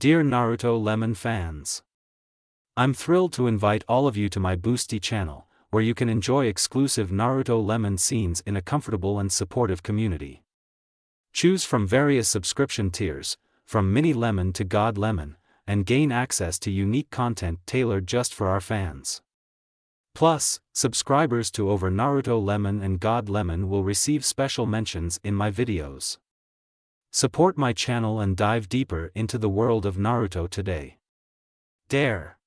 Dear Naruto Lemon fans, I'm thrilled to invite all of you to my Boosty channel, where you can enjoy exclusive Naruto Lemon scenes in a comfortable and supportive community. Choose from various subscription tiers, from Mini Lemon to God Lemon, and gain access to unique content tailored just for our fans. Plus, subscribers to over Naruto Lemon and God Lemon will receive special mentions in my videos. Support my channel and dive deeper into the world of Naruto today. Dare!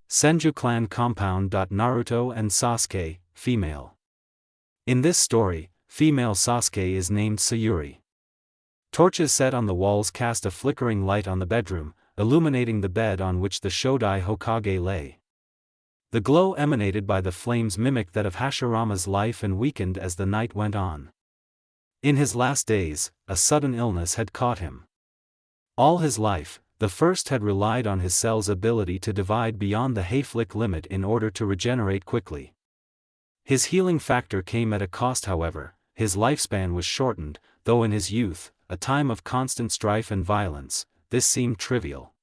Senju Clan Compound. Naruto and Sasuke, female. In this story, female Sasuke is named Sayuri. Torches set on the walls cast a flickering light on the bedroom, illuminating the bed on which the Shodai Hokage lay. The glow emanated by the flames mimicked that of Hashirama's life and weakened as the night went on. In his last days, a sudden illness had caught him. All his life, the first had relied on his cell's ability to divide beyond the Hayflick limit in order to regenerate quickly. His healing factor came at a cost, however. His lifespan was shortened, though in his youth, a time of constant strife and violence, this seemed trivial.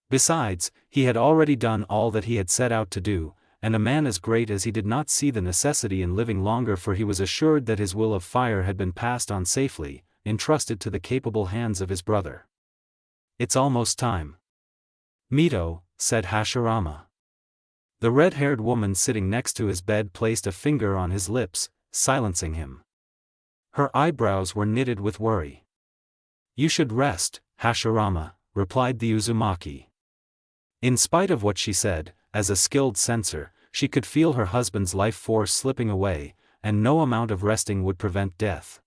Besides, he had already done all that he had set out to do, and a man as great as he did not see the necessity in living longer, for he was assured that his will of fire had been passed on safely, entrusted to the capable hands of his brother. It's almost time. Mito, said Hashirama. The red-haired woman sitting next to his bed placed a finger on his lips, silencing him. Her eyebrows were knitted with worry. You should rest, Hashirama, replied the Uzumaki. In spite of what she said, as a skilled censor, she could feel her husband's life force slipping away, and no amount of resting would prevent death.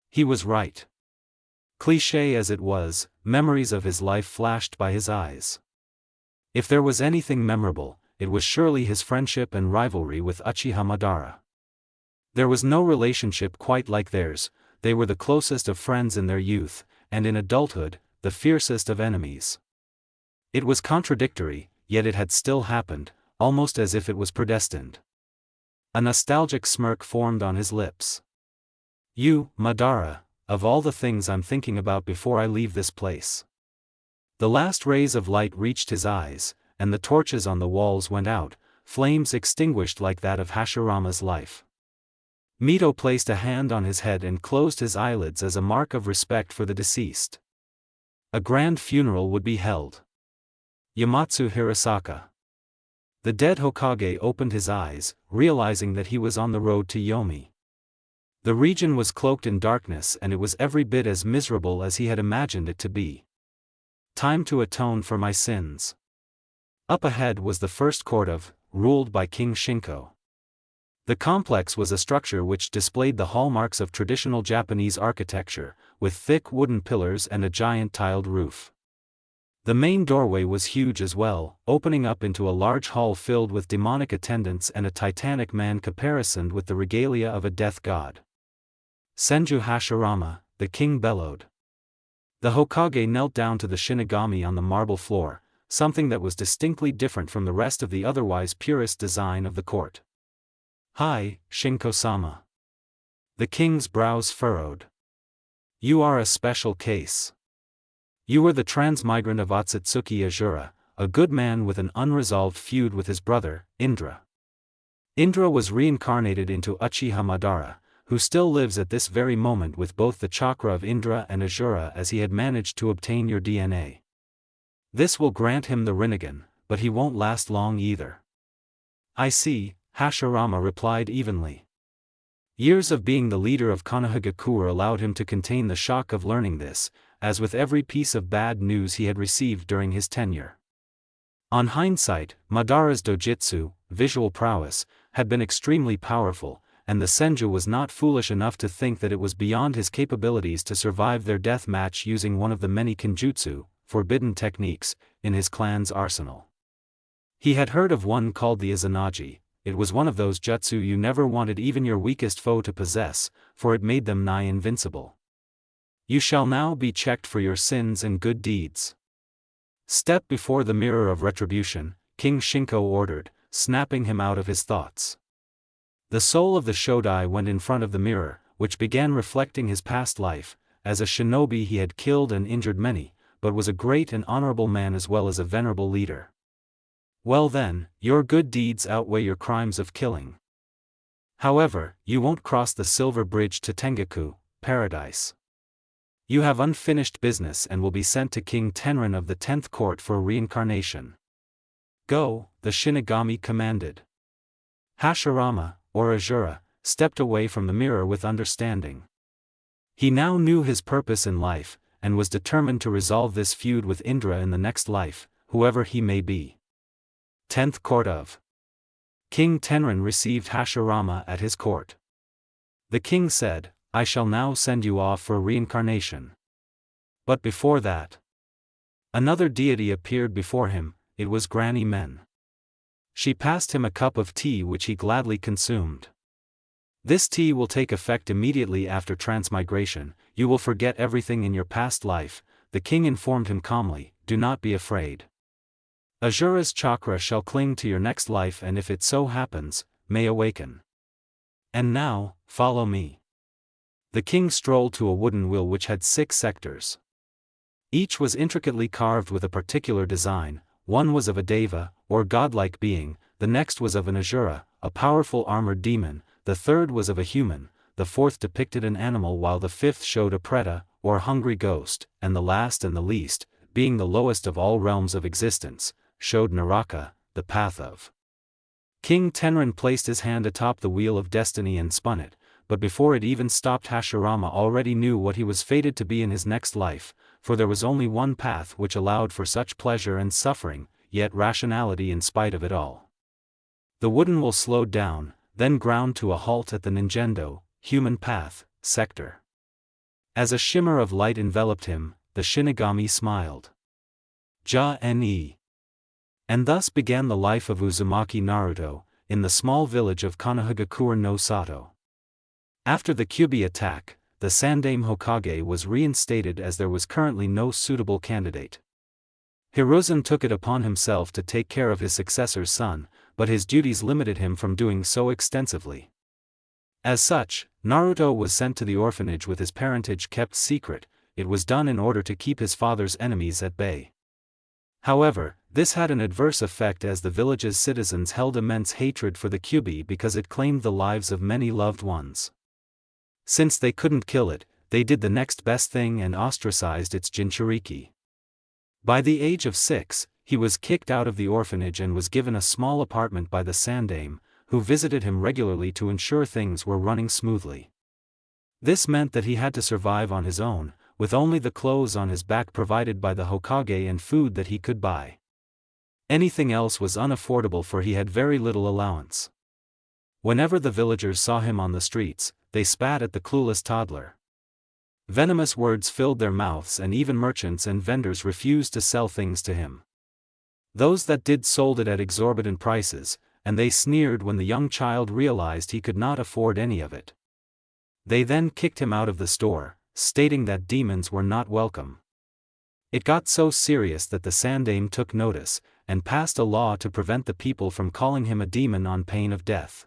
He was right. Cliché as it was, memories of his life flashed by his eyes. If there was anything memorable, it was surely his friendship and rivalry with Uchiha Madara. There was no relationship quite like theirs. They were the closest of friends in their youth, and in adulthood, the fiercest of enemies. It was contradictory, yet it had still happened, almost as if it was predestined. A nostalgic smirk formed on his lips. You, Madara, of all the things I'm thinking about before I leave this place. The last rays of light reached his eyes, and the torches on the walls went out, flames extinguished like that of Hashirama's life. Mito placed a hand on his head and closed his eyelids as a mark of respect for the deceased. A grand funeral would be held. Yamatsu Hirasaka. The dead Hokage opened his eyes, realizing that he was on the road to Yomi. The region was cloaked in darkness, and it was every bit as miserable as he had imagined it to be. Time to atone for my sins. Up ahead was the first court of, ruled by King Shinko. The complex was a structure which displayed the hallmarks of traditional Japanese architecture, with thick wooden pillars and a giant tiled roof. The main doorway was huge as well, opening up into a large hall filled with demonic attendants and a titanic man caparisoned with the regalia of a death god. Senju Hashirama, the king bellowed. The Hokage knelt down to the Shinigami on the marble floor, something that was distinctly different from the rest of the otherwise purist design of the court. Hi, Shinko-sama. The king's brows furrowed. You are a special case. You were the transmigrant of Otsutsuki Azura, a good man with an unresolved feud with his brother, Indra. Indra was reincarnated into Uchiha Madara, who still lives at this very moment with both the chakra of Indra and Azura, as he had managed to obtain your DNA. This will grant him the Rinnegan, but he won't last long either. I see, Hashirama replied evenly. Years of being the leader of Konohagakure allowed him to contain the shock of learning this, as with every piece of bad news he had received during his tenure. On hindsight, Madara's dojutsu, visual prowess, had been extremely powerful, and the Senju was not foolish enough to think that it was beyond his capabilities to survive their death match using one of the many kenjutsu, forbidden techniques, in his clan's arsenal. He had heard of one called the Izanagi. It was one of those jutsu you never wanted even your weakest foe to possess, for it made them nigh invincible. You shall now be checked for your sins and good deeds. Step before the mirror of retribution, King Shinko ordered, snapping him out of his thoughts. The soul of the Shodai went in front of the mirror, which began reflecting his past life. As a shinobi he had killed and injured many, but was a great and honorable man as well as a venerable leader. Well then, your good deeds outweigh your crimes of killing. However, you won't cross the silver bridge to Tengaku, paradise. You have unfinished business and will be sent to King Tenrin of the 10th Court for reincarnation. Go, the Shinigami commanded. Hashirama, or Azura, stepped away from the mirror with understanding. He now knew his purpose in life, and was determined to resolve this feud with Indra in the next life, whoever he may be. 10th Court of King Tenrin received Hashirama at his court. The king said, I shall now send you off for reincarnation. But before that, another deity appeared before him. It was Granny Men. She passed him a cup of tea which he gladly consumed. This tea will take effect immediately after transmigration. You will forget everything in your past life, the king informed him calmly. Do not be afraid. Azura's chakra shall cling to your next life and if it so happens, may awaken. And now, follow me. The king strolled to a wooden wheel which had 6 sectors. Each was intricately carved with a particular design. One was of a deva, or godlike being, the next was of an Azura, a powerful armored demon, the third was of a human, the fourth depicted an animal while the fifth showed a preta, or hungry ghost, and the last and the least, being the lowest of all realms of existence, showed Naraka, the path of. King Tenrin placed his hand atop the wheel of destiny and spun it, but before it even stopped Hashirama already knew what he was fated to be in his next life, for there was only one path which allowed for such pleasure and suffering, yet rationality in spite of it all. The wooden wheel slowed down, then ground to a halt at the Ninjendo, human path, sector. As a shimmer of light enveloped him, the Shinigami smiled. Ja-ne. And thus began the life of Uzumaki Naruto, in the small village of Konohagakure no Sato. After the Kyubi attack, the Sandaime Hokage was reinstated as there was currently no suitable candidate. Hiruzen took it upon himself to take care of his successor's son, but his duties limited him from doing so extensively. As such, Naruto was sent to the orphanage with his parentage kept secret. It was done in order to keep his father's enemies at bay. However, this had an adverse effect as the village's citizens held immense hatred for the Kyubi because it claimed the lives of many loved ones. Since they couldn't kill it, they did the next best thing and ostracized its Jinchuriki. By the age of 6, he was kicked out of the orphanage and was given a small apartment by the Sandaime, who visited him regularly to ensure things were running smoothly. This meant that he had to survive on his own, with only the clothes on his back provided by the Hokage and food that he could buy. Anything else was unaffordable for he had very little allowance. Whenever the villagers saw him on the streets, they spat at the clueless toddler. Venomous words filled their mouths and even merchants and vendors refused to sell things to him. Those that did sold it at exorbitant prices, and they sneered when the young child realized he could not afford any of it. They then kicked him out of the store, stating that demons were not welcome. It got so serious that the Sandaime took notice, and passed a law to prevent the people from calling him a demon on pain of death.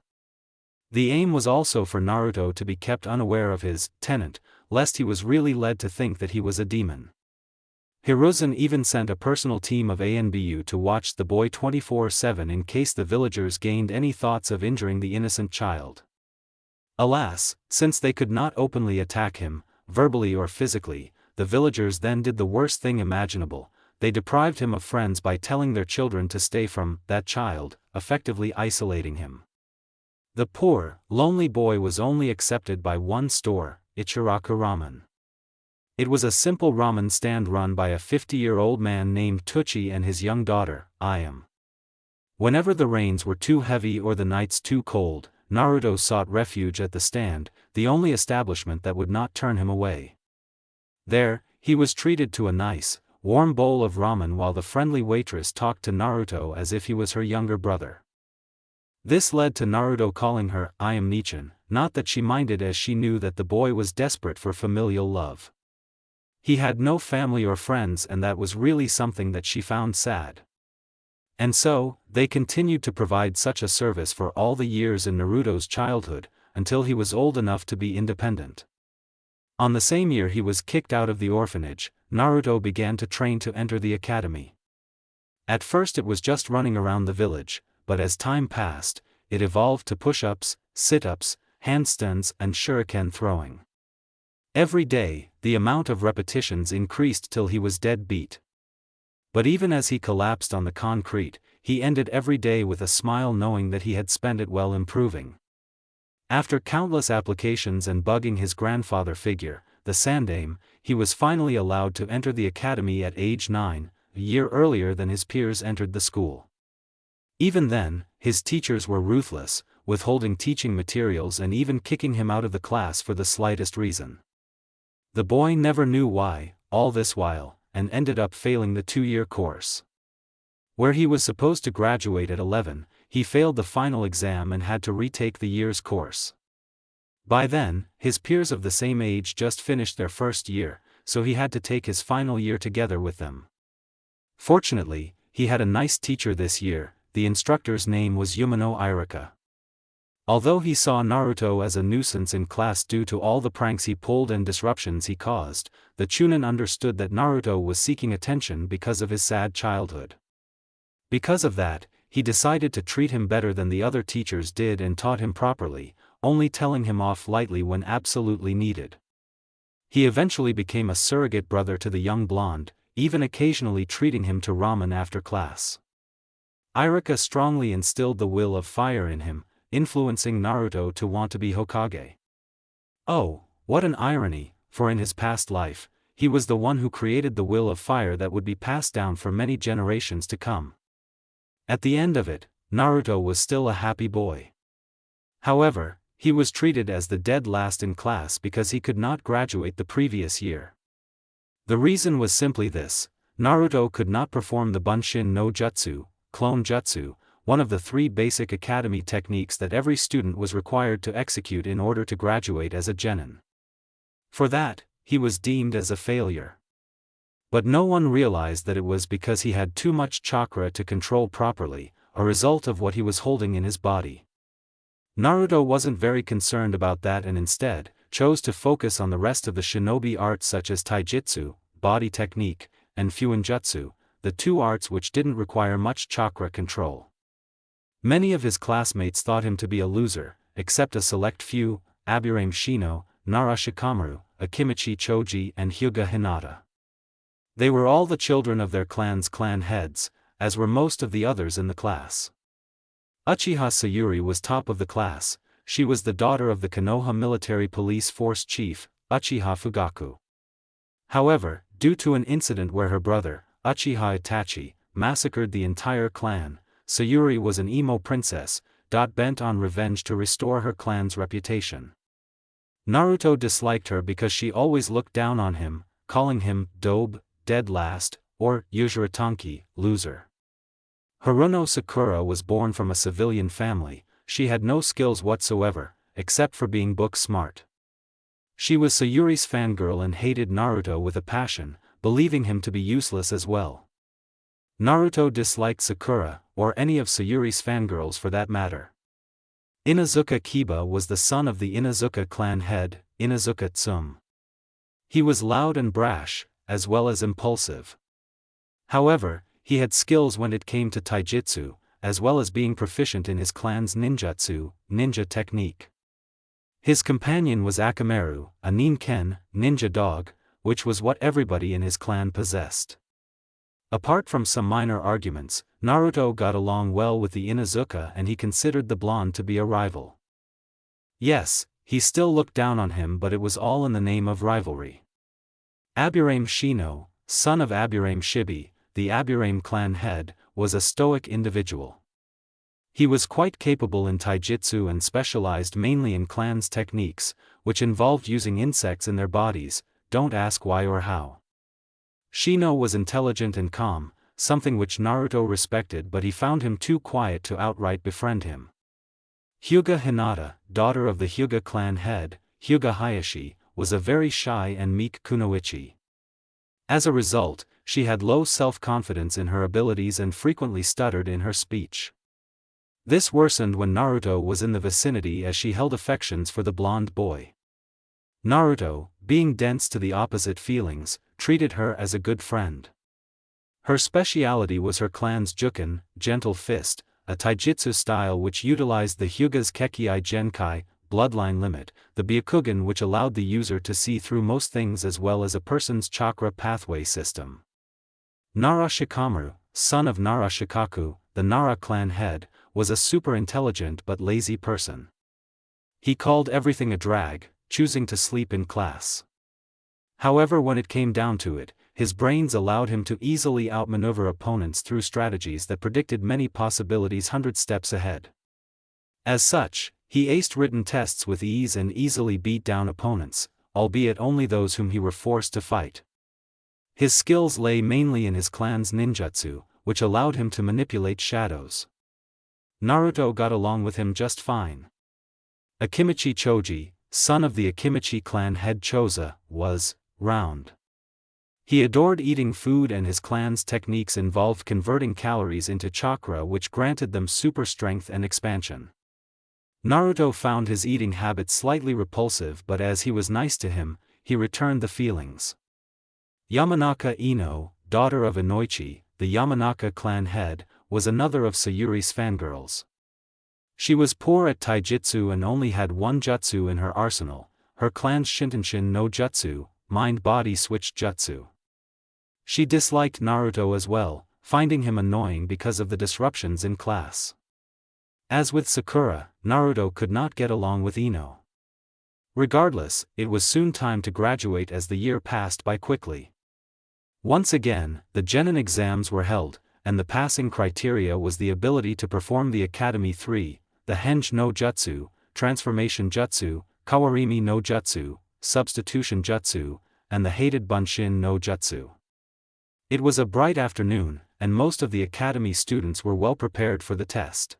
The aim was also for Naruto to be kept unaware of his tenant, lest he was really led to think that he was a demon. Hiruzen even sent a personal team of ANBU to watch the boy 24/7 in case the villagers gained any thoughts of injuring the innocent child. Alas, since they could not openly attack him, verbally or physically, the villagers then did the worst thing imaginable. They deprived him of friends by telling their children to stay from that child, effectively isolating him. The poor, lonely boy was only accepted by one store, Ichiraku Ramen. It was a simple ramen stand run by a 50-year-old man named Tuchi and his young daughter, Ayam. Whenever the rains were too heavy or the nights too cold, Naruto sought refuge at the stand, the only establishment that would not turn him away. There, he was treated to a nice, warm bowl of ramen while the friendly waitress talked to Naruto as if he was her younger brother. This led to Naruto calling her Ayam Nichan, not that she minded as she knew that the boy was desperate for familial love. He had no family or friends, and that was really something that she found sad. And so, they continued to provide such a service for all the years in Naruto's childhood, until he was old enough to be independent. On the same year he was kicked out of the orphanage, Naruto began to train to enter the academy. At first it was just running around the village, but as time passed, it evolved to push-ups, sit-ups, handstands and shuriken throwing. Every day, the amount of repetitions increased till he was dead beat. But even as he collapsed on the concrete, he ended every day with a smile, knowing that he had spent it well improving. After countless applications and bugging his grandfather figure, the Sandaime, he was finally allowed to enter the academy at age 9, a year earlier than his peers entered the school. Even then, his teachers were ruthless, withholding teaching materials and even kicking him out of the class for the slightest reason. The boy never knew why, all this while, and ended up failing the 2-year course. Where he was supposed to graduate at 11, he failed the final exam and had to retake the year's course. By then, his peers of the same age just finished their first year, so he had to take his final year together with them. Fortunately, he had a nice teacher this year. The instructor's name was Umino Irika. Although he saw Naruto as a nuisance in class due to all the pranks he pulled and disruptions he caused, the Chunin understood that Naruto was seeking attention because of his sad childhood. Because of that, he decided to treat him better than the other teachers did and taught him properly, only telling him off lightly when absolutely needed. He eventually became a surrogate brother to the young blonde, even occasionally treating him to ramen after class. Irika strongly instilled the will of fire in him, influencing Naruto to want to be Hokage. Oh, what an irony, for in his past life, he was the one who created the will of fire that would be passed down for many generations to come. At the end of it, Naruto was still a happy boy. However, he was treated as the dead last in class because he could not graduate the previous year. The reason was simply this: Naruto could not perform the Bunshin no Jutsu, clone jutsu, one of the 3 basic academy techniques that every student was required to execute in order to graduate as a genin. For that, he was deemed as a failure. But no one realized that it was because he had too much chakra to control properly, a result of what he was holding in his body. Naruto wasn't very concerned about that and instead, chose to focus on the rest of the shinobi arts such as taijutsu, body technique, and fuinjutsu, the 2 arts which didn't require much chakra control. Many of his classmates thought him to be a loser, except a select few: Aburame Shino, Nara Shikamaru, Akimichi Choji and Hyuga Hinata. They were all the children of their clan's clan heads, as were most of the others in the class. Uchiha Sayuri was top of the class. She was the daughter of the Konoha military police force chief, Uchiha Fugaku. However, due to an incident where her brother, Uchiha Itachi, massacred the entire clan, Sayuri was an emo princess, bent on revenge to restore her clan's reputation. Naruto disliked her because she always looked down on him, calling him dobe, dead last, or Yujiratanki, loser. Haruno Sakura was born from a civilian family. She had no skills whatsoever, except for being book smart. She was Sayuri's fangirl and hated Naruto with a passion, believing him to be useless as well. Naruto disliked Sakura, or any of Sayuri's fangirls for that matter. Inazuka Kiba was the son of the Inazuka clan head, Inazuka Tsum. He was loud and brash, as well as impulsive. However, he had skills when it came to taijutsu, as well as being proficient in his clan's ninjutsu, ninja technique. His companion was Akamaru, a ninken, ninja dog, which was what everybody in his clan possessed. Apart from some minor arguments, Naruto got along well with the Inazuka and he considered the blonde to be a rival. Yes, he still looked down on him, but it was all in the name of rivalry. Aburame Shino, son of Aburame Shibi, the Aburame clan head, was a stoic individual. He was quite capable in taijutsu and specialized mainly in clan's techniques, which involved using insects in their bodies. Don't ask why or how. Shino was intelligent and calm, something which Naruto respected, but he found him too quiet to outright befriend him. Hyuga Hinata, daughter of the Hyuga clan head, Hyuga Hayashi, was a very shy and meek kunoichi. As a result, she had low self-confidence in her abilities and frequently stuttered in her speech. This worsened when Naruto was in the vicinity as she held affections for the blonde boy. Naruto, being dense to the opposite feelings, treated her as a good friend. Her speciality was her clan's juken, gentle fist, a taijutsu style which utilized the Hyuga's Kekkai Genkai, bloodline limit, the Byakugan which allowed the user to see through most things as well as a person's chakra pathway system. Nara Shikamaru, son of Nara Shikaku, the Nara clan head, was a super intelligent but lazy person. He called everything a drag, choosing to sleep in class. However, when it came down to it, his brains allowed him to easily outmaneuver opponents through strategies that predicted many possibilities 100 steps ahead. As such, he aced written tests with ease and easily beat down opponents, albeit only those whom he were forced to fight. His skills lay mainly in his clan's ninjutsu, which allowed him to manipulate shadows. Naruto got along with him just fine. Akimichi Choji, son of the Akimichi clan head Choza, was round. He adored eating food and his clan's techniques involved converting calories into chakra which granted them super strength and expansion. Naruto found his eating habit slightly repulsive, but as he was nice to him, he returned the feelings. Yamanaka Ino, daughter of Inoichi, the Yamanaka clan head, was another of Sayuri's fangirls. She was poor at taijutsu and only had one jutsu in her arsenal, her clan's Shintenshin no Jutsu, mind-body switch jutsu. She disliked Naruto as well, finding him annoying because of the disruptions in class. As with Sakura, Naruto could not get along with Ino. Regardless, it was soon time to graduate as the year passed by quickly. Once again, the Genin exams were held, and the passing criteria was the ability to perform the Academy 3, the Henge no Jutsu, Transformation Jutsu, Kawarimi no Jutsu, Substitution Jutsu, and the hated Bunshin no Jutsu. It was a bright afternoon, and most of the Academy students were well prepared for the test.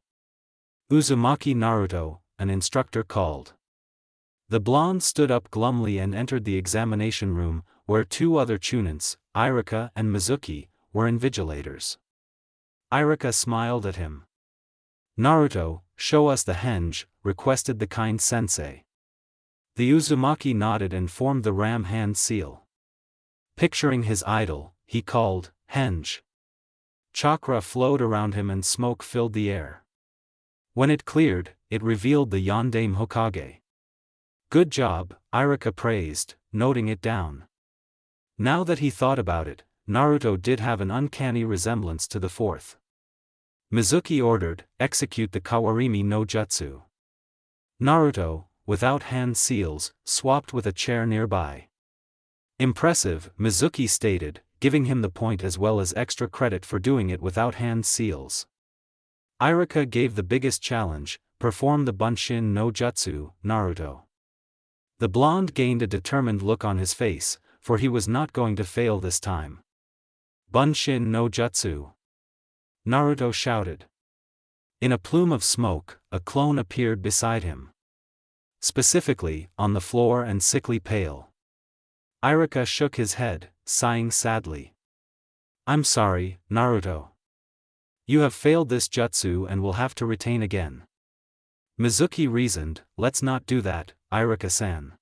Uzumaki Naruto, an instructor called. The blonde stood up glumly and entered the examination room, where two other chunins, Irika and Mizuki, were invigilators. Irika smiled at him. "Naruto, show us the henge," requested the kind sensei. The Uzumaki nodded and formed the ram hand seal. Picturing his idol, he called, "Henge." Chakra flowed around him and smoke filled the air. When it cleared, it revealed the Yondaime Hokage. "Good job," Irika praised, noting it down. Now that he thought about it, Naruto did have an uncanny resemblance to the fourth. Mizuki ordered, "Execute the Kawarimi no Jutsu." Naruto, without hand seals, swapped with a chair nearby. "Impressive," Mizuki stated, giving him the point as well as extra credit for doing it without hand seals. Irika gave the biggest challenge, perform the Bunshin no Jutsu, Naruto. The blonde gained a determined look on his face, for he was not going to fail this time. "Bunshin no Jutsu!" Naruto shouted. In a plume of smoke, a clone appeared beside him. Specifically, on the floor and sickly pale. Irika shook his head, sighing sadly. "I'm sorry, Naruto. You have failed this jutsu and will have to retain again." Mizuki reasoned, "Let's not do that, Irika-san."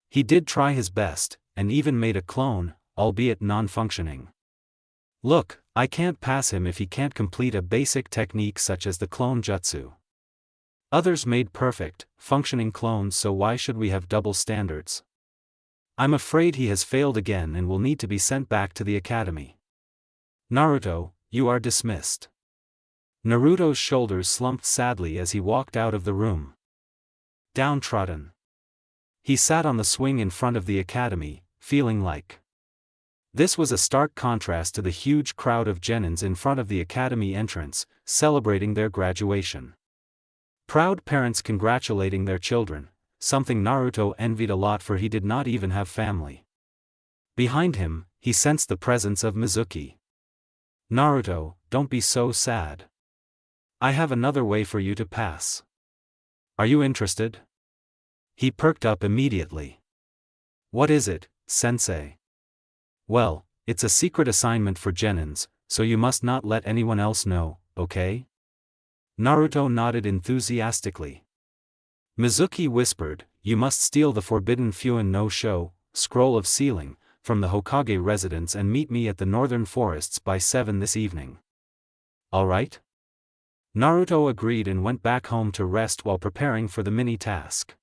He did try his best, and even made a clone, albeit non-functioning. "Look, I can't pass him if he can't complete a basic technique such as the clone jutsu. Others made perfect, functioning clones, so why should we have double standards? I'm afraid he has failed again and will need to be sent back to the academy. Naruto, you are dismissed." Naruto's shoulders slumped sadly as he walked out of the room. Downtrodden. He sat on the swing in front of the academy, feeling like. This was a stark contrast to the huge crowd of genins in front of the academy entrance, celebrating their graduation. Proud parents congratulating their children, something Naruto envied a lot, for he did not even have family. Behind him, he sensed the presence of Mizuki. "Naruto, don't be so sad. I have another way for you to pass. Are you interested?" He perked up immediately. "What is it, sensei?" "Well, It's a secret assignment for genins, so you must not let anyone else know, okay? Naruto nodded enthusiastically. Mizuki whispered, you must steal the forbidden Fuin no Sho, scroll of sealing, from the Hokage residence and meet me at the northern forests by 7 this evening. Alright? Naruto agreed and went back home to rest while preparing for the mini-task.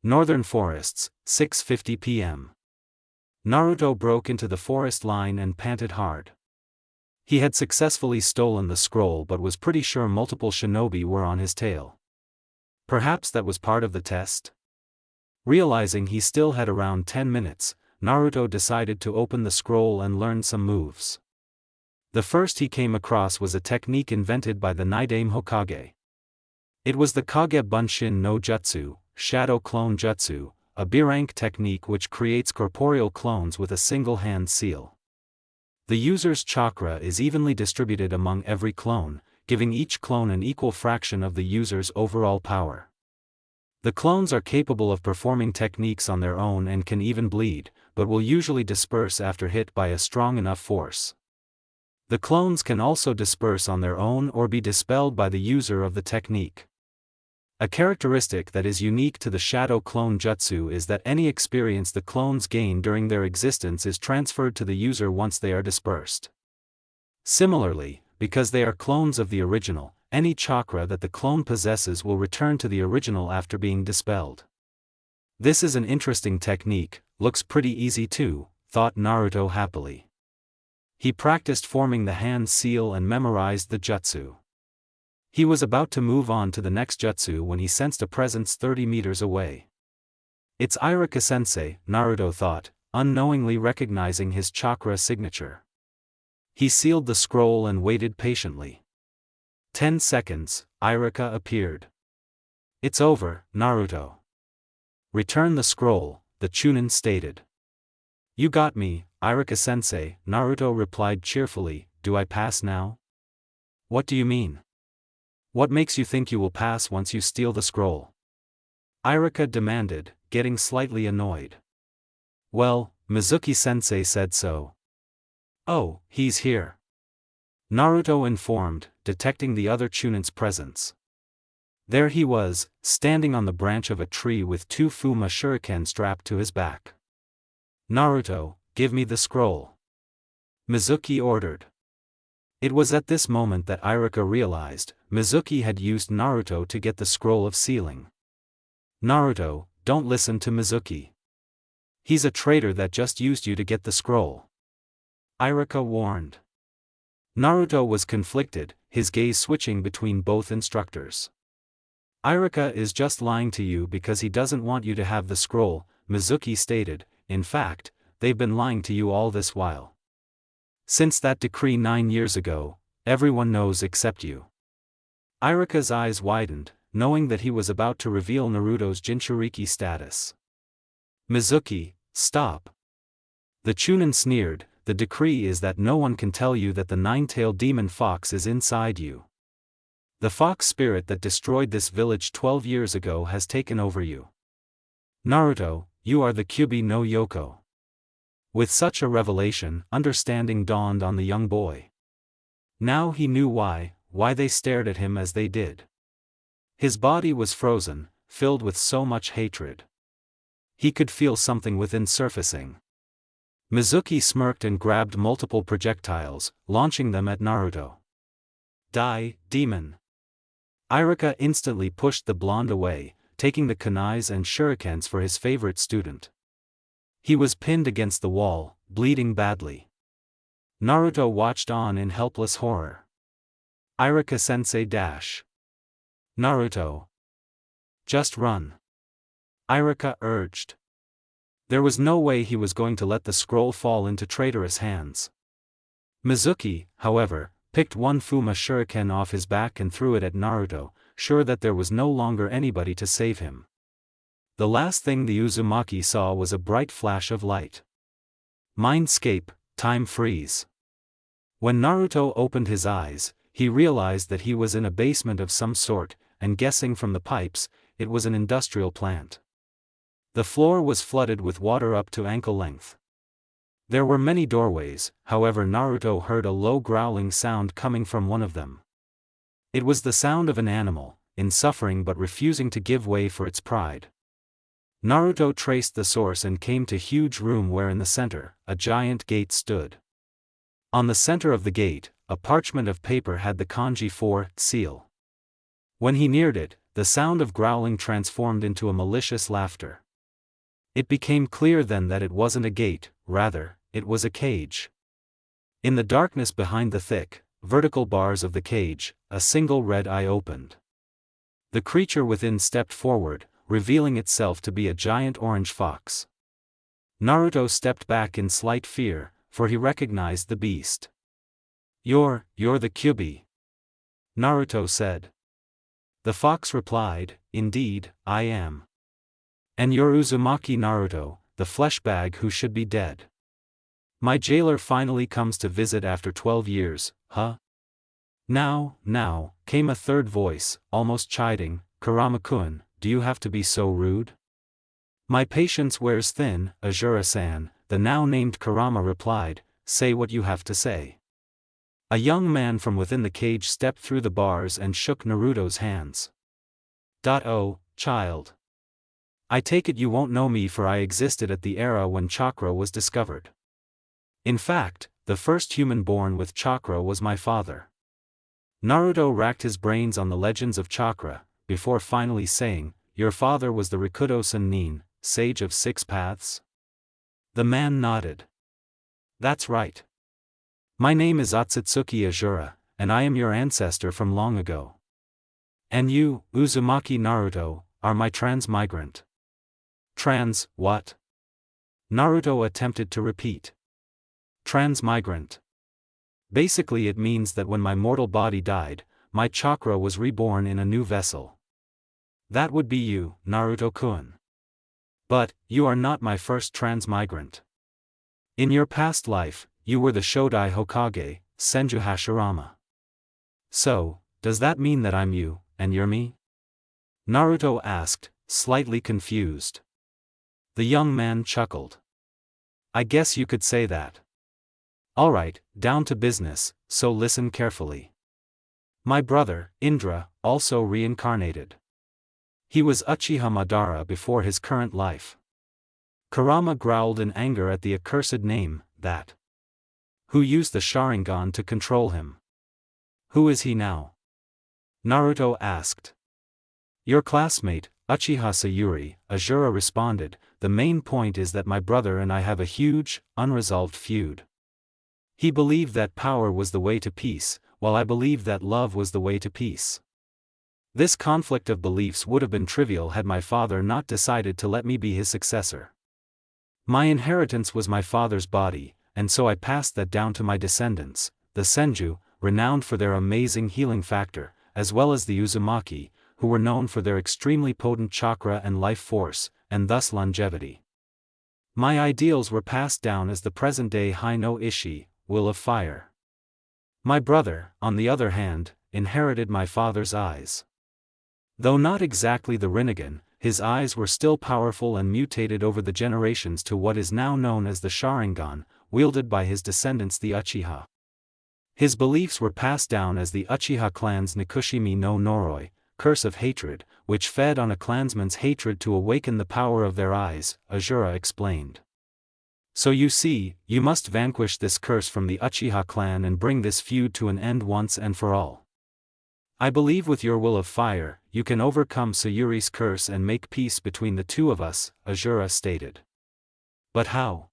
Northern Forests, 6:50 p.m. Naruto broke into the forest line and panted hard. He had successfully stolen the scroll but was pretty sure multiple shinobi were on his tail. Perhaps that was part of the test? Realizing he still had around 10 minutes, Naruto decided to open the scroll and learn some moves. The first he came across was a technique invented by the Nidaime Hokage. It was the Kage Bunshin no Jutsu, Shadow Clone Jutsu, a B-rank technique which creates corporeal clones with a single hand seal. The user's chakra is evenly distributed among every clone, giving each clone an equal fraction of the user's overall power. The clones are capable of performing techniques on their own and can even bleed, but will usually disperse after hit by a strong enough force. The clones can also disperse on their own or be dispelled by the user of the technique. A characteristic that is unique to the Shadow Clone Jutsu is that any experience the clones gain during their existence is transferred to the user once they are dispersed. Similarly, because they are clones of the original, any chakra that the clone possesses will return to the original after being dispelled. This is an interesting technique, looks pretty easy too, thought Naruto happily. He practiced forming the hand seal and memorized the jutsu. He was about to move on to the next jutsu when he sensed a presence 30 meters away. It's Iruka-sensei, Naruto thought, unknowingly recognizing his chakra signature. He sealed the scroll and waited patiently. 10 seconds, Iruka appeared. It's over, Naruto. Return the scroll, the Chunin stated. You got me, Iruka-sensei, Naruto replied cheerfully, do I pass now? What do you mean? What makes you think you will pass once you steal the scroll? Iruka demanded, getting slightly annoyed. Well, Mizuki-sensei said so. Oh, he's here. Naruto informed, detecting the other Chunin's presence. There he was, standing on the branch of a tree with 2 Fuma shuriken strapped to his back. Naruto, give me the scroll. Mizuki ordered. It was at this moment that Iruka realized, Mizuki had used Naruto to get the scroll of sealing. Naruto, don't listen to Mizuki. He's a traitor that just used you to get the scroll. Iruka warned. Naruto was conflicted, his gaze switching between both instructors. Iruka is just lying to you because he doesn't want you to have the scroll, Mizuki stated. In fact, they've been lying to you all this while. Since that decree 9 years ago, everyone knows except you. Iruka's eyes widened, knowing that he was about to reveal Naruto's Jinchuriki status. Mizuki, stop. The Chunin sneered, the decree is that no one can tell you that the 9-tailed demon fox is inside you. The fox spirit that destroyed this village 12 years ago has taken over you. Naruto, you are the Kyubi no Yoko. With such a revelation, understanding dawned on the young boy. Now he knew why they stared at him as they did. His body was frozen, filled with so much hatred. He could feel something within surfacing. Mizuki smirked and grabbed multiple projectiles, launching them at Naruto. Die, demon! Iruka instantly pushed the blonde away, taking the kunais and shurikens for his favorite student. He was pinned against the wall, bleeding badly. Naruto watched on in helpless horror. Iruka-sensei dash. Naruto. Just run. Iruka urged. There was no way he was going to let the scroll fall into traitorous hands. Mizuki, however, picked 1 Fuma shuriken off his back and threw it at Naruto, sure that there was no longer anybody to save him. The last thing the Uzumaki saw was a bright flash of light. Mindscape, time freeze. When Naruto opened his eyes, he realized that he was in a basement of some sort, and guessing from the pipes, it was an industrial plant. The floor was flooded with water up to ankle length. There were many doorways, however Naruto heard a low growling sound coming from one of them. It was the sound of an animal, in suffering but refusing to give way for its pride. Naruto traced the source and came to a huge room where in the center, a giant gate stood. On the center of the gate, a parchment of paper had the kanji for seal. When he neared it, the sound of growling transformed into a malicious laughter. It became clear then that it wasn't a gate, rather, it was a cage. In the darkness behind the thick, vertical bars of the cage, a single red eye opened. The creature within stepped forward, revealing itself to be a giant orange fox. Naruto stepped back in slight fear, for he recognized the beast. You're the Kyuubi," Naruto said. The fox replied, "Indeed, I am. And you're Uzumaki Naruto, the flesh bag who should be dead. My jailer finally comes to visit after 12 years, huh?" Now, came a third voice, almost chiding, "Kurama-kun, do you have to be so rude? My patience wears thin, Azura-san," the now named Kurama replied, "say what you have to say." A young man from within the cage stepped through the bars and shook Naruto's hands. "Oh, child. I take it you won't know me, for I existed at the era when chakra was discovered. In fact, the first human born with chakra was my father." Naruto racked his brains on the legends of chakra, before finally saying, "Your father was the Rikudo Sennin, sage of 6 paths?" The man nodded. "That's right. My name is Otsutsuki Azura, and I am your ancestor from long ago. And you, Uzumaki Naruto, are my transmigrant." "Trans, what?" Naruto attempted to repeat. "Transmigrant. Basically it means that when my mortal body died, my chakra was reborn in a new vessel. That would be you, Naruto-kun. But, you are not my first transmigrant. In your past life, you were the Shodai Hokage, Senju Hashirama. So, does that mean that I'm you, and you're me?" Naruto asked, slightly confused. The young man chuckled. "I guess you could say that. Alright, down to business, so listen carefully. My brother, Indra, also reincarnated. He was Uchiha Madara before his current life." Kurama growled in anger at the accursed name, "that. Who used the Sharingan to control him? Who is he now?" Naruto asked. "Your classmate, Uchiha Sayuri," Azura responded. "The main point is that my brother and I have a huge, unresolved feud. He believed that power was the way to peace, while I believed that love was the way to peace. This conflict of beliefs would have been trivial had my father not decided to let me be his successor. My inheritance was my father's body, and so I passed that down to my descendants, the Senju, renowned for their amazing healing factor, as well as the Uzumaki, who were known for their extremely potent chakra and life force, and thus longevity. My ideals were passed down as the present-day Hi-no Ishi, will of fire. My brother, on the other hand, inherited my father's eyes. Though not exactly the Rinnegan, his eyes were still powerful and mutated over the generations to what is now known as the Sharingan, wielded by his descendants the Uchiha. His beliefs were passed down as the Uchiha clan's Nikushimi no Noroi, curse of hatred, which fed on a clansman's hatred to awaken the power of their eyes, Azura explained. So you see, you must vanquish this curse from the Uchiha clan and bring this feud to an end once and for all. I believe with your will of fire, you can overcome Sayuri's curse and make peace between the two of us, Azura stated. But how?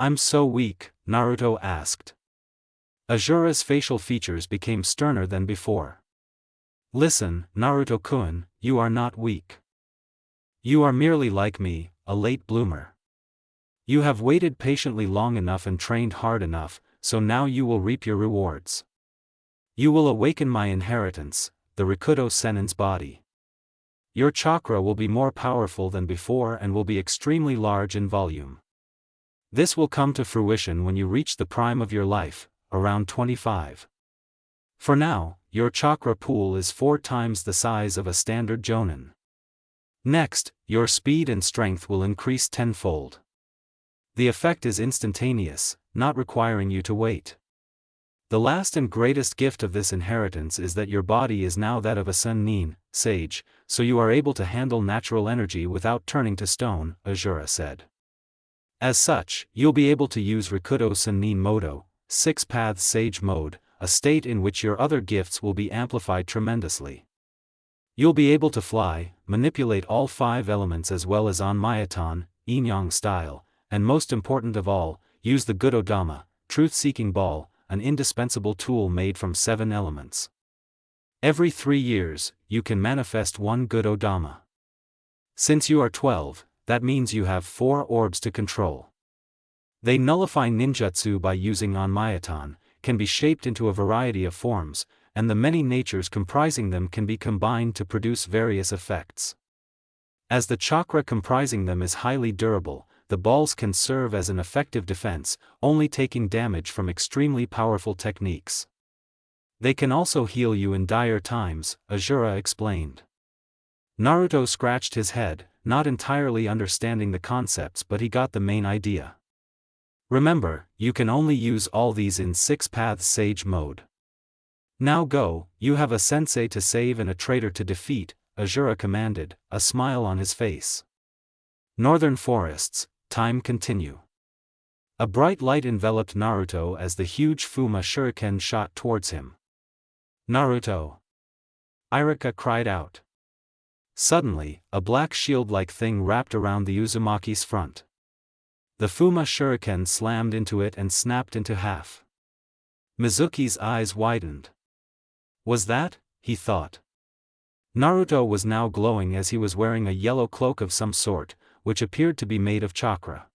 I'm so weak, Naruto asked. Azura's facial features became sterner than before. Listen, Naruto-kun, you are not weak. You are merely like me, a late bloomer. You have waited patiently long enough and trained hard enough, so now you will reap your rewards. You will awaken my inheritance, the Rikudo Sennin's body. Your chakra will be more powerful than before and will be extremely large in volume. This will come to fruition when you reach the prime of your life, around 25. For now, your chakra pool is 4 times the size of a standard jonin. Next, your speed and strength will increase tenfold. The effect is instantaneous, not requiring you to wait. The last and greatest gift of this inheritance is that your body is now that of a Sennin, sage, so you are able to handle natural energy without turning to stone, Azura said. As such, you'll be able to use Rikudo Sennin Modo, 6 Paths Sage Mode, a state in which your other gifts will be amplified tremendously. You'll be able to fly, manipulate all 5 elements as well as Onmyoton, Yin-Yang style, and most important of all, use the Gudodama, truth-seeking ball, an indispensable tool made from 7 elements. Every 3 years, you can manifest 1 Gudodama. Since you are 12, that means you have 4 orbs to control. They nullify ninjutsu by using Onmyoton, can be shaped into a variety of forms, and the many natures comprising them can be combined to produce various effects. As the chakra comprising them is highly durable, the balls can serve as an effective defense, only taking damage from extremely powerful techniques. They can also heal you in dire times, Azura explained. Naruto scratched his head, not entirely understanding the concepts, but he got the main idea. Remember, you can only use all these in 6 Paths Sage Mode. Now go, you have a sensei to save and a traitor to defeat, Azura commanded, a smile on his face. Northern forests, time continue. A bright light enveloped Naruto as the huge Fuma shuriken shot towards him. Naruto! Iruka cried out. Suddenly, a black shield-like thing wrapped around the Uzumaki's front. The Fuma shuriken slammed into it and snapped into half. Mizuki's eyes widened. Was that, he thought. Naruto was now glowing as he was wearing a yellow cloak of some sort, which appeared to be made of chakra.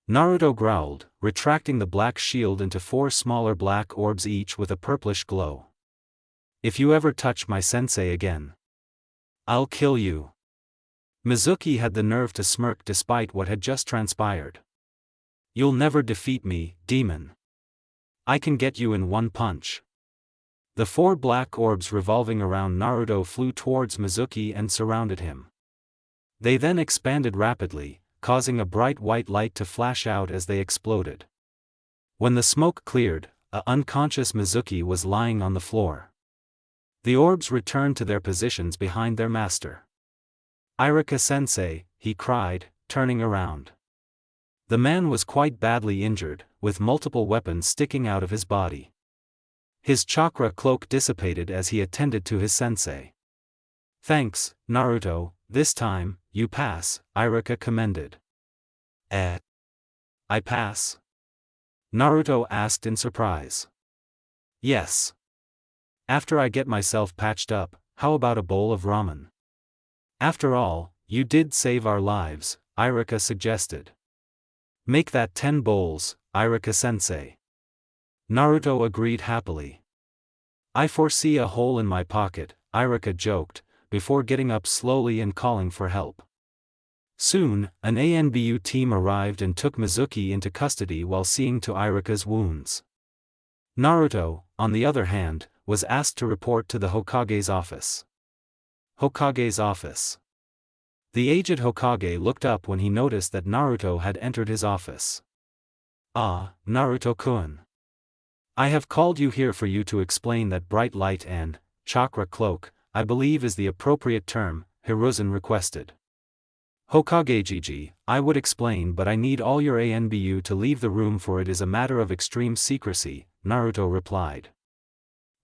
Naruto growled, retracting the black shield into 4 smaller black orbs each with a purplish glow. If you ever touch my sensei again, I'll kill you. Mizuki had the nerve to smirk despite what had just transpired. You'll never defeat me, demon. I can get you in one punch. The 4 black orbs revolving around Naruto flew towards Mizuki and surrounded him. They then expanded rapidly, causing a bright white light to flash out as they exploded. When the smoke cleared, an unconscious Mizuki was lying on the floor. The orbs returned to their positions behind their master. Iruka-sensei, he cried, turning around. The man was quite badly injured, with multiple weapons sticking out of his body. His chakra cloak dissipated as he attended to his sensei. Thanks, Naruto, this time, you pass, Iruka commended. I pass? Naruto asked in surprise. Yes. After I get myself patched up, how about a bowl of ramen? After all, you did save our lives, Iruka suggested. Make that 10 bowls, Iruka-sensei. Naruto agreed happily. I foresee a hole in my pocket, Iruka joked, before getting up slowly and calling for help. Soon, an ANBU team arrived and took Mizuki into custody while seeing to Iruka's wounds. Naruto, on the other hand, was asked to report to the Hokage's office. Hokage's office. The aged Hokage looked up when he noticed that Naruto had entered his office. Ah, Naruto-kun. I have called you here for you to explain that bright light and chakra cloak, I believe is the appropriate term, Hiruzen requested. Hokage-jiji, I would explain, but I need all your ANBU to leave the room, for it is a matter of extreme secrecy, Naruto replied.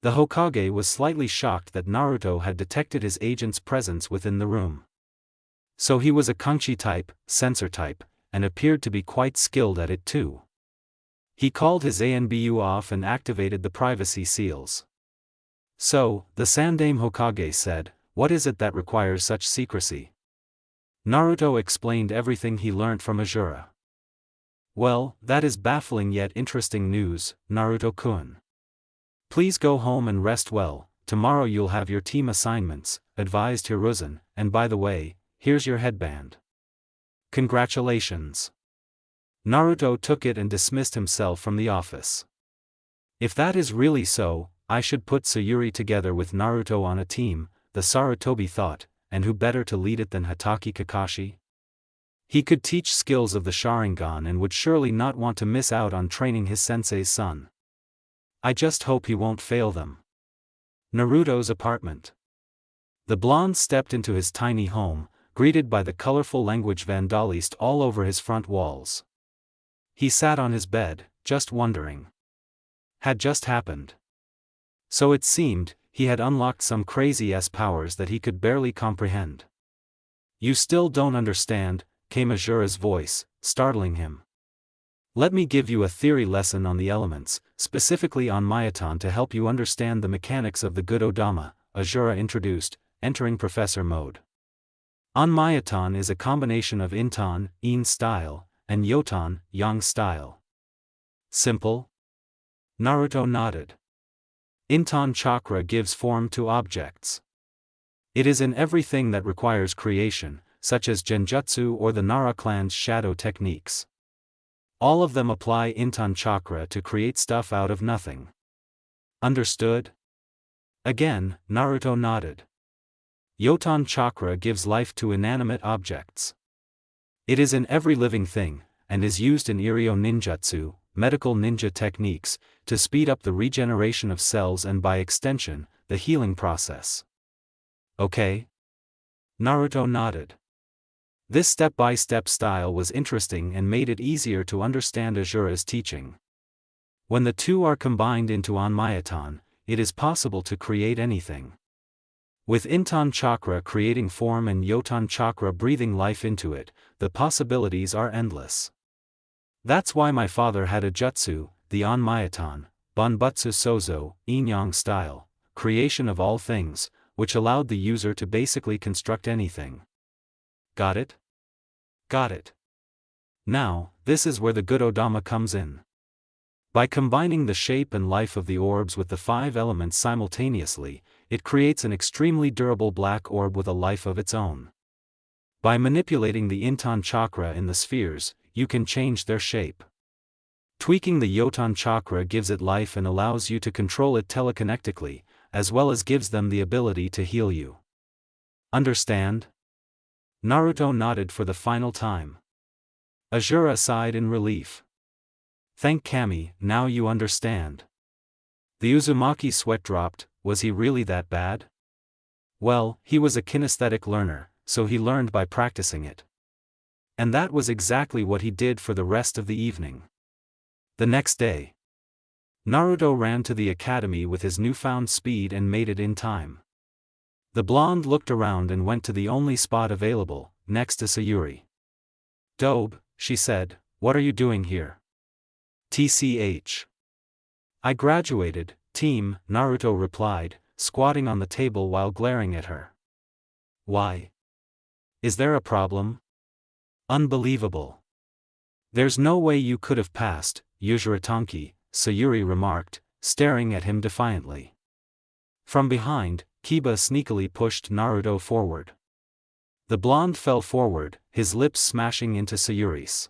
The Hokage was slightly shocked that Naruto had detected his agent's presence within the room. So he was a Kangchi type, sensor type, and appeared to be quite skilled at it too. He called his ANBU off and activated the privacy seals. So, the Sandaime Hokage said, what is it that requires such secrecy? Naruto explained everything he learnt from Azura. Well, that is baffling yet interesting news, Naruto-kun. Please go home and rest well, tomorrow you'll have your team assignments, advised Hiruzen, and by the way, here's your headband. Congratulations. Naruto took it and dismissed himself from the office. If that is really so, I should put Sayuri together with Naruto on a team, the Sarutobi thought, and who better to lead it than Hatake Kakashi? He could teach skills of the Sharingan and would surely not want to miss out on training his sensei's son. I just hope he won't fail them. Naruto's apartment. The blonde stepped into his tiny home, greeted by the colorful language vandalized all over his front walls. He sat on his bed, just wondering. Had just happened. So it seemed, he had unlocked some crazy-ass powers that he could barely comprehend. You still don't understand, came Azura's voice, startling him. Let me give you a theory lesson on the elements, specifically on Myoton to help you understand the mechanics of the good Odama, Azura introduced, entering professor mode. On Myoton is a combination of Inton, Yin style, and Yoton, Yang style. Simple? Naruto nodded. Inton chakra gives form to objects. It is in everything that requires creation, such as genjutsu or the Nara clan's shadow techniques. All of them apply Inton chakra to create stuff out of nothing. Understood? Again, Naruto nodded. Yoton chakra gives life to inanimate objects. It is in every living thing, and is used in Iryo ninjutsu, medical ninja techniques, to speed up the regeneration of cells and by extension, the healing process. Okay? Naruto nodded. This step-by-step style was interesting and made it easier to understand Azura's teaching. When the two are combined into Onmyoton, it is possible to create anything. With Inton chakra creating form and Yoton chakra breathing life into it, the possibilities are endless. That's why my father had a jutsu, the Onmyoton, Banbutsu Sozo, Yin-Yang style, creation of all things, which allowed the user to basically construct anything. Got it? Got it. Now, this is where the good Odama comes in. By combining the shape and life of the orbs with the 5 elements simultaneously, it creates an extremely durable black orb with a life of its own. By manipulating the Inton chakra in the spheres, you can change their shape. Tweaking the Yoton chakra gives it life and allows you to control it telekinetically, as well as gives them the ability to heal you. Understand? Naruto nodded for the final time. Azura sighed in relief. Thank Kami, now you understand. The Uzumaki sweat dropped. Was he really that bad? Well, he was a kinesthetic learner, so he learned by practicing it. And that was exactly what he did for the rest of the evening. The next day, Naruto ran to the academy with his newfound speed and made it in time. The blonde looked around and went to the only spot available, next to Sayuri. Dobe, she said, what are you doing here? TCH. I graduated, team, Naruto replied, squatting on the table while glaring at her. Why? Is there a problem? Unbelievable. There's no way you could have passed, Yujiratanki, Sayuri remarked, staring at him defiantly. From behind, Kiba sneakily pushed Naruto forward. The blonde fell forward, his lips smashing into Sayuri's.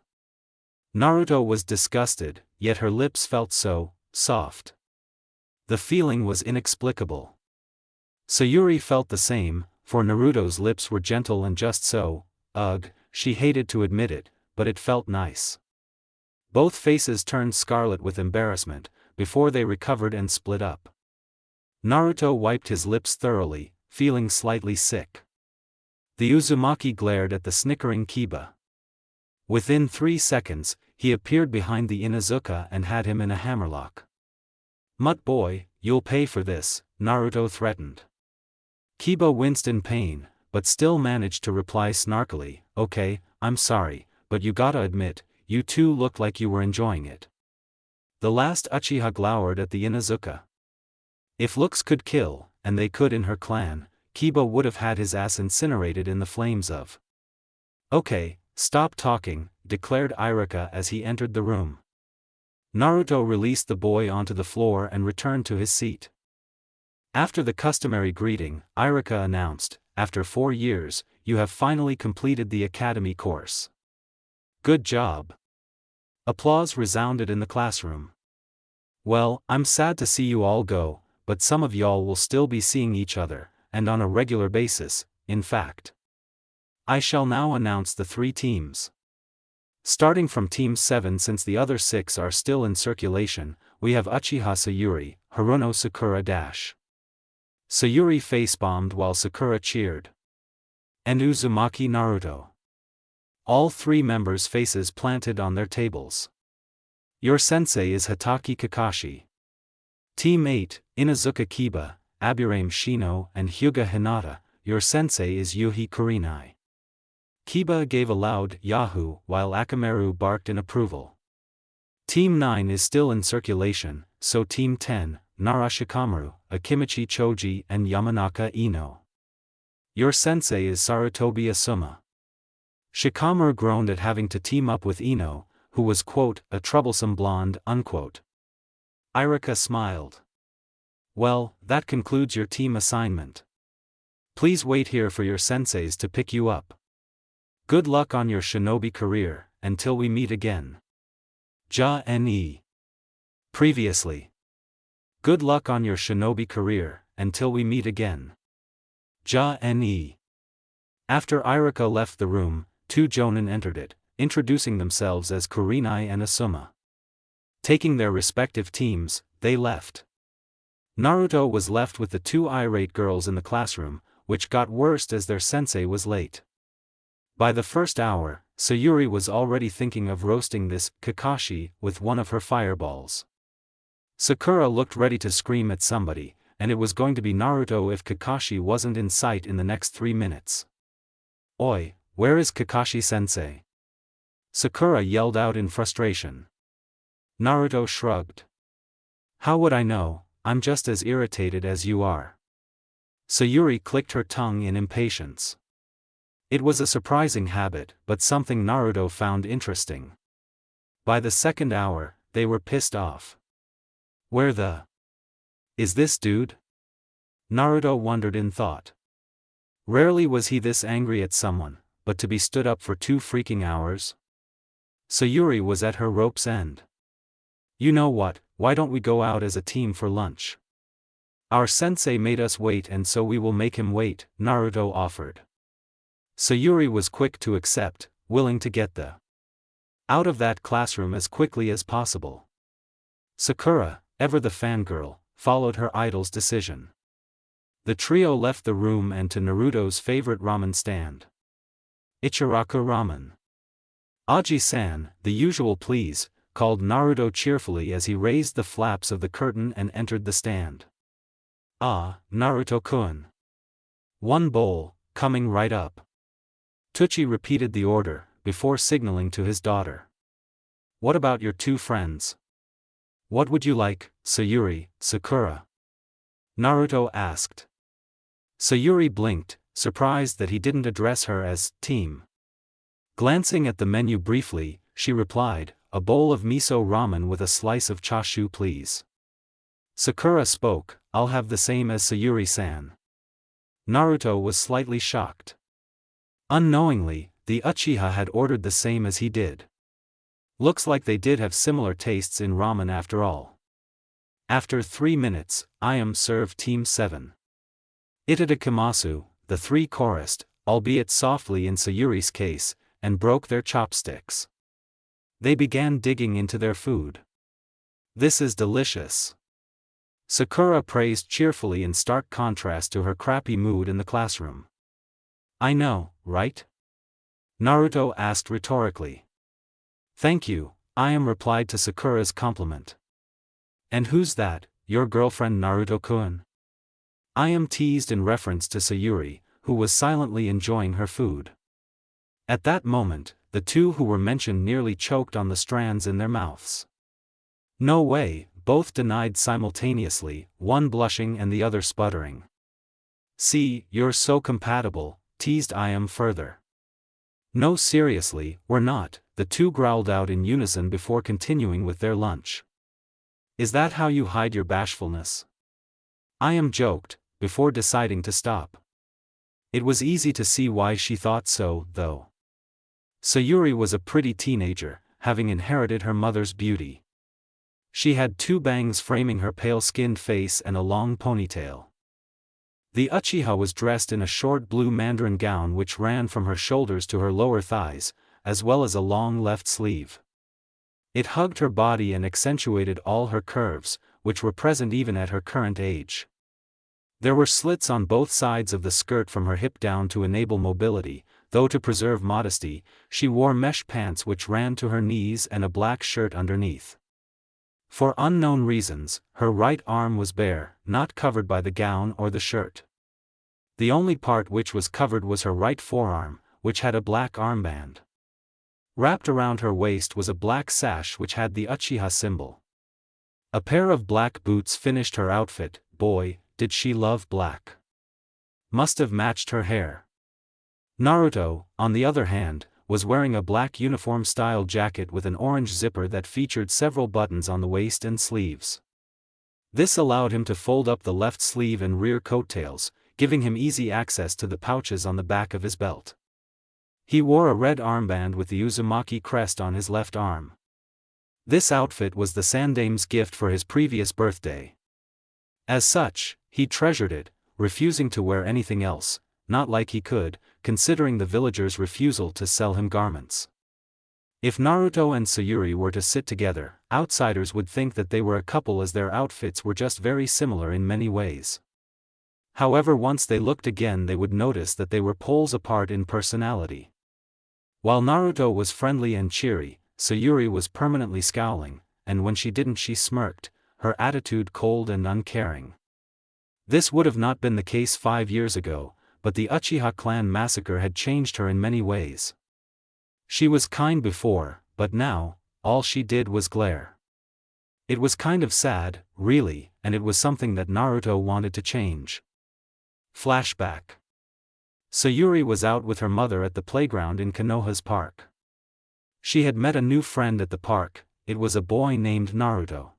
Naruto was disgusted, yet her lips felt so soft. The feeling was inexplicable. Sayuri felt the same, for Naruto's lips were gentle and just so, she hated to admit it, but it felt nice. Both faces turned scarlet with embarrassment, before they recovered and split up. Naruto wiped his lips thoroughly, feeling slightly sick. The Uzumaki glared at the snickering Kiba. Within 3 seconds, he appeared behind the Inuzuka and had him in a hammerlock. Mutt boy, you'll pay for this, Naruto threatened. Kiba winced in pain, but still managed to reply snarkily, okay, I'm sorry, but you gotta admit, you two looked like you were enjoying it. The last Uchiha glowered at the Inuzuka. If looks could kill, and they could in her clan, Kiba would have had his ass incinerated in the flames of. Okay, stop talking, declared Iruka as he entered the room. Naruto released the boy onto the floor and returned to his seat. After the customary greeting, Iruka announced, after 4 years, you have finally completed the academy course. Good job. Applause resounded in the classroom. Well, I'm sad to see you all go, but some of y'all will still be seeing each other, and on a regular basis, in fact. I shall now announce the 3 teams. Starting from Team 7, since the other 6 are still in circulation, we have Uchiha Sayuri, Haruno Sakura dash. Sayuri face-bombed while Sakura cheered. And Uzumaki Naruto. All 3 members' faces planted on their tables. Your sensei is Hatake Kakashi. Team 8, Inazuka Kiba, Aburame Shino and Hyuga Hinata, your sensei is Yuhi Kurenai. Kiba gave a loud Yahoo while Akamaru barked in approval. Team 9 is still in circulation, so Team 10, Nara Shikamaru, Akimichi Choji and Yamanaka Ino. Your sensei is Sarutobi Asuma. Shikamaru groaned at having to team up with Ino, who was quote, a troublesome blonde, unquote. Irika smiled. Well, that concludes your team assignment. Please wait here for your senseis to pick you up. Good luck on your shinobi career, until we meet again. Ja-ne. Previously. Good luck on your shinobi career, until we meet again. Ja-ne. After Irika left the room, 2 jonin entered it, introducing themselves as Kurenai and Asuma. Taking their respective teams, they left. Naruto was left with the 2 irate girls in the classroom, which got worse as their sensei was late. By the first hour, Sayuri was already thinking of roasting this Kakashi with one of her fireballs. Sakura looked ready to scream at somebody, and it was going to be Naruto if Kakashi wasn't in sight in the next 3 minutes. Oi, where is Kakashi-sensei? Sakura yelled out in frustration. Naruto shrugged. How would I know, I'm just as irritated as you are. Sayuri clicked her tongue in impatience. It was a surprising habit, but something Naruto found interesting. By the second hour, they were pissed off. Where the is this dude? Naruto wondered in thought. Rarely was he this angry at someone, but to be stood up for 2 freaking hours? Sayuri was at her rope's end. You know what, why don't we go out as a team for lunch? Our sensei made us wait and so we will make him wait, Naruto offered. Sayuri was quick to accept, willing to get the out of that classroom as quickly as possible. Sakura, ever the fangirl, followed her idol's decision. The trio left the room and to Naruto's favorite ramen stand. Ichiraku Ramen. Aji-san, the usual please, called Naruto cheerfully as he raised the flaps of the curtain and entered the stand. Ah, Naruto-kun. 1 bowl, coming right up. Tucci repeated the order, before signaling to his daughter. What about your 2 friends? What would you like, Sayuri, Sakura? Naruto asked. Sayuri blinked, surprised that he didn't address her as team. Glancing at the menu briefly, she replied, a bowl of miso ramen with a slice of chashu please. Sakura spoke, I'll have the same as Sayuri-san. Naruto was slightly shocked. Unknowingly, the Uchiha had ordered the same as he did. Looks like they did have similar tastes in ramen after all. After 3 minutes, I am served Team 7. Itadakimasu, the 3 chorused, albeit softly in Sayuri's case, and broke their chopsticks. They began digging into their food. This is delicious. Sakura praised cheerfully in stark contrast to her crappy mood in the classroom. I know, right? Naruto asked rhetorically. Thank you, I am replied to Sakura's compliment. And who's that, your girlfriend Naruto-kun? I am teased in reference to Sayuri, who was silently enjoying her food. At that moment, the 2 who were mentioned nearly choked on the strands in their mouths. No way, both denied simultaneously, one blushing and the other sputtering. See, you're so compatible, teased I am further. No seriously, we're not, the 2 growled out in unison before continuing with their lunch. Is that how you hide your bashfulness? I am joked, before deciding to stop. It was easy to see why she thought so, though. Sayuri was a pretty teenager, having inherited her mother's beauty. She had 2 bangs framing her pale-skinned face and a long ponytail. The Uchiha was dressed in a short blue mandarin gown which ran from her shoulders to her lower thighs, as well as a long left sleeve. It hugged her body and accentuated all her curves, which were present even at her current age. There were slits on both sides of the skirt from her hip down to enable mobility, though to preserve modesty, she wore mesh pants which ran to her knees and a black shirt underneath. For unknown reasons, her right arm was bare, not covered by the gown or the shirt. The only part which was covered was her right forearm, which had a black armband. Wrapped around her waist was a black sash which had the Uchiha symbol. A pair of black boots finished her outfit. Boy, did she love black. Must have matched her hair. Naruto, on the other hand, was wearing a black uniform-style jacket with an orange zipper that featured several buttons on the waist and sleeves. This allowed him to fold up the left sleeve and rear coattails, giving him easy access to the pouches on the back of his belt. He wore a red armband with the Uzumaki crest on his left arm. This outfit was the Sandame's gift for his previous birthday. As such, he treasured it, refusing to wear anything else, not like he could, considering the villagers' refusal to sell him garments. If Naruto and Sayuri were to sit together, outsiders would think that they were a couple as their outfits were just very similar in many ways. However, once they looked again they would notice that they were poles apart in personality. While Naruto was friendly and cheery, Sayuri was permanently scowling, and when she didn't she smirked, her attitude cold and uncaring. This would have not been the case 5 years ago, but the Uchiha clan massacre had changed her in many ways. She was kind before, but now, all she did was glare. It was kind of sad, really, and it was something that Naruto wanted to change. Flashback. Sayuri was out with her mother at the playground in Konoha's park. She had met a new friend at the park. It was a boy named Naruto.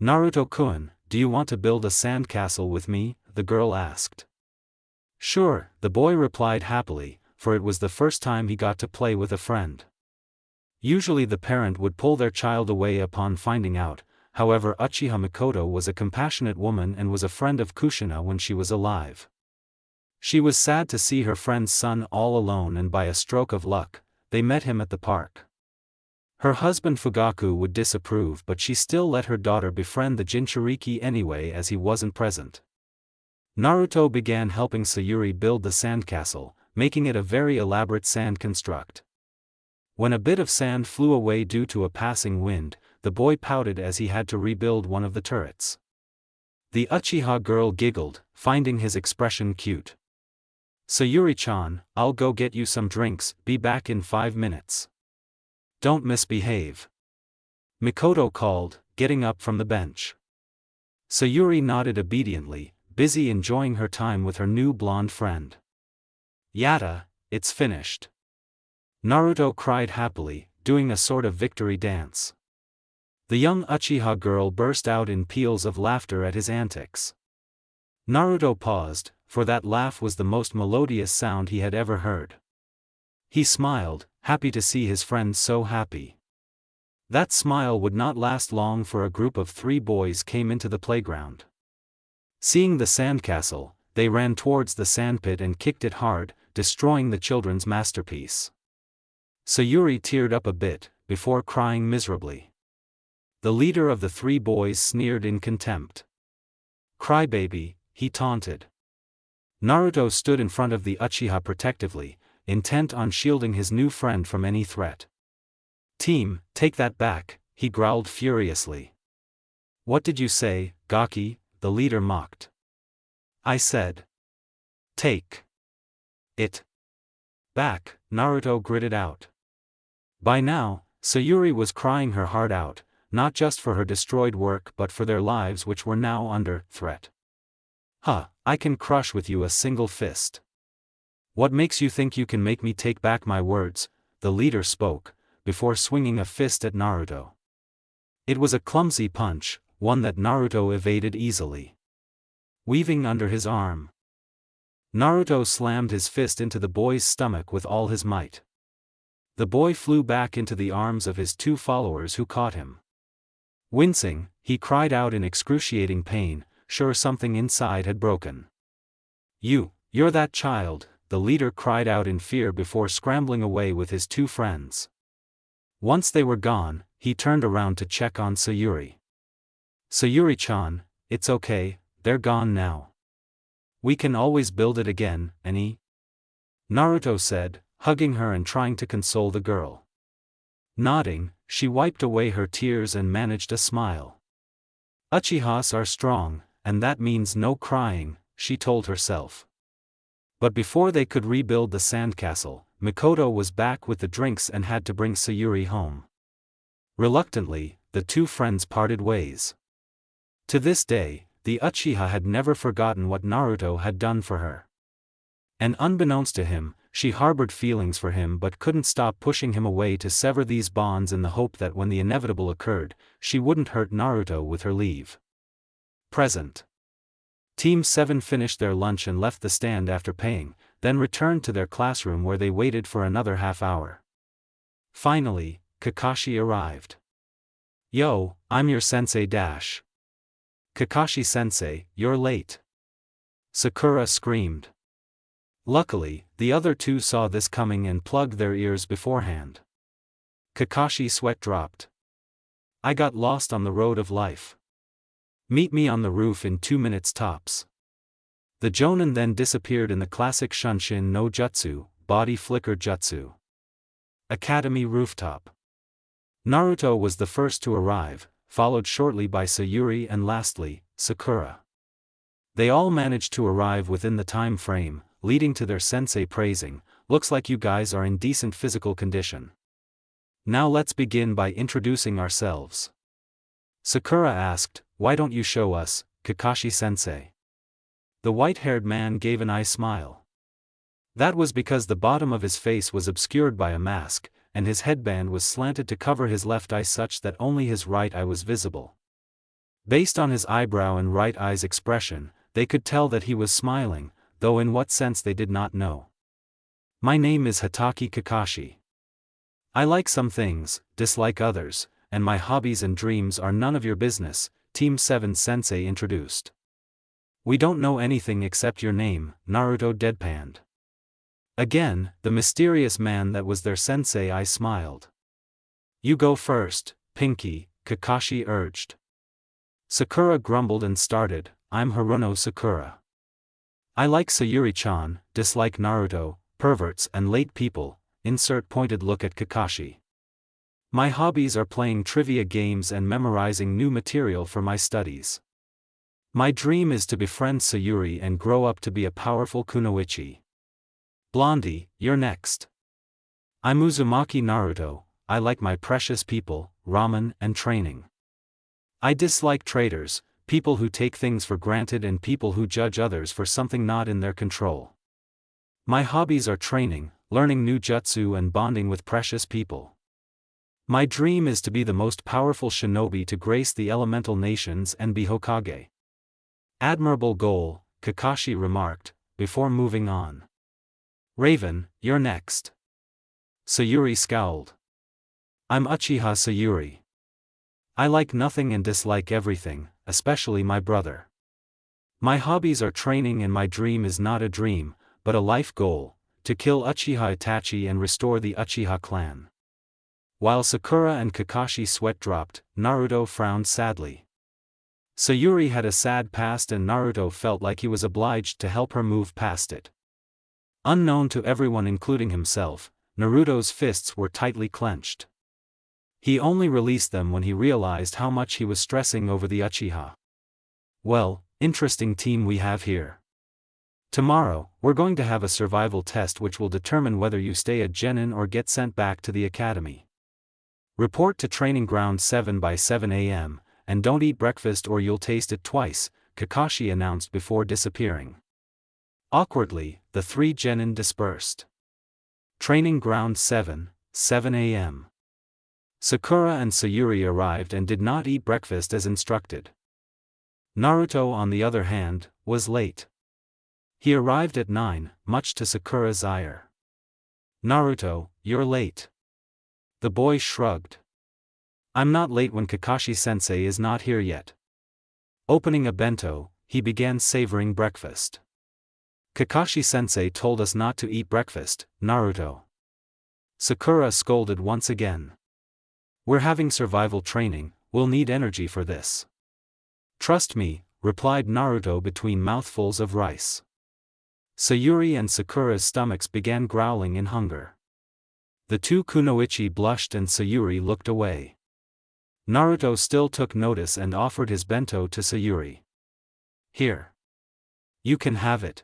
"Naruto-kun, do you want to build a sandcastle with me?" the girl asked. "Sure," the boy replied happily, for it was the first time he got to play with a friend. Usually the parent would pull their child away upon finding out, however Uchiha Mikoto was a compassionate woman and was a friend of Kushina when she was alive. She was sad to see her friend's son all alone, and by a stroke of luck, they met him at the park. Her husband Fugaku would disapprove, but she still let her daughter befriend the Jinchuriki anyway as he wasn't present. Naruto began helping Sayuri build the sandcastle, making it a very elaborate sand construct. When a bit of sand flew away due to a passing wind, the boy pouted as he had to rebuild one of the turrets. The Uchiha girl giggled, finding his expression cute. "Sayuri-chan, I'll go get you some drinks, be back in 5 minutes. Don't misbehave," Mikoto called, getting up from the bench. Sayuri nodded obediently, busy enjoying her time with her new blonde friend. "Yada, it's finished," Naruto cried happily, doing a sort of victory dance. The young Uchiha girl burst out in peals of laughter at his antics. Naruto paused, for that laugh was the most melodious sound he had ever heard. He smiled, happy to see his friend so happy. That smile would not last long, for a group of 3 boys came into the playground. Seeing the sandcastle, they ran towards the sandpit and kicked it hard, destroying the children's masterpiece. Sayuri teared up a bit, before crying miserably. The leader of the 3 boys sneered in contempt. "Crybaby," he taunted. Naruto stood in front of the Uchiha protectively, intent on shielding his new friend from any threat. "Team, take that back," he growled furiously. "What did you say, Gaki?" the leader mocked. "I said, take it back," Naruto gritted out. By now, Sayuri was crying her heart out, not just for her destroyed work but for their lives, which were now under threat. "Huh, I can crush with you a single fist. What makes you think you can make me take back my words?" the leader spoke, before swinging a fist at Naruto. It was a clumsy punch, one that Naruto evaded easily. Weaving under his arm, Naruto slammed his fist into the boy's stomach with all his might. The boy flew back into the arms of his 2 followers who caught him. Wincing, he cried out in excruciating pain, sure something inside had broken. You're that child, the leader cried out in fear before scrambling away with his two friends. Once they were gone, he turned around to check on Sayuri. Sayuri-chan, it's okay, they're gone now. We can always build it again, Naruto said, hugging her and trying to console the girl. Nodding, she wiped away her tears and managed a smile. Uchihas are strong, and that means no crying, she told herself. But before they could rebuild the sandcastle, Mikoto was back with the drinks and had to bring Sayuri home. Reluctantly, the two friends parted ways. To this day, the Uchiha had never forgotten what Naruto had done for her. And unbeknownst to him, she harbored feelings for him but couldn't stop pushing him away to sever these bonds in the hope that when the inevitable occurred, she wouldn't hurt Naruto with her leave. Present. Team 7 finished their lunch and left the stand after paying, then returned to their classroom where they waited for another half hour. Finally, Kakashi arrived. Yo, I'm your sensei dash. Kakashi-sensei, you're late. Sakura screamed. Luckily, the other two saw this coming and plugged their ears beforehand. Kakashi's sweat dropped. I got lost on the road of life. Meet me on the roof in 2 minutes tops. The Jonin then disappeared in the classic Shunshin no Jutsu, body flicker jutsu. Academy rooftop. Naruto was the first to arrive, followed shortly by Sayuri and lastly, Sakura. They all managed to arrive within the time frame, leading to their sensei praising, "Looks like you guys are in decent physical condition. Now let's begin by introducing ourselves." Sakura asked, "Why don't you show us, Kakashi-sensei?" The white-haired man gave an eye smile. That was because the bottom of his face was obscured by a mask, and his headband was slanted to cover his left eye such that only his right eye was visible. Based on his eyebrow and right eye's expression, they could tell that he was smiling, though in what sense they did not know. My name is Hatake Kakashi. I like some things, dislike others, and my hobbies and dreams are none of your business, Team 7 sensei introduced. We don't know anything except your name, Naruto deadpanned. Again, the mysterious man that was their sensei I smiled. You go first, Pinky, Kakashi urged. Sakura grumbled and started, I'm Haruno Sakura. I like Sayuri-chan, dislike Naruto, perverts and late people, insert pointed look at Kakashi. My hobbies are playing trivia games and memorizing new material for my studies. My dream is to befriend Sayuri and grow up to be a powerful kunoichi. Blondie, you're next. I'm Uzumaki Naruto, I like my precious people, ramen and training. I dislike traitors, people who take things for granted and people who judge others for something not in their control. My hobbies are training, learning new jutsu and bonding with precious people. My dream is to be the most powerful shinobi to grace the elemental nations and be Hokage. Admirable goal, Kakashi remarked, before moving on. Raven, you're next. Sayuri scowled. I'm Uchiha Sayuri. I like nothing and dislike everything, especially my brother. My hobbies are training and my dream is not a dream, but a life goal, to kill Uchiha Itachi and restore the Uchiha clan. While Sakura and Kakashi sweat dropped, Naruto frowned sadly. Sayuri had a sad past and Naruto felt like he was obliged to help her move past it. Unknown to everyone including himself, Naruto's fists were tightly clenched. He only released them when he realized how much he was stressing over the Uchiha. Well, interesting team we have here. Tomorrow, we're going to have a survival test which will determine whether you stay at Genin or get sent back to the academy. Report to Training Ground 7 by 7 a.m., and don't eat breakfast or you'll taste it twice, Kakashi announced before disappearing. Awkwardly, the three genin dispersed. Training Ground 7, 7 a.m. Sakura and Sayuri arrived and did not eat breakfast as instructed. Naruto, on the other hand, was late. He arrived at 9, much to Sakura's ire. Naruto, you're late. The boy shrugged. I'm not late when Kakashi-sensei is not here yet. Opening a bento, he began savoring breakfast. Kakashi-sensei told us not to eat breakfast, Naruto. Sakura scolded once again. We're having survival training, we'll need energy for this. Trust me, replied Naruto between mouthfuls of rice. Sayuri and Sakura's stomachs began growling in hunger. The two kunoichi blushed and Sayuri looked away. Naruto still took notice and offered his bento to Sayuri. Here. You can have it.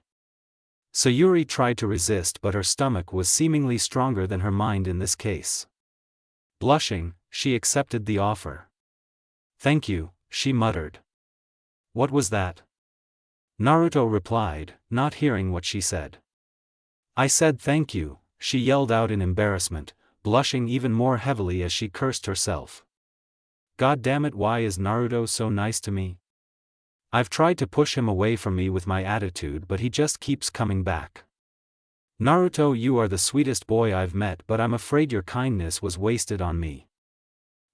Sayuri tried to resist, but her stomach was seemingly stronger than her mind in this case. Blushing, she accepted the offer. Thank you, she muttered. What was that? Naruto replied, not hearing what she said. I said thank you, she yelled out in embarrassment, blushing even more heavily as she cursed herself. God damn it, why is Naruto so nice to me? I've tried to push him away from me with my attitude, but he just keeps coming back. Naruto, you are the sweetest boy I've met, but I'm afraid your kindness was wasted on me.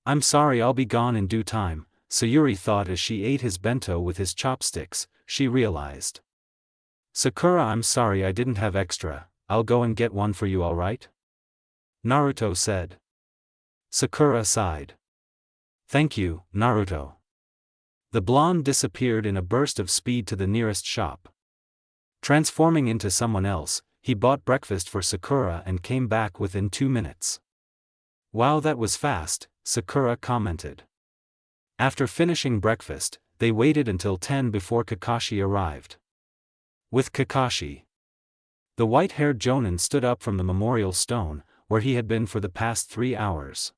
I'm sorry, I'll be gone in due time, Sayuri thought as she ate his bento with his chopsticks. She realized. Sakura, I'm sorry I didn't have extra, I'll go and get one for you, alright? Naruto said. Sakura sighed. Thank you, Naruto. The blonde disappeared in a burst of speed to the nearest shop. Transforming into someone else, he bought breakfast for Sakura and came back within 2 minutes. Wow, that was fast, Sakura commented. After finishing breakfast, they waited until 10 before Kakashi arrived. With Kakashi. The white-haired jonin stood up from the memorial stone, where he had been for the past 3 hours.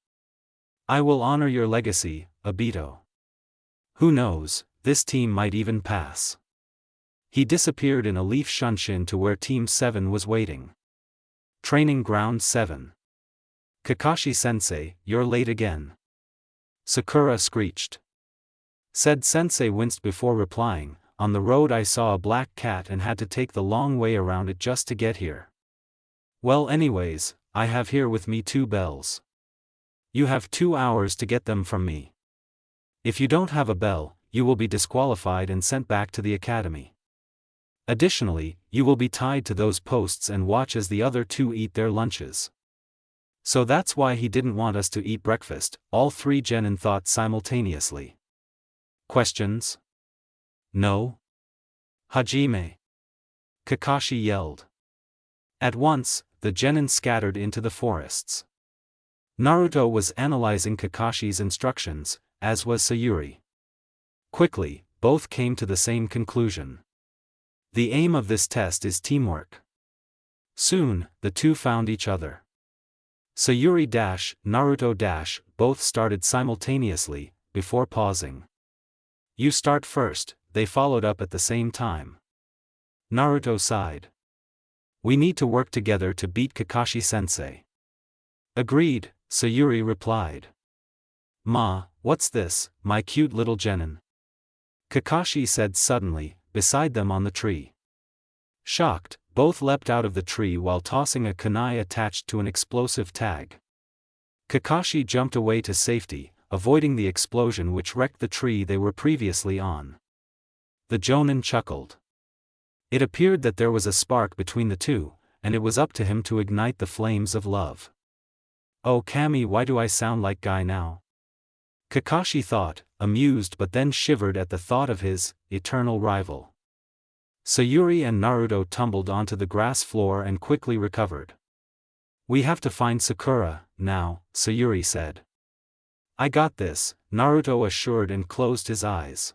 I will honor your legacy, Obito. Who knows, this team might even pass. He disappeared in a leaf shunshin to where Team 7 was waiting. Training Ground 7. Kakashi-sensei, you're late again. Sakura screeched. Said sensei winced before replying, on the road I saw a black cat and had to take the long way around it just to get here. Well, anyways, I have here with me 2 bells. You have 2 hours to get them from me. If you don't have a bell, you will be disqualified and sent back to the academy. Additionally, you will be tied to those posts and watch as the other 2 eat their lunches. So that's why he didn't want us to eat breakfast, all 3 genin thought simultaneously. Questions? No? Hajime. Kakashi yelled. At once, the genin scattered into the forests. Naruto was analyzing Kakashi's instructions, as was Sayuri. Quickly, both came to the same conclusion. The aim of this test is teamwork. Soon, the two found each other. Sayuri-Naruto- both started simultaneously, before pausing. You start first, they followed up at the same time. Naruto sighed. We need to work together to beat Kakashi-sensei. Agreed, Sayuri replied. Ma, what's this, my cute little genin? Kakashi said suddenly, beside them on the tree. Shocked, both leapt out of the tree while tossing a kunai attached to an explosive tag. Kakashi jumped away to safety, avoiding the explosion which wrecked the tree they were previously on. The jonin chuckled. It appeared that there was a spark between the two, and it was up to him to ignite the flames of love. Oh Kami, why do I sound like guy now? Kakashi thought, amused, but then shivered at the thought of his eternal rival. Sayuri and Naruto tumbled onto the grass floor and quickly recovered. We have to find Sakura, now, Sayuri said. I got this, Naruto assured and closed his eyes.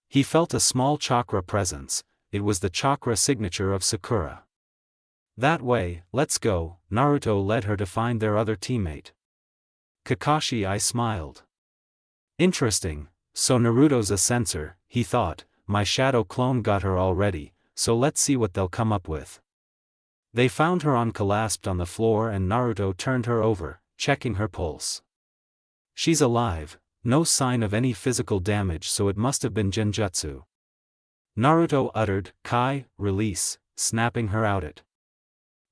He felt a small chakra presence, it was the chakra signature of Sakura. That way, let's go, Naruto led her to find their other teammate. Kakashi I smiled. Interesting, so Naruto's a censor, he thought, my shadow clone got her already, so let's see what they'll come up with. They found her unclasped on the floor and Naruto turned her over, checking her pulse. She's alive, no sign of any physical damage, so it must have been genjutsu. Naruto uttered, Kai, release, snapping her out it.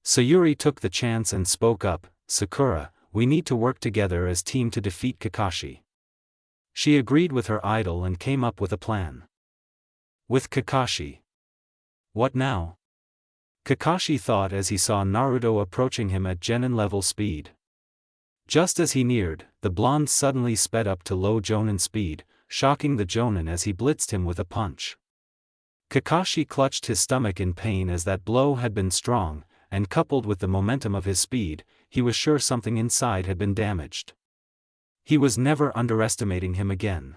Sayuri took the chance and spoke up, Sakura, we need to work together as team to defeat Kakashi. She agreed with her idol and came up with a plan. With Kakashi. What now? Kakashi thought as he saw Naruto approaching him at genin level speed. Just as he neared, the blonde suddenly sped up to low jonin speed, shocking the jonin as he blitzed him with a punch. Kakashi clutched his stomach in pain as that blow had been strong, and coupled with the momentum of his speed, he was sure something inside had been damaged. He was never underestimating him again.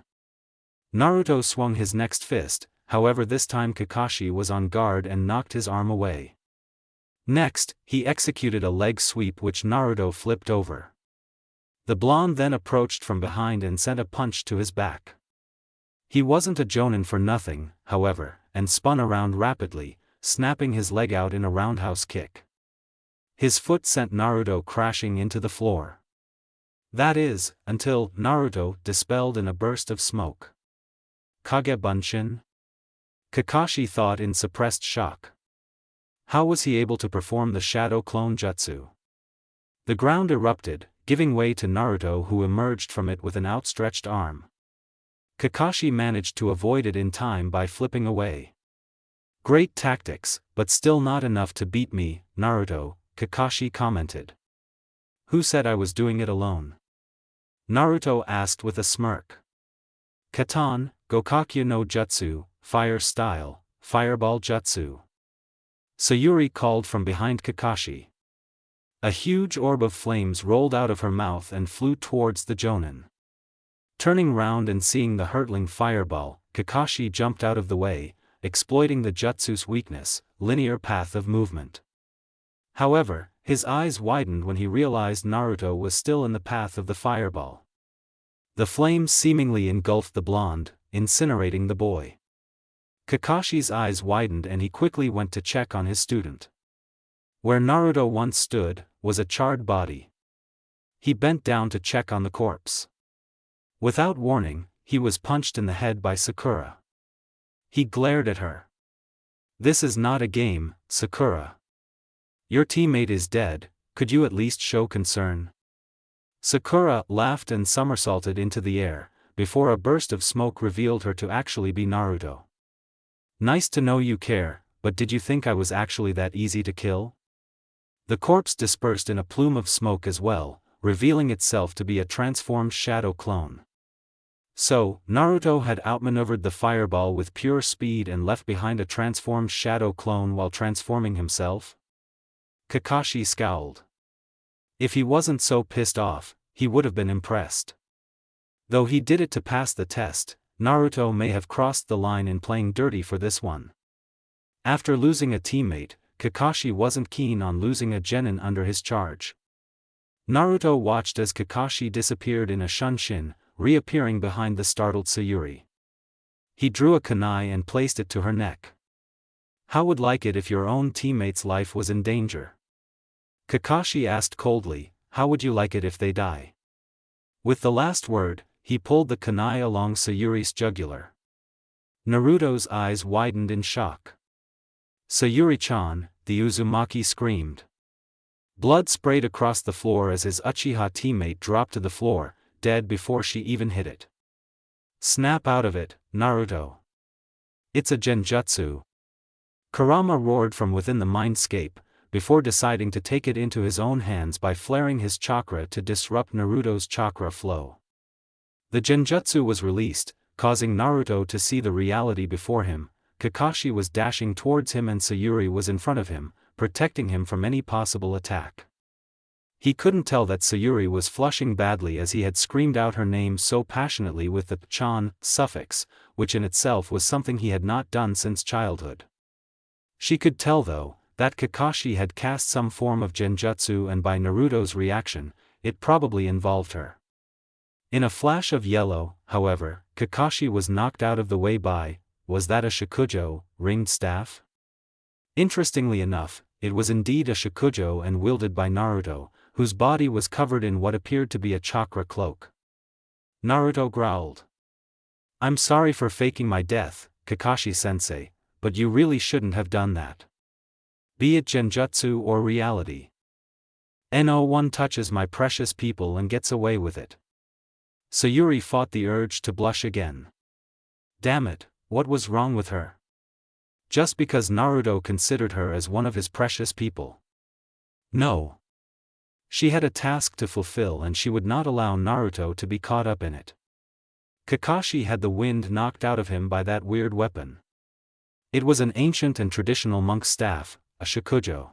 Naruto swung his next fist, however this time Kakashi was on guard and knocked his arm away. Next, he executed a leg sweep which Naruto flipped over. The blonde then approached from behind and sent a punch to his back. He wasn't a jonin for nothing, however, and spun around rapidly, snapping his leg out in a roundhouse kick. His foot sent Naruto crashing into the floor. That is, until Naruto dispelled in a burst of smoke. Kage Bunshin? Kakashi thought in suppressed shock. How was he able to perform the shadow clone jutsu? The ground erupted, giving way to Naruto, who emerged from it with an outstretched arm. Kakashi managed to avoid it in time by flipping away. Great tactics, but still not enough to beat me, Naruto, Kakashi commented. Who said I was doing it alone? Naruto asked with a smirk. Katan, Gokakyu no Jutsu, Fire Style, Fireball Jutsu. Sayuri called from behind Kakashi. A huge orb of flames rolled out of her mouth and flew towards the jonin. Turning round and seeing the hurtling fireball, Kakashi jumped out of the way, exploiting the jutsu's weakness, linear path of movement. However, his eyes widened when he realized Naruto was still in the path of the fireball. The flames seemingly engulfed the blonde, incinerating the boy. Kakashi's eyes widened and he quickly went to check on his student. Where Naruto once stood, was a charred body. He bent down to check on the corpse. Without warning, he was punched in the head by Sakura. He glared at her. This is not a game, Sakura. Your teammate is dead, could you at least show concern? Sakura laughed and somersaulted into the air, before a burst of smoke revealed her to actually be Naruto. Nice to know you care, but did you think I was actually that easy to kill? The corpse dispersed in a plume of smoke as well, revealing itself to be a transformed shadow clone. So, Naruto had outmaneuvered the fireball with pure speed and left behind a transformed shadow clone while transforming himself? Kakashi scowled. If he wasn't so pissed off, he would have been impressed. Though he did it to pass the test, Naruto may have crossed the line in playing dirty for this one. After losing a teammate, Kakashi wasn't keen on losing a genin under his charge. Naruto watched as Kakashi disappeared in a shunshin, reappearing behind the startled Sayuri. He drew a kunai and placed it to her neck. How would like it if your own teammate's life was in danger? Kakashi asked coldly, how would you like it if they die? With the last word, he pulled the kunai along Sayuri's jugular. Naruto's eyes widened in shock. Sayuri-chan, the Uzumaki screamed. Blood sprayed across the floor as his Uchiha teammate dropped to the floor, dead before she even hit it. Snap out of it, Naruto. It's a genjutsu. Kurama roared from within the mindscape, before deciding to take it into his own hands by flaring his chakra to disrupt Naruto's chakra flow. The genjutsu was released, causing Naruto to see the reality before him. Kakashi was dashing towards him and Sayuri was in front of him, protecting him from any possible attack. He couldn't tell that Sayuri was flushing badly as he had screamed out her name so passionately with the chan suffix, which in itself was something he had not done since childhood. She could tell though, that Kakashi had cast some form of genjutsu and by Naruto's reaction, it probably involved her. In a flash of yellow, however, Kakashi was knocked out of the way by, was that a shakujo, ringed staff? Interestingly enough, it was indeed a shakujo and wielded by Naruto, whose body was covered in what appeared to be a chakra cloak. Naruto growled. I'm sorry for faking my death, Kakashi-sensei, but you really shouldn't have done that. Be it genjutsu or reality. No one touches my precious people and gets away with it. Sayuri fought the urge to blush again. Damn it, what was wrong with her? Just because Naruto considered her as one of his precious people. No. She had a task to fulfill and she would not allow Naruto to be caught up in it. Kakashi had the wind knocked out of him by that weird weapon. It was an ancient and traditional monk's staff, a shakujo.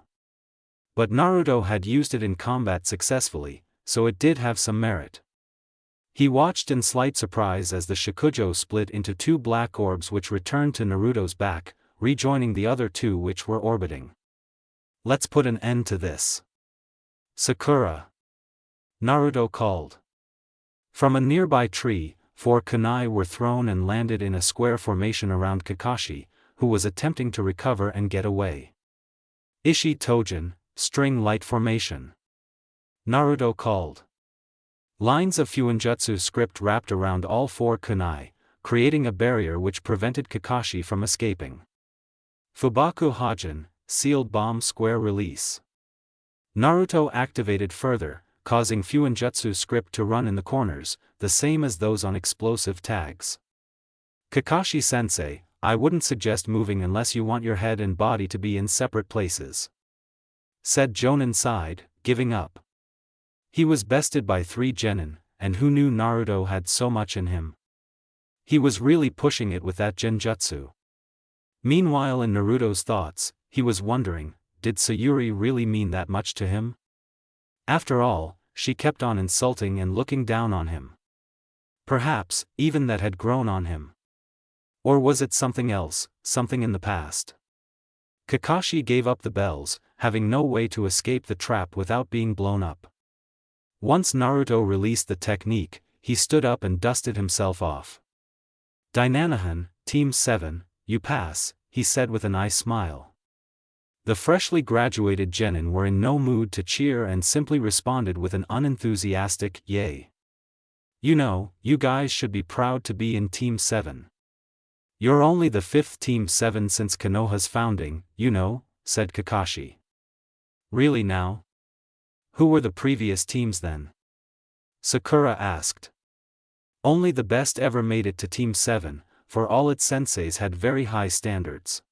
But Naruto had used it in combat successfully, so it did have some merit. He watched in slight surprise as the shakujo split into two black orbs which returned to Naruto's back, rejoining the other two which were orbiting. Let's put an end to this. Sakura! Naruto called. From a nearby tree, 4 kunai were thrown and landed in a square formation around Kakashi, who was attempting to recover and get away. Ishi Tojin, string light formation. Naruto called. Lines of Fuinjutsu script wrapped around all 4 kunai, creating a barrier which prevented Kakashi from escaping. Fubaku Hajin, sealed bomb square release. Naruto activated further, causing Fuinjutsu script to run in the corners, the same as those on explosive tags. Kakashi-sensei, I wouldn't suggest moving unless you want your head and body to be in separate places. Said Jonin sighed, giving up. He was bested by 3 genin, and who knew Naruto had so much in him? He was really pushing it with that genjutsu. Meanwhile in Naruto's thoughts, he was wondering, did Sayuri really mean that much to him? After all, she kept on insulting and looking down on him. Perhaps, even that had grown on him. Or was it something else, something in the past? Kakashi gave up the bells, having no way to escape the trap without being blown up. Once Naruto released the technique, he stood up and dusted himself off. Dainanahan, Team 7, you pass, he said with a nice smile. The freshly graduated genin were in no mood to cheer and simply responded with an unenthusiastic, yay. You know, you guys should be proud to be in Team 7. You're only the 5th Team 7 since Konoha's founding, you know, said Kakashi. Really now? Who were the previous teams then? Sakura asked. Only the best ever made it to Team 7, for all its senseis had very high standards.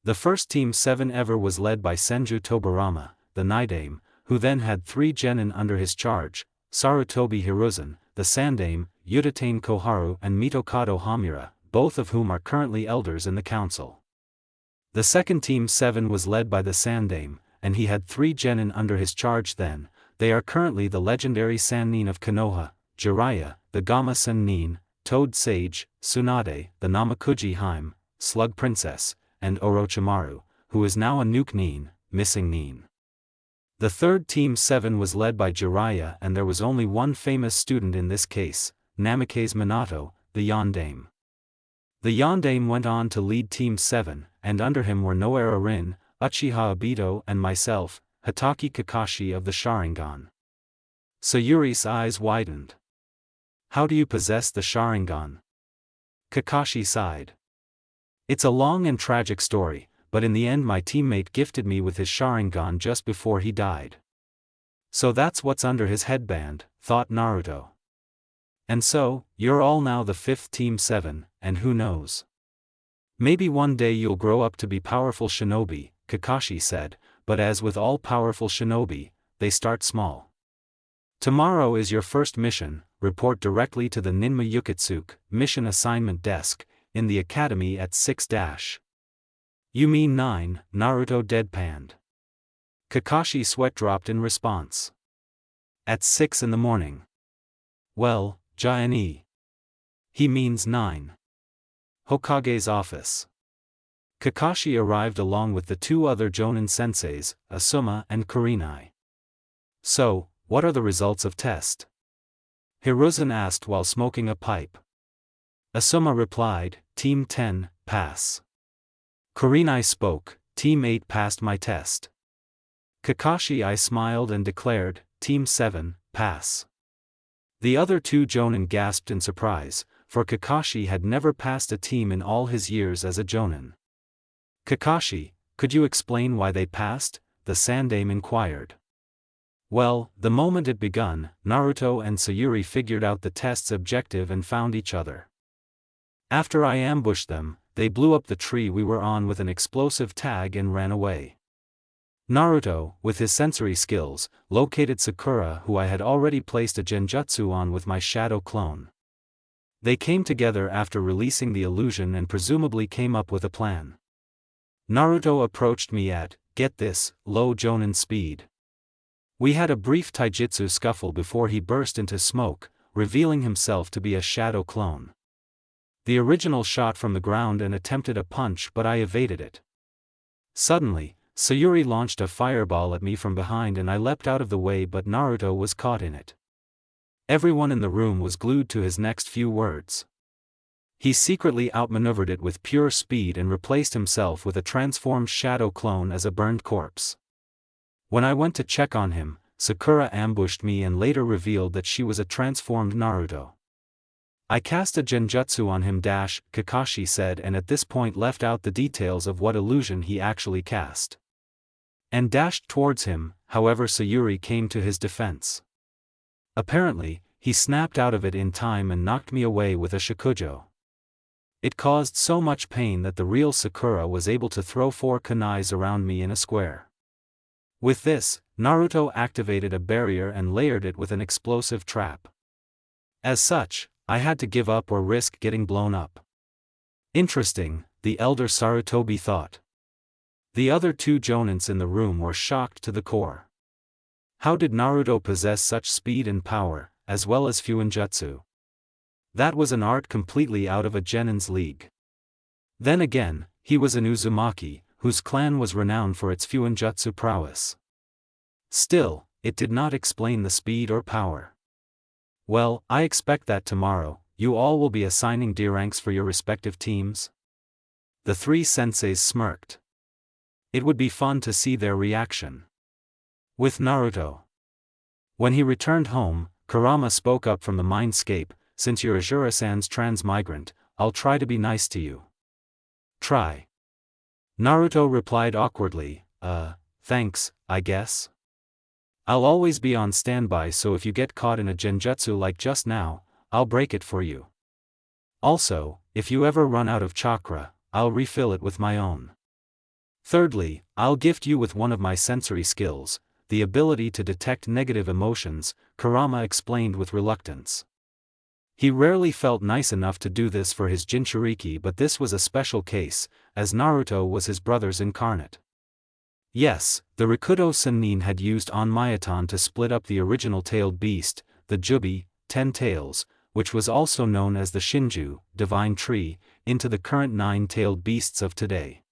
The first Team 7 ever was led by Senju Tobirama, the Nidaime, who then had 3 genin under his charge, Sarutobi Hiruzen, the Sandaime, Udatane Koharu and Mitokado Hamura, both of whom are currently elders in the council. The second Team 7 was led by the Sandaime, and he had 3 genin under his charge then. They are currently the legendary Sannin of Konoha, Jiraiya, the Gama Sennin, Toad Sage, Tsunade, the Namakuji Hime, Slug Princess, and Orochimaru, who is now a Nuke Nin, missing Nin. The third Team 7 was led by Jiraiya and there was only one famous student in this case, Namikaze Minato, the Yondaime. The Yondaime went on to lead Team 7, and under him were Noara Rin, Uchiha Obito and myself, Hatake Kakashi of the Sharingan. Sayuri's eyes widened. How do you possess the Sharingan? Kakashi sighed. It's a long and tragic story, but in the end my teammate gifted me with his Sharingan just before he died. So that's what's under his headband, thought Naruto. And so, you're all now the 5th Team 7, and who knows? Maybe one day you'll grow up to be powerful shinobi, Kakashi said, but as with all powerful shinobi, they start small. Tomorrow is your first mission, report directly to the Ninma Yukitsuke, mission assignment desk, in the academy at 6-. You mean 9, Naruto deadpanned. Kakashi sweat dropped in response. At 6 in the morning. Well, Jaini. He means 9. Hokage's office. Kakashi arrived along with the 2 other Jonin senseis, Asuma and Kurenai. So, what are the results of test? Hiruzen asked while smoking a pipe. Asuma replied, Team 10, pass. Kurenai spoke, Team 8 passed my test. Kakashi smiled and declared, Team 7, pass. The other 2 Jonin gasped in surprise, for Kakashi had never passed a team in all his years as a Jonin. Kakashi, could you explain why they passed? The Sandaime inquired. Well, the moment it begun, Naruto and Sayuri figured out the test's objective and found each other. After I ambushed them, they blew up the tree we were on with an explosive tag and ran away. Naruto, with his sensory skills, located Sakura, who I had already placed a genjutsu on with my shadow clone. They came together after releasing the illusion and presumably came up with a plan. Naruto approached me at, get this, low Jonin speed. We had a brief taijutsu scuffle before he burst into smoke, revealing himself to be a shadow clone. The original shot from the ground and attempted a punch, but I evaded it. Suddenly, Sayuri launched a fireball at me from behind and I leapt out of the way, but Naruto was caught in it. Everyone in the room was glued to his next few words. He secretly outmaneuvered it with pure speed and replaced himself with a transformed shadow clone as a burned corpse. When I went to check on him, Sakura ambushed me and later revealed that she was a transformed Naruto. I cast a genjutsu on him, Kakashi said, and at this point left out the details of what illusion he actually cast. And dashed towards him, however Sayuri came to his defense. Apparently, he snapped out of it in time and knocked me away with a shakujo. It caused so much pain that the real Sakura was able to throw 4 kunais around me in a square. With this, Naruto activated a barrier and layered it with an explosive trap. As such, I had to give up or risk getting blown up. Interesting, the elder Sarutobi thought. The other 2 jonins in the room were shocked to the core. How did Naruto possess such speed and power, as well as fuinjutsu? That was an art completely out of a genin's league. Then again, he was an Uzumaki, whose clan was renowned for its fuinjutsu prowess. Still, it did not explain the speed or power. Well, I expect that tomorrow, you all will be assigning D ranks for your respective teams? The 3 senseis smirked. It would be fun to see their reaction. With Naruto. When he returned home, Kurama spoke up from the mindscape, since you're Azura-san's transmigrant, I'll try to be nice to you. Try. Naruto replied awkwardly, thanks, I guess. I'll always be on standby, so if you get caught in a genjutsu like just now, I'll break it for you. Also, if you ever run out of chakra, I'll refill it with my own. Thirdly, I'll gift you with one of my sensory skills, the ability to detect negative emotions, Kurama explained with reluctance. He rarely felt nice enough to do this for his Jinchuriki, but this was a special case, as Naruto was his brother's incarnate. Yes, the Rikudo Sennin had used Onmyoton to split up the original tailed beast, the Jubi, 10 tails, which was also known as the Shinju, divine tree, into the current 9-tailed beasts of today.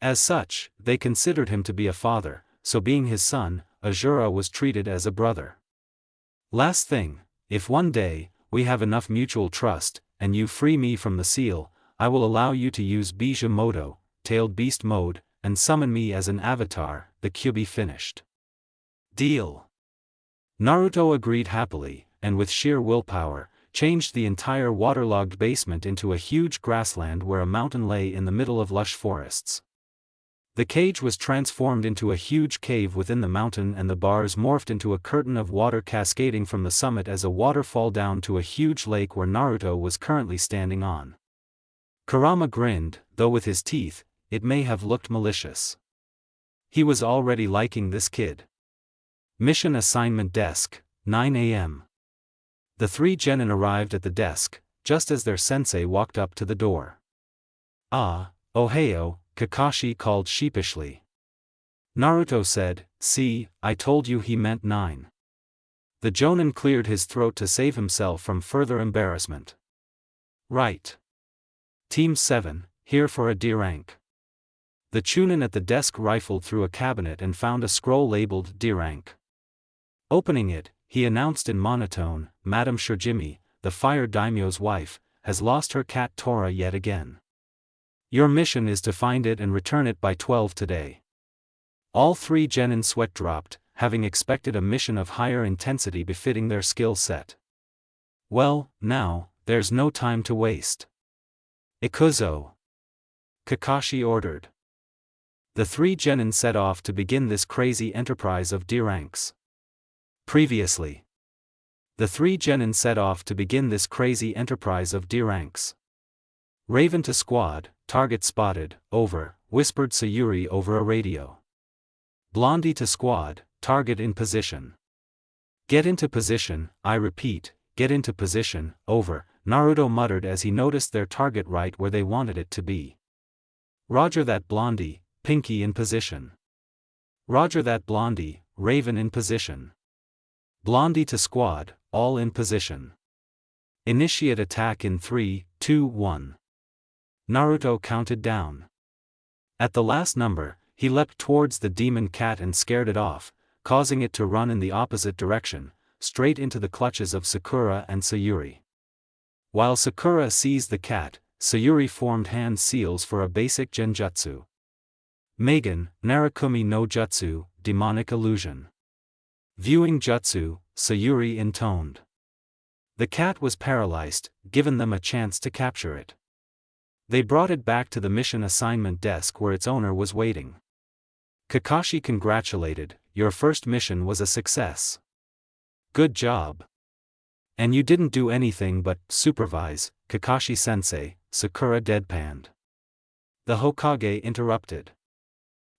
As such, they considered him to be a father, so being his son, Azura was treated as a brother. Last thing, if one day, we have enough mutual trust, and you free me from the seal, I will allow you to use Bija Moto, tailed beast mode, and summon me as an avatar, the Kyubi finished. Deal. Naruto agreed happily, and with sheer willpower, changed the entire waterlogged basement into a huge grassland where a mountain lay in the middle of lush forests. The cage was transformed into a huge cave within the mountain and the bars morphed into a curtain of water cascading from the summit as a waterfall down to a huge lake where Naruto was currently standing on. Kurama grinned, though with his teeth, it may have looked malicious. He was already liking this kid. Mission assignment desk, 9 a.m. The 3 genin arrived at the desk, just as their sensei walked up to the door. Ah, Ohio, Kakashi called sheepishly. Naruto said, see, I told you he meant 9. The jonin cleared his throat to save himself from further embarrassment. Right. Team 7, here for a D rank. The chunin at the desk rifled through a cabinet and found a scroll labeled D rank. Opening it, he announced in monotone, Madame Shurjimi, the fire daimyo's wife, has lost her cat Tora yet again. Your mission is to find it and return it by 12 today. All 3 genin sweat dropped, having expected a mission of higher intensity befitting their skill set. Well, now, there's no time to waste. Ikuzo! Kakashi ordered. The 3 genin set off to begin this crazy enterprise of D ranks. Previously. The 3 genin set off to begin this crazy enterprise of D ranks. Raven to squad, target spotted, over, whispered Sayuri over a radio. Blondie to squad, target in position. Get into position, I repeat, get into position, over, Naruto muttered as he noticed their target right where they wanted it to be. Roger that Blondie, Pinky in position. Roger that Blondie, Raven in position. Blondie to squad, all in position. Initiate attack in 3, 2, 1. Naruto counted down. At the last number, he leapt towards the demon cat and scared it off, causing it to run in the opposite direction, straight into the clutches of Sakura and Sayuri. While Sakura seized the cat, Sayuri formed hand seals for a basic genjutsu. Megan, Narakumi no Jutsu, demonic illusion. Viewing jutsu, Sayuri intoned. The cat was paralyzed, given them a chance to capture it. They brought it back to the mission assignment desk where its owner was waiting. Kakashi congratulated, your first mission was a success. Good job. And you didn't do anything but supervise, Kakashi-sensei, Sakura deadpanned. The Hokage interrupted.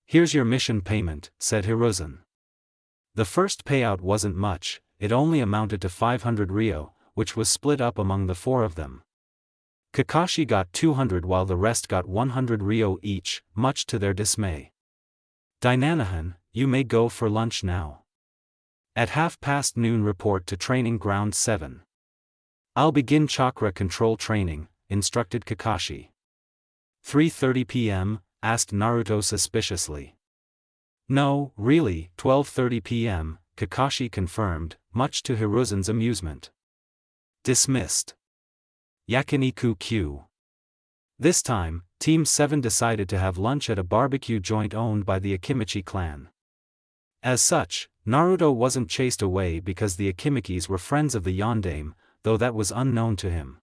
Here's your mission payment, said Hiruzen. The first payout wasn't much, it only amounted to 500 ryo, which was split up among the four of them. Kakashi got 200 while the rest got 100 ryo each, much to their dismay. Dainanahan, you may go for lunch now. At noon report to Training Ground 7. I'll begin chakra control training, instructed Kakashi. 3:30 p.m., asked Naruto suspiciously. No, really, 12:30 p.m., Kakashi confirmed, much to Hiruzen's amusement. Dismissed. Yakiniku Q. This time, Team 7 decided to have lunch at a barbecue joint owned by the Akimichi clan. As such, Naruto wasn't chased away because the Akimikis were friends of the Yondaime, though that was unknown to him.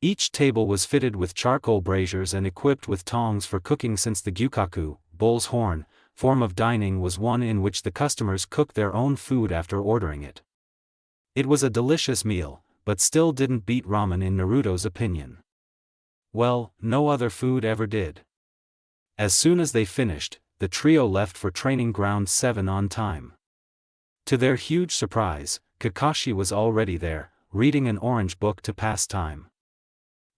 Each table was fitted with charcoal braziers and equipped with tongs for cooking since the gyukaku, bull's horn, form of dining was one in which the customers cooked their own food after ordering it. It was a delicious meal, but still didn't beat ramen in Naruto's opinion. Well, no other food ever did. As soon as they finished, the trio left for Training Ground 7 on time. To their huge surprise, Kakashi was already there, reading an orange book to pass time.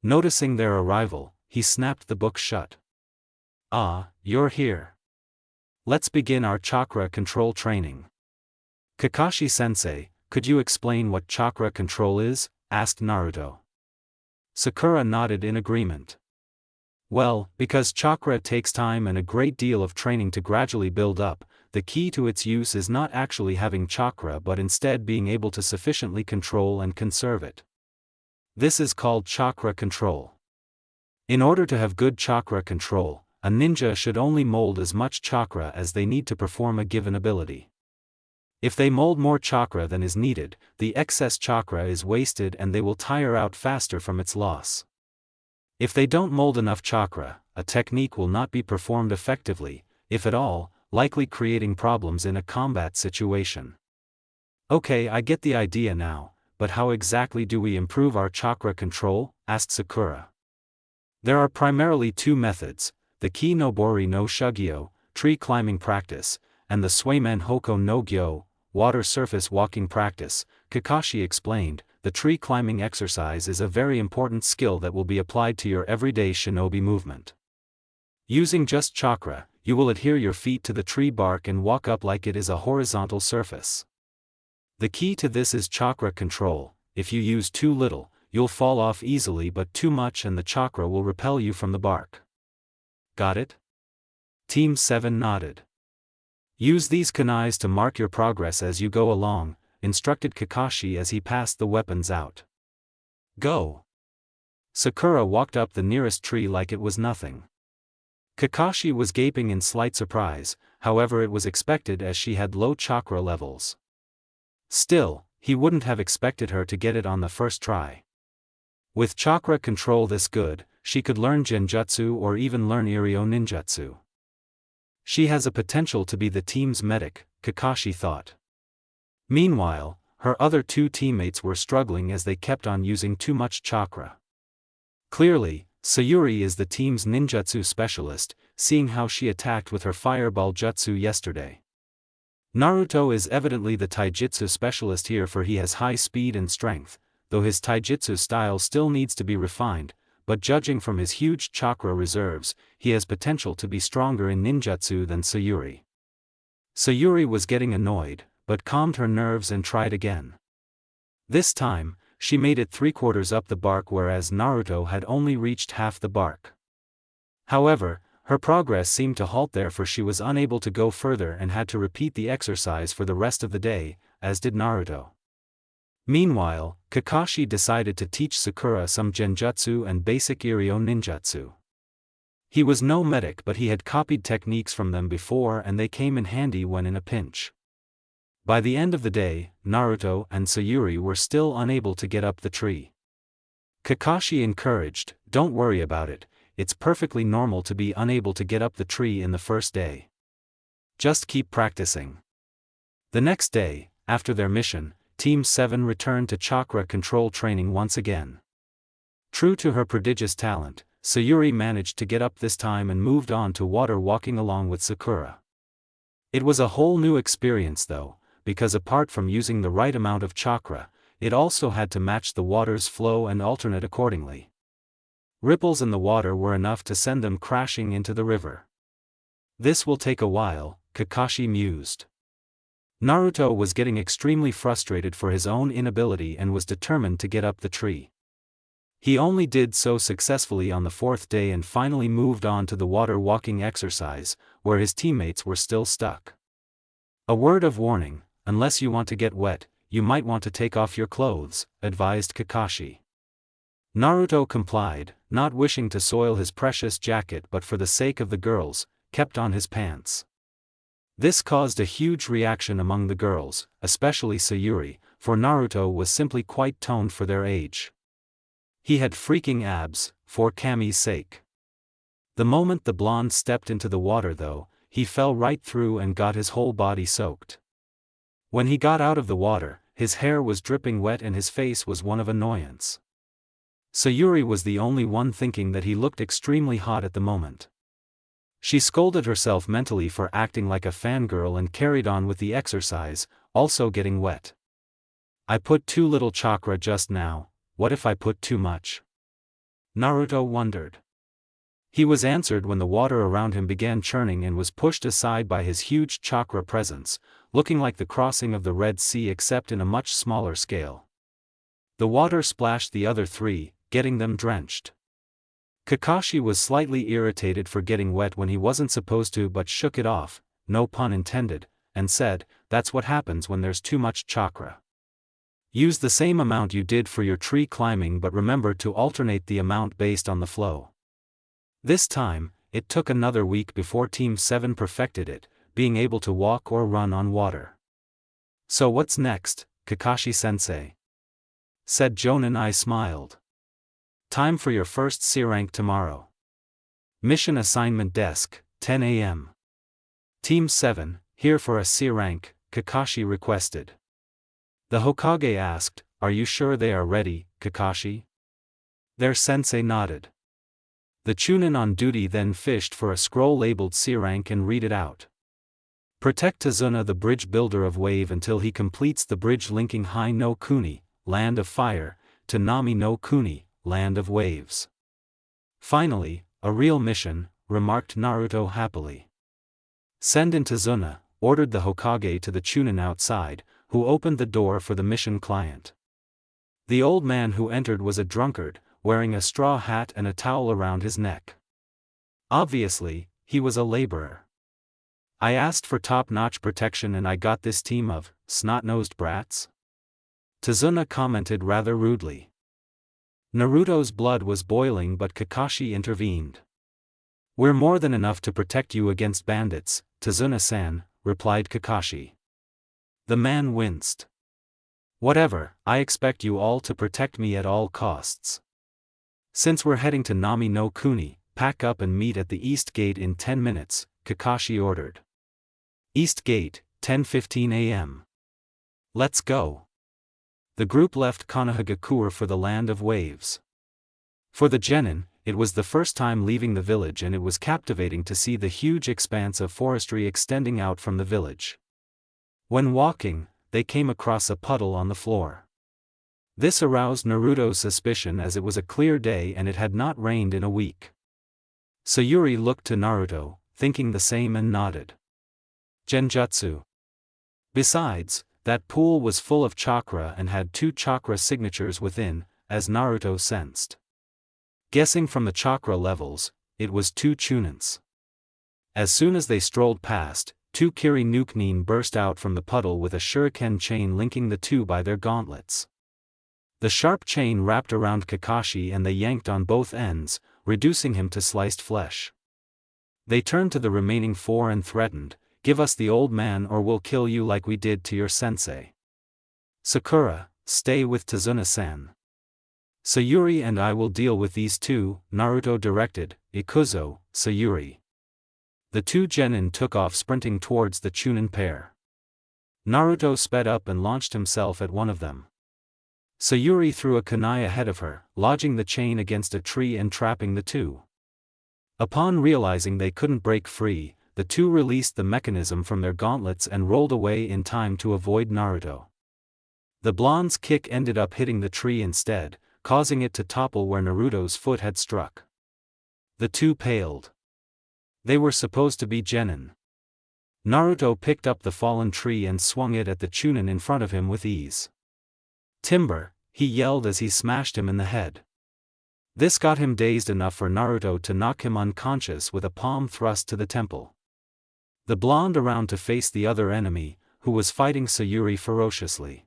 Noticing their arrival, he snapped the book shut. Ah, you're here. Let's begin our chakra control training. Kakashi-sensei, could you explain what chakra control is? Asked Naruto. Sakura nodded in agreement. Well, because chakra takes time and a great deal of training to gradually build up, the key to its use is not actually having chakra but instead being able to sufficiently control and conserve it. This is called chakra control. In order to have good chakra control, a ninja should only mold as much chakra as they need to perform a given ability. If they mold more chakra than is needed, the excess chakra is wasted and they will tire out faster from its loss. If they don't mold enough chakra, a technique will not be performed effectively, if at all, likely creating problems in a combat situation. Okay, I get the idea now, but how exactly do we improve our chakra control? Asked Sakura. There are primarily two methods, the Ki no Bori no Shugyo, tree climbing practice, and the Suimen Hoko no Gyo, water surface walking practice. Kakashi explained, the tree climbing exercise is a very important skill that will be applied to your everyday shinobi movement. Using just chakra, you will adhere your feet to the tree bark and walk up like it is a horizontal surface. The key to this is chakra control. If you use too little, you'll fall off easily, but too much and the chakra will repel you from the bark. Got it? Team 7 nodded. Use these kunais to mark your progress as you go along, instructed Kakashi as he passed the weapons out. Go! Sakura walked up the nearest tree like it was nothing. Kakashi was gaping in slight surprise, however it was expected as she had low chakra levels. Still, he wouldn't have expected her to get it on the first try. With chakra control this good, she could learn genjutsu or even learn Iryo ninjutsu. She has a potential to be the team's medic, Kakashi thought. Meanwhile, her other two teammates were struggling as they kept on using too much chakra. Clearly, Sayuri is the team's ninjutsu specialist, seeing how she attacked with her fireball jutsu yesterday. Naruto is evidently the taijutsu specialist here, for he has high speed and strength, though his taijutsu style still needs to be refined, but judging from his huge chakra reserves, he has potential to be stronger in ninjutsu than Sayuri. Sayuri was getting annoyed, but calmed her nerves and tried again. This time, she made it 3/4 up the bark, whereas Naruto had only reached half the bark. However, her progress seemed to halt there, for she was unable to go further and had to repeat the exercise for the rest of the day, as did Naruto. Meanwhile, Kakashi decided to teach Sakura some genjutsu and basic Iryo ninjutsu. He was no medic, but he had copied techniques from them before, and they came in handy when in a pinch. By the end of the day, Naruto and Sayuri were still unable to get up the tree. Kakashi encouraged, "Don't worry about it, it's perfectly normal to be unable to get up the tree in the first day. Just keep practicing." The next day, after their mission, Team 7 returned to chakra control training once again. True to her prodigious talent, Sayuri managed to get up this time and moved on to water walking along with Sakura. It was a whole new experience though, because apart from using the right amount of chakra, it also had to match the water's flow and alternate accordingly. Ripples in the water were enough to send them crashing into the river. "This will take a while," Kakashi mused. Naruto was getting extremely frustrated for his own inability and was determined to get up the tree. He only did so successfully on the 4th day and finally moved on to the water walking exercise, where his teammates were still stuck. "A word of warning, unless you want to get wet, you might want to take off your clothes," advised Kakashi. Naruto complied, not wishing to soil his precious jacket, but for the sake of the girls, kept on his pants. This caused a huge reaction among the girls, especially Sayuri, for Naruto was simply quite toned for their age. He had freaking abs, for Kami's sake. The moment the blonde stepped into the water though, he fell right through and got his whole body soaked. When he got out of the water, his hair was dripping wet and his face was one of annoyance. Sayuri was the only one thinking that he looked extremely hot at the moment. She scolded herself mentally for acting like a fangirl and carried on with the exercise, also getting wet. "I put too little chakra just now, what if I put too much?" Naruto wondered. He was answered when the water around him began churning and was pushed aside by his huge chakra presence, looking like the crossing of the Red Sea except in a much smaller scale. The water splashed the other three, getting them drenched. Kakashi was slightly irritated for getting wet when he wasn't supposed to, but shook it off, no pun intended, and said, "That's what happens when there's too much chakra. Use the same amount you did for your tree climbing, but remember to alternate the amount based on the flow." This time, it took another week before Team 7 perfected it, being able to walk or run on water. "So what's next, Kakashi-sensei?" said Jonin. I smiled. "Time for your first C rank tomorrow. Mission assignment desk, 10 a.m. Team 7, here for a C rank," Kakashi requested. The Hokage asked, "Are you sure they are ready, Kakashi?" Their sensei nodded. The Chunin on duty then fished for a scroll labeled C rank and read it out. "Protect Tazuna, the bridge builder of wave, until he completes the bridge linking Hai no Kuni, land of fire, to Nami no Kuni, land of waves." "Finally, a real mission," remarked Naruto happily. "Send in Tazuna," ordered the Hokage to the Chunin outside, who opened the door for the mission client. The old man who entered was a drunkard, wearing a straw hat and a towel around his neck. Obviously, he was a laborer. "I asked for top-notch protection and I got this team of snot-nosed brats?" Tazuna commented rather rudely. Naruto's blood was boiling, but Kakashi intervened. "We're more than enough to protect you against bandits, Tazuna-san," replied Kakashi. The man winced. "Whatever, I expect you all to protect me at all costs. Since we're heading to Nami no Kuni, pack up and meet at the East Gate in 10 minutes, Kakashi ordered. East Gate, 10:15 a.m. Let's go. The group left Konohagakure for the land of waves. For the genin, it was the first time leaving the village and it was captivating to see the huge expanse of forestry extending out from the village. When walking, they came across a puddle on the floor. This aroused Naruto's suspicion as it was a clear day and it had not rained in a week. Sayuri looked to Naruto, thinking the same and nodded. Genjutsu. Besides, that pool was full of chakra and had 2 chakra signatures within, as Naruto sensed. Guessing from the chakra levels, it was 2 chunins. As soon as they strolled past, 2 Kiri Nukenin burst out from the puddle with a shuriken chain linking the 2 by their gauntlets. The sharp chain wrapped around Kakashi and they yanked on both ends, reducing him to sliced flesh. They turned to the remaining 4 and threatened, "Give us the old man or we'll kill you like we did to your sensei." "Sakura, stay with Tazuna-san. Sayuri and I will deal with these 2, Naruto directed. "Ikuzo, Sayuri." The 2 genin took off sprinting towards the chunin pair. Naruto sped up and launched himself at one of them. Sayuri threw a kunai ahead of her, lodging the chain against a tree and trapping the 2. Upon realizing they couldn't break free, the 2 released the mechanism from their gauntlets and rolled away in time to avoid Naruto. The blonde's kick ended up hitting the tree instead, causing it to topple where Naruto's foot had struck. The 2 paled. They were supposed to be genin. Naruto picked up the fallen tree and swung it at the chunin in front of him with ease. "Timber," he yelled as he smashed him in the head. This got him dazed enough for Naruto to knock him unconscious with a palm thrust to the temple. The blonde around to face the other enemy, who was fighting Sayuri ferociously.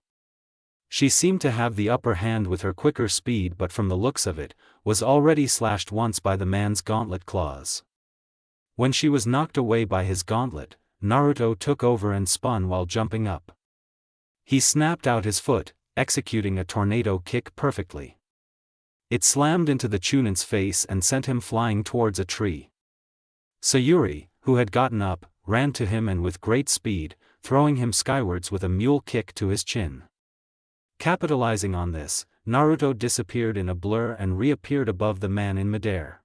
She seemed to have the upper hand with her quicker speed, but from the looks of it, was already slashed once by the man's gauntlet claws. When she was knocked away by his gauntlet, Naruto took over and spun while jumping up. He snapped out his foot, executing a tornado kick perfectly. It slammed into the chunin's face and sent him flying towards a tree. Sayuri, who had gotten up, ran to him and with great speed, throwing him skywards with a mule kick to his chin. Capitalizing on this, Naruto disappeared in a blur and reappeared above the man in midair.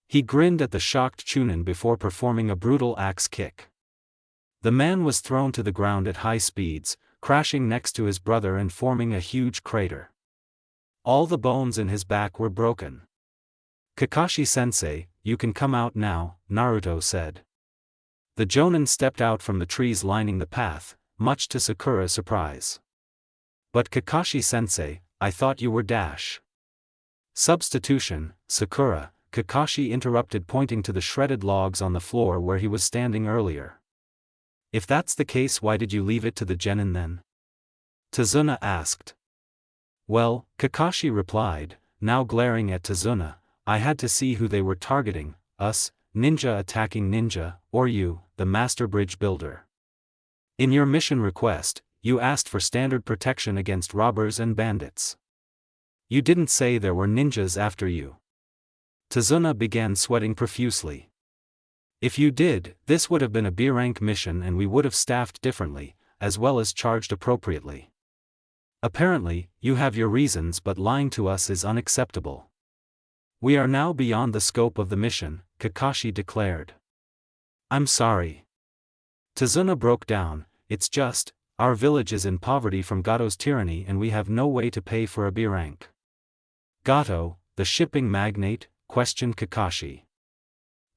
He grinned at the shocked chunin before performing a brutal axe kick. The man was thrown to the ground at high speeds, crashing next to his brother and forming a huge crater. All the bones in his back were broken. "Kakashi-sensei, you can come out now," Naruto said. The jonin stepped out from the trees lining the path, much to Sakura's surprise. "But Kakashi-sensei, I thought you were dash." "Substitution, Sakura," Kakashi interrupted, pointing to the shredded logs on the floor where he was standing earlier. "If that's the case, why did you leave it to the genin then?" Tazuna asked. "Well," Kakashi replied, now glaring at Tazuna, "I had to see who they were targeting, us, ninja attacking ninja, or you, the master bridge builder. In your mission request, you asked for standard protection against robbers and bandits. You didn't say there were ninjas after you." Tazuna began sweating profusely. "If you did, this would have been a B-rank mission and we would have staffed differently, as well as charged appropriately. Apparently, you have your reasons, but lying to us is unacceptable. We are now beyond the scope of the mission," Kakashi declared. "I'm sorry." Tazuna broke down, "It's just, our village is in poverty from Gato's tyranny and we have no way to pay for a B rank." "Gato, the shipping magnate?" questioned Kakashi.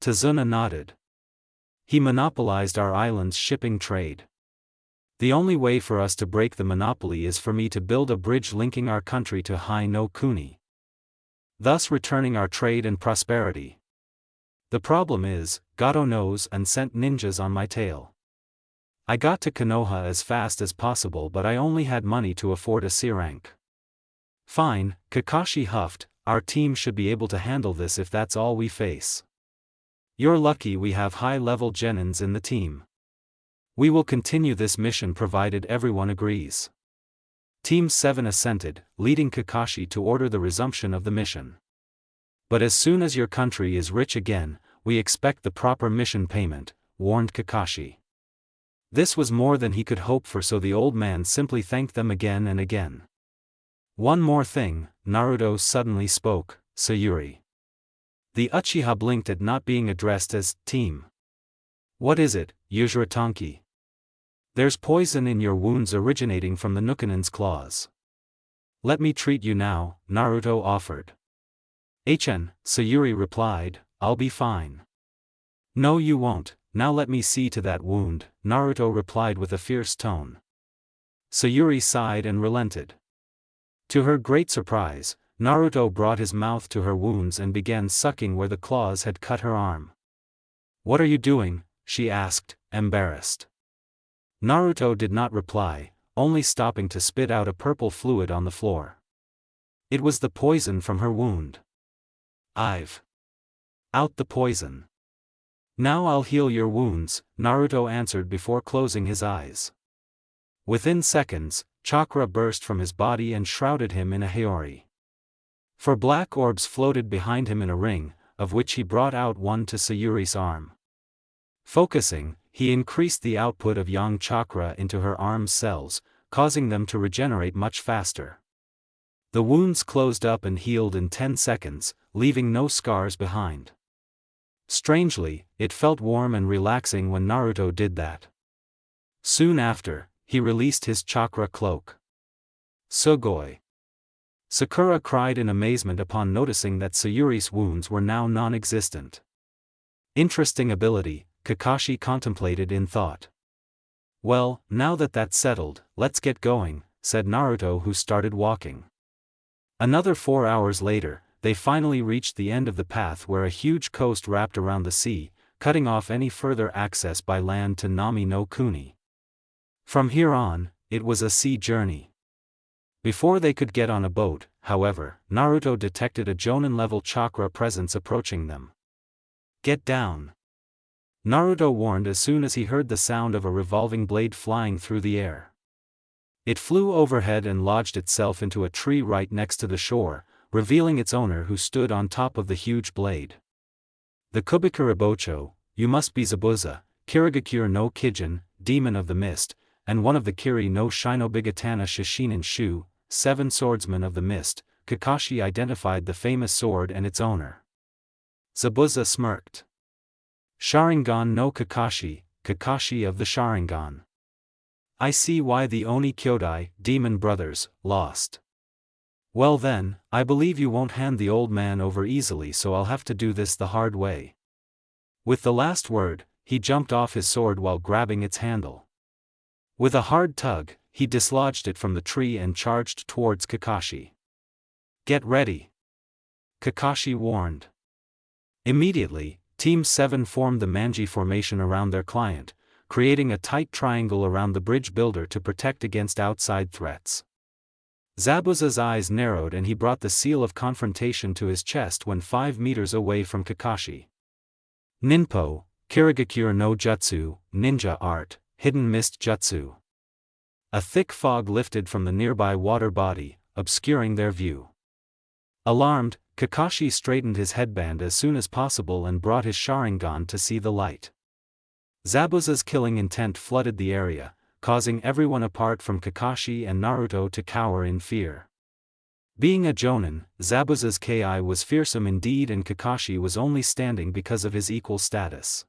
Tazuna nodded. "He monopolized our island's shipping trade. The only way for us to break the monopoly is for me to build a bridge linking our country to Hai no Kuni, thus returning our trade and prosperity. The problem is, Gato knows and sent ninjas on my tail. I got to Konoha as fast as possible, but I only had money to afford a C rank." "Fine," Kakashi huffed, "our team should be able to handle this if that's all we face. You're lucky we have high-level genins in the team. We will continue this mission provided everyone agrees." Team 7 assented, leading Kakashi to order the resumption of the mission. "But as soon as your country is rich again, we expect the proper mission payment," warned Kakashi. This was more than he could hope for, so the old man simply thanked them again and again. "One more thing," Naruto suddenly spoke, "Sayuri. The Uchiha blinked at not being addressed as team. What is it, Yuzuratanki? There's poison in your wounds originating from the Nukanin's claws. Let me treat you now, Naruto offered. Sayuri replied, I'll be fine. No you won't, now let me see to that wound, Naruto replied with a fierce tone. Sayuri sighed and relented. To her great surprise, Naruto brought his mouth to her wounds and began sucking where the claws had cut her arm. What are you doing? She asked, embarrassed. Naruto did not reply, only stopping to spit out a purple fluid on the floor. It was the poison from her wound. I've out the poison. Now I'll heal your wounds, Naruto answered before closing his eyes. Within seconds, chakra burst from his body and shrouded him in a haori. Four black orbs floated behind him in a ring, of which he brought out one to Sayuri's arm. Focusing, he increased the output of yang chakra into her arm's cells, causing them to regenerate much faster. The wounds closed up and healed in 10 seconds, leaving no scars behind. Strangely, it felt warm and relaxing when Naruto did that. Soon after, he released his chakra cloak. Sugoi! Sakura cried in amazement upon noticing that Sayuri's wounds were now non-existent. Interesting ability, Kakashi contemplated in thought. Well, now that that's settled, let's get going, said Naruto, who started walking. Another 4 hours later, they finally reached the end of the path where a huge coast wrapped around the sea, cutting off any further access by land to Nami no Kuni. From here on, it was a sea journey. Before they could get on a boat, however, Naruto detected a Jonin-level chakra presence approaching them. Get down! Naruto warned as soon as he heard the sound of a revolving blade flying through the air. It flew overhead and lodged itself into a tree right next to the shore, revealing its owner, who stood on top of the huge blade. The Kubikuribocho, you must be Zabuza, Kirigakure no Kijin, demon of the mist, and one of the Kiri no Shinobigatana Shishinin Shu, 7 swordsmen of the mist. Kakashi identified the famous sword and its owner. Zabuza smirked. Sharingan no Kakashi, Kakashi of the Sharingan. I see why the Oni Kyodai, demon brothers, lost. Well then, I believe you won't hand the old man over easily, so I'll have to do this the hard way. With the last word, he jumped off his sword while grabbing its handle. With a hard tug, he dislodged it from the tree and charged towards Kakashi. Get ready! Kakashi warned. Immediately, Team 7 formed the Manji formation around their client, creating a tight triangle around the bridge builder to protect against outside threats. Zabuza's eyes narrowed and he brought the seal of confrontation to his chest when 5 meters away from Kakashi. Ninpo, Kirigakure no Jutsu, ninja art, hidden mist jutsu. A thick fog lifted from the nearby water body, obscuring their view. Alarmed, Kakashi straightened his headband as soon as possible and brought his Sharingan to see the light. Zabuza's killing intent flooded the area, causing everyone apart from Kakashi and Naruto to cower in fear. Being a Jonin, Zabuza's Ki was fearsome indeed, and Kakashi was only standing because of his equal status.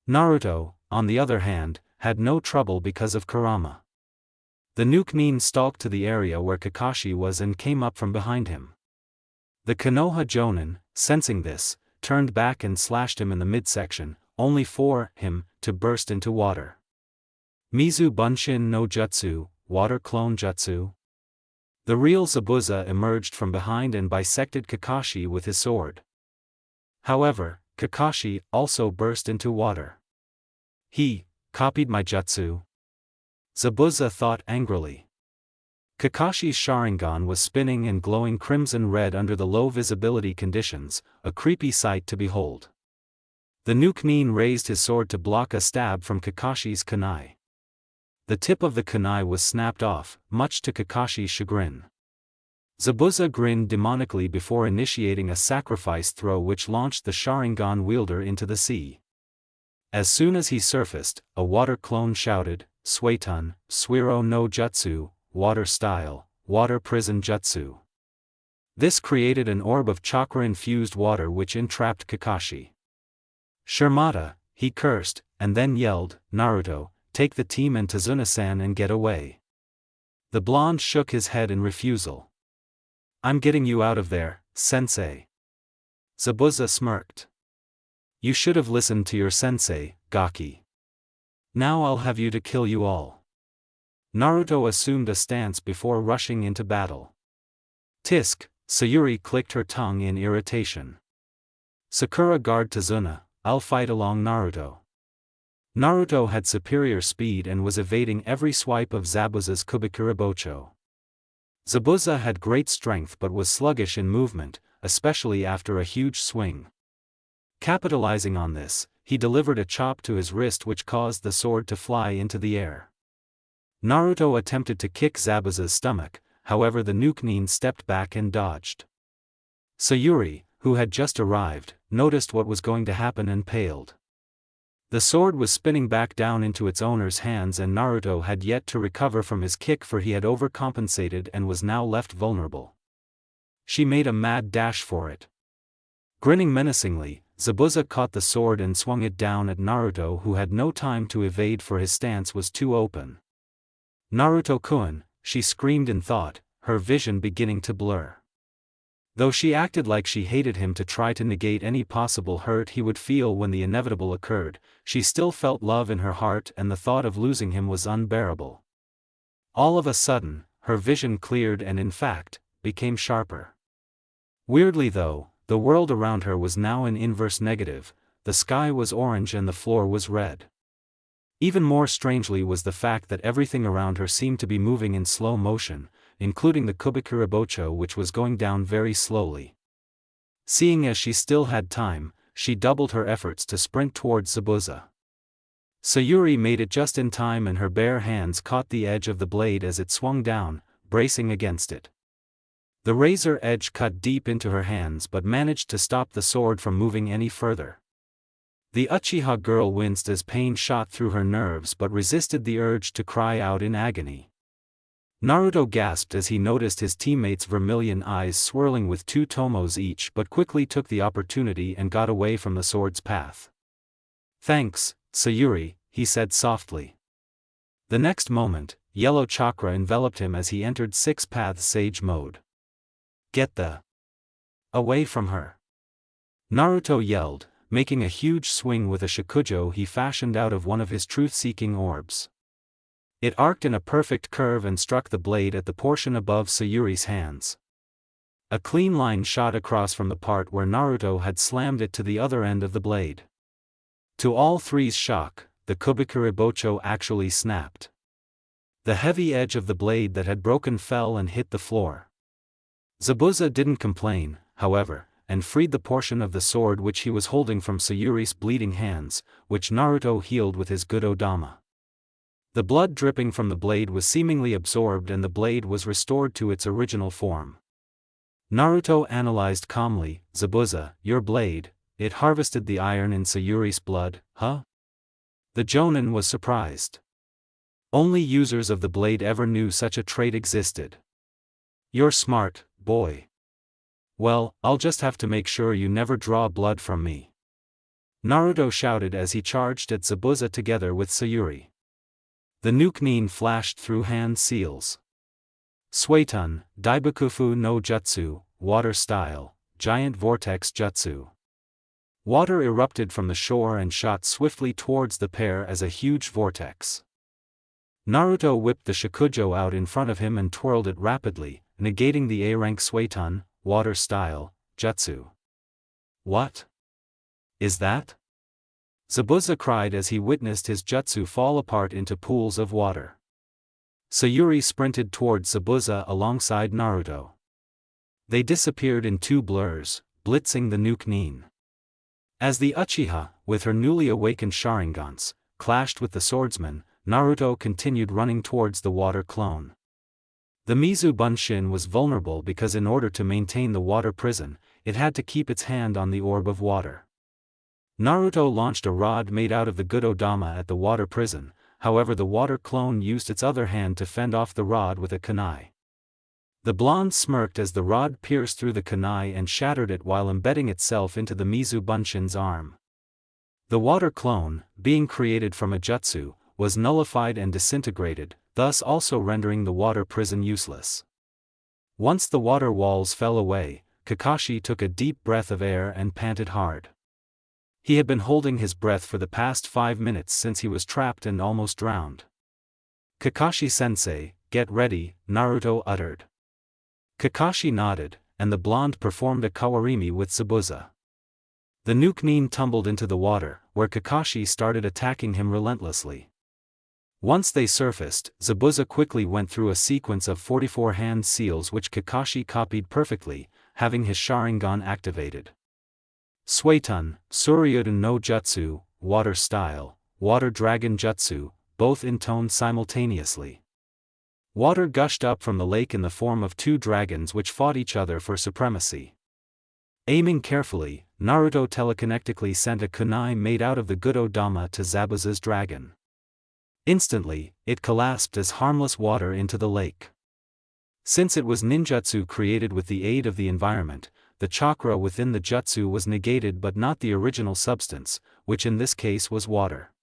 Naruto, on the other hand, had no trouble because of kurama. The Nukenin stalked to the area where Kakashi was and came up from behind him. The Konoha Jonin, sensing this, turned back and slashed him in the midsection, only for him to burst into water. Mizu Bunshin no Jutsu, water clone jutsu. The real Zabuza emerged from behind and bisected Kakashi with his sword. However, Kakashi also burst into water. He copied my jutsu? Zabuza thought angrily. Kakashi's Sharingan was spinning and glowing crimson red under the low visibility conditions, a creepy sight to behold. The Nukenin raised his sword to block a stab from Kakashi's kunai. The tip of the kunai was snapped off, much to Kakashi's chagrin. Zabuza grinned demonically before initiating a sacrifice throw which launched the Sharingan wielder into the sea. As soon as he surfaced, a water clone shouted, Suetun, Suiro no Jutsu, water style, water prison jutsu. This created an orb of chakra-infused water which entrapped Kakashi. Shirmata, he cursed, and then yelled, "Naruto, take the team and Tazuna-san and get away." The blonde shook his head in refusal. "I'm getting you out of there, sensei." Zabuza smirked. "You should have listened to your sensei, Gaki. Now I'll have you to kill you all." Naruto assumed a stance before rushing into battle. "Tisk," Sayuri clicked her tongue in irritation. "Sakura guard Tazuna, I'll fight along Naruto." Naruto had superior speed and was evading every swipe of Zabuza's Kubikuribocho. Zabuza had great strength but was sluggish in movement, especially after a huge swing. Capitalizing on this, he delivered a chop to his wrist which caused the sword to fly into the air. Naruto attempted to kick Zabuza's stomach, however the Nukenin stepped back and dodged. Sayuri, who had just arrived, noticed what was going to happen and paled. The sword was spinning back down into its owner's hands and Naruto had yet to recover from his kick for he had overcompensated and was now left vulnerable. She made a mad dash for it. Grinning menacingly, Zabuza caught the sword and swung it down at Naruto who had no time to evade for his stance was too open. "Naruto-kun," she screamed in thought, her vision beginning to blur. Though she acted like she hated him to try to negate any possible hurt he would feel when the inevitable occurred, she still felt love in her heart and the thought of losing him was unbearable. All of a sudden, her vision cleared and in fact, became sharper. Weirdly though, the world around her was now in inverse negative, the sky was orange and the floor was red. Even more strangely was the fact that everything around her seemed to be moving in slow motion, including the Kubikuribocho which was going down very slowly. Seeing as she still had time, she doubled her efforts to sprint towards Zabuza. Sayuri made it just in time and her bare hands caught the edge of the blade as it swung down, bracing against it. The razor edge cut deep into her hands but managed to stop the sword from moving any further. The Uchiha girl winced as pain shot through her nerves but resisted the urge to cry out in agony. Naruto gasped as he noticed his teammates' vermilion eyes swirling with 2 tomos each but quickly took the opportunity and got away from the sword's path. "Thanks, Sayuri," he said softly. The next moment, yellow chakra enveloped him as he entered 6-path sage mode. "Get the away from her!" Naruto yelled, making a huge swing with a shakujo he fashioned out of one of his truth-seeking orbs. It arced in a perfect curve and struck the blade at the portion above Sayuri's hands. A clean line shot across from the part where Naruto had slammed it to the other end of the blade. To all three's shock, the Kubikuribocho actually snapped. The heavy edge of the blade that had broken fell and hit the floor. Zabuza didn't complain, however, and freed the portion of the sword which he was holding from Sayuri's bleeding hands, which Naruto healed with his good odama. The blood dripping from the blade was seemingly absorbed and the blade was restored to its original form. Naruto analyzed calmly, "Zabuza, your blade, it harvested the iron in Sayuri's blood, huh?" The Jonin was surprised. Only users of the blade ever knew such a trait existed. "You're smart, boy. Well, I'll just have to make sure you never draw blood from me," Naruto shouted as he charged at Zabuza together with Sayuri. The Nukenin flashed through hand seals. Suetun, Daibakufu no Jutsu, Water Style, Giant Vortex Jutsu. Water erupted from the shore and shot swiftly towards the pair as a huge vortex. Naruto whipped the shakujo out in front of him and twirled it rapidly, negating the A-rank Suetun, Water Style, Jutsu. "What is that?" Zabuza cried as he witnessed his jutsu fall apart into pools of water. Sayuri sprinted towards Zabuza alongside Naruto. They disappeared in 2 blurs, blitzing the Nukenin. As the Uchiha, with her newly awakened Sharingans, clashed with the swordsman, Naruto continued running towards the water clone. The Mizu Bunshin was vulnerable because in order to maintain the water prison, it had to keep its hand on the orb of water. Naruto launched a rod made out of the good odama at the water prison, however the water clone used its other hand to fend off the rod with a kunai. The blonde smirked as the rod pierced through the kunai and shattered it while embedding itself into the Mizu Bunshin's arm. The water clone, being created from a jutsu, was nullified and disintegrated, thus also rendering the water prison useless. Once the water walls fell away, Kakashi took a deep breath of air and panted hard. He had been holding his breath for the past 5 minutes since he was trapped and almost drowned. "Kakashi-sensei, get ready," Naruto uttered. Kakashi nodded, and the blonde performed a kawarimi with Zabuza. The nuke-nin tumbled into the water, where Kakashi started attacking him relentlessly. Once they surfaced, Zabuza quickly went through a sequence of 44 hand seals which Kakashi copied perfectly, having his Sharingan activated. Suetun, Suryuden no Jutsu, Water Style, Water Dragon Jutsu, both intoned simultaneously. Water gushed up from the lake in the form of 2 dragons which fought each other for supremacy. Aiming carefully, Naruto telekinetically sent a kunai made out of the Gudo-dama to Zabuza's dragon. Instantly, it collapsed as harmless water into the lake. Since it was ninjutsu created with the aid of the environment, the chakra within the jutsu was negated but not the original substance, which in this case was water.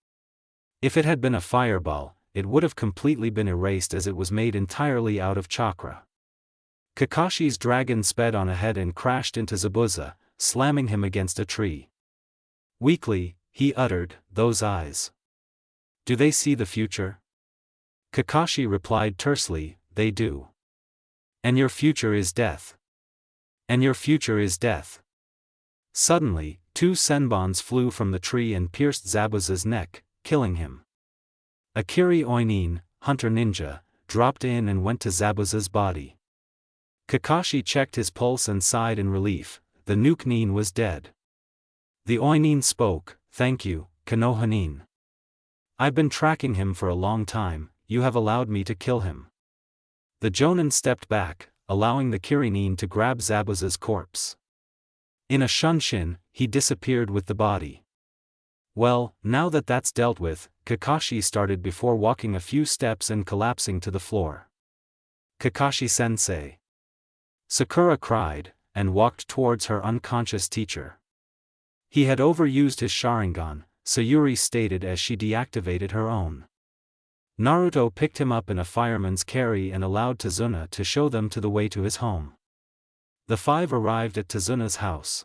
If it had been a fireball, it would have completely been erased as it was made entirely out of chakra. Kakashi's dragon sped on ahead and crashed into Zabuza, slamming him against a tree. Weakly, he uttered, "Those eyes. Do they see the future?" Kakashi replied tersely, "They do. And your future is death. And your future is death." Suddenly, 2 senbons flew from the tree and pierced Zabuza's neck, killing him. Akiri Oinin, Hunter Ninja, dropped in and went to Zabuza's body. Kakashi checked his pulse and sighed in relief. The nuke-nin was dead. The Oinin spoke, "Thank you, Konoha-nin. I've been tracking him for a long time, you have allowed me to kill him." The Jonin stepped back, allowing the Kiri-nin to grab Zabuza's corpse. In a shunshin, he disappeared with the body. Well, now that that's dealt with, Kakashi started before walking a few steps and collapsing to the floor. "Kakashi-sensei!" Sakura cried, and walked towards her unconscious teacher. He had overused his Sharingan, Sayuri stated as she deactivated her own. Naruto picked him up in a fireman's carry and allowed Tazuna to show them to the way to his home. The 5 arrived at Tazuna's house.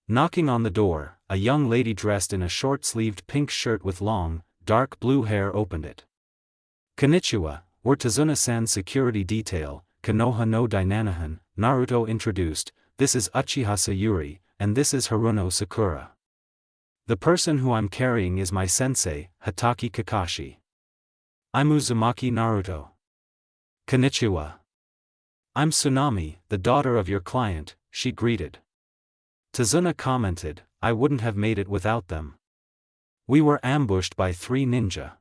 Knocking on the door, a young lady dressed in a short-sleeved pink shirt with long, dark blue hair opened it. "Konnichiwa, we're Tazuna-san's security detail, Konoha no Dainanahan," Naruto introduced. "This is Uchiha Sayuri, and this is Haruno Sakura. The person who I'm carrying is my sensei, Hatake Kakashi. I'm Uzumaki Naruto." "Konnichiwa. I'm Tsunami, the daughter of your client," she greeted. Tazuna commented, "I wouldn't have made it without them. We were ambushed by 3 ninja."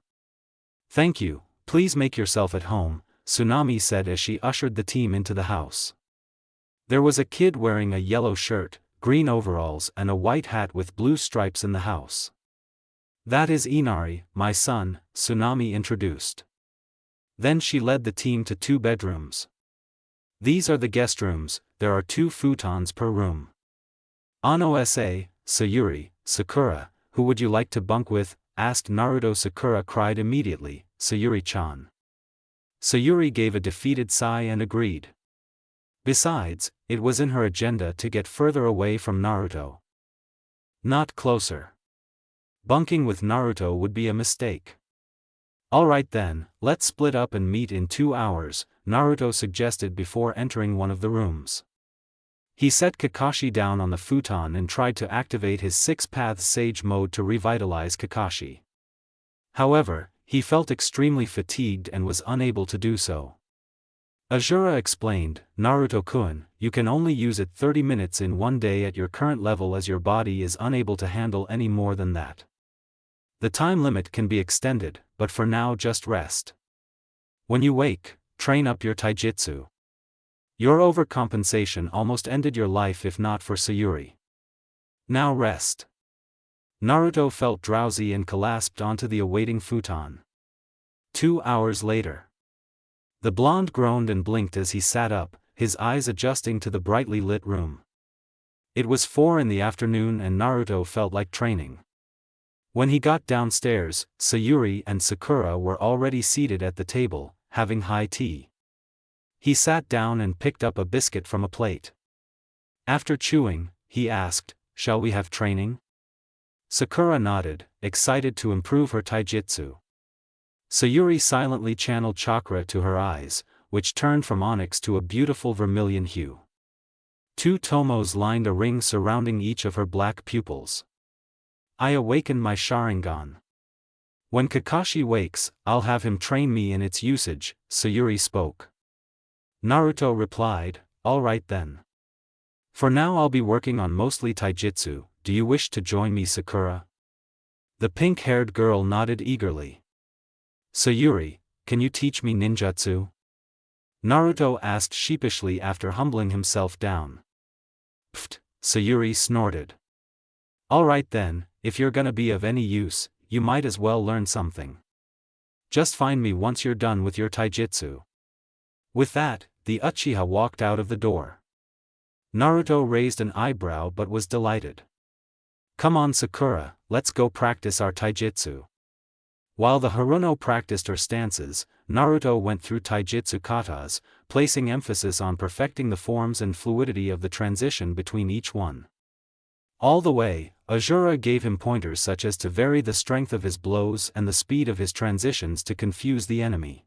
"Thank you, please make yourself at home," Tsunami said as she ushered the team into the house. There was a kid wearing a yellow shirt, green overalls and a white hat with blue stripes in the house. "That is Inari, my son," Tsunami introduced. Then she led the team to 2 bedrooms. "These are the guest rooms, there are 2 futons per room. Ano-sa, Sayuri, Sakura, who would you like to bunk with?" asked Naruto. Sakura cried immediately, "Sayuri-chan." Sayuri gave a defeated sigh and agreed. Besides, it was in her agenda to get further away from Naruto. Not closer. Bunking with Naruto would be a mistake. "Alright then, let's split up and meet in 2 hours, Naruto suggested before entering one of the rooms. He set Kakashi down on the futon and tried to activate his 6 paths Sage mode to revitalize Kakashi. However, he felt extremely fatigued and was unable to do so. Azura explained, "Naruto-kun, you can only use it 30 minutes in one day at your current level as your body is unable to handle any more than that. The time limit can be extended, but for now just rest. When you wake, train up your taijutsu. Your overcompensation almost ended your life if not for Sayuri. Now rest." Naruto felt drowsy and collapsed onto the awaiting futon. 2 hours later. The blonde groaned and blinked as he sat up, his eyes adjusting to the brightly lit room. It was 4 in the afternoon and Naruto felt like training. When he got downstairs, Sayuri and Sakura were already seated at the table, having high tea. He sat down and picked up a biscuit from a plate. After chewing, he asked, "Shall we have training?" Sakura nodded, excited to improve her taijutsu. Sayuri silently channeled chakra to her eyes, which turned from onyx to a beautiful vermilion hue. 2 tomos lined a ring surrounding each of her black pupils. "I awakened my Sharingan. When Kakashi wakes, I'll have him train me in its usage," Sayuri spoke. Naruto replied, "All right then. For now I'll be working on mostly taijutsu, do you wish to join me, Sakura?" The pink-haired girl nodded eagerly. "Sayuri, can you teach me ninjutsu?" Naruto asked sheepishly after humbling himself down. "Pfft," Sayuri snorted. "All right then, if you're gonna be of any use, you might as well learn something. Just find me once you're done with your taijutsu." With that, the Uchiha walked out of the door. Naruto raised an eyebrow but was delighted. "Come on Sakura, let's go practice our taijutsu." While the Haruno practiced her stances, Naruto went through taijutsu katas, placing emphasis on perfecting the forms and fluidity of the transition between each one. All the way, Ajura gave him pointers such as to vary the strength of his blows and the speed of his transitions to confuse the enemy.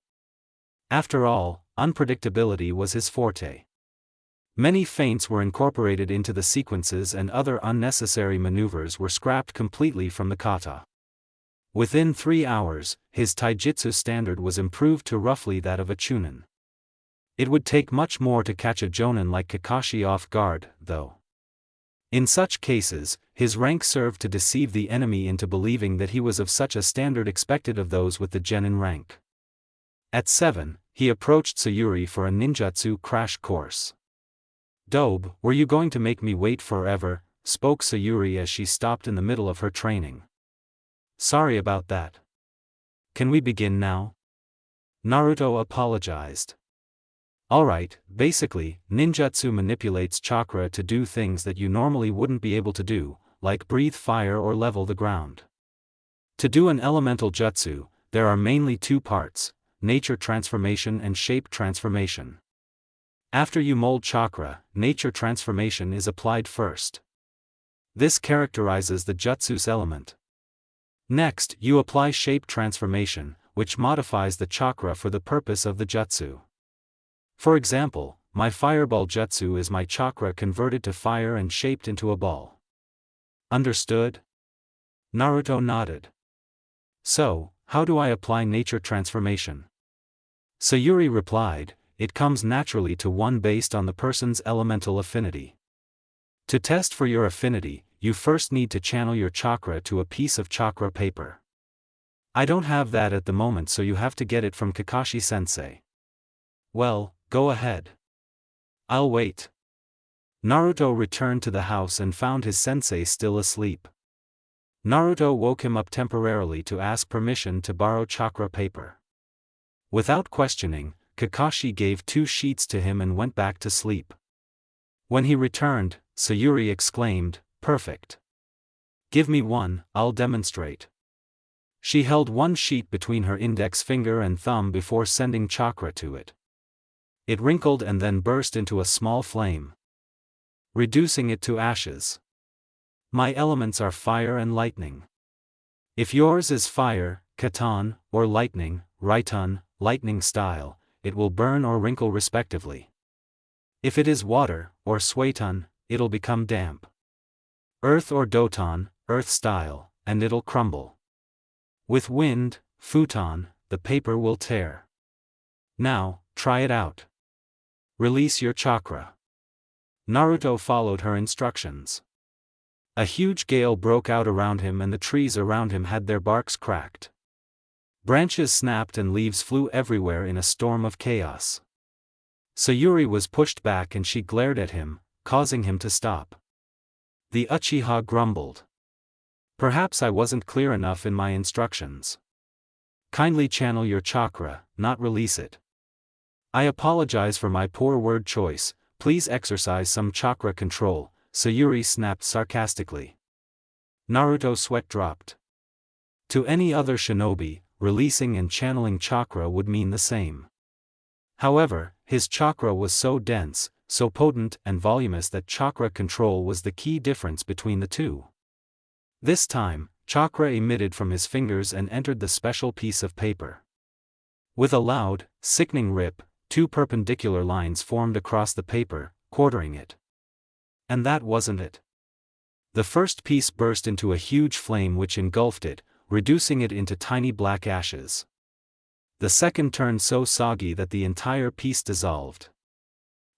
After all, unpredictability was his forte. Many feints were incorporated into the sequences and other unnecessary maneuvers were scrapped completely from the kata. Within 3 hours, his taijutsu standard was improved to roughly that of a chunin. It would take much more to catch a jonin like Kakashi off guard, though. In such cases, his rank served to deceive the enemy into believing that he was of such a standard expected of those with the genin rank. At 7, he approached Sayuri for a ninjutsu crash course. "Dobe, were you going to make me wait forever?" spoke Sayuri as she stopped in the middle of her training. "Sorry about that. Can we begin now?" Naruto apologized. "Alright, basically, ninjutsu manipulates chakra to do things that you normally wouldn't be able to do, like breathe fire or level the ground. To do an elemental jutsu, there are mainly 2 parts, nature transformation and shape transformation. After you mold chakra, nature transformation is applied first. This characterizes the jutsu's element. Next, you apply shape transformation, which modifies the chakra for the purpose of the jutsu. For example, my fireball jutsu is my chakra converted to fire and shaped into a ball. Understood?" Naruto nodded. "So, how do I apply nature transformation?" Sayuri replied, "It comes naturally to one based on the person's elemental affinity. To test for your affinity, you first need to channel your chakra to a piece of chakra paper. I don't have that at the moment, so you have to get it from Kakashi-sensei." "Well, go ahead. I'll wait." Naruto returned to the house and found his sensei still asleep. Naruto woke him up temporarily to ask permission to borrow chakra paper. Without questioning, Kakashi gave 2 sheets to him and went back to sleep. When he returned, Sayuri exclaimed, "Perfect. Give me one, I'll demonstrate." She held one sheet between her index finger and thumb before sending chakra to it. It wrinkled and then burst into a small flame, reducing it to ashes. "My elements are fire and lightning. If yours is fire, Katan, or lightning, Raiton, lightning style, it will burn or wrinkle respectively. If it is water, or Suiton, it'll become damp. Earth or Doton, earth style, and it'll crumble. With wind, Futon, the paper will tear. Now, try it out. Release your chakra." Naruto followed her instructions. A huge gale broke out around him and the trees around him had their barks cracked. Branches snapped and leaves flew everywhere in a storm of chaos. Sayuri was pushed back and she glared at him, causing him to stop. The Uchiha grumbled. "Perhaps I wasn't clear enough in my instructions. Kindly channel your chakra, not release it." I apologize for my poor word choice, please exercise some chakra control, Sayuri snapped sarcastically. Naruto's sweat dropped. To any other shinobi, releasing and channeling chakra would mean the same. However, his chakra was so dense, so potent and voluminous that chakra control was the key difference between the two. This time, chakra emitted from his fingers and entered the special piece of paper. With a loud, sickening rip, two perpendicular lines formed across the paper, quartering it. And that wasn't it. The first piece burst into a huge flame which engulfed it, reducing it into tiny black ashes. The second turned so soggy that the entire piece dissolved.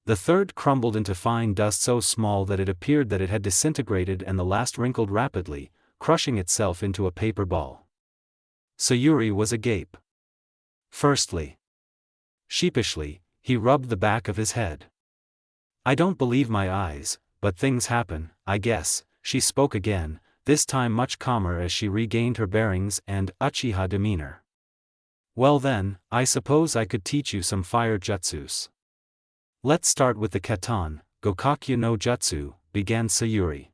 The third crumbled into fine dust so small that it appeared that it had disintegrated, and the last wrinkled rapidly, crushing itself into a paper ball. Sayuri was agape. Firstly. Sheepishly, he rubbed the back of his head. I don't believe my eyes, but things happen, I guess, she spoke again, this time much calmer as she regained her bearings and Uchiha demeanor. Well then, I suppose I could teach you some fire jutsus. Let's start with the katan, Gokakyu no jutsu, began Sayuri.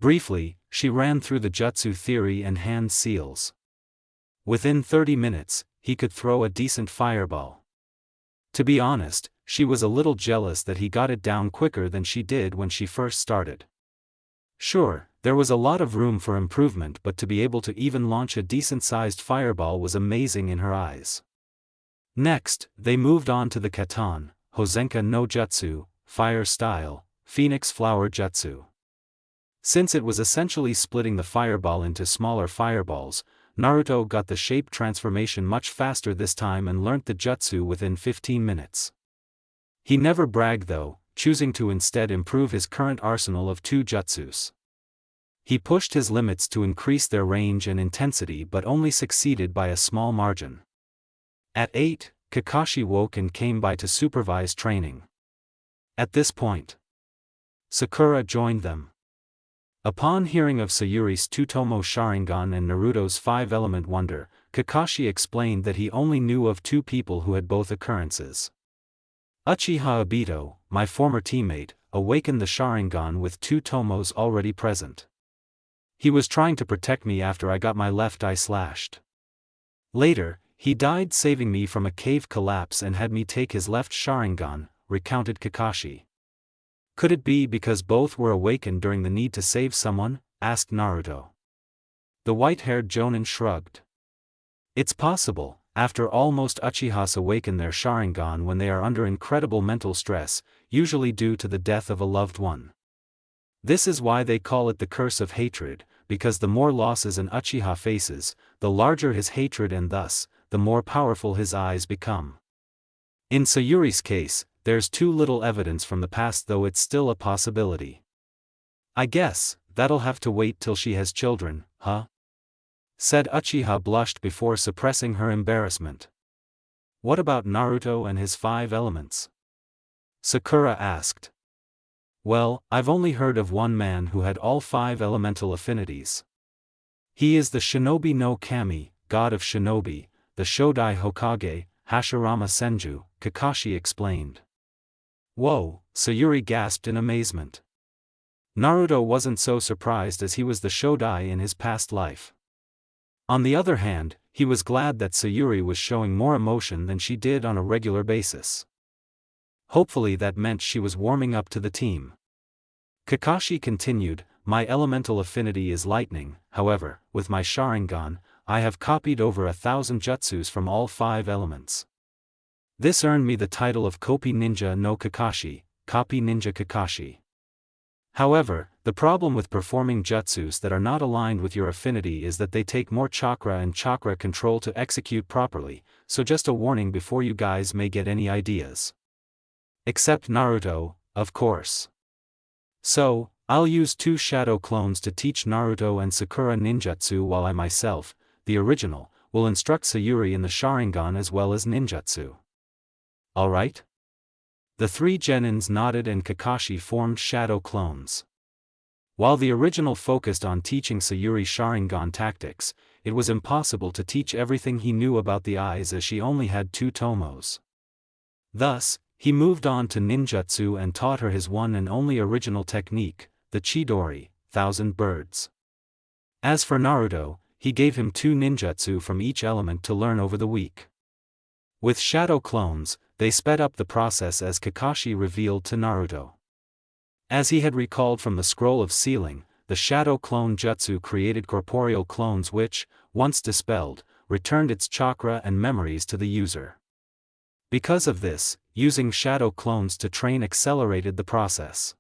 Briefly, she ran through the jutsu theory and hand seals. Within 30 minutes, he could throw a decent fireball. To be honest, she was a little jealous that he got it down quicker than she did when she first started. Sure, there was a lot of room for improvement, but to be able to even launch a decent-sized fireball was amazing in her eyes. Next, they moved on to the katan, Hozenka no jutsu, fire style, phoenix flower jutsu. Since it was essentially splitting the fireball into smaller fireballs, Naruto got the shape transformation much faster this time and learnt the jutsu within 15 minutes. He never bragged though, choosing to instead improve his current arsenal of 2 jutsus. He pushed his limits to increase their range and intensity, but only succeeded by a small margin. At 8, Kakashi woke and came by to supervise training. At this point, Sakura joined them. Upon hearing of Sayuri's 2-tomo Sharingan and Naruto's 5-element wonder, Kakashi explained that he only knew of 2 people who had both occurrences. Uchiha Obito, my former teammate, awakened the Sharingan with 2 tomos already present. He was trying to protect me after I got my left eye slashed. Later, he died saving me from a cave collapse and had me take his left Sharingan, recounted Kakashi. Could it be because both were awakened during the need to save someone? Asked Naruto. The white-haired Jonin shrugged. It's possible. After all, most Uchihas awaken their Sharingan when they are under incredible mental stress, usually due to the death of a loved one. This is why they call it the curse of hatred, because the more losses an Uchiha faces, the larger his hatred and thus, the more powerful his eyes become. In Sayuri's case, there's too little evidence from the past, though it's still a possibility. I guess, that'll have to wait till she has children, huh? Said Uchiha, blushed before suppressing her embarrassment. What about Naruto and his 5 elements? Sakura asked. Well, I've only heard of one man who had all 5 elemental affinities. He is the Shinobi no Kami, god of shinobi, the Shodai Hokage, Hashirama Senju, Kakashi explained. Whoa, Sayuri gasped in amazement. Naruto wasn't so surprised as he was the Shodai in his past life. On the other hand, he was glad that Sayuri was showing more emotion than she did on a regular basis. Hopefully that meant she was warming up to the team. Kakashi continued, my elemental affinity is lightning, however, with my Sharingan, I have copied over 1,000 jutsus from all 5 elements. This earned me the title of Copy Ninja no Kakashi, Copy Ninja Kakashi. However, the problem with performing jutsus that are not aligned with your affinity is that they take more chakra and chakra control to execute properly, so just a warning before you guys may get any ideas. Except Naruto, of course. So, I'll use 2 shadow clones to teach Naruto and Sakura ninjutsu while I myself, the original, will instruct Sayuri in the Sharingan as well as ninjutsu. Alright? The 3 genins nodded and Kakashi formed shadow clones. While the original focused on teaching Sayuri Sharingan tactics, it was impossible to teach everything he knew about the eyes as she only had 2 tomos. Thus, he moved on to ninjutsu and taught her his one and only original technique, the Chidori, 1,000 birds. As for Naruto, he gave him 2 ninjutsu from each element to learn over the week. With shadow clones, they sped up the process as Kakashi revealed to Naruto. As he had recalled from the scroll of sealing, the shadow clone jutsu created corporeal clones which, once dispelled, returned its chakra and memories to the user. Because of this, using shadow clones to train accelerated the process.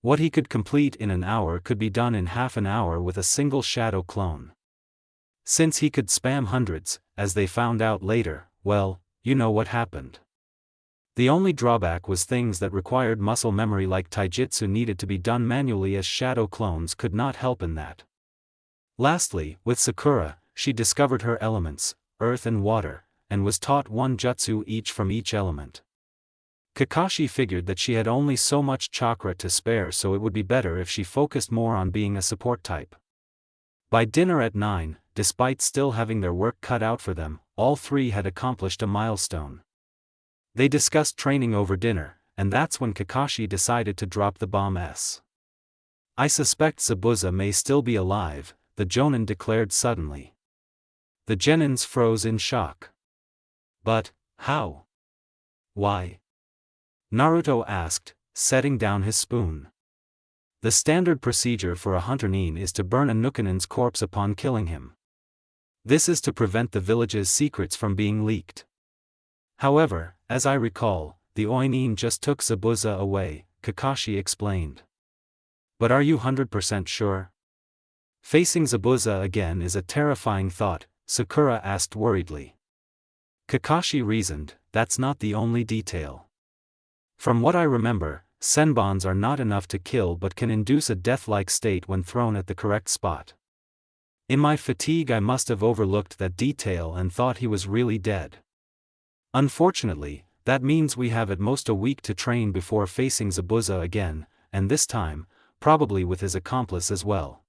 What he could complete in an hour could be done in half an hour with a single shadow clone. Since he could spam hundreds, as they found out later, well, you know what happened. The only drawback was things that required muscle memory like taijutsu needed to be done manually, as shadow clones could not help in that. Lastly, with Sakura, she discovered her elements, earth and water, and was taught 1 jutsu each from each element. Kakashi figured that she had only so much chakra to spare, so it would be better if she focused more on being a support type. By dinner at 9, despite still having their work cut out for them, all 3 had accomplished a milestone. They discussed training over dinner, and that's when Kakashi decided to drop the bomb. I suspect Zabuza may still be alive, the Jonin declared suddenly. The genins froze in shock. But, how? Why? Naruto asked, setting down his spoon. The standard procedure for a hunter nin is to burn a Nukanin's corpse upon killing him. This is to prevent the village's secrets from being leaked. However, as I recall, the Oinin just took Zabuza away, Kakashi explained. But are you 100% sure? Facing Zabuza again is a terrifying thought, Sakura asked worriedly. Kakashi reasoned, that's not the only detail. From what I remember, senbons are not enough to kill but can induce a death-like state when thrown at the correct spot. In my fatigue I must have overlooked that detail and thought he was really dead. Unfortunately, that means we have at most a week to train before facing Zabuza again, and this time, probably with his accomplice as well.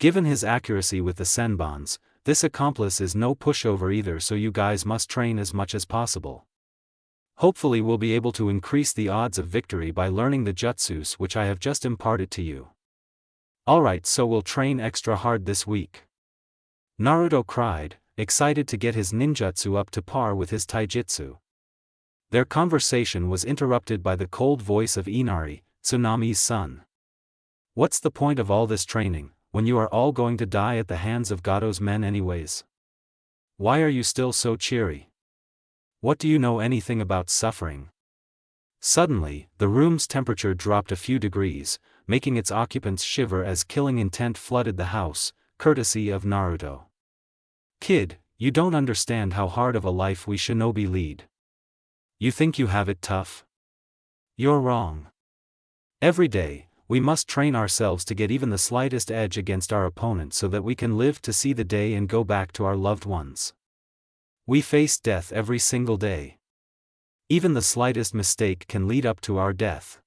Given his accuracy with the senbons, this accomplice is no pushover either, so you guys must train as much as possible. Hopefully we'll be able to increase the odds of victory by learning the jutsus which I have just imparted to you. Alright, so we'll train extra hard this week. Naruto cried, excited to get his ninjutsu up to par with his taijutsu. Their conversation was interrupted by the cold voice of Inari, Tsunami's son. What's the point of all this training, when you are all going to die at the hands of Gado's men anyways? Why are you still so cheery? What do you know anything about suffering? Suddenly, the room's temperature dropped a few degrees, making its occupants shiver as killing intent flooded the house, courtesy of Naruto. Kid, you don't understand how hard of a life we shinobi lead. You think you have it tough? You're wrong. Every day, we must train ourselves to get even the slightest edge against our opponent so that we can live to see the day and go back to our loved ones. We face death every single day. Even the slightest mistake can lead up to our death.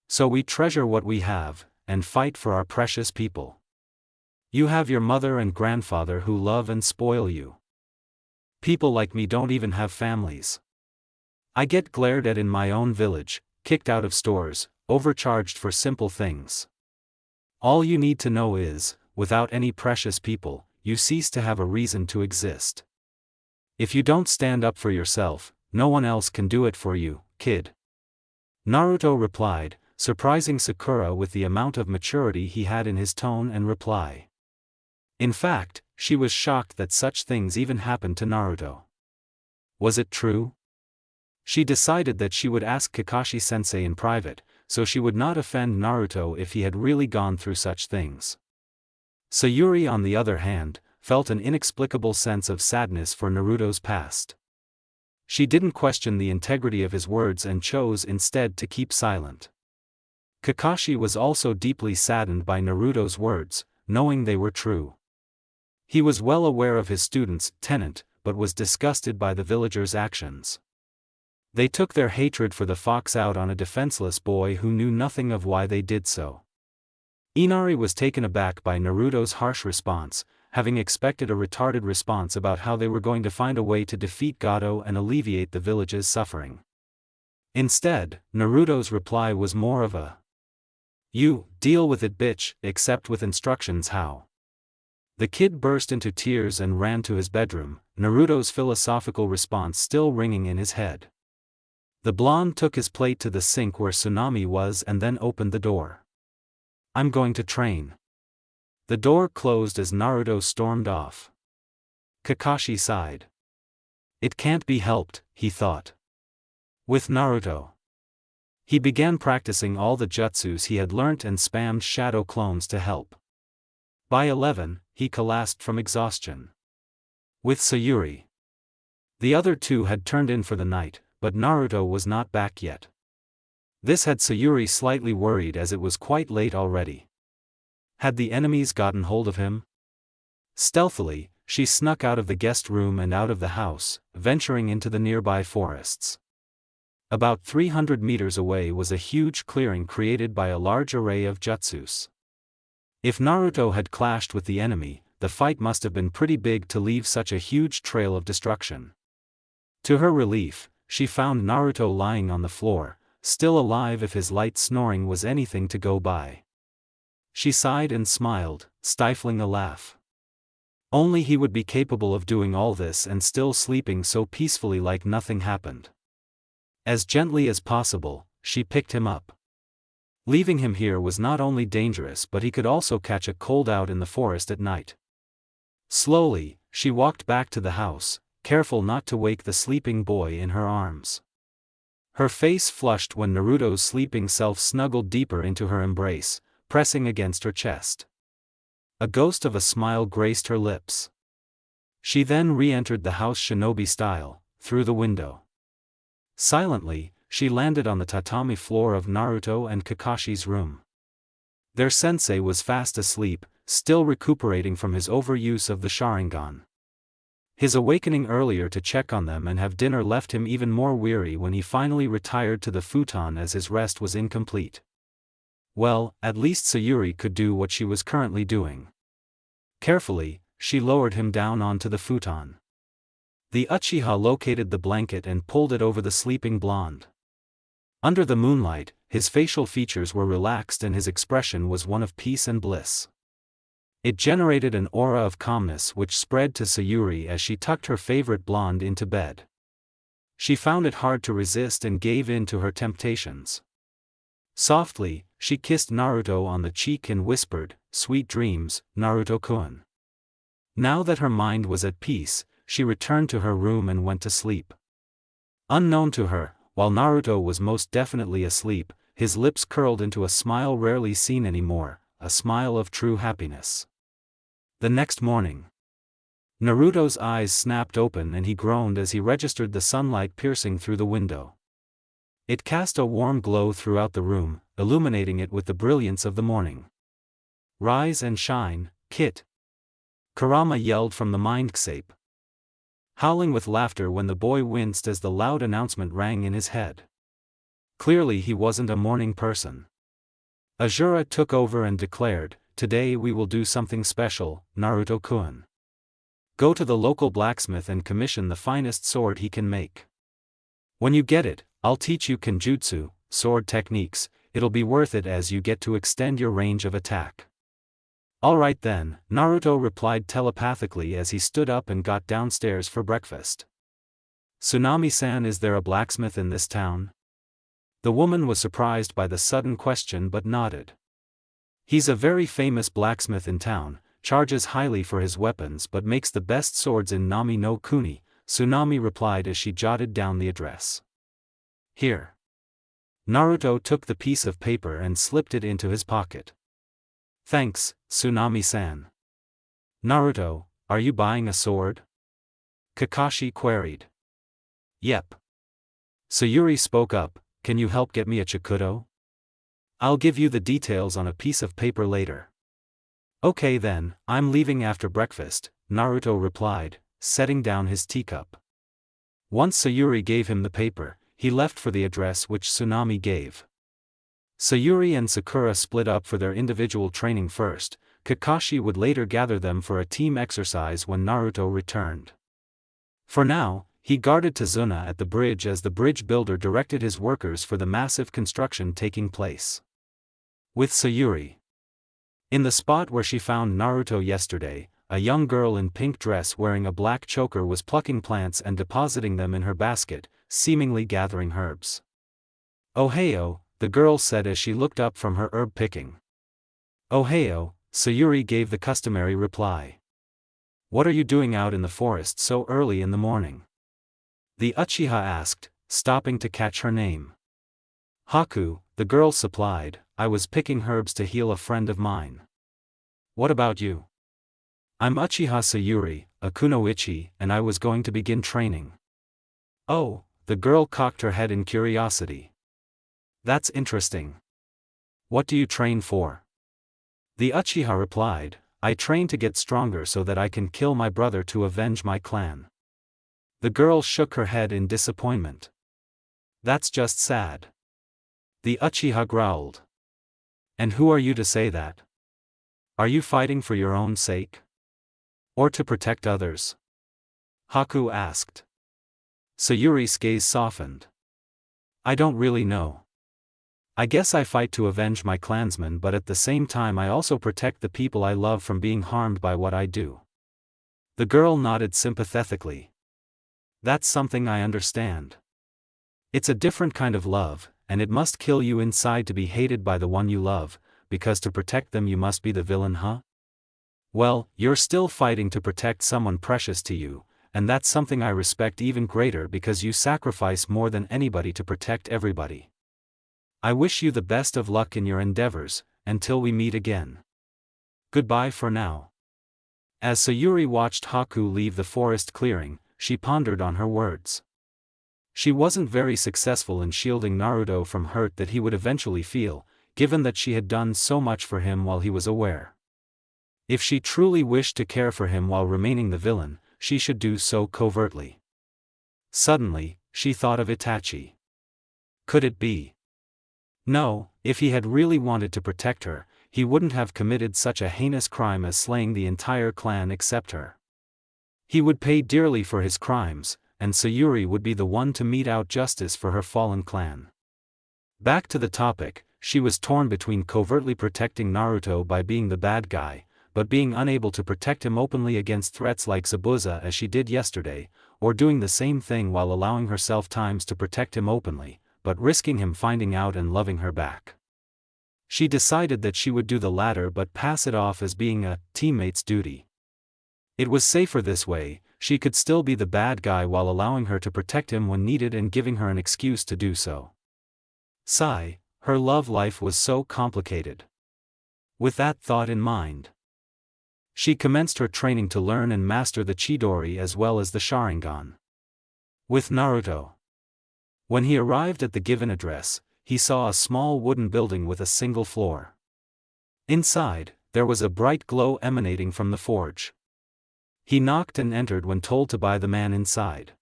So we treasure what we have, and fight for our precious people. You have your mother and grandfather who love and spoil you. People like me don't even have families. I get glared at in my own village, kicked out of stores, overcharged for simple things. All you need to know is, without any precious people, you cease to have a reason to exist. If you don't stand up for yourself, no one else can do it for you, kid. Naruto replied, surprising Sakura with the amount of maturity he had in his tone and reply. In fact, she was shocked that such things even happened to Naruto. Was it true? She decided that she would ask Kakashi-sensei in private, so she would not offend Naruto if he had really gone through such things. Sayuri, on the other hand, felt an inexplicable sense of sadness for Naruto's past. She didn't question the integrity of his words and chose instead to keep silent. Kakashi was also deeply saddened by Naruto's words, knowing they were true. He was well aware of his student's tenet, but was disgusted by the villagers' actions. They took their hatred for the fox out on a defenseless boy who knew nothing of why they did so. Inari was taken aback by Naruto's harsh response, having expected a retarded response about how they were going to find a way to defeat Gato and alleviate the village's suffering. Instead, Naruto's reply was more of a "You, deal with it bitch, except with instructions how." The kid burst into tears and ran to his bedroom, Naruto's philosophical response still ringing in his head. The blonde took his plate to the sink where Tsunami was and then opened the door. "I'm going to train." The door closed as Naruto stormed off. Kakashi sighed. It can't be helped, he thought. With Naruto, he began practicing all the jutsus he had learnt and spammed shadow clones to help. By 11, he collapsed from exhaustion. With Sayuri, the other two had turned in for the night, but Naruto was not back yet. This had Sayuri slightly worried as it was quite late already. Had the enemies gotten hold of him? Stealthily, she snuck out of the guest room and out of the house, venturing into the nearby forests. About 300 meters away was a huge clearing created by a large array of jutsus. If Naruto had clashed with the enemy, the fight must have been pretty big to leave such a huge trail of destruction. To her relief, she found Naruto lying on the floor, still alive if his light snoring was anything to go by. She sighed and smiled, stifling a laugh. Only he would be capable of doing all this and still sleeping so peacefully like nothing happened. As gently as possible, she picked him up. Leaving him here was not only dangerous but he could also catch a cold out in the forest at night. Slowly, she walked back to the house, careful not to wake the sleeping boy in her arms. Her face flushed when Naruto's sleeping self snuggled deeper into her embrace, pressing against her chest. A ghost of a smile graced her lips. She then re-entered the house shinobi style, through the window. Silently, she landed on the tatami floor of Naruto and Kakashi's room. Their sensei was fast asleep, still recuperating from his overuse of the Sharingan. His awakening earlier to check on them and have dinner left him even more weary when he finally retired to the futon as his rest was incomplete. Well, at least Sayuri could do what she was currently doing. Carefully, she lowered him down onto the futon. The Uchiha located the blanket and pulled it over the sleeping blonde. Under the moonlight, his facial features were relaxed and his expression was one of peace and bliss. It generated an aura of calmness which spread to Sayuri as she tucked her favorite blonde into bed. She found it hard to resist and gave in to her temptations. Softly, she kissed Naruto on the cheek and whispered, "Sweet dreams, Naruto-kun." Now that her mind was at peace, she returned to her room and went to sleep. Unknown to her, while Naruto was most definitely asleep, his lips curled into a smile rarely seen anymore, a smile of true happiness. The next morning, Naruto's eyes snapped open and he groaned as he registered the sunlight piercing through the window. It cast a warm glow throughout the room, illuminating it with the brilliance of the morning. "Rise and shine, Kit!" Kurama yelled from the mindscape, howling with laughter when the boy winced as the loud announcement rang in his head. Clearly he wasn't a morning person. Azura took over and declared, "Today we will do something special, Naruto-kun. Go to the local blacksmith and commission the finest sword he can make. When you get it, I'll teach you kenjutsu, sword techniques. It'll be worth it as you get to extend your range of attack." "Alright then," Naruto replied telepathically as he stood up and got downstairs for breakfast. "Tsunami-san, is there a blacksmith in this town?" The woman was surprised by the sudden question but nodded. "He's a very famous blacksmith in town, charges highly for his weapons but makes the best swords in Nami no Kuni," Tsunami replied as she jotted down the address. "Here." Naruto took the piece of paper and slipped it into his pocket. "Thanks, Tsunami-san." "Naruto, are you buying a sword?" Kakashi queried. "Yep." Sayuri spoke up, "Can you help get me a chikudo? I'll give you the details on a piece of paper later." "Okay then, I'm leaving after breakfast," Naruto replied, setting down his teacup. Once Sayuri gave him the paper, he left for the address which Tsunami gave. Sayuri and Sakura split up for their individual training first, Kakashi would later gather them for a team exercise when Naruto returned. For now, he guarded Tazuna at the bridge as the bridge builder directed his workers for the massive construction taking place. With Sayuri. In the spot where she found Naruto yesterday, a young girl in pink dress wearing a black choker was plucking plants and depositing them in her basket, seemingly gathering herbs. "Ohio," the girl said as she looked up from her herb picking. "Ohio," Sayuri gave the customary reply. "What are you doing out in the forest so early in the morning?" the Uchiha asked, stopping to catch her name. "Haku," the girl supplied, "I was picking herbs to heal a friend of mine." "What about you?" "I'm Uchiha Sayuri, a kunoichi, and I was going to begin training." "Oh," the girl cocked her head in curiosity. "That's interesting. What do you train for?" The Uchiha replied, "I train to get stronger so that I can kill my brother to avenge my clan." The girl shook her head in disappointment. "That's just sad." The Uchiha growled. "And who are you to say that? Are you fighting for your own sake? Or to protect others?" Haku asked. Sayuri's gaze softened. "I don't really know. I guess I fight to avenge my clansmen, but at the same time I also protect the people I love from being harmed by what I do." The girl nodded sympathetically. "That's something I understand. It's a different kind of love, and it must kill you inside to be hated by the one you love, because to protect them you must be the villain, huh? Well, you're still fighting to protect someone precious to you, and that's something I respect even greater because you sacrifice more than anybody to protect everybody. I wish you the best of luck in your endeavors, until we meet again. Goodbye for now." As Sayuri watched Haku leave the forest clearing, she pondered on her words. She wasn't very successful in shielding Naruto from hurt that he would eventually feel, given that she had done so much for him while he was aware. If she truly wished to care for him while remaining the villain, she should do so covertly. Suddenly, she thought of Itachi. Could it be? No, if he had really wanted to protect her, he wouldn't have committed such a heinous crime as slaying the entire clan except her. He would pay dearly for his crimes, and Sayuri would be the one to mete out justice for her fallen clan. Back to the topic, she was torn between covertly protecting Naruto by being the bad guy, but being unable to protect him openly against threats like Zabuza as she did yesterday, or doing the same thing while allowing herself times to protect him openly, but risking him finding out and loving her back. She decided that she would do the latter but pass it off as being a teammate's duty. It was safer this way, she could still be the bad guy while allowing her to protect him when needed and giving her an excuse to do so. Sigh, her love life was so complicated. With that thought in mind, she commenced her training to learn and master the Chidori as well as the Sharingan. With Naruto. When he arrived at the given address, he saw a small wooden building with a single floor. Inside, there was a bright glow emanating from the forge. He knocked and entered when told to buy the man inside.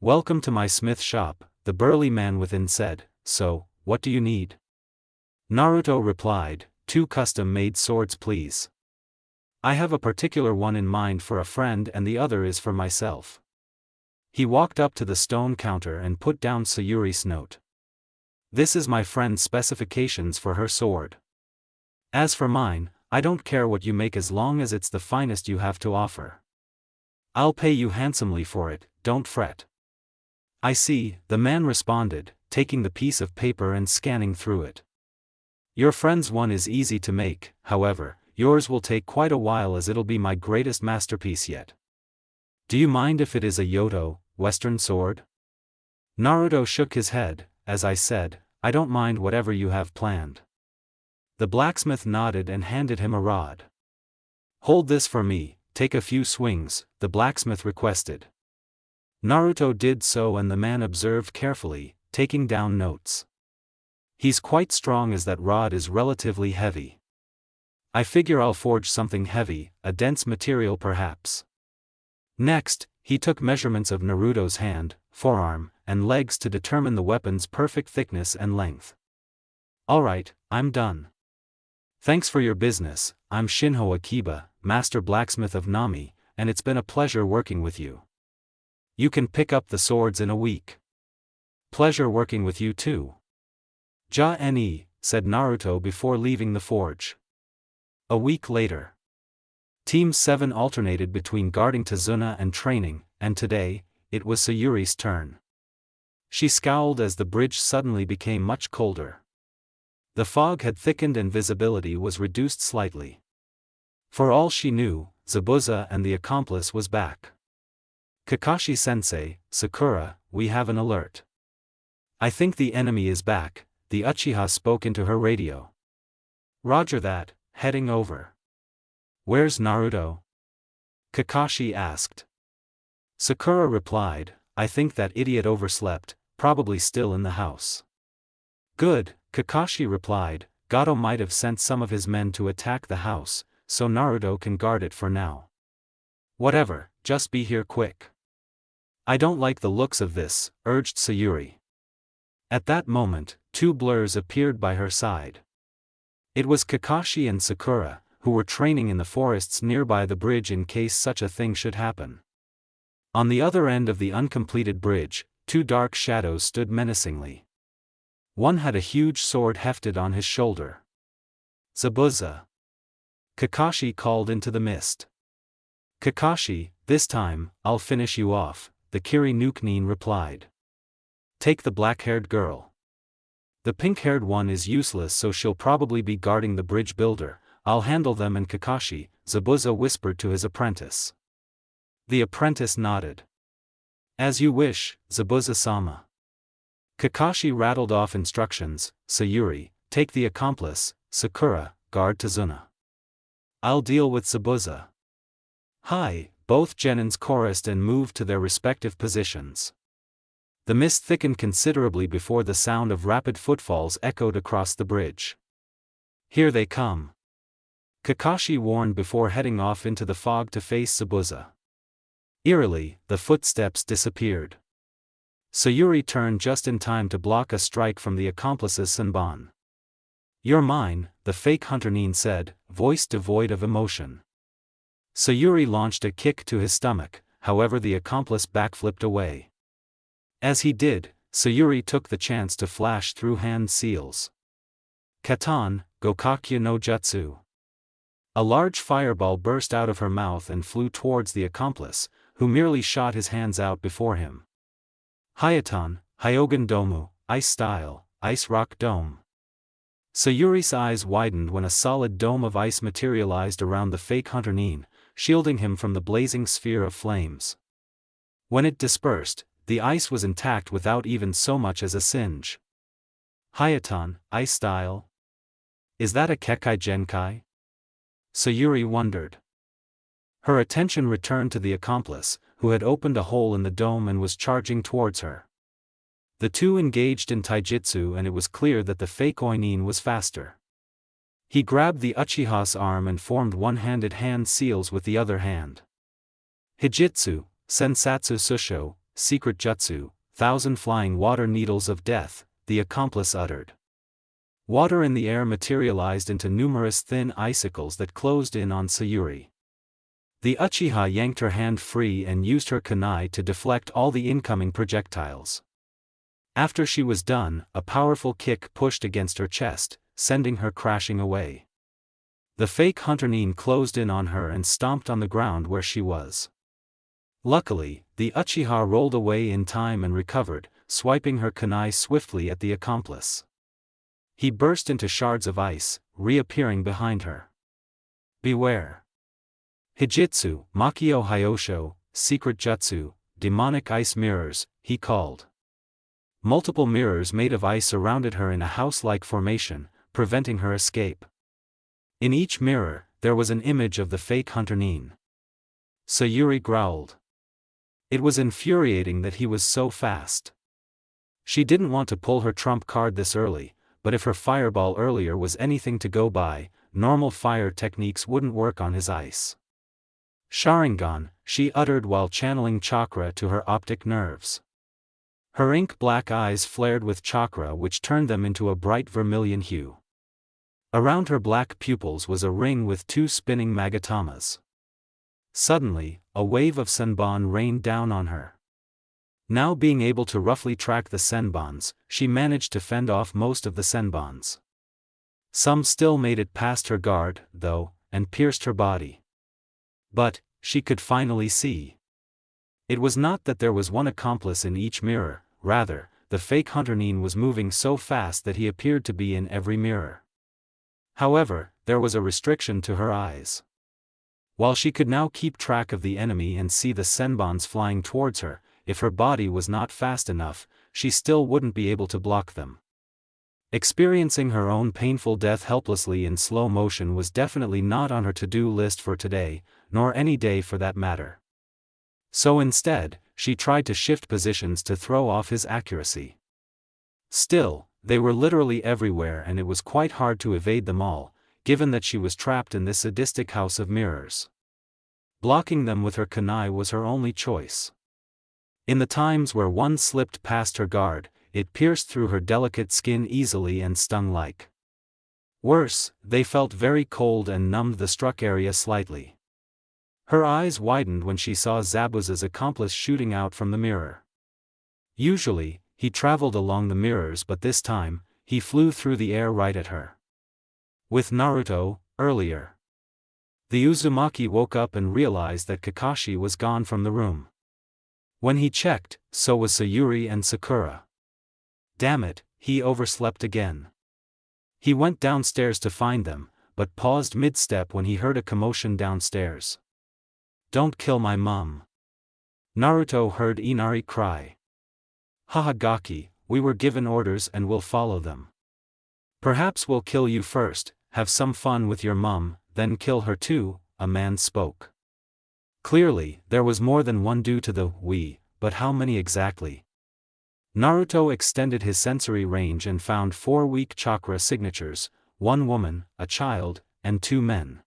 "Welcome to my smith shop," the burly man within said. "So, what do you need?" Naruto replied, "2 custom-made swords please. I have a particular one in mind for a friend and the other is for myself." He walked up to the stone counter and put down Sayuri's note. "This is my friend's specifications for her sword. As for mine, I don't care what you make as long as it's the finest you have to offer. I'll pay you handsomely for it, don't fret." "I see," the man responded, taking the piece of paper and scanning through it. "Your friend's one is easy to make, however, yours will take quite a while as it'll be my greatest masterpiece yet. Do you mind if it is a Yoto, Western sword?" Naruto shook his head. "As I said, I don't mind whatever you have planned." The blacksmith nodded and handed him a rod. "Hold this for me, take a few swings," the blacksmith requested. Naruto did so and the man observed carefully, taking down notes. "He's quite strong as that rod is relatively heavy. I figure I'll forge something heavy, a dense material perhaps." Next, he took measurements of Naruto's hand, forearm, and legs to determine the weapon's perfect thickness and length. "Alright, I'm done. Thanks for your business. I'm Shinho Akiba, Master Blacksmith of Nami, and it's been a pleasure working with you. You can pick up the swords in a week. Pleasure working with you too. Ja-ne, said Naruto before leaving the forge. A week later. Team 7 alternated between guarding Tazuna and training, and today, it was Sayuri's turn. She scowled as the bridge suddenly became much colder. The fog had thickened and visibility was reduced slightly. For all she knew, Zabuza and the accomplice was back. Kakashi-sensei, Sakura, we have an alert. I think the enemy is back, the Uchiha spoke into her radio. Roger that, heading over. Where's Naruto? Kakashi asked. Sakura replied, I think that idiot overslept, probably still in the house. Good, Kakashi replied, Gato might have sent some of his men to attack the house, so Naruto can guard it for now. Whatever, just be here quick. I don't like the looks of this, urged Sayuri. At that moment, two blurs appeared by her side. It was Kakashi and Sakura, who were training in the forests nearby the bridge in case such a thing should happen. On the other end of the uncompleted bridge, two dark shadows stood menacingly. One had a huge sword hefted on his shoulder. Zabuza. Kakashi called into the mist. Kakashi, this time, I'll finish you off, the Kiri Nukenin replied. Take the black-haired girl. The pink-haired one is useless, so she'll probably be guarding the bridge builder. I'll handle them. And Kakashi, Zabuza whispered to his apprentice. The apprentice nodded. As you wish, Zabuza-sama. Kakashi rattled off instructions. Sayuri, take the accomplice. Sakura, guard Tazuna. I'll deal with Zabuza. Hi, both genins chorused and moved to their respective positions. The mist thickened considerably before the sound of rapid footfalls echoed across the bridge. Here they come. Kakashi warned before heading off into the fog to face Zabuza. Eerily, the footsteps disappeared. Sayuri turned just in time to block a strike from the accomplice's Senbon. You're mine, the fake hunter Nin said, voice devoid of emotion. Sayuri launched a kick to his stomach, however the accomplice backflipped away. As he did, Sayuri took the chance to flash through hand seals. Katan, Gokakyu no Jutsu. A large fireball burst out of her mouth and flew towards the accomplice, who merely shot his hands out before him. Hayatan, Hyogen Domu, Ice Style, Ice Rock Dome. Sayuri's eyes widened when a solid dome of ice materialized around the fake hunter Nin, shielding him from the blazing sphere of flames. When it dispersed, the ice was intact without even so much as a singe. Hayatan, Ice Style? Is that a Kekai Genkai? Sayuri wondered. Her attention returned to the accomplice, who had opened a hole in the dome and was charging towards her. The two engaged in taijutsu and it was clear that the fake Oinin was faster. He grabbed the Uchiha's arm and formed one-handed hand seals with the other hand. Hijitsu, Sensatsu Susho, Secret Jutsu, 1,000 flying water needles of death, the accomplice uttered. Water in the air materialized into numerous thin icicles that closed in on Sayuri. The Uchiha yanked her hand free and used her kunai to deflect all the incoming projectiles. After she was done, a powerful kick pushed against her chest, sending her crashing away. The fake hunter Nin closed in on her and stomped on the ground where she was. Luckily, the Uchiha rolled away in time and recovered, swiping her kunai swiftly at the accomplice. He burst into shards of ice, reappearing behind her. Beware. Hijitsu, Makio Hyosho, Secret Jutsu, Demonic Ice Mirrors, he called. Multiple mirrors made of ice surrounded her in a house-like formation, preventing her escape. In each mirror, there was an image of the fake hunter Nin. Sayuri growled. It was infuriating that he was so fast. She didn't want to pull her trump card this early, but if her fireball earlier was anything to go by, normal fire techniques wouldn't work on his ice. Sharingan, she uttered while channeling chakra to her optic nerves. Her ink-black eyes flared with chakra which turned them into a bright vermilion hue. Around her black pupils was a ring with 2 spinning magatamas. Suddenly, a wave of senbon rained down on her. Now being able to roughly track the senbons, she managed to fend off most of the senbons. Some still made it past her guard, though, and pierced her body. But, she could finally see. It was not that there was one accomplice in each mirror, rather, the fake hunter-nin was moving so fast that he appeared to be in every mirror. However, there was a restriction to her eyes. While she could now keep track of the enemy and see the senbons flying towards her, if her body was not fast enough, she still wouldn't be able to block them. Experiencing her own painful death helplessly in slow motion was definitely not on her to-do list for today, nor any day for that matter. So instead, she tried to shift positions to throw off his accuracy. Still, they were literally everywhere and it was quite hard to evade them all, given that she was trapped in this sadistic house of mirrors. Blocking them with her kunai was her only choice. In the times where one slipped past her guard, it pierced through her delicate skin easily and stung like. Worse, they felt very cold and numbed the struck area slightly. Her eyes widened when she saw Zabuza's accomplice shooting out from the mirror. Usually, he traveled along the mirrors, but this time, he flew through the air right at her. With Naruto, earlier. The Uzumaki woke up and realized that Kakashi was gone from the room. When he checked, so was Sayuri and Sakura. Damn it, he overslept again. He went downstairs to find them, but paused mid-step when he heard a commotion downstairs. Don't kill my mom. Naruto heard Inari cry. Hahagaki, we were given orders and we'll follow them. Perhaps we'll kill you first, have some fun with your mom, then kill her too, a man spoke. Clearly, there was more than one due to the we, but how many exactly? Naruto extended his sensory range and found 4 weak chakra signatures, 1 woman, a child, and 2 men.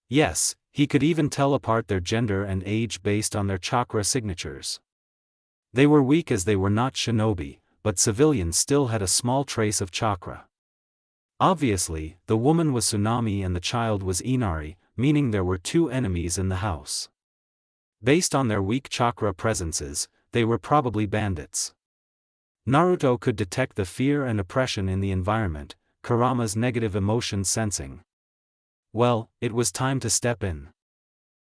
Yes, he could even tell apart their gender and age based on their chakra signatures. They were weak as they were not shinobi, but civilians still had a small trace of chakra. Obviously, the woman was Tsunami and the child was Inari, meaning there were 2 enemies in the house. Based on their weak chakra presences, they were probably bandits. Naruto could detect the fear and oppression in the environment, Kurama's negative emotion sensing. Well, it was time to step in.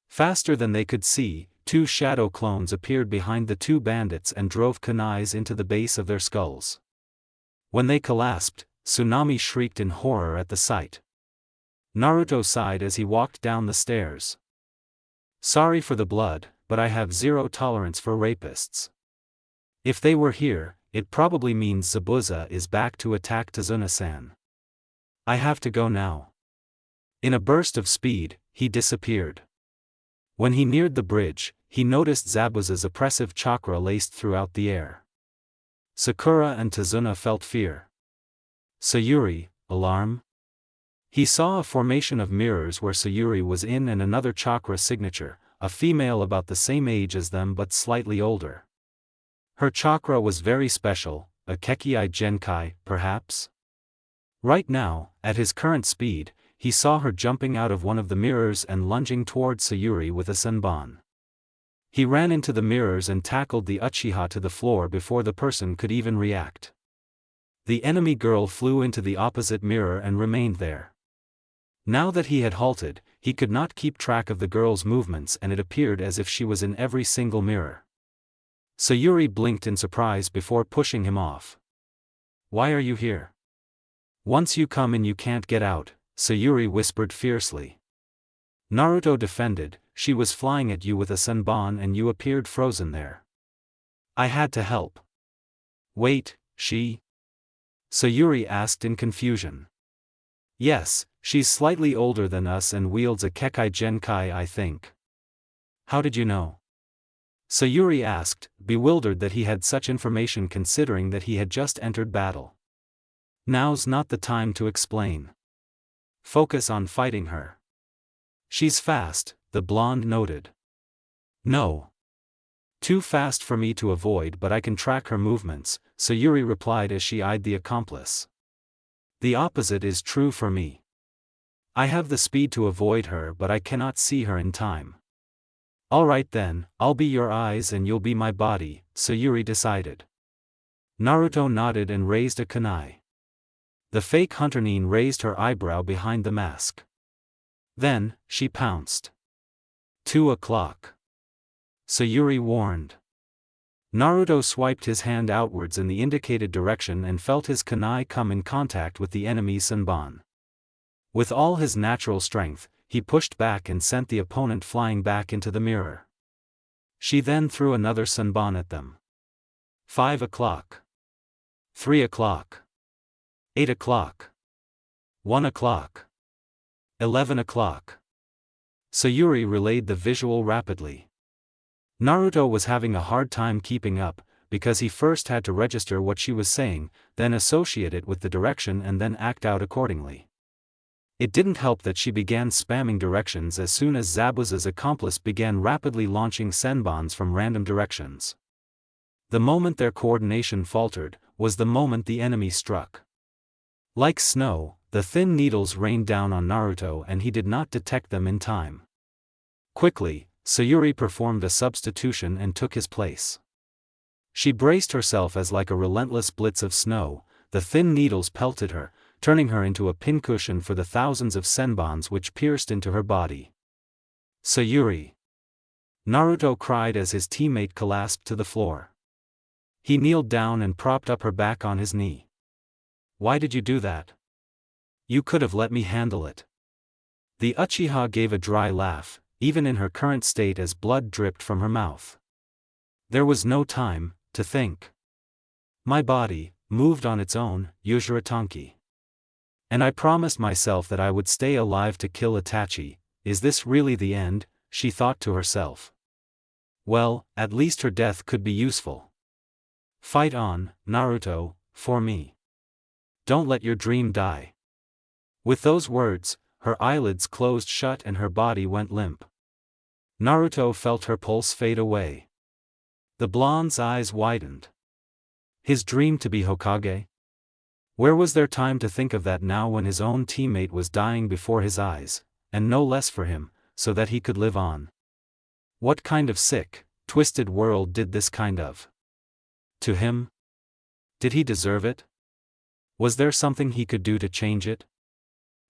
Faster than they could see, 2 shadow clones appeared behind the 2 bandits and drove kunais into the base of their skulls. When they collapsed, Tsunami shrieked in horror at the sight. Naruto sighed as he walked down the stairs. Sorry for the blood, but I have 0 tolerance for rapists. If they were here, it probably means Zabuza is back to attack Tazuna-san. I have to go now. In a burst of speed, he disappeared. When he neared the bridge, he noticed Zabuza's oppressive chakra laced throughout the air. Sakura and Tazuna felt fear. Sayuri, alarm? He saw a formation of mirrors where Sayuri was in and another chakra signature, a female about the same age as them but slightly older. Her chakra was very special, a Kekii Genkai, perhaps? Right now, at his current speed, he saw her jumping out of one of the mirrors and lunging towards Sayuri with a senbon. He ran into the mirrors and tackled the Uchiha to the floor before the person could even react. The enemy girl flew into the opposite mirror and remained there. Now that he had halted, he could not keep track of the girl's movements and it appeared as if she was in every single mirror. Sayuri blinked in surprise before pushing him off. Why are you here? Once you come in you can't get out, Sayuri whispered fiercely. Naruto defended, she was flying at you with a senbon and you appeared frozen there. I had to help. Wait, she? Sayuri asked in confusion. Yes, she's slightly older than us and wields a Kekii Genkai, I think. How did you know? Sayuri asked, bewildered that he had such information considering that he had just entered battle. Now's not the time to explain. Focus on fighting her. She's fast, the blonde noted. No. Too fast for me to avoid, but I can track her movements, Sayuri replied as she eyed the accomplice. The opposite is true for me. I have the speed to avoid her, but I cannot see her in time. Alright then, I'll be your eyes and you'll be my body, Sayuri decided. Naruto nodded and raised a kunai. The fake hunter-nin raised her eyebrow behind the mask. Then, she pounced. 2 o'clock. Sayuri warned. Naruto swiped his hand outwards in the indicated direction and felt his kunai come in contact with the enemy's senbon. With all his natural strength, he pushed back and sent the opponent flying back into the mirror. She then threw another senbon at them. 5 o'clock. 3 o'clock. 8 o'clock. 1 o'clock. 11 o'clock. Sayuri relayed the visual rapidly. Naruto was having a hard time keeping up, because he first had to register what she was saying, then associate it with the direction and then act out accordingly. It didn't help that she began spamming directions as soon as Zabuza's accomplice began rapidly launching senbons from random directions. The moment their coordination faltered, was the moment the enemy struck. Like snow, the thin needles rained down on Naruto and he did not detect them in time. Quickly, Sayuri performed a substitution and took his place. She braced herself as like a relentless blitz of snow, the thin needles pelted her, turning her into a pincushion for the thousands of senbons which pierced into her body. Sayuri! Naruto cried as his teammate collapsed to the floor. He kneeled down and propped up her back on his knee. Why did you do that? You could have let me handle it. The Uchiha gave a dry laugh, even in her current state as blood dripped from her mouth. There was no time to think. My body moved on its own, Yujiratanki. And I promised myself that I would stay alive to kill Itachi. Is this really the end? She thought to herself. Well, at least her death could be useful. Fight on, Naruto, for me. Don't let your dream die. With those words, her eyelids closed shut and her body went limp. Naruto felt her pulse fade away. The blonde's eyes widened. His dream to be Hokage? Where was there time to think of that now when his own teammate was dying before his eyes, and no less for him, so that he could live on? What kind of sick, twisted world did this kind of? To him? Did he deserve it? Was there something he could do to change it?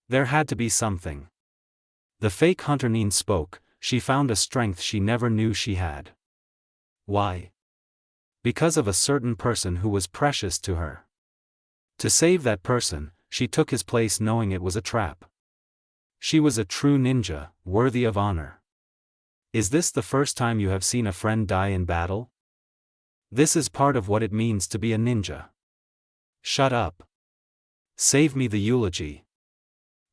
There had to be something. The fake hunter-nin spoke, she found a strength she never knew she had. Why? Because of a certain person who was precious to her. To save that person, she took his place knowing it was a trap. She was a true ninja, worthy of honor. Is this the first time you have seen a friend die in battle? This is part of what it means to be a ninja. Shut up. Save me the eulogy.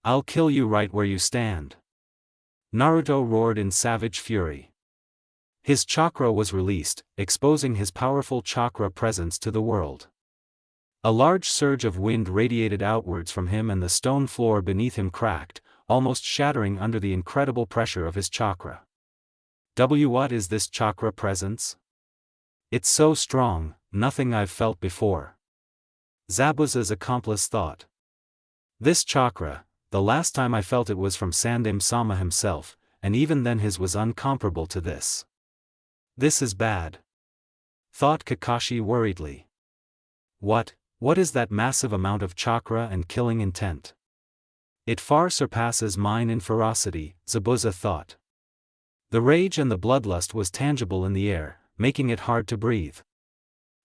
I'll kill you right where you stand. Naruto roared in savage fury. His chakra was released, exposing his powerful chakra presence to the world. A large surge of wind radiated outwards from him and the stone floor beneath him cracked, almost shattering under the incredible pressure of his chakra. What is this chakra presence? It's so strong, nothing I've felt before. Zabuza's accomplice thought. This chakra, the last time I felt it was from Sandaime-sama himself, and even then his was incomparable to this. This is bad. Thought Kakashi worriedly. What is that massive amount of chakra and killing intent? It far surpasses mine in ferocity, Zabuza thought. The rage and the bloodlust was tangible in the air, making it hard to breathe.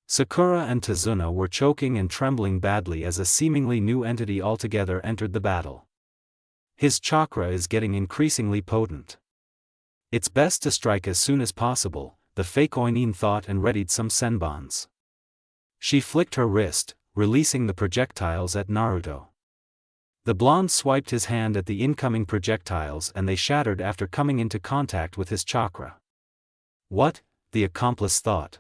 Sakura and Tazuna were choking and trembling badly as a seemingly new entity altogether entered the battle. His chakra is getting increasingly potent. It's best to strike as soon as possible, the fake Oinin thought and readied some senbons. She flicked her wrist, releasing the projectiles at Naruto. The blonde swiped his hand at the incoming projectiles and they shattered after coming into contact with his chakra. What? The accomplice thought.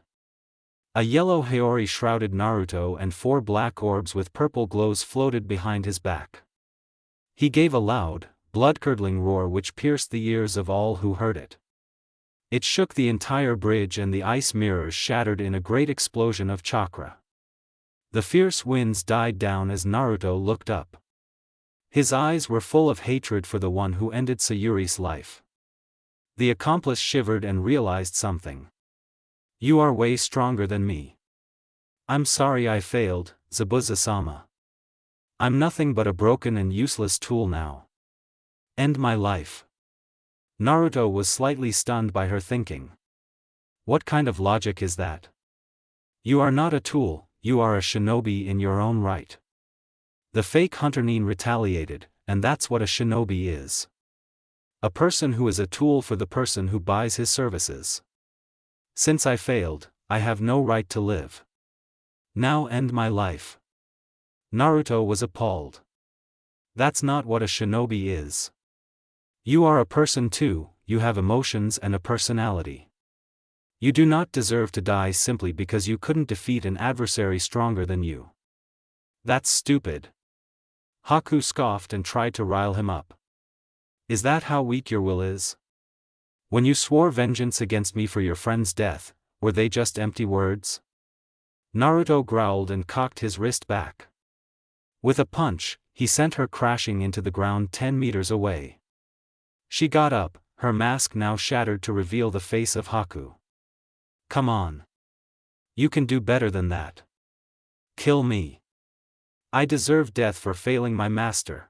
A yellow Haori shrouded Naruto and 4 black orbs with purple glows floated behind his back. He gave a loud, blood-curdling roar which pierced the ears of all who heard it. It shook the entire bridge and the ice mirrors shattered in a great explosion of chakra. The fierce winds died down as Naruto looked up. His eyes were full of hatred for the one who ended Sayuri's life. The accomplice shivered and realized something. You are way stronger than me. I'm sorry I failed, Zabuza-sama. I'm nothing but a broken and useless tool now. End my life. Naruto was slightly stunned by her thinking. What kind of logic is that? You are not a tool, you are a shinobi in your own right. The fake hunter Nin retaliated, and that's what a shinobi is. A person who is a tool for the person who buys his services. Since I failed, I have no right to live. Now end my life. Naruto was appalled. That's not what a shinobi is. You are a person too, you have emotions and a personality. You do not deserve to die simply because you couldn't defeat an adversary stronger than you. That's stupid. Haku scoffed and tried to rile him up. Is that how weak your will is? When you swore vengeance against me for your friend's death, were they just empty words? Naruto growled and cocked his wrist back. With a punch, he sent her crashing into the ground 10 meters away. She got up, her mask now shattered to reveal the face of Haku. Come on. You can do better than that. Kill me. I deserve death for failing my master.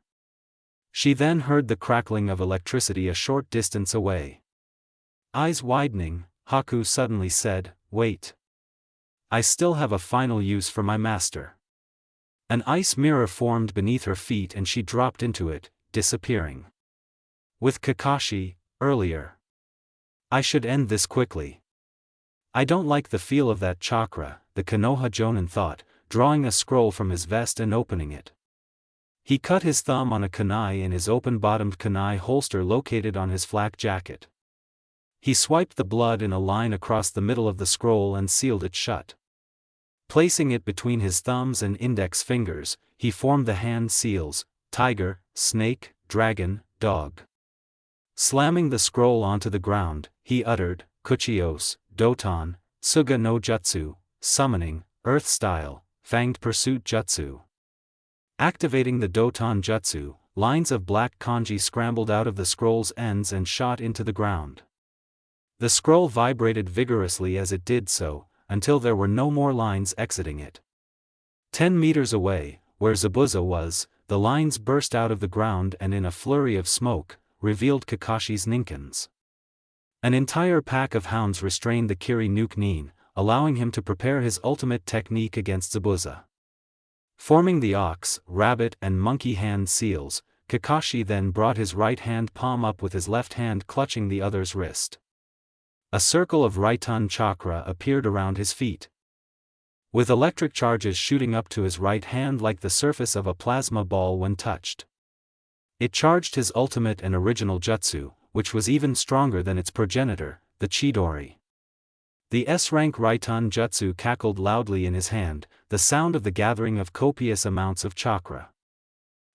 She then heard the crackling of electricity a short distance away. Eyes widening, Haku suddenly said, "Wait. I still have a final use for my master." An ice mirror formed beneath her feet and she dropped into it, disappearing. With Kakashi, earlier. I should end this quickly. I don't like the feel of that chakra, the Konoha Jonin thought, drawing a scroll from his vest and opening it. He cut his thumb on a kunai in his open-bottomed kunai holster located on his flak jacket. He swiped the blood in a line across the middle of the scroll and sealed it shut. Placing it between his thumbs and index fingers, he formed the hand seals: tiger, snake, dragon, dog. Slamming the scroll onto the ground, he uttered, "Kuchios, Doton, Suga no Jutsu, summoning, Earth style, Fanged Pursuit Jutsu." Activating the Doton Jutsu, lines of black kanji scrambled out of the scroll's ends and shot into the ground. The scroll vibrated vigorously as it did so, until there were no more lines exiting it. 10 meters away, where Zabuza was, the lines burst out of the ground and in a flurry of smoke, revealed Kakashi's ninkins. An entire pack of hounds restrained the Kiri Nuke Nin, allowing him to prepare his ultimate technique against Zabuza. Forming the ox, rabbit and monkey hand seals, Kakashi then brought his right hand palm up with his left hand clutching the other's wrist. A circle of Raiton chakra appeared around his feet, with electric charges shooting up to his right hand like the surface of a plasma ball when touched. It charged his ultimate and original jutsu, which was even stronger than its progenitor, the Chidori. The S-rank Raiton jutsu cackled loudly in his hand, the sound of the gathering of copious amounts of chakra.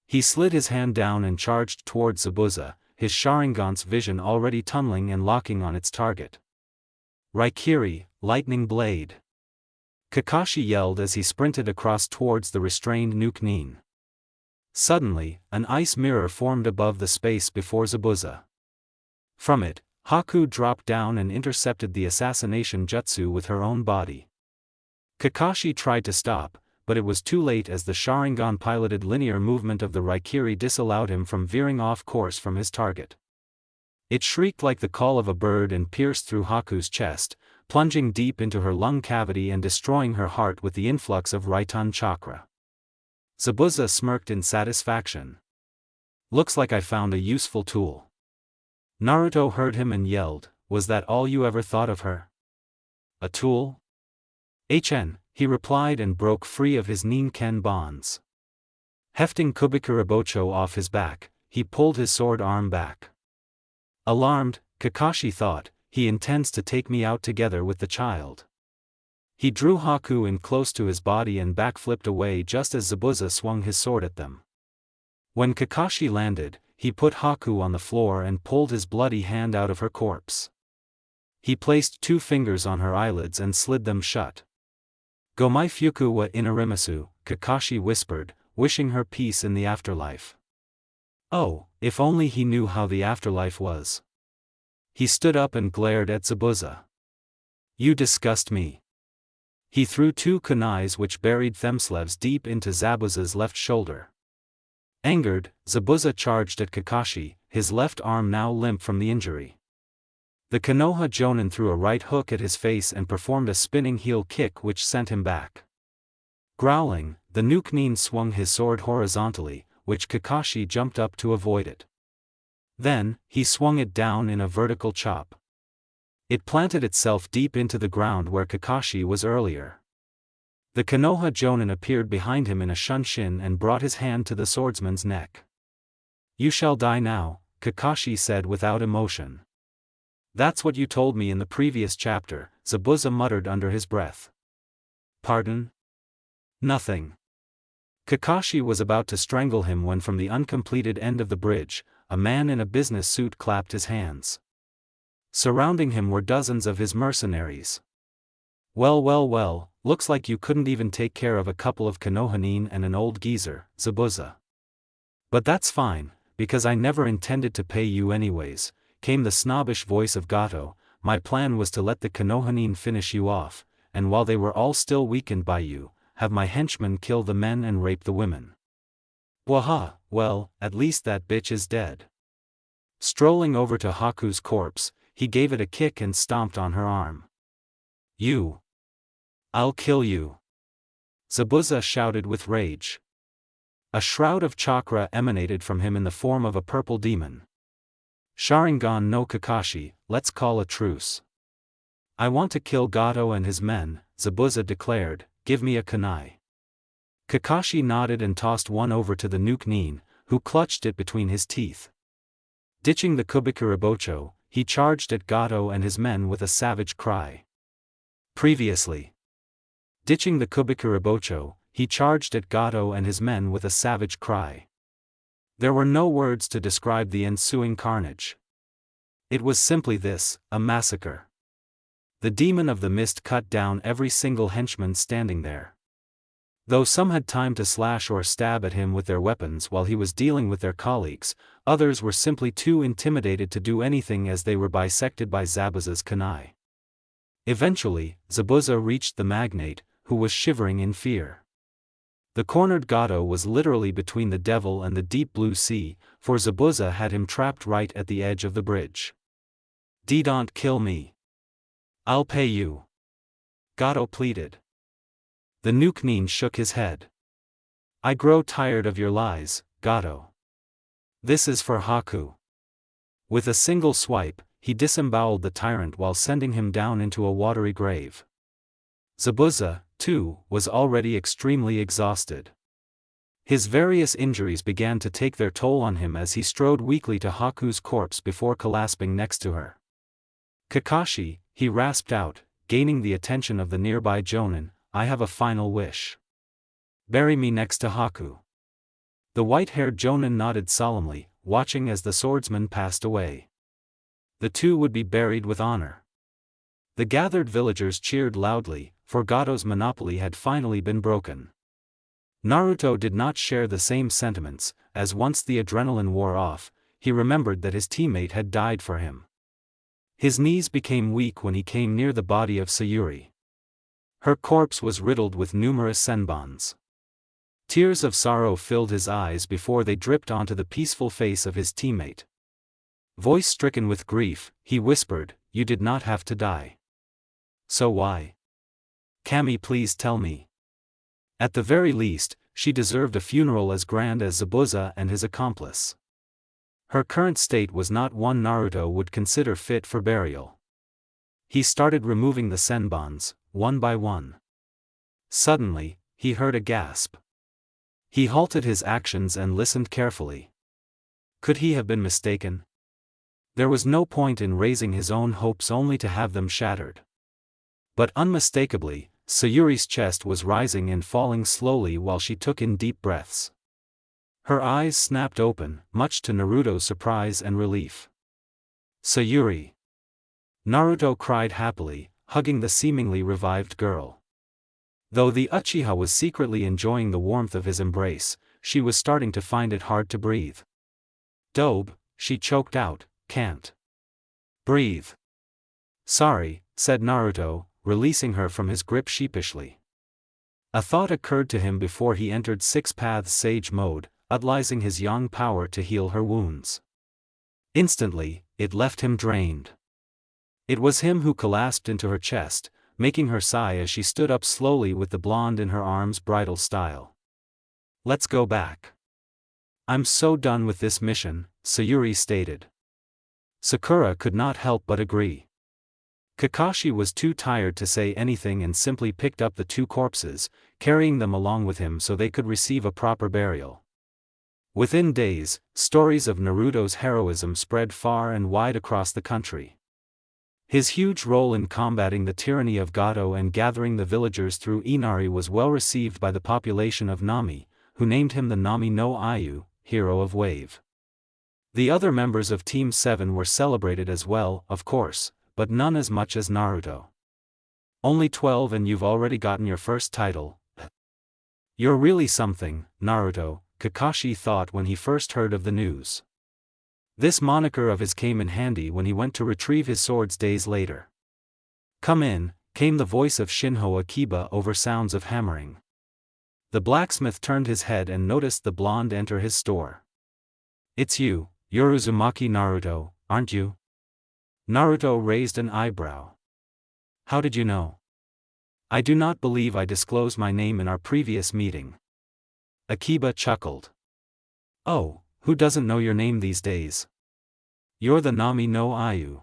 He slid his hand down and charged towards Zabuza, his Sharingan's vision already tunneling and locking on its target. Raikiri, lightning blade. Kakashi yelled as he sprinted across towards the restrained Nuke Nin. Suddenly, an ice mirror formed above the space before Zabuza. From it, Haku dropped down and intercepted the assassination jutsu with her own body. Kakashi tried to stop, but it was too late as the Sharingan-piloted linear movement of the Raikiri disallowed him from veering off course from his target. It shrieked like the call of a bird and pierced through Haku's chest, plunging deep into her lung cavity and destroying her heart with the influx of Raiton chakra. Zabuza smirked in satisfaction. "Looks like I found a useful tool." Naruto heard him and yelled, "Was that all you ever thought of her? A tool?" He replied and broke free of his Nin-ken bonds. Hefting Kubikurabocho off his back, he pulled his sword arm back. Alarmed, Kakashi thought, he intends to take me out together with the child. He drew Haku in close to his body and backflipped away just as Zabuza swung his sword at them. When Kakashi landed, he put Haku on the floor and pulled his bloody hand out of her corpse. He placed 2 fingers on her eyelids and slid them shut. Gomai fuku wa inarimasu, Kakashi whispered, wishing her peace in the afterlife. Oh, if only he knew how the afterlife was. He stood up and glared at Zabuza. You disgust me. He threw 2 kunais which buried themselves deep into Zabuza's left shoulder. Angered, Zabuza charged at Kakashi, his left arm now limp from the injury. The Konoha Jonin threw a right hook at his face and performed a spinning heel kick which sent him back. Growling, the Nuke-nin swung his sword horizontally, which Kakashi jumped up to avoid it. Then, he swung it down in a vertical chop. It planted itself deep into the ground where Kakashi was earlier. The Konoha Jonin appeared behind him in a shunshin and brought his hand to the swordsman's neck. You shall die now, Kakashi said without emotion. That's what you told me in the previous chapter, Zabuza muttered under his breath. Pardon? Nothing. Kakashi was about to strangle him when from the uncompleted end of the bridge, a man in a business suit clapped his hands. Surrounding him were dozens of his mercenaries. Well, looks like you couldn't even take care of a couple of Konohanin and an old geezer, Zabuza. But that's fine, because I never intended to pay you anyways, came the snobbish voice of Gato. My plan was to let the Konohanin finish you off, and while they were all still weakened by you, have my henchmen kill the men and rape the women. Waha, well, at least that bitch is dead. Strolling over to Haku's corpse, he gave it a kick and stomped on her arm. You! I'll kill you! Zabuza shouted with rage. A shroud of chakra emanated from him in the form of a purple demon. Sharingan no Kakashi, let's call a truce. I want to kill Gato and his men, Zabuza declared, give me a kunai. Kakashi nodded and tossed one over to the Nuke-nin, who clutched it between his teeth. Ditching the Kubikuribocho, he charged at Gato and his men with a savage cry. Previously. Ditching the Kubikuribocho, he charged at Gato and his men with a savage cry. There were no words to describe the ensuing carnage. It was simply this, a massacre. The demon of the mist cut down every single henchman standing there. Though some had time to slash or stab at him with their weapons while he was dealing with their colleagues, others were simply too intimidated to do anything as they were bisected by Zabuza's kunai. Eventually, Zabuza reached the magnate, who was shivering in fear. The cornered Gato was literally between the devil and the deep blue sea, for Zabuza had him trapped right at the edge of the bridge. Don't kill me. I'll pay you. Gato pleaded. The Nuke-nin shook his head. I grow tired of your lies, Gato. This is for Haku. With a single swipe, he disemboweled the tyrant while sending him down into a watery grave. Zabuza, too, was already extremely exhausted. His various injuries began to take their toll on him as he strode weakly to Haku's corpse before collapsing next to her. Kakashi, he rasped out, gaining the attention of the nearby Jonin, I have a final wish. Bury me next to Haku. The white-haired Jonin nodded solemnly, watching as the swordsman passed away. The two would be buried with honor. The gathered villagers cheered loudly, for Gato's monopoly had finally been broken. Naruto did not share the same sentiments, as once the adrenaline wore off, he remembered that his teammate had died for him. His knees became weak when he came near the body of Sayuri. Her corpse was riddled with numerous senbons. Tears of sorrow filled his eyes before they dripped onto the peaceful face of his teammate. Voice-stricken with grief, he whispered, "You did not have to die. So why? Kami, please tell me." At the very least, she deserved a funeral as grand as Zabuza and his accomplice. Her current state was not one Naruto would consider fit for burial. He started removing the senbons, one by one. Suddenly, he heard a gasp. He halted his actions and listened carefully. Could he have been mistaken? There was no point in raising his own hopes only to have them shattered. But unmistakably, Sayuri's chest was rising and falling slowly while she took in deep breaths. Her eyes snapped open, much to Naruto's surprise and relief. Sayuri! Naruto cried happily, hugging the seemingly revived girl. Though the Uchiha was secretly enjoying the warmth of his embrace, she was starting to find it hard to breathe. "Dobe," she choked out, "can't breathe." "Sorry," said Naruto, releasing her from his grip sheepishly. A thought occurred to him before he entered Six Paths Sage mode, utilizing his yang power to heal her wounds. Instantly, it left him drained. It was him who collapsed into her chest, making her sigh as she stood up slowly with the blonde in her arms bridal style. "Let's go back. I'm so done with this mission," Sayuri stated. Sakura could not help but agree. Kakashi was too tired to say anything and simply picked up the two corpses, carrying them along with him so they could receive a proper burial. Within days, stories of Naruto's heroism spread far and wide across the country. His huge role in combating the tyranny of Gato and gathering the villagers through Inari was well received by the population of Nami, who named him the Nami no Ayu, hero of Wave. The other members of Team 7 were celebrated as well, of course, but none as much as Naruto. "Only 12 and you've already gotten your first title. You're really something, Naruto," Kakashi thought when he first heard of the news. This moniker of his came in handy when he went to retrieve his swords days later. "Come in," came the voice of Shinho Akiba over sounds of hammering. The blacksmith turned his head and noticed the blonde enter his store. "It's you, you're Uzumaki Naruto, aren't you?" Naruto raised an eyebrow. "How did you know?" "I do not believe I disclosed my name in our previous meeting." Akiba chuckled. "Oh, who doesn't know your name these days? You're the Nami no Ayu."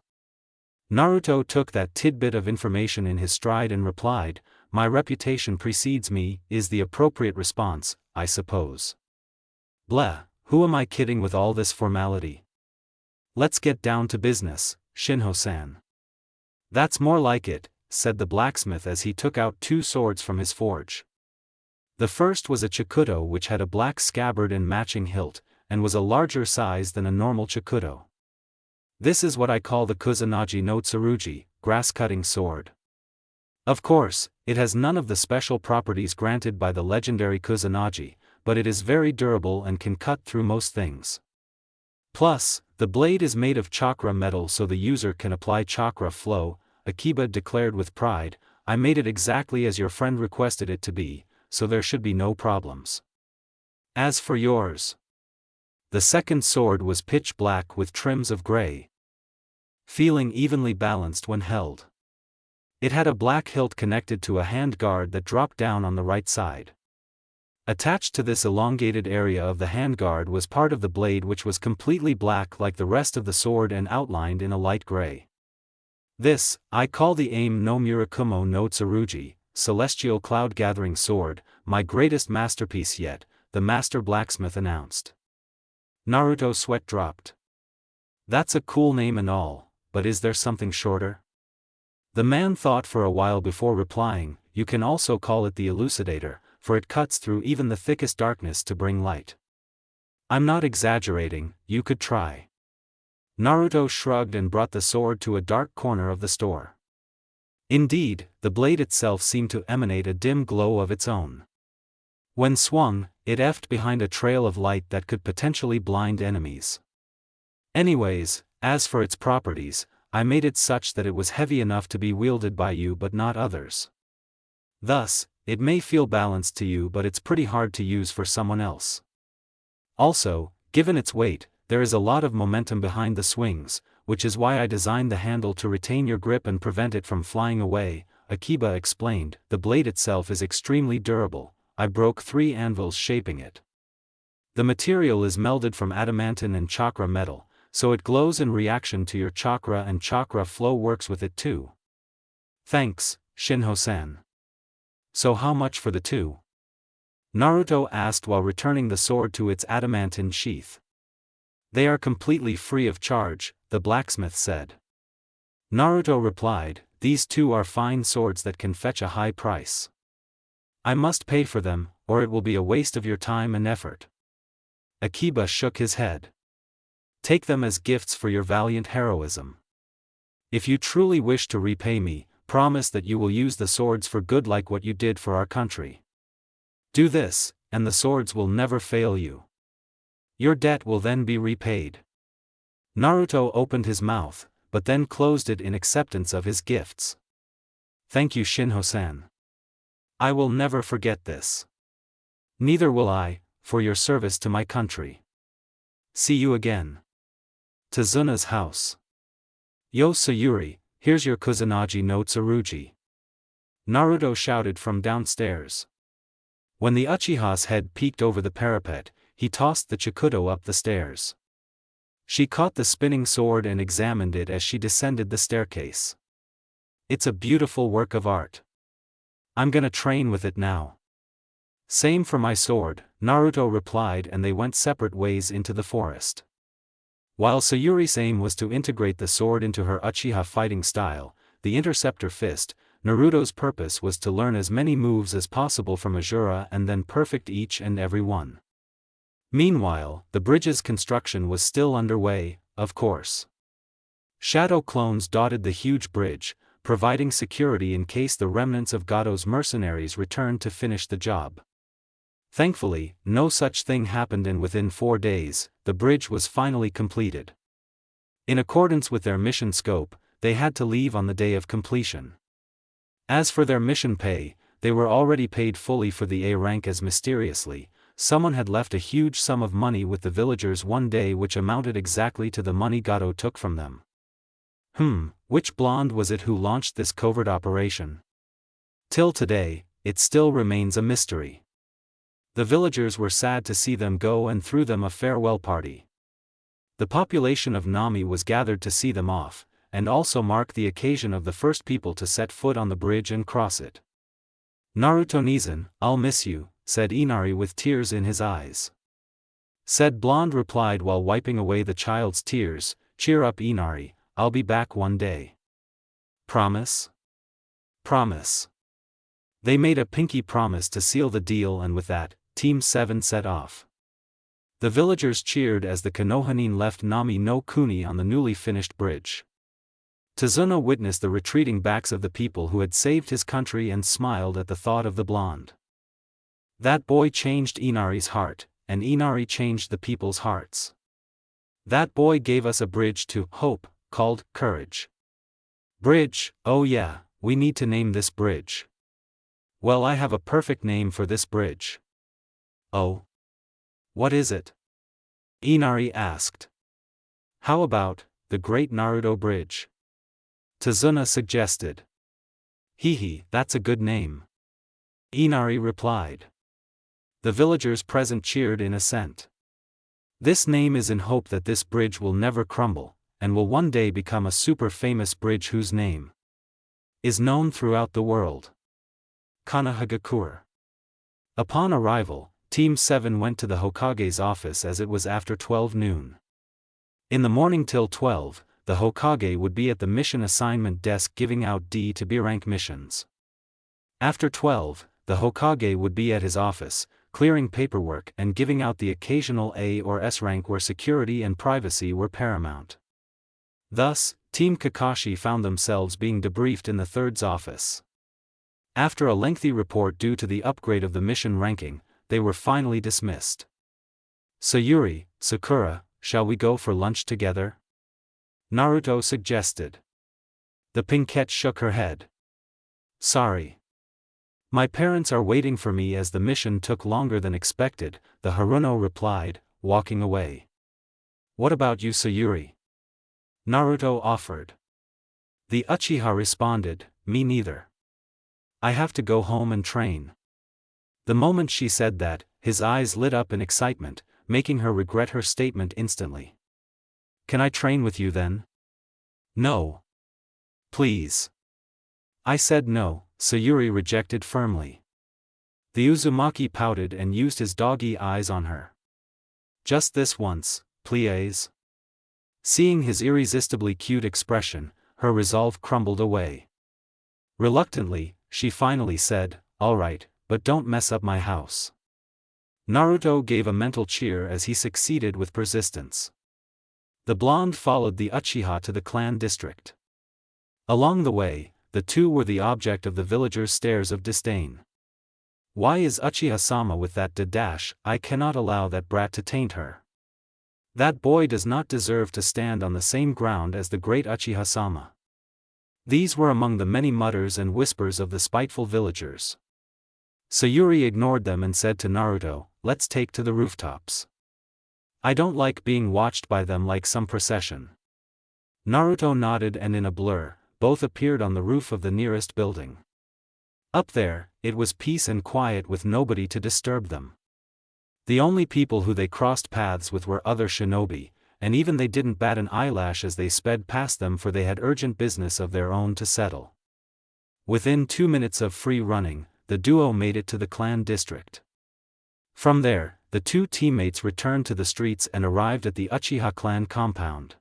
Naruto took that tidbit of information in his stride and replied, "My reputation precedes me," is the appropriate response, I suppose. "Bleh, who am I kidding with all this formality? Let's get down to business, Shinho-san." "That's more like it," said the blacksmith as he took out two swords from his forge. The first was a chikudo which had a black scabbard and matching hilt, and was a larger size than a normal chikudo. "This is what I call the Kusanagi no Tsurugi, grass-cutting sword. Of course, it has none of the special properties granted by the legendary Kusanagi, but it is very durable and can cut through most things. Plus, the blade is made of chakra metal so the user can apply chakra flow," Akiba declared with pride. "I made it exactly as your friend requested it to be, so there should be no problems. As for yours..." The second sword was pitch black with trims of gray, feeling evenly balanced when held. It had a black hilt connected to a hand guard that dropped down on the right side. Attached to this elongated area of the handguard was part of the blade which was completely black like the rest of the sword and outlined in a light gray. "This, I call the Aim no Murakumo no Tsurugi, Celestial Cloud Gathering Sword, my greatest masterpiece yet," the master blacksmith announced. Naruto's sweat dropped. "That's a cool name and all, but is there something shorter?" The man thought for a while before replying, "You can also call it the Elucidator, for it cuts through even the thickest darkness to bring light." "I'm not exaggerating, you could try." Naruto shrugged and brought the sword to a dark corner of the store. Indeed, the blade itself seemed to emanate a dim glow of its own. When swung, it effed behind a trail of light that could potentially blind enemies. "Anyways, as for its properties, I made it such that it was heavy enough to be wielded by you but not others. Thus, it may feel balanced to you but it's pretty hard to use for someone else. Also, given its weight, there is a lot of momentum behind the swings, which is why I designed the handle to retain your grip and prevent it from flying away," Akiba explained. "The blade itself is extremely durable. I broke 3 anvils shaping it. The material is melded from adamantine and chakra metal, so it glows in reaction to your chakra and chakra flow works with it too." "Thanks, Shinho-san. So how much for the two?" Naruto asked while returning the sword to its adamantine sheath. "They are completely free of charge," the blacksmith said. Naruto replied, "These two are fine swords that can fetch a high price. I must pay for them, or it will be a waste of your time and effort." Akiba shook his head. "Take them as gifts for your valiant heroism. If you truly wish to repay me, promise that you will use the swords for good like what you did for our country. Do this, and the swords will never fail you. Your debt will then be repaid." Naruto opened his mouth, but then closed it in acceptance of his gifts. "Thank you, Shinho-san. I will never forget this. Neither will I, for your service to my country. See you again." Tazuna's house. "Yo Sayuri, here's your Kusanagi no Tsurugi," Naruto shouted from downstairs. When the Uchiha's head peeked over the parapet, he tossed the Chikudo up the stairs. She caught the spinning sword and examined it as she descended the staircase. "It's a beautiful work of art. I'm gonna train with it now." "Same for my sword," Naruto replied, and they went separate ways into the forest. While Sayuri's aim was to integrate the sword into her Uchiha fighting style, the interceptor fist, Naruto's purpose was to learn as many moves as possible from Asura and then perfect each and every one. Meanwhile, the bridge's construction was still underway, of course. Shadow clones dotted the huge bridge, providing security in case the remnants of Gado's mercenaries returned to finish the job. Thankfully, no such thing happened, and within 4 days, the bridge was finally completed. In accordance with their mission scope, they had to leave on the day of completion. As for their mission pay, they were already paid fully for the A rank, as mysteriously, someone had left a huge sum of money with the villagers one day, which amounted exactly to the money Gado took from them. Which blonde was it who launched this covert operation? Till today, it still remains a mystery. The villagers were sad to see them go and threw them a farewell party. The population of Nami was gathered to see them off, and also mark the occasion of the first people to set foot on the bridge and cross it. "Naruto-Nizan, I'll miss you," said Inari with tears in his eyes. Said blonde replied while wiping away the child's tears, "Cheer up, Inari, I'll be back one day." "Promise?" "Promise." They made a pinky promise to seal the deal, and with that, Team 7 set off. The villagers cheered as the Konohanin left Nami no Kuni on the newly finished bridge. Tazuna witnessed the retreating backs of the people who had saved his country and smiled at the thought of the blonde. That boy changed Inari's heart, and Inari changed the people's hearts. That boy gave us a bridge to hope, called Courage. Bridge, oh yeah, we need to name this bridge. Well, I have a perfect name for this bridge. Oh? What is it? Inari asked. How about, the Great Naruto Bridge? Tazuna suggested. Hee, that's a good name. Inari replied. The villagers present cheered in assent. This name is in hope that this bridge will never crumble, and will one day become a super famous bridge whose name is known throughout the world. Kanahagakure. Upon arrival, Team 7 went to the Hokage's office as it was after 12 noon. In the morning till 12, the Hokage would be at the mission assignment desk giving out D to B rank missions. After 12, the Hokage would be at his office, clearing paperwork and giving out the occasional A or S rank where security and privacy were paramount. Thus, Team Kakashi found themselves being debriefed in the Third's office. After a lengthy report due to the upgrade of the mission ranking, they were finally dismissed. Sayuri, Sakura, shall we go for lunch together? Naruto suggested. The Pinkette shook her head. Sorry. My parents are waiting for me as the mission took longer than expected, the Haruno replied, walking away. What about you, Sayuri? Naruto offered. The Uchiha responded, me neither. I have to go home and train. The moment she said that, his eyes lit up in excitement, making her regret her statement instantly. Can I train with you then? No. Please. I said no, Sayuri rejected firmly. The Uzumaki pouted and used his doggy eyes on her. Just this once, please. Seeing his irresistibly cute expression, her resolve crumbled away. Reluctantly, she finally said, all right, but don't mess up my house. Naruto gave a mental cheer as he succeeded with persistence. The blonde followed the Uchiha to the clan district. Along the way, the two were the object of the villagers' stares of disdain. Why is Uchiha-sama with that dash? I cannot allow that brat to taint her. That boy does not deserve to stand on the same ground as the great Uchiha-sama. These were among the many mutters and whispers of the spiteful villagers. Sayuri ignored them and said to Naruto, "Let's take to the rooftops. I don't like being watched by them like some procession." Naruto nodded, and in a blur, both appeared on the roof of the nearest building. Up there, it was peace and quiet with nobody to disturb them. The only people who they crossed paths with were other shinobi, and even they didn't bat an eyelash as they sped past them, for they had urgent business of their own to settle. Within 2 minutes of free running, the duo made it to the clan district. From there, the two teammates returned to the streets and arrived at the Uchiha clan compound.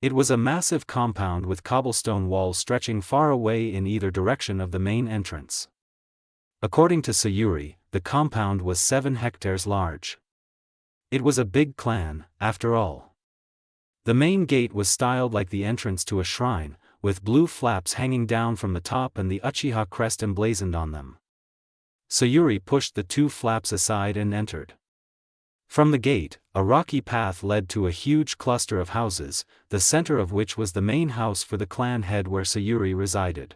It was a massive compound with cobblestone walls stretching far away in either direction of the main entrance. According to Sayuri, the compound was 7 hectares large. It was a big clan, after all. The main gate was styled like the entrance to a shrine, with blue flaps hanging down from the top and the Uchiha crest emblazoned on them. Sayuri pushed the 2 flaps aside and entered. From the gate, a rocky path led to a huge cluster of houses, the center of which was the main house for the clan head where Sayuri resided.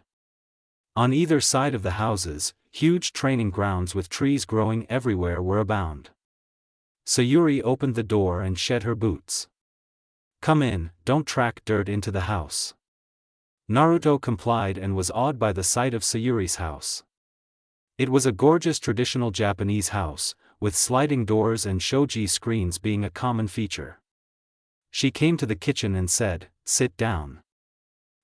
On either side of the houses, huge training grounds with trees growing everywhere were abound. Sayuri opened the door and shed her boots. "Come in, don't track dirt into the house." Naruto complied and was awed by the sight of Sayuri's house. It was a gorgeous traditional Japanese house, with sliding doors and shoji screens being a common feature. She came to the kitchen and said, "Sit down.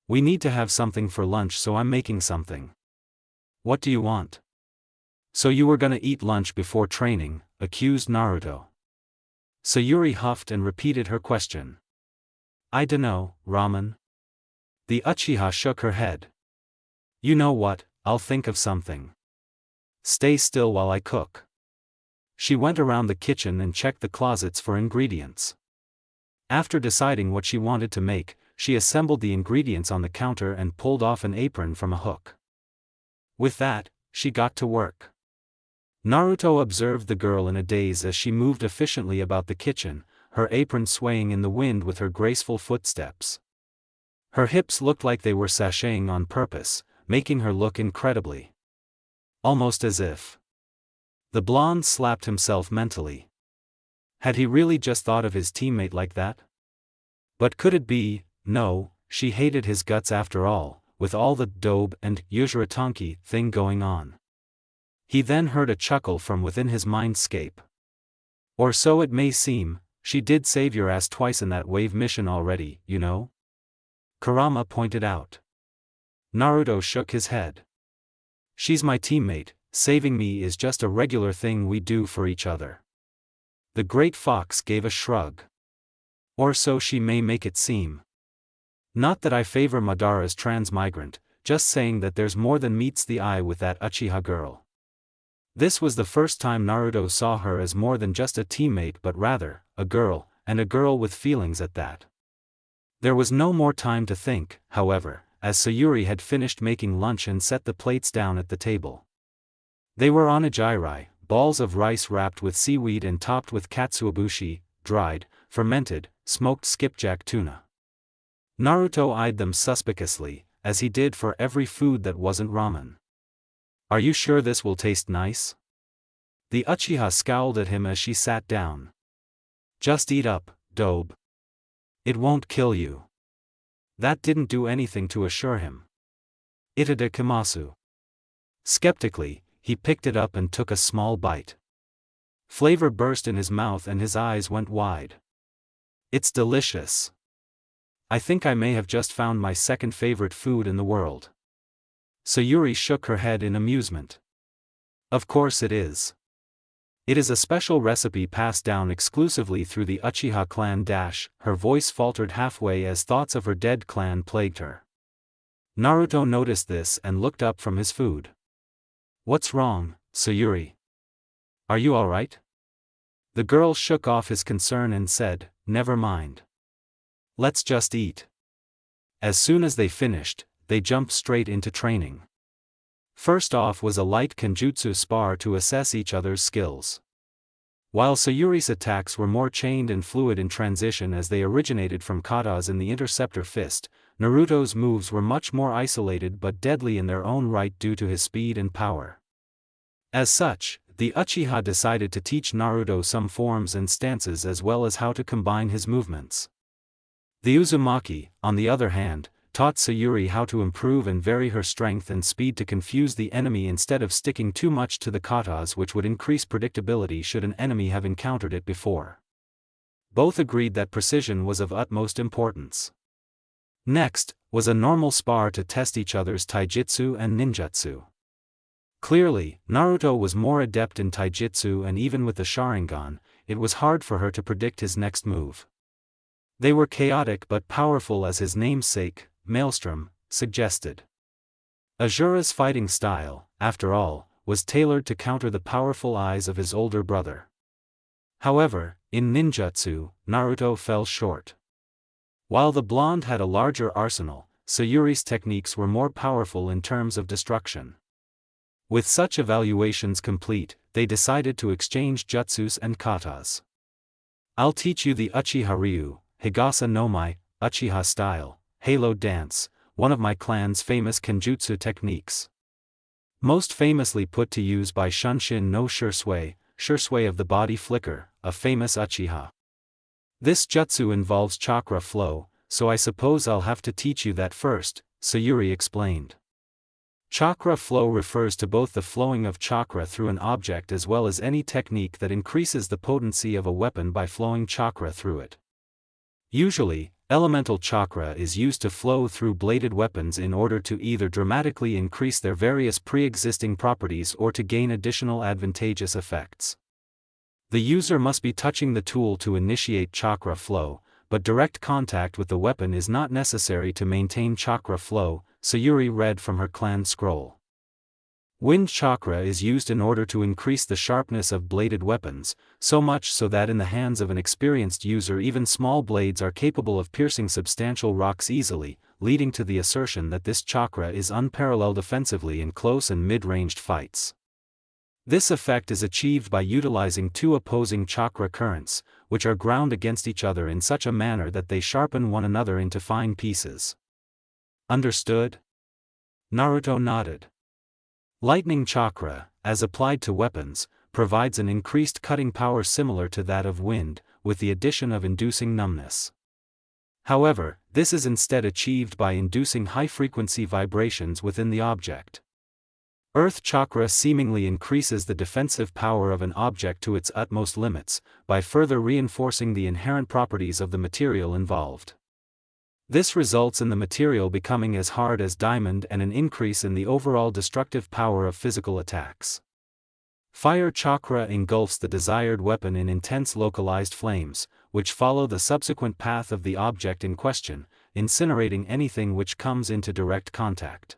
We need to have something for lunch, so I'm making something." "What do you want?" "So you were gonna eat lunch before training," accused Naruto. Sayuri huffed and repeated her question. "I dunno, ramen." The Uchiha shook her head. "You know what, I'll think of something. Stay still while I cook." She went around the kitchen and checked the closets for ingredients. After deciding what she wanted to make, she assembled the ingredients on the counter and pulled off an apron from a hook. With that, she got to work. Naruto observed the girl in a daze as she moved efficiently about the kitchen, her apron swaying in the wind with her graceful footsteps. Her hips looked like they were sashaying on purpose, making her look incredibly. Almost as if. The blonde slapped himself mentally. Had he really just thought of his teammate like that? But could it be? No, she hated his guts after all, with all the dobe and yuzuratanki thing going on. He then heard a chuckle from within his mindscape. "Or so it may seem, she did save your ass twice in that wave mission already, you know?" Kurama pointed out. Naruto shook his head. "She's my teammate, saving me is just a regular thing we do for each other." The great fox gave a shrug. "Or so she may make it seem. Not that I favor Madara's transmigrant, just saying that there's more than meets the eye with that Uchiha girl." This was the first time Naruto saw her as more than just a teammate but rather, a girl, and a girl with feelings at that. There was no more time to think, however, as Sayuri had finished making lunch and set the plates down at the table. They were onigiri, balls of rice wrapped with seaweed and topped with katsuobushi, dried, fermented, smoked skipjack tuna. Naruto eyed them suspiciously, as he did for every food that wasn't ramen. "Are you sure this will taste nice?" The Uchiha scowled at him as she sat down. "Just eat up, dobe. It won't kill you." That didn't do anything to assure him. "Itadakimasu." Skeptically, he picked it up and took a small bite. Flavor burst in his mouth and his eyes went wide. "It's delicious. I think I may have just found my second favorite food in the world." Sayuri shook her head in amusement. "Of course it is. It is a special recipe passed down exclusively through the Uchiha clan. Her voice faltered halfway as thoughts of her dead clan plagued her. Naruto noticed this and looked up from his food. "What's wrong, Sayuri? Are you alright?" The girl shook off his concern and said, "Never mind. Let's just eat." As soon as they finished, they jumped straight into training. First off was a light kenjutsu spar to assess each other's skills. While Sayuri's attacks were more chained and fluid in transition as they originated from katas in the interceptor fist, Naruto's moves were much more isolated but deadly in their own right due to his speed and power. As such, the Uchiha decided to teach Naruto some forms and stances as well as how to combine his movements. The Uzumaki, on the other hand, taught Sayuri how to improve and vary her strength and speed to confuse the enemy instead of sticking too much to the katas, which would increase predictability should an enemy have encountered it before. Both agreed that precision was of utmost importance. Next, was a normal spar to test each other's taijutsu and ninjutsu. Clearly, Naruto was more adept in taijutsu, and even with the Sharingan, it was hard for her to predict his next move. They were chaotic but powerful, as his namesake, Maelstrom, suggested. Azura's fighting style, after all, was tailored to counter the powerful eyes of his older brother. However, in ninjutsu, Naruto fell short. While the blonde had a larger arsenal, Sayuri's techniques were more powerful in terms of destruction. With such evaluations complete, they decided to exchange jutsus and katas. "I'll teach you the Uchiha Ryu, Higasa no Mai, Uchiha style, Halo dance, one of my clan's famous kenjutsu techniques. Most famously put to use by Shunshin no Shursui of the body flicker, a famous Uchiha. This jutsu involves chakra flow, so I suppose I'll have to teach you that first," Sayuri explained. Chakra flow refers to both the flowing of chakra through an object as well as any technique that increases the potency of a weapon by flowing chakra through it. Usually, elemental chakra is used to flow through bladed weapons in order to either dramatically increase their various pre-existing properties or to gain additional advantageous effects. The user must be touching the tool to initiate chakra flow, but direct contact with the weapon is not necessary to maintain chakra flow, Sayuri read from her clan scroll. Wind chakra is used in order to increase the sharpness of bladed weapons, so much so that in the hands of an experienced user even small blades are capable of piercing substantial rocks easily, leading to the assertion that this chakra is unparalleled offensively in close and mid-ranged fights. This effect is achieved by utilizing two opposing chakra currents, which are ground against each other in such a manner that they sharpen one another into fine pieces. Understood? Naruto nodded. Lightning chakra, as applied to weapons, provides an increased cutting power similar to that of wind, with the addition of inducing numbness. However, this is instead achieved by inducing high-frequency vibrations within the object. Earth chakra seemingly increases the defensive power of an object to its utmost limits, by further reinforcing the inherent properties of the material involved. This results in the material becoming as hard as diamond and an increase in the overall destructive power of physical attacks. Fire chakra engulfs the desired weapon in intense localized flames, which follow the subsequent path of the object in question, incinerating anything which comes into direct contact.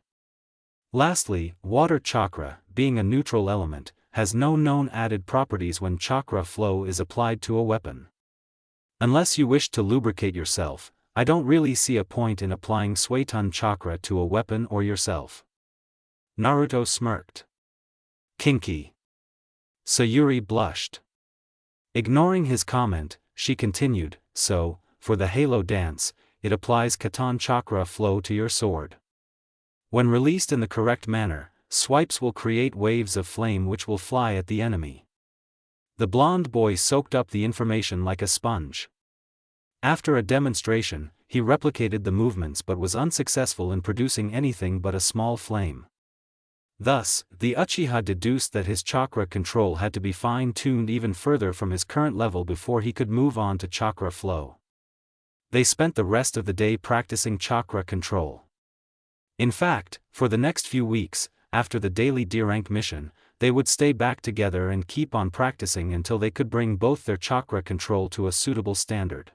Lastly, water chakra, being a neutral element, has no known added properties when chakra flow is applied to a weapon. Unless you wish to lubricate yourself, I don't really see a point in applying Suiton chakra to a weapon or yourself. Naruto smirked. Kinky. Sayuri blushed. Ignoring his comment, she continued, "So, for the halo dance, it applies Katan chakra flow to your sword. When released in the correct manner, swipes will create waves of flame which will fly at the enemy." The blonde boy soaked up the information like a sponge. After a demonstration, he replicated the movements but was unsuccessful in producing anything but a small flame. Thus, the Uchiha deduced that his chakra control had to be fine-tuned even further from his current level before he could move on to chakra flow. They spent the rest of the day practicing chakra control. In fact, for the next few weeks, after the daily D-rank mission, they would stay back together and keep on practicing until they could bring both their chakra control to a suitable standard.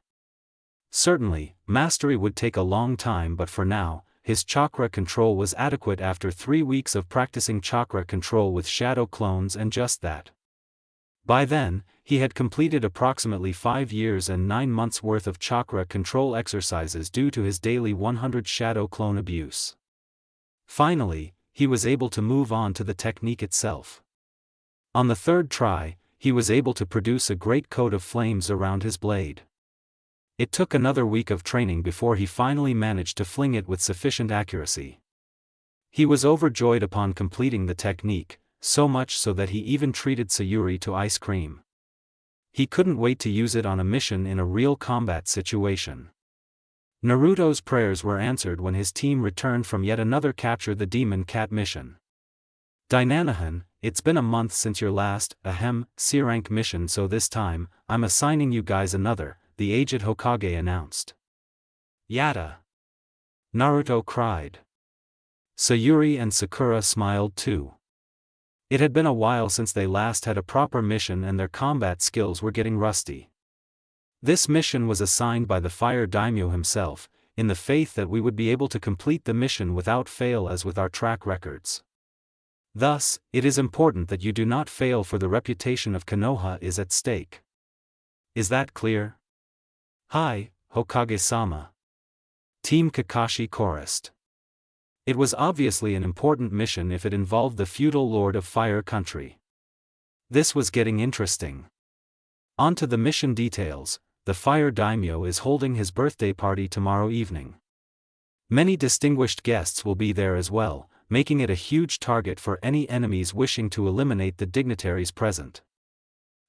Certainly, mastery would take a long time, but for now, his chakra control was adequate after 3 weeks of practicing chakra control with shadow clones and just that. By then, he had completed approximately 5 years and 9 months worth of chakra control exercises due to his daily 100 shadow clone abuse. Finally, he was able to move on to the technique itself. On the third try, he was able to produce a great coat of flames around his blade. It took another week of training before he finally managed to fling it with sufficient accuracy. He was overjoyed upon completing the technique, so much so that he even treated Sayuri to ice cream. He couldn't wait to use it on a mission in a real combat situation. Naruto's prayers were answered when his team returned from yet another Capture the Demon Cat mission. Dainanahan, it's been a month since your last, C-rank mission, so this time, I'm assigning you guys another, the aged Hokage announced. Yada! Naruto cried. Sayuri and Sakura smiled too. It had been a while since they last had a proper mission and their combat skills were getting rusty. This mission was assigned by the Fire Daimyo himself, in the faith that we would be able to complete the mission without fail as with our track records. Thus, it is important that you do not fail, for the reputation of Konoha is at stake. Is that clear? Hi, Hokage-sama. Team Kakashi chorused. It was obviously an important mission if it involved the feudal lord of Fire Country. This was getting interesting. On to the mission details. The Fire Daimyo is holding his birthday party tomorrow evening. Many distinguished guests will be there as well, making it a huge target for any enemies wishing to eliminate the dignitaries present.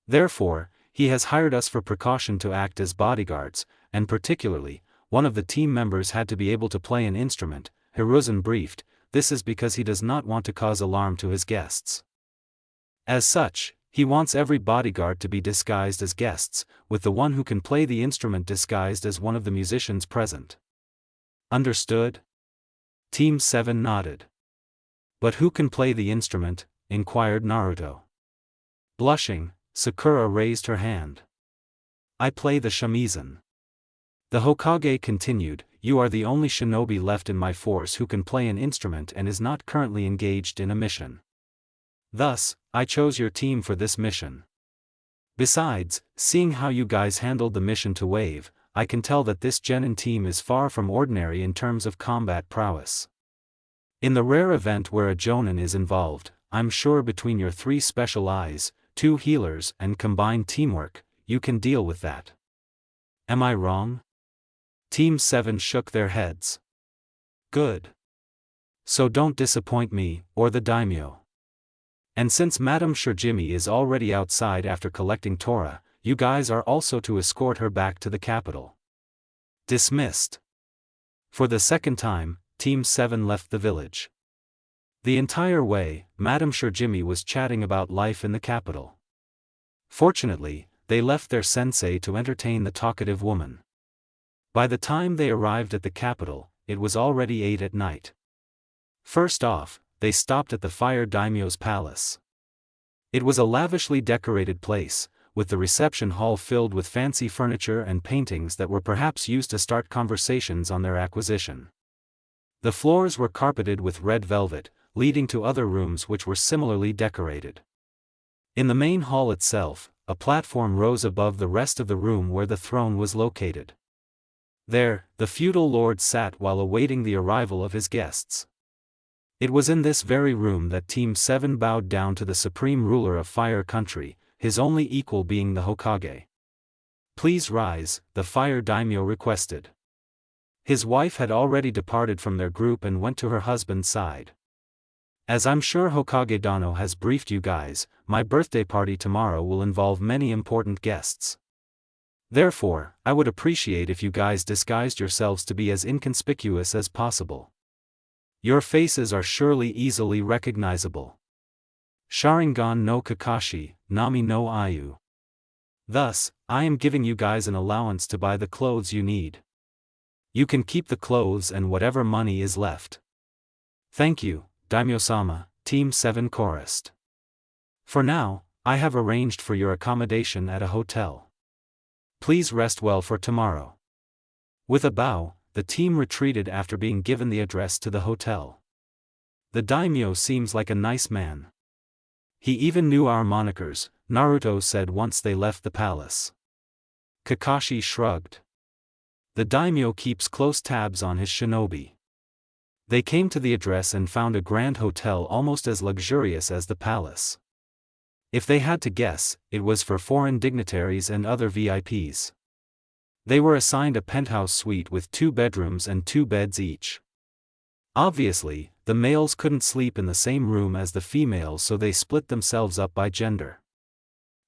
Therefore, he has hired us for precaution to act as bodyguards, and particularly, one of the team members had to be able to play an instrument. Hiruzen briefed. This is because he does not want to cause alarm to his guests. As such, he wants every bodyguard to be disguised as guests, with the one who can play the instrument disguised as one of the musicians present. Understood? Team 7 nodded. But who can play the instrument? Inquired Naruto. Blushing, Sakura raised her hand. I play the shamisen. The Hokage continued. You are the only shinobi left in my force who can play an instrument and is not currently engaged in a mission. Thus, I chose your team for this mission. Besides, seeing how you guys handled the mission to Wave, I can tell that this genin team is far from ordinary in terms of combat prowess. In the rare event where a jonin is involved, I'm sure between your 3 special eyes, 2 healers and combined teamwork, you can deal with that. Am I wrong? Team 7 shook their heads. Good. So don't disappoint me, or the daimyo. And since Madame Shirjimi is already outside after collecting Tora, you guys are also to escort her back to the capital. Dismissed. For the second time, Team 7 left the village. The entire way, Madame Shirjimi was chatting about life in the capital. Fortunately, they left their sensei to entertain the talkative woman. By the time they arrived at the capital, it was already 8 at night. First off, they stopped at the Fire Daimyo's palace. It was a lavishly decorated place, with the reception hall filled with fancy furniture and paintings that were perhaps used to start conversations on their acquisition. The floors were carpeted with red velvet, leading to other rooms which were similarly decorated. In the main hall itself, a platform rose above the rest of the room where the throne was located. There, the feudal lord sat while awaiting the arrival of his guests. It was in this very room that Team 7 bowed down to the supreme ruler of Fire Country, his only equal being the Hokage. Please rise, the Fire Daimyo requested. His wife had already departed from their group and went to her husband's side. As I'm sure Hokage Dano has briefed you guys, my birthday party tomorrow will involve many important guests. Therefore, I would appreciate if you guys disguised yourselves to be as inconspicuous as possible. Your faces are surely easily recognizable. Sharingan no Kakashi, Nami no Ayu. Thus, I am giving you guys an allowance to buy the clothes you need. You can keep the clothes and whatever money is left. Thank you, Daimyo-sama, Team 7 chorused. For now, I have arranged for your accommodation at a hotel. Please rest well for tomorrow. With a bow, the team retreated after being given the address to the hotel. The daimyo seems like a nice man. He even knew our monikers, Naruto said once they left the palace. Kakashi shrugged. The daimyo keeps close tabs on his shinobi. They came to the address and found a grand hotel almost as luxurious as the palace. If they had to guess, it was for foreign dignitaries and other VIPs. They were assigned a penthouse suite with 2 bedrooms and 2 beds each. Obviously, the males couldn't sleep in the same room as the females, so they split themselves up by gender.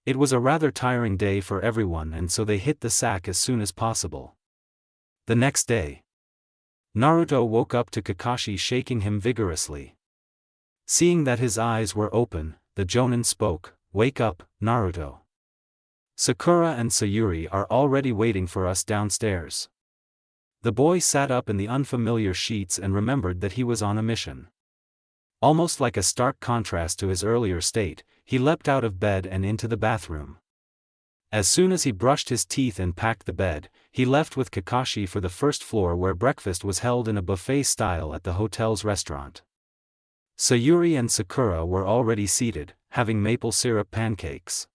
It was a rather tiring day for everyone, and so they hit the sack as soon as possible. The next day, Naruto woke up to Kakashi shaking him vigorously. Seeing that his eyes were open, the Jonin spoke, "Wake up, Naruto. Sakura and Sayuri are already waiting for us downstairs." The boy sat up in the unfamiliar sheets and remembered that he was on a mission. Almost like a stark contrast to his earlier state, he leapt out of bed and into the bathroom. As soon as he brushed his teeth and packed the bed, he left with Kakashi for the first floor where breakfast was held in a buffet style at the hotel's restaurant. Sayuri and Sakura were already seated, having maple syrup pancakes.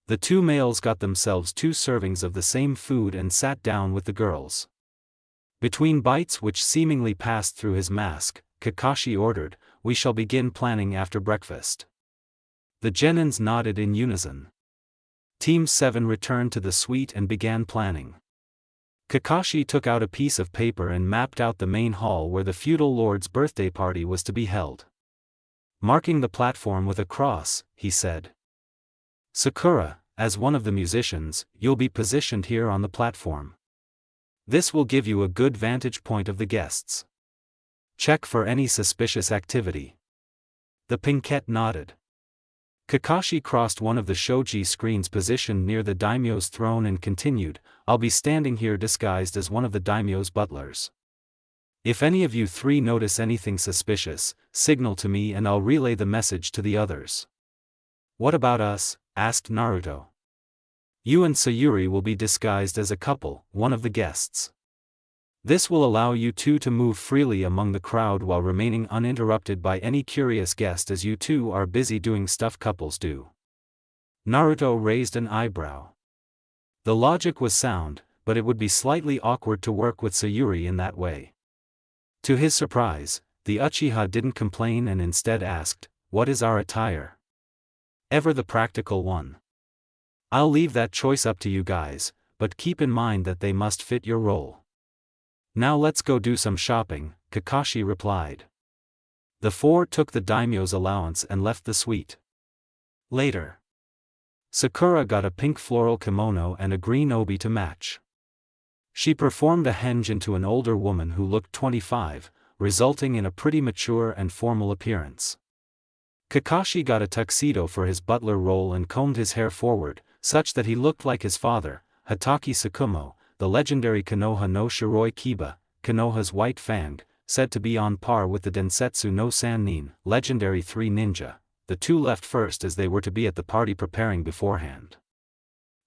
The 2 males got themselves 2 servings of the same food and sat down with the girls. Between bites which seemingly passed through his mask, Kakashi ordered, "We shall begin planning after breakfast." The genins nodded in unison. Team 7 returned to the suite and began planning. Kakashi took out a piece of paper and mapped out the main hall where the feudal lord's birthday party was to be held. Marking the platform with a cross, he said, "Sakura, as one of the musicians, you'll be positioned here on the platform. This will give you a good vantage point of the guests. Check for any suspicious activity." The pinkette nodded. Kakashi crossed one of the shoji screens positioned near the daimyo's throne and continued, "I'll be standing here disguised as one of the daimyo's butlers. If any of you 3 notice anything suspicious, signal to me and I'll relay the message to the others." "What about us?" asked Naruto. "You and Sayuri will be disguised as a couple, one of the guests. This will allow you 2 to move freely among the crowd while remaining uninterrupted by any curious guest, as you 2 are busy doing stuff couples do." Naruto raised an eyebrow. The logic was sound, but it would be slightly awkward to work with Sayuri in that way. To his surprise, the Uchiha didn't complain and instead asked, "What is our attire?" "Ever the practical one. I'll leave that choice up to you guys, but keep in mind that they must fit your role." "Now let's go do some shopping," Kakashi replied. The 4 took the daimyo's allowance and left the suite. Later, Sakura got a pink floral kimono and a green obi to match. She performed a henge into an older woman who looked 25, resulting in a pretty mature and formal appearance. Kakashi got a tuxedo for his butler role and combed his hair forward, such that he looked like his father, Hatake Tsukumo, the legendary Konoha no Shiroi Kiba, Konoha's White Fang, said to be on par with the Densetsu no Sannin, legendary 3 ninja. The 2 left first as they were to be at the party preparing beforehand.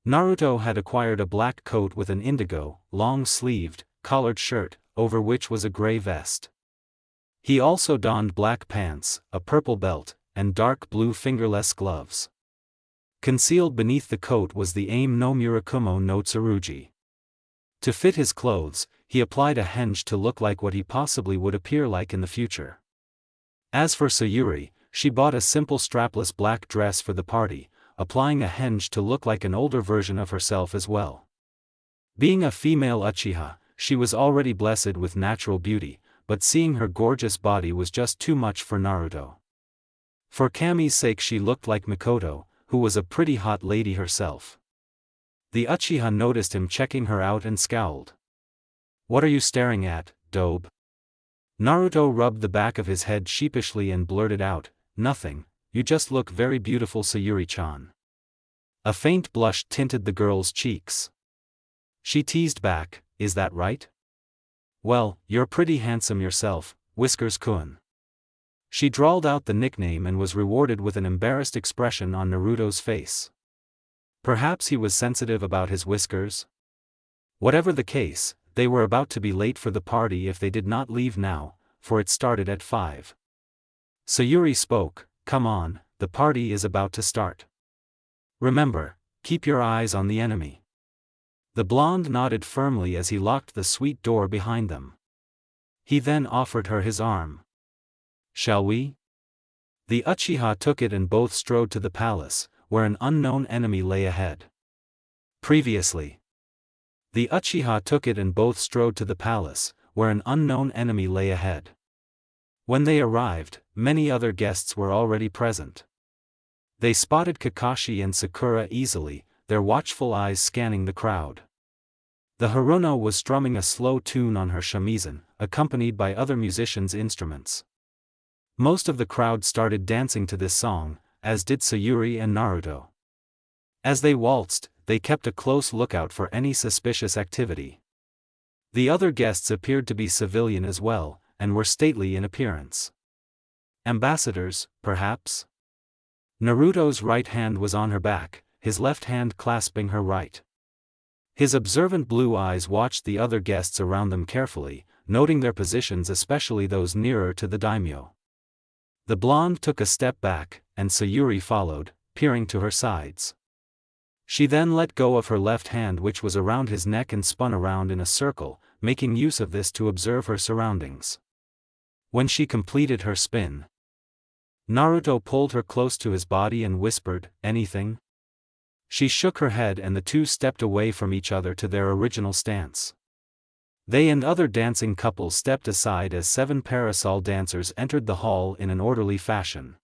Naruto had acquired a black coat with an indigo, long-sleeved, collared shirt, over which was a gray vest. He also donned black pants, a purple belt, and dark blue fingerless gloves. Concealed beneath the coat was the aim no Murakumo no Tsurugi. To fit his clothes, he applied a henge to look like what he possibly would appear like in the future. As for Sayuri, she bought a simple strapless black dress for the party, applying a henge to look like an older version of herself as well. Being a female Uchiha, she was already blessed with natural beauty, but seeing her gorgeous body was just too much for Naruto. For Kami's sake she looked like Mikoto, who was a pretty hot lady herself. The Uchiha noticed him checking her out and scowled. "What are you staring at, Dobe?" Naruto rubbed the back of his head sheepishly and blurted out, "Nothing, you just look very beautiful, Sayuri-chan." A faint blush tinted the girl's cheeks. She teased back, "Is that right?" "Well, you're pretty handsome yourself, Whiskers-kun." She drawled out the nickname and was rewarded with an embarrassed expression on Naruto's face. Perhaps he was sensitive about his whiskers? Whatever the case, they were about to be late for the party if they did not leave now, for it started at 5. Sayuri spoke, "Come on, the party is about to start. Remember, keep your eyes on the enemy." The blonde nodded firmly as he locked the suite door behind them. He then offered her his arm. "Shall we?" The Uchiha took it and both strode to the palace, where an unknown enemy lay ahead. Previously. The Uchiha took it and both strode to the palace, where an unknown enemy lay ahead. When they arrived, many other guests were already present. They spotted Kakashi and Sakura easily, their watchful eyes scanning the crowd. The Haruno was strumming a slow tune on her shamisen, accompanied by other musicians' instruments. Most of the crowd started dancing to this song, as did Sayuri and Naruto. As they waltzed, they kept a close lookout for any suspicious activity. The other guests appeared to be civilian as well, and were stately in appearance. Ambassadors, perhaps? Naruto's right hand was on her back, his left hand clasping her right. His observant blue eyes watched the other guests around them carefully, noting their positions, especially those nearer to the daimyo. The blonde took a step back, and Sayuri followed, peering to her sides. She then let go of her left hand, which was around his neck, and spun around in a circle, making use of this to observe her surroundings. When she completed her spin, Naruto pulled her close to his body and whispered, "Anything?" She shook her head and the two stepped away from each other to their original stance. They and other dancing couples stepped aside as 7 parasol dancers entered the hall in an orderly fashion.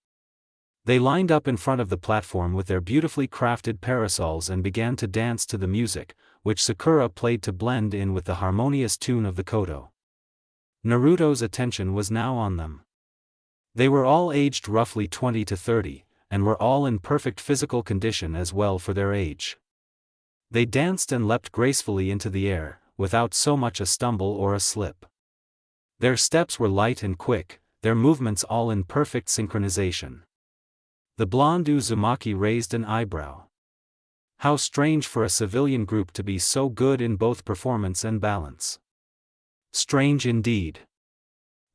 They lined up in front of the platform with their beautifully crafted parasols and began to dance to the music, which Sakura played to blend in with the harmonious tune of the koto. Naruto's attention was now on them. They were all aged roughly 20 to 30, and were all in perfect physical condition as well for their age. They danced and leapt gracefully into the air, without so much a stumble or a slip. Their steps were light and quick, their movements all in perfect synchronization. The blonde Uzumaki raised an eyebrow. How strange for a civilian group to be so good in both performance and balance. Strange indeed.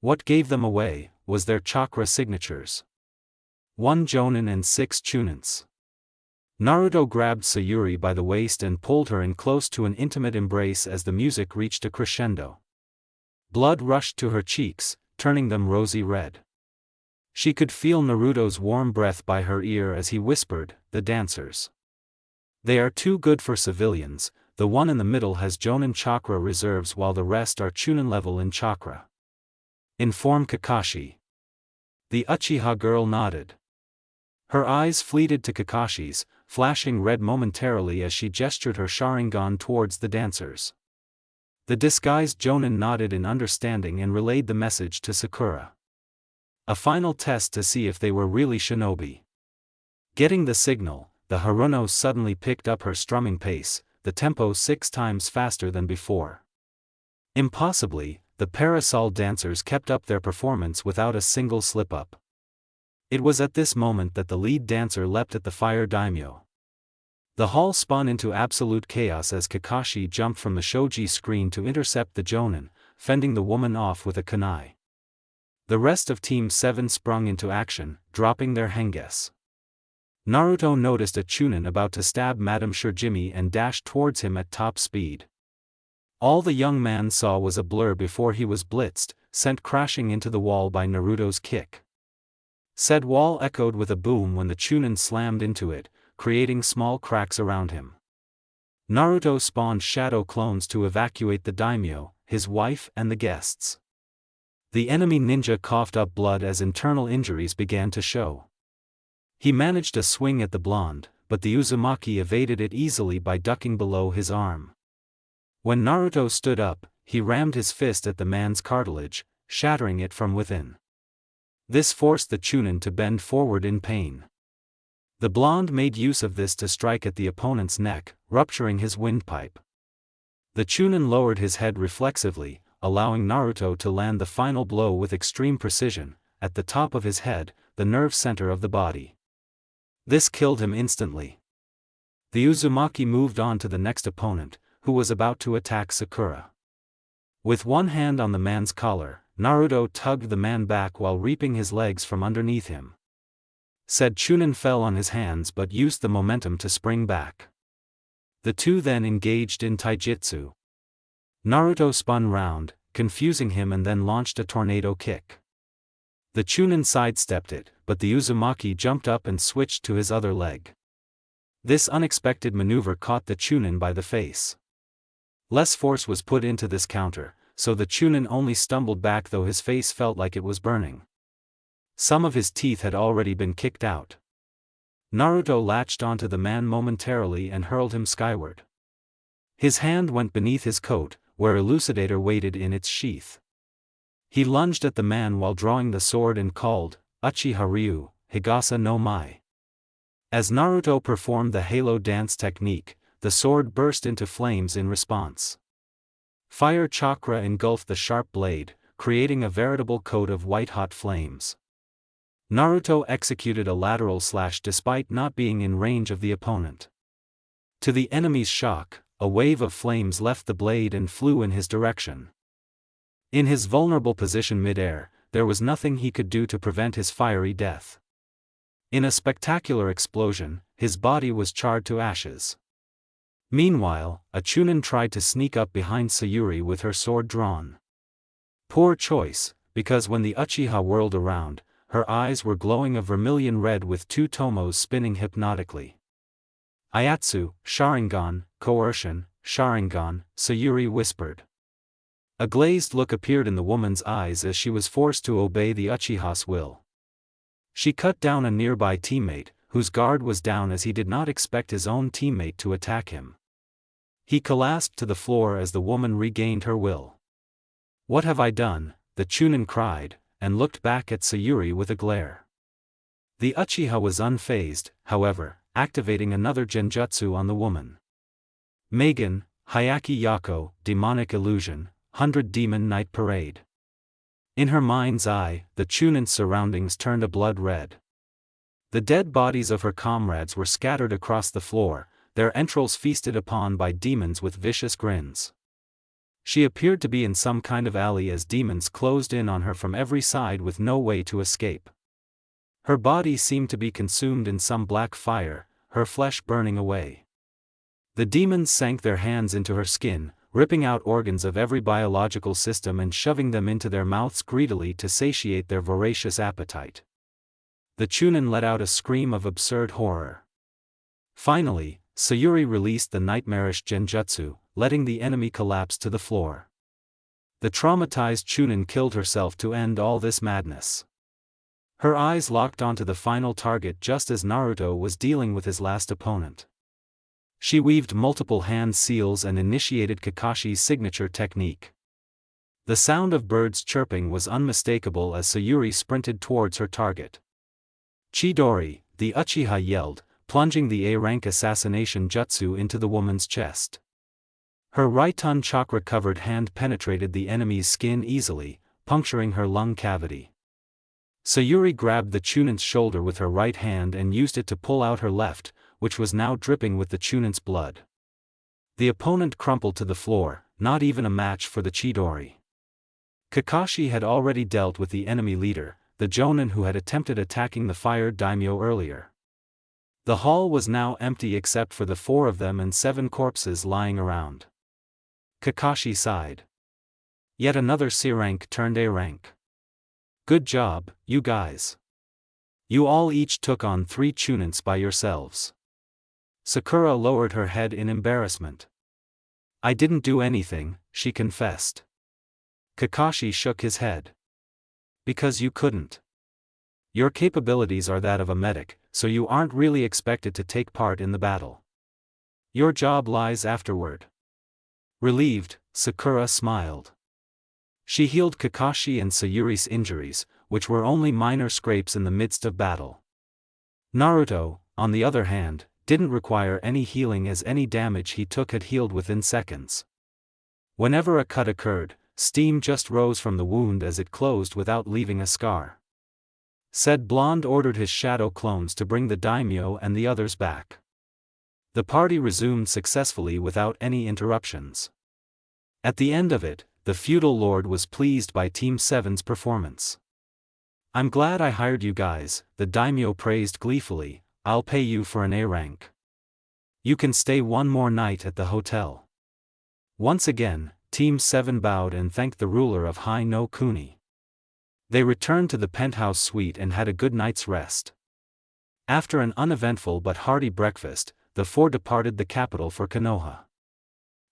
What gave them away was their chakra signatures. 1 jonin and 6 chunins. Naruto grabbed Sayuri by the waist and pulled her in close to an intimate embrace as the music reached a crescendo. Blood rushed to her cheeks, turning them rosy red. She could feel Naruto's warm breath by her ear as he whispered, "The dancers. They are too good for civilians, the one in the middle has jonin chakra reserves while the rest are chunin level in chakra. Inform Kakashi." The Uchiha girl nodded. Her eyes fleeted to Kakashi's, flashing red momentarily as she gestured her Sharingan towards the dancers. The disguised jonin nodded in understanding and relayed the message to Sakura. A final test to see if they were really shinobi. Getting the signal, the Haruno suddenly picked up her strumming pace, the tempo 6 times faster than before. Impossibly, the parasol dancers kept up their performance without a single slip-up. It was at this moment that the lead dancer leapt at the fire daimyo. The hall spun into absolute chaos as Kakashi jumped from the shoji screen to intercept the jonin, fending the woman off with a kunai. The rest of Team 7 sprung into action, dropping their henges. Naruto noticed a chunin about to stab Madame Shurjimi and dashed towards him at top speed. All the young man saw was a blur before he was blitzed, sent crashing into the wall by Naruto's kick. Said wall echoed with a boom when the chunin slammed into it, creating small cracks around him. Naruto spawned shadow clones to evacuate the daimyo, his wife and the guests. The enemy ninja coughed up blood as internal injuries began to show. He managed a swing at the blonde, but the Uzumaki evaded it easily by ducking below his arm. When Naruto stood up, he rammed his fist at the man's cartilage, shattering it from within. This forced the chunin to bend forward in pain. The blonde made use of this to strike at the opponent's neck, rupturing his windpipe. The chunin lowered his head reflexively, allowing Naruto to land the final blow with extreme precision, at the top of his head, the nerve center of the body. This killed him instantly. The Uzumaki moved on to the next opponent, who was about to attack Sakura. With one hand on the man's collar, Naruto tugged the man back while reaping his legs from underneath him. Said chunin fell on his hands but used the momentum to spring back. The two then engaged in taijutsu. Naruto spun round, confusing him and then launched a tornado kick. The Chunin sidestepped it, but the Uzumaki jumped up and switched to his other leg. This unexpected maneuver caught the Chunin by the face. Less force was put into this counter, so the Chunin only stumbled back, though his face felt like it was burning. Some of his teeth had already been kicked out. Naruto latched onto the man momentarily and hurled him skyward. His hand went beneath his coat, where Elucidator waited in its sheath. He lunged at the man while drawing the sword and called, "Uchiha Ryu, Higasa no Mai." As Naruto performed the halo dance technique, the sword burst into flames in response. Fire chakra engulfed the sharp blade, creating a veritable coat of white-hot flames. Naruto executed a lateral slash despite not being in range of the opponent. To the enemy's shock, a wave of flames left the blade and flew in his direction. In his vulnerable position mid-air, there was nothing he could do to prevent his fiery death. In a spectacular explosion, his body was charred to ashes. Meanwhile, a Chunin tried to sneak up behind Sayuri with her sword drawn. Poor choice, because when the Uchiha whirled around, her eyes were glowing a vermilion red with two tomos spinning hypnotically. "Ayatsu, Sharingan, coercion, Sharingan," Sayuri whispered. A glazed look appeared in the woman's eyes as she was forced to obey the Uchiha's will. She cut down a nearby teammate, whose guard was down as he did not expect his own teammate to attack him. He collapsed to the floor as the woman regained her will. "What have I done?" the Chunin cried, and looked back at Sayuri with a glare. The Uchiha was unfazed, however, activating another genjutsu on the woman. Megan, Hayaki Yako, Demonic Illusion, 100 Demon Night Parade. In her mind's eye, the Chunin's surroundings turned a blood red. The dead bodies of her comrades were scattered across the floor, their entrails feasted upon by demons with vicious grins. She appeared to be in some kind of alley as demons closed in on her from every side with no way to escape. Her body seemed to be consumed in some black fire, her flesh burning away. The demons sank their hands into her skin, ripping out organs of every biological system and shoving them into their mouths greedily to satiate their voracious appetite. The Chunin let out a scream of absurd horror. Finally, Sayuri released the nightmarish genjutsu, letting the enemy collapse to the floor. The traumatized Chunin killed herself to end all this madness. Her eyes locked onto the final target just as Naruto was dealing with his last opponent. She weaved multiple hand seals and initiated Kakashi's signature technique. The sound of birds chirping was unmistakable as Sayuri sprinted towards her target. "Chidori," the Uchiha yelled, plunging the A-rank assassination jutsu into the woman's chest. Her right-ton chakra-covered hand penetrated the enemy's skin easily, puncturing her lung cavity. Sayuri grabbed the Chunin's shoulder with her right hand and used it to pull out her left, which was now dripping with the Chunin's blood. The opponent crumpled to the floor, not even a match for the Chidori. Kakashi had already dealt with the enemy leader, the Jonin who had attempted attacking the fired daimyo earlier. The hall was now empty except for the 4 of them and 7 corpses lying around. Kakashi sighed. Yet another C-rank turned A-rank. "Good job, you guys. You all each took on 3 Chunins by yourselves." Sakura lowered her head in embarrassment. "I didn't do anything," she confessed. Kakashi shook his head. "Because you couldn't. Your capabilities are that of a medic, so you aren't really expected to take part in the battle. Your job lies afterward." Relieved, Sakura smiled. She healed Kakashi and Sayuri's injuries, which were only minor scrapes in the midst of battle. Naruto, on the other hand, didn't require any healing as any damage he took had healed within seconds. Whenever a cut occurred, steam just rose from the wound as it closed without leaving a scar. Said Blonde ordered his shadow clones to bring the daimyo and the others back. The party resumed successfully without any interruptions. At the end of it, the feudal lord was pleased by Team 7's performance. "I'm glad I hired you guys," the daimyo praised gleefully. "I'll pay you for an A-rank. You can stay one more night at the hotel." Once again, Team 7 bowed and thanked the ruler of High no Kuni. They returned to the penthouse suite and had a good night's rest. After an uneventful but hearty breakfast, the four departed the capital for Konoha.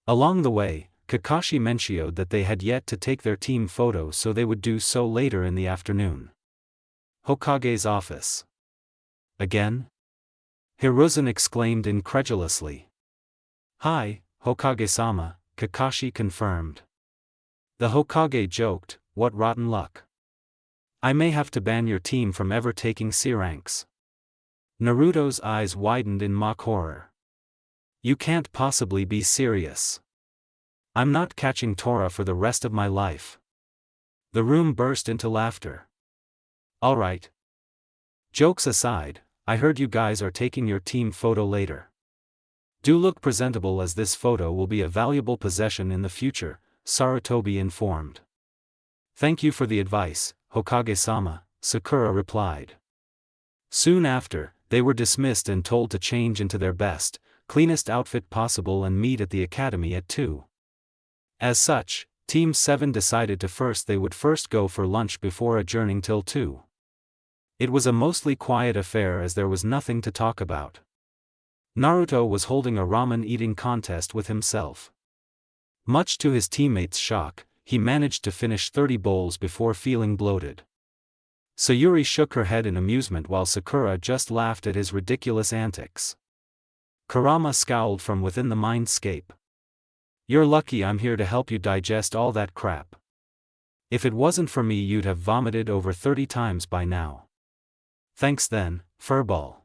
Along the way, Kakashi mentioned that they had yet to take their team photo, so they would do so later in the afternoon. Hokage's office. Again? Hiruzen exclaimed incredulously. Hi, Hokage-sama, Kakashi confirmed. The Hokage joked, what rotten luck. I may have to ban your team from ever taking C ranks. Naruto's eyes widened in mock horror. You can't possibly be serious. I'm not catching Tora for the rest of my life. The room burst into laughter. Alright. Jokes aside, I heard you guys are taking your team photo later. Do look presentable, as this photo will be a valuable possession in the future, Sarutobi informed. Thank you for the advice, Hokage-sama, Sakura replied. Soon after, they were dismissed and told to change into their best, cleanest outfit possible and meet at the academy at 2. As such, Team 7 decided they would first go for lunch before adjourning till 2. It was a mostly quiet affair as there was nothing to talk about. Naruto was holding a ramen eating contest with himself. Much to his teammates' shock, he managed to finish 30 bowls before feeling bloated. Sayuri shook her head in amusement while Sakura just laughed at his ridiculous antics. Kurama scowled from within the mindscape. You're lucky I'm here to help you digest all that crap. If it wasn't for me, you'd have vomited over 30 times by now. Thanks then, furball.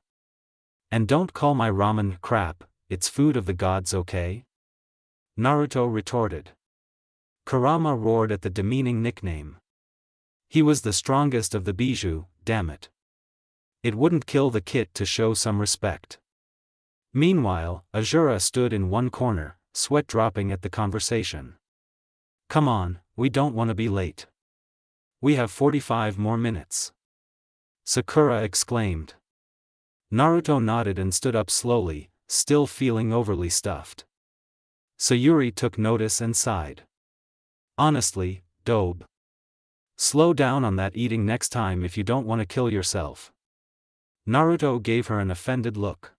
And don't call my ramen crap, it's food of the gods, okay? Naruto retorted. Kurama roared at the demeaning nickname. He was the strongest of the Bijou, damn it. It wouldn't kill the kid to show some respect. Meanwhile, Azura stood in one corner, sweat dropping at the conversation. Come on, we don't want to be late. We have 45 more minutes. Sakura exclaimed. Naruto nodded and stood up slowly, still feeling overly stuffed. Sayuri took notice and sighed. Honestly, Dobe. Slow down on that eating next time if you don't want to kill yourself. Naruto gave her an offended look.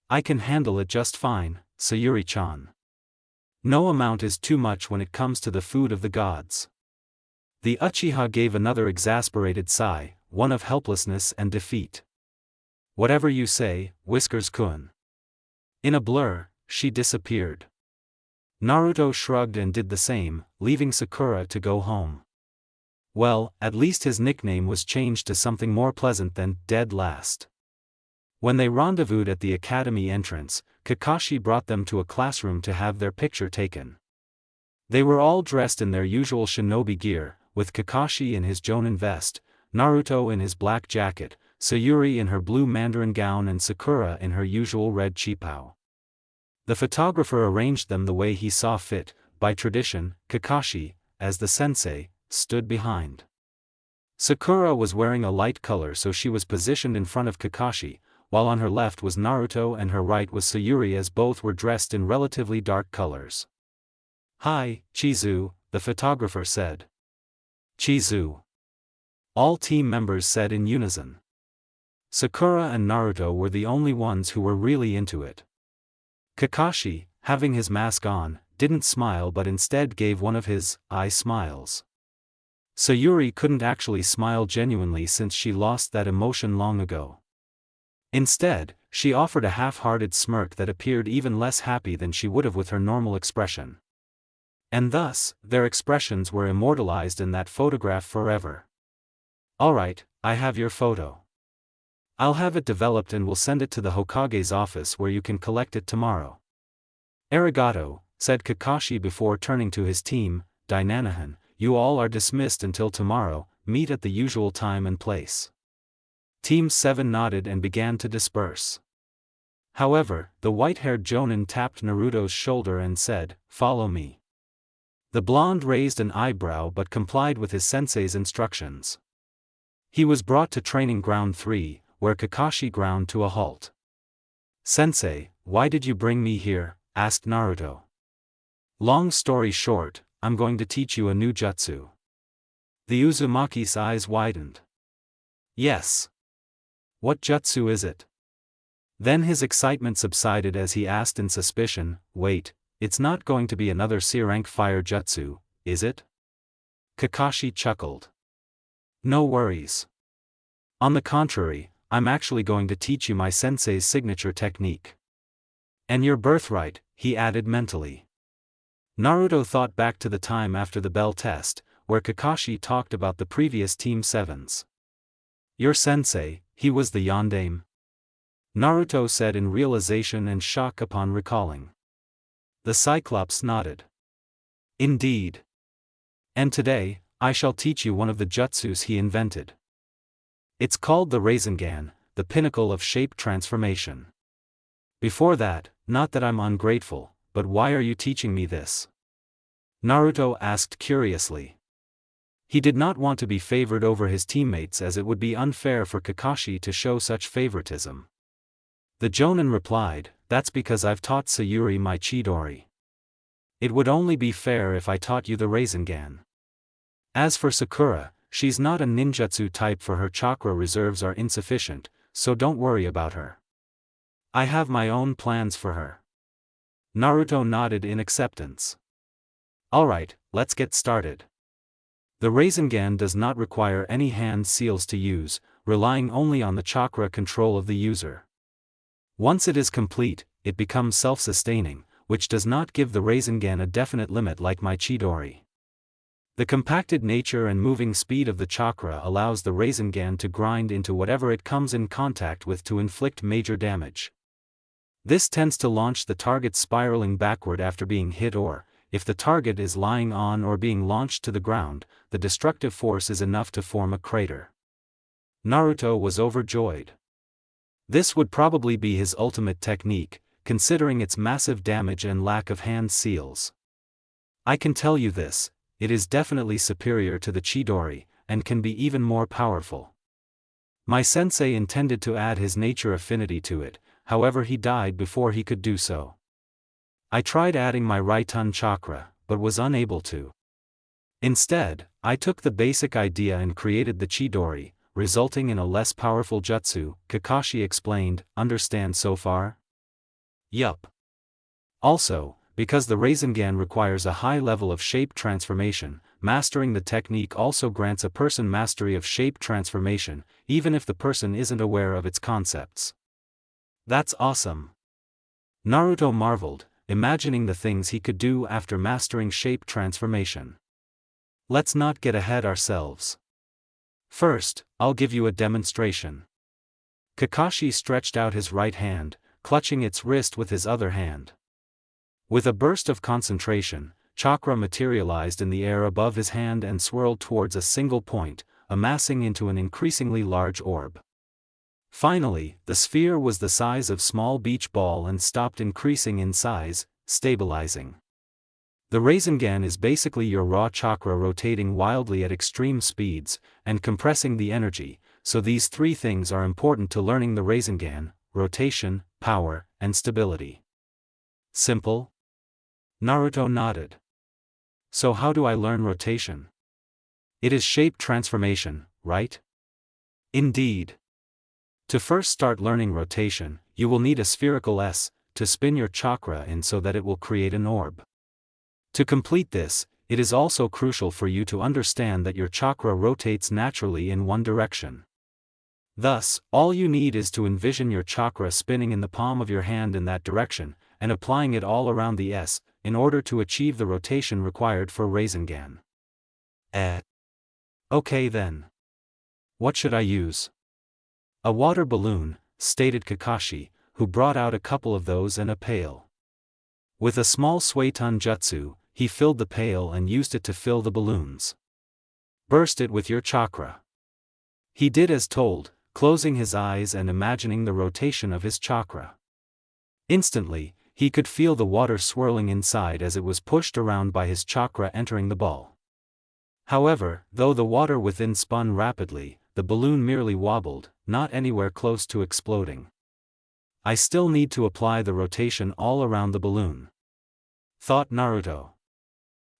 I can handle it just fine, Sayuri-chan. No amount is too much when it comes to the food of the gods. The Uchiha gave another exasperated sigh, one of helplessness and defeat. Whatever you say, Whiskers-kun. In a blur, she disappeared. Naruto shrugged and did the same, leaving Sakura to go home. Well, at least his nickname was changed to something more pleasant than dead last. When they rendezvoused at the academy entrance, Kakashi brought them to a classroom to have their picture taken. They were all dressed in their usual shinobi gear, with Kakashi in his Jonin vest, Naruto in his black jacket, Sayuri in her blue mandarin gown and Sakura in her usual red chipao. The photographer arranged them the way he saw fit. By tradition, Kakashi, as the sensei, stood behind. Sakura was wearing a light color, so she was positioned in front of Kakashi, while on her left was Naruto and her right was Sayuri, as both were dressed in relatively dark colors. Hi, Chizu, the photographer said. Chizu. All team members said in unison. Sakura and Naruto were the only ones who were really into it. Kakashi, having his mask on, didn't smile but instead gave one of his eye smiles. Sayuri couldn't actually smile genuinely since she lost that emotion long ago. Instead, she offered a half-hearted smirk that appeared even less happy than she would have with her normal expression. And thus, their expressions were immortalized in that photograph forever. Alright, I have your photo. I'll have it developed and will send it to the Hokage's office where you can collect it tomorrow. Arigato, said Kakashi before turning to his team. Dainanahan, you all are dismissed until tomorrow, meet at the usual time and place. Team 7 nodded and began to disperse. However, the white-haired Jonin tapped Naruto's shoulder and said, follow me. The blonde raised an eyebrow but complied with his sensei's instructions. He was brought to training ground 3, where Kakashi ground to a halt. Sensei, why did you bring me here? Asked Naruto. Long story short, I'm going to teach you a new jutsu. The Uzumaki's eyes widened. Yes. What jutsu is it? Then his excitement subsided as he asked in suspicion, wait, it's not going to be another C-rank fire jutsu, is it? Kakashi chuckled. No worries. On the contrary, I'm actually going to teach you my sensei's signature technique. And your birthright, he added mentally. Naruto thought back to the time after the bell test, where Kakashi talked about the previous Team 7s. Your sensei, he was the yondaime? Naruto said in realization and shock upon recalling. The Cyclops nodded. Indeed. And today, I shall teach you one of the jutsus he invented. It's called the Rasengan, the pinnacle of shape transformation. Before that, not that I'm ungrateful, but why are you teaching me this? Naruto asked curiously. He did not want to be favored over his teammates as it would be unfair for Kakashi to show such favoritism. The Jonin replied, that's because I've taught Sayuri my Chidori. It would only be fair if I taught you the Rasengan. As for Sakura, she's not a ninjutsu type, for her chakra reserves are insufficient, so don't worry about her. I have my own plans for her. Naruto nodded in acceptance. Alright, let's get started. The Rasengan does not require any hand seals to use, relying only on the chakra control of the user. Once it is complete, it becomes self-sustaining, which does not give the Rasengan a definite limit like my Chidori. The compacted nature and moving speed of the chakra allows the Rasengan to grind into whatever it comes in contact with to inflict major damage. This tends to launch the target spiraling backward after being hit, or, if the target is lying on or being launched to the ground, the destructive force is enough to form a crater. Naruto was overjoyed. This would probably be his ultimate technique, considering its massive damage and lack of hand seals. I can tell you this, it is definitely superior to the Chidori, and can be even more powerful. My sensei intended to add his nature affinity to it, however he died before he could do so. I tried adding my Raitun chakra, but was unable to. Instead, I took the basic idea and created the Chidori, resulting in a less powerful jutsu, Kakashi explained. Understand so far? Yup. Also, because the Rasengan requires a high level of shape transformation, mastering the technique also grants a person mastery of shape transformation, even if the person isn't aware of its concepts. That's awesome. Naruto marveled, imagining the things he could do after mastering shape transformation. Let's not get ahead ourselves. First, I'll give you a demonstration. Kakashi stretched out his right hand, clutching its wrist with his other hand. With a burst of concentration, chakra materialized in the air above his hand and swirled towards a single point, amassing into an increasingly large orb. Finally, the sphere was the size of a small beach ball and stopped increasing in size, stabilizing. The Rasengan is basically your raw chakra rotating wildly at extreme speeds, and compressing the energy, so these three things are important to learning the Rasengan: rotation, power, and stability. Simple? Naruto nodded. So how do I learn rotation? It is shape transformation, right? Indeed. To first start learning rotation, you will need a spherical S to spin your chakra in so that it will create an orb. To complete this, it is also crucial for you to understand that your chakra rotates naturally in one direction. Thus, all you need is to envision your chakra spinning in the palm of your hand in that direction, and applying it all around the S, in order to achieve the rotation required for Rasengan. Okay then. What should I use? A water balloon, stated Kakashi, who brought out a couple of those and a pail. With a small Suetun jutsu, he filled the pail and used it to fill the balloons. Burst it with your chakra. He did as told, closing his eyes and imagining the rotation of his chakra. Instantly, he could feel the water swirling inside as it was pushed around by his chakra entering the ball. However, though the water within spun rapidly, the balloon merely wobbled, not anywhere close to exploding. I still need to apply the rotation all around the balloon. thought Naruto.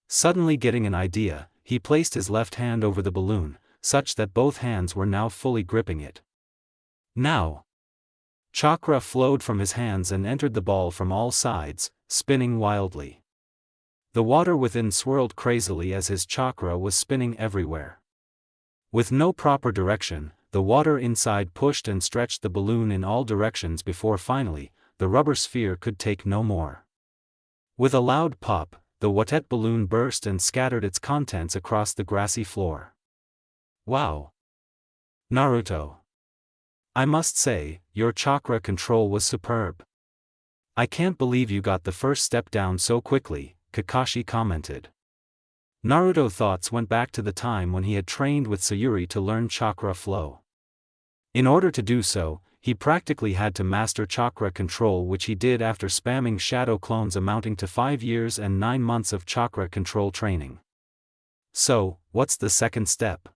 Suddenly getting an idea, he placed his left hand over the balloon, such that both hands were now fully gripping it. Now, chakra flowed from his hands and entered the ball from all sides, spinning wildly. The water within swirled crazily as his chakra was spinning everywhere. With no proper direction, the water inside pushed and stretched the balloon in all directions before finally, the rubber sphere could take no more. With a loud pop, the watet balloon burst and scattered its contents across the grassy floor. Wow! Naruto, I must say, your chakra control was superb. I can't believe you got the first step down so quickly, Kakashi commented. Naruto's thoughts went back to the time when he had trained with Sayuri to learn chakra flow. In order to do so, he practically had to master chakra control, which he did after spamming shadow clones amounting to 5 years and 9 months of chakra control training. So, what's the second step?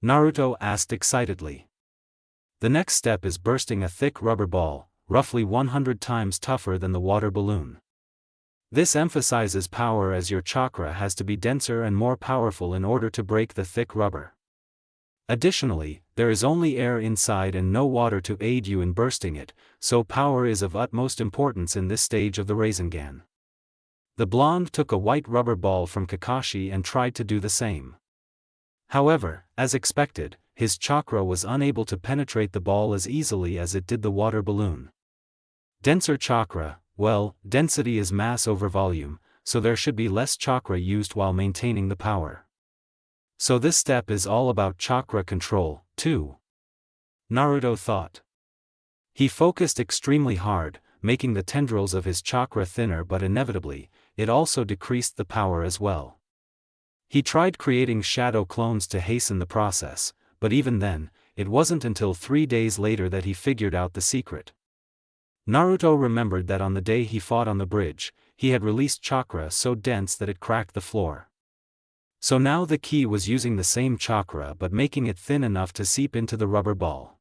Naruto asked excitedly. The next step is bursting a thick rubber ball, roughly 100 times tougher than the water balloon. This emphasizes power as your chakra has to be denser and more powerful in order to break the thick rubber. Additionally, there is only air inside and no water to aid you in bursting it, so power is of utmost importance in this stage of the Rasengan. The blonde took a white rubber ball from Kakashi and tried to do the same. However, as expected, his chakra was unable to penetrate the ball as easily as it did the water balloon. Denser chakra, well, density is mass over volume, so there should be less chakra used while maintaining the power. So this step is all about chakra control, too. Naruto thought. He focused extremely hard, making the tendrils of his chakra thinner, but inevitably, it also decreased the power as well. He tried creating shadow clones to hasten the process, but even then, it wasn't until 3 days later that he figured out the secret. Naruto remembered that on the day he fought on the bridge, he had released chakra so dense that it cracked the floor. So now the key was using the same chakra but making it thin enough to seep into the rubber ball.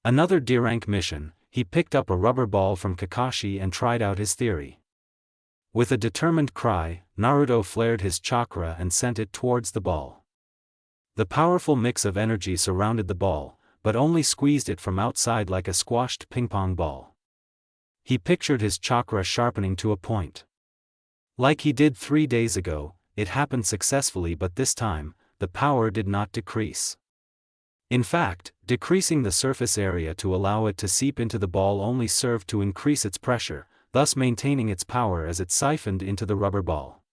Another D-rank mission, he picked up a rubber ball from Kakashi and tried out his theory. With a determined cry, Naruto flared his chakra and sent it towards the ball. The powerful mix of energy surrounded the ball, but only squeezed it from outside like a squashed ping-pong ball. He pictured his chakra sharpening to a point. Like he did 3 days ago, it happened successfully, but this time, the power did not decrease. In fact, decreasing the surface area to allow it to seep into the ball only served to increase its pressure, thus maintaining its power as it siphoned into the rubber ball.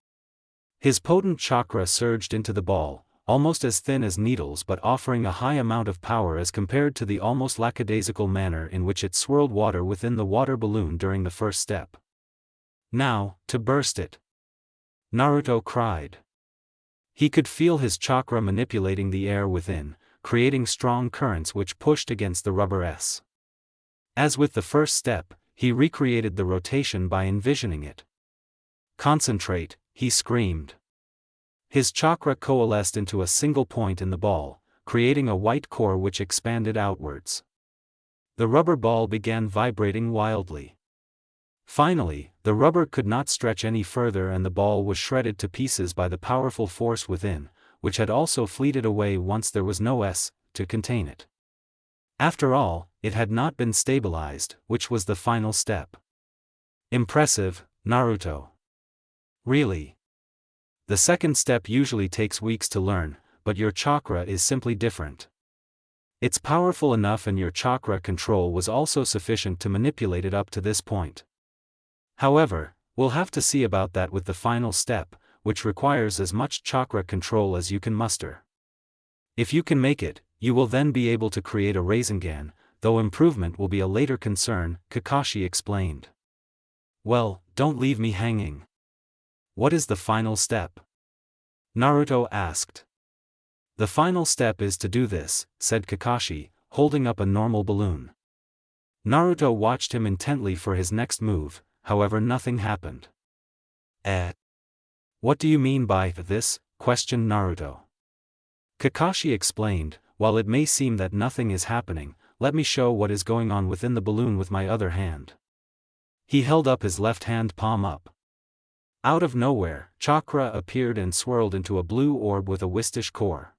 His potent chakra surged into the ball, almost as thin as needles but offering a high amount of power as compared to the almost lackadaisical manner in which it swirled water within the water balloon during the first step. Now, to burst it! Naruto cried. He could feel his chakra manipulating the air within, creating strong currents which pushed against the rubber S. As with the first step, he recreated the rotation by envisioning it. Concentrate, he screamed. His chakra coalesced into a single point in the ball, creating a white core which expanded outwards. The rubber ball began vibrating wildly. Finally, the rubber could not stretch any further and the ball was shredded to pieces by the powerful force within, which had also fleeted away once there was no S to contain it. After all, it had not been stabilized, which was the final step. Impressive, Naruto. Really? The second step usually takes weeks to learn, but your chakra is simply different. It's powerful enough and your chakra control was also sufficient to manipulate it up to this point. However, we'll have to see about that with the final step, which requires as much chakra control as you can muster. If you can make it, you will then be able to create a Rasengan, though improvement will be a later concern, Kakashi explained. Well, don't leave me hanging. What is the final step? Naruto asked. The final step is to do this, said Kakashi, holding up a normal balloon. Naruto watched him intently for his next move, however nothing happened. What do you mean by this? Questioned Naruto. Kakashi explained, while it may seem that nothing is happening, let me show what is going on within the balloon with my other hand. He held up his left hand palm up. Out of nowhere, chakra appeared and swirled into a blue orb with a wistish core.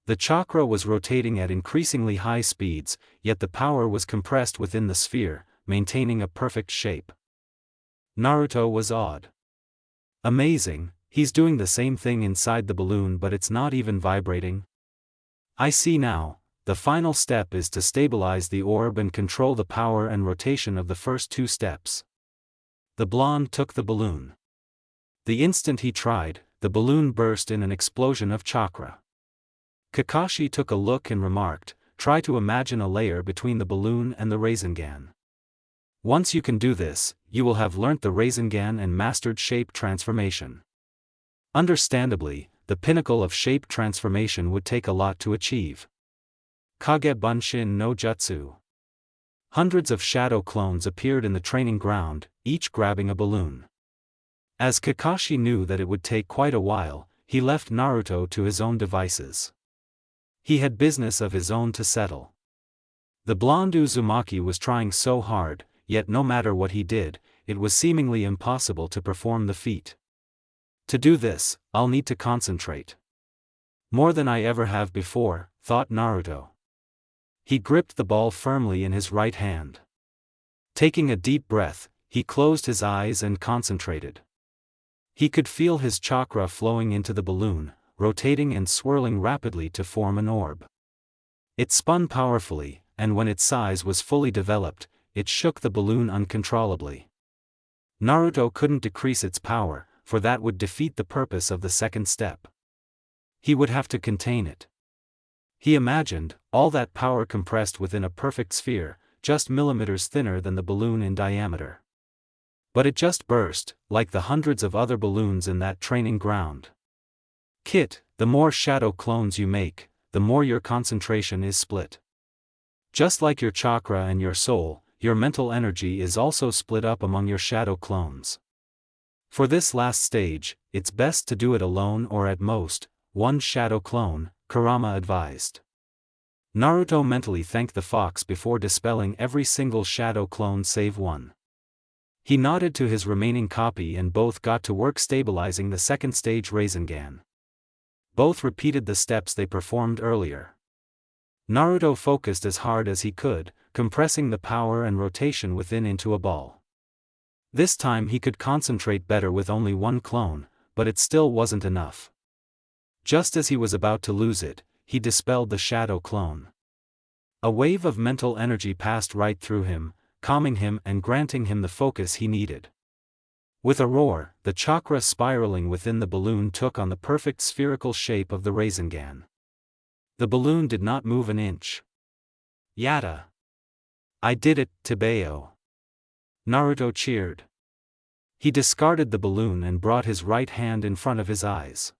The chakra was rotating at increasingly high speeds, yet the power was compressed within the sphere, maintaining a perfect shape. Naruto was awed. Amazing, he's doing the same thing inside the balloon, but it's not even vibrating. I see now, the final step is to stabilize the orb and control the power and rotation of the first two steps. The blonde took the balloon. The instant he tried, the balloon burst in an explosion of chakra. Kakashi took a look and remarked, "Try to imagine a layer between the balloon and the Rasengan. Once you can do this, you will have learnt the Rasengan and mastered shape transformation." Understandably, the pinnacle of shape transformation would take a lot to achieve. Kage Bunshin no Jutsu. Hundreds of shadow clones appeared in the training ground, each grabbing a balloon. As Kakashi knew that it would take quite a while, he left Naruto to his own devices. He had business of his own to settle. The blonde Uzumaki was trying so hard, yet no matter what he did, it was seemingly impossible to perform the feat. To do this, I'll need to concentrate. More than I ever have before, thought Naruto. He gripped the ball firmly in his right hand. Taking a deep breath, he closed his eyes and concentrated. He could feel his chakra flowing into the balloon, rotating and swirling rapidly to form an orb. It spun powerfully, and when its size was fully developed, it shook the balloon uncontrollably. Naruto couldn't decrease its power, for that would defeat the purpose of the second step. He would have to contain it. He imagined, all that power compressed within a perfect sphere, just millimeters thinner than the balloon in diameter. But it just burst, like the hundreds of other balloons in that training ground. Kit, the more shadow clones you make, the more your concentration is split. Just like your chakra and your soul, your mental energy is also split up among your shadow clones. For this last stage, it's best to do it alone or at most, one shadow clone, Kurama advised. Naruto mentally thanked the fox before dispelling every single shadow clone save one. He nodded to his remaining copy and both got to work stabilizing the second stage Rasengan. Both repeated the steps they performed earlier. Naruto focused as hard as he could, compressing the power and rotation within into a ball. This time he could concentrate better with only one clone, but it still wasn't enough. Just as he was about to lose it, he dispelled the shadow clone. A wave of mental energy passed right through him, calming him and granting him the focus he needed. With a roar, the chakra spiraling within the balloon took on the perfect spherical shape of the Rasengan. The balloon did not move an inch. Yada! I did it, Tebeo! Naruto cheered. He discarded the balloon and brought his right hand in front of his eyes.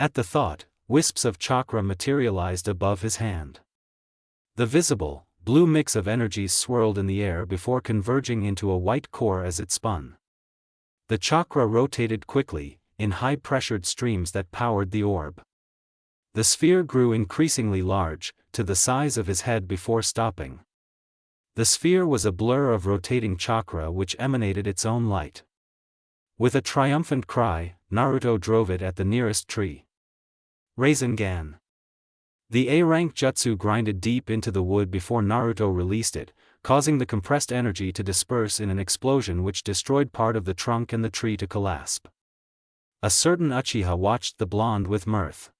At the thought, wisps of chakra materialized above his hand. The visible, blue mix of energies swirled in the air before converging into a white core as it spun. The chakra rotated quickly, in high-pressured streams that powered the orb. The sphere grew increasingly large, to the size of his head before stopping. The sphere was a blur of rotating chakra which emanated its own light. With a triumphant cry, Naruto drove it at the nearest tree. Rasengan. The A-rank jutsu grinded deep into the wood before Naruto released it, causing the compressed energy to disperse in an explosion which destroyed part of the trunk and the tree to collapse. A certain Uchiha watched the blonde with mirth.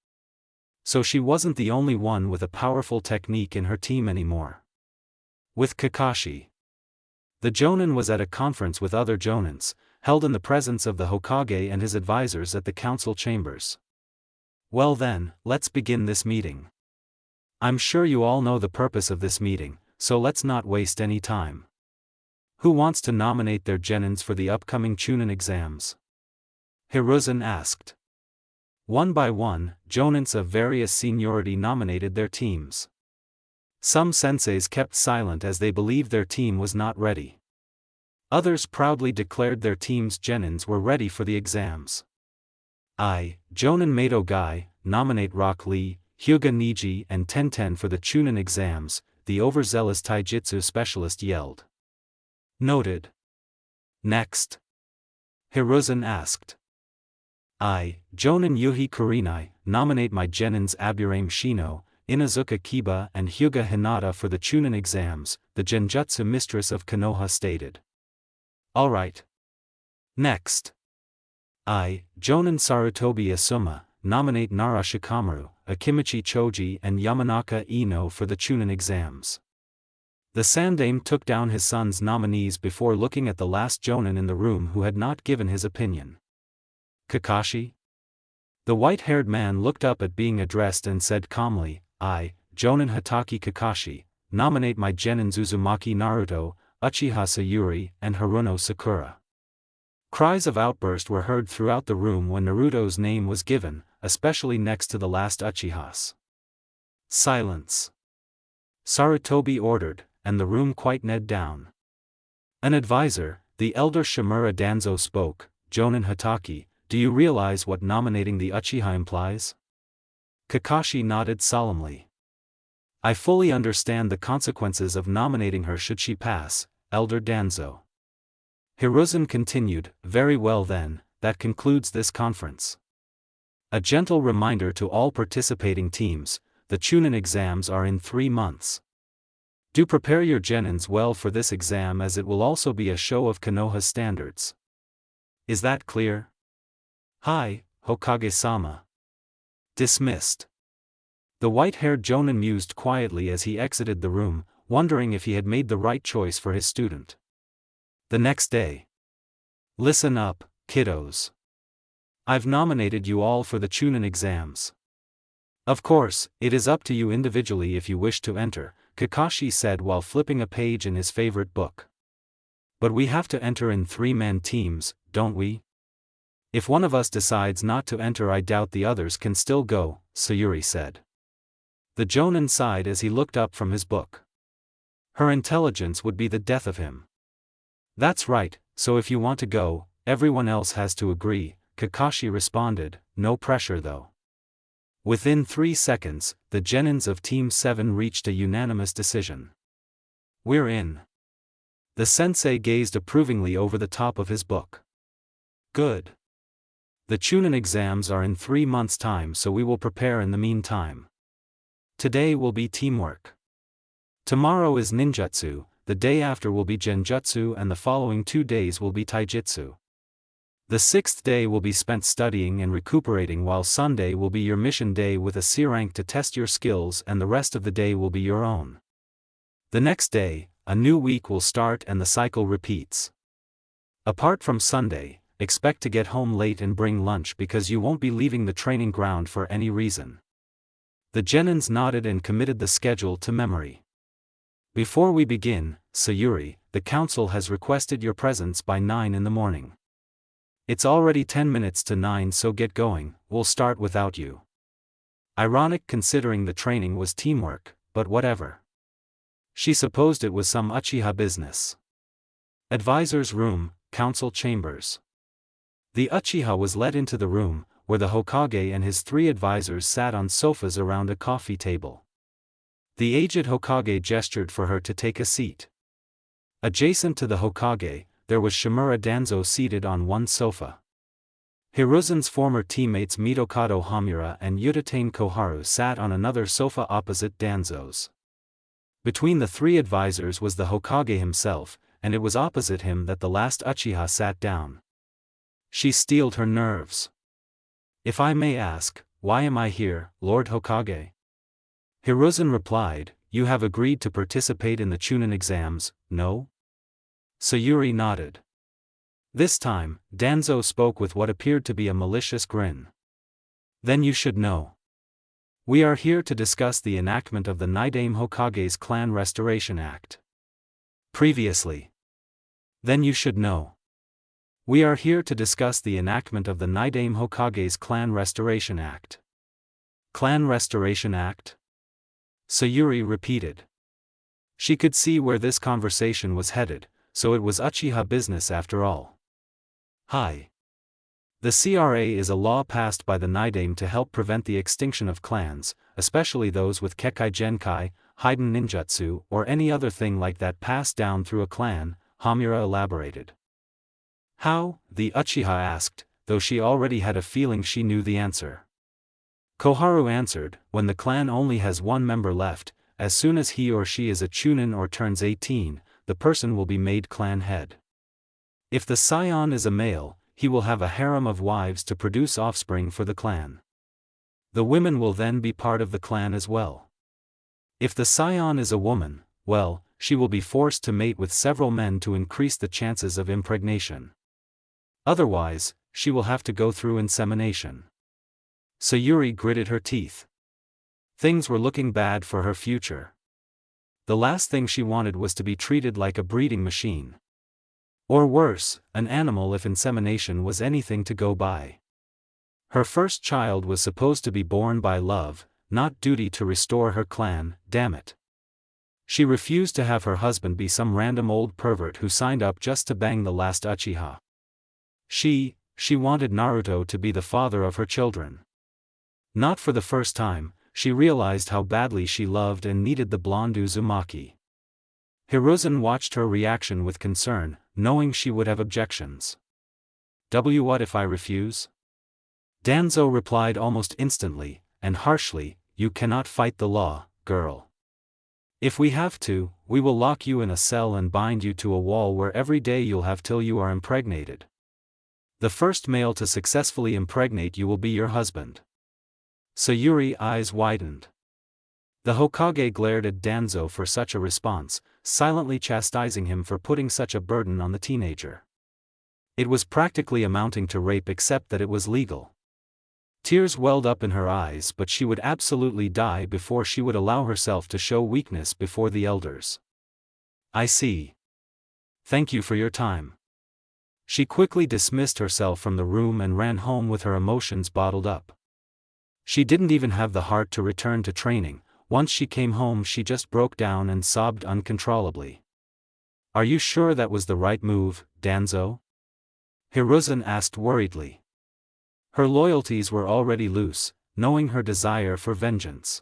So she wasn't the only one with a powerful technique in her team anymore. With Kakashi. The Jonin was at a conference with other Jonins, held in the presence of the Hokage and his advisors at the council chambers. Well then, let's begin this meeting. I'm sure you all know the purpose of this meeting, so let's not waste any time. Who wants to nominate their genins for the upcoming Chunin exams? Hiruzen asked. One by one, Jonins of various seniority nominated their teams. Some senseis kept silent as they believed their team was not ready. Others proudly declared their team's genins were ready for the exams. I, Jonin Mato Gai, nominate Rock Lee, Hyuga Niji and Tenten for the Chunin exams, the overzealous taijutsu specialist yelled. Noted. Next. Hiruzen asked. I, Jonin Yuhi Kurinai, nominate my genins Aburame Shino, Inazuka Kiba and Hyuga Hinata for the Chunin exams, the Genjutsu mistress of Konoha stated. Alright. Next. I, Jonin Sarutobi Asuma, nominate Nara Shikamaru, Akimichi Choji and Yamanaka Ino for the Chunin exams. The Sandaime took down his son's nominees before looking at the last Jonin in the room who had not given his opinion. Kakashi? The white-haired man looked up at being addressed and said calmly, I, Jonin Hatake Kakashi, nominate my genins Uzumaki Naruto, Uchiha Sayuri and Haruno Sakura. Cries of outburst were heard throughout the room when Naruto's name was given, especially next to the last Uchihas. Silence. Sarutobi ordered, and the room quieted down. An advisor, the elder Shimura Danzo spoke. Jonin Hatake, do you realize what nominating the Uchiha implies? Kakashi nodded solemnly. I fully understand the consequences of nominating her should she pass, Elder Danzo. Hiruzen continued, very well then, that concludes this conference. A gentle reminder to all participating teams, the Chunin exams are in 3 months. Do prepare your genins well for this exam as it will also be a show of Konoha's standards. Is that clear? Hi, Hokage-sama. Dismissed. The white-haired Jonin mused quietly as he exited the room, wondering if he had made the right choice for his student. The next day. Listen up, kiddos. I've nominated you all for the Chunin exams. Of course, it is up to you individually if you wish to enter, Kakashi said while flipping a page in his favorite book. But we have to enter in 3-man teams, don't we? If one of us decides not to enter, I doubt the others can still go, Sayuri said. The Jonin sighed as he looked up from his book. Her intelligence would be the death of him. That's right, so if you want to go, everyone else has to agree, Kakashi responded, no pressure though. Within 3 seconds, the genins of Team 7 reached a unanimous decision. We're in. The sensei gazed approvingly over the top of his book. Good. The Chunin exams are in 3 months' time, so we will prepare in the meantime. Today will be teamwork. Tomorrow is ninjutsu, the day after will be genjutsu and the following 2 days will be taijutsu. The 6th day will be spent studying and recuperating, while Sunday will be your mission day with a C rank to test your skills, and the rest of the day will be your own. The next day, a new week will start and the cycle repeats. Apart from Sunday, expect to get home late and bring lunch because you won't be leaving the training ground for any reason. The genins nodded and committed the schedule to memory. Before we begin, Sayuri, the council has requested your presence by 9 in the morning. It's already 10 minutes to 9, so get going, we'll start without you. Ironic considering the training was teamwork, but whatever. She supposed it was some Uchiha business. Advisor's room, council chambers. The Uchiha was led into the room, where the Hokage and his 3 advisors sat on sofas around a coffee table. The aged Hokage gestured for her to take a seat. Adjacent to the Hokage, there was Shimura Danzo seated on one sofa. Hiruzen's former teammates Mitokado Hamura and Yutatane Koharu sat on another sofa opposite Danzo's. Between the 3 advisors was the Hokage himself, and it was opposite him that the last Uchiha sat down. She steeled her nerves. If I may ask, why am I here, Lord Hokage? Hiruzen replied, you have agreed to participate in the Chunin exams, no? Sayuri nodded. This time, Danzo spoke with what appeared to be a malicious grin. Then you should know. We are here to discuss the enactment of the Nidaime Hokage's Clan Restoration Act. Previously. Then you should know. We are here to discuss the enactment of the Nidaime Hokage's Clan Restoration Act. Clan Restoration Act? Sayuri repeated. She could see where this conversation was headed, so it was Uchiha business after all. Hi. The CRA is a law passed by the Nidaime to help prevent the extinction of clans, especially those with Kekkei Genkai, Hiden Ninjutsu, or any other thing like that passed down through a clan, Hamura elaborated. How? The Uchiha asked, though she already had a feeling she knew the answer. Koharu answered, when the clan only has one member left, as soon as he or she is a chunin or turns 18, the person will be made clan head. If the scion is a male, he will have a harem of wives to produce offspring for the clan. The women will then be part of the clan as well. If the scion is a woman, well, she will be forced to mate with several men to increase the chances of impregnation. Otherwise, she will have to go through insemination. Sayuri gritted her teeth. Things were looking bad for her future. The last thing she wanted was to be treated like a breeding machine. Or worse, an animal if insemination was anything to go by. Her first child was supposed to be born by love, not duty to restore her clan, damn it. She refused to have her husband be some random old pervert who signed up just to bang the last Uchiha. She wanted Naruto to be the father of her children. Not for the first time, she realized how badly she loved and needed the blonde Uzumaki. Hiruzen watched her reaction with concern, knowing she would have objections. What if I refuse? Danzo replied almost instantly, and harshly, you cannot fight the law, girl. If we have to, we will lock you in a cell and bind you to a wall where every day you'll have till you are impregnated. The first male to successfully impregnate you will be your husband. Sayuri's eyes widened. The Hokage glared at Danzo for such a response, silently chastising him for putting such a burden on the teenager. It was practically amounting to rape except that it was legal. Tears welled up in her eyes, but she would absolutely die before she would allow herself to show weakness before the elders. I see. Thank you for your time. She quickly dismissed herself from the room and ran home with her emotions bottled up. She didn't even have the heart to return to training. Once she came home she just broke down and sobbed uncontrollably. Are you sure that was the right move, Danzo? Hiruzen asked worriedly. Her loyalties were already loose, knowing her desire for vengeance.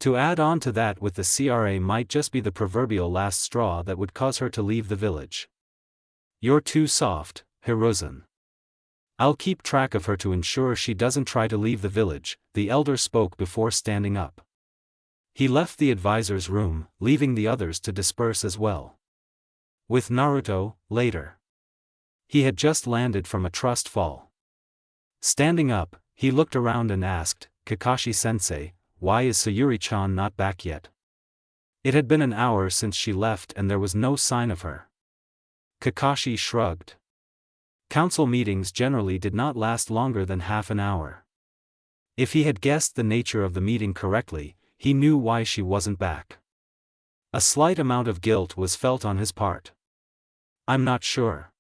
To add on to that with the CRA might just be the proverbial last straw that would cause her to leave the village. You're too soft, Hiruzen. I'll keep track of her to ensure she doesn't try to leave the village, the elder spoke before standing up. He left the advisor's room, leaving the others to disperse as well. With Naruto, later. He had just landed from a trust fall. Standing up, he looked around and asked, Kakashi-sensei, why is Sayuri-chan not back yet? It had been an hour since she left and there was no sign of her. Kakashi shrugged. Council meetings generally did not last longer than half an hour. If he had guessed the nature of the meeting correctly, he knew why she wasn't back. A slight amount of guilt was felt on his part. I'm not sure.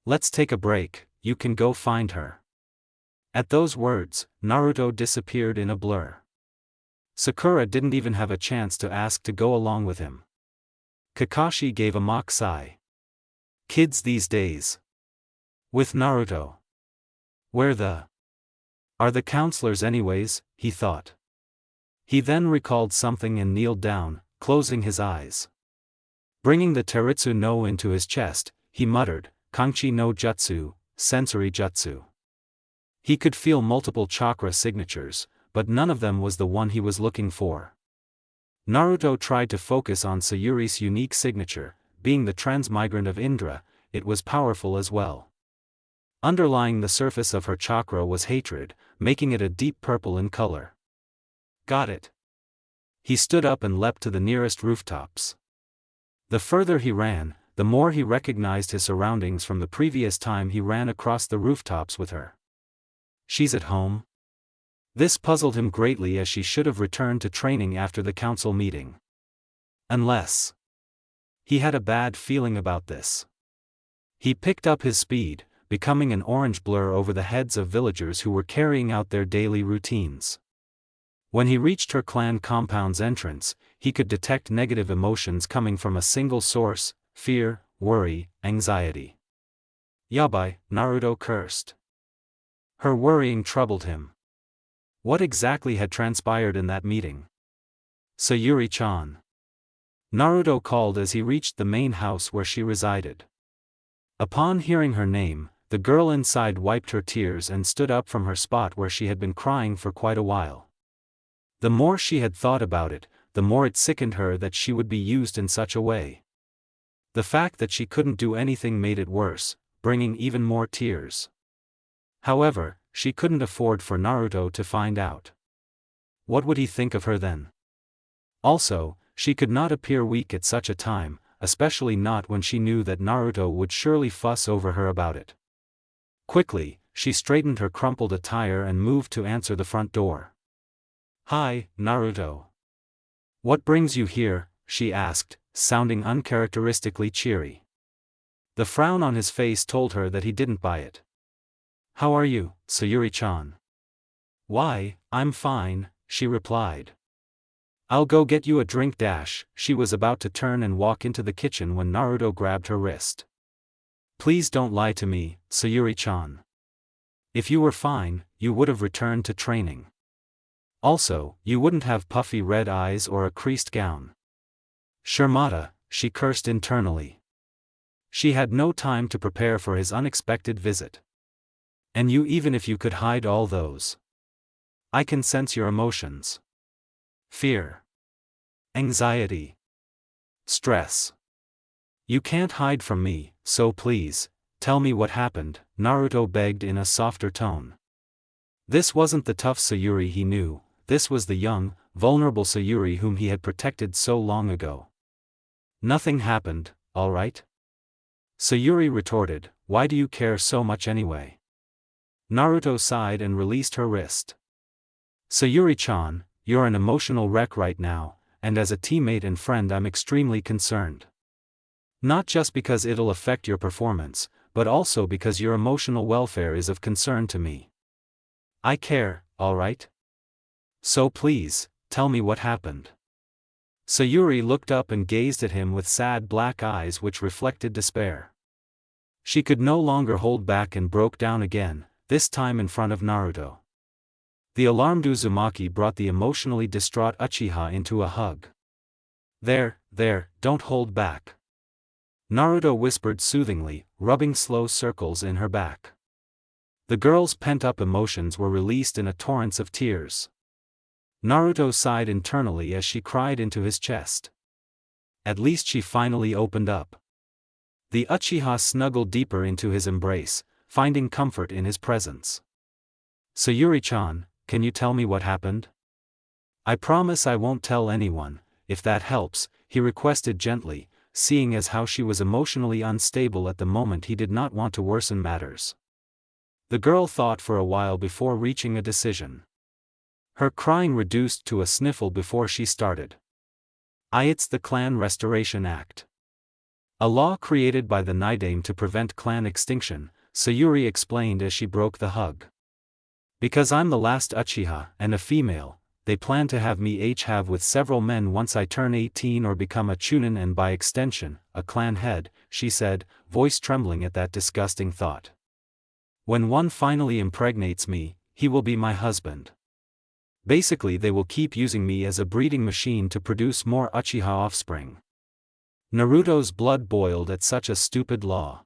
Let's take a break, you can go find her. At those words, Naruto disappeared in a blur. Sakura didn't even have a chance to ask to go along with him. Kakashi gave a mock sigh. Kids these days. With Naruto. Where are the counselors anyways, he thought. He then recalled something and kneeled down, closing his eyes. Bringing the Teritsu no into his chest, he muttered, Kanchi no Jutsu, sensory jutsu. He could feel multiple chakra signatures, but none of them was the one he was looking for. Naruto tried to focus on Sayuri's unique signature, being the transmigrant of Indra, it was powerful as well. Underlying the surface of her chakra was hatred, making it a deep purple in color. Got it. He stood up and leapt to the nearest rooftops. The further he ran, the more he recognized his surroundings from the previous time he ran across the rooftops with her. She's at home? This puzzled him greatly as she should have returned to training after the council meeting. Unless. He had a bad feeling about this. He picked up his speed, becoming an orange blur over the heads of villagers who were carrying out their daily routines. When he reached her clan compound's entrance, he could detect negative emotions coming from a single source: fear, worry, anxiety. Yabai, Naruto cursed. Her worrying troubled him. What exactly had transpired in that meeting? Sayuri-chan. Naruto called as he reached the main house where she resided. Upon hearing her name, the girl inside wiped her tears and stood up from her spot where she had been crying for quite a while. The more she had thought about it, the more it sickened her that she would be used in such a way. The fact that she couldn't do anything made it worse, bringing even more tears. However, she couldn't afford for Naruto to find out. What would he think of her then? Also, she could not appear weak at such a time, especially not when she knew that Naruto would surely fuss over her about it. Quickly, she straightened her crumpled attire and moved to answer the front door. "Hi, Naruto. What brings you here?" she asked, sounding uncharacteristically cheery. The frown on his face told her that he didn't buy it. "How are you, Sayuri-chan?" "Why, I'm fine," she replied. "I'll go get you a drink." She was about to turn and walk into the kitchen when Naruto grabbed her wrist. "Please don't lie to me, Sayuri-chan. If you were fine, you would have returned to training. Also, you wouldn't have puffy red eyes or a creased gown." Shirmata, she cursed internally. She had no time to prepare for his unexpected visit. "And you, even if you could hide all those. I can sense your emotions. Fear. Anxiety. Stress. You can't hide from me, so please, tell me what happened," Naruto begged in a softer tone. This wasn't the tough Sayuri he knew, this was the young, vulnerable Sayuri whom he had protected so long ago. "Nothing happened, all right?" Sayuri retorted, "Why do you care so much anyway?" Naruto sighed and released her wrist. "Sayuri-chan, you're an emotional wreck right now, and as a teammate and friend I'm extremely concerned. Not just because it'll affect your performance, but also because your emotional welfare is of concern to me. I care, alright? So please, tell me what happened." Sayuri looked up and gazed at him with sad black eyes which reflected despair. She could no longer hold back and broke down again, this time in front of Naruto. The alarmed Uzumaki brought the emotionally distraught Uchiha into a hug. There, don't hold back," Naruto whispered soothingly, rubbing slow circles in her back. The girl's pent-up emotions were released in a torrent of tears. Naruto sighed internally as she cried into his chest. At least she finally opened up. The Uchiha snuggled deeper into his embrace, finding comfort in his presence. "Sayuri-chan, can you tell me what happened?" "I promise I won't tell anyone, if that helps," he requested gently, seeing as how she was emotionally unstable at the moment he did not want to worsen matters. The girl thought for a while before reaching a decision. Her crying reduced to a sniffle before she started. It's the Clan Restoration Act. A law created by the Nidaime to prevent clan extinction, Sayuri explained as she broke the hug. Because I'm the last Uchiha and a female, they plan to have me have with several men once I turn 18 or become a Chunin and by extension, a clan head, she said, voice trembling at that disgusting thought. When one finally impregnates me, he will be my husband. Basically they will keep using me as a breeding machine to produce more Uchiha offspring. Naruto's blood boiled at such a stupid law.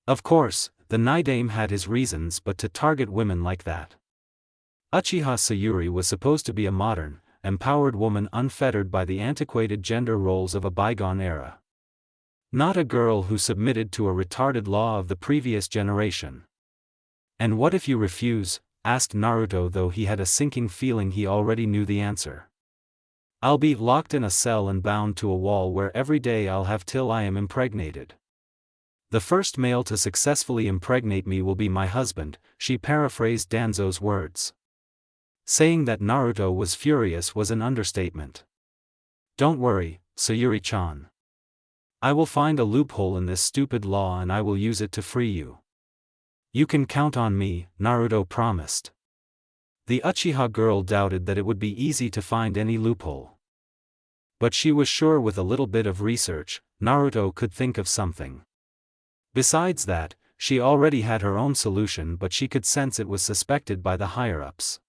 Of course, the Nidaime had his reasons, but to target women like that. Uchiha Sayuri was supposed to be a modern, empowered woman unfettered by the antiquated gender roles of a bygone era. Not a girl who submitted to a retarded law of the previous generation. "And what if you refuse?" asked Naruto, though he had a sinking feeling he already knew the answer. "I'll be locked in a cell and bound to a wall where every day I'll have till I am impregnated. The first male to successfully impregnate me will be my husband," she paraphrased Danzo's words. Saying that Naruto was furious was an understatement. "Don't worry, Sayuri-chan. I will find a loophole in this stupid law and I will use it to free you. You can count on me," Naruto promised. The Uchiha girl doubted that it would be easy to find any loophole. But she was sure with a little bit of research, Naruto could think of something. Besides that, she already had her own solution, but she could sense it was suspected by the higher-ups.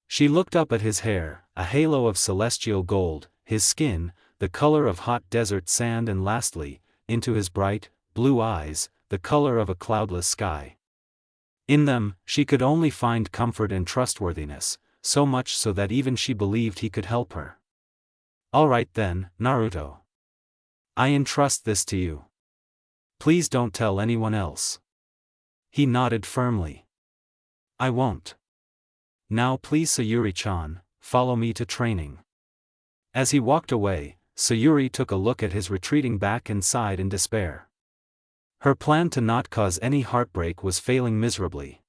She looked up at his hair, a halo of celestial gold, his skin, the color of hot desert sand, and lastly, into his bright, blue eyes, the color of a cloudless sky. In them, she could only find comfort and trustworthiness, so much so that even she believed he could help her. "Alright then, Naruto. I entrust this to you. Please don't tell anyone else." He nodded firmly. "I won't. Now please Sayuri-chan, follow me to training." As he walked away, Sayuri took a look at his retreating back and sighed in despair. Her plan to not cause any heartbreak was failing miserably.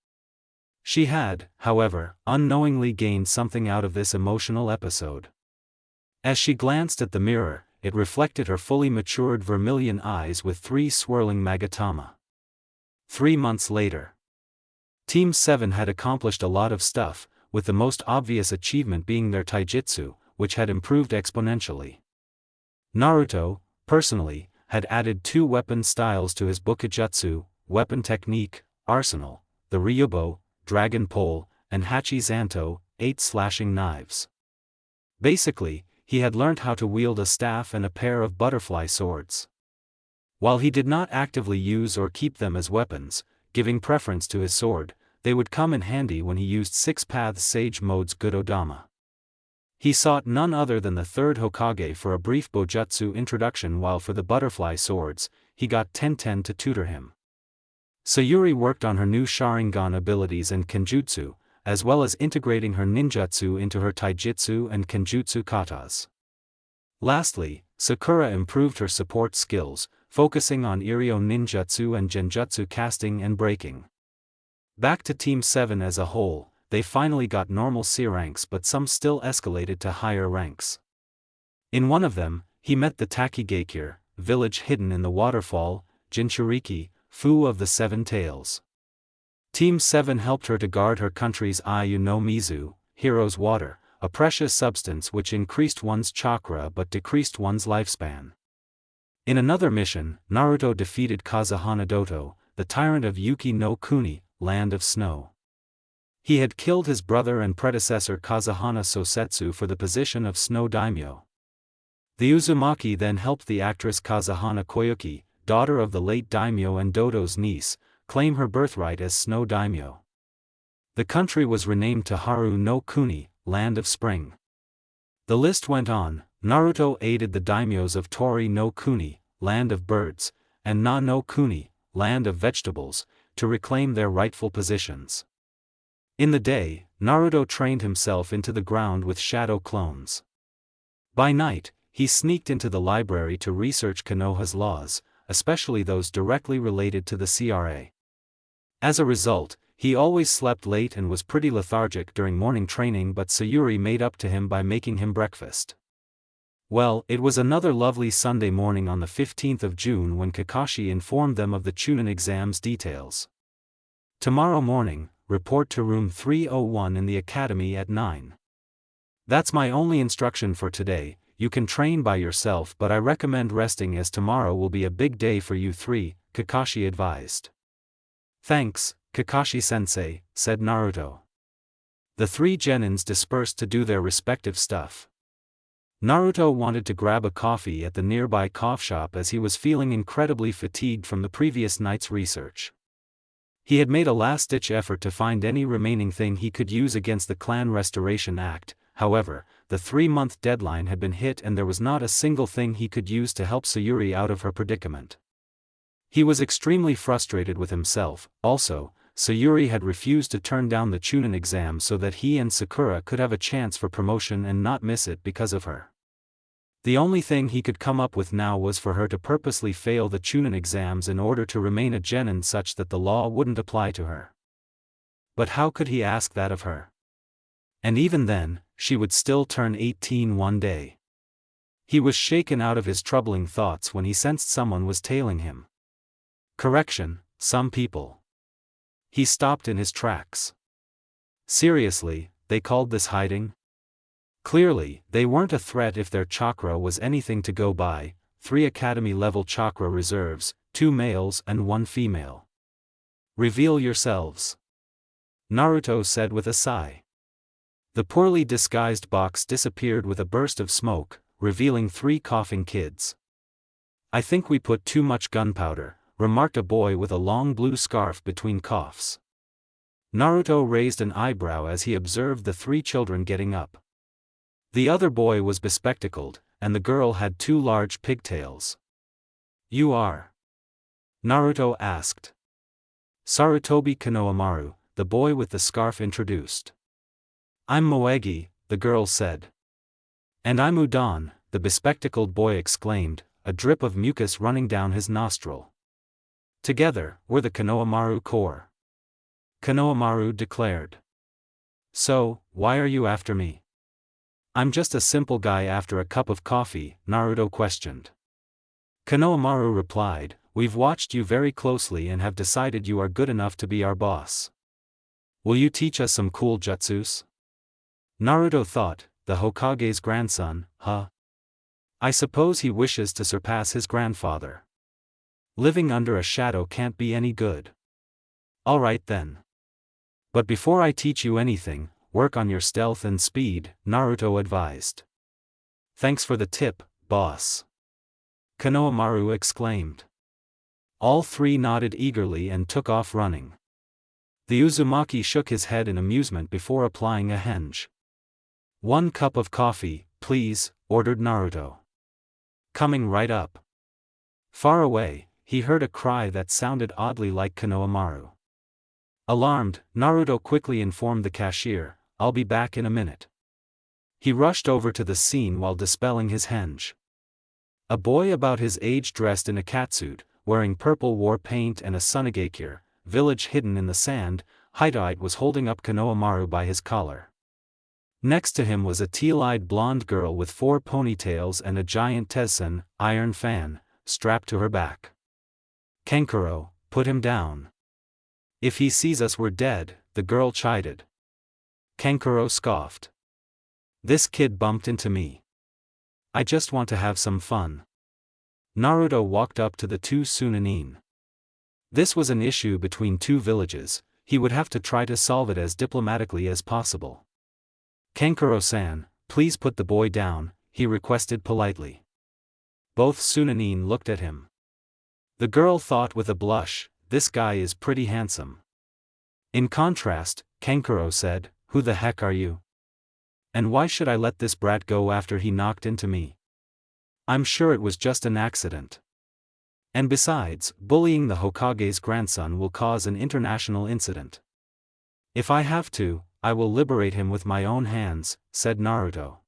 She had, however, unknowingly gained something out of this emotional episode. As she glanced at the mirror, it reflected her fully matured vermilion eyes with 3 swirling magatama. 3 months later. Team 7 had accomplished a lot of stuff, with the most obvious achievement being their taijutsu, which had improved exponentially. Naruto, personally, had added 2 weapon styles to his Bukijutsu, weapon technique, arsenal, the Ryubo, dragon pole, and Hachi Zanto, 8 slashing knives. Basically, he had learned how to wield a staff and a pair of butterfly swords. While he did not actively use or keep them as weapons, giving preference to his sword, they would come in handy when he used 6 Paths Sage Mode's Gododama. He sought none other than the 3rd Hokage for a brief Bojutsu introduction, while for the butterfly swords, he got Tenten to tutor him. Sayuri worked on her new Sharingan abilities and Kenjutsu, as well as integrating her ninjutsu into her taijutsu and Kenjutsu katas. Lastly, Sakura improved her support skills, focusing on Iryo ninjutsu and genjutsu casting and breaking. Back to Team 7 as a whole, they finally got normal C ranks, but some still escalated to higher ranks. In one of them, he met the Takigekyur, village hidden in the waterfall, Jinchuriki, Fu of the 7 Tails. Team 7 helped her to guard her country's Ayu no Mizu, Hero's Water, a precious substance which increased one's chakra but decreased one's lifespan. In another mission, Naruto defeated Kazahana Doto, the tyrant of Yuki no Kuni, Land of Snow. He had killed his brother and predecessor Kazahana Sosetsu for the position of Snow Daimyo. The Uzumaki then helped the actress Kazahana Koyuki, daughter of the late daimyo and Doto's niece, claim her birthright as Snow Daimyo. The country was renamed to Haru no Kuni, Land of Spring. The list went on. Naruto aided the daimyos of Tori no Kuni, Land of Birds, and Na no Kuni, Land of Vegetables, to reclaim their rightful positions. In the day, Naruto trained himself into the ground with shadow clones. By night, he sneaked into the library to research Konoha's laws, especially those directly related to the CRA. As a result, he always slept late and was pretty lethargic during morning training, but Sayuri made up to him by making him breakfast. Well, it was another lovely Sunday morning on the 15th of June when Kakashi informed them of the Chunin exam's details. "Tomorrow morning, report to room 301 in the academy at 9. That's my only instruction for today. You can train by yourself, but I recommend resting as tomorrow will be a big day for you 3, Kakashi advised. "Thanks, Kakashi-sensei," said Naruto. The 3 genins dispersed to do their respective stuff. Naruto wanted to grab a coffee at the nearby coffee shop as he was feeling incredibly fatigued from the previous night's research. He had made a last-ditch effort to find any remaining thing he could use against the Clan Restoration Act. However, the 3-month deadline had been hit and there was not a single thing he could use to help Sayuri out of her predicament. He was extremely frustrated with himself. Also, Sayuri had refused to turn down the Chunin exam so that he and Sakura could have a chance for promotion and not miss it because of her. The only thing he could come up with now was for her to purposely fail the Chunin exams in order to remain a genin such that the law wouldn't apply to her. But how could he ask that of her? And even then, she would still turn 18 one day. He was shaken out of his troubling thoughts when he sensed someone was tailing him. Correction, some people. He stopped in his tracks. Seriously, they called this hiding? Clearly, they weren't a threat if their chakra was anything to go by. 3 academy-level chakra reserves, 2 males and 1 female. "Reveal yourselves," Naruto said with a sigh. The poorly disguised box disappeared with a burst of smoke, revealing 3 coughing kids. "I think we put too much gunpowder," remarked a boy with a long blue scarf between coughs. Naruto raised an eyebrow as he observed the three children getting up. The other boy was bespectacled, and the girl had two large pigtails. "You are?" Naruto asked. "Sarutobi Konohamaru," the boy with the scarf introduced. "I'm Moegi," the girl said. "And I'm Udon," the bespectacled boy exclaimed, a drip of mucus running down his nostril. Together, we're the Konohamaru Corps. Konohamaru declared. "So, why are you after me?" "I'm just a simple guy after a cup of coffee," Naruto questioned. Konohamaru replied, "We've watched you very closely and have decided you are good enough to be our boss. Will you teach us some cool jutsus?" Naruto thought, the Hokage's grandson, huh? I suppose he wishes to surpass his grandfather. Living under a shadow can't be any good. Alright then. But before I teach you anything, work on your stealth and speed, Naruto advised. Thanks for the tip, boss. Konohamaru exclaimed. All three nodded eagerly and took off running. The Uzumaki shook his head in amusement before applying a henge. "1 cup of coffee, please," ordered Naruto. "Coming right up." Far away, he heard a cry that sounded oddly like Konohamaru. Alarmed, Naruto quickly informed the cashier, "I'll be back in a minute." He rushed over to the scene while dispelling his henge. A boy about his age dressed in a catsuit, wearing purple war paint and a sunagakure, village hidden in the sand, Hidite was holding up Konohamaru by his collar. Next to him was a teal-eyed blonde girl with 4 ponytails and a giant Tessen, iron fan, strapped to her back. "Kankuro, put him down. If he sees us we're dead," the girl chided. Kankuro scoffed. "This kid bumped into me. I just want to have some fun." Naruto walked up to the two Sunanin. This was an issue between two villages, he would have to try to solve it as diplomatically as possible. "Kankuro-san, please put the boy down," he requested politely. Both Sunanin looked at him. The girl thought with a blush, "This guy is pretty handsome." In contrast, Kankuro said, "Who the heck are you? And why should I let this brat go after he knocked into me? I'm sure it was just an accident. And besides, bullying the Hokage's grandson will cause an international incident. If I have to, I will liberate him with my own hands," said Naruto.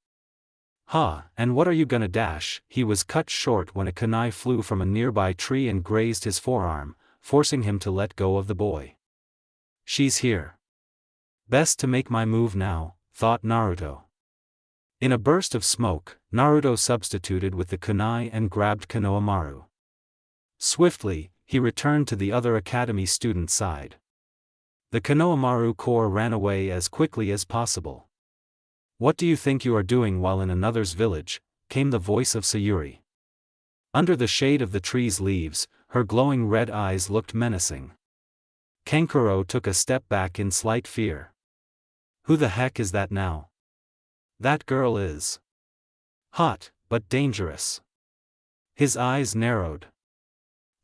And what are you gonna dash?" He was cut short when a kunai flew from a nearby tree and grazed his forearm, forcing him to let go of the boy. "She's here. Best to make my move now," thought Naruto. In a burst of smoke, Naruto substituted with the kunai and grabbed Konohamaru. Swiftly, he returned to the other academy student's side. The Konohamaru Corps ran away as quickly as possible. "What do you think you are doing while in another's village?" came the voice of Sayuri. Under the shade of the tree's leaves, her glowing red eyes looked menacing. Kankuro took a step back in slight fear. "Who the heck is that now?" "That girl is hot, but dangerous." His eyes narrowed.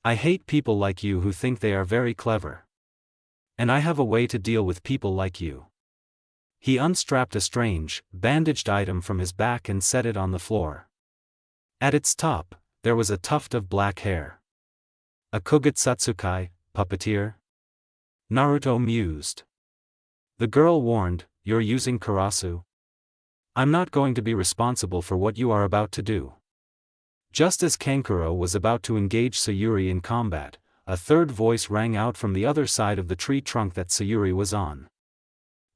"I hate people like you who think they are very clever. And I have a way to deal with people like you." He unstrapped a strange, bandaged item from his back and set it on the floor. At its top, there was a tuft of black hair. "A Kogetsukai, puppeteer?" Naruto mused. The girl warned, "You're using karasu? I'm not going to be responsible for what you are about to do." Just as Kankuro was about to engage Sayuri in combat, a third voice rang out from the other side of the tree trunk that Sayuri was on.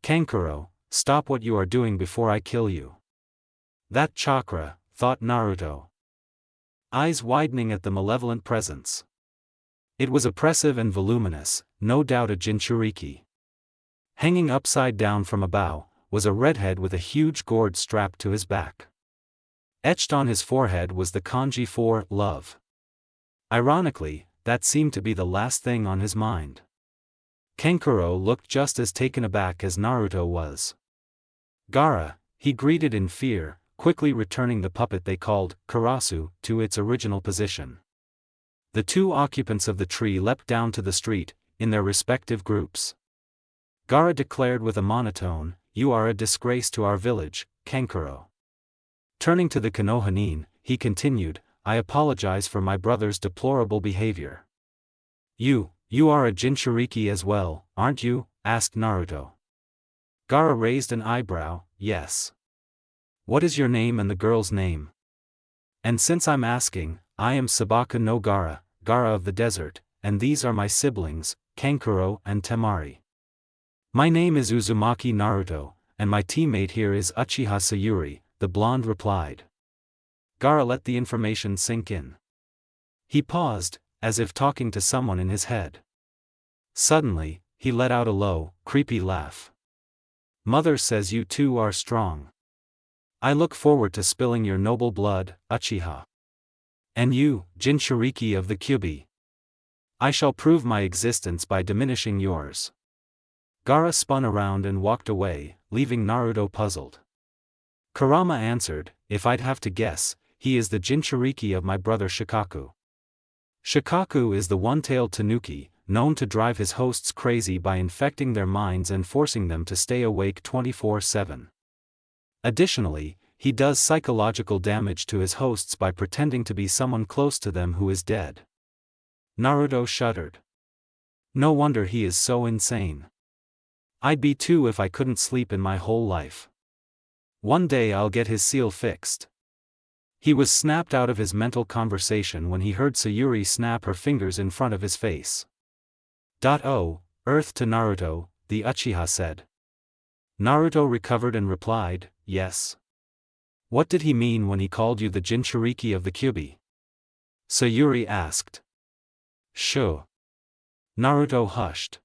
"Kankuro, stop what you are doing before I kill you." That chakra, thought Naruto. Eyes widening at the malevolent presence. It was oppressive and voluminous, no doubt a Jinchuriki. Hanging upside down from a bough, was a redhead with a huge gourd strapped to his back. Etched on his forehead was the kanji for love. Ironically, that seemed to be the last thing on his mind. Kankuro looked just as taken aback as Naruto was. "Gaara," he greeted in fear, quickly returning the puppet they called karasu to its original position. The two occupants of the tree leapt down to the street, in their respective groups. Gaara declared with a monotone, "You are a disgrace to our village, Kankuro." Turning to the Konohanin, he continued, "I apologize for my brother's deplorable behavior." You are a Jinchuriki as well, aren't you?" asked Naruto. Gaara raised an eyebrow, "Yes." "What is your name and the girl's name?" "And since I'm asking, I am Sabaka no Gaara, Gaara of the desert, and these are my siblings, Kankuro and Temari. My name is Uzumaki Naruto, and my teammate here is Uchiha Sayuri," the blonde replied. Gaara let the information sink in. He paused, as if talking to someone in his head. Suddenly, he let out a low, creepy laugh. "Mother says you two are strong. I look forward to spilling your noble blood, Uchiha. And you, Jinchuriki of the Kyuubi. I shall prove my existence by diminishing yours." Gaara spun around and walked away, leaving Naruto puzzled. Kurama answered, "If I'd have to guess, he is the Jinchuriki of my brother Shikaku. Shikaku is the one-tailed tanuki, known to drive his hosts crazy by infecting their minds and forcing them to stay awake 24/7. Additionally, he does psychological damage to his hosts by pretending to be someone close to them who is dead." Naruto shuddered. No wonder he is so insane. I'd be too if I couldn't sleep in my whole life. One day I'll get his seal fixed. He was snapped out of his mental conversation when he heard Sayuri snap her fingers in front of his face. "Oh, Earth to Naruto," the Uchiha said. Naruto recovered and replied, "Yes." "What did he mean when he called you the Jinchuriki of the Kyuubi?" Sayuri asked. "Sure." Naruto hushed.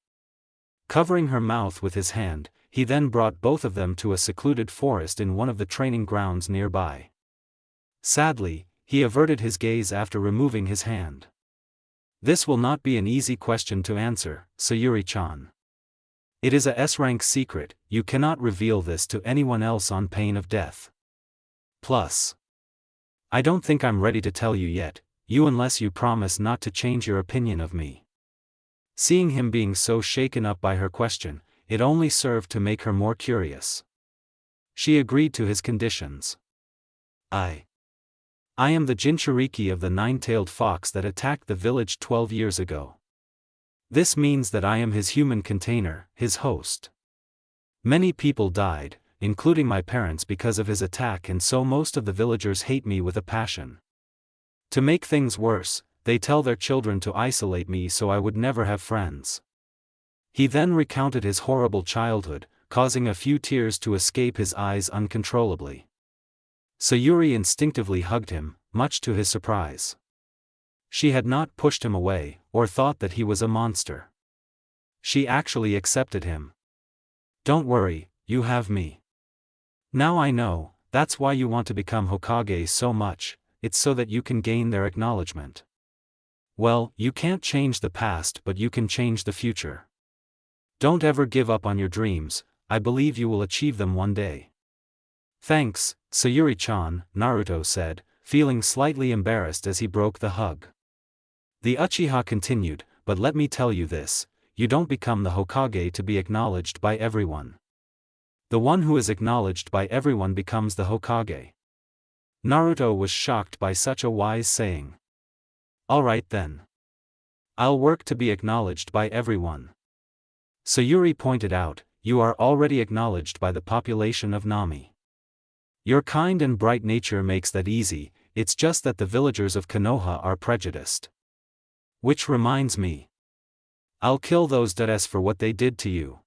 Covering her mouth with his hand, he then brought both of them to a secluded forest in one of the training grounds nearby. Sadly, he averted his gaze after removing his hand. "This will not be an easy question to answer, Sayuri-chan. It is a S-rank secret, you cannot reveal this to anyone else on pain of death. Plus, I don't think I'm ready to tell you yet, unless you promise not to change your opinion of me." Seeing him being so shaken up by her question, it only served to make her more curious. She agreed to his conditions. I am the Jinchuriki of the nine-tailed fox that attacked the village 12 years ago. This means that I am his human container, his host. Many people died, including my parents, because of his attack, and so most of the villagers hate me with a passion. To make things worse, they tell their children to isolate me so I would never have friends. He then recounted his horrible childhood, causing a few tears to escape his eyes uncontrollably. Sayuri instinctively hugged him, much to his surprise. She had not pushed him away, or thought that he was a monster. She actually accepted him. "Don't worry, you have me. Now I know, that's why you want to become Hokage so much, it's so that you can gain their acknowledgement. Well, you can't change the past, but you can change the future. Don't ever give up on your dreams, I believe you will achieve them one day." "Thanks, Sayuri-chan," Naruto said, feeling slightly embarrassed as he broke the hug. The Uchiha continued, "But let me tell you this, you don't become the Hokage to be acknowledged by everyone. The one who is acknowledged by everyone becomes the Hokage." Naruto was shocked by such a wise saying. "Alright then. I'll work to be acknowledged by everyone." Sayuri pointed out, "You are already acknowledged by the population of Nami. Your kind and bright nature makes that easy, it's just that the villagers of Konoha are prejudiced. Which reminds me. I'll kill those Dares for what they did to you."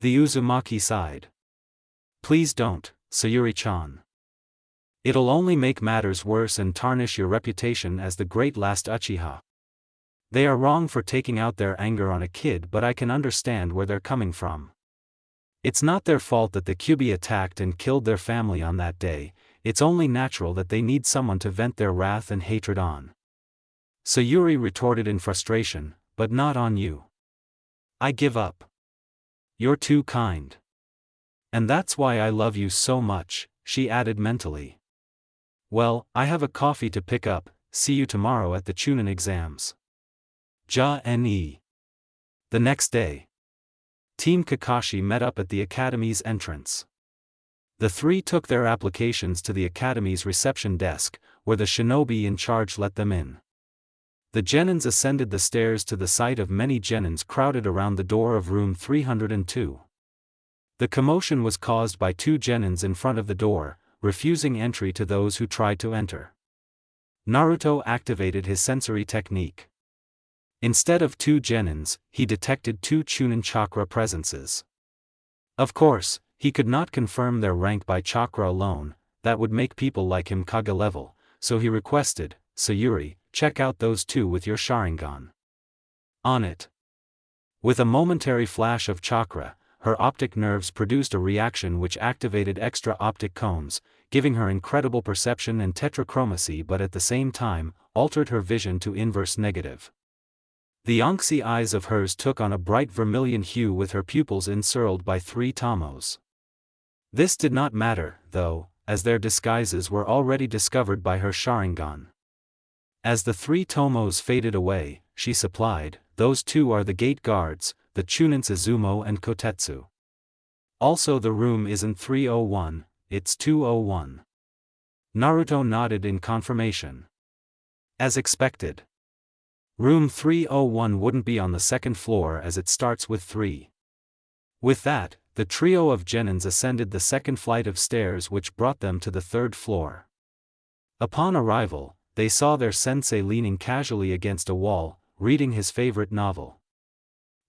The Uzumaki sighed. "Please don't, Sayuri-chan. It'll only make matters worse and tarnish your reputation as the great last Uchiha. They are wrong for taking out their anger on a kid, but I can understand where they're coming from. It's not their fault that the Kyuubi attacked and killed their family on that day, it's only natural that they need someone to vent their wrath and hatred on." Sayuri retorted in frustration, "But not on you. I give up. You're too kind. And that's why I love you so much," she added mentally. "Well, I have a coffee to pick up, see you tomorrow at the Chunin exams. Ja-ne. The next day, Team Kakashi met up at the academy's entrance. The three took their applications to the academy's reception desk, where the shinobi in charge let them in. The genins ascended the stairs to the sight of many genins crowded around the door of room 302. The commotion was caused by two genins in front of the door, refusing entry to those who tried to enter. Naruto activated his sensory technique. Instead of two genins, he detected two Chunin chakra presences. Of course, he could not confirm their rank by chakra alone, that would make people like him Kage level, so he requested, "Sayuri, check out those two with your Sharingan." On it. With a momentary flash of chakra, her optic nerves produced a reaction which activated extra optic cones, giving her incredible perception and tetrachromacy, but at the same time, altered her vision to inverse negative. The onyxy eyes of hers took on a bright vermilion hue with her pupils encircled by three tomos. This did not matter, though, as their disguises were already discovered by her Sharingan. As the three tomos faded away, she supplied, "Those two are the gate guards, the Chunins Izumo and Kotetsu. Also the room isn't 301, it's 201. Naruto nodded in confirmation. As expected. Room 301 wouldn't be on the second floor as it starts with 3. With that, the trio of genins ascended the second flight of stairs which brought them to the third floor. Upon arrival, they saw their sensei leaning casually against a wall, reading his favorite novel.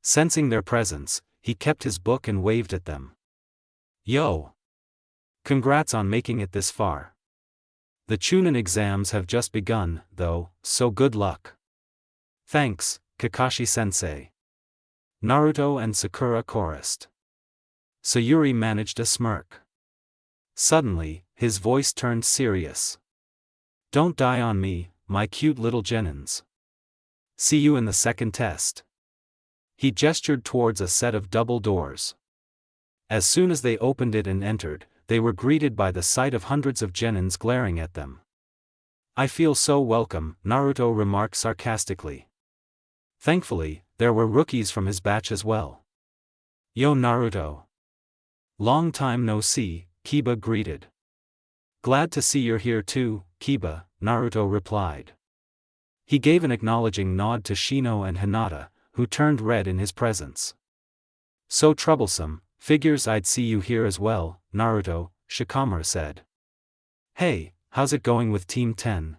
Sensing their presence, he kept his book and waved at them. "Yo! Congrats on making it this far. The Chunin exams have just begun, though, so good luck." "Thanks, Kakashi-sensei." Naruto and Sakura chorused. Sayuri managed a smirk. Suddenly, his voice turned serious. "Don't die on me, my cute little genins. See you in the second test." He gestured towards a set of double doors. As soon as they opened it and entered, they were greeted by the sight of hundreds of genins glaring at them. "I feel so welcome," Naruto remarked sarcastically. Thankfully, there were rookies from his batch as well. "Yo Naruto. Long time no see," Kiba greeted. "Glad to see you're here too, Kiba," Naruto replied. He gave an acknowledging nod to Shino and Hinata, who turned red in his presence. "So troublesome, figures I'd see you here as well, Naruto," Shikamaru said. "Hey, how's it going with Team 10?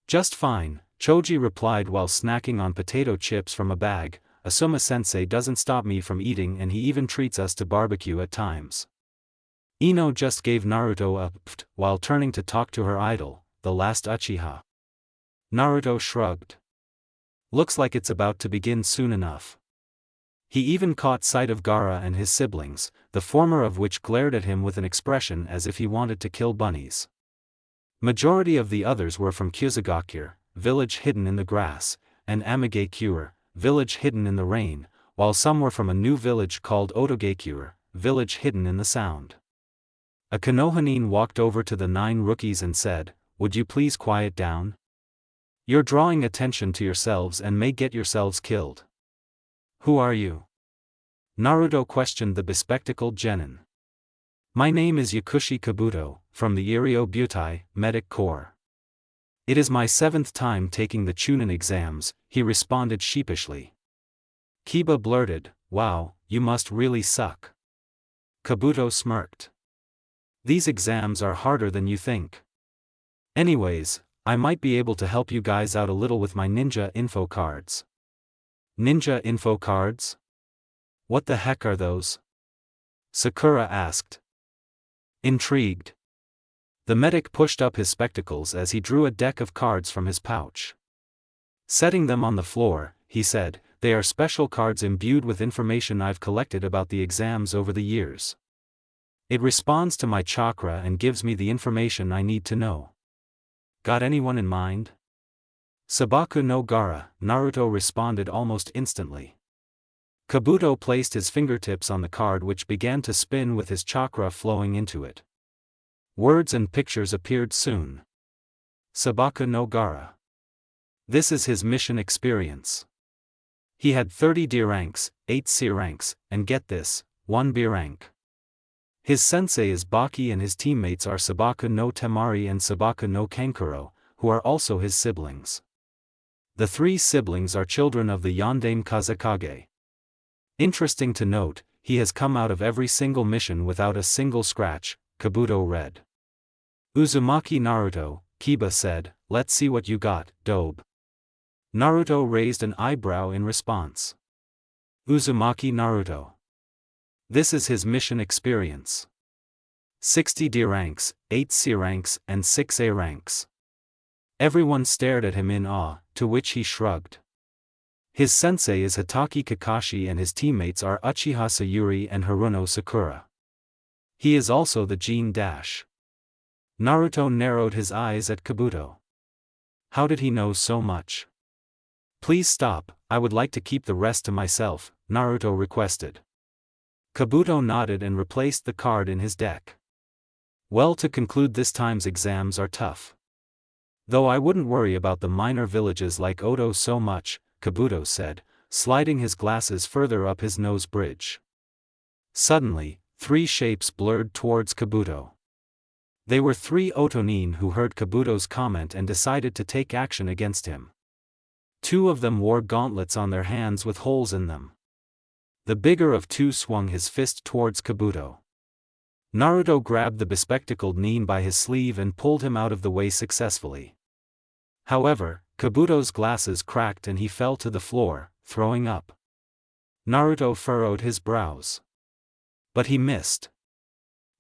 "Just fine," Choji replied while snacking on potato chips from a bag. "Asuma-sensei doesn't stop me from eating and he even treats us to barbecue at times." Ino just gave Naruto a pft while turning to talk to her idol, the last Uchiha. Naruto shrugged. "Looks like it's about to begin soon enough." He even caught sight of Gaara and his siblings, the former of which glared at him with an expression as if he wanted to kill bunnies. Majority of the others were from Kyusugakure, village hidden in the grass, and Amigakure, village hidden in the rain, while some were from a new village called Otogakure, village hidden in the sound. A Konohanin walked over to the 9 rookies and said, "Would you please quiet down? You're drawing attention to yourselves and may get yourselves killed." "Who are you?" Naruto questioned the bespectacled genin. "My name is Yakushi Kabuto, from the Iryo Butai, Medic Corps. It is my 7th time taking the Chunin exams," he responded sheepishly. Kiba blurted, "Wow, you must really suck." Kabuto smirked. "These exams are harder than you think. Anyways, I might be able to help you guys out a little with my ninja info cards." "Ninja info cards? What the heck are those?" Sakura asked. Intrigued. The medic pushed up his spectacles as he drew a deck of cards from his pouch. Setting them on the floor, he said, "They are special cards imbued with information I've collected about the exams over the years. It responds to my chakra and gives me the information I need to know. Got anyone in mind?" "Sabaku no Gaara," Naruto responded almost instantly. Kabuto placed his fingertips on the card which began to spin with his chakra flowing into it. Words and pictures appeared soon. Sabaku no Gara. This is his mission experience. He had 30 D ranks, 8 C ranks, and get this, 1 B rank. His sensei is Baki and his teammates are Sabaku no Temari and Sabaku no Kankuro, who are also his siblings. The 3 siblings are children of the Yondaime Kazekage. Interesting to note, he has come out of every single mission without a single scratch, Kabuto read. Uzumaki Naruto, Kiba said, "Let's see what you got, Dobe." Naruto raised an eyebrow in response. Uzumaki Naruto. This is his mission experience. 60 D ranks, 8 C ranks, and 6 A ranks. Everyone stared at him in awe, to which he shrugged. His sensei is Hitaki Kakashi and his teammates are Uchiha Sayuri and Haruno Sakura. He is also the Gene Dash. Naruto narrowed his eyes at Kabuto. How did he know so much? Please stop, I would like to keep the rest to myself, Naruto requested. Kabuto nodded and replaced the card in his deck. Well, to conclude, this time's exams are tough. Though I wouldn't worry about the minor villages like Oto so much, Kabuto said, sliding his glasses further up his nose bridge. Suddenly, 3 shapes blurred towards Kabuto. They were 3 Otonin who heard Kabuto's comment and decided to take action against him. 2 of them wore gauntlets on their hands with holes in them. The bigger of 2 swung his fist towards Kabuto. Naruto grabbed the bespectacled Nin by his sleeve and pulled him out of the way successfully. However, Kabuto's glasses cracked and he fell to the floor, throwing up. Naruto furrowed his brows. But he missed.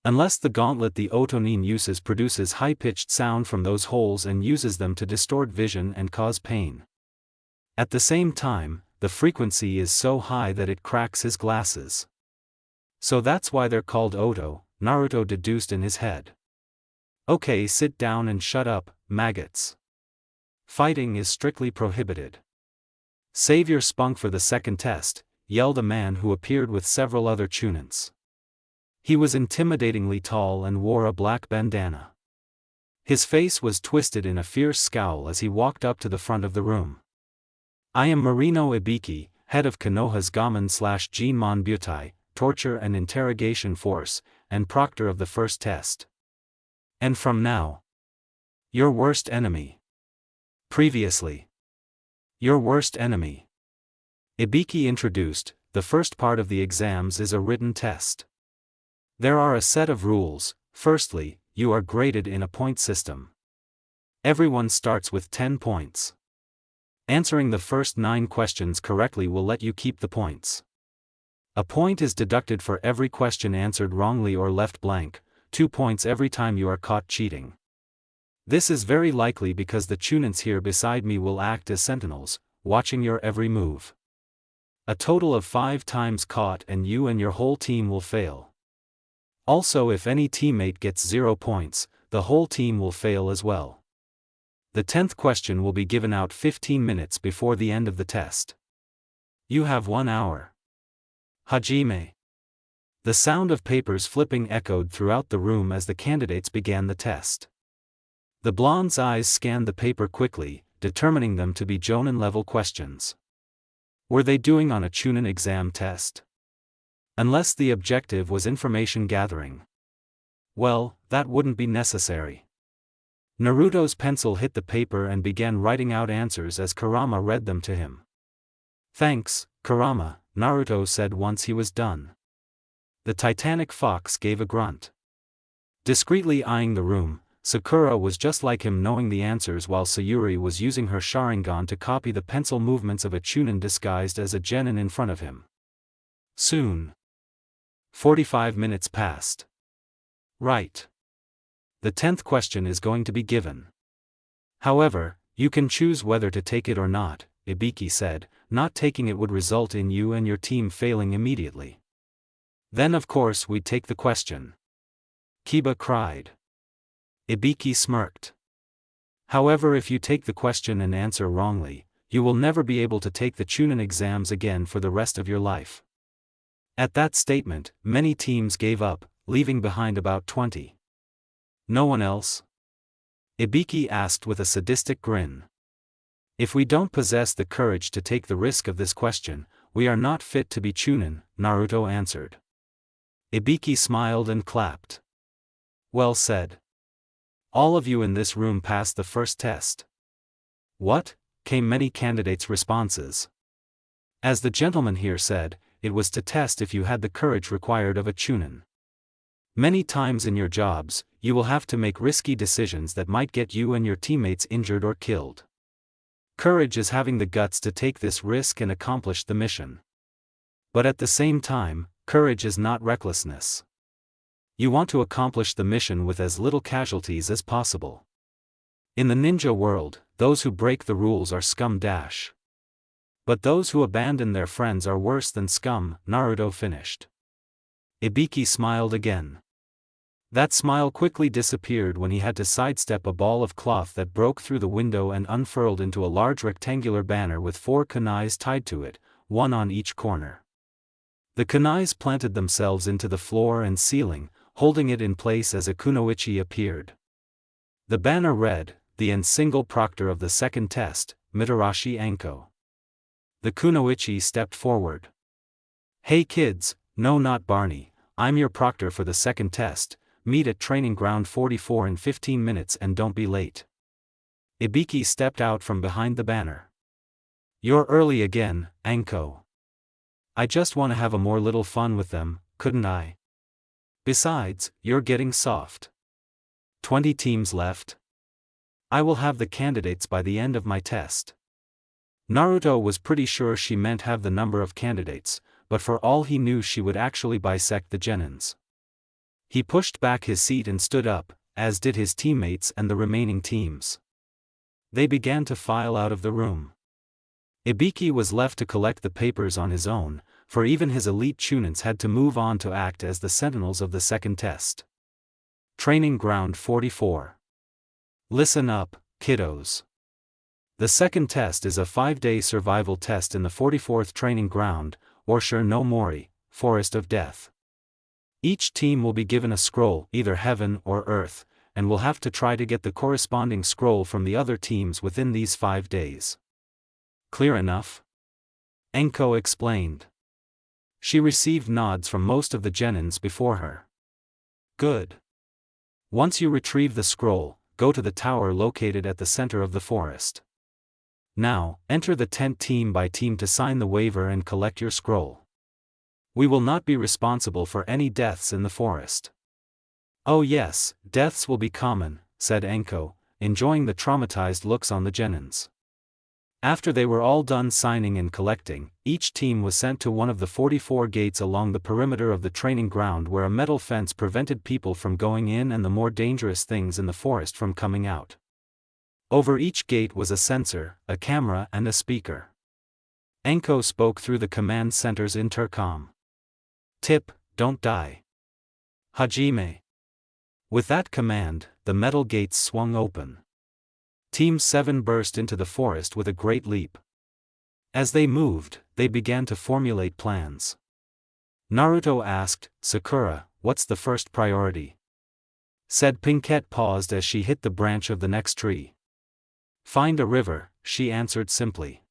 Unless the gauntlet the Otonin uses produces high-pitched sound from those holes and uses them to distort vision and cause pain. At the same time, the frequency is so high that it cracks his glasses. So that's why they're called Oto, Naruto deduced in his head. Okay, sit down and shut up, maggots. Fighting is strictly prohibited. Save your spunk for the second test, yelled a man who appeared with several other chunins. He was intimidatingly tall and wore a black bandana. His face was twisted in a fierce scowl as he walked up to the front of the room. I am Marino Ibiki, head of Konoha's Gaman/Jinmon Butai, Torture and Interrogation Force, and proctor of the first test. And from now, your worst enemy. Previously, your worst enemy. Ibiki introduced, the first part of the exams is a written test. There are a set of rules. Firstly, you are graded in a point system. Everyone starts with 10 points. Answering the first 9 questions correctly will let you keep the points. A point is deducted for every question answered wrongly or left blank, 2 points every time you are caught cheating. This is very likely because the chunins here beside me will act as sentinels, watching your every move. A total of 5 times caught and you and your whole team will fail. Also, if any teammate gets 0 points, the whole team will fail as well. The 10th question will be given out 15 minutes before the end of the test. You have 1 hour. Hajime. The sound of papers flipping echoed throughout the room as the candidates began the test. The blonde's eyes scanned the paper quickly, determining them to be Jonin-level questions. Were they doing on a Chunin exam test? Unless the objective was information gathering. Well, that wouldn't be necessary. Naruto's pencil hit the paper and began writing out answers as Kurama read them to him. Thanks, Kurama, Naruto said once he was done. The Titanic fox gave a grunt. Discreetly eyeing the room, Sakura was just like him, knowing the answers, while Sayuri was using her Sharingan to copy the pencil movements of a Chunin disguised as a genin in front of him. Soon. 45 minutes passed. Right. The 10th question is going to be given. However, you can choose whether to take it or not, Ibiki said. Not taking it would result in you and your team failing immediately. Then of course we'd take the question. Kiba cried. Ibiki smirked. However, if you take the question and answer wrongly, you will never be able to take the Chunin exams again for the rest of your life. At that statement, many teams gave up, leaving behind about 20. No one else? Ibiki asked with a sadistic grin. If we don't possess the courage to take the risk of this question, we are not fit to be Chunin, Naruto answered. Ibiki smiled and clapped. Well said. All of you in this room passed the first test. What? Came many candidates' responses. As the gentleman here said, it was to test if you had the courage required of a Chunin. Many times in your jobs, you will have to make risky decisions that might get you and your teammates injured or killed. Courage is having the guts to take this risk and accomplish the mission. But at the same time, courage is not recklessness. You want to accomplish the mission with as little casualties as possible. In the ninja world, those who break the rules are scum dash. But those who abandon their friends are worse than scum, Naruto finished. Ibiki smiled again. That smile quickly disappeared when he had to sidestep a ball of cloth that broke through the window and unfurled into a large rectangular banner with 4 kunais tied to it, one on each corner. The kunais planted themselves into the floor and ceiling, holding it in place as a kunoichi appeared. The banner read, "The and single proctor of the second test, Mitarashi Anko." The kunoichi stepped forward. "Hey kids, no not Barney, I'm your proctor for the second test. Meet at training ground 44 in 15 minutes and don't be late." Ibiki stepped out from behind the banner. "You're early again, Anko. I just want to have a more little fun with them, couldn't I? Besides, you're getting soft. 20 teams left. I will have the candidates by the end of my test." Naruto was pretty sure she meant have the number of candidates, but for all he knew she would actually bisect the genins. He pushed back his seat and stood up, as did his teammates and the remaining teams. They began to file out of the room. Ibiki was left to collect the papers on his own, for even his elite Chunins had to move on to act as the sentinels of the second test. Training Ground 44. Listen up, kiddos. The second test is a 5-day survival test in the 44th Training Ground, or Shur no Mori, Forest of Death. Each team will be given a scroll, either heaven or earth, and will have to try to get the corresponding scroll from the other teams within these 5 days. Clear enough? Enko explained. She received nods from most of the genins before her. Good. Once you retrieve the scroll, go to the tower located at the center of the forest. Now, enter the tent team by team to sign the waiver and collect your scroll. We will not be responsible for any deaths in the forest. Oh yes, deaths will be common, said Enko, enjoying the traumatized looks on the genins. After they were all done signing and collecting, each team was sent to one of the 44 gates along the perimeter of the training ground where a metal fence prevented people from going in and the more dangerous things in the forest from coming out. Over each gate was a sensor, a camera and a speaker. Enko spoke through the command center's intercom. Tip, don't die. Hajime. With that command, the metal gates swung open. Team 7 burst into the forest with a great leap. As they moved, they began to formulate plans. Naruto asked, Sakura, what's the first priority? Said Pinkette paused as she hit the branch of the next tree. Find a river, she answered simply.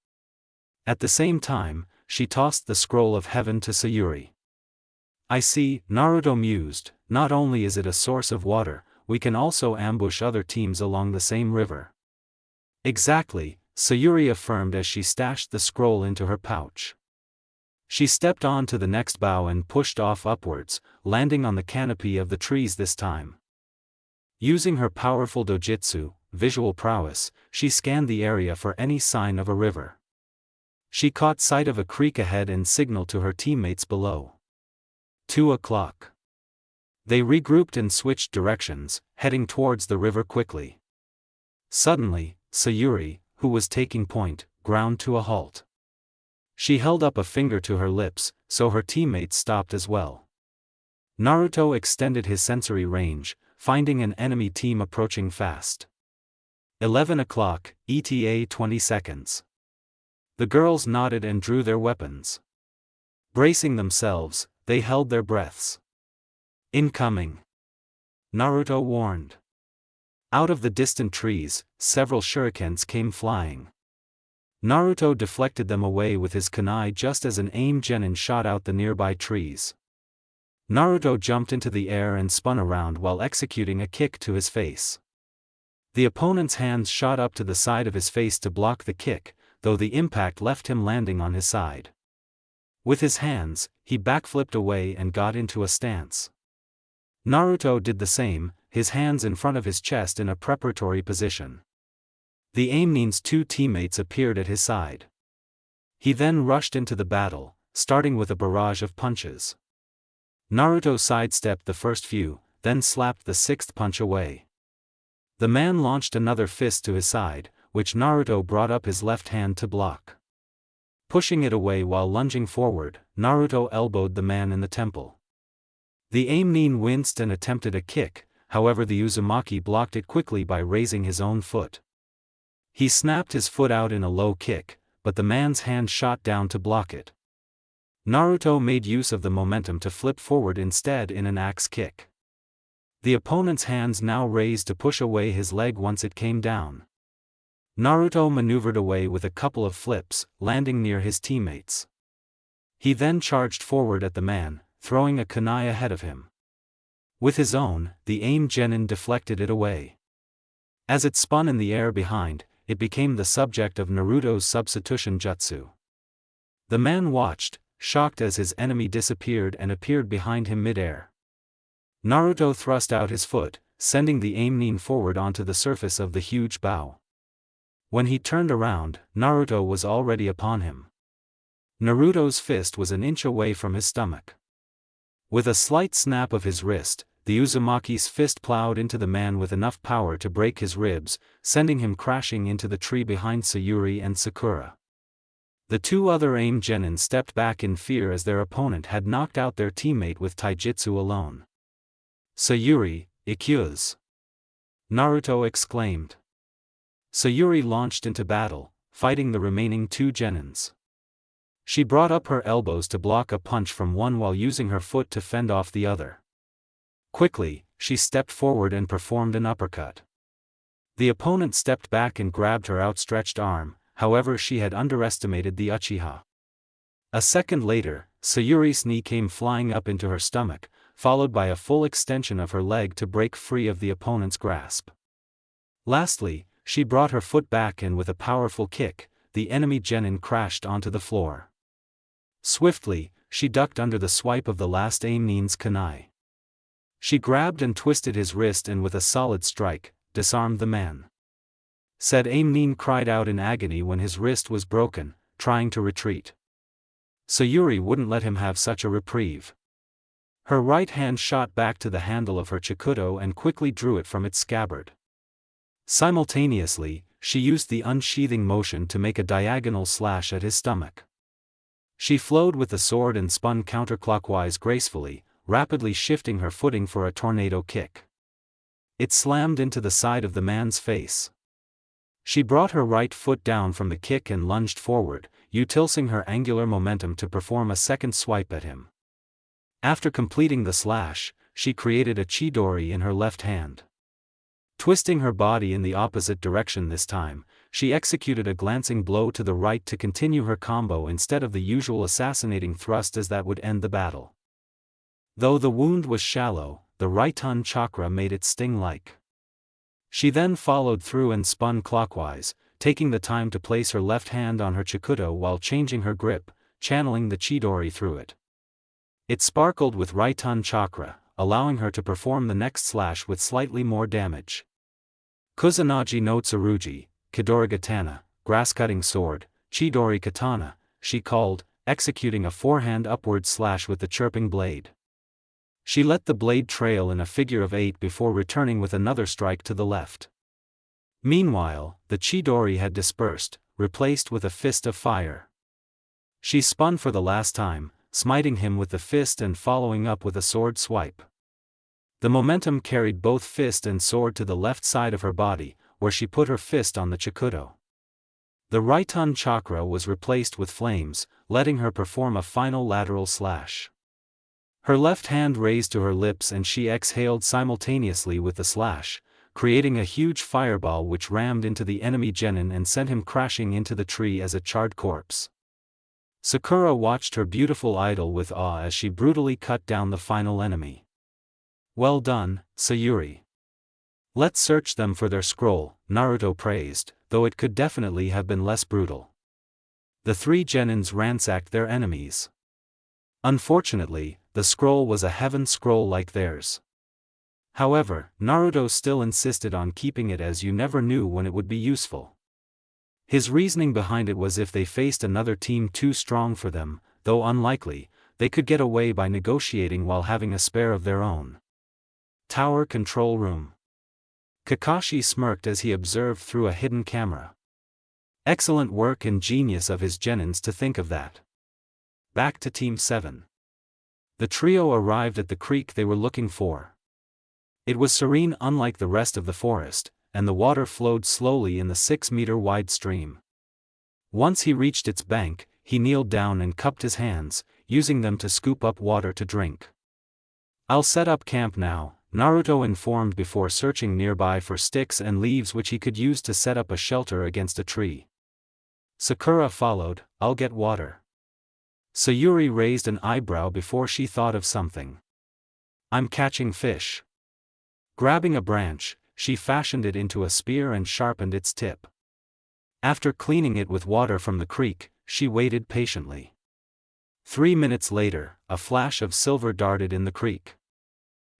At the same time, she tossed the scroll of heaven to Sayuri. I see, Naruto mused, not only is it a source of water, we can also ambush other teams along the same river. Exactly, Sayuri affirmed as she stashed the scroll into her pouch. She stepped on to the next bough and pushed off upwards, landing on the canopy of the trees this time. Using her powerful dojutsu, visual prowess, she scanned the area for any sign of a river. She caught sight of a creek ahead and signaled to her teammates below. 2 o'clock. They regrouped and switched directions, heading towards the river quickly. Suddenly, Sayuri, who was taking point, ground to a halt. She held up a finger to her lips, so her teammates stopped as well. Naruto extended his sensory range, finding an enemy team approaching fast. 11 o'clock, ETA 20 seconds. The girls nodded and drew their weapons. Bracing themselves, they held their breaths. Incoming! Naruto warned. Out of the distant trees, several shurikens came flying. Naruto deflected them away with his kunai just as an aim genin shot out the nearby trees. Naruto jumped into the air and spun around while executing a kick to his face. The opponent's hands shot up to the side of his face to block the kick, though the impact left him landing on his side. With his hands, he backflipped away and got into a stance. Naruto did the same, his hands in front of his chest in a preparatory position. The Aimnin's two teammates appeared at his side. He then rushed into the battle, starting with a barrage of punches. Naruto sidestepped the first few, then slapped the sixth punch away. The man launched another fist to his side, which Naruto brought up his left hand to block. Pushing it away while lunging forward, Naruto elbowed the man in the temple. The Aimnin winced and attempted a kick, however the Uzumaki blocked it quickly by raising his own foot. He snapped his foot out in a low kick, but the man's hand shot down to block it. Naruto made use of the momentum to flip forward instead in an axe kick. The opponent's hands now raised to push away his leg once it came down. Naruto maneuvered away with a couple of flips, landing near his teammates. He then charged forward at the man, throwing a kunai ahead of him. With his own, the aim genin deflected it away. As it spun in the air behind, it became the subject of Naruto's substitution jutsu. The man watched, shocked as his enemy disappeared and appeared behind him mid-air. Naruto thrust out his foot, sending the Aimnin forward onto the surface of the huge bow. When he turned around, Naruto was already upon him. Naruto's fist was an inch away from his stomach. With a slight snap of his wrist, the Uzumaki's fist plowed into the man with enough power to break his ribs, sending him crashing into the tree behind Sayuri and Sakura. The two other aim genin stepped back in fear as their opponent had knocked out their teammate with taijutsu alone. Sayuri, Ikkyus! Naruto exclaimed. Sayuri launched into battle, fighting the remaining two genins. She brought up her elbows to block a punch from one while using her foot to fend off the other. Quickly, she stepped forward and performed an uppercut. The opponent stepped back and grabbed her outstretched arm, however she had underestimated the Uchiha. A second later, Sayuri's knee came flying up into her stomach, followed by a full extension of her leg to break free of the opponent's grasp. Lastly, she brought her foot back and with a powerful kick, the enemy genin crashed onto the floor. Swiftly, she ducked under the swipe of the last Aimnin's kunai. She grabbed and twisted his wrist and with a solid strike, disarmed the man. Said Aimnin cried out in agony when his wrist was broken, trying to retreat. Sayuri wouldn't let him have such a reprieve. Her right hand shot back to the handle of her chikudo and quickly drew it from its scabbard. Simultaneously, she used the unsheathing motion to make a diagonal slash at his stomach. She flowed with the sword and spun counterclockwise gracefully, rapidly shifting her footing for a tornado kick. It slammed into the side of the man's face. She brought her right foot down from the kick and lunged forward, utilizing her angular momentum to perform a second swipe at him. After completing the slash, she created a chidori in her left hand. Twisting her body in the opposite direction this time, she executed a glancing blow to the right to continue her combo instead of the usual assassinating thrust as that would end the battle. Though the wound was shallow, the right-hand chakra made it sting like. She then followed through and spun clockwise, taking the time to place her left hand on her chikudo while changing her grip, channeling the chidori through it. It sparkled with right-hand chakra, allowing her to perform the next slash with slightly more damage. Kusanagi no Tsurugi, Kidorigatana, grass-cutting sword, Chidori katana, she called, executing a forehand upward slash with the chirping blade. She let the blade trail in a figure of 8 before returning with another strike to the left. Meanwhile, the Chidori had dispersed, replaced with a fist of fire. She spun for the last time, smiting him with the fist and following up with a sword swipe. The momentum carried both fist and sword to the left side of her body, where she put her fist on the chikudo. The right-hand chakra was replaced with flames, letting her perform a final lateral slash. Her left hand raised to her lips and she exhaled simultaneously with the slash, creating a huge fireball which rammed into the enemy genin and sent him crashing into the tree as a charred corpse. Sakura watched her beautiful idol with awe as she brutally cut down the final enemy. "Well done, Sayuri. Let's search them for their scroll," Naruto praised, though it could definitely have been less brutal. The three genins ransacked their enemies. Unfortunately, the scroll was a heaven scroll like theirs. However, Naruto still insisted on keeping it as you never knew when it would be useful. His reasoning behind it was if they faced another team too strong for them, though unlikely, they could get away by negotiating while having a spare of their own. Tower control room. Kakashi smirked as he observed through a hidden camera. Excellent work and genius of his genins to think of that. Back to Team 7. The trio arrived at the creek they were looking for. It was serene unlike the rest of the forest, and the water flowed slowly in the 6-meter-wide stream. Once he reached its bank, he kneeled down and cupped his hands, using them to scoop up water to drink. "I'll set up camp now," Naruto informed before searching nearby for sticks and leaves which he could use to set up a shelter against a tree. Sakura followed. "I'll get water." Sayuri raised an eyebrow before she thought of something. "I'm catching fish." Grabbing a branch, she fashioned it into a spear and sharpened its tip. After cleaning it with water from the creek, she waited patiently. 3 minutes later, a flash of silver darted in the creek.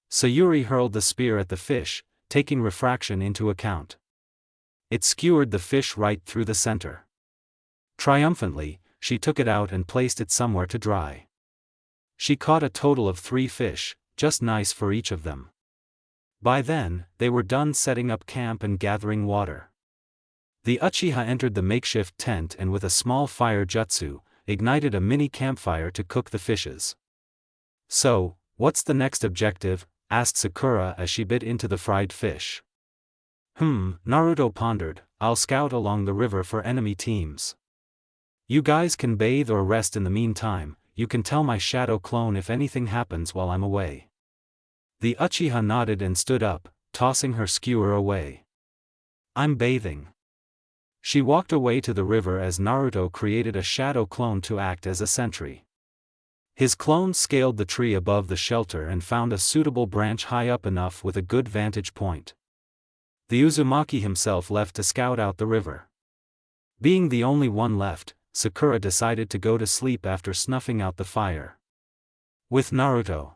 Sayuri hurled the spear at the fish, taking refraction into account. It skewered the fish right through the center. Triumphantly, she took it out and placed it somewhere to dry. She caught a total of 3 fish, just nice for each of them. By then, they were done setting up camp and gathering water. The Uchiha entered the makeshift tent and with a small fire jutsu, ignited a mini campfire to cook the fishes. "So, what's the next objective?" asked Sakura as she bit into the fried fish. Naruto pondered. "I'll scout along the river for enemy teams. You guys can bathe or rest in the meantime. You can tell my shadow clone if anything happens while I'm away." The Uchiha nodded and stood up, tossing her skewer away. "I'm bathing." She walked away to the river as Naruto created a shadow clone to act as a sentry. His clone scaled the tree above the shelter and found a suitable branch high up enough with a good vantage point. The Uzumaki himself left to scout out the river. Being the only one left, Sakura decided to go to sleep after snuffing out the fire. With Naruto.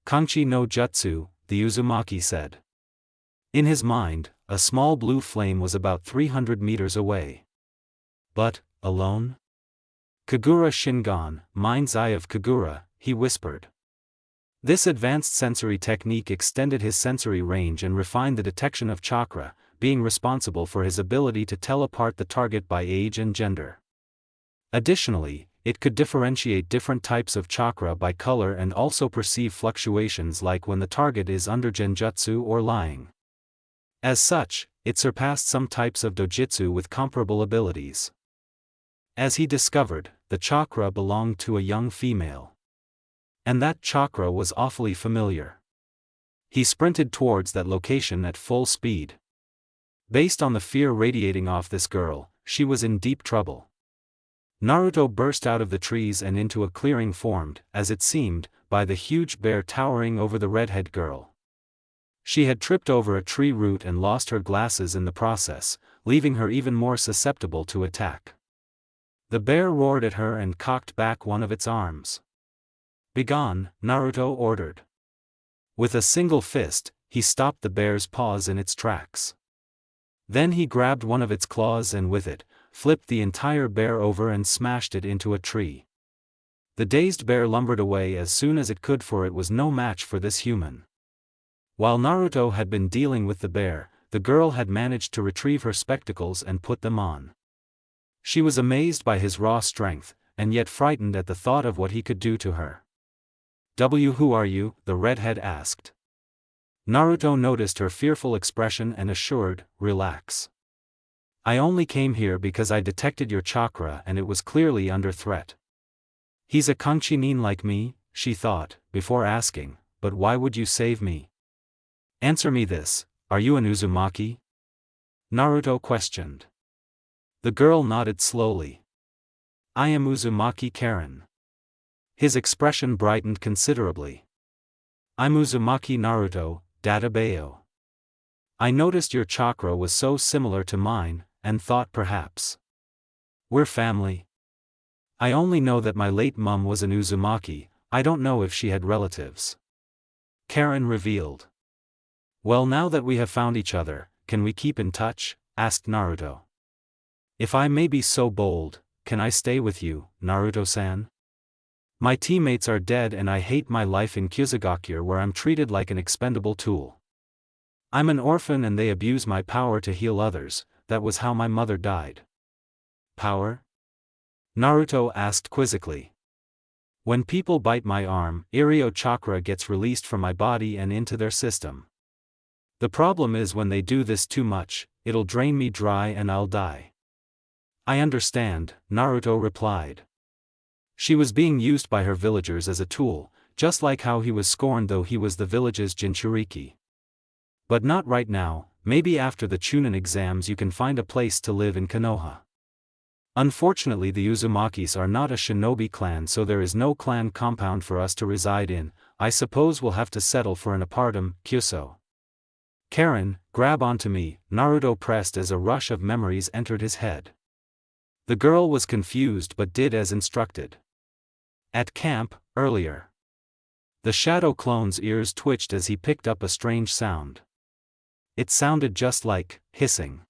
"Kanchi no jutsu," the Uzumaki said. In his mind, a small blue flame was about 300 meters away. But, alone? "Kagura Shingon, mind's eye of Kagura," he whispered. This advanced sensory technique extended his sensory range and refined the detection of chakra, being responsible for his ability to tell apart the target by age and gender. Additionally, it could differentiate different types of chakra by color and also perceive fluctuations like when the target is under genjutsu or lying. As such, it surpassed some types of dojutsu with comparable abilities. As he discovered, the chakra belonged to a young female. And that chakra was awfully familiar. He sprinted towards that location at full speed. Based on the fear radiating off this girl, she was in deep trouble. Naruto burst out of the trees and into a clearing formed, as it seemed, by the huge bear towering over the redhead girl. She had tripped over a tree root and lost her glasses in the process, leaving her even more susceptible to attack. The bear roared at her and cocked back one of its arms. "Begone," Naruto ordered. With a single fist, he stopped the bear's paws in its tracks. Then he grabbed one of its claws and with it, flipped the entire bear over and smashed it into a tree. The dazed bear lumbered away as soon as it could, for it was no match for this human. While Naruto had been dealing with the bear, the girl had managed to retrieve her spectacles and put them on. She was amazed by his raw strength, and yet frightened at the thought of what he could do to her. "Who are you?" the redhead asked. Naruto noticed her fearful expression and assured, "Relax. I only came here because I detected your chakra and it was clearly under threat." "He's a Kanchi-nin like me," she thought, before asking, "but why would you save me?" "Answer me this, "Are you an Uzumaki?" Naruto questioned. The girl nodded slowly. "I am Uzumaki Karen." His expression brightened considerably. "I'm Uzumaki Naruto, Databayo. I noticed your chakra was so similar to mine, and thought perhaps we're family. I only know that my late mum was an Uzumaki, I don't know if she had relatives." Karen revealed. "Well, now that we have found each other, can we keep in touch?" asked Naruto. "If I may be so bold, can I stay with you, Naruto-san? My teammates are dead and I hate my life in Kyusugakure where I'm treated like an expendable tool. I'm an orphan and they abuse my power to heal others, that was how my mother died." "Power?" Naruto asked quizzically. "When people bite my arm, Iryo chakra gets released from my body and into their system. The problem is when they do this too much, it'll drain me dry and I'll die." "I understand," Naruto replied. She was being used by her villagers as a tool, just like how he was scorned though he was the village's Jinchuriki. "But not right now, maybe after the Chunin exams you can find a place to live in Konoha. Unfortunately the Uzumakis are not a shinobi clan so there is no clan compound for us to reside in, I suppose we'll have to settle for an apartment, Kyuso." "Karen, grab onto me," Naruto pressed as a rush of memories entered his head. The girl was confused but did as instructed. At camp, earlier. The shadow clone's ears twitched as he picked up a strange sound. It sounded just like hissing.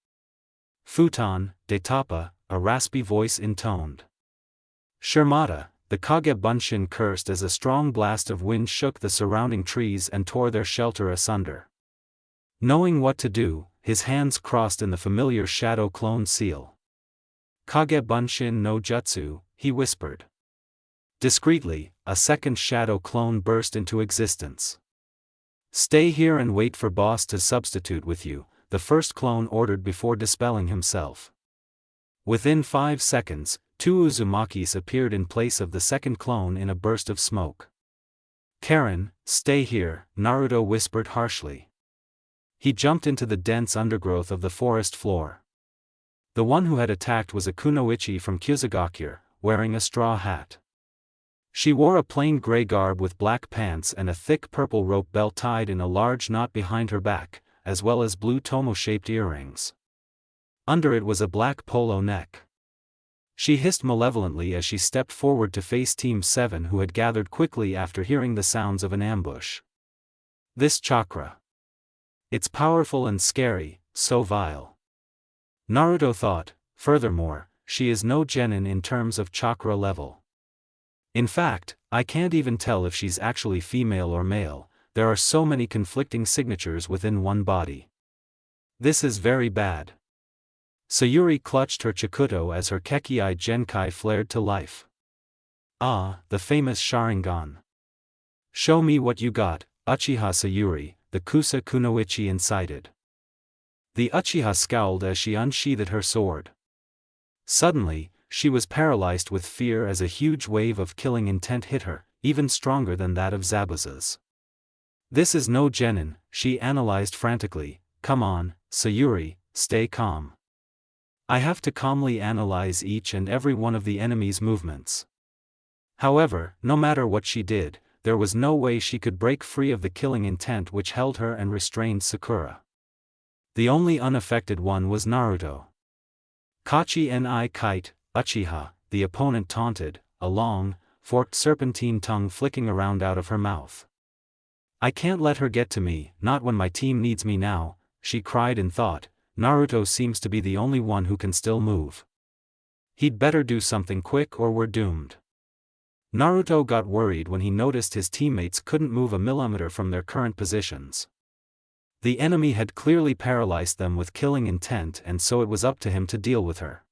"Futon, de Tapa," a raspy voice intoned. "Shirmata," the Kage Bunshin cursed as a strong blast of wind shook the surrounding trees and tore their shelter asunder. Knowing what to do, his hands crossed in the familiar shadow clone seal. "Kage Bunshin no Jutsu," he whispered. Discreetly, a second shadow clone burst into existence. "Stay here and wait for boss to substitute with you," the first clone ordered before dispelling himself. Within 5 seconds, 2 Uzumakis appeared in place of the second clone in a burst of smoke. "Karen, stay here," Naruto whispered harshly. He jumped into the dense undergrowth of the forest floor. The one who had attacked was a kunoichi from Kyusugakure, wearing a straw hat. She wore a plain gray garb with black pants and a thick purple rope belt tied in a large knot behind her back, as well as blue tomo-shaped earrings. Under it was a black polo neck. She hissed malevolently as she stepped forward to face Team 7 who had gathered quickly after hearing the sounds of an ambush. "This chakra. It's powerful and scary, so vile." Naruto thought. Furthermore, she is no genin in terms of chakra level. In fact, I can't even tell if she's actually female or male, there are so many conflicting signatures within one body. This is very bad. Sayuri clutched her Chikuto as her Kekkei Genkai flared to life. "Ah, the famous Sharingan. Show me what you got, Uchiha Sayuri," the Kusa Kunoichi incited. The Uchiha scowled as she unsheathed her sword. Suddenly, she was paralyzed with fear as a huge wave of killing intent hit her, even stronger than that of Zabuza's. "This is no genin," she analyzed frantically. "Come on, Sayuri, stay calm. I have to calmly analyze each and every one of the enemy's movements." However, no matter what she did, there was no way she could break free of the killing intent which held her and restrained Sakura. The only unaffected one was Naruto. "Kachi ni kite, Uchiha," the opponent taunted, a long, forked serpentine tongue flicking around out of her mouth. "I can't let her get to me, not when my team needs me now," she cried in thought. Naruto seems to be the only one who can still move. He'd better do something quick or we're doomed. Naruto got worried when he noticed his teammates couldn't move a millimeter from their current positions. The enemy had clearly paralyzed them with killing intent and so it was up to him to deal with her.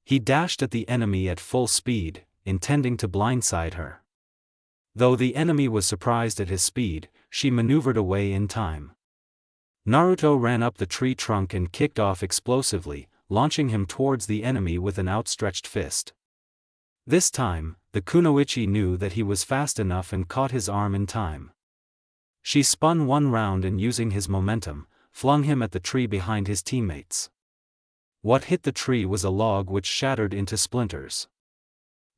He dashed at the enemy at full speed, intending to blindside her. Though the enemy was surprised at his speed, she maneuvered away in time. Naruto ran up the tree trunk and kicked off explosively, launching him towards the enemy with an outstretched fist. This time, the kunoichi knew that he was fast enough and caught his arm in time. She spun one round and using his momentum, flung him at the tree behind his teammates. What hit the tree was a log which shattered into splinters.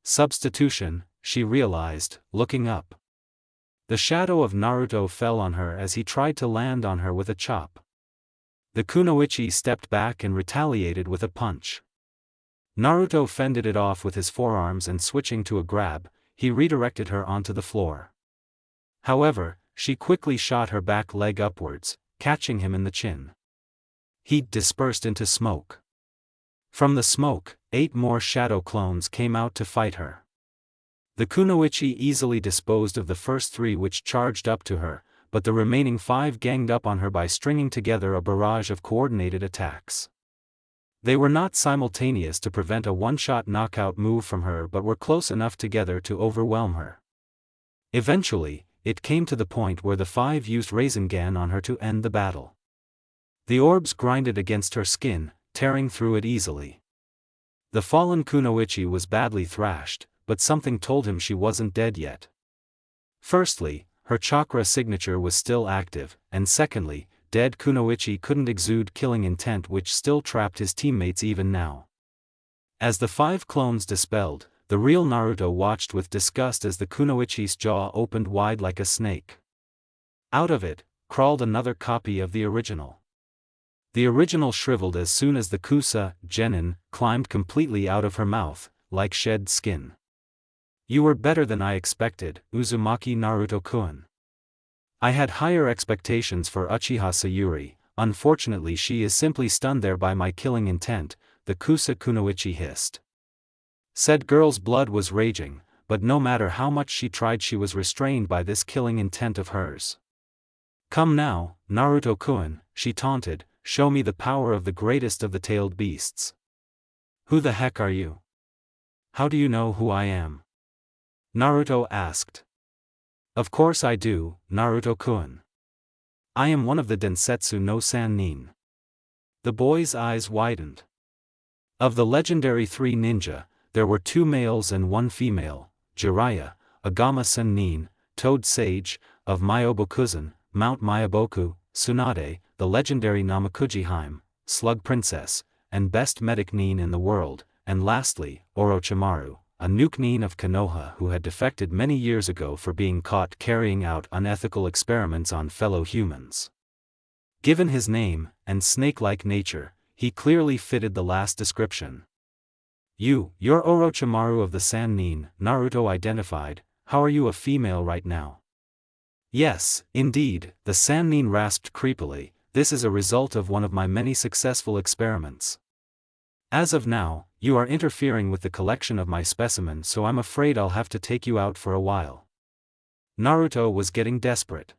Substitution, she realized, looking up. The shadow of Naruto fell on her as he tried to land on her with a chop. The kunoichi stepped back and retaliated with a punch. Naruto fended it off with his forearms and switching to a grab, he redirected her onto the floor. However, she quickly shot her back leg upwards, catching him in the chin. Heat dispersed into smoke. From the smoke, 8 more shadow clones came out to fight her. The kunoichi easily disposed of the first 3 which charged up to her, but the remaining 5 ganged up on her by stringing together a barrage of coordinated attacks. They were not simultaneous to prevent a one-shot knockout move from her but were close enough together to overwhelm her. Eventually, it came to the point where the 5 used Rasengan on her to end the battle. The orbs grinded against her skin, tearing through it easily. The fallen kunoichi was badly thrashed, but something told him she wasn't dead yet. Firstly, her chakra signature was still active, and secondly, dead kunoichi couldn't exude killing intent which still trapped his teammates even now. As the 5 clones dispelled, the real Naruto watched with disgust as the kunoichi's jaw opened wide like a snake. Out of it, crawled another copy of the original. The original shriveled as soon as the kusa, genin, climbed completely out of her mouth, like shed skin. You were better than I expected, Uzumaki Naruto-kun. I had higher expectations for Uchiha Sayuri, unfortunately she is simply stunned there by my killing intent, the kusa kunoichi hissed. Said girl's blood was raging, but no matter how much she tried she was restrained by this killing intent of hers. Come now, Naruto-kun, she taunted, show me the power of the greatest of the tailed beasts. Who the heck are you? How do you know who I am? Naruto asked. Of course I do, Naruto-kun. I am one of the Densetsu no Sannin. The boy's eyes widened. Of the legendary 3 ninja, there were 2 males and 1 female, Jiraiya, Agama Sannin, Toad Sage, of Myobokuzan, Mount Myoboku, Tsunade, the legendary Namakujiheim, Slug Princess, and best medic nin in the world, and lastly, Orochimaru, a nuke nin of Konoha who had defected many years ago for being caught carrying out unethical experiments on fellow humans. Given his name, and snake-like nature, he clearly fitted the last description. You're Orochimaru of the Sannin, Naruto identified. How are you a female right now? Yes, indeed, the Sannin rasped creepily, this is a result of one of my many successful experiments. As of now, you are interfering with the collection of my specimen, so I'm afraid I'll have to take you out for a while. Naruto was getting desperate.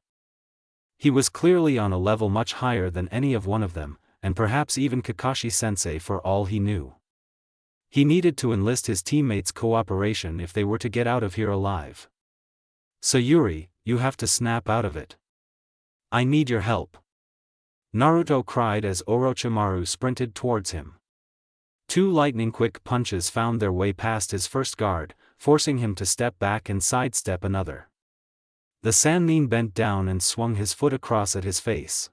He was clearly on a level much higher than any of one of them, and perhaps even Kakashi-sensei for all he knew. He needed to enlist his teammates' cooperation if they were to get out of here alive. Sayuri, you have to snap out of it. I need your help. Naruto cried as Orochimaru sprinted towards him. 2 lightning-quick punches found their way past his first guard, forcing him to step back and sidestep another. The Sannin bent down and swung his foot across at his face.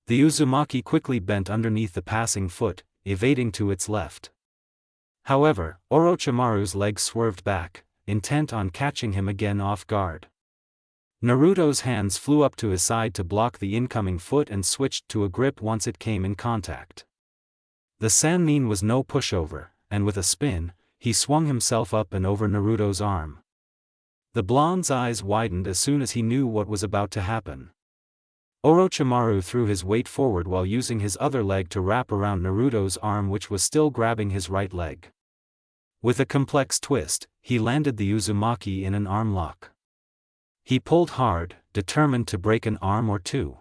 The Uzumaki quickly bent underneath the passing foot, evading to its left. However, Orochimaru's leg swerved back, intent on catching him again off guard. Naruto's hands flew up to his side to block the incoming foot and switched to a grip once it came in contact. The Sannin was no pushover, and with a spin, he swung himself up and over Naruto's arm. The blonde's eyes widened as soon as he knew what was about to happen. Orochimaru threw his weight forward while using his other leg to wrap around Naruto's arm, which was still grabbing his right leg. With a complex twist, he landed the Uzumaki in an arm lock. He pulled hard, determined to break an arm or 2.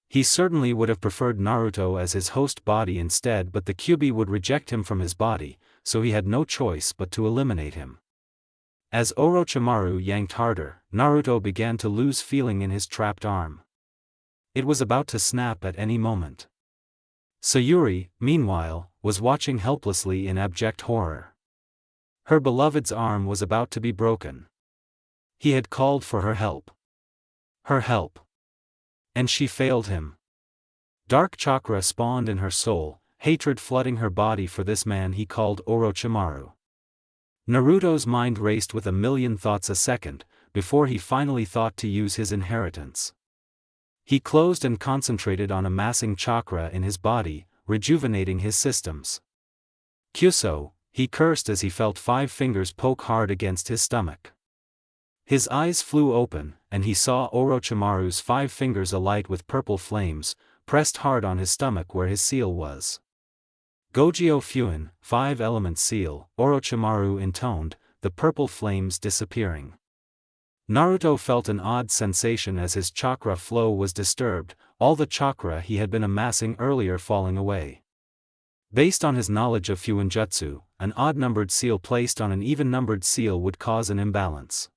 He certainly would have preferred Naruto as his host body instead, but the Kyuubi would reject him from his body, so he had no choice but to eliminate him. As Orochimaru yanked harder, Naruto began to lose feeling in his trapped arm. It was about to snap at any moment. Sayuri, meanwhile, was watching helplessly in abject horror. Her beloved's arm was about to be broken. He had called for her help. Her help. And she failed him. Dark chakra spawned in her soul, hatred flooding her body for this man he called Orochimaru. Naruto's mind raced with a million thoughts a second, before he finally thought to use his inheritance. He closed and concentrated on amassing chakra in his body, rejuvenating his systems. Kyuso, he cursed as he felt 5 fingers poke hard against his stomach. His eyes flew open, and he saw Orochimaru's 5 fingers alight with purple flames, pressed hard on his stomach where his seal was. Gojyo Fuin, 5-element seal, Orochimaru intoned, the purple flames disappearing. Naruto felt an odd sensation as his chakra flow was disturbed, all the chakra he had been amassing earlier falling away. Based on his knowledge of Fuinjutsu, an odd-numbered seal placed on an even-numbered seal would cause an imbalance.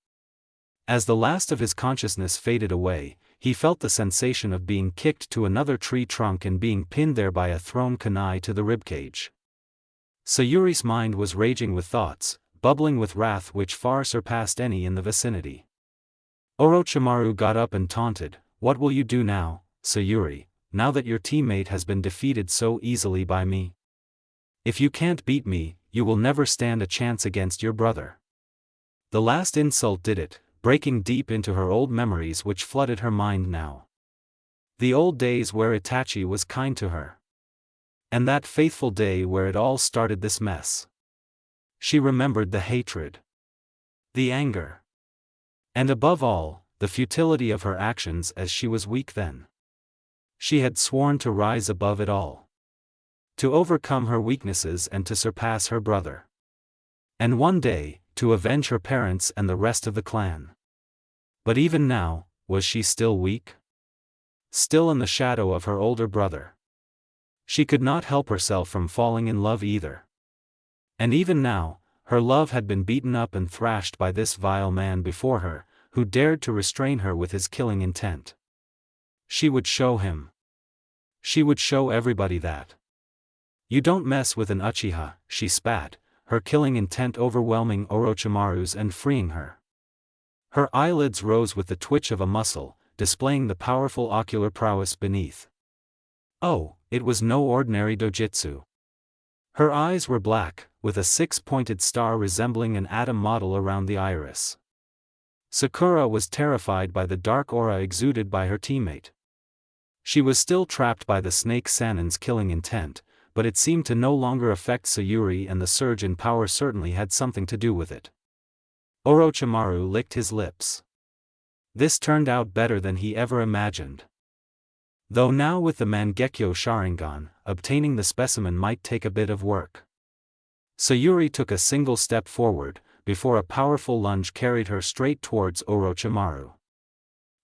As the last of his consciousness faded away, he felt the sensation of being kicked to another tree trunk and being pinned there by a thrown kunai to the ribcage. Sayuri's mind was raging with thoughts, bubbling with wrath which far surpassed any in the vicinity. Orochimaru got up and taunted, "What will you do now, Sayuri, now that your teammate has been defeated so easily by me? If you can't beat me, you will never stand a chance against your brother." The last insult did it, breaking deep into her old memories which flooded her mind now. The old days where Itachi was kind to her. And that faithful day where it all started this mess. She remembered the hatred. The anger. And above all, the futility of her actions as she was weak then. She had sworn to rise above it all. To overcome her weaknesses and to surpass her brother. And one day, to avenge her parents and the rest of the clan. But even now, was she still weak? Still in the shadow of her older brother. She could not help herself from falling in love either. And even now, her love had been beaten up and thrashed by this vile man before her, who dared to restrain her with his killing intent. She would show him. She would show everybody that. "You don't mess with an Uchiha," she spat, her killing intent overwhelming Orochimaru's and freeing her. Her eyelids rose with the twitch of a muscle, displaying the powerful ocular prowess beneath. Oh, it was no ordinary dojutsu. Her eyes were black, with a 6-pointed star resembling an atom model around the iris. Sakura was terrified by the dark aura exuded by her teammate. She was still trapped by the snake Sannin's killing intent, but it seemed to no longer affect Sayuri, and the surge in power certainly had something to do with it. Orochimaru licked his lips. This turned out better than he ever imagined. Though now with the Mangekyo Sharingan, obtaining the specimen might take a bit of work. Sayuri took a single step forward, before a powerful lunge carried her straight towards Orochimaru.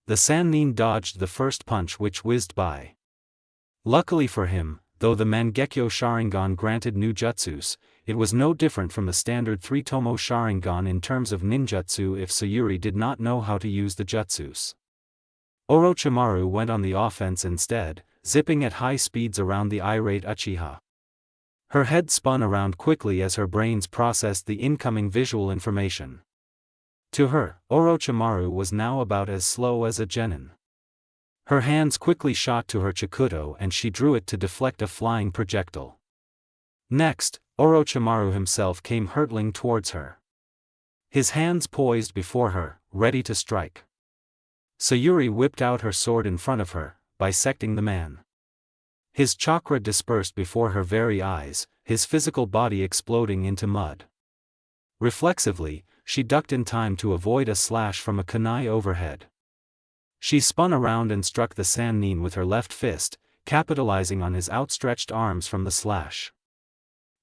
The Sannin dodged the first punch which whizzed by. Luckily for him, though the Mangekyo Sharingan granted new jutsus, it was no different from the standard 3-tomo Sharingan in terms of ninjutsu if Sayuri did not know how to use the jutsus. Orochimaru went on the offense instead, zipping at high speeds around the irate Uchiha. Her head spun around quickly as her brains processed the incoming visual information. To her, Orochimaru was now about as slow as a genin. Her hands quickly shot to her chikudo and she drew it to deflect a flying projectile. Next, Orochimaru himself came hurtling towards her. His hands poised before her, ready to strike. Sayuri whipped out her sword in front of her, bisecting the man. His chakra dispersed before her very eyes, his physical body exploding into mud. Reflexively, she ducked in time to avoid a slash from a kunai overhead. She spun around and struck the Sannin with her left fist, capitalizing on his outstretched arms from the slash.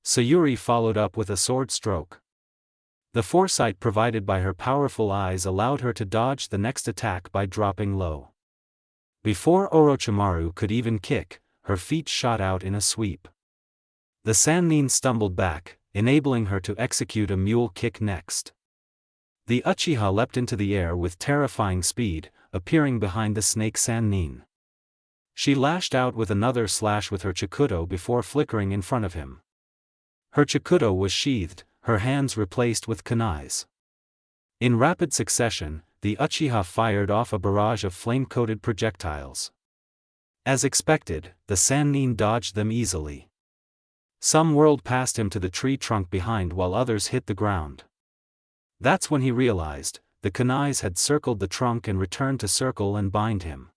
Sayuri followed up with a sword stroke. The foresight provided by her powerful eyes allowed her to dodge the next attack by dropping low. Before Orochimaru could even kick, her feet shot out in a sweep. The Sannin stumbled back, enabling her to execute a mule kick next. The Uchiha leapt into the air with terrifying speed, appearing behind the snake Sannin. She lashed out with another slash with her chikudo before flickering in front of him. Her chikudo was sheathed, her hands replaced with kunais. In rapid succession, the Uchiha fired off a barrage of flame-coated projectiles. As expected, the Sannin dodged them easily. Some whirled past him to the tree trunk behind while others hit the ground. That's when he realized, the kunais had circled the trunk and returned to circle and bind him.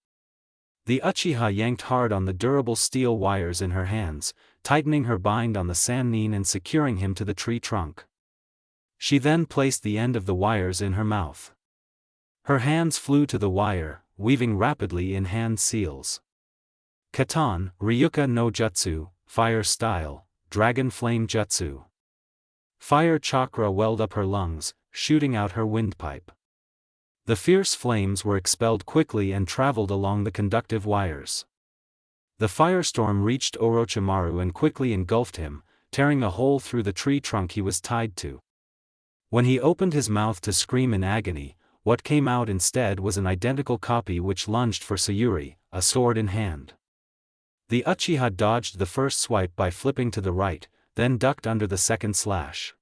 The Uchiha yanked hard on the durable steel wires in her hands, tightening her bind on the Sannin and securing him to the tree trunk. She then placed the end of the wires in her mouth. Her hands flew to the wire, weaving rapidly in hand seals. Katan, Ryuka no Jutsu, Fire Style, Dragon Flame Jutsu. Fire chakra welled up her lungs, shooting out her windpipe. The fierce flames were expelled quickly and traveled along the conductive wires. The firestorm reached Orochimaru and quickly engulfed him, tearing a hole through the tree trunk he was tied to. When he opened his mouth to scream in agony, what came out instead was an identical copy which lunged for Sayuri, a sword in hand. The Uchiha dodged the first swipe by flipping to the right, then ducked under the second slash.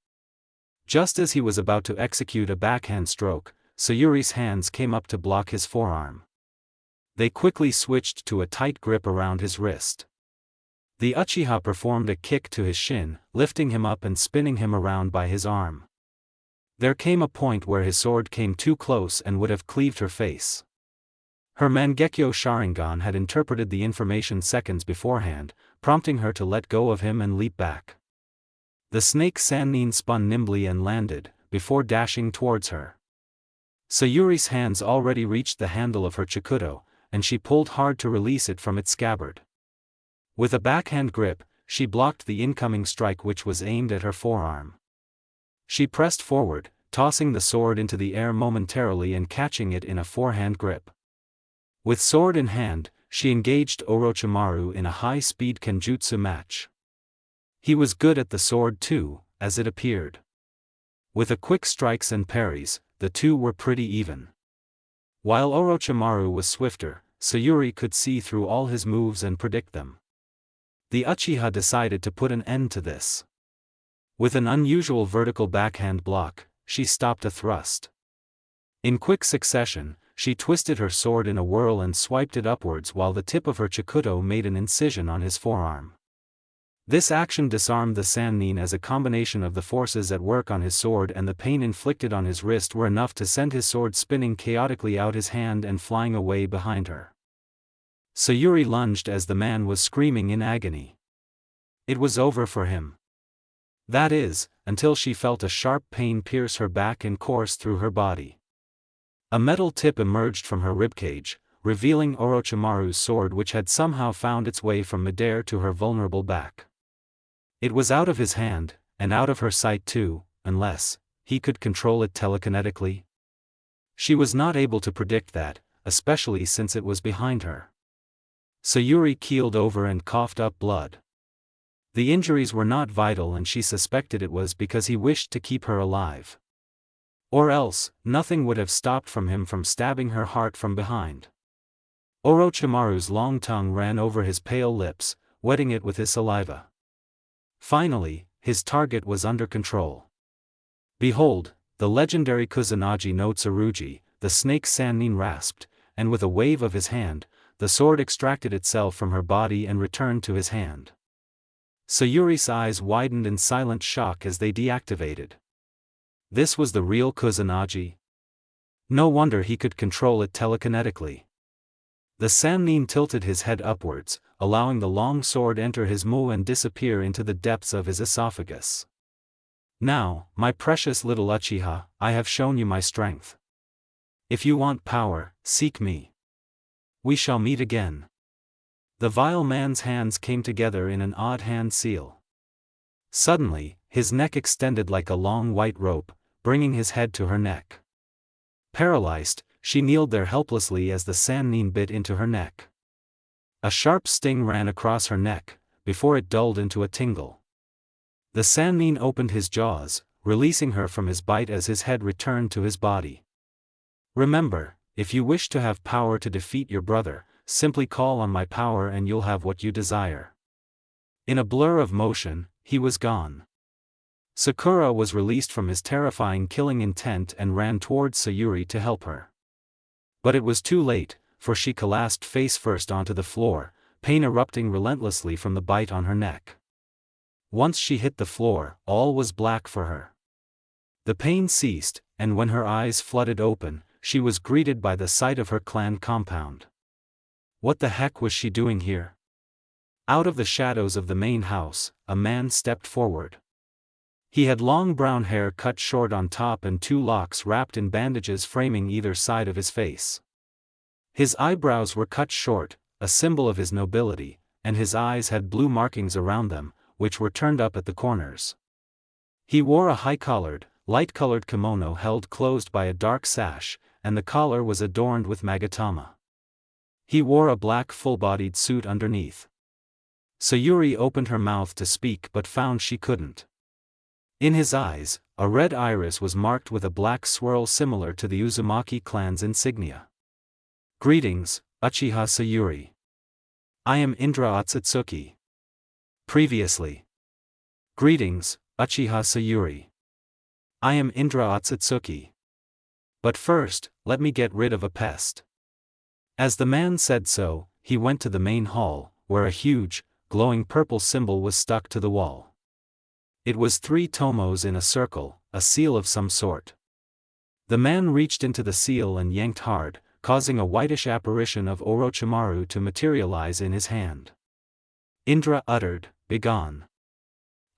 Just as he was about to execute a backhand stroke, Sayuri's hands came up to block his forearm. They quickly switched to a tight grip around his wrist. The Uchiha performed a kick to his shin, lifting him up and spinning him around by his arm. There came a point where his sword came too close and would have cleaved her face. Her Mangekyo Sharingan had interpreted the information seconds beforehand, prompting her to let go of him and leap back. The snake Sannin spun nimbly and landed, before dashing towards her. Sayuri's hands already reached the handle of her chikudo, and she pulled hard to release it from its scabbard. With a backhand grip, she blocked the incoming strike which was aimed at her forearm. She pressed forward, tossing the sword into the air momentarily and catching it in a forehand grip. With sword in hand, she engaged Orochimaru in a high-speed kenjutsu match. He was good at the sword too, as it appeared. With a quick strikes and parries, the two were pretty even. While Orochimaru was swifter, Sayuri could see through all his moves and predict them. The Uchiha decided to put an end to this. With an unusual vertical backhand block, she stopped a thrust. In quick succession, she twisted her sword in a whirl and swiped it upwards while the tip of her chikudo made an incision on his forearm. This action disarmed the Sannin as a combination of the forces at work on his sword and the pain inflicted on his wrist were enough to send his sword spinning chaotically out his hand and flying away behind her. Sayuri lunged as the man was screaming in agony. It was over for him. That is, until she felt a sharp pain pierce her back and course through her body. A metal tip emerged from her ribcage, revealing Orochimaru's sword which had somehow found its way from midair to her vulnerable back. It was out of his hand, and out of her sight too, unless he could control it telekinetically. She was not able to predict that, especially since it was behind her. Sayuri keeled over and coughed up blood. The injuries were not vital and she suspected it was because he wished to keep her alive. Or else, nothing would have stopped him from stabbing her heart from behind. Orochimaru's long tongue ran over his pale lips, wetting it with his saliva. Finally, his target was under control. Behold, the legendary Kusanagi no Tsurugi, the snake Sannin rasped, and with a wave of his hand, the sword extracted itself from her body and returned to his hand. Sayuri's eyes widened in silent shock as they deactivated. This was the real Kusanagi? No wonder he could control it telekinetically. The Sannin tilted his head upwards, allowing the long sword enter his mu and disappear into the depths of his esophagus. Now, my precious little Uchiha, I have shown you my strength. If you want power, seek me. We shall meet again. The vile man's hands came together in an odd hand seal. Suddenly, his neck extended like a long white rope, bringing his head to her neck. Paralyzed, she kneeled there helplessly as the Sannin bit into her neck. A sharp sting ran across her neck, before it dulled into a tingle. The Sannin opened his jaws, releasing her from his bite as his head returned to his body. Remember, if you wish to have power to defeat your brother, simply call on my power and you'll have what you desire. In a blur of motion, he was gone. Sakura was released from his terrifying killing intent and ran towards Sayuri to help her. But it was too late, for she collapsed face first onto the floor, pain erupting relentlessly from the bite on her neck. Once she hit the floor, all was black for her. The pain ceased, and when her eyes flooded open, she was greeted by the sight of her clan compound. What the heck was she doing here? Out of the shadows of the main house, a man stepped forward. He had long brown hair cut short on top and 2 locks wrapped in bandages framing either side of his face. His eyebrows were cut short, a symbol of his nobility, and his eyes had blue markings around them, which were turned up at the corners. He wore a high-collared, light-colored kimono held closed by a dark sash, and the collar was adorned with magatama. He wore a black full-bodied suit underneath. Sayuri opened her mouth to speak but found she couldn't. In his eyes, a red iris was marked with a black swirl similar to the Uzumaki clan's insignia. Greetings, Uchiha Sayuri. I am Indra Otsutsuki. Previously. Greetings, Uchiha Sayuri. I am Indra Otsutsuki. But first, let me get rid of a pest. As the man said so, he went to the main hall, where a huge, glowing purple symbol was stuck to the wall. It was 3 tomos in a circle, a seal of some sort. The man reached into the seal and yanked hard, causing a whitish apparition of Orochimaru to materialize in his hand. Indra uttered, "Begone."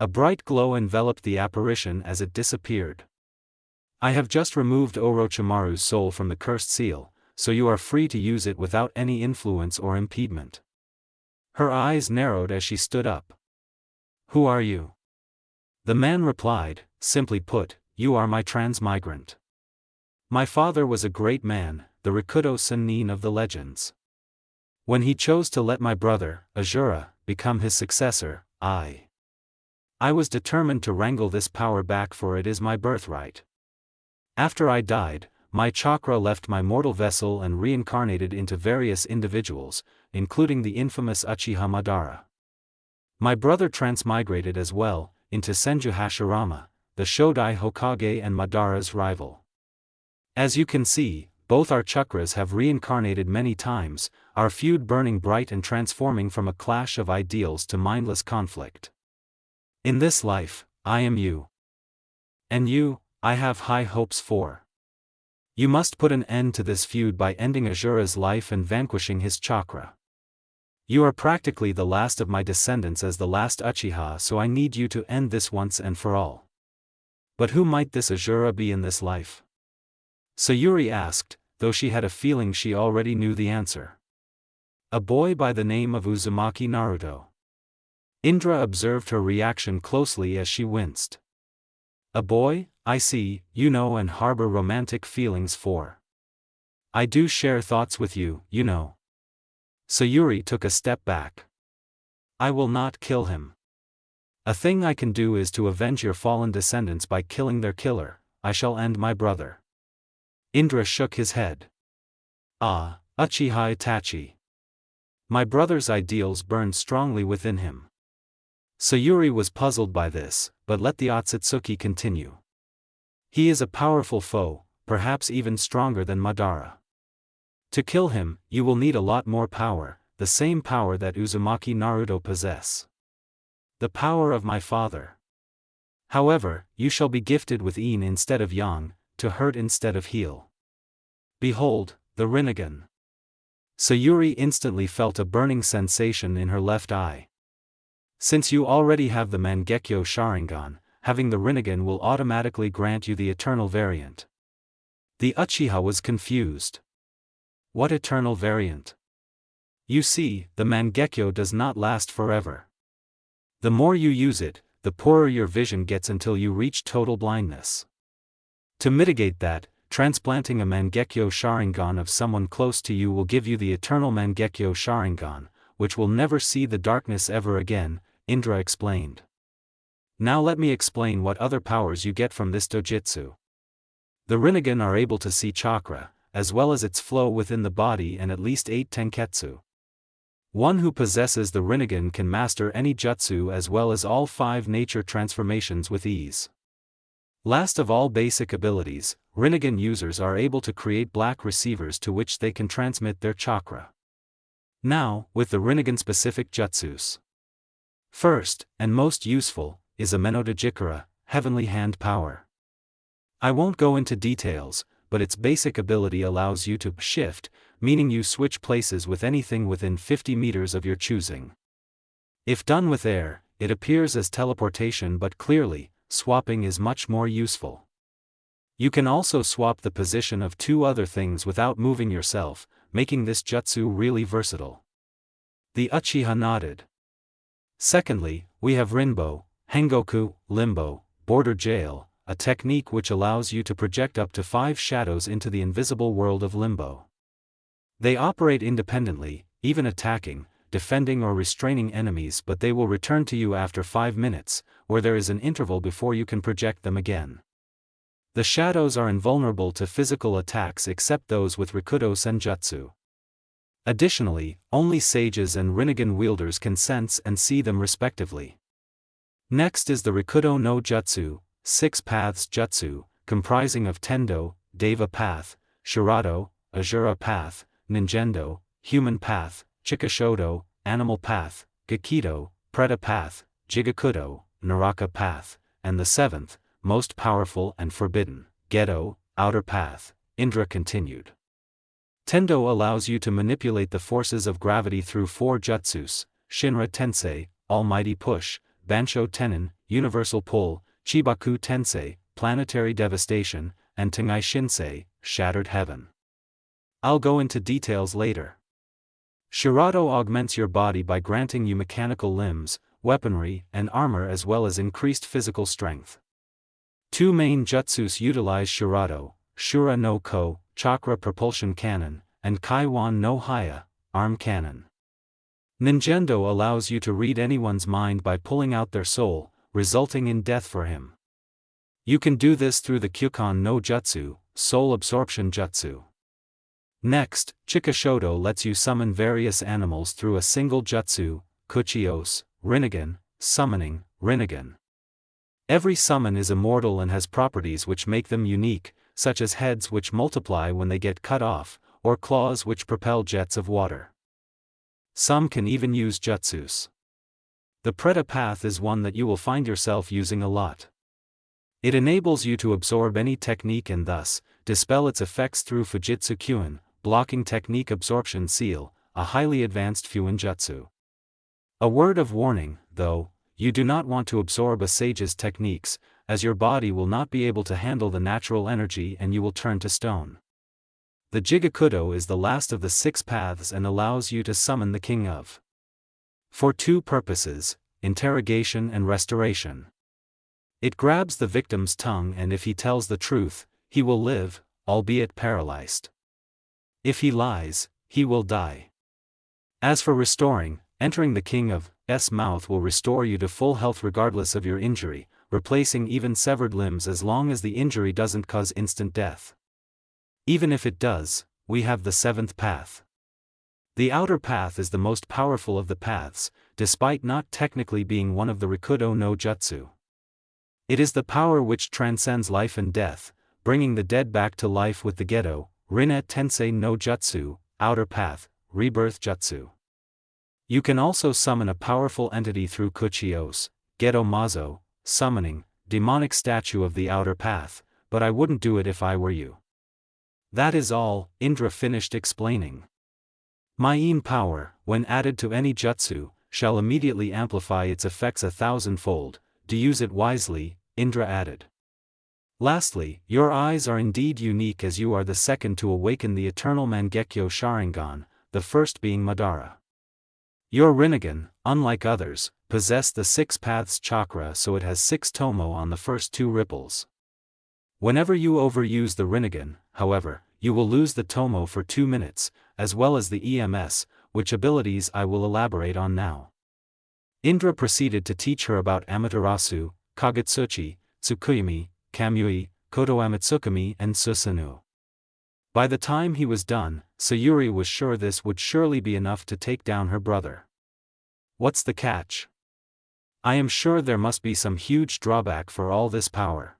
A bright glow enveloped the apparition as it disappeared. I have just removed Orochimaru's soul from the cursed seal, so you are free to use it without any influence or impediment. Her eyes narrowed as she stood up. Who are you? The man replied, simply put, you are my transmigrant. My father was a great man, the Rikudo Sennin of the legends. When he chose to let my brother, Azura, become his successor, I was determined to wrangle this power back, for it is my birthright. After I died, my chakra left my mortal vessel and reincarnated into various individuals, including the infamous Uchiha Madara. My brother transmigrated as well, into Senju Hashirama, the Shodai Hokage and Madara's rival. As you can see, both our chakras have reincarnated many times, our feud burning bright and transforming from a clash of ideals to mindless conflict. In this life, I am you. And you, I have high hopes for. You must put an end to this feud by ending Azura's life and vanquishing his chakra. You are practically the last of my descendants as the last Uchiha, so I need you to end this once and for all. But who might this Azura be in this life? Sayuri asked, though she had a feeling she already knew the answer. A boy by the name of Uzumaki Naruto. Indra observed her reaction closely as she winced. A boy, I see, you know, and harbor romantic feelings for. I do share thoughts with you, you know. Sayuri took a step back. I will not kill him. A thing I can do is to avenge your fallen descendants by killing their killer. I shall end my brother. Indra shook his head. Ah, Uchiha Itachi. My brother's ideals burned strongly within him. Sayuri was puzzled by this, but let the Otsutsuki continue. He is a powerful foe, perhaps even stronger than Madara. To kill him, you will need a lot more power, the same power that Uzumaki Naruto possess. The power of my father. However, you shall be gifted with yin instead of yang, to hurt instead of heal. Behold, the Rinnegan. Sayuri instantly felt a burning sensation in her left eye. Since you already have the Mangekyo Sharingan, having the Rinnegan will automatically grant you the eternal variant. The Uchiha was confused. What eternal variant? You see, the Mangekyo does not last forever. The more you use it, the poorer your vision gets until you reach total blindness. To mitigate that, transplanting a Mangekyo Sharingan of someone close to you will give you the eternal Mangekyo Sharingan, which will never see the darkness ever again, Indra explained. Now let me explain what other powers you get from this dojutsu. The Rinnegan are able to see chakra, as well as its flow within the body, and at least 8 tenketsu. One who possesses the Rinnegan can master any jutsu as well as all 5 nature transformations with ease. Last of all basic abilities, Rinnegan users are able to create black receivers to which they can transmit their chakra. Now, with the Rinnegan-specific jutsus. First, and most useful, is Amenodajikara, Heavenly Hand Power. I won't go into details, but its basic ability allows you to shift, meaning you switch places with anything within 50 meters of your choosing. If done with air, it appears as teleportation, but clearly, swapping is much more useful. You can also swap the position of two other things without moving yourself, making this jutsu really versatile. The Uchiha nodded. Secondly, we have Rinbo, Hengoku, Limbo, Border Jail, a technique which allows you to project up to 5 shadows into the invisible world of Limbo. They operate independently, even attacking, defending or restraining enemies, but they will return to you after 5 minutes, where there is an interval before you can project them again. The shadows are invulnerable to physical attacks except those with Rikudo Senjutsu. Additionally, only sages and Rinnegan wielders can sense and see them respectively. Next is the Rikudo no Jutsu, 6 Paths Jutsu, comprising of Tendo, Deva Path, Shirato, Asura Path, Ninjendo, Human Path, Chikashodo, Animal Path, Gakido, Preta Path, Jigakudo, Naraka Path, and the 7th, most powerful and forbidden, Gedo, Outer Path. Indra continued. Tendo allows you to manipulate the forces of gravity through 4 jutsus, Shinra Tensei, Almighty Push, Bansho Tenin, Universal Pull, Chibaku Tensei, Planetary Devastation, and Tengai Shinsei, Shattered Heaven. I'll go into details later. Shirato augments your body by granting you mechanical limbs, weaponry, and armor, as well as increased physical strength. 2 main jutsus utilize Shirato, Shura no Ko, Chakra Propulsion Cannon, and Kaiwan no Haya, Arm Cannon. Ninjendo allows you to read anyone's mind by pulling out their soul, resulting in death for him. You can do this through the Kyukan no Jutsu, Soul Absorption Jutsu. Next, Chikashodo lets you summon various animals through a single jutsu, Kuchios, Rinnegan, Summoning, Rinnegan. Every summon is immortal and has properties which make them unique, such as heads which multiply when they get cut off, or claws which propel jets of water. Some can even use jutsus. The Preta Path is one that you will find yourself using a lot. It enables you to absorb any technique and thus, dispel its effects through Fujitsu Kyuin, Blocking Technique Absorption Seal, a highly advanced Fuin Jutsu. A word of warning, though, you do not want to absorb a sage's techniques, as your body will not be able to handle the natural energy and you will turn to stone. The Jigakudo is the last of the 6 paths and allows you to summon the King of. For 2 purposes, interrogation and restoration. It grabs the victim's tongue, and if he tells the truth, he will live, albeit paralyzed. If he lies, he will die. As for restoring, entering the King of S mouth will restore you to full health regardless of your injury, replacing even severed limbs as long as the injury doesn't cause instant death. Even if it does, we have the 7th path. The Outer Path is the most powerful of the paths, despite not technically being one of the Rikudo no Jutsu. It is the power which transcends life and death, bringing the dead back to life with the Gedo, Rinne Tensei no Jutsu, Outer Path, Rebirth Jutsu. You can also summon a powerful entity through Kuchios, Gedo Mazo, Summoning, Demonic Statue of the Outer Path, but I wouldn't do it if I were you. That is all, Indra finished explaining. Mine power, when added to any jutsu, shall immediately amplify its effects 1,000-fold, to use it wisely, Indra added. Lastly, your eyes are indeed unique as you are the second to awaken the eternal Mangekyo Sharingan, the first being Madara. Your Rinnegan, unlike others, possess the 6 paths chakra, so it has 6 tomo on the first 2 ripples. Whenever you overuse the Rinnegan, however, you will lose the tomo for 2 minutes, as well as the EMS, which abilities I will elaborate on now. Indra proceeded to teach her about Amaterasu, Kagutsuchi, Tsukuyumi, Kamui, Koto Amitsukami and Susanoo. By the time he was done, Sayuri was sure this would surely be enough to take down her brother. What's the catch? I am sure there must be some huge drawback for all this power.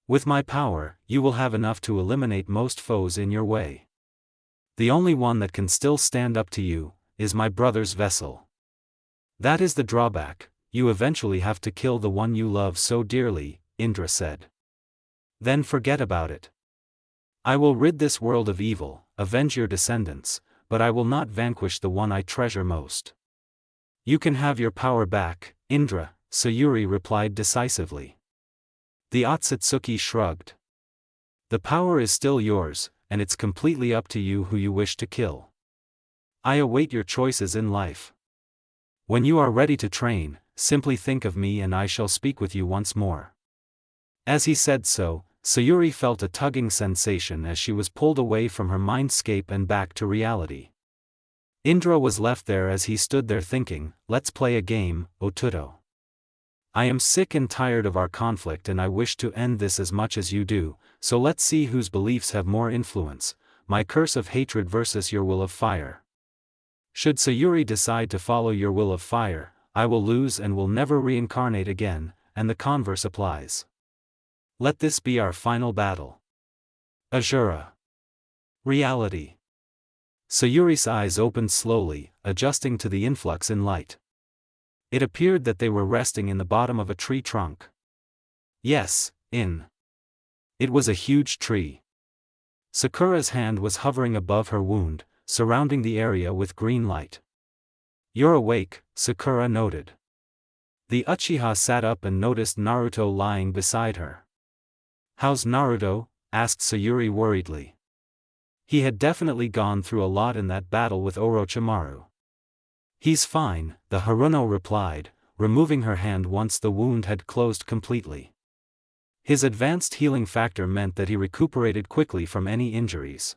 With my power, you will have enough to eliminate most foes in your way. The only one that can still stand up to you is my brother's vessel. That is the drawback, you eventually have to kill the one you love so dearly, Indra said. Then forget about it. I will rid this world of evil, avenge your descendants, but I will not vanquish the one I treasure most. You can have your power back, Indra, Sayuri replied decisively. The Otsutsuki shrugged. The power is still yours, and it's completely up to you who you wish to kill. I await your choices in life. When you are ready to train, simply think of me and I shall speak with you once more. As he said so, Sayuri felt a tugging sensation as she was pulled away from her mindscape and back to reality. Indra was left there as he stood there thinking, let's play a game, Otuto. I am sick and tired of our conflict and I wish to end this as much as you do, so let's see whose beliefs have more influence, my curse of hatred versus your will of fire. Should Sayuri decide to follow your will of fire, I will lose and will never reincarnate again, and the converse applies. Let this be our final battle. Azura. Reality. Sayuri's eyes opened slowly, adjusting to the influx in light. It appeared that they were resting in the bottom of a tree trunk. Yes, it was a huge tree. Sakura's hand was hovering above her wound, surrounding the area with green light. You're awake, Sakura noted. The Uchiha sat up and noticed Naruto lying beside her. How's Naruto? Asked Sayuri worriedly. He had definitely gone through a lot in that battle with Orochimaru. He's fine, the Haruno replied, removing her hand once the wound had closed completely. His advanced healing factor meant that he recuperated quickly from any injuries.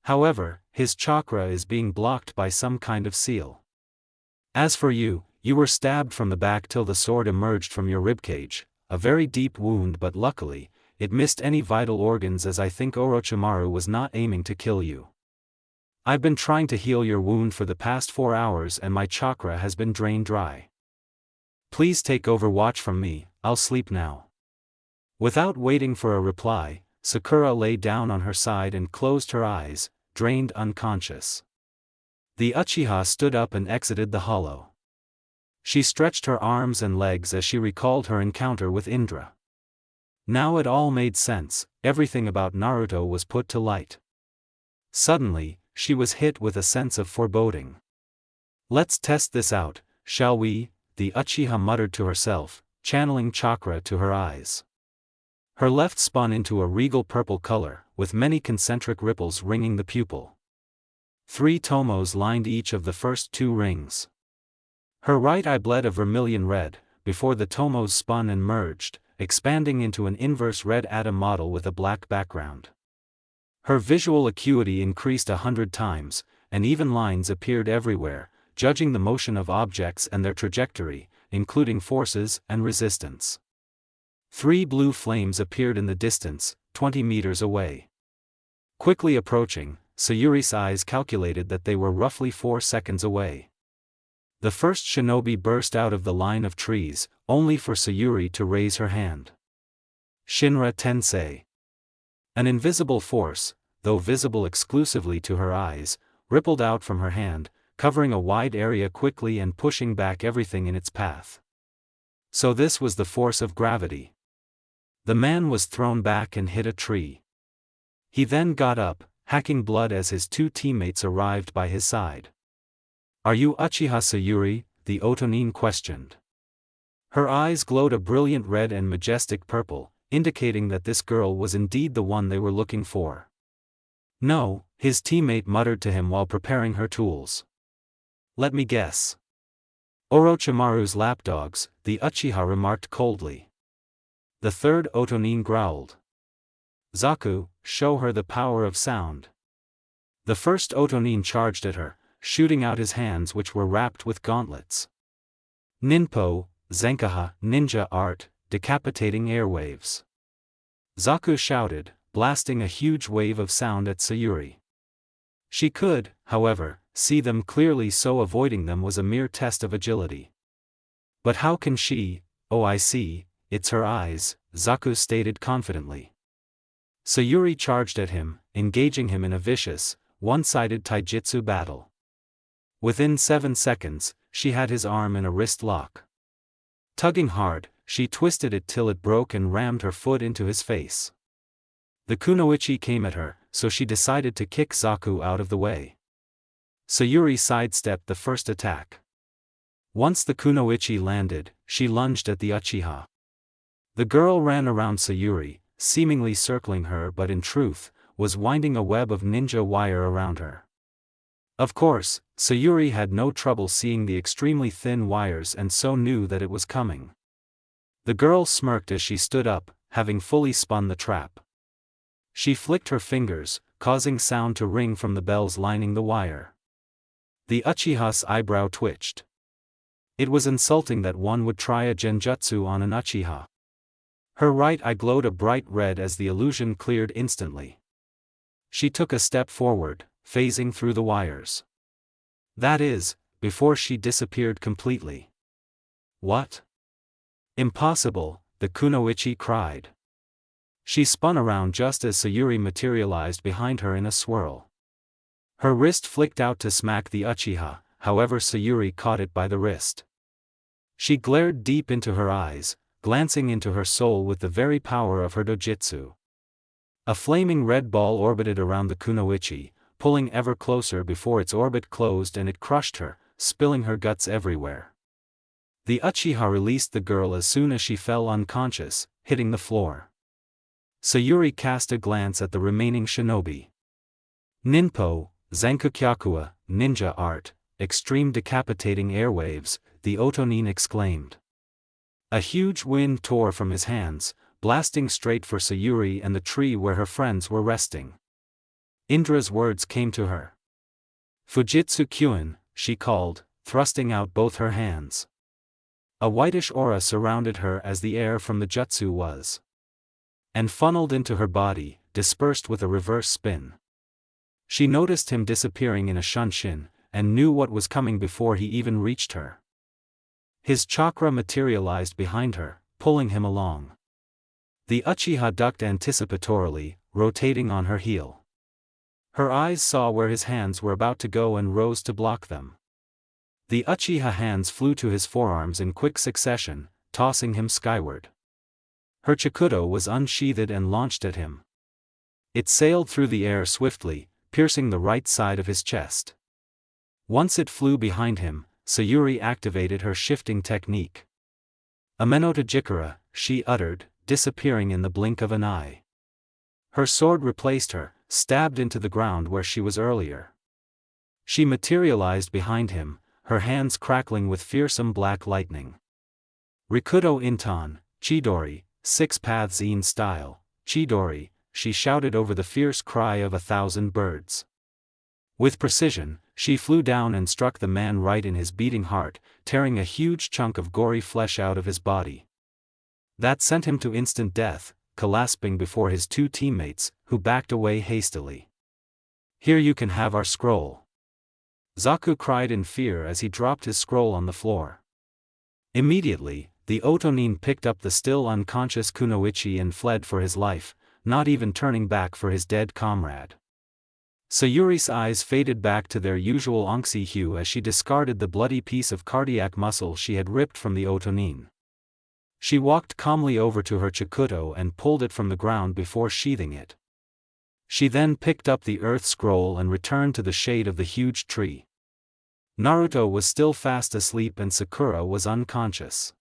However, his chakra is being blocked by some kind of seal. As for you, you were stabbed from the back till the sword emerged from your ribcage, a very deep wound, but luckily, it missed any vital organs as I think Orochimaru was not aiming to kill you. I've been trying to heal your wound for the past 4 hours and my chakra has been drained dry. Please take over watch from me, I'll sleep now. Without waiting for a reply, Sakura lay down on her side and closed her eyes, drained unconscious. The Uchiha stood up and exited the hollow. She stretched her arms and legs as she recalled her encounter with Indra. Now it all made sense, everything about Naruto was put to light. Suddenly, she was hit with a sense of foreboding. Let's test this out, shall we? The Uchiha muttered to herself, channeling chakra to her eyes. Her left spun into a regal purple color, with many concentric ripples ringing the pupil. 3 tomos lined each of the first 2 rings. Her right eye bled a vermilion red, before the tomos spun and merged, expanding into an inverse red atom model with a black background. Her visual acuity increased 100 times, and even lines appeared everywhere, judging the motion of objects and their trajectory, including forces and resistance. 3 blue flames appeared in the distance, 20 meters away. Quickly approaching, Sayuri's eyes calculated that they were roughly 4 seconds away. The first shinobi burst out of the line of trees, only for Sayuri to raise her hand. Shinra Tensei. An invisible force, though visible exclusively to her eyes, rippled out from her hand, covering a wide area quickly and pushing back everything in its path. So this was the force of gravity. The man was thrown back and hit a tree. He then got up, hacking blood as his 2 teammates arrived by his side. Are you Uchiha Sayuri? The Otonin questioned. Her eyes glowed a brilliant red and majestic purple, indicating that this girl was indeed the one they were looking for. No, his teammate muttered to him while preparing her tools. Let me guess. Orochimaru's lapdogs, the Uchiha remarked coldly. The third Otonin growled. Zaku, show her the power of sound. The first Otonin charged at her, shooting out his hands which were wrapped with gauntlets. Ninpo, Zenkaha, ninja art, decapitating airwaves. Zaku shouted, blasting a huge wave of sound at Sayuri. She could, however, see them clearly, so avoiding them was a mere test of agility. But how can she? Oh, I see, it's her eyes, Zaku stated confidently. Sayuri charged at him, engaging him in a vicious, one-sided taijutsu battle. Within 7 seconds, she had his arm in a wrist lock. Tugging hard, she twisted it till it broke and rammed her foot into his face. The kunoichi came at her, so she decided to kick Zaku out of the way. Sayuri sidestepped the first attack. Once the kunoichi landed, she lunged at the Uchiha. The girl ran around Sayuri, seemingly circling her but in truth, was winding a web of ninja wire around her. Of course, Sayuri had no trouble seeing the extremely thin wires and so knew that it was coming. The girl smirked as she stood up, having fully spun the trap. She flicked her fingers, causing sound to ring from the bells lining the wire. The Uchiha's eyebrow twitched. It was insulting that one would try a genjutsu on an Uchiha. Her right eye glowed a bright red as the illusion cleared instantly. She took a step forward, phasing through the wires. That is, before she disappeared completely. What? Impossible, the kunoichi cried. She spun around just as Sayuri materialized behind her in a swirl. Her wrist flicked out to smack the Uchiha, however Sayuri caught it by the wrist. She glared deep into her eyes, glancing into her soul with the very power of her dojutsu. A flaming red ball orbited around the kunoichi, pulling ever closer before its orbit closed and it crushed her, spilling her guts everywhere. The Uchiha released the girl as soon as she fell unconscious, hitting the floor. Sayuri cast a glance at the remaining shinobi. Ninpo, Zankukyakua, ninja art, extreme decapitating airwaves, the Otonin exclaimed. A huge wind tore from his hands, blasting straight for Sayuri and the tree where her friends were resting. Indra's words came to her. Fujitsu Kyuin, she called, thrusting out both her hands. A whitish aura surrounded her as the air from the jutsu was. And funneled into her body, dispersed with a reverse spin. She noticed him disappearing in a shunshin, and knew what was coming before he even reached her. His chakra materialized behind her, pulling him along. The Uchiha ducked anticipatorily, rotating on her heel. Her eyes saw where his hands were about to go and rose to block them. The Uchiha hands flew to his forearms in quick succession, tossing him skyward. Her chikudo was unsheathed and launched at him. It sailed through the air swiftly, piercing the right side of his chest. Once it flew behind him, Sayuri activated her shifting technique. Amenota Jikara, she uttered, disappearing in the blink of an eye. Her sword replaced her, stabbed into the ground where she was earlier. She materialized behind him, her hands crackling with fearsome black lightning. Rikudo Inton, Chidori, 6 paths in style, Chidori, she shouted over the fierce cry of 1,000 birds. With precision, she flew down and struck the man right in his beating heart, tearing a huge chunk of gory flesh out of his body. That sent him to instant death, collapsing before his 2 teammates, who backed away hastily. "Here you can have our scroll." Zaku cried in fear as he dropped his scroll on the floor. Immediately, the Otonin picked up the still unconscious kunoichi and fled for his life, not even turning back for his dead comrade. Sayuri's eyes faded back to their usual onyxy hue as she discarded the bloody piece of cardiac muscle she had ripped from the Otonin. She walked calmly over to her chikudo and pulled it from the ground before sheathing it. She then picked up the earth scroll and returned to the shade of the huge tree. Naruto was still fast asleep and Sakura was unconscious.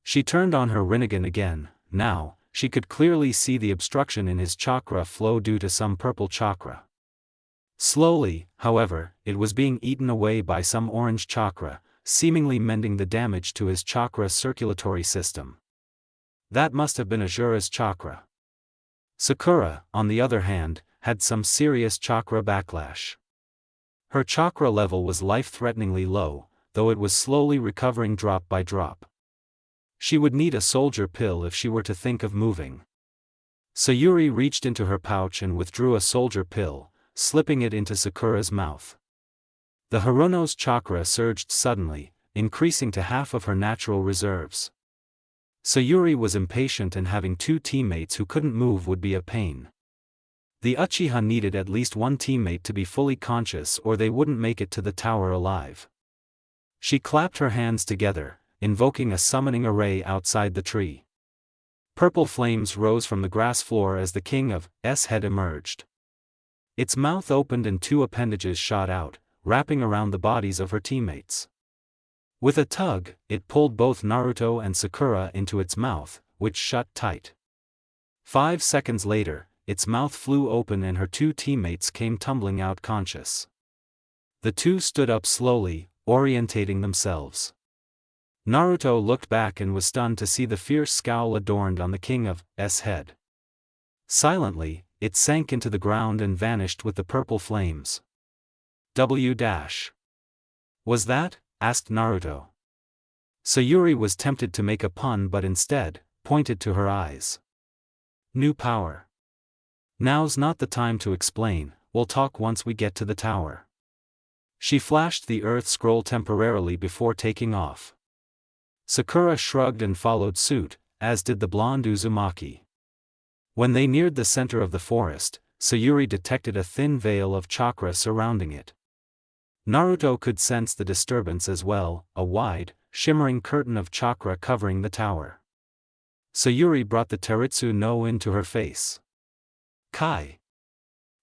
She turned on her Rinnegan again. Now, she could clearly see the obstruction in his chakra flow due to some purple chakra. Slowly, however, it was being eaten away by some orange chakra, seemingly mending the damage to his chakra circulatory system. That must have been Azura's chakra. Sakura, on the other hand, had some serious chakra backlash. Her chakra level was life-threateningly low, though it was slowly recovering drop by drop. She would need a soldier pill if she were to think of moving. Sayuri reached into her pouch and withdrew a soldier pill, slipping it into Sakura's mouth. The Haruno's chakra surged suddenly, increasing to half of her natural reserves. Sayuri was impatient and having 2 teammates who couldn't move would be a pain. The Uchiha needed at least one teammate to be fully conscious or they wouldn't make it to the tower alive. She clapped her hands together, invoking a summoning array outside the tree. Purple flames rose from the grass floor as the King of S head emerged. Its mouth opened and two appendages shot out, wrapping around the bodies of her teammates. With a tug, it pulled both Naruto and Sakura into its mouth, which shut tight. 5 seconds later, its mouth flew open and her two teammates came tumbling out conscious. The two stood up slowly, orientating themselves. Naruto looked back and was stunned to see the fierce scowl adorned on the King of S head. Silently, it sank into the ground and vanished with the purple flames. Was that? Asked Naruto. Sayuri was tempted to make a pun but instead, pointed to her eyes. New power. Now's not the time to explain, we'll talk once we get to the tower. She flashed the earth scroll temporarily before taking off. Sakura shrugged and followed suit, as did the blonde Uzumaki. When they neared the center of the forest, Sayuri detected a thin veil of chakra surrounding it. Naruto could sense the disturbance as well, a wide, shimmering curtain of chakra covering the tower. Sayuri brought the Teritsu no into her face. Kai!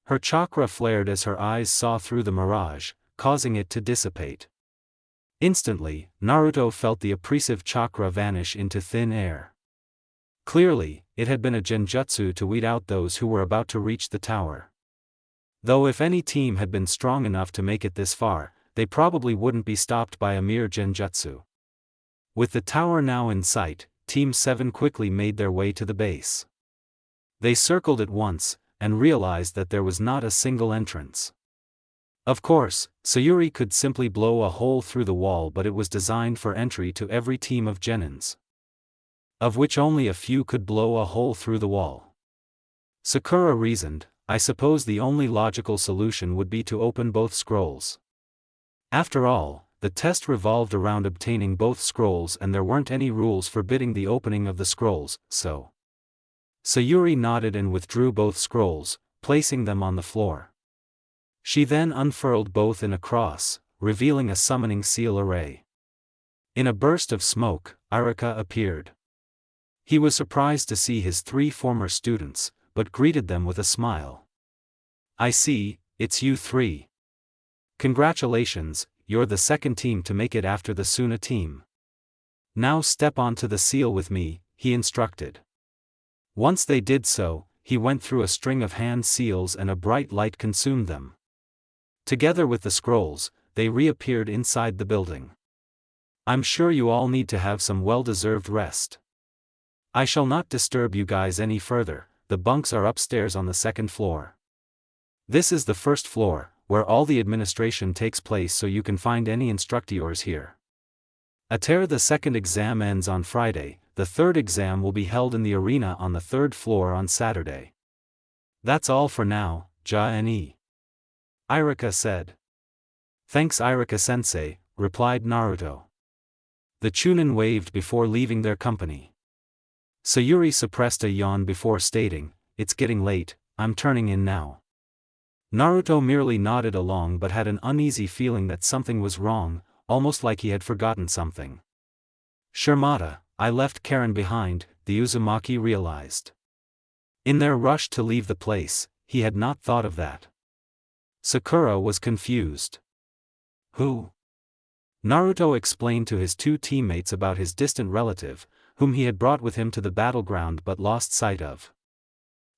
Her chakra flared as her eyes saw through the mirage, causing it to dissipate. Instantly, Naruto felt the oppressive chakra vanish into thin air. Clearly, it had been a genjutsu to weed out those who were about to reach the tower. Though if any team had been strong enough to make it this far, they probably wouldn't be stopped by a mere genjutsu. With the tower now in sight, Team 7 quickly made their way to the base. They circled it once, and realized that there was not a single entrance. Of course, Sayuri could simply blow a hole through the wall, but it was designed for entry to every team of genins, of which only a few could blow a hole through the wall. Sakura reasoned, I suppose the only logical solution would be to open both scrolls. After all, the test revolved around obtaining both scrolls and there weren't any rules forbidding the opening of the scrolls, so. Sayuri nodded and withdrew both scrolls, placing them on the floor. She then unfurled both in a cross, revealing a summoning seal array. In a burst of smoke, Iruka appeared. He was surprised to see his 3 former students, but greeted them with a smile. I see, it's you 3. Congratulations, you're the second team to make it after the Suna team. Now step onto the seal with me, he instructed. Once they did so, he went through a string of hand seals and a bright light consumed them. Together with the scrolls, they reappeared inside the building. I'm sure you all need to have some well-deserved rest. I shall not disturb you guys any further, the bunks are upstairs on the 2nd floor. This is the 1st floor, where all the administration takes place, so you can find any instructors here. After the 2nd exam ends on Friday, the 3rd exam will be held in the arena on the 3rd floor on Saturday. That's all for now, Ja-ne. Iruka said. Thanks Iruka-sensei, replied Naruto. The Chunin waved before leaving their company. Sayuri suppressed a yawn before stating, it's getting late, I'm turning in now. Naruto merely nodded along but had an uneasy feeling that something was wrong, almost like he had forgotten something. Shirmata, I left Karen behind, the Uzumaki realized. In their rush to leave the place, he had not thought of that. Sakura was confused. Who? Naruto explained to his 2 teammates about his distant relative, whom he had brought with him to the battleground but lost sight of.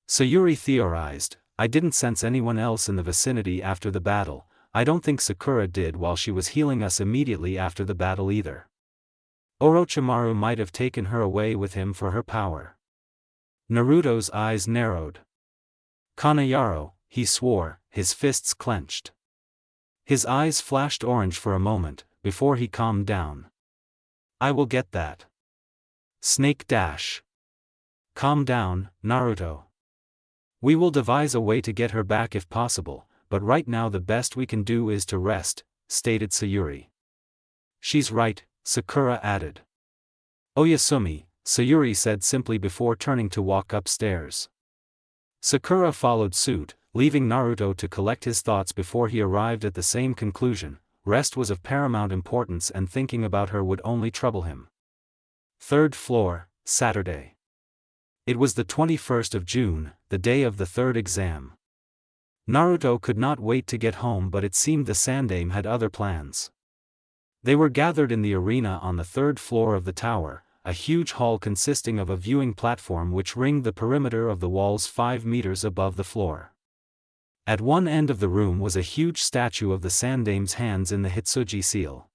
Sayuri theorized, I didn't sense anyone else in the vicinity after the battle, I don't think Sakura did while she was healing us immediately after the battle either. Orochimaru might have taken her away with him for her power. Naruto's eyes narrowed. Kanayaro, he swore, his fists clenched. His eyes flashed orange for a moment, before he calmed down. I will get that. Snake Dash. Calm down, Naruto. We will devise a way to get her back if possible, but right now the best we can do is to rest, stated Sayuri. She's right, Sakura added. Oyasumi, Sayuri said simply before turning to walk upstairs. Sakura followed suit, leaving Naruto to collect his thoughts before he arrived at the same conclusion: rest was of paramount importance and thinking about her would only trouble him. Third floor, Saturday. It was the 21st of June, the day of the third exam. Naruto could not wait to get home, but it seemed the Sandaime had other plans. They were gathered in the arena on the third floor of the tower, a huge hall consisting of a viewing platform which ringed the perimeter of the walls 5 meters above the floor. At one end of the room was a huge statue of the Sandaime's hands in the Hitsuji seal.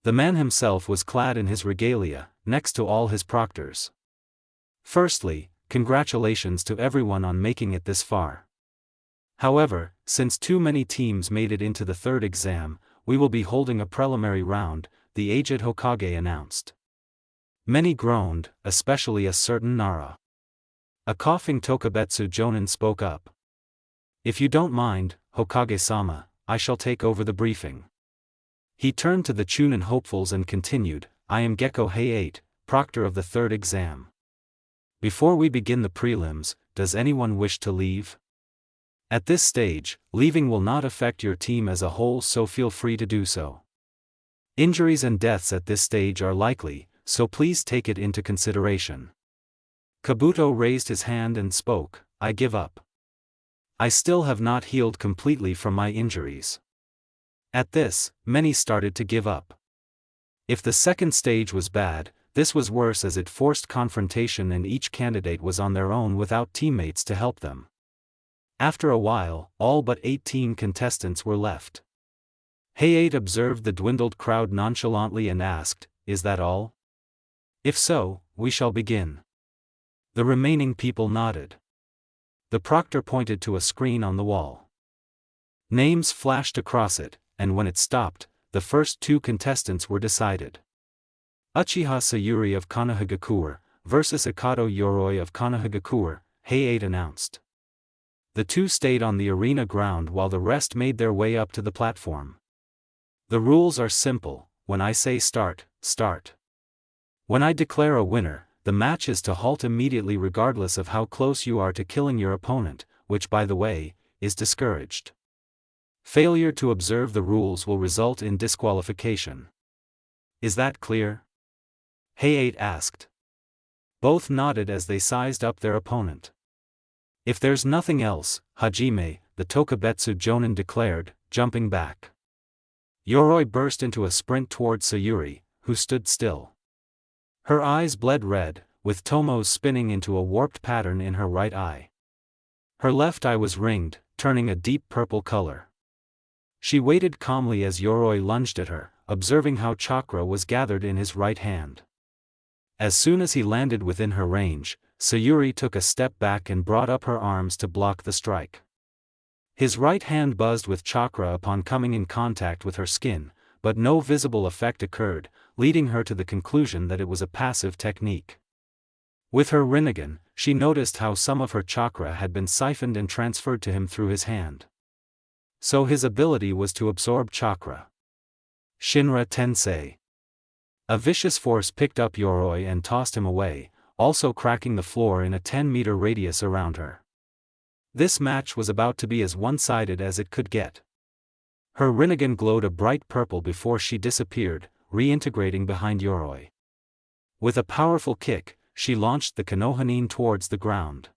The man himself was clad in his regalia, next to all his proctors. Firstly, congratulations to everyone on making it this far. However, since too many teams made it into the third exam, we will be holding a preliminary round, the aged Hokage announced. Many groaned, especially a certain Nara. A coughing Tokubetsu Jonin spoke up. If you don't mind, Hokage-sama, I shall take over the briefing. He turned to the Chunin hopefuls and continued, I am Gekko Heiate, proctor of the third exam. Before we begin the prelims, does anyone wish to leave? At this stage, leaving will not affect your team as a whole, so feel free to do so. Injuries and deaths at this stage are likely, so please take it into consideration. Kabuto raised his hand and spoke, I give up. I still have not healed completely from my injuries. At this, many started to give up. If the second stage was bad, this was worse as it forced confrontation and each candidate was on their own without teammates to help them. After a while, all but 18 contestants were left. Heiate observed the dwindled crowd nonchalantly and asked, is that all? If so, we shall begin. The remaining people nodded. The proctor pointed to a screen on the wall. Names flashed across it, and when it stopped, the first 2 contestants were decided. Uchiha Sayuri of Konohagakure versus Ikado Yoroi of Konohagakure, Heiate announced. The 2 stayed on the arena ground while the rest made their way up to the platform. The rules are simple: when I say start, start. When I declare a winner, the match is to halt immediately regardless of how close you are to killing your opponent, which by the way, is discouraged. Failure to observe the rules will result in disqualification. Is that clear? Heiate asked. Both nodded as they sized up their opponent. If there's nothing else, Hajime, the Tokubetsu Jonin declared, jumping back. Yoroi burst into a sprint towards Sayuri, who stood still. Her eyes bled red, with tomos spinning into a warped pattern in her right eye. Her left eye was ringed, turning a deep purple color. She waited calmly as Yoroi lunged at her, observing how chakra was gathered in his right hand. As soon as he landed within her range, Sayuri took a step back and brought up her arms to block the strike. His right hand buzzed with chakra upon coming in contact with her skin, but no visible effect occurred, leading her to the conclusion that it was a passive technique. With her Rinnegan, she noticed how some of her chakra had been siphoned and transferred to him through his hand. So his ability was to absorb chakra. Shinra Tensei. A vicious force picked up Yoroi and tossed him away, also cracking the floor in a 10-meter radius around her. This match was about to be as one-sided as it could get. Her Rinnegan glowed a bright purple before she disappeared, reintegrating behind Yoroi. With a powerful kick, she launched the Konohanin towards the ground.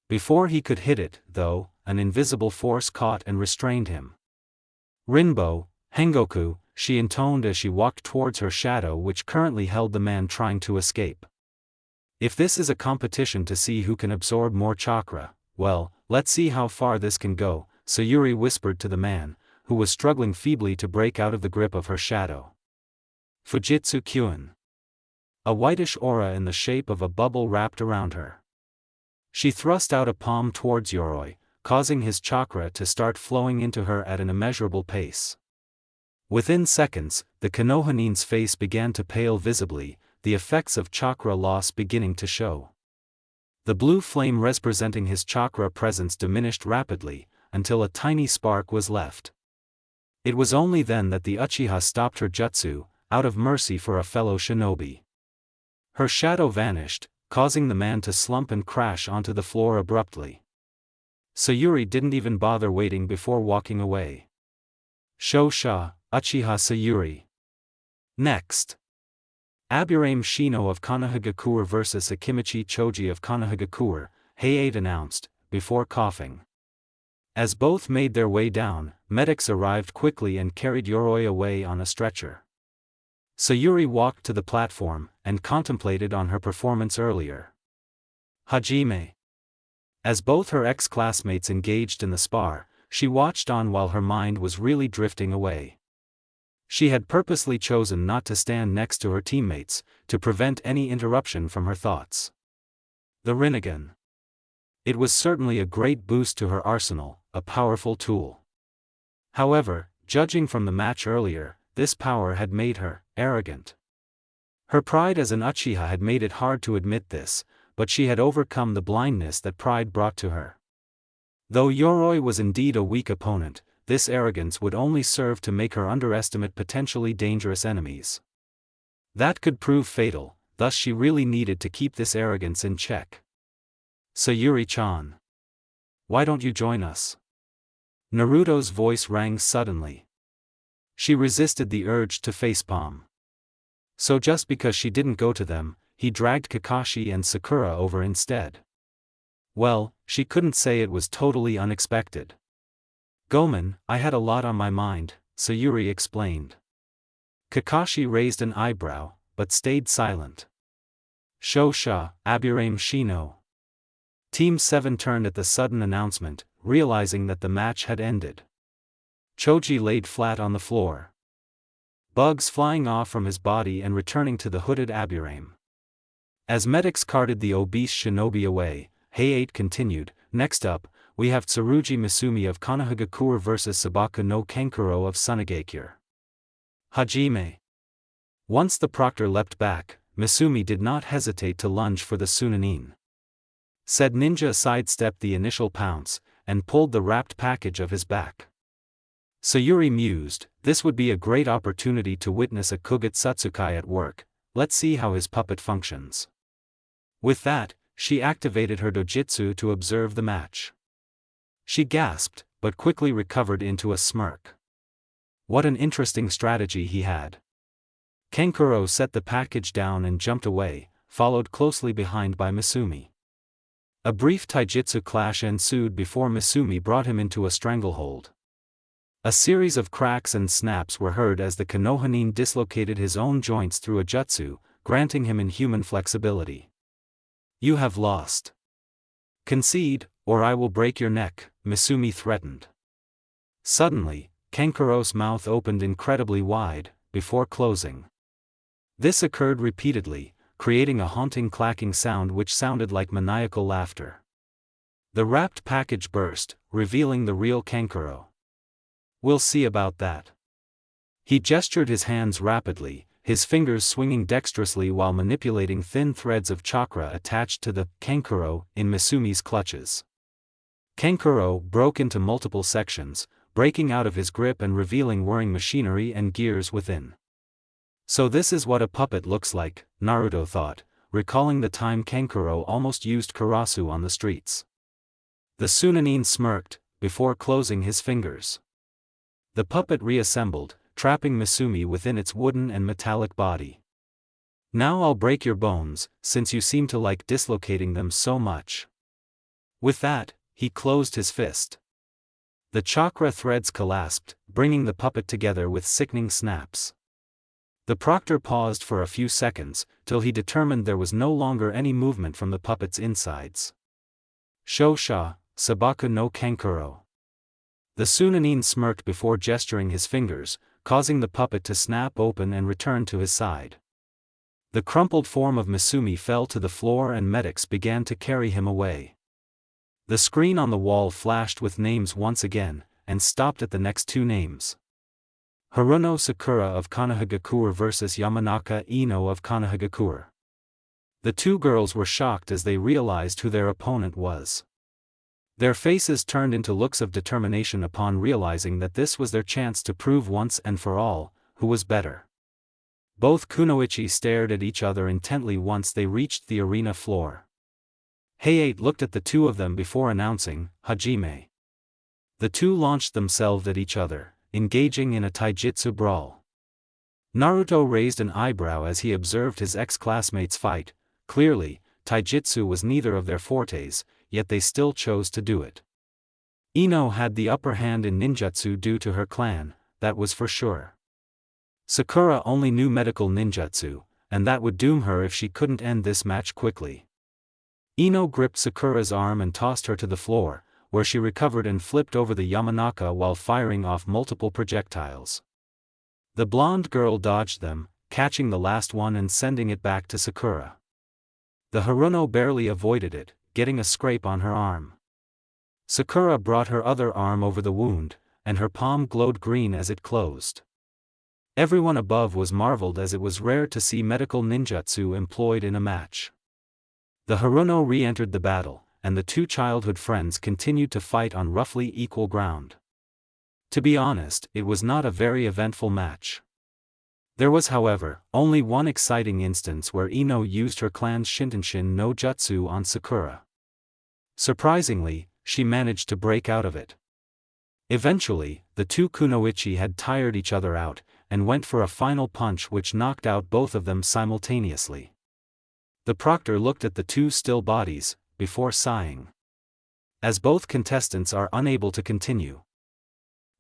Before he could hit it, though, an invisible force caught and restrained him. Rinbo, Hengoku, she intoned as she walked towards her shadow, which currently held the man trying to escape. If this is a competition to see who can absorb more chakra, well, let's see how far this can go, Sayuri whispered to the man, who was struggling feebly to break out of the grip of her shadow. Fujitsu Kyuin. A whitish aura in the shape of a bubble wrapped around her. She thrust out a palm towards Yoroi, causing his chakra to start flowing into her at an immeasurable pace. Within seconds, the Konohanin's face began to pale visibly, the effects of chakra loss beginning to show. The blue flame representing his chakra presence diminished rapidly, until a tiny spark was left. It was only then that the Uchiha stopped her jutsu, out of mercy for a fellow shinobi. Her shadow vanished, causing the man to slump and crash onto the floor abruptly. Sayuri didn't even bother waiting before walking away. Shosha, Uchiha Sayuri. Next. Aburame Shino of Konohagakure vs Akimichi Choji of Konohagakure, Heiei announced, before coughing. As both made their way down, medics arrived quickly and carried Yoroi away on a stretcher. Sayuri walked to the platform, and contemplated on her performance earlier. Hajime. As both her ex-classmates engaged in the spar, she watched on while her mind was really drifting away. She had purposely chosen not to stand next to her teammates, to prevent any interruption from her thoughts. The Rinnegan. It was certainly a great boost to her arsenal, a powerful tool. However, judging from the match earlier, this power had made her arrogant. Her pride as an Uchiha had made it hard to admit this, but she had overcome the blindness that pride brought to her. Though Yoroi was indeed a weak opponent, this arrogance would only serve to make her underestimate potentially dangerous enemies. That could prove fatal, thus she really needed to keep this arrogance in check. Sayuri-chan. Why don't you join us? Naruto's voice rang suddenly. She resisted the urge to facepalm. So just because she didn't go to them, he dragged Kakashi and Sakura over instead. Well, she couldn't say it was totally unexpected. Gomen, I had a lot on my mind, Sayuri explained. Kakashi raised an eyebrow, but stayed silent. Shosha, Aburame Shino. Team 7 turned at the sudden announcement, realizing that the match had ended. Choji laid flat on the floor. Bugs flying off from his body and returning to the hooded Aburame. As medics carted the obese shinobi away, Heiei continued, next up, we have Tsurugi Misumi of Konohagakure vs Sabaku no Kenkuro of Sunagakure. Hajime. Once the proctor leapt back, Misumi did not hesitate to lunge for the Sunanin. Said ninja sidestepped the initial pounce, and pulled the wrapped package of his back. Sayuri mused, this would be a great opportunity to witness a Kugetsukai at work, let's see how his puppet functions. With that, she activated her dojutsu to observe the match. She gasped, but quickly recovered into a smirk. What an interesting strategy he had. Kenkuro set the package down and jumped away, followed closely behind by Misumi. A brief taijutsu clash ensued before Misumi brought him into a stranglehold. A series of cracks and snaps were heard as the Konohanin dislocated his own joints through a jutsu, granting him inhuman flexibility. You have lost. Concede, or I will break your neck, Misumi threatened. Suddenly, Kenkuro's mouth opened incredibly wide, before closing. This occurred repeatedly, creating a haunting clacking sound which sounded like maniacal laughter. The wrapped package burst, revealing the real Kenkuro. We'll see about that. He gestured his hands rapidly, his fingers swinging dexterously while manipulating thin threads of chakra attached to the Kenkuro in Misumi's clutches. Kenkuro broke into multiple sections, breaking out of his grip and revealing whirring machinery and gears within. So this is what a puppet looks like, Naruto thought, recalling the time Kenkuro almost used Karasu on the streets. The Sunanin smirked, before closing his fingers. The puppet reassembled, trapping Misumi within its wooden and metallic body. Now I'll break your bones, since you seem to like dislocating them so much. With that, he closed his fist. The chakra threads collapsed, bringing the puppet together with sickening snaps. The proctor paused for a few seconds, till he determined there was no longer any movement from the puppet's insides. Shosha, Sabaku no Kenkuro. The Sunanin smirked before gesturing his fingers, causing the puppet to snap open and return to his side. The crumpled form of Misumi fell to the floor and medics began to carry him away. The screen on the wall flashed with names once again, and stopped at the next two names. Haruno Sakura of Konohagakure vs Yamanaka Ino of Konohagakure. The two girls were shocked as they realized who their opponent was. Their faces turned into looks of determination upon realizing that this was their chance to prove once and for all, who was better. Both kunoichi stared at each other intently once they reached the arena floor. Hayate looked at the two of them before announcing, Hajime. The two launched themselves at each other, engaging in a taijutsu brawl. Naruto raised an eyebrow as he observed his ex-classmates fight. Clearly, taijutsu was neither of their fortes, yet they still chose to do it. Ino had the upper hand in ninjutsu due to her clan, that was for sure. Sakura only knew medical ninjutsu, and that would doom her if she couldn't end this match quickly. Ino gripped Sakura's arm and tossed her to the floor, where she recovered and flipped over the Yamanaka while firing off multiple projectiles. The blonde girl dodged them, catching the last one and sending it back to Sakura. The Haruno barely avoided it, getting a scrape on her arm. Sakura brought her other arm over the wound, and her palm glowed green as it closed. Everyone above was marveled as it was rare to see medical ninjutsu employed in a match. The Haruno re-entered the battle, and the two childhood friends continued to fight on roughly equal ground. To be honest, it was not a very eventful match. There was, however, only one exciting instance where Ino used her clan's Shintenshin no Jutsu on Sakura. Surprisingly, she managed to break out of it. Eventually, the two kunoichi had tired each other out, and went for a final punch which knocked out both of them simultaneously. The proctor looked at the two still bodies, before sighing. As both contestants are unable to continue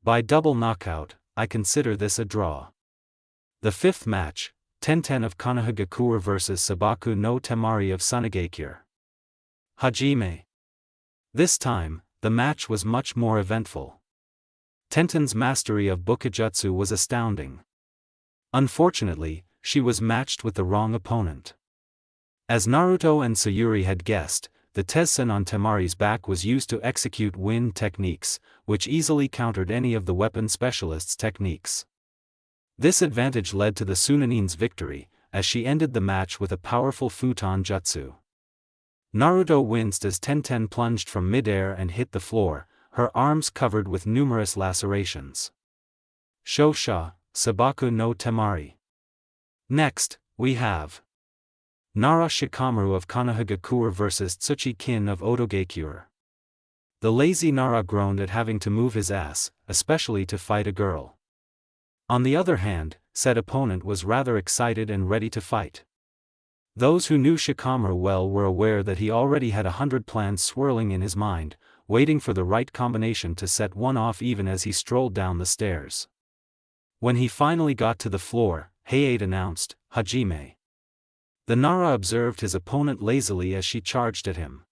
by double knockout, I consider this a draw. The fifth match, Tenten of Konohagakure vs Sabaku no Temari of Sunagakure. Hajime. This time, the match was much more eventful. Tenten's mastery of Bukijutsu was astounding. Unfortunately, she was matched with the wrong opponent. As Naruto and Sayuri had guessed, the Tessen on Temari's back was used to execute wind techniques, which easily countered any of the weapon specialist's techniques. This advantage led to the Sunanin's victory, as she ended the match with a powerful futon jutsu. Naruto winced as Tenten plunged from midair and hit the floor, her arms covered with numerous lacerations. Shosha, Sabaku no Temari. Next, we have Nara Shikamaru of Konohagakure vs Tsuchi-kin of Odogakure. The lazy Nara groaned at having to move his ass, especially to fight a girl. On the other hand, said opponent was rather excited and ready to fight. Those who knew Shikamaru well were aware that he already had 100 plans swirling in his mind, waiting for the right combination to set one off even as he strolled down the stairs. When he finally got to the floor, Hayate announced, Hajime. The Nara observed his opponent lazily as she charged at him.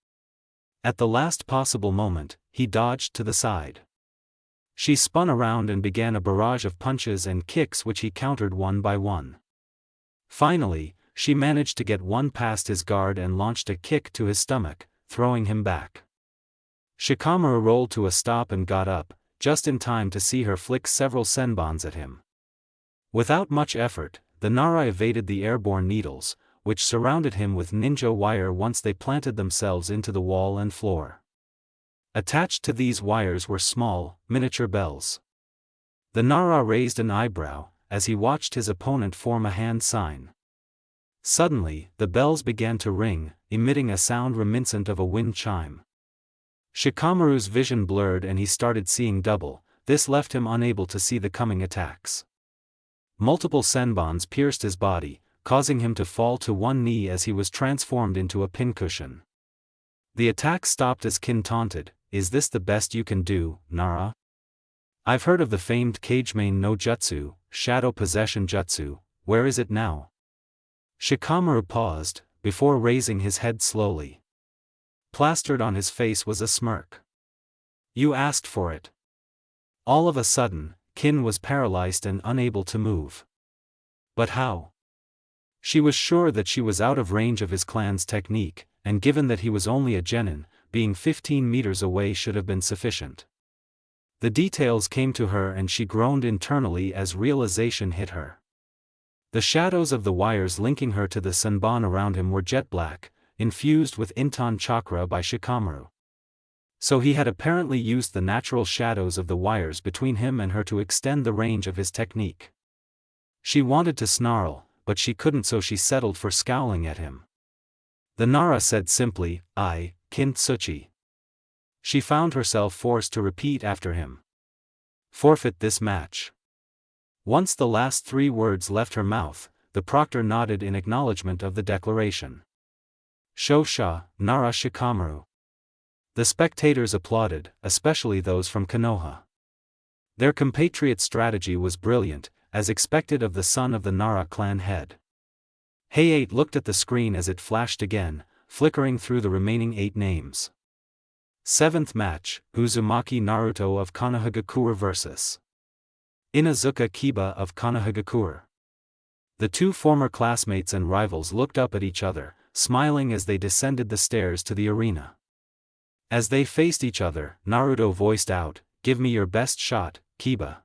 At the last possible moment, he dodged to the side. She spun around and began a barrage of punches and kicks which he countered one by one. Finally, she managed to get one past his guard and launched a kick to his stomach, throwing him back. Shikamaru rolled to a stop and got up, just in time to see her flick several senbons at him. Without much effort, the Nara evaded the airborne needles, which surrounded him with ninja wire once they planted themselves into the wall and floor. Attached to these wires were small, miniature bells. The Nara raised an eyebrow, as he watched his opponent form a hand sign. Suddenly, the bells began to ring, emitting a sound reminiscent of a wind chime. Shikamaru's vision blurred and he started seeing double. This left him unable to see the coming attacks. Multiple senbons pierced his body, causing him to fall to one knee as he was transformed into a pincushion. The attack stopped as Kin taunted, "Is this the best you can do, Nara? I've heard of the famed Kagemain no Jutsu, Shadow Possession Jutsu, where is it now?" Shikamaru paused, before raising his head slowly. Plastered on his face was a smirk. "You asked for it." All of a sudden, Kin was paralyzed and unable to move. But how? She was sure that she was out of range of his clan's technique, and given that he was only a genin, being 15 meters away should have been sufficient. The details came to her and she groaned internally as realization hit her. The shadows of the wires linking her to the senbon around him were jet black, infused with Inton chakra by Shikamaru. So he had apparently used the natural shadows of the wires between him and her to extend the range of his technique. She wanted to snarl, but she couldn't, so she settled for scowling at him. The Nara said simply, kintsuchi. She found herself forced to repeat after him. Forfeit this match. Once the last 3 words left her mouth, the proctor nodded in acknowledgement of the declaration. Shosha, Nara Shikamaru. The spectators applauded, especially those from Konoha. Their compatriot strategy was brilliant, as expected of the son of the Nara clan head. Hayate looked at the screen as it flashed again, flickering through the remaining 8 names. 7th match, Uzumaki Naruto of Konohagakure vs. Inazuka Kiba of Konohagakure. The 2 former classmates and rivals looked up at each other, smiling as they descended the stairs to the arena. As they faced each other, Naruto voiced out, "Give me your best shot, Kiba."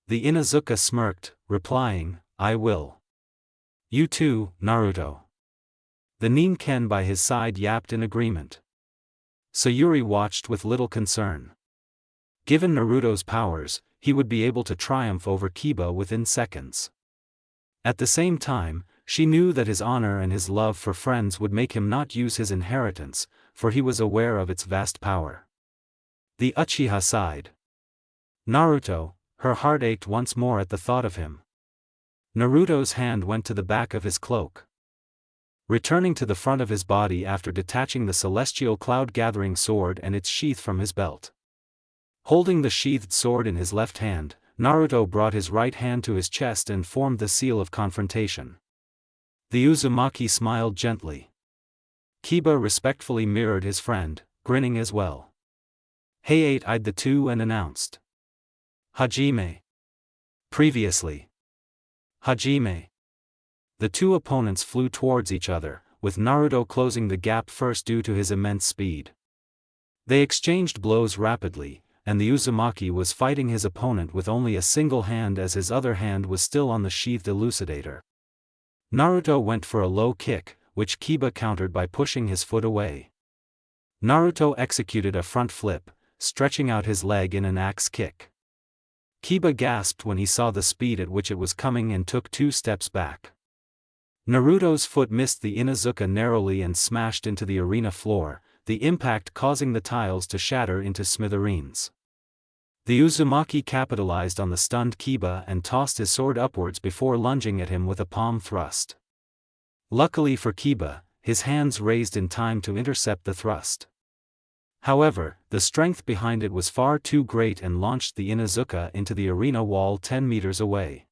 The Inazuka smirked, replying, "I will." "You too, Naruto." The Ninken by his side yapped in agreement. Sayuri watched with little concern. Given Naruto's powers, he would be able to triumph over Kiba within seconds. At the same time, she knew that his honor and his love for friends would make him not use his inheritance, for he was aware of its vast power. The Uchiha sighed. Naruto, her heart ached once more at the thought of him. Naruto's hand went to the back of his cloak. Returning to the front of his body after detaching the celestial cloud-gathering sword and its sheath from his belt. Holding the sheathed sword in his left hand, Naruto brought his right hand to his chest and formed the seal of confrontation. The Uzumaki smiled gently. Kiba respectfully mirrored his friend, grinning as well. Hayate eyed the 2 and announced. Hajime. Previously. Hajime. The 2 opponents flew towards each other, with Naruto closing the gap first due to his immense speed. They exchanged blows rapidly, and the Uzumaki was fighting his opponent with only a single hand as his other hand was still on the sheathed elucidator. Naruto went for a low kick, which Kiba countered by pushing his foot away. Naruto executed a front flip, stretching out his leg in an axe kick. Kiba gasped when he saw the speed at which it was coming and took 2 steps back. Naruto's foot missed the Inazuka narrowly and smashed into the arena floor, the impact causing the tiles to shatter into smithereens. The Uzumaki capitalized on the stunned Kiba and tossed his sword upwards before lunging at him with a palm thrust. Luckily for Kiba, his hands raised in time to intercept the thrust. However, the strength behind it was far too great and launched the Inazuka into the arena wall 10 meters away.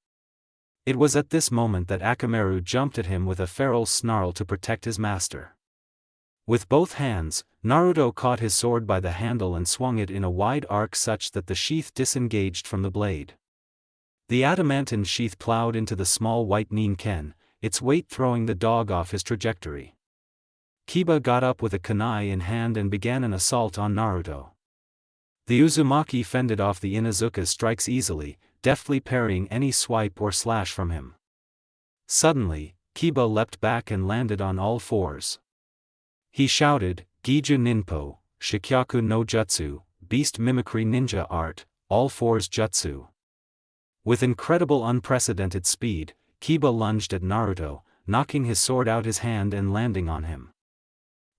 It was at this moment that Akamaru jumped at him with a feral snarl to protect his master. With both hands, Naruto caught his sword by the handle and swung it in a wide arc such that the sheath disengaged from the blade. The adamantine sheath plowed into the small white Ninken, its weight throwing the dog off his trajectory. Kiba got up with a kunai in hand and began an assault on Naruto. The Uzumaki fended off the Inazuka's strikes easily, deftly parrying any swipe or slash from him. Suddenly, Kiba leapt back and landed on all 4s. He shouted, "Giju Ninpo, Shikyaku no Jutsu, Beast Mimicry Ninja Art, all 4s Jutsu." With incredible unprecedented speed, Kiba lunged at Naruto, knocking his sword out his hand and landing on him.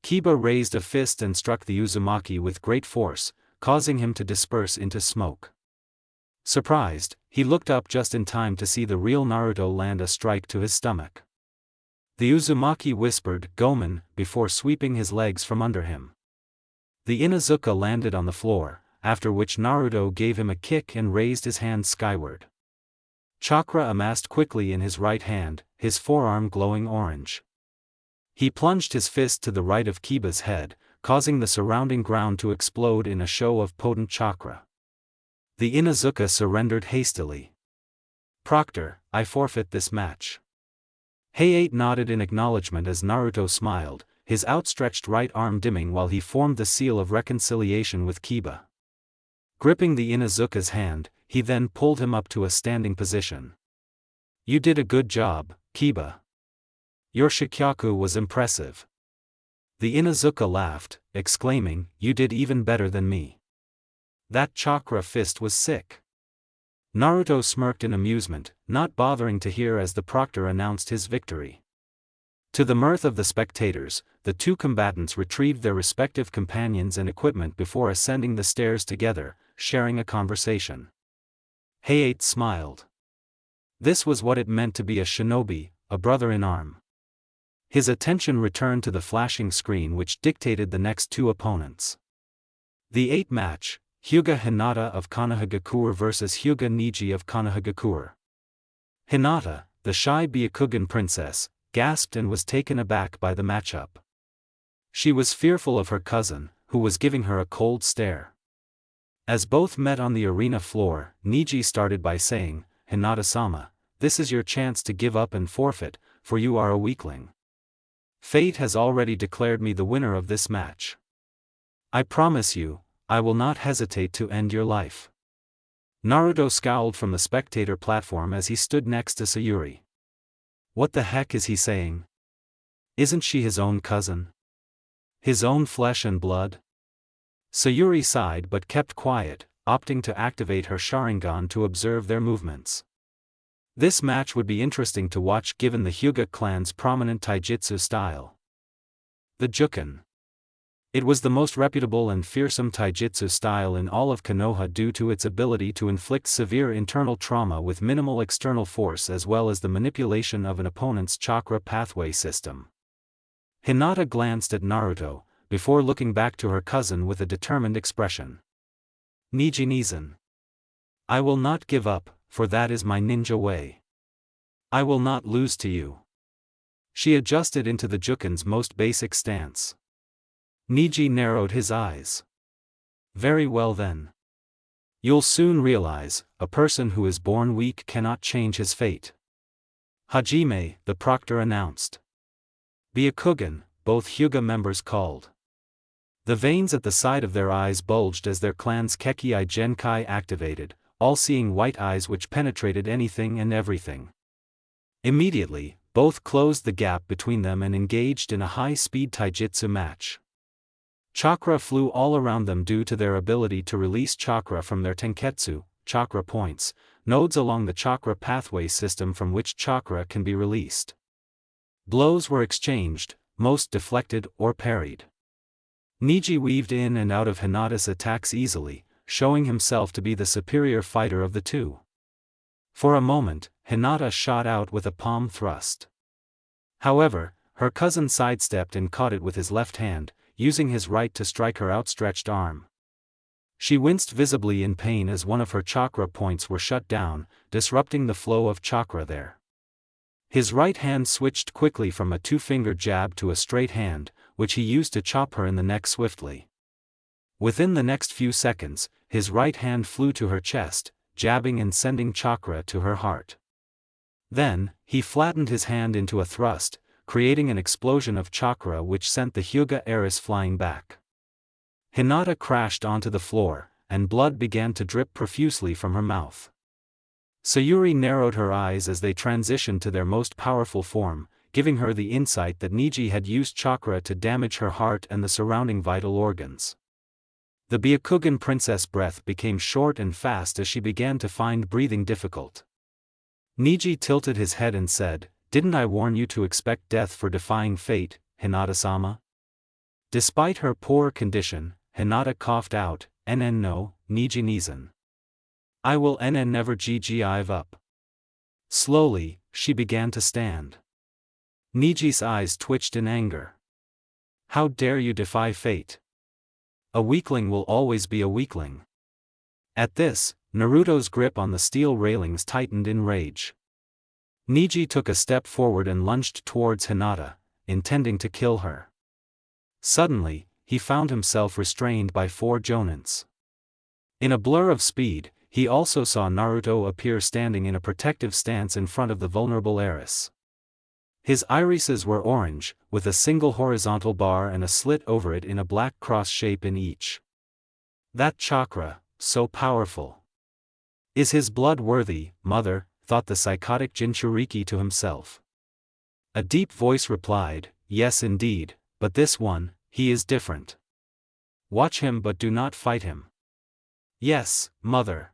Kiba raised a fist and struck the Uzumaki with great force, causing him to disperse into smoke. Surprised, he looked up just in time to see the real Naruto land a strike to his stomach. The Uzumaki whispered, "Gomen," before sweeping his legs from under him. The Inazuka landed on the floor, after which Naruto gave him a kick and raised his hand skyward. Chakra amassed quickly in his right hand, his forearm glowing orange. He plunged his fist to the right of Kiba's head, causing the surrounding ground to explode in a show of potent chakra. The Inazuka surrendered hastily. "Proctor, I forfeit this match." Hayate nodded in acknowledgement as Naruto smiled, his outstretched right arm dimming while he formed the seal of reconciliation with Kiba. Gripping the Inazuka's hand, he then pulled him up to a standing position. "You did a good job, Kiba. Your Shikyaku was impressive." The Inazuka laughed, exclaiming, "You did even better than me. That chakra fist was sick." Naruto smirked in amusement, not bothering to hear as the proctor announced his victory. To the mirth of the spectators, the two combatants retrieved their respective companions and equipment before ascending the stairs together, sharing a conversation. Hayate smiled. This was what it meant to be a shinobi, a brother in arm. His attention returned to the flashing screen which dictated the next two opponents. The 8th match, Hyuga Hinata of Konohagakure vs Hyuga Niji of Konohagakure. Hinata, the shy Byakugan princess, gasped and was taken aback by the matchup. She was fearful of her cousin, who was giving her a cold stare. As both met on the arena floor, Niji started by saying, "Hinata-sama, this is your chance to give up and forfeit, for you are a weakling. Fate has already declared me the winner of this match. I promise you, I will not hesitate to end your life." Naruto scowled from the spectator platform as he stood next to Sayuri. What the heck is he saying? Isn't she his own cousin? His own flesh and blood? Sayuri sighed but kept quiet, opting to activate her Sharingan to observe their movements. This match would be interesting to watch given the Hyuga clan's prominent taijutsu style. The Juken. It was the most reputable and fearsome taijutsu style in all of Konoha due to its ability to inflict severe internal trauma with minimal external force as well as the manipulation of an opponent's chakra pathway system. Hinata glanced at Naruto, before looking back to her cousin with a determined expression. "Niji-Nizan. I will not give up, for that is my ninja way. I will not lose to you." She adjusted into the Juken's most basic stance. Niji narrowed his eyes. "Very well then. You'll soon realize, a person who is born weak cannot change his fate." "Hajime," the proctor announced. "Byakugan," both Hyuga members called. The veins at the side of their eyes bulged as their clan's Kekkei Genkai activated, all-seeing white eyes which penetrated anything and everything. Immediately, both closed the gap between them and engaged in a high-speed taijutsu match. Chakra flew all around them due to their ability to release chakra from their tenketsu, chakra points, nodes along the chakra pathway system from which chakra can be released. Blows were exchanged, most deflected or parried. Niji weaved in and out of Hinata's attacks easily, showing himself to be the superior fighter of the two. For a moment, Hinata shot out with a palm thrust. However, her cousin sidestepped and caught it with his left hand, using his right to strike her outstretched arm. She winced visibly in pain as one of her chakra points were shut down, disrupting the flow of chakra there. His right hand switched quickly from a two-finger jab to a straight hand, which he used to chop her in the neck swiftly. Within the next few seconds, his right hand flew to her chest, jabbing and sending chakra to her heart. Then, he flattened his hand into a thrust, creating an explosion of chakra which sent the Hyuga heiress flying back. Hinata crashed onto the floor, and blood began to drip profusely from her mouth. Sayuri narrowed her eyes as they transitioned to their most powerful form, giving her the insight that Niji had used chakra to damage her heart and the surrounding vital organs. The Byakugan princess' breath became short and fast as she began to find breathing difficult. Niji tilted his head and said, "Didn't I warn you to expect death for defying fate, Hinata-sama?" Despite her poor condition, Hinata coughed out, "NN no, Niji-Nizan. I will NN never give up." Slowly, she began to stand. Niji's eyes twitched in anger. "How dare you defy fate? A weakling will always be a weakling." At this, Naruto's grip on the steel railings tightened in rage. Niji took a step forward and lunged towards Hinata, intending to kill her. Suddenly, he found himself restrained by four jonins. In a blur of speed, he also saw Naruto appear standing in a protective stance in front of the vulnerable heiress. His irises were orange, with a single horizontal bar and a slit over it in a black cross shape in each. That chakra, so powerful. Is his blood worthy, mother? Thought the psychotic Jinchuriki to himself. A deep voice replied, "Yes indeed, but this one, he is different. Watch him but do not fight him." "Yes, mother."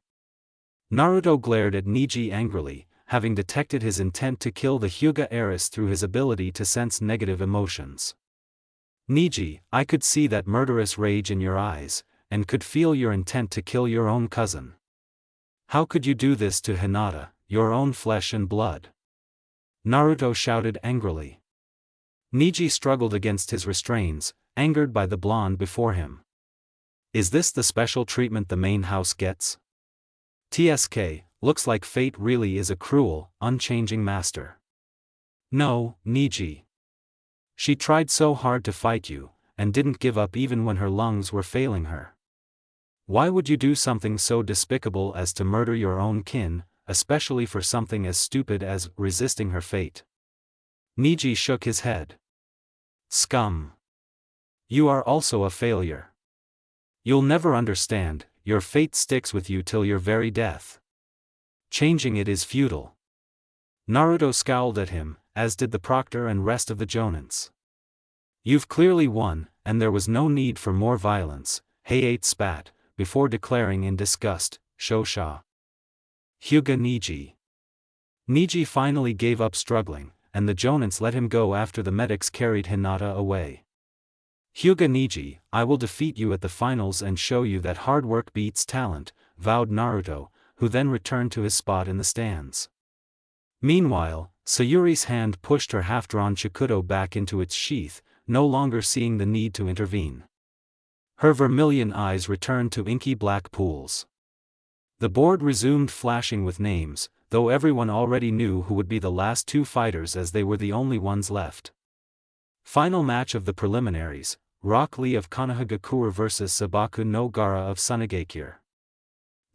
Naruto glared at Niji angrily, having detected his intent to kill the Hyuga heiress through his ability to sense negative emotions. Niji, I could see that murderous rage in your eyes, and could feel your intent to kill your own cousin. How could you do this to Hinata, your own flesh and blood? Naruto shouted angrily. Niji struggled against his restraints, angered by the blonde before him. Is this the special treatment the main house gets? TSK, looks like fate really is a cruel, unchanging master. No, Niji. She tried so hard to fight you, and didn't give up even when her lungs were failing her. Why would you do something so despicable as to murder your own kin, especially for something as stupid as resisting her fate? Niji shook his head. Scum. You are also a failure. You'll never understand, your fate sticks with you till your very death. Changing it is futile. Naruto scowled at him, as did the proctor and rest of the jonins. You've clearly won, and there was no need for more violence, Heiei spat, before declaring in disgust, Shosha. Hyuga Niji. Niji finally gave up struggling, and the jonins let him go after the medics carried Hinata away. Hyuga Niji, I will defeat you at the finals and show you that hard work beats talent, vowed Naruto, who then returned to his spot in the stands. Meanwhile, Sayuri's hand pushed her half-drawn Chikudo back into its sheath, no longer seeing the need to intervene. Her vermilion eyes returned to inky black pools. The board resumed flashing with names, though everyone already knew who would be the last two fighters as they were the only ones left. Final match of the preliminaries, Rock Lee of Konohagakure vs Sabaku no Gaara of Sunagakure.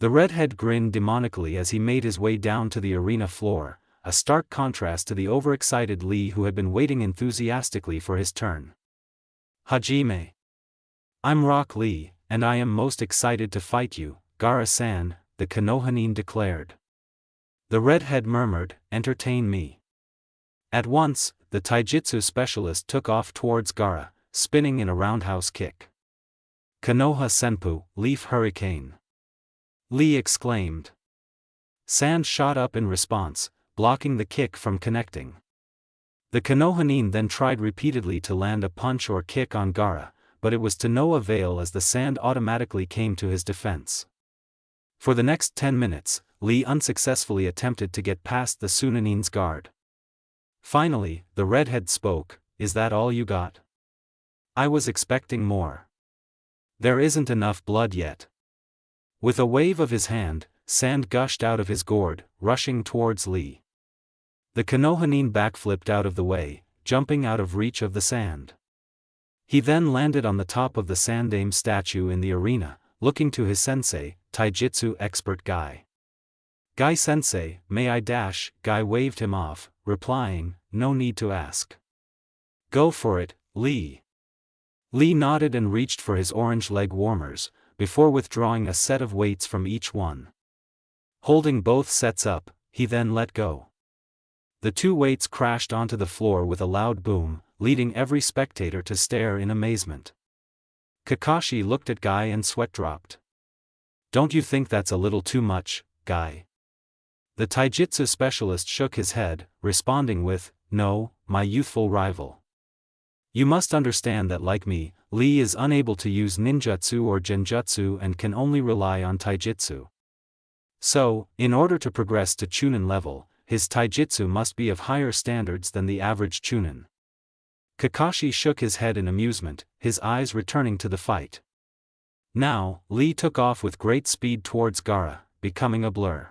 The redhead grinned demonically as he made his way down to the arena floor, a stark contrast to the overexcited Lee who had been waiting enthusiastically for his turn. Hajime. I'm Rock Lee, and I am most excited to fight you, Gaara-san, the Konohanin declared. The redhead murmured, entertain me. At once, the taijutsu specialist took off towards Gaara, spinning in a roundhouse kick. Konoha Senpu, Leaf Hurricane. Lee exclaimed. Sand shot up in response, blocking the kick from connecting. The Konohanin then tried repeatedly to land a punch or kick on Gaara, but it was to no avail as the sand automatically came to his defense. For the next 10 minutes, Lee unsuccessfully attempted to get past the Sunanin's guard. Finally, the redhead spoke, is that all you got? I was expecting more. There isn't enough blood yet. With a wave of his hand, sand gushed out of his gourd, rushing towards Lee. The Konohanin backflipped out of the way, jumping out of reach of the sand. He then landed on the top of the Sandame statue in the arena, looking to his sensei, taijutsu expert Guy. Guy sensei, may I dash? Guy waved him off, replying, no need to ask. Go for it, Lee. Lee nodded and reached for his orange leg warmers, before withdrawing a set of weights from each one. Holding both sets up, he then let go. The two weights crashed onto the floor with a loud boom, leading every spectator to stare in amazement. Kakashi looked at Guy and sweat dropped. Don't you think that's a little too much, Guy? The taijutsu specialist shook his head, responding with, no, my youthful rival. You must understand that like me, Lee is unable to use ninjutsu or genjutsu and can only rely on taijutsu. So, in order to progress to Chunin level, his taijutsu must be of higher standards than the average Chunin. Kakashi shook his head in amusement, his eyes returning to the fight. Now, Lee took off with great speed towards Gaara, becoming a blur.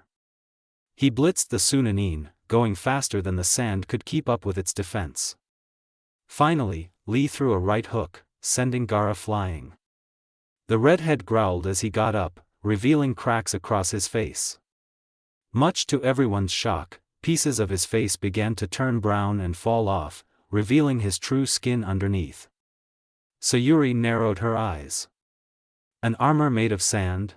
He blitzed the Sunanin, going faster than the sand could keep up with its defense. Finally, Lee threw a right hook, sending Gaara flying. The redhead growled as he got up, revealing cracks across his face. Much to everyone's shock, pieces of his face began to turn brown and fall off, revealing his true skin underneath. Sayuri narrowed her eyes. An armor made of sand?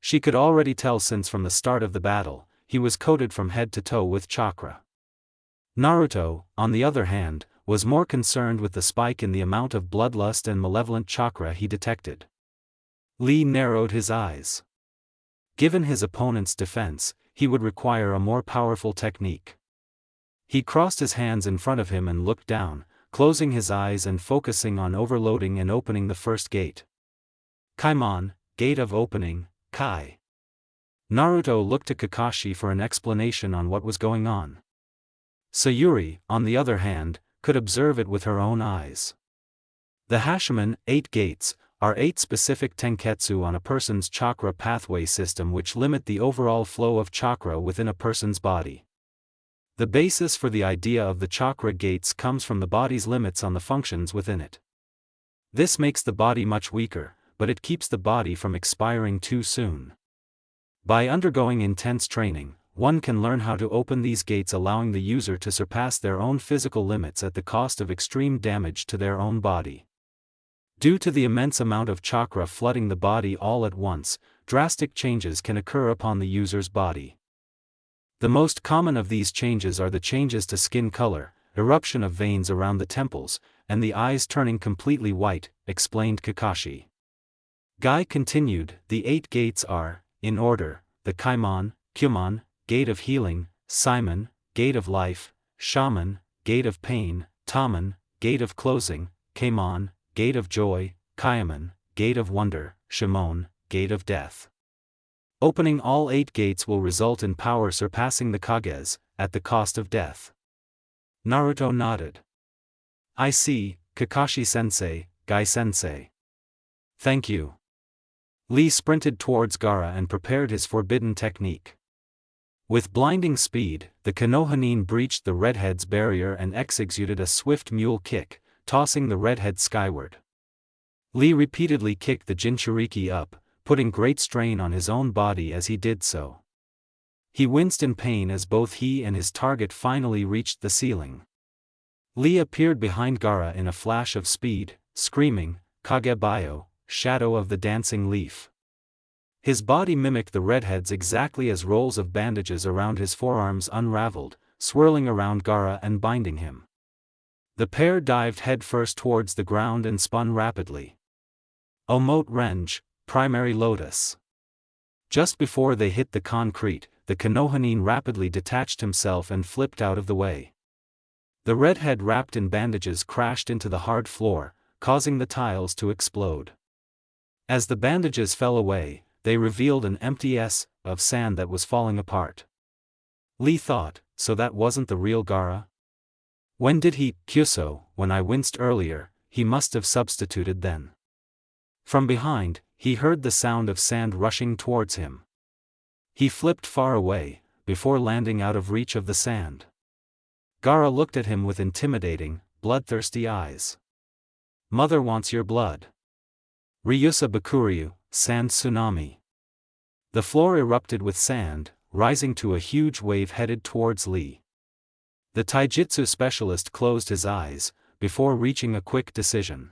She could already tell since from the start of the battle, he was coated from head to toe with chakra. Naruto, on the other hand, was more concerned with the spike in the amount of bloodlust and malevolent chakra he detected. Lee narrowed his eyes. Given his opponent's defense, he would require a more powerful technique. He crossed his hands in front of him and looked down, closing his eyes and focusing on overloading and opening the first gate. Kaimon, gate of opening, Kai. Naruto looked to Kakashi for an explanation on what was going on. Sayuri, on the other hand, could observe it with her own eyes. The Hashiman, 8 gates, are 8 specific tenketsu on a person's chakra pathway system which limit the overall flow of chakra within a person's body. The basis for the idea of the chakra gates comes from the body's limits on the functions within it. This makes the body much weaker, but it keeps the body from expiring too soon. By undergoing intense training, one can learn how to open these gates, allowing the user to surpass their own physical limits at the cost of extreme damage to their own body. Due to the immense amount of chakra flooding the body all at once, drastic changes can occur upon the user's body. The most common of these changes are the changes to skin color, eruption of veins around the temples, and the eyes turning completely white, explained Kakashi. Guy continued, the 8 gates are, in order, the Kaimon, Kyumon, gate of healing, Simon, gate of life, Shaman, gate of pain, Taman, gate of closing, Kaimon, gate of joy, Kaiman, gate of wonder, Shimon, gate of death. Opening all 8 gates will result in power surpassing the Kages, at the cost of death. Naruto nodded. I see, Kakashi-sensei, Guy-sensei. Thank you. Lee sprinted towards Gaara and prepared his forbidden technique. With blinding speed, the Konohanin breached the redhead's barrier and executed a swift mule kick, tossing the redhead skyward. Lee repeatedly kicked the Jinchuriki up, putting great strain on his own body as he did so. He winced in pain as both he and his target finally reached the ceiling. Lee appeared behind Gaara in a flash of speed, screaming, Kagebayo, shadow of the dancing leaf. His body mimicked the redhead's exactly as rolls of bandages around his forearms unraveled, swirling around Gaara and binding him. The pair dived headfirst towards the ground and spun rapidly. Omote Renge, primary lotus. Just before they hit the concrete, the Konohanin rapidly detached himself and flipped out of the way. The redhead wrapped in bandages crashed into the hard floor, causing the tiles to explode. As the bandages fell away, they revealed an empty S of sand that was falling apart. Lee thought, so that wasn't the real Gaara? When did he, Kyuso, when I winced earlier, he must have substituted then. From behind, he heard the sound of sand rushing towards him. He flipped far away, before landing out of reach of the sand. Gaara looked at him with intimidating, bloodthirsty eyes. Mother wants your blood. Ryusa Bakuryu, sand tsunami. The floor erupted with sand, rising to a huge wave headed towards Lee. The taijutsu specialist closed his eyes, before reaching a quick decision.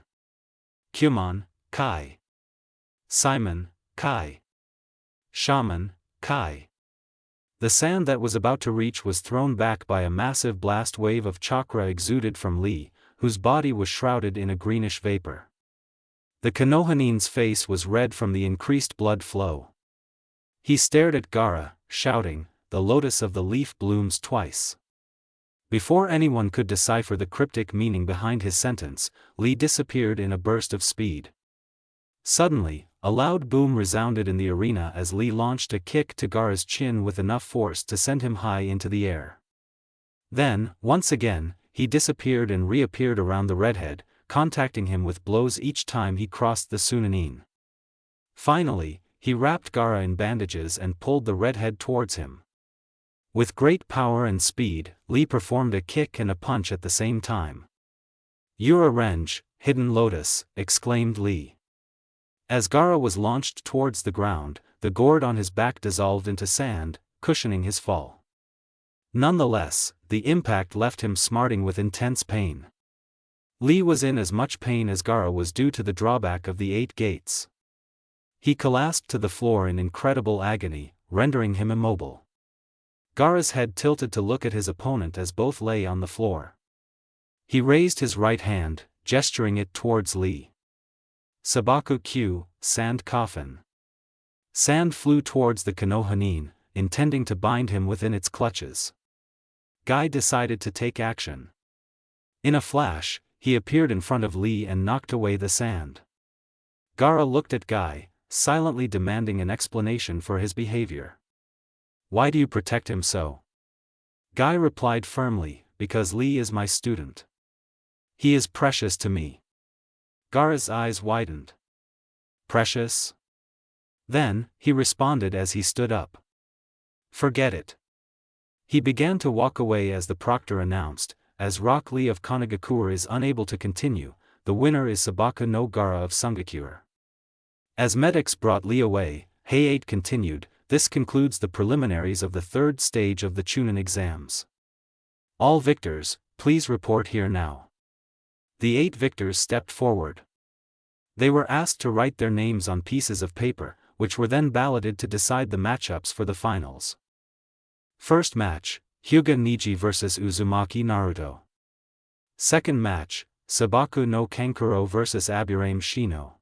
Kyumon, Kai. Simon, Kai. Shaman, Kai. The sand that was about to reach was thrown back by a massive blast wave of chakra exuded from Lee, whose body was shrouded in a greenish vapor. The Konohanin's face was red from the increased blood flow. He stared at Gaara, shouting, "The lotus of the leaf blooms twice." Before anyone could decipher the cryptic meaning behind his sentence, Lee disappeared in a burst of speed. Suddenly, a loud boom resounded in the arena as Lee launched a kick to Gaara's chin with enough force to send him high into the air. Then, once again, he disappeared and reappeared around the redhead, contacting him with blows each time he crossed the Sunanin. Finally, he wrapped Gaara in bandages and pulled the redhead towards him. With great power and speed, Lee performed a kick and a punch at the same time. Yura Renge, hidden lotus, exclaimed Lee. As Gaara was launched towards the ground, the gourd on his back dissolved into sand, cushioning his fall. Nonetheless, the impact left him smarting with intense pain. Lee was in as much pain as Gaara was due to the drawback of the 8 gates. He collapsed to the floor in incredible agony, rendering him immobile. Gaara's head tilted to look at his opponent as both lay on the floor. He raised his right hand, gesturing it towards Lee. Sabaku Q, sand coffin. Sand flew towards the Konohanin, intending to bind him within its clutches. Guy decided to take action. In a flash, he appeared in front of Lee and knocked away the sand. Gaara looked at Guy, silently demanding an explanation for his behavior. "Why do you protect him so?" Guy replied firmly, "Because Lee is my student. He is precious to me." Gaara's eyes widened. "Precious?" Then, he responded as he stood up. "Forget it." He began to walk away as the proctor announced, "As Rock Lee of Konagakure is unable to continue, the winner is Sabaku no Gaara of Sungakure." As medics brought Lee away, Hay-8 continued, "This concludes the preliminaries of the third stage of the Chunin exams. All victors, please report here now." The 8 victors stepped forward. They were asked to write their names on pieces of paper, which were then balloted to decide the matchups for the finals. First match, Hyuga Niji vs Uzumaki Naruto. Second match, Sabaku no Kankuro vs Aburame Shino.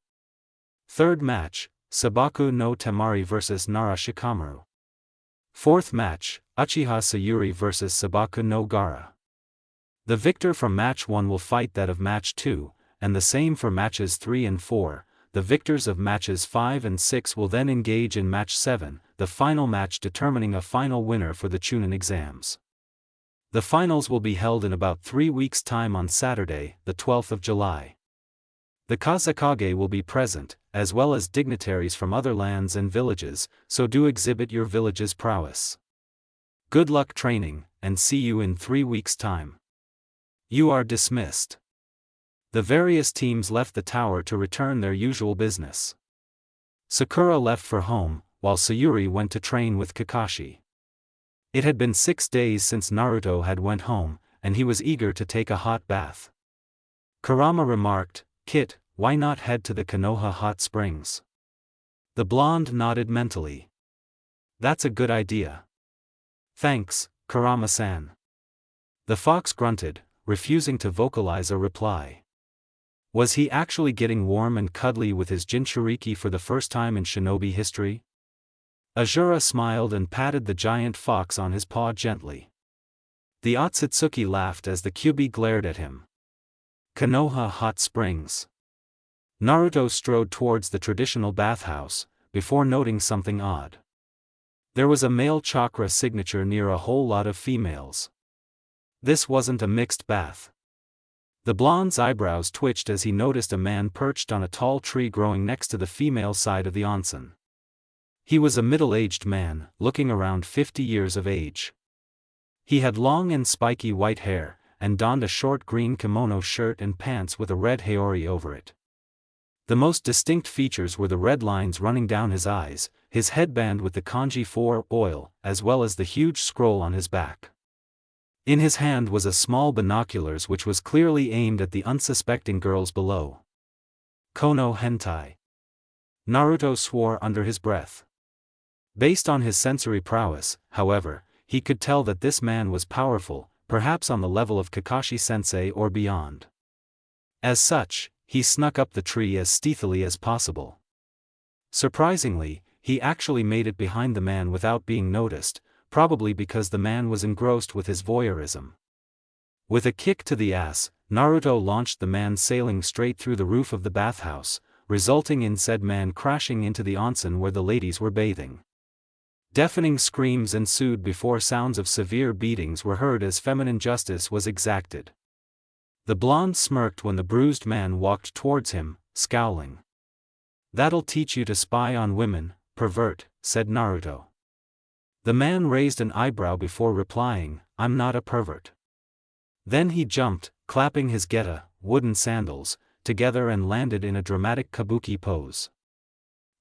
Third match, Sabaku no Temari vs Nara Shikamaru. Fourth match, Uchiha Sayuri vs Sabaku no Gaara. The victor from match 1 will fight that of match 2, and the same for matches 3 and 4. The victors of matches 5 and 6 will then engage in match 7, the final match determining a final winner for the Chunin exams. The finals will be held in about 3 weeks' time on Saturday, the 12th of July. The Kazekage will be present, as well as dignitaries from other lands and villages, so do exhibit your village's prowess. Good luck training, and see you in 3 weeks' time. You are dismissed. The various teams left the tower to return their usual business. Sakura left for home, while Sayuri went to train with Kakashi. It had been 6 days since Naruto had went home, and he was eager to take a hot bath. Kurama remarked, "Kit, why not head to the Konoha hot springs?" The blonde nodded mentally. "That's a good idea." "Thanks, Kurama-san." The fox grunted, refusing to vocalize a reply. Was he actually getting warm and cuddly with his Jinchuriki for the first time in shinobi history? Azura smiled and patted the giant fox on his paw gently. The Otsutsuki laughed as the Kyuubi glared at him. Konoha hot springs. Naruto strode towards the traditional bathhouse, before noting something odd. There was a male chakra signature near a whole lot of females. This wasn't a mixed bath. The blonde's eyebrows twitched as he noticed a man perched on a tall tree growing next to the female side of the onsen. He was a middle-aged man, looking around 50 years of age. He had long and spiky white hair, and donned a short green kimono shirt and pants with a red haori over it. The most distinct features were the red lines running down his eyes, his headband with the kanji 4 oil, as well as the huge scroll on his back. In his hand was a small binoculars which was clearly aimed at the unsuspecting girls below. Kono hentai. Naruto swore under his breath. Based on his sensory prowess, however, he could tell that this man was powerful, perhaps on the level of Kakashi-sensei or beyond. As such, he snuck up the tree as stealthily as possible. Surprisingly, he actually made it behind the man without being noticed, probably because the man was engrossed with his voyeurism. With a kick to the ass, Naruto launched the man sailing straight through the roof of the bathhouse, resulting in said man crashing into the onsen where the ladies were bathing. Deafening screams ensued before sounds of severe beatings were heard as feminine justice was exacted. The blonde smirked when the bruised man walked towards him, scowling. "That'll teach you to spy on women, pervert," said Naruto. The man raised an eyebrow before replying, "I'm not a pervert." Then he jumped, clapping his geta, wooden sandals, together and landed in a dramatic kabuki pose.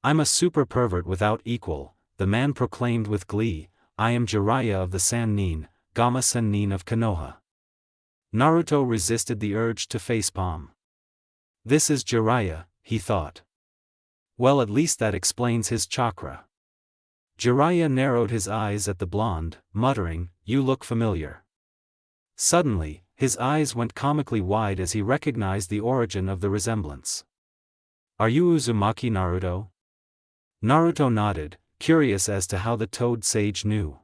"I'm a super pervert without equal," the man proclaimed with glee. "I am Jiraiya of the Sannin, Gama Sennin of Konoha." Naruto resisted the urge to facepalm. This is Jiraiya, he thought. Well, at least that explains his chakra. Jiraiya narrowed his eyes at the blonde, muttering, "You look familiar." Suddenly, his eyes went comically wide as he recognized the origin of the resemblance. "Are you Uzumaki Naruto?" Naruto nodded, curious as to how the Toad Sage knew.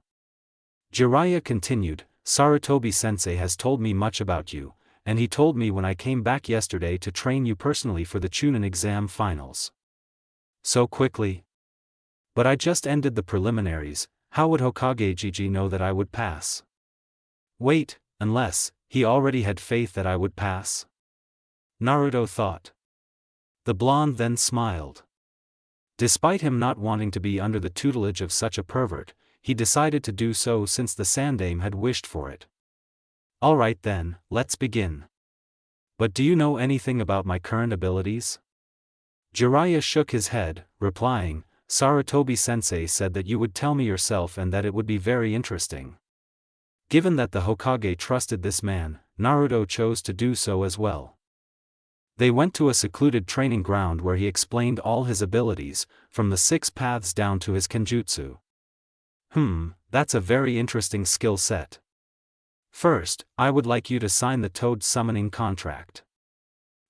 Jiraiya continued, Sarutobi-sensei has told me much about you, and he told me when I came back yesterday to train you personally for the Chunin exam finals. So quickly? But I just ended the preliminaries, how would Hokage Gigi know that I would pass? Wait, unless, he already had faith that I would pass? Naruto thought. The blonde then smiled. Despite him not wanting to be under the tutelage of such a pervert, he decided to do so since the Sandame had wished for it. Alright then, let's begin. But do you know anything about my current abilities? Jiraiya shook his head, replying, Sarutobi-sensei said that you would tell me yourself and that it would be very interesting. Given that the Hokage trusted this man, Naruto chose to do so as well. They went to a secluded training ground where he explained all his abilities, from the 6 paths down to his kenjutsu. That's a very interesting skill set. First, I would like you to sign the Toad summoning contract.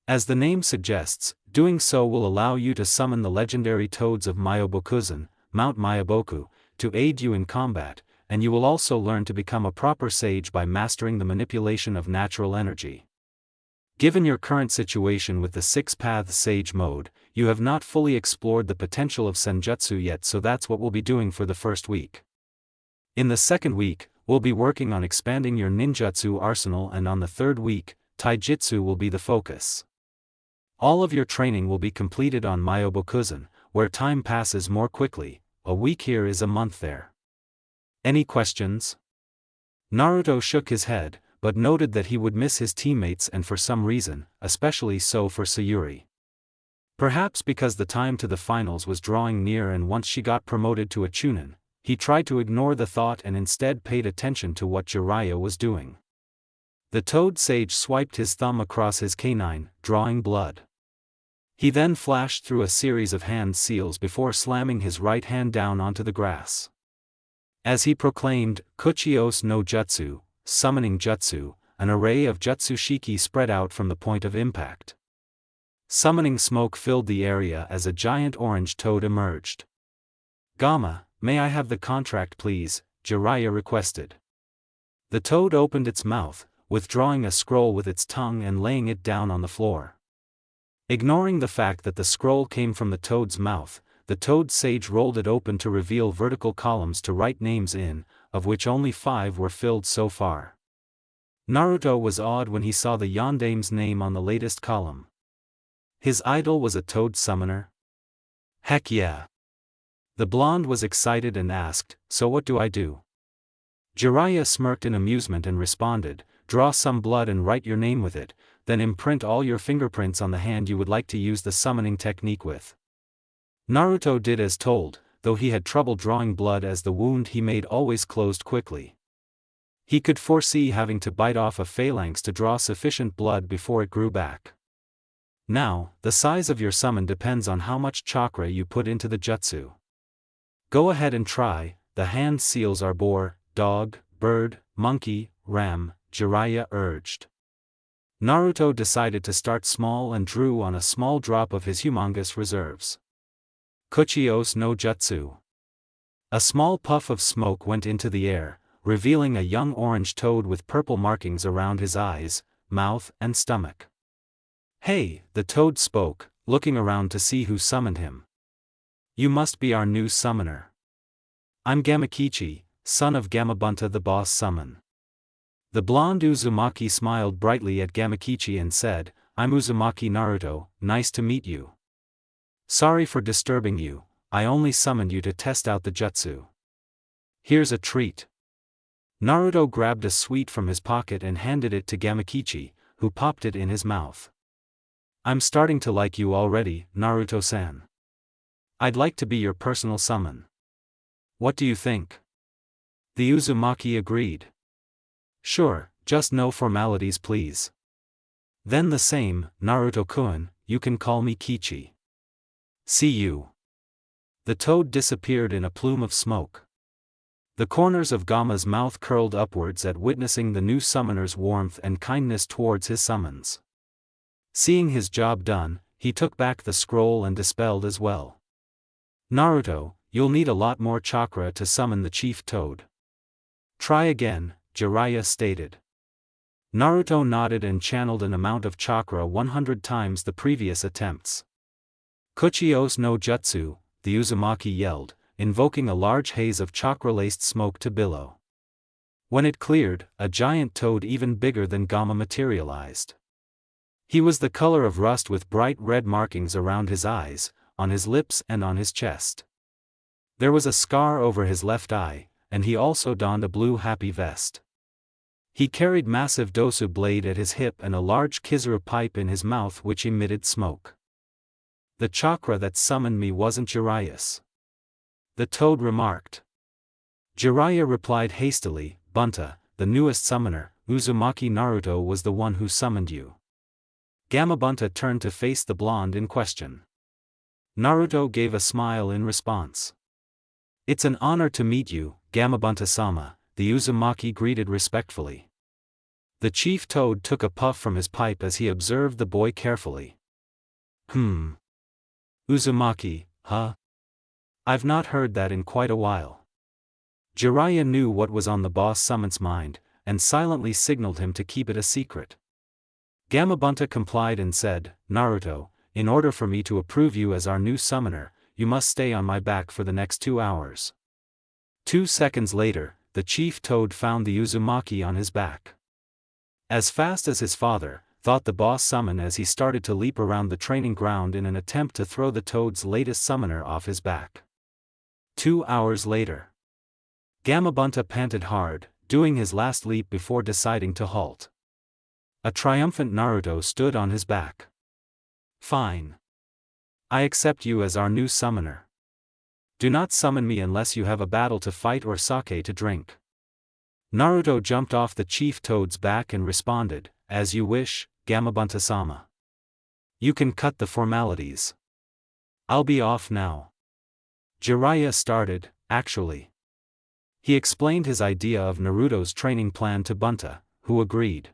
As the name suggests, doing so will allow you to summon the legendary toads of Myobokuzan, Mount Myoboku, to aid you in combat, and you will also learn to become a proper sage by mastering the manipulation of natural energy. Given your current situation with the 6 paths sage mode, you have not fully explored the potential of senjutsu yet, so that's what we'll be doing for the first week. In the second week, we'll be working on expanding your ninjutsu arsenal, and on the third week, taijutsu will be the focus. All of your training will be completed on Myobokuzan, where time passes more quickly, a week here is a month there. Any questions? Naruto shook his head, but noted that he would miss his teammates and for some reason, especially so for Sayuri. Perhaps because the time to the finals was drawing near and once she got promoted to a Chunin, he tried to ignore the thought and instead paid attention to what Jiraiya was doing. The Toad Sage swiped his thumb across his canine, drawing blood. He then flashed through a series of hand seals before slamming his right hand down onto the grass. As he proclaimed, Kuchios no Jutsu, summoning jutsu, an array of jutsu shiki spread out from the point of impact. Summoning smoke filled the area as a giant orange toad emerged. Gamma, may I have the contract please? Jiraiya requested. The toad opened its mouth, withdrawing a scroll with its tongue and laying it down on the floor. Ignoring the fact that the scroll came from the toad's mouth, the Toad Sage rolled it open to reveal vertical columns to write names in, of which only 5 were filled so far. Naruto was awed when he saw the Yandame's name on the latest column. His idol was a toad summoner? Heck yeah! The blonde was excited and asked, so what do I do? Jiraiya smirked in amusement and responded, draw some blood and write your name with it, then imprint all your fingerprints on the hand you would like to use the summoning technique with. Naruto did as told, though he had trouble drawing blood as the wound he made always closed quickly. He could foresee having to bite off a phalanx to draw sufficient blood before it grew back. Now, the size of your summon depends on how much chakra you put into the jutsu. Go ahead and try. The hand seals are boar, dog, bird, monkey, ram, Jiraiya urged. Naruto decided to start small and drew on a small drop of his humongous reserves. Kuchios no Jutsu. A small puff of smoke went into the air, revealing a young orange toad with purple markings around his eyes, mouth, and stomach. Hey, the toad spoke, looking around to see who summoned him. You must be our new summoner. I'm Gamakichi, son of Gamabunta the boss summon. The blonde Uzumaki smiled brightly at Gamakichi and said, I'm Uzumaki Naruto, nice to meet you. Sorry for disturbing you, I only summoned you to test out the jutsu. Here's a treat. Naruto grabbed a sweet from his pocket and handed it to Gamakichi, who popped it in his mouth. I'm starting to like you already, Naruto-san. I'd like to be your personal summon. What do you think? The Uzumaki agreed. Sure, just no formalities please. Then the same, Naruto-kun, you can call me Kichi. See you. The toad disappeared in a plume of smoke. The corners of Gamma's mouth curled upwards at witnessing the new summoner's warmth and kindness towards his summons. Seeing his job done, he took back the scroll and dispelled as well. Naruto, You'll need a lot more chakra to summon the chief toad. Try again, Jiraiya stated. Naruto nodded and channeled an amount of chakra 100 times the previous attempts. Kuchiyos no jutsu, the Uzumaki yelled, invoking a large haze of chakra-laced smoke to billow. When it cleared, a giant toad even bigger than Gamma materialized. He was the color of rust with bright red markings around his eyes, on his lips and on his chest. There was a scar over his left eye, and he also donned a blue happy vest. He carried massive dosu blade at his hip and a large kizuru pipe in his mouth which emitted smoke. The chakra that summoned me wasn't Jiraiya's, the toad remarked. Jiraiya replied hastily, Bunta, the newest summoner, Uzumaki Naruto was the one who summoned you. Gamabunta turned to face the blonde in question. Naruto gave a smile in response. It's an honor to meet you, Gamabunta-sama, the Uzumaki greeted respectfully. The chief toad took a puff from his pipe as he observed the boy carefully. Uzumaki, huh? I've not heard that in quite a while. Jiraiya knew what was on the boss summon's mind, and silently signaled him to keep it a secret. Gamabunta complied and said, Naruto, in order for me to approve you as our new summoner, you must stay on my back for the next 2 hours. 2 seconds later, the chief toad found the Uzumaki on his back. As fast as his father, thought the boss summon as he started to leap around the training ground in an attempt to throw the toad's latest summoner off his back. 2 hours later. Gamabunta panted hard, doing his last leap before deciding to halt. A triumphant Naruto stood on his back. Fine. I accept you as our new summoner. Do not summon me unless you have a battle to fight or sake to drink. Naruto jumped off the chief toad's back and responded, as you wish, Gamabunta-sama. You can cut the formalities. I'll be off now. Jiraiya started, actually. He explained his idea of Naruto's training plan to Bunta, who agreed.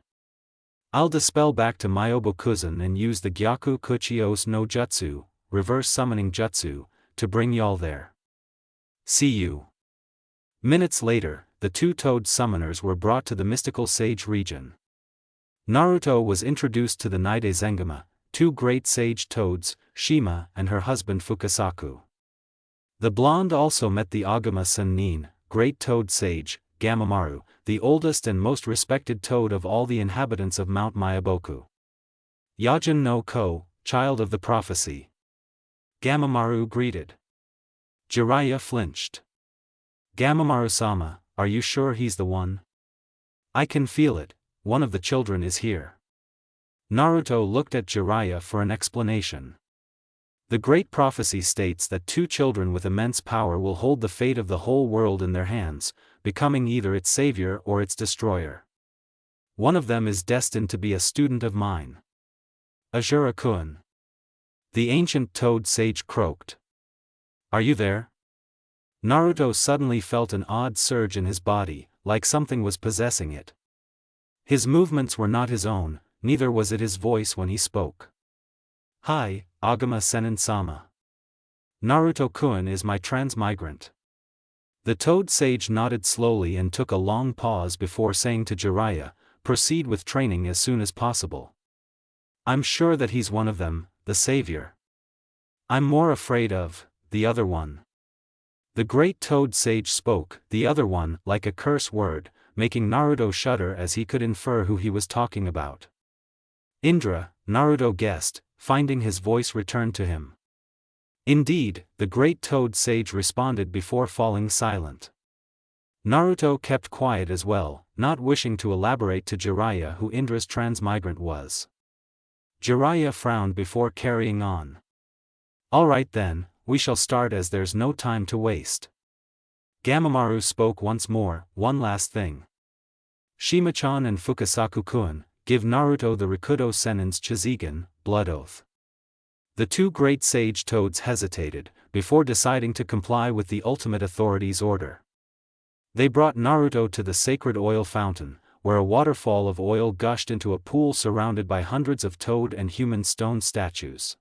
I'll dispel back to Myobokuzen and use the Gyaku Kuchiyos no Jutsu, reverse summoning jutsu, to bring y'all there. See you. Minutes later, the 2 toad summoners were brought to the mystical sage region. Naruto was introduced to the Nide Zengama, 2 great sage toads, Shima and her husband Fukasaku. The blonde also met the Agama Sennin, great toad sage, Gamamaru, the oldest and most respected toad of all the inhabitants of Mount Myaboku. Yajin no Ko, child of the prophecy. Gamamaru greeted. Jiraiya flinched. Gamamaru-sama, are you sure he's the one? I can feel it, one of the children is here. Naruto looked at Jiraiya for an explanation. The great prophecy states that 2 children with immense power will hold the fate of the whole world in their hands, becoming either its savior or its destroyer. One of them is destined to be a student of mine. Azura-kun. The ancient toad sage croaked. Are you there? Naruto suddenly felt an odd surge in his body, like something was possessing it. His movements were not his own, neither was it his voice when he spoke. Hi, Agama Sennin-sama. Naruto-kun is my transmigrant. The toad sage nodded slowly and took a long pause before saying to Jiraiya, proceed with training as soon as possible. I'm sure that he's one of them, the savior. I'm more afraid of the other one. The great toad sage spoke, the other one, like a curse word, making Naruto shudder as he could infer who he was talking about. Indra, Naruto guessed, finding his voice return to him. Indeed, the great toad sage responded before falling silent. Naruto kept quiet as well, not wishing to elaborate to Jiraiya who Indra's transmigrant was. Jiraiya frowned before carrying on. Alright then, we shall start as there's no time to waste. Gamamaru spoke once more, one last thing. Shima-chan and Fukasaku-kun, give Naruto the Rikudo Sennin's Chizigen, blood oath. The 2 great sage toads hesitated, before deciding to comply with the ultimate authority's order. They brought Naruto to the sacred oil fountain, where a waterfall of oil gushed into a pool surrounded by hundreds of toad and human stone statues.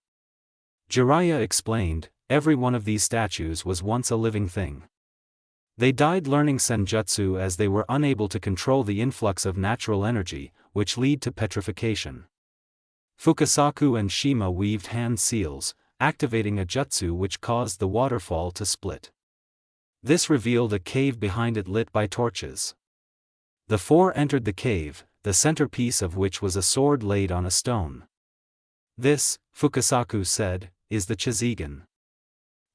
Jiraiya explained, every one of these statues was once a living thing. They died learning senjutsu as they were unable to control the influx of natural energy, which lead to petrification. Fukasaku and Shima weaved hand seals, activating a jutsu which caused the waterfall to split. This revealed a cave behind it lit by torches. The four entered the cave, the centerpiece of which was a sword laid on a stone. This, Fukasaku said, is the Chizigen.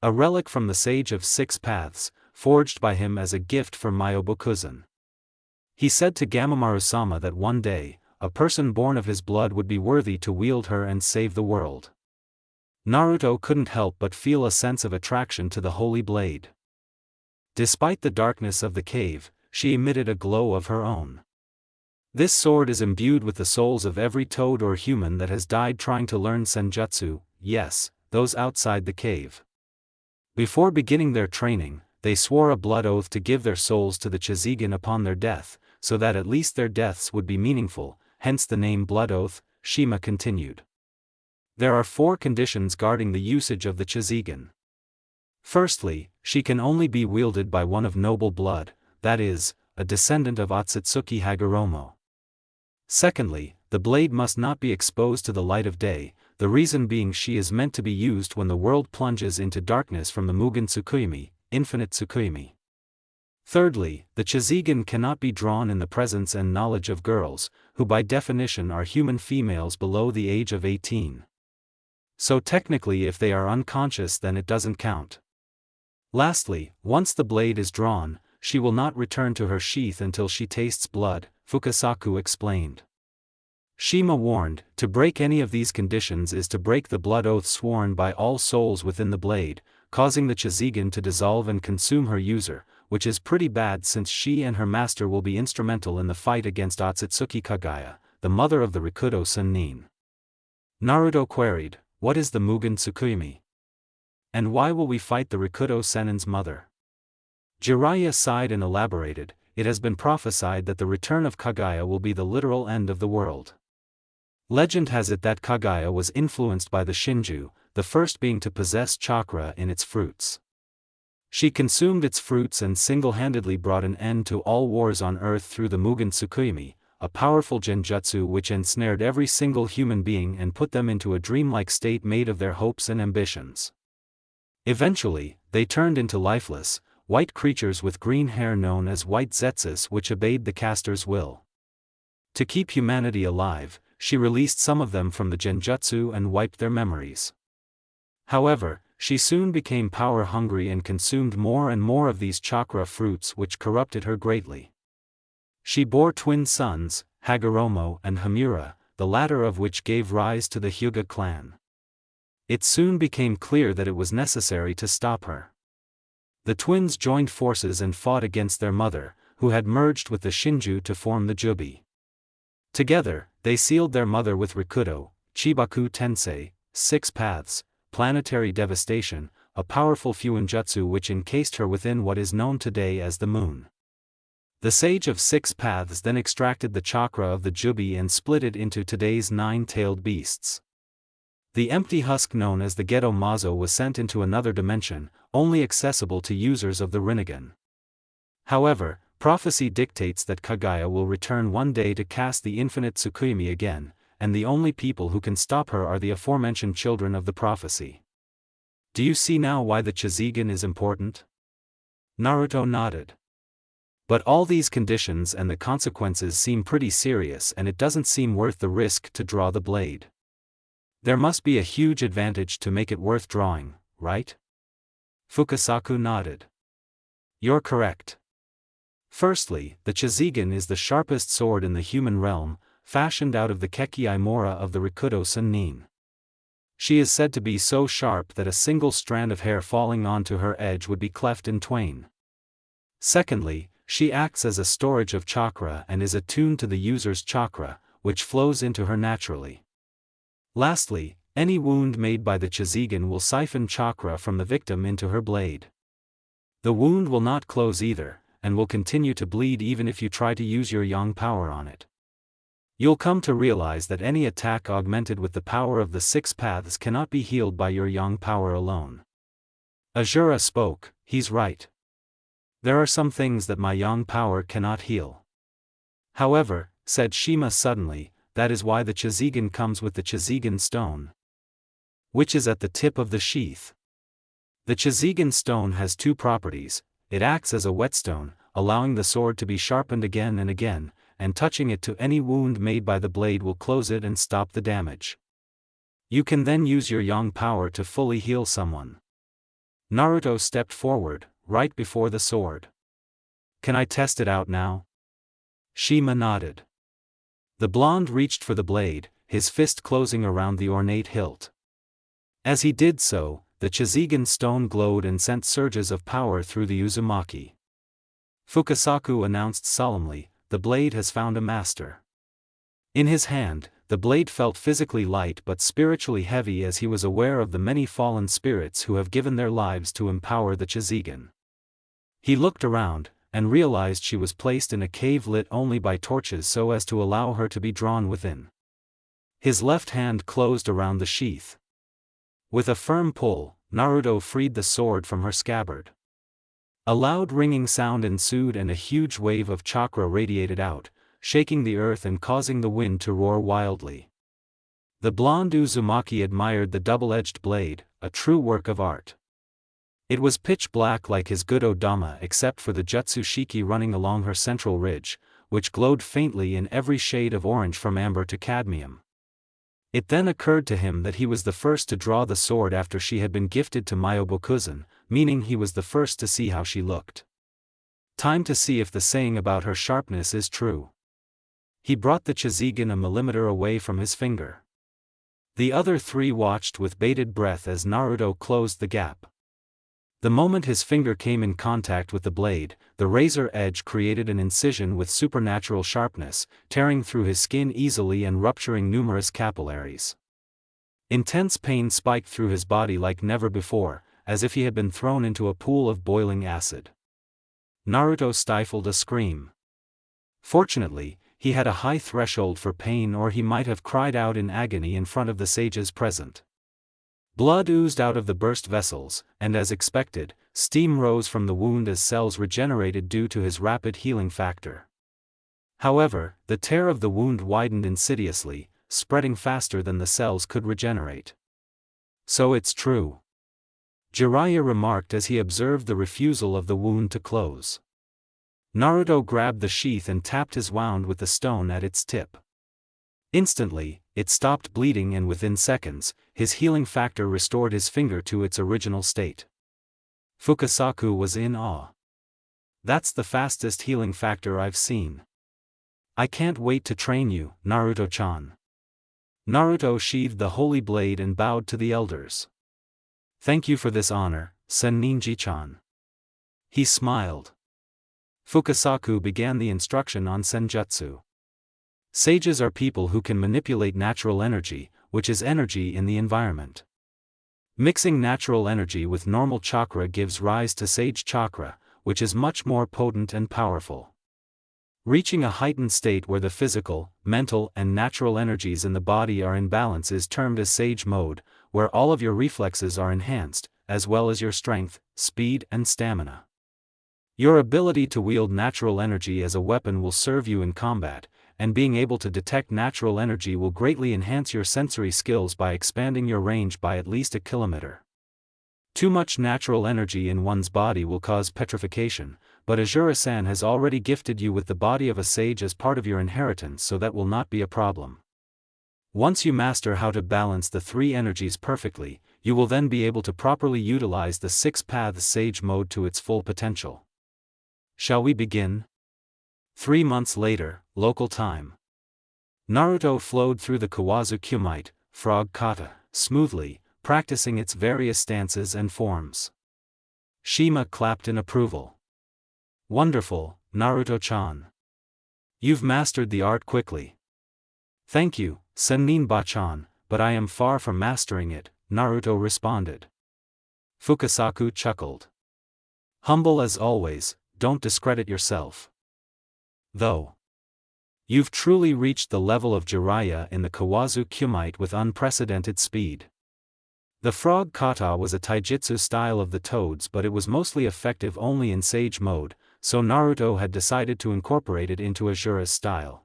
A relic from the Sage of Six Paths, forged by him as a gift for Myobokuzan. He said to Gamamaru-sama that one day, a person born of his blood would be worthy to wield her and save the world. Naruto couldn't help but feel a sense of attraction to the holy blade. Despite the darkness of the cave, she emitted a glow of her own. This sword is imbued with the souls of every toad or human that has died trying to learn senjutsu, yes, those outside the cave. Before beginning their training, they swore a blood oath to give their souls to the Chizigen upon their death, so that at least their deaths would be meaningful, hence the name Blood Oath, Shima continued. There are 4 conditions guarding the usage of the Chizigen. Firstly, she can only be wielded by one of noble blood, that is, a descendant of Otsutsuki Hagoromo. Secondly, the blade must not be exposed to the light of day, the reason being she is meant to be used when the world plunges into darkness from the Mugen Tsukuyomi, infinite Tsukuyomi. Thirdly, the Chizigen cannot be drawn in the presence and knowledge of girls, who by definition are human females below the age of 18. So technically if they are unconscious then it doesn't count. Lastly, once the blade is drawn, she will not return to her sheath until she tastes blood, Fukasaku explained. Shima warned, to break any of these conditions is to break the blood oath sworn by all souls within the blade, causing the Chizigen to dissolve and consume her user, which is pretty bad since she and her master will be instrumental in the fight against Otsutsuki Kagaya, the mother of the Rikudo Sennin. Naruto queried, what is the Mugen Tsukuyomi? And why will we fight the Rikudo Sennin's mother? Jiraiya sighed and elaborated, it has been prophesied that the return of Kagaya will be the literal end of the world. Legend has it that Kagaya was influenced by the Shinju, the first being to possess chakra in its fruits. She consumed its fruits and single-handedly brought an end to all wars on earth through the Mugen Tsukuyomi, a powerful genjutsu which ensnared every single human being and put them into a dreamlike state made of their hopes and ambitions. Eventually, they turned into lifeless, white creatures with green hair known as white zetsus which obeyed the caster's will. To keep humanity alive, she released some of them from the genjutsu and wiped their memories. However, she soon became power-hungry and consumed more and more of these chakra fruits which corrupted her greatly. She bore twin sons, Hagoromo and Hamura, the latter of which gave rise to the Hyuga clan. It soon became clear that it was necessary to stop her. The twins joined forces and fought against their mother, who had merged with the Shinju to form the Jubi. Together, they sealed their mother with Rikudo, Chibaku Tensei, 6 paths, planetary devastation, a powerful fuinjutsu which encased her within what is known today as the moon. The Sage of 6 Paths then extracted the chakra of the Jubi and split it into today's 9-tailed beasts. The empty husk known as the Gedo Mazo was sent into another dimension, only accessible to users of the Rinnegan. However, prophecy dictates that Kagaya will return one day to cast the infinite Tsukuyomi again, and the only people who can stop her are the aforementioned children of the prophecy. Do you see now why the Chizigen is important? Naruto nodded. But all these conditions and the consequences seem pretty serious and it doesn't seem worth the risk to draw the blade. There must be a huge advantage to make it worth drawing, right? Fukasaku nodded. You're correct. Firstly, the Chizigen is the sharpest sword in the human realm, fashioned out of the Keki Mora of the Rikudo Sennin. She is said to be so sharp that a single strand of hair falling onto her edge would be cleft in twain. Secondly, she acts as a storage of chakra and is attuned to the user's chakra, which flows into her naturally. Lastly, any wound made by the Chizigen will siphon chakra from the victim into her blade. The wound will not close either, and will continue to bleed even if you try to use your yang power on it. You'll come to realize that any attack augmented with the power of the 6 paths cannot be healed by your yang power alone. Azura spoke, he's right. There are some things that my yang power cannot heal. However, said Shima suddenly, that is why the Chizigan comes with the Chizigan stone, which is at the tip of the sheath. The Chizigan stone has two properties: it acts as a whetstone, allowing the sword to be sharpened again and again, and touching it to any wound made by the blade will close it and stop the damage. You can then use your yang power to fully heal someone. Naruto stepped forward, right before the sword. Can I test it out now? Shima nodded. The blonde reached for the blade, his fist closing around the ornate hilt. As he did so, the Chizigan stone glowed and sent surges of power through the Uzumaki. Fukasaku announced solemnly, the blade has found a master. In his hand, the blade felt physically light but spiritually heavy as he was aware of the many fallen spirits who have given their lives to empower the Chizigan. He looked around, and realized she was placed in a cave lit only by torches so as to allow her to be drawn within. His left hand closed around the sheath. With a firm pull, Naruto freed the sword from her scabbard. A loud ringing sound ensued and a huge wave of chakra radiated out, shaking the earth and causing the wind to roar wildly. The blonde Uzumaki admired the double-edged blade, a true work of art. It was pitch black like his good Odama except for the jutsu shiki running along her central ridge, which glowed faintly in every shade of orange from amber to cadmium. It then occurred to him that he was the first to draw the sword after she had been gifted to Myobokuzan, meaning he was the first to see how she looked. Time to see if the saying about her sharpness is true. He brought the Chizigan a millimeter away from his finger. The other three watched with bated breath as Naruto closed the gap. The moment his finger came in contact with the blade, the razor edge created an incision with supernatural sharpness, tearing through his skin easily and rupturing numerous capillaries. Intense pain spiked through his body like never before, as if he had been thrown into a pool of boiling acid. Naruto stifled a scream. Fortunately, he had a high threshold for pain or he might have cried out in agony in front of the sages present. Blood oozed out of the burst vessels, and as expected, steam rose from the wound as cells regenerated due to his rapid healing factor. However, the tear of the wound widened insidiously, spreading faster than the cells could regenerate. So it's true, Jiraiya remarked as he observed the refusal of the wound to close. Naruto grabbed the sheath and tapped his wound with the stone at its tip. Instantly, it stopped bleeding and within seconds, his healing factor restored his finger to its original state. Fukasaku was in awe. That's the fastest healing factor I've seen. I can't wait to train you, Naruto-chan. Naruto sheathed the holy blade and bowed to the elders. Thank you for this honor, Senninji-chan. He smiled. Fukasaku began the instruction on senjutsu. Sages are people who can manipulate natural energy, which is energy in the environment. Mixing natural energy with normal chakra gives rise to sage chakra, which is much more potent and powerful. Reaching a heightened state where the physical, mental and natural energies in the body are in balance is termed as sage mode, where all of your reflexes are enhanced, as well as your strength, speed and stamina. Your ability to wield natural energy as a weapon will serve you in combat, and being able to detect natural energy will greatly enhance your sensory skills by expanding your range by at least 1 kilometer. Too much natural energy in one's body will cause petrification, but Azura-san has already gifted you with the body of a sage as part of your inheritance, so that will not be a problem. Once you master how to balance the 3 energies perfectly, you will then be able to properly utilize the 6 paths sage mode to its full potential. Shall we begin? 3 months later, local time. Naruto flowed through the Kawazu Kumite, frog kata, smoothly, practicing its various stances and forms. Shima clapped in approval. Wonderful, Naruto-chan. You've mastered the art quickly. Thank you, Sennin-ba-chan, but I am far from mastering it, Naruto responded. Fukasaku chuckled. Humble as always, don't discredit yourself. Though you've truly reached the level of Jiraiya in the Kawazu Kumite with unprecedented speed. The frog kata was a taijutsu style of the toads, but it was mostly effective only in sage mode, so Naruto had decided to incorporate it into Asura's style.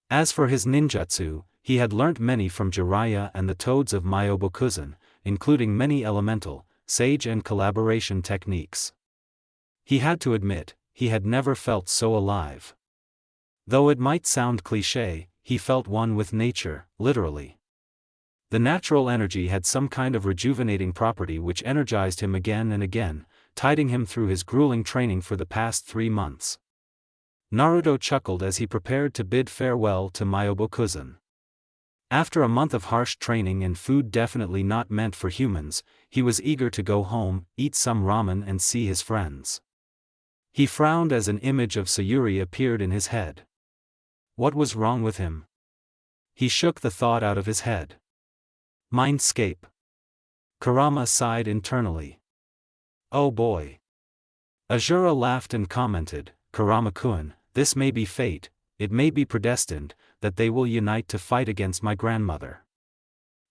As for his ninjutsu, he had learnt many from Jiraiya and the toads of Myobokuzen, including many elemental, sage and collaboration techniques. He had to admit, he had never felt so alive. Though it might sound cliché, he felt one with nature, literally. The natural energy had some kind of rejuvenating property which energized him again and again, tiding him through his grueling training for the past 3 months. Naruto chuckled as he prepared to bid farewell to Myobokuzen. After a month of harsh training and food definitely not meant for humans, he was eager to go home, eat some ramen and see his friends. He frowned as an image of Sayuri appeared in his head. What was wrong with him? He shook the thought out of his head. Mindscape. Kurama sighed internally. Oh boy. Asura laughed and commented, Kurama-kun, this may be fate, it may be predestined, that they will unite to fight against my grandmother.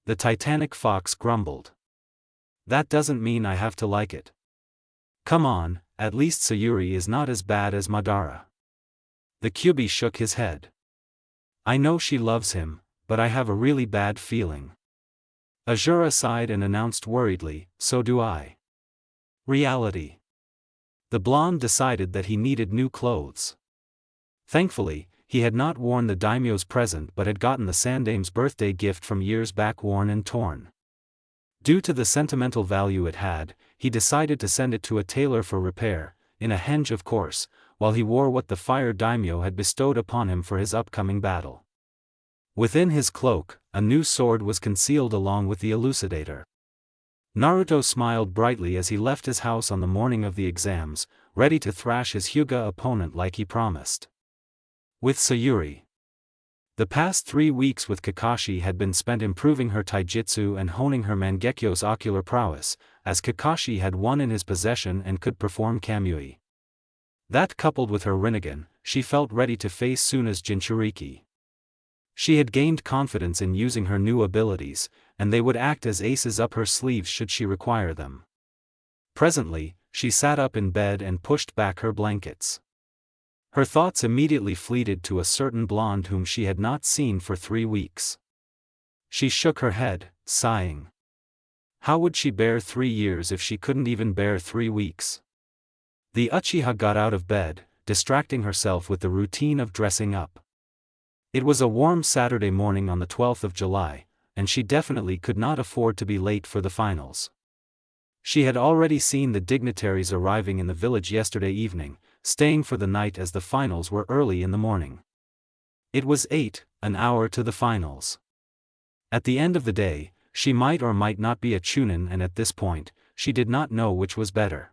The Titanic fox grumbled. That doesn't mean I have to like it. Come on, at least Sayuri is not as bad as Madara. The Kyuubi shook his head. I know she loves him, but I have a really bad feeling. Asura sighed and announced worriedly, so do I. Reality. The blonde decided that he needed new clothes. Thankfully, he had not worn the daimyo's present but had gotten the sandame's birthday gift from years back worn and torn. Due to the sentimental value it had, he decided to send it to a tailor for repair, in a henge of course, while he wore what the fire daimyo had bestowed upon him for his upcoming battle. Within his cloak, a new sword was concealed along with the elucidator. Naruto smiled brightly as he left his house on the morning of the exams, ready to thrash his Hyuga opponent like he promised. With Sayuri. The past 3 weeks with Kakashi had been spent improving her taijutsu and honing her Mangekyo's ocular prowess, as Kakashi had one in his possession and could perform Kamui. That coupled with her Rinnegan, she felt ready to face Suna's Jinchuriki. She had gained confidence in using her new abilities, and they would act as aces up her sleeves should she require them. Presently, she sat up in bed and pushed back her blankets. Her thoughts immediately fleeted to a certain blonde whom she had not seen for 3 weeks. She shook her head, sighing. How would she bear 3 years if she couldn't even bear 3 weeks? The Uchiha got out of bed, distracting herself with the routine of dressing up. It was a warm Saturday morning on the 12th of July, and she definitely could not afford to be late for the finals. She had already seen the dignitaries arriving in the village yesterday evening, staying for the night as the finals were early in the morning. It was 8, an hour to the finals. At the end of the day, she might or might not be a Chunin, and at this point, she did not know which was better.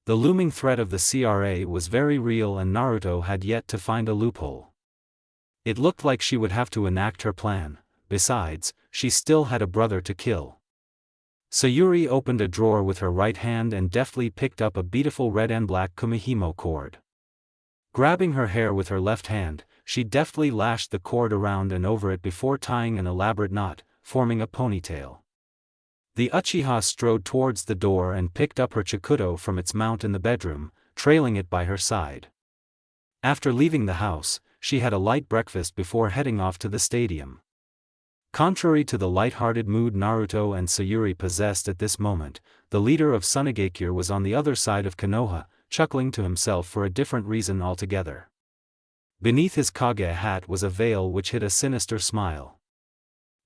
The looming threat of the CRA was very real and Naruto had yet to find a loophole. It looked like she would have to enact her plan. Besides, she still had a brother to kill. Sayuri opened a drawer with her right hand and deftly picked up a beautiful red and black kumihimo cord. Grabbing her hair with her left hand, she deftly lashed the cord around and over it before tying an elaborate knot, forming a ponytail. The Uchiha strode towards the door and picked up her chikudo from its mount in the bedroom, trailing it by her side. After leaving the house, she had a light breakfast before heading off to the stadium. Contrary to the light-hearted mood Naruto and Sayuri possessed at this moment, the leader of Sunigakure was on the other side of Konoha, chuckling to himself for a different reason altogether. Beneath his Kage hat was a veil which hid a sinister smile.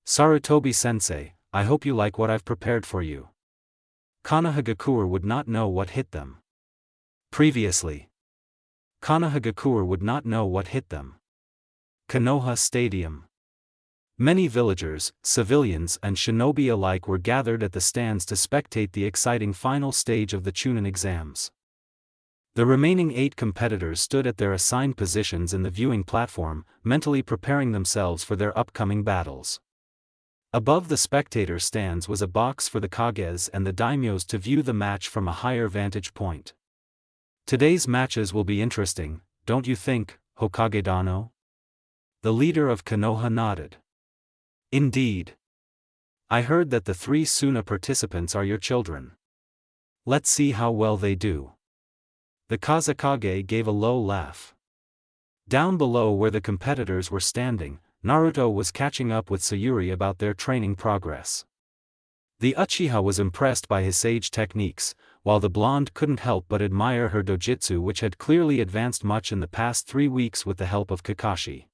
Sarutobi-sensei, I hope you like what I've prepared for you. Konohagakure would not know what hit them. Previously. Konohagakure would not know what hit them. Konoha Stadium. Many villagers, civilians and shinobi alike were gathered at the stands to spectate the exciting final stage of the Chunin exams. The remaining 8 competitors stood at their assigned positions in the viewing platform, mentally preparing themselves for their upcoming battles. Above the spectator stands was a box for the Kages and the daimyos to view the match from a higher vantage point. Today's matches will be interesting, don't you think, Hokage Dano? The leader of Konoha nodded. Indeed. I heard that the 3 Suna participants are your children. Let's see how well they do. The Kazekage gave a low laugh. Down below where the competitors were standing, Naruto was catching up with Sayuri about their training progress. The Uchiha was impressed by his sage techniques, while the blonde couldn't help but admire her dojutsu, which had clearly advanced much in the past 3 weeks with the help of Kakashi.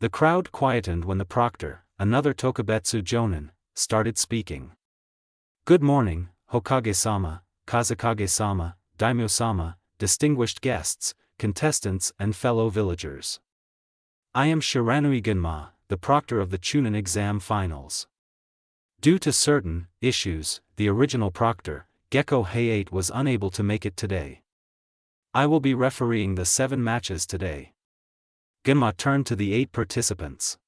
The crowd quietened when the proctor, another Tokubetsu Jonin, started speaking. Good morning, Hokage-sama, Kazekage-sama, Daimyo-sama, distinguished guests, contestants and fellow villagers. I am Shiranui Ginma, the proctor of the Chunin exam finals. Due to certain issues, the original proctor, Gekko Hayate, was unable to make it today. I will be refereeing the 7 matches today. Ginma turned to the 8 participants.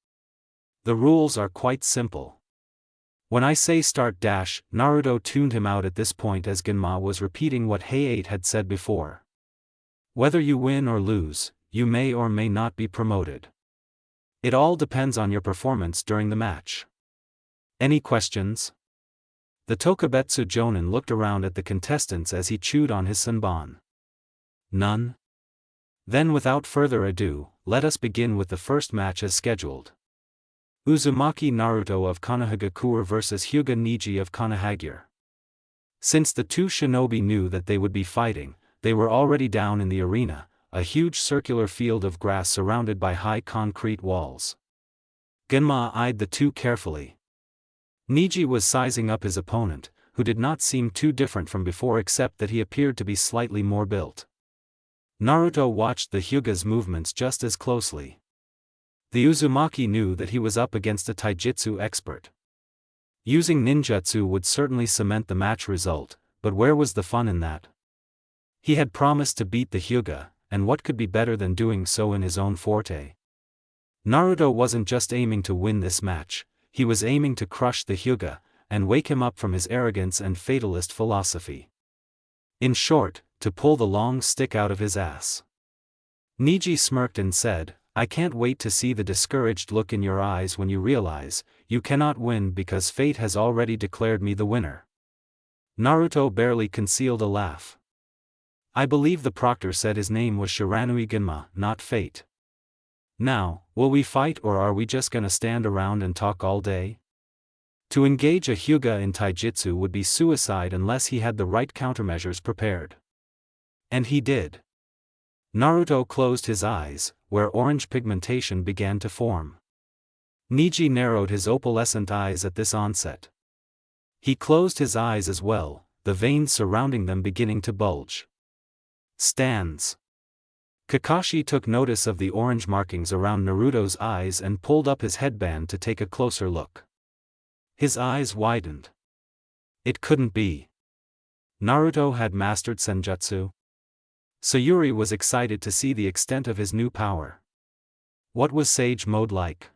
The rules are quite simple. When I say start dash, Naruto tuned him out at this point as Ginma was repeating what Hayate had said before. Whether you win or lose, you may or may not be promoted. It all depends on your performance during the match. Any questions? The Tokubetsu Jonin looked around at the contestants as he chewed on his senbon. None? Then without further ado, let us begin with the first match as scheduled. Uzumaki Naruto of Konohagakure vs Hyuga Niji of Konohagure. Since the 2 shinobi knew that they would be fighting, they were already down in the arena, a huge circular field of grass surrounded by high concrete walls. Ginma eyed the 2 carefully. Niji was sizing up his opponent, who did not seem too different from before except that he appeared to be slightly more built. Naruto watched the Hyuga's movements just as closely. The Uzumaki knew that he was up against a taijutsu expert. Using ninjutsu would certainly cement the match result, but where was the fun in that? He had promised to beat the Hyuga, and what could be better than doing so in his own forte? Naruto wasn't just aiming to win this match, he was aiming to crush the Hyuga, and wake him up from his arrogance and fatalist philosophy. In short, to pull the long stick out of his ass. Niji smirked and said, I can't wait to see the discouraged look in your eyes when you realize, you cannot win because fate has already declared me the winner. Naruto barely concealed a laugh. I believe the proctor said his name was Shiranui Ginma, not fate. Now, will we fight or are we just gonna stand around and talk all day? To engage a Hyuga in taijutsu would be suicide unless he had the right countermeasures prepared. And he did. Naruto closed his eyes, where orange pigmentation began to form. Niji narrowed his opalescent eyes at this onset. He closed his eyes as well, the veins surrounding them beginning to bulge. Stands. Kakashi took notice of the orange markings around Naruto's eyes and pulled up his headband to take a closer look. His eyes widened. It couldn't be. Naruto had mastered senjutsu. Sayuri was excited to see the extent of his new power. What was Sage Mode like?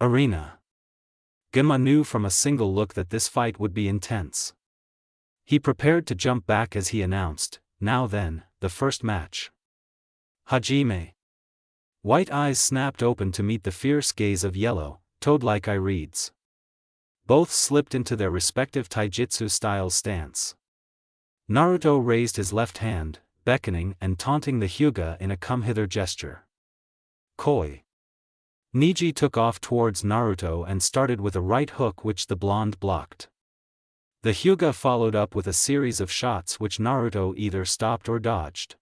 Arena. Ginma knew from a single look that this fight would be intense. He prepared to jump back as he announced, now then, the first match. Hajime. White eyes snapped open to meet the fierce gaze of yellow, toad-like irides. Both slipped into their respective taijutsu-style stance. Naruto raised his left hand, beckoning and taunting the Hyuga in a come-hither gesture. Koi. Niji took off towards Naruto and started with a right hook which the blonde blocked. The Hyuga followed up with a series of shots which Naruto either stopped or dodged.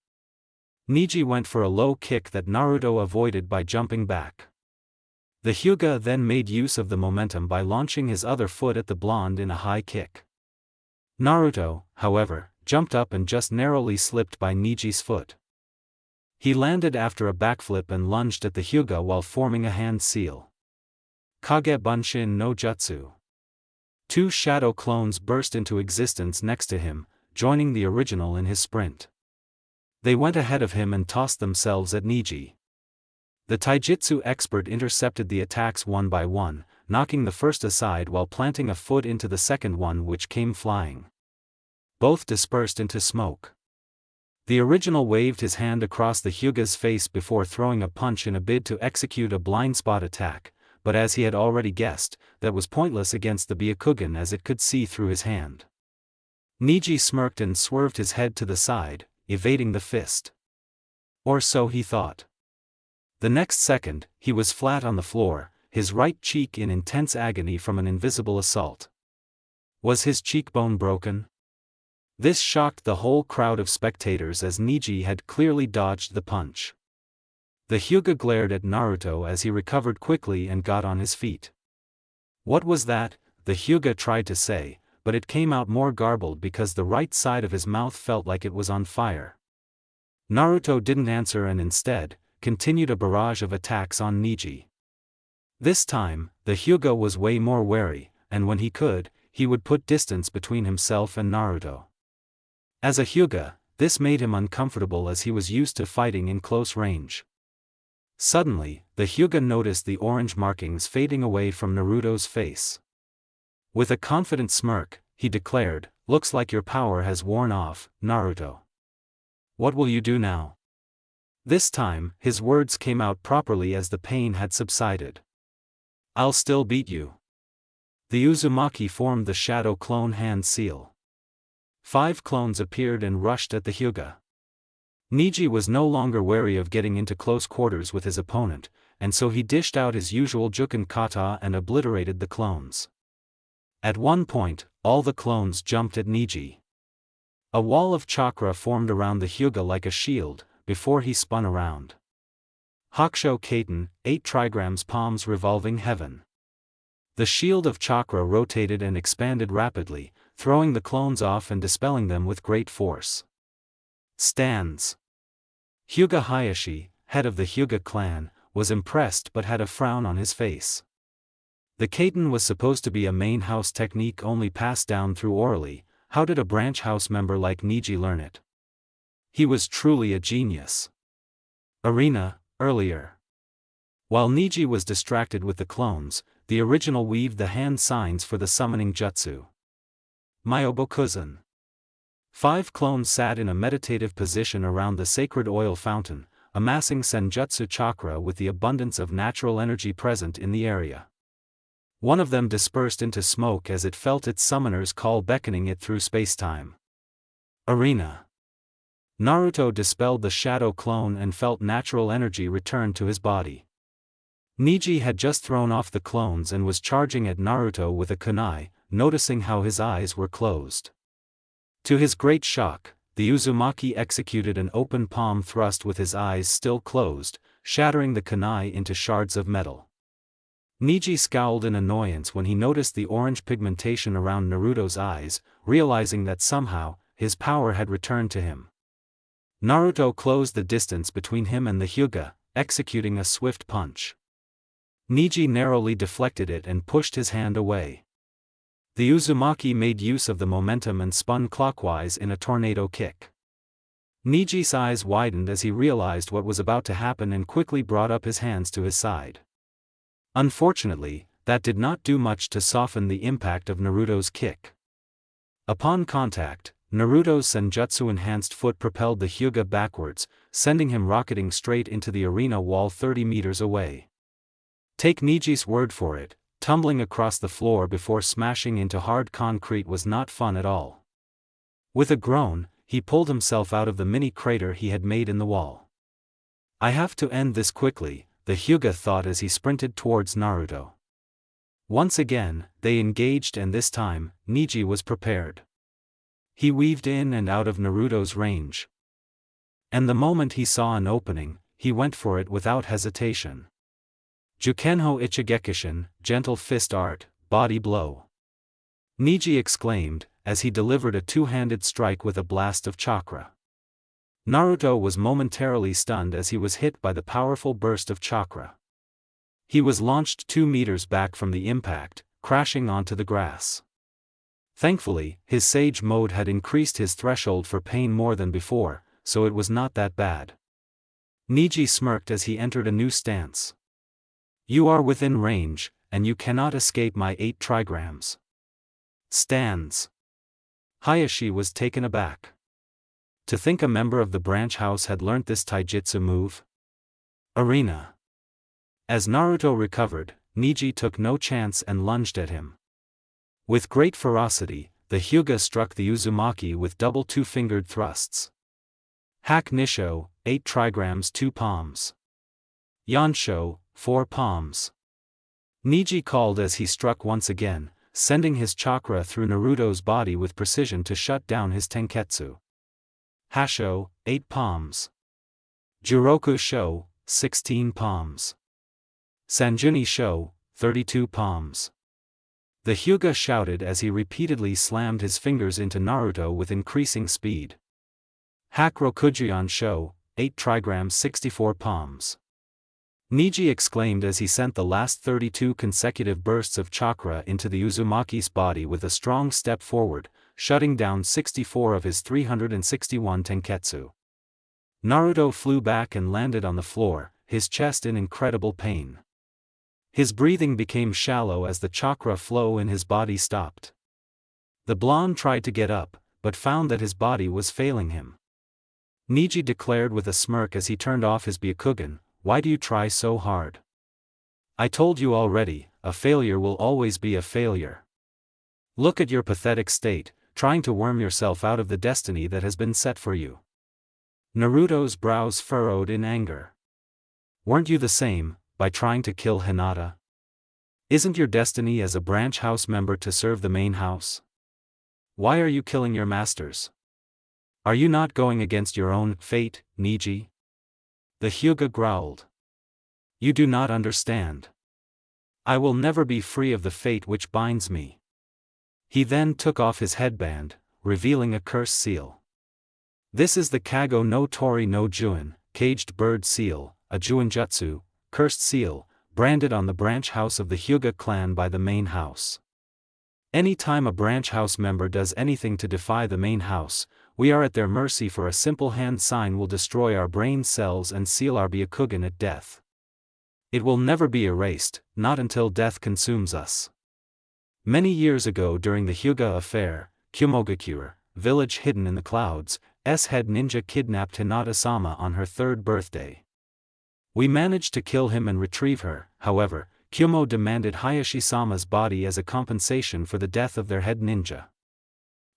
Niji went for a low kick that Naruto avoided by jumping back. The Hyuga then made use of the momentum by launching his other foot at the blonde in a high kick. Naruto, however, jumped up and just narrowly slipped by Niji's foot. He landed after a backflip and lunged at the Hyuga while forming a hand seal. Kage Bunshin no Jutsu. 2 shadow clones burst into existence next to him, joining the original in his sprint. They went ahead of him and tossed themselves at Niji. The taijutsu expert intercepted the attacks one by one, knocking the first aside while planting a foot into the second one which came flying. Both dispersed into smoke. The original waved his hand across the Hyuga's face before throwing a punch in a bid to execute a blind spot attack, but as he had already guessed, that was pointless against the Byakugan as it could see through his hand. Niji smirked and swerved his head to the side, evading the fist. Or so he thought. The next second, he was flat on the floor, his right cheek in intense agony from an invisible assault. Was his cheekbone broken? This shocked the whole crowd of spectators as Niji had clearly dodged the punch. The Hyuga glared at Naruto as he recovered quickly and got on his feet. What was that? The Hyuga tried to say, but it came out more garbled because the right side of his mouth felt like it was on fire. Naruto didn't answer and instead, continued a barrage of attacks on Niji. This time, the Hyuga was way more wary, and when he could, he would put distance between himself and Naruto. As a Hyuga, this made him uncomfortable as he was used to fighting in close range. Suddenly, the Hyuga noticed the orange markings fading away from Naruto's face. With a confident smirk, he declared, "Looks like your power has worn off, Naruto. What will you do now?" This time, his words came out properly as the pain had subsided. "I'll still beat you." The Uzumaki formed the shadow clone hand seal. 5 clones appeared and rushed at the Hyuga. Niji was no longer wary of getting into close quarters with his opponent, and so he dished out his usual Juken kata and obliterated the clones. At one point, all the clones jumped at Niji. A wall of chakra formed around the Hyuga like a shield, before he spun around. Hakusho Kaiten, 8 trigrams palms revolving heaven. The shield of chakra rotated and expanded rapidly, throwing the clones off and dispelling them with great force. Stands. Hyuga Hayashi, head of the Hyuga clan, was impressed but had a frown on his face. The Kaiten was supposed to be a main house technique only passed down through orally. How did a branch house member like Niji learn it? He was truly a genius. Arena, earlier. While Niji was distracted with the clones, the original weaved the hand signs for the summoning jutsu. Myobokuzan. 5 clones sat in a meditative position around the sacred oil fountain, amassing senjutsu chakra with the abundance of natural energy present in the area. One of them dispersed into smoke as it felt its summoner's call beckoning it through spacetime. Arena. Naruto dispelled the shadow clone and felt natural energy return to his body. Niji had just thrown off the clones and was charging at Naruto with a kunai, noticing how his eyes were closed. To his great shock, the Uzumaki executed an open palm thrust with his eyes still closed, shattering the kunai into shards of metal. Niji scowled in annoyance when he noticed the orange pigmentation around Naruto's eyes, realizing that somehow, his power had returned to him. Naruto closed the distance between him and the Hyuga, executing a swift punch. Niji narrowly deflected it and pushed his hand away. The Uzumaki made use of the momentum and spun clockwise in a tornado kick. Niji's eyes widened as he realized what was about to happen and quickly brought up his hands to his side. Unfortunately, that did not do much to soften the impact of Naruto's kick. Upon contact, Naruto's senjutsu-enhanced foot propelled the Hyuga backwards, sending him rocketing straight into the arena wall 30 meters away. Take Niji's word for it, tumbling across the floor before smashing into hard concrete was not fun at all. With a groan, he pulled himself out of the mini crater he had made in the wall. I have to end this quickly, the Hyuga thought as he sprinted towards Naruto. Once again, they engaged and this time, Niji was prepared. He weaved in and out of Naruto's range. And the moment he saw an opening, he went for it without hesitation. Jukenho Ichigekishin, gentle fist art, body blow. Niji exclaimed, as he delivered a two-handed strike with a blast of chakra. Naruto was momentarily stunned as he was hit by the powerful burst of chakra. He was launched 2 meters back from the impact, crashing onto the grass. Thankfully, his sage mode had increased his threshold for pain more than before, so it was not that bad. Niji smirked as he entered a new stance. You are within range, and you cannot escape my 8 trigrams. Stands. Hayashi was taken aback. To think a member of the branch house had learnt this taijutsu move. Arena. As Naruto recovered, Niji took no chance and lunged at him. With great ferocity, the Hyuga struck the Uzumaki with double two-fingered thrusts. Hak Nisho, 8 trigrams 2 palms. Yansho, 4 palms. Niji called as he struck once again, sending his chakra through Naruto's body with precision to shut down his tenketsu. Hasho, 8 palms. Juroku Sho, 16 palms. Sanjuni Sho, 32 palms. The Hyuga shouted as he repeatedly slammed his fingers into Naruto with increasing speed. Hak Rokujian Sho, 8 trigrams 64 palms. Niji exclaimed as he sent the last 32 consecutive bursts of chakra into the Uzumaki's body with a strong step forward, shutting down 64 of his 361 tenketsu. Naruto flew back and landed on the floor, his chest in incredible pain. His breathing became shallow as the chakra flow in his body stopped. The blonde tried to get up, but found that his body was failing him. Niji declared with a smirk as he turned off his Byakugan, "Why do you try so hard? I told you already, a failure will always be a failure. Look at your pathetic state, trying to worm yourself out of the destiny that has been set for you." Naruto's brows furrowed in anger. "Weren't you the same, by trying to kill Hinata? Isn't your destiny as a branch house member to serve the main house? Why are you killing your masters? Are you not going against your own fate, Niji?" The Hyuga growled. "You do not understand. I will never be free of the fate which binds me." He then took off his headband, revealing a curse seal. "This is the Kago no Tori no Juin, caged bird seal, a Juinjutsu, cursed seal, branded on the branch house of the Hyuga clan by the main house. Any time a branch house member does anything to defy the main house, we are at their mercy, for a simple hand sign will destroy our brain cells and seal our Byakugan at death. It will never be erased, not until death consumes us." Many years ago during the Hyuga affair, Kumogakure, village hidden in the clouds, head ninja kidnapped Hinata-sama on her 3rd birthday. We managed to kill him and retrieve her. However, Kumo demanded Hayashi-sama's body as a compensation for the death of their head ninja.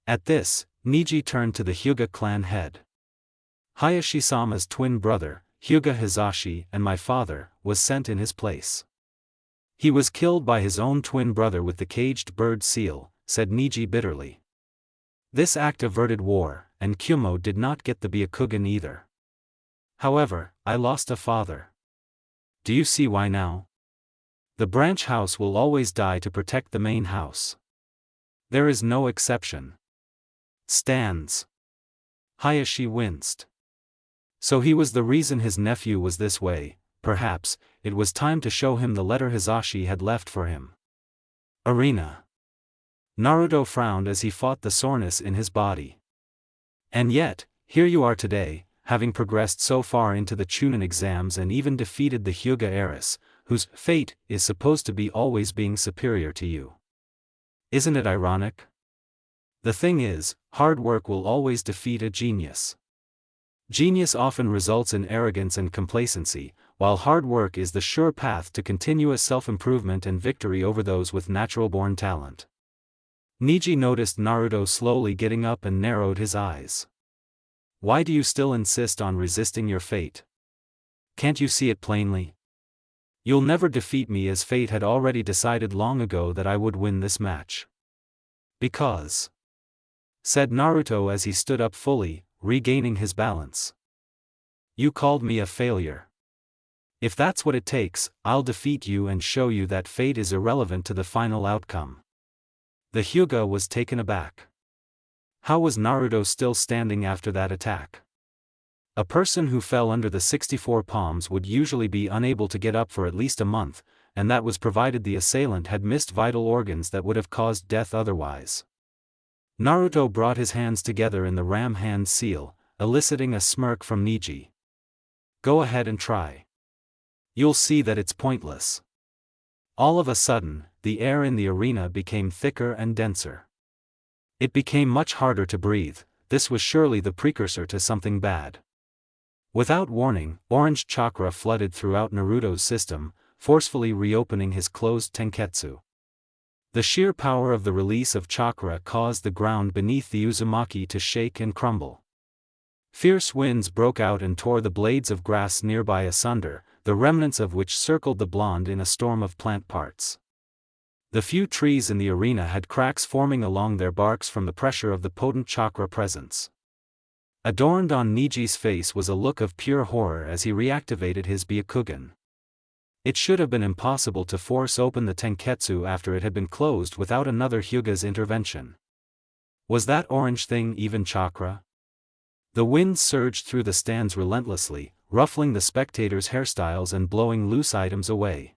At this, Niji turned to the Hyuga clan head. "Hayashi-sama's twin brother, Hyuga Hizashi, and my father, was sent in his place. He was killed by his own twin brother with the caged bird seal," said Niji bitterly. This act averted war, and Kumo did not get the Byakugan either. "However, I lost a father. Do you see why now? The branch house will always die to protect the main house. There is no exception." Stands. Hayashi winced. So he was the reason his nephew was this way. Perhaps it was time to show him the letter Hizashi had left for him. Arena. Naruto frowned as he fought the soreness in his body. "And yet, here you are today, having progressed so far into the Chunin exams and even defeated the Hyuga heiress, whose fate is supposed to be always being superior to you. Isn't it ironic? The thing is, hard work will always defeat a genius. Genius often results in arrogance and complacency, while hard work is the sure path to continuous self-improvement and victory over those with natural-born talent." Niji noticed Naruto slowly getting up and narrowed his eyes. "Why do you still insist on resisting your fate? Can't you see it plainly? You'll never defeat me, as fate had already decided long ago that I would win this match." "Because," said Naruto as he stood up fully, regaining his balance, "you called me a failure. If that's what it takes, I'll defeat you and show you that fate is irrelevant to the final outcome." The Hyuga was taken aback. How was Naruto still standing after that attack? A person who fell under the 64 palms would usually be unable to get up for at least a month, and that was provided the assailant had missed vital organs that would have caused death otherwise. Naruto brought his hands together in the ram hand seal, eliciting a smirk from Niji. "Go ahead and try. You'll see that it's pointless." All of a sudden, the air in the arena became thicker and denser. It became much harder to breathe. This was surely the precursor to something bad. Without warning, orange chakra flooded throughout Naruto's system, forcefully reopening his closed tenketsu. The sheer power of the release of chakra caused the ground beneath the Uzumaki to shake and crumble. Fierce winds broke out and tore the blades of grass nearby asunder, the remnants of which circled the blonde in a storm of plant parts. The few trees in the arena had cracks forming along their barks from the pressure of the potent chakra presence. Adorned on Niji's face was a look of pure horror as he reactivated his Byakugan. It should have been impossible to force open the tenketsu after it had been closed without another Hyuga's intervention. Was that orange thing even chakra? The wind surged through the stands relentlessly, ruffling the spectators' hairstyles and blowing loose items away.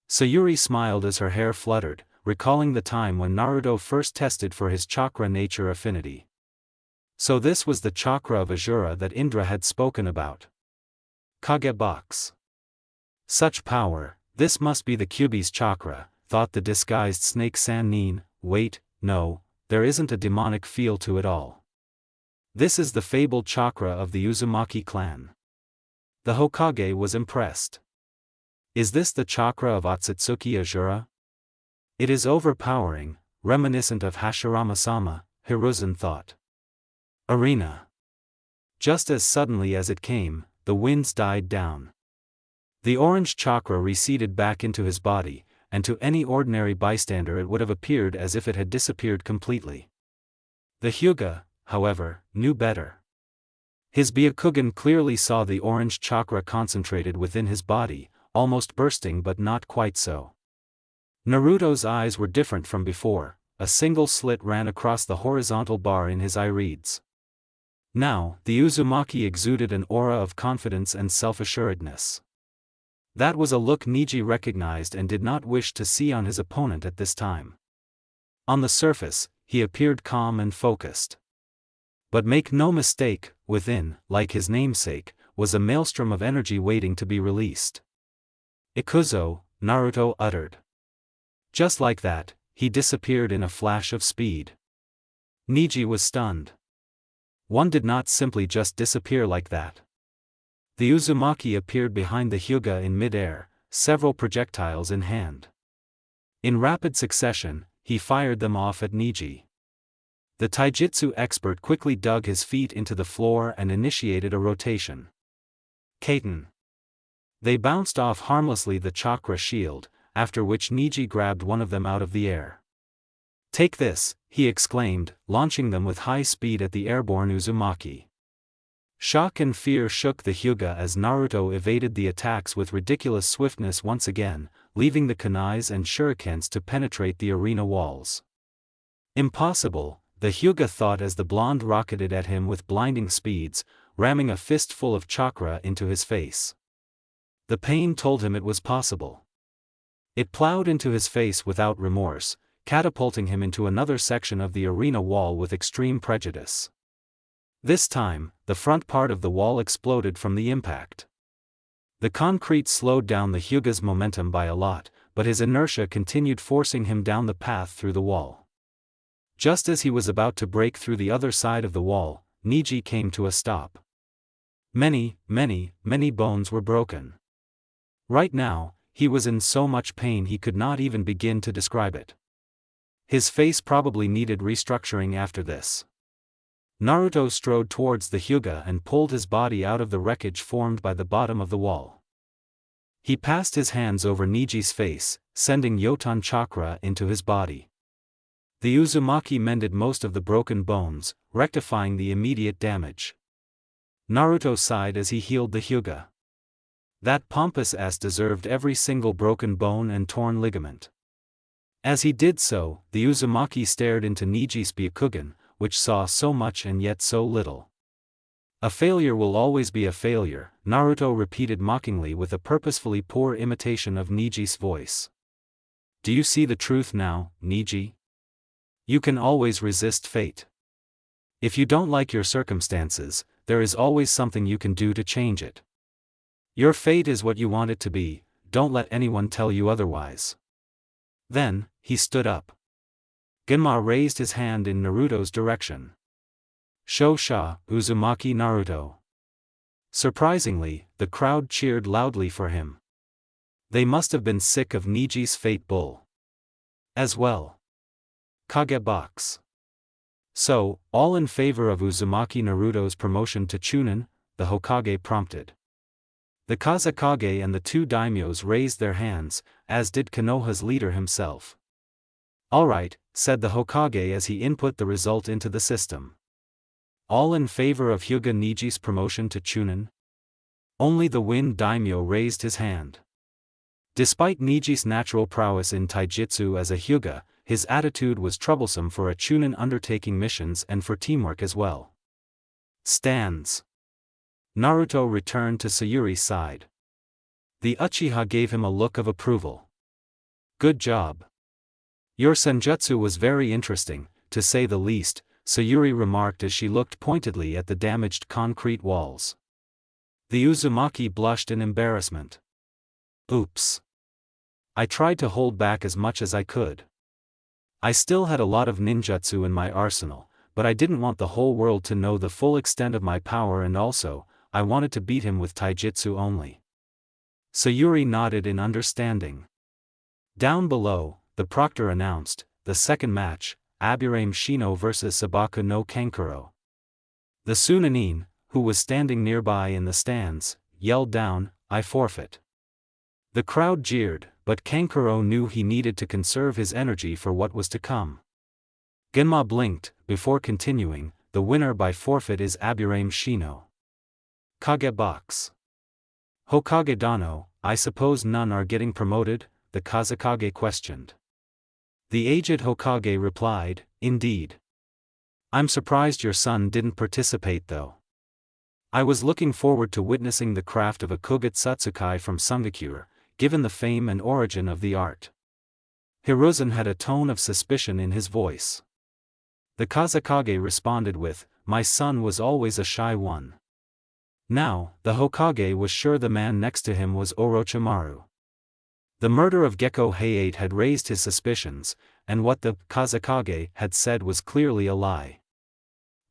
Sayuri smiled as her hair fluttered, recalling the time when Naruto first tested for his chakra nature affinity. So this was the chakra of Azura that Indra had spoken about. Kage box. Such power, this must be the Kyuubi's chakra, thought the disguised snake Sannin. Wait, no, there isn't a demonic feel to it all. This is the fabled chakra of the Uzumaki clan. The Hokage was impressed. Is this the chakra of Otsutsuki Azura? It is overpowering, reminiscent of Hashirama-sama, Hiruzen thought. Arena. Just as suddenly as it came, the winds died down. The orange chakra receded back into his body, and to any ordinary bystander it would have appeared as if it had disappeared completely. The Hyuga, however, knew better. His Byakugan clearly saw the orange chakra concentrated within his body, almost bursting but not quite so. Naruto's eyes were different from before, a single slit ran across the horizontal bar in his irides. Now, the Uzumaki exuded an aura of confidence and self-assuredness. That was a look Niji recognized and did not wish to see on his opponent at this time. On the surface, he appeared calm and focused. But make no mistake, within, like his namesake, was a maelstrom of energy waiting to be released. Ikuzo, Naruto uttered. Just like that, he disappeared in a flash of speed. Niji was stunned. One did not simply just disappear like that. The Uzumaki appeared behind the Hyuga in mid-air, several projectiles in hand. In rapid succession, he fired them off at Niji. The taijutsu expert quickly dug his feet into the floor and initiated a rotation. Kaiten. They bounced off harmlessly the chakra shield, after which Niji grabbed one of them out of the air. Take this, he exclaimed, launching them with high speed at the airborne Uzumaki. Shock and fear shook the Hyuga as Naruto evaded the attacks with ridiculous swiftness once again, leaving the kunais and shurikens to penetrate the arena walls. Impossible, the Hyuga thought as the blonde rocketed at him with blinding speeds, ramming a fistful of chakra into his face. The pain told him it was possible. It plowed into his face without remorse, catapulting him into another section of the arena wall with extreme prejudice. This time, the front part of the wall exploded from the impact. The concrete slowed down the Hyuga's momentum by a lot, but his inertia continued forcing him down the path through the wall. Just as he was about to break through the other side of the wall, Niji came to a stop. Many bones were broken. Right now, he was in so much pain he could not even begin to describe it. His face probably needed restructuring after this. Naruto strode towards the Hyuga and pulled his body out of the wreckage formed by the bottom of the wall. He passed his hands over Niji's face, sending Yotan chakra into his body. The Uzumaki mended most of the broken bones, rectifying the immediate damage. Naruto sighed as he healed the Hyuga. That pompous ass deserved every single broken bone and torn ligament. As he did so, the Uzumaki stared into Niji's Byakugan, which saw so much and yet so little. A failure will always be a failure, Naruto repeated mockingly with a purposefully poor imitation of Niji's voice. Do you see the truth now, Niji? You can always resist fate. If you don't like your circumstances, there is always something you can do to change it. Your fate is what you want it to be, don't let anyone tell you otherwise. Then, he stood up. Genma raised his hand in Naruto's direction. Shosha, Uzumaki Naruto. Surprisingly, the crowd cheered loudly for him. They must have been sick of Niji's fate bull as well. Kage box. So, all in favor of Uzumaki Naruto's promotion to Chunin? The Hokage prompted. The Kazekage and the two daimyos raised their hands, as did Konoha's leader himself. Alright, said the Hokage as he input the result into the system. All in favor of Hyuga Niji's promotion to Chunin? Only the Wind Daimyo raised his hand. Despite Niji's natural prowess in taijutsu as a Hyuga, his attitude was troublesome for a Chunin undertaking missions and for teamwork as well. Stands. Naruto returned to Sayuri's side. The Uchiha gave him a look of approval. Good job. Your senjutsu was very interesting, to say the least, Sayuri remarked as she looked pointedly at the damaged concrete walls. The Uzumaki blushed in embarrassment. Oops. I tried to hold back as much as I could. I still had a lot of ninjutsu in my arsenal, but I didn't want the whole world to know the full extent of my power, and also, I wanted to beat him with taijutsu only. Sayuri nodded in understanding. Down below, the proctor announced, the second match, Aburame Shino vs Sabaku no Kankuro. The Sunanin, who was standing nearby in the stands, yelled down, I forfeit. The crowd jeered, but Kankuro knew he needed to conserve his energy for what was to come. Genma blinked, before continuing, the winner by forfeit is Aburame Shino. Kage box. Hokage Dano, I suppose none are getting promoted? The Kazekage questioned. The aged Hokage replied, indeed. I'm surprised your son didn't participate though. I was looking forward to witnessing the craft of a Kogetsukai from Sungakure, given the fame and origin of the art. Hiruzen had a tone of suspicion in his voice. The Kazekage responded with, my son was always a shy one. Now, the Hokage was sure the man next to him was Orochimaru. The murder of Gekko Heiate had raised his suspicions, and what the Kazekage had said was clearly a lie.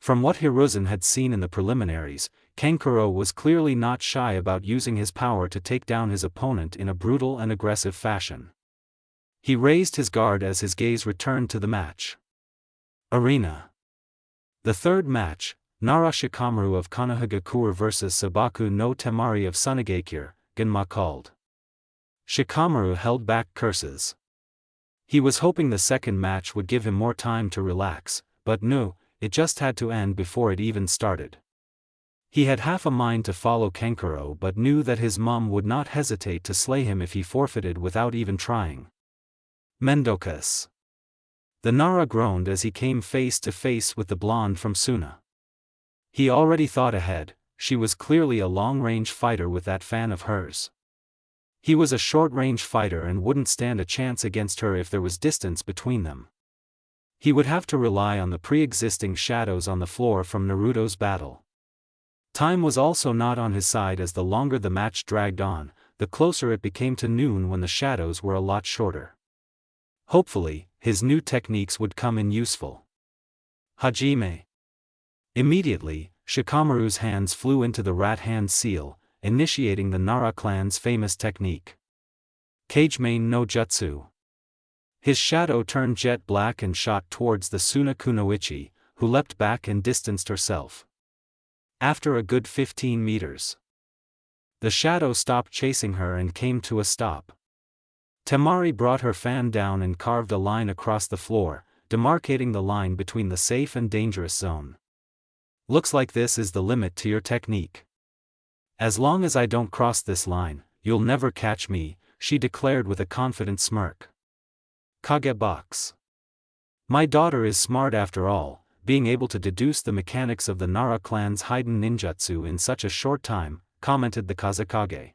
From what Hiruzen had seen in the preliminaries, Kankuro was clearly not shy about using his power to take down his opponent in a brutal and aggressive fashion. He raised his guard as his gaze returned to the match. Arena. The third match, Nara Shikamaru of Konohagakure vs Sabaku no Temari of Sunagakure, Genma called. Shikamaru held back curses. He was hoping the second match would give him more time to relax, but no, it just had to end before it even started. He had half a mind to follow Kankuro but knew that his mum would not hesitate to slay him if he forfeited without even trying. Mendokas. The Nara groaned as he came face to face with the blonde from Suna. He already thought ahead, she was clearly a long-range fighter with that fan of hers. He was a short-range fighter and wouldn't stand a chance against her if there was distance between them. He would have to rely on the pre-existing shadows on the floor from Naruto's battle. Time was also not on his side as the longer the match dragged on, the closer it became to noon when the shadows were a lot shorter. Hopefully, his new techniques would come in useful. Hajime. Immediately, Shikamaru's hands flew into the rat hand seal, initiating the Nara clan's famous technique. Kagemain no Jutsu. His shadow turned jet black and shot towards the Suna Kunoichi, who leapt back and distanced herself. After a good 15 meters. The shadow stopped chasing her and came to a stop. Temari brought her fan down and carved a line across the floor, demarcating the line between the safe and dangerous zone. Looks like this is the limit to your technique. As long as I don't cross this line, you'll never catch me, she declared with a confident smirk. Kage box. My daughter is smart after all, being able to deduce the mechanics of the Nara clan's hidden ninjutsu in such a short time, commented the Kazekage.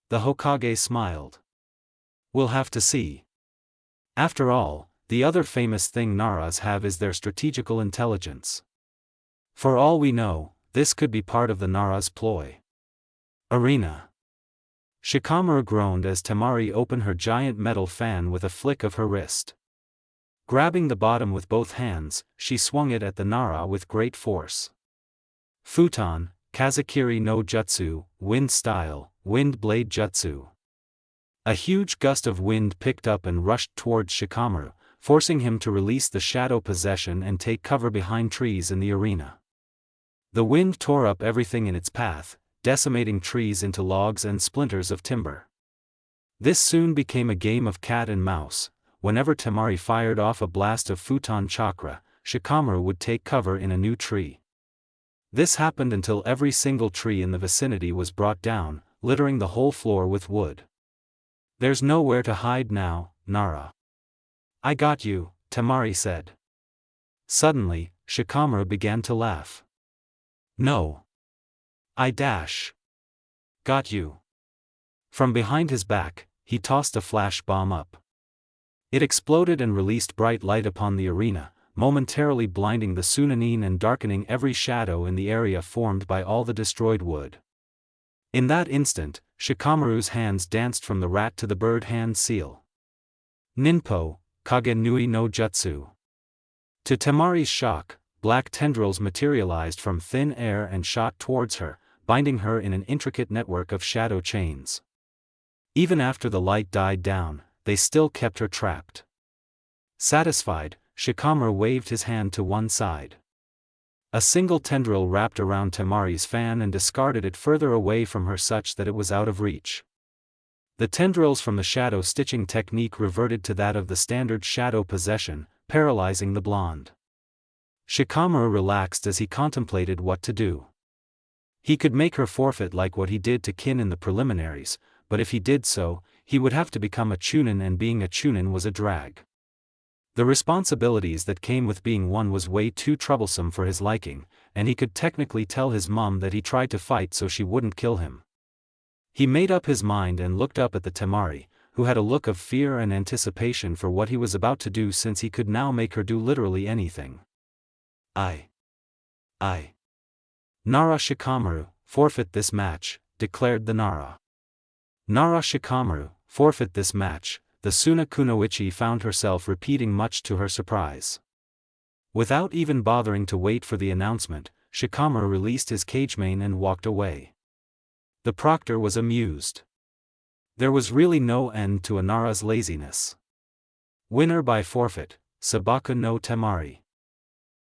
The Hokage smiled. We'll have to see. After all, the other famous thing Naras have is their strategical intelligence. For all we know, this could be part of the Nara's ploy. Arena. Shikamaru groaned as Temari opened her giant metal fan with a flick of her wrist. Grabbing the bottom with both hands, she swung it at the Nara with great force. Futon, Kazekiri no Jutsu, Wind Style, Wind Blade Jutsu. A huge gust of wind picked up and rushed towards Shikamaru, forcing him to release the shadow possession and take cover behind trees in the arena. The wind tore up everything in its path, decimating trees into logs and splinters of timber. This soon became a game of cat and mouse. Whenever Temari fired off a blast of futon chakra, Shikamaru would take cover in a new tree. This happened until every single tree in the vicinity was brought down, littering the whole floor with wood. "There's nowhere to hide now, Nara." "I got you," Temari said. Suddenly, Shikamaru began to laugh. "No. I got you." From behind his back, he tossed a flash bomb up. It exploded and released bright light upon the arena, momentarily blinding the Sunanin and darkening every shadow in the area formed by all the destroyed wood. In that instant, Shikamaru's hands danced from the rat to the bird hand seal. Ninpo, Kage Nui no Jutsu. To Temari's shock, black tendrils materialized from thin air and shot towards her, binding her in an intricate network of shadow chains. Even after the light died down, they still kept her trapped. Satisfied, Shikamaru waved his hand to one side. A single tendril wrapped around Temari's fan and discarded it further away from her such that it was out of reach. The tendrils from the shadow stitching technique reverted to that of the standard shadow possession, paralyzing the blonde. Shikamaru relaxed as he contemplated what to do. He could make her forfeit like what he did to Kin in the preliminaries, but if he did so, he would have to become a chunin, and being a chunin was a drag. The responsibilities that came with being one was way too troublesome for his liking, and he could technically tell his mom that he tried to fight so she wouldn't kill him. He made up his mind and looked up at the Temari, who had a look of fear and anticipation for what he was about to do, since he could now make her do literally anything. I. Nara Shikamaru, forfeit this match, declared the Nara. Nara Shikamaru, forfeit this match, the Suna Kunoichi found herself repeating, much to her surprise. Without even bothering to wait for the announcement, Shikamaru released his cagemane and walked away. The proctor was amused. There was really no end to Nara's laziness. Winner by forfeit, Sabaku no Temari.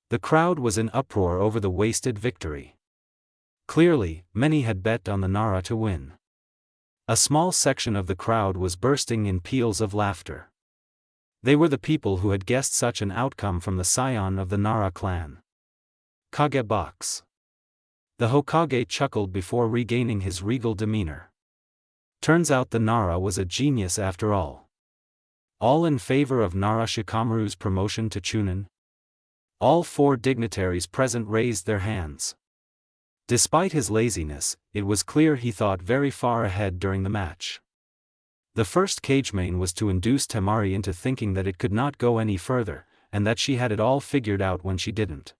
The crowd was in uproar over the wasted victory. Clearly, many had bet on the Nara to win. A small section of the crowd was bursting in peals of laughter. They were the people who had guessed such an outcome from the scion of the Nara clan. Kage box. The Hokage chuckled before regaining his regal demeanor. Turns out the Nara was a genius after all. All in favor of Nara Shikamaru's promotion to chunin? All four dignitaries present raised their hands. Despite his laziness, it was clear he thought very far ahead during the match. The first cagemane was to induce Temari into thinking that it could not go any further, and that she had it all figured out when she didn't.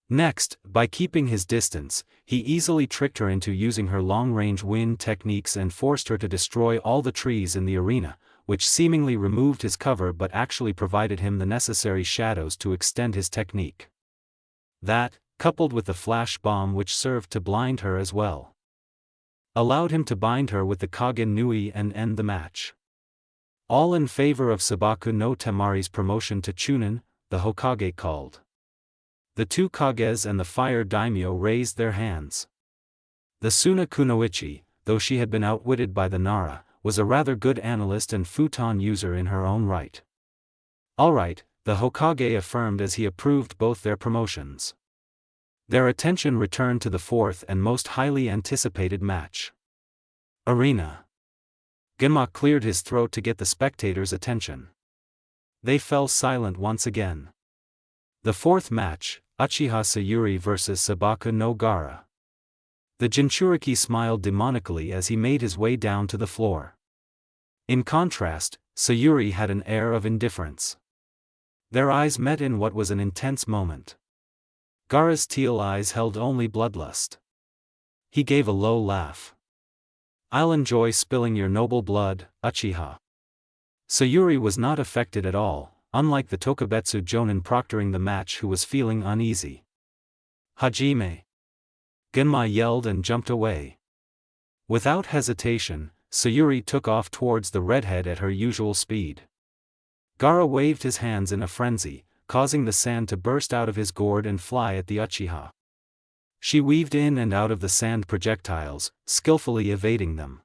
Next, by keeping his distance, he easily tricked her into using her long-range wind techniques and forced her to destroy all the trees in the arena, which seemingly removed his cover but actually provided him the necessary shadows to extend his technique. That, coupled with the flash bomb which served to blind her as well, allowed him to bind her with the Kage Nui and end the match. All in favor of Sabaku no Temari's promotion to chunin, the Hokage called. The two Kages and the fire daimyo raised their hands. The Suna Kunoichi, though she had been outwitted by the Nara, was a rather good analyst and futon user in her own right. Alright, the Hokage affirmed as he approved both their promotions. Their attention returned to the fourth and most highly anticipated match. Arena. Genma cleared his throat to get the spectators' attention. They fell silent once again. The fourth match, Uchiha Sayuri vs Sabaku no Gaara. The Jinchuriki smiled demonically as he made his way down to the floor. In contrast, Sayuri had an air of indifference. Their eyes met in what was an intense moment. Gaara's teal eyes held only bloodlust. He gave a low laugh. "I'll enjoy spilling your noble blood, Uchiha." Sayuri was not affected at all, unlike the Tokubetsu Jonin proctoring the match who was feeling uneasy. "Hajime!" Genma yelled and jumped away. Without hesitation, Sayuri took off towards the redhead at her usual speed. Gaara waved his hands in a frenzy, causing the sand to burst out of his gourd and fly at the Uchiha. She weaved in and out of the sand projectiles, skillfully evading them.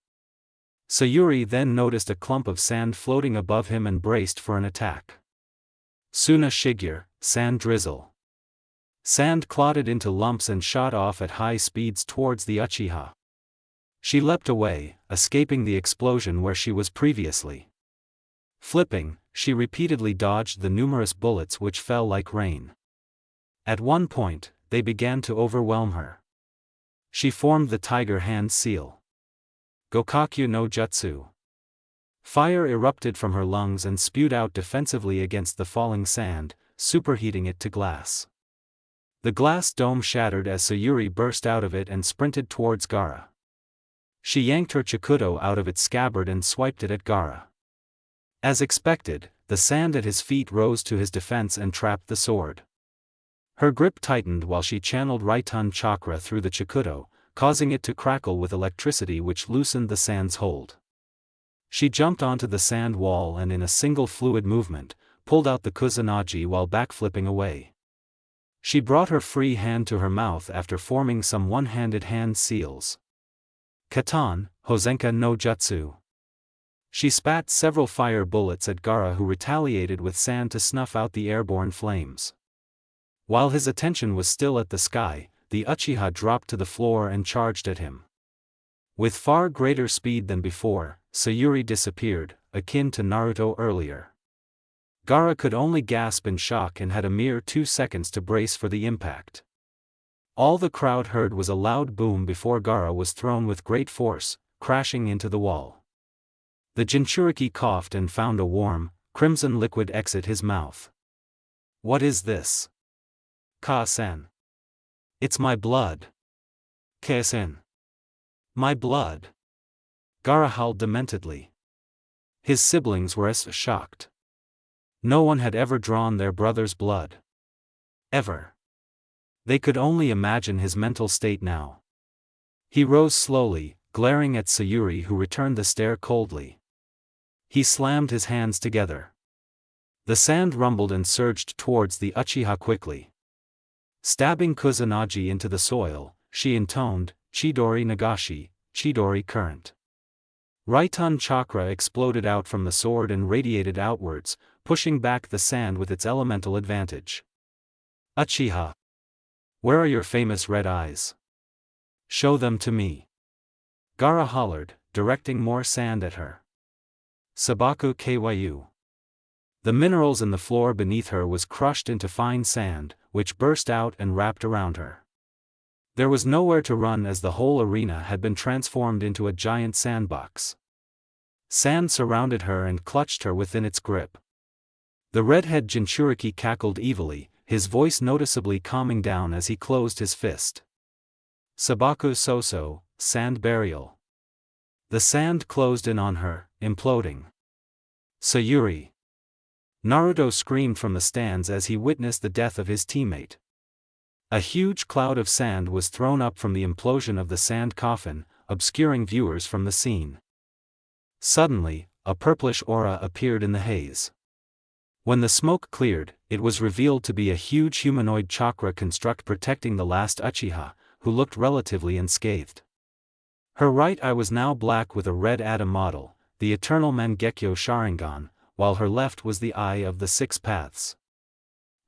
Sayuri then noticed a clump of sand floating above him and braced for an attack. Suna Shigure, sand drizzle. Sand clotted into lumps and shot off at high speeds towards the Uchiha. She leapt away, escaping the explosion where she was previously. Flipping, she repeatedly dodged the numerous bullets which fell like rain. At one point, they began to overwhelm her. She formed the tiger hand seal. Gokakyu no Jutsu. Fire erupted from her lungs and spewed out defensively against the falling sand, superheating it to glass. The glass dome shattered as Sayuri burst out of it and sprinted towards Gaara. She yanked her chikudo out of its scabbard and swiped it at Gaara. As expected, the sand at his feet rose to his defense and trapped the sword. Her grip tightened while she channeled Raiton chakra through the chikudo, causing it to crackle with electricity which loosened the sand's hold. She jumped onto the sand wall and in a single fluid movement, pulled out the kusanagi while backflipping away. She brought her free hand to her mouth after forming some one-handed hand seals. Katan, Hozenka no Jutsu. She spat several fire bullets at Gaara, who retaliated with sand to snuff out the airborne flames. While his attention was still at the sky, the Uchiha dropped to the floor and charged at him. With far greater speed than before, Sayuri disappeared, akin to Naruto earlier. Gaara could only gasp in shock and had a mere 2 seconds to brace for the impact. All the crowd heard was a loud boom before Gaara was thrown with great force, crashing into the wall. The Jinchuriki coughed and found a warm, crimson liquid exit his mouth. "What is this?" "Ka-sen. It's my blood." "Ka-sen. My blood." Gaara howled dementedly. His siblings were as shocked. No one had ever drawn their brother's blood. Ever. They could only imagine his mental state now. He rose slowly, glaring at Sayuri, who returned the stare coldly. He slammed his hands together. The sand rumbled and surged towards the Uchiha quickly. Stabbing Kusanagi into the soil, she intoned, "Chidori Nagashi, Chidori Current." Raiton chakra exploded out from the sword and radiated outwards, pushing back the sand with its elemental advantage. "Uchiha! Where are your famous red eyes? Show them to me." Gaara hollered, directing more sand at her. "Sabaku Kyu." The minerals in the floor beneath her was crushed into fine sand, which burst out and wrapped around her. There was nowhere to run as the whole arena had been transformed into a giant sandbox. Sand surrounded her and clutched her within its grip. The redhead Jinchuriki cackled evilly, his voice noticeably calming down as he closed his fist. "Sabaku Soso, sand burial." The sand closed in on her, imploding. "Sayuri!" Naruto screamed from the stands as he witnessed the death of his teammate. A huge cloud of sand was thrown up from the implosion of the sand coffin, obscuring viewers from the scene. Suddenly, a purplish aura appeared in the haze. When the smoke cleared, it was revealed to be a huge humanoid chakra construct protecting the last Uchiha, who looked relatively unscathed. Her right eye was now black with a red atom model, the eternal Mangekyo Sharingan, while her left was the eye of the Six Paths.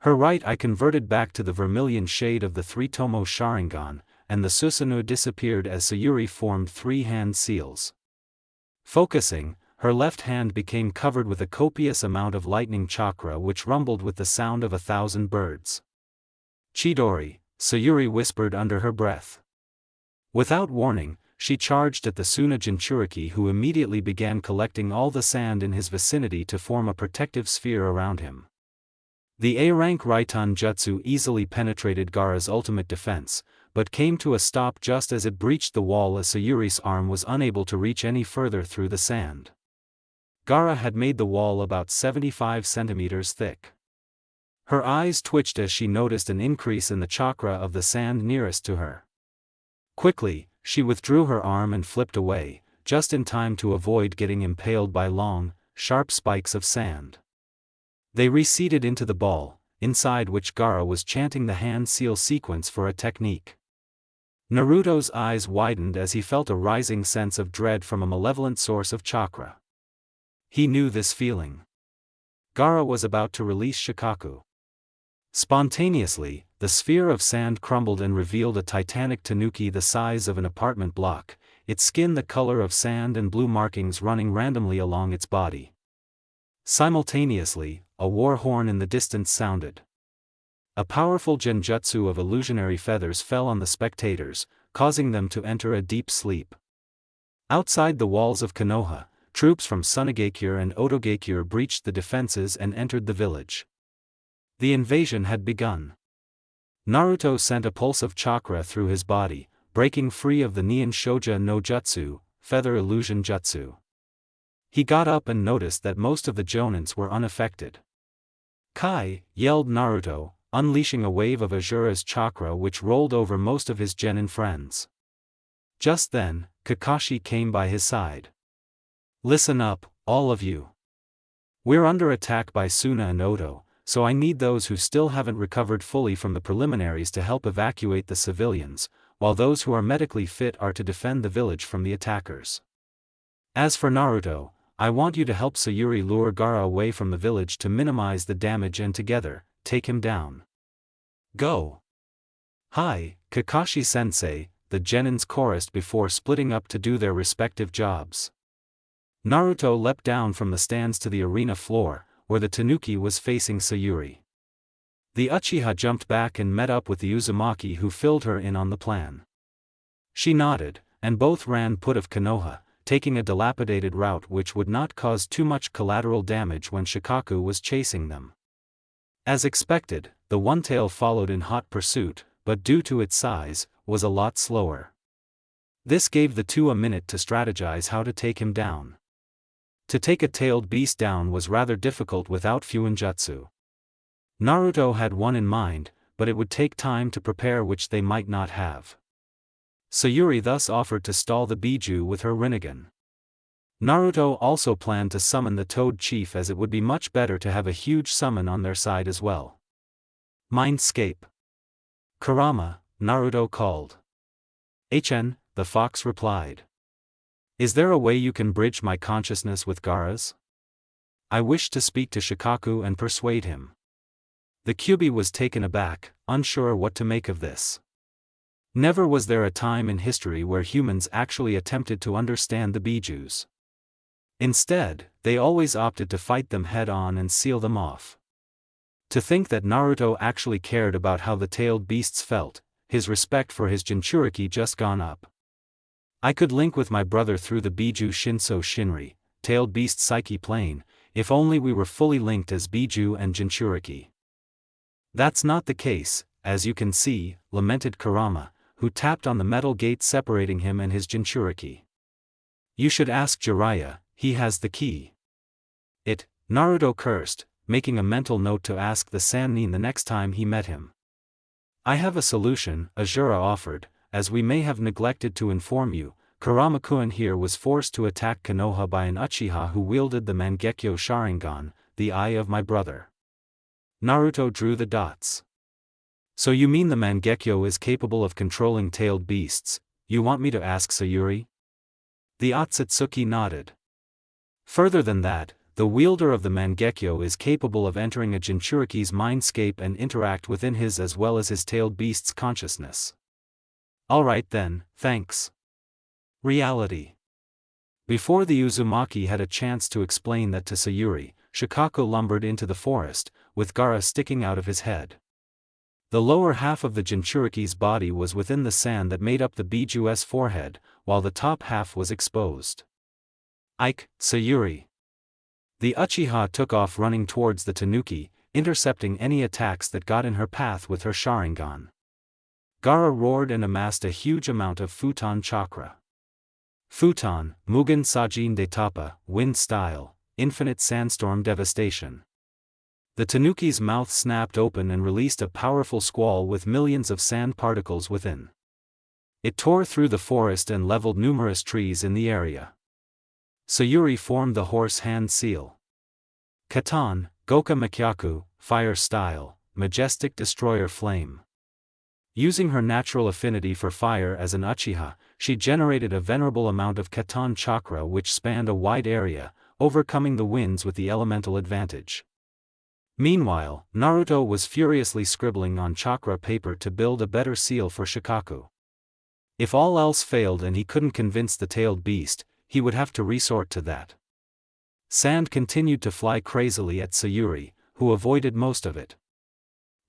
Her right eye converted back to the vermilion shade of the Three-Tomo Sharingan, and the Susanoo disappeared as Sayuri formed 3 hand seals. Focusing, her left hand became covered with a copious amount of lightning chakra which rumbled with the sound of 1,000 birds. "Chidori," Sayuri whispered under her breath. Without warning, she charged at the Suna Jinchuriki, who immediately began collecting all the sand in his vicinity to form a protective sphere around him. The A-rank Raiton Jutsu easily penetrated Gaara's ultimate defense, but came to a stop just as it breached the wall as Sayuri's arm was unable to reach any further through the sand. Gaara had made the wall about 75 centimeters thick. Her eyes twitched as she noticed an increase in the chakra of the sand nearest to her. Quickly, she withdrew her arm and flipped away, just in time to avoid getting impaled by long, sharp spikes of sand. They receded into the ball, inside which Gaara was chanting the hand seal sequence for a technique. Naruto's eyes widened as he felt a rising sense of dread from a malevolent source of chakra. He knew this feeling. Gaara was about to release Shikaku. Spontaneously, the sphere of sand crumbled and revealed a titanic tanuki the size of an apartment block, its skin the color of sand and blue markings running randomly along its body. Simultaneously, a war horn in the distance sounded. A powerful genjutsu of illusionary feathers fell on the spectators, causing them to enter a deep sleep. Outside the walls of Konoha, troops from Tsunagakure and Otogakure breached the defenses and entered the village. The invasion had begun. Naruto sent a pulse of chakra through his body, breaking free of the Nihon Shoja no Jutsu, feather illusion jutsu. He got up and noticed that most of the jonins were unaffected. Kai, yelled Naruto, unleashing a wave of Asura's chakra which rolled over most of his genin friends. Just then, Kakashi came by his side. Listen up, all of you. We're under attack by Suna and Oto, so I need those who still haven't recovered fully from the preliminaries to help evacuate the civilians, while those who are medically fit are to defend the village from the attackers. As for Naruto, I want you to help Sayuri lure Gaara away from the village to minimize the damage and together, take him down. Go! Hi, Kakashi-sensei, the genins chorused before splitting up to do their respective jobs. Naruto leapt down from the stands to the arena floor, where the tanuki was facing Sayuri. The Uchiha jumped back and met up with the Uzumaki who filled her in on the plan. She nodded, and both ran put of Konoha, taking a dilapidated route which would not cause too much collateral damage when Shikaku was chasing them. As expected, the one-tail followed in hot pursuit, but due to its size, was a lot slower. This gave the two a minute to strategize how to take him down. To take a tailed beast down was rather difficult without Fuinjutsu. Naruto had one in mind, but it would take time to prepare which they might not have. Sayuri thus offered to stall the Biju with her Rinnegan. Naruto also planned to summon the Toad Chief as it would be much better to have a huge summon on their side as well. Mindscape. Kurama, Naruto called. HN, the fox replied. Is there a way you can bridge my consciousness with Gaara's? I wish to speak to Shikaku and persuade him. The Kyuubi was taken aback, unsure what to make of this. Never was there a time in history where humans actually attempted to understand the Bijus. Instead, they always opted to fight them head-on and seal them off. To think that Naruto actually cared about how the tailed beasts felt, his respect for his Jinchuriki just gone up. I could link with my brother through the Biju Shinso Shinri, tailed beast psyche plane, if only we were fully linked as Biju and Jinchuriki. That's not the case, as you can see, lamented Kurama, who tapped on the metal gate separating him and his Jinchuriki. You should ask Jiraiya, he has the key. Naruto cursed, making a mental note to ask the Sannin the next time he met him. I have a solution, Azura offered, as we may have neglected to inform you, Kurama-kun here was forced to attack Konoha by an Uchiha who wielded the Mangekyo Sharingan, the eye of my brother. Naruto drew the dots. So you mean the Mangekyo is capable of controlling tailed beasts? You want me to ask Sayuri? The Otsutsuki nodded. Further than that, the wielder of the Mangekyo is capable of entering a Jinchuriki's mindscape and interact within his as well as his tailed beast's consciousness. Alright then, thanks. Reality. Before the Uzumaki had a chance to explain that to Sayuri, Shikaku lumbered into the forest, with Gaara sticking out of his head. The lower half of the Jinchuriki's body was within the sand that made up the Biju's forehead, while the top half was exposed. Ike, Sayuri. The Uchiha took off running towards the Tanuki, intercepting any attacks that got in her path with her Sharingan. Gaara roared and amassed a huge amount of Futon chakra. Futon, Mugen Sajin de Tapa, wind style, infinite sandstorm devastation. The Tanuki's mouth snapped open and released a powerful squall with millions of sand particles within. It tore through the forest and leveled numerous trees in the area. Sayuri formed the horse hand seal. Katan, Goka Makyaku, fire style, majestic destroyer flame. Using her natural affinity for fire as an Uchiha, she generated a venerable amount of Katan chakra which spanned a wide area, overcoming the winds with the elemental advantage. Meanwhile, Naruto was furiously scribbling on chakra paper to build a better seal for Shikaku. If all else failed and he couldn't convince the tailed beast, he would have to resort to that. Sand continued to fly crazily at Sayuri, who avoided most of it.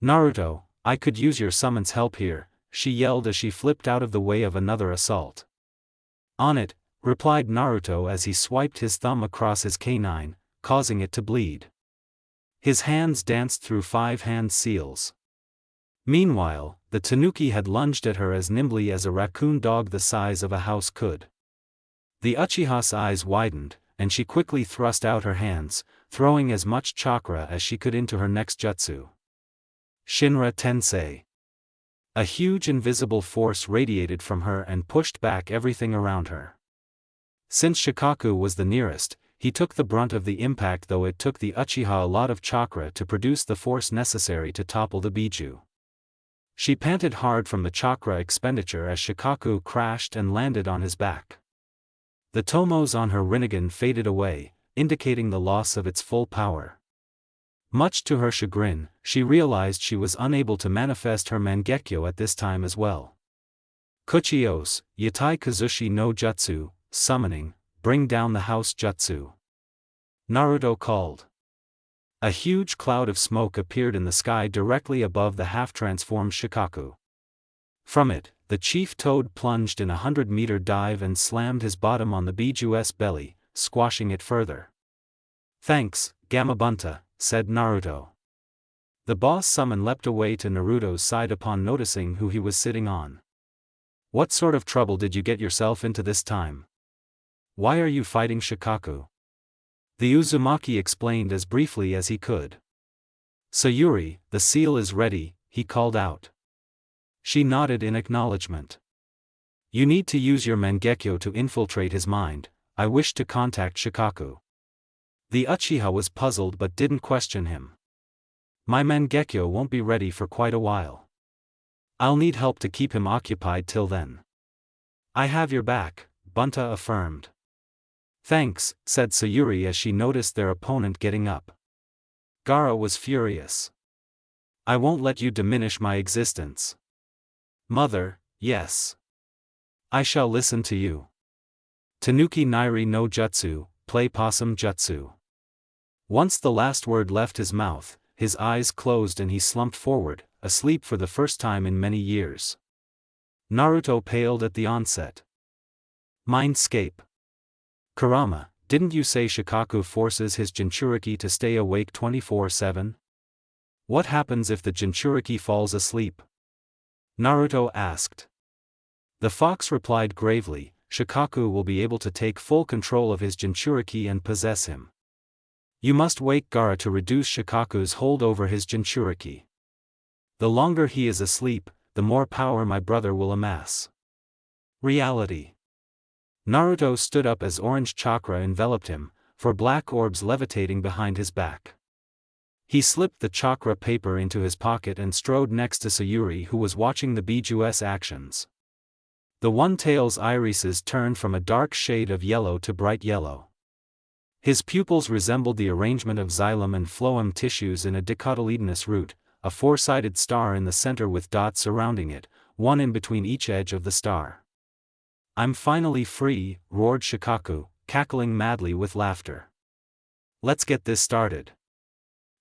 "Naruto, I could use your summon's help here," she yelled as she flipped out of the way of another assault. "On it," replied Naruto as he swiped his thumb across his canine, causing it to bleed. His hands danced through 5 hand seals. Meanwhile, the tanuki had lunged at her as nimbly as a raccoon dog the size of a house could. The Uchiha's eyes widened, and she quickly thrust out her hands, throwing as much chakra as she could into her next jutsu. Shinra Tensei. A huge invisible force radiated from her and pushed back everything around her. Since Shikaku was the nearest, he took the brunt of the impact, though it took the Uchiha a lot of chakra to produce the force necessary to topple the Biju. She panted hard from the chakra expenditure as Shikaku crashed and landed on his back. The tomos on her Rinnegan faded away, indicating the loss of its full power. Much to her chagrin, she realized she was unable to manifest her Mangekyo at this time as well. Kuchios, Yatai Kazushi no Jutsu, summoning, bring down the house jutsu. Naruto called. A huge cloud of smoke appeared in the sky directly above the half-transformed Shikaku. From it, the chief toad plunged in a 100-meter dive and slammed his bottom on the Biju's belly, squashing it further. "Thanks, Gamabunta," said Naruto. The boss summon leapt away to Naruto's side upon noticing who he was sitting on. "What sort of trouble did you get yourself into this time? Why are you fighting Shikaku?" The Uzumaki explained as briefly as he could. "Sayuri, the seal is ready," he called out. She nodded in acknowledgement. "You need to use your Mangekyo to infiltrate his mind. I wish to contact Shikaku." The Uchiha was puzzled but didn't question him. "My Mangekyo won't be ready for quite a while. I'll need help to keep him occupied till then." "I have your back," Bunta affirmed. "Thanks," said Sayuri as she noticed their opponent getting up. Gaara was furious. "I won't let you diminish my existence." "Mother, yes. I shall listen to you." Tanuki Nairi no Jutsu, play possum jutsu. Once the last word left his mouth, his eyes closed and he slumped forward, asleep for the first time in many years. Naruto paled at the onset. "Mindscape. Kurama, didn't you say Shikaku forces his Jinchuriki to stay awake 24/7? What happens if the Jinchuriki falls asleep?" Naruto asked. The fox replied gravely, "Shikaku will be able to take full control of his Jinchuriki and possess him. You must wake Gaara to reduce Shikaku's hold over his Jinchuriki. The longer he is asleep, the more power my brother will amass." Reality. Naruto stood up as orange chakra enveloped him, for black orbs levitating behind his back. He slipped the chakra paper into his pocket and strode next to Sayuri, who was watching the Biju's actions. The one-tail's irises turned from a dark shade of yellow to bright yellow. His pupils resembled the arrangement of xylem and phloem tissues in a dicotyledonous root, a four-sided star in the center with dots surrounding it, one in between each edge of the star. "I'm finally free," roared Shikaku, cackling madly with laughter. "Let's get this started.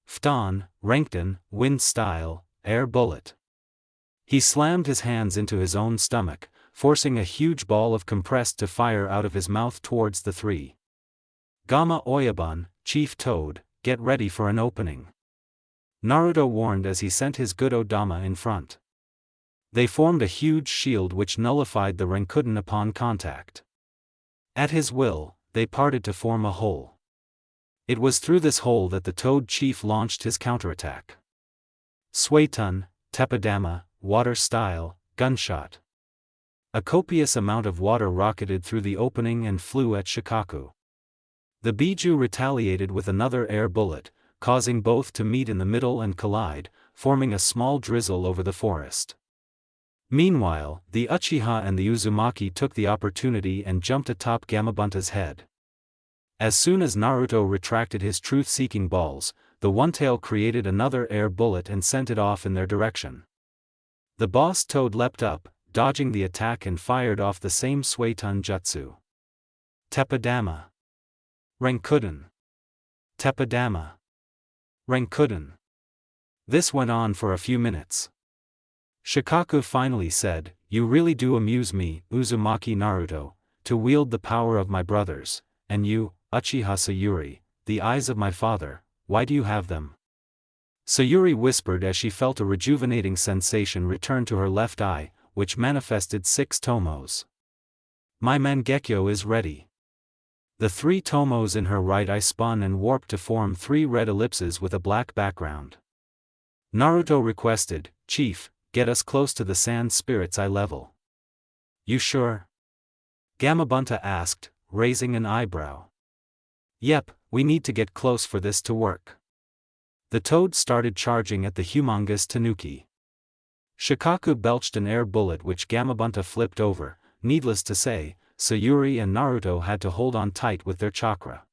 Phton, Renkton, wind style, air bullet." He slammed his hands into his own stomach, forcing a huge ball of compressed to fire out of his mouth towards the three. "Gamma Oyabun, Chief Toad, get ready for an opening," Naruto warned as he sent his good Odama in front. They formed a huge shield which nullified the Renkuden upon contact. At his will, they parted to form a hole. It was through this hole that the Toad Chief launched his counterattack. Suetun, Teppadama, water style, gunshot. A copious amount of water rocketed through the opening and flew at Shikaku. The Biju retaliated with another air bullet, causing both to meet in the middle and collide, forming a small drizzle over the forest. Meanwhile, the Uchiha and the Uzumaki took the opportunity and jumped atop Gamabunta's head. As soon as Naruto retracted his truth-seeking balls, the One-Tail created another air bullet and sent it off in their direction. The boss toad leapt up, dodging the attack and fired off the same Suetun jutsu. Teppadama. Renkuden. Teppadama. Renkuden. This went on for a few minutes. Shikaku finally said, "You really do amuse me, Uzumaki Naruto, to wield the power of my brothers, and you, Uchiha Sayuri, the eyes of my father, why do you have them?" Sayuri whispered as she felt a rejuvenating sensation return to her left eye, which manifested 6 tomos. "My Mangekyo is ready." The 3 tomos in her right eye spun and warped to form 3 red ellipses with a black background. Naruto requested, "Chief, get us close to the sand spirit's eye level." "You sure?" Gamabunta asked, raising an eyebrow. "Yep, we need to get close for this to work." The toad started charging at the humongous tanuki. Shikaku belched an air bullet which Gamabunta flipped over. Needless to say, Sayuri and Naruto had to hold on tight with their chakra.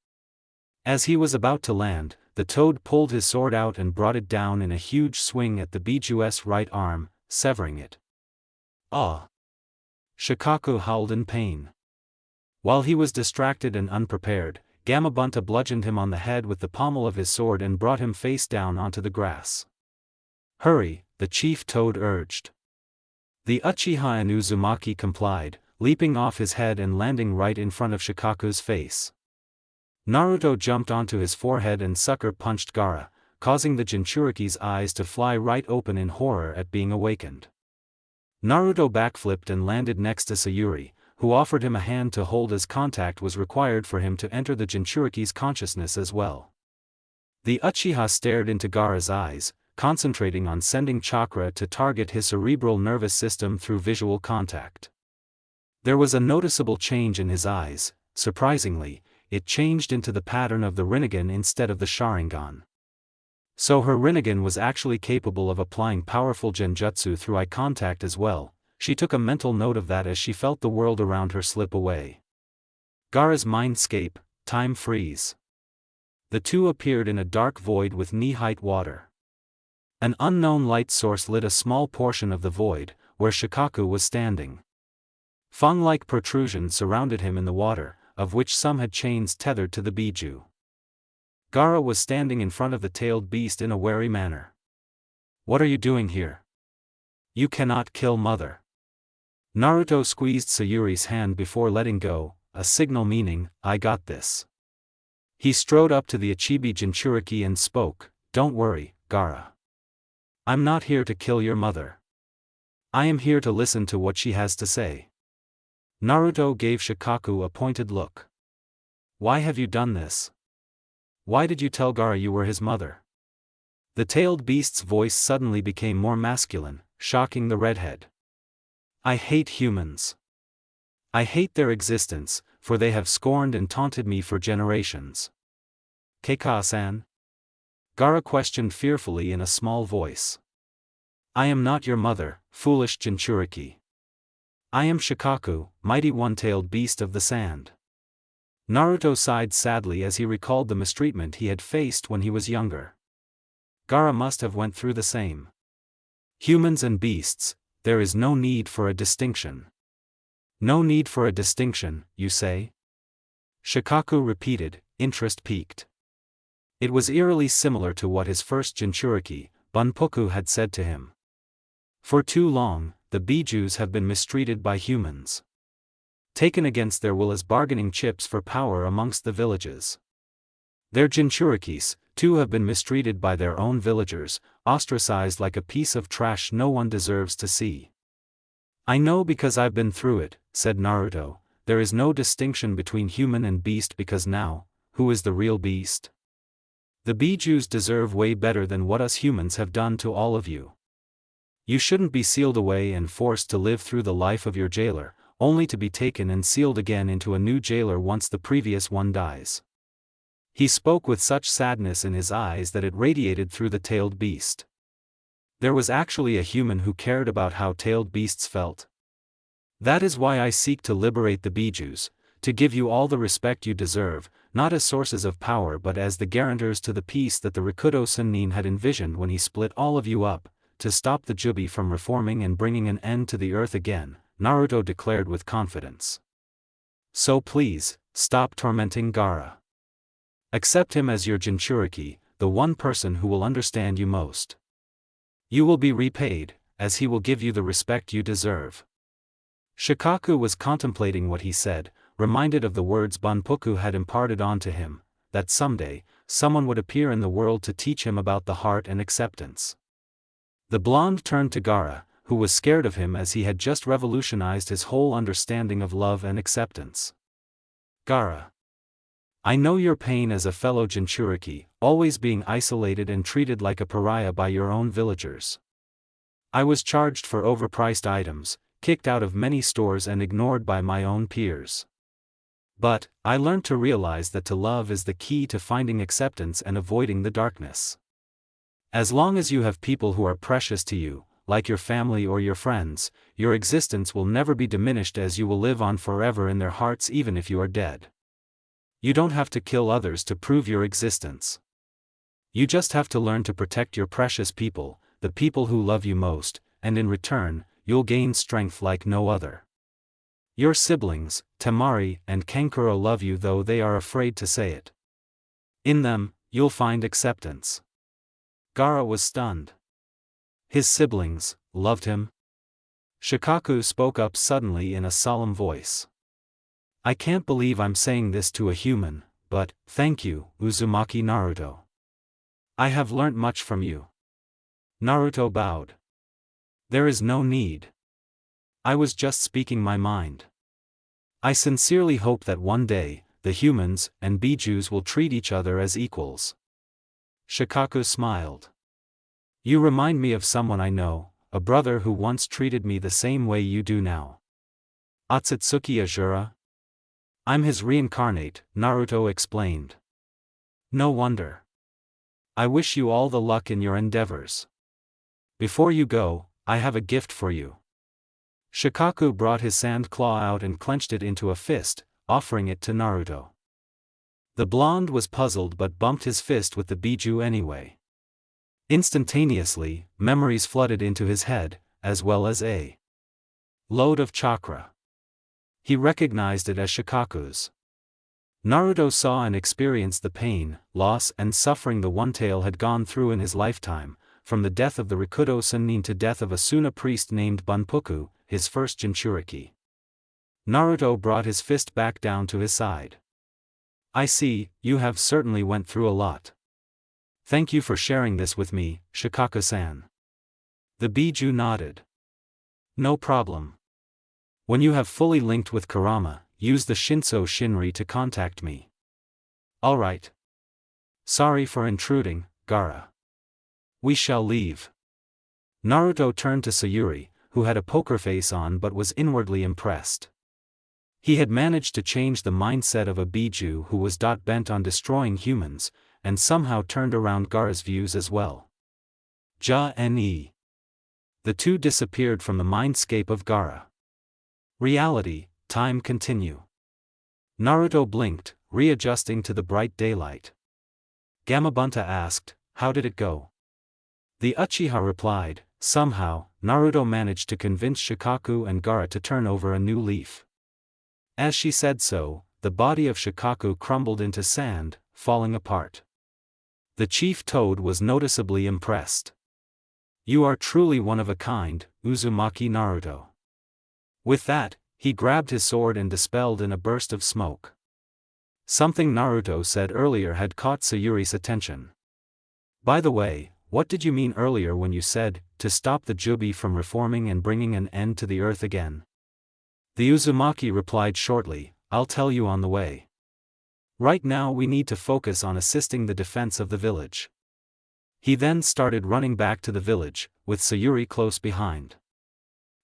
As he was about to land, the toad pulled his sword out and brought it down in a huge swing at the Biju's right arm, severing it. "Ah!" Shikaku howled in pain. While he was distracted and unprepared, Gamabunta bludgeoned him on the head with the pommel of his sword and brought him face down onto the grass. "Hurry," the chief toad urged. The Uchiha and Uzumaki complied, leaping off his head and landing right in front of Shikaku's face. Naruto jumped onto his forehead and sucker-punched Gaara, causing the Jinchuriki's eyes to fly right open in horror at being awakened. Naruto backflipped and landed next to Sayuri, who offered him a hand to hold as contact was required for him to enter the Jinchuriki's consciousness as well. The Uchiha stared into Gaara's eyes, concentrating on sending chakra to target his cerebral nervous system through visual contact. There was a noticeable change in his eyes. Surprisingly, it changed into the pattern of the Rinnegan instead of the Sharingan. So her Rinnegan was actually capable of applying powerful genjutsu through eye contact as well. She took a mental note of that as she felt the world around her slip away. Gaara's mindscape, time freeze. The two appeared in a dark void with knee-height water. An unknown light source lit a small portion of the void, where Shikaku was standing. Fang-like protrusions surrounded him in the water, of which some had chains tethered to the Biju. Gaara was standing in front of the tailed beast in a wary manner. "What are you doing here? You cannot kill Mother." Naruto squeezed Sayuri's hand before letting go, a signal meaning, "I got this." He strode up to the Ichibi Jinchuriki and spoke, "Don't worry, Gaara. I'm not here to kill your mother. I am here to listen to what she has to say." Naruto gave Shikaku a pointed look. "Why have you done this? Why did you tell Gaara you were his mother?" The tailed beast's voice suddenly became more masculine, shocking the redhead. "I hate humans. I hate their existence, for they have scorned and taunted me for generations." "Keika-san?" Gaara questioned fearfully in a small voice. "I am not your mother, foolish Jinchuriki. I am Shikaku, mighty one-tailed beast of the sand." Naruto sighed sadly as he recalled the mistreatment he had faced when he was younger. Gaara must have went through the same. Humans and beasts, there is no need for a distinction. "No need for a distinction, you say?" Shikaku repeated, interest piqued. It was eerily similar to what his first Jinchuriki, Bunpoku, had said to him. For too long, the Bijus have been mistreated by humans. Taken against their will as bargaining chips for power amongst the villages. Their Jinchurikis, too, have been mistreated by their own villagers, ostracized like a piece of trash no one deserves to see. "I know because I've been through it," said Naruto. "There is no distinction between human and beast because now, who is the real beast? The Bijus deserve way better than what us humans have done to all of you. You shouldn't be sealed away and forced to live through the life of your jailer, only to be taken and sealed again into a new jailer once the previous one dies. He spoke with such sadness in his eyes that it radiated through the tailed beast. There was actually a human who cared about how tailed beasts felt. That is why I seek to liberate the bijus, to give you all the respect you deserve, not as sources of power but as the guarantors to the peace that the Rikudo Sennin had envisioned when he split all of you up, to stop the Jubi from reforming and bringing an end to the earth again, Naruto declared with confidence. So please, stop tormenting Gaara. Accept him as your Jinchuriki, the one person who will understand you most. You will be repaid, as he will give you the respect you deserve. Shikaku was contemplating what he said, reminded of the words Banpoku had imparted onto him, that someday, someone would appear in the world to teach him about the heart and acceptance. The blonde turned to Gaara, who was scared of him as he had just revolutionized his whole understanding of love and acceptance. Gaara. I know your pain as a fellow Jinchuriki, always being isolated and treated like a pariah by your own villagers. I was charged for overpriced items, kicked out of many stores and ignored by my own peers. But, I learned to realize that to love is the key to finding acceptance and avoiding the darkness. As long as you have people who are precious to you, like your family or your friends, your existence will never be diminished as you will live on forever in their hearts even if you are dead. You don't have to kill others to prove your existence. You just have to learn to protect your precious people, the people who love you most, and in return, you'll gain strength like no other. Your siblings, Temari and Kankuro love you though they are afraid to say it. In them, you'll find acceptance. Gaara was stunned. His siblings loved him? Shikaku spoke up suddenly in a solemn voice. I can't believe I'm saying this to a human, but, thank you, Uzumaki Naruto. I have learnt much from you. Naruto bowed. There is no need. I was just speaking my mind. I sincerely hope that one day, the humans and bijus will treat each other as equals. Shikaku smiled. You remind me of someone I know, a brother who once treated me the same way you do now. Otsutsuki Azura? I'm his reincarnate, Naruto explained. No wonder. I wish you all the luck in your endeavors. Before you go, I have a gift for you. Shikaku brought his sand claw out and clenched it into a fist, offering it to Naruto. The blonde was puzzled but bumped his fist with the biju anyway. Instantaneously, memories flooded into his head, as well as a load of chakra. He recognized it as Shikaku's. Naruto saw and experienced the pain, loss and suffering the One-Tail had gone through in his lifetime, from the death of the Rikudo Sennin to death of a Suna priest named Banpoku, his first Jinchuriki. Naruto brought his fist back down to his side. I see, you have certainly went through a lot. Thank you for sharing this with me, Shikaku-san. The biju nodded. No problem. When you have fully linked with Kurama, use the Shinso Shinri to contact me. Alright. Sorry for intruding, Gaara. We shall leave. Naruto turned to Sayuri, who had a poker face on but was inwardly impressed. He had managed to change the mindset of a biju who was bent on destroying humans, and somehow turned around Gaara's views as well. Ja-ne. The two disappeared from the mindscape of Gaara. Reality, time continue. Naruto blinked, readjusting to the bright daylight. Gamabunta asked, how did it go? The Uchiha replied, somehow, Naruto managed to convince Shikaku and Gaara to turn over a new leaf. As she said so, the body of Shikaku crumbled into sand, falling apart. The chief toad was noticeably impressed. You are truly one of a kind, Uzumaki Naruto. With that, he grabbed his sword and dispelled in a burst of smoke. Something Naruto said earlier had caught Sayuri's attention. By the way, what did you mean earlier when you said, to stop the Jubi from reforming and bringing an end to the earth again? The Uzumaki replied shortly, I'll tell you on the way. Right now we need to focus on assisting the defense of the village. He then started running back to the village, with Sayuri close behind.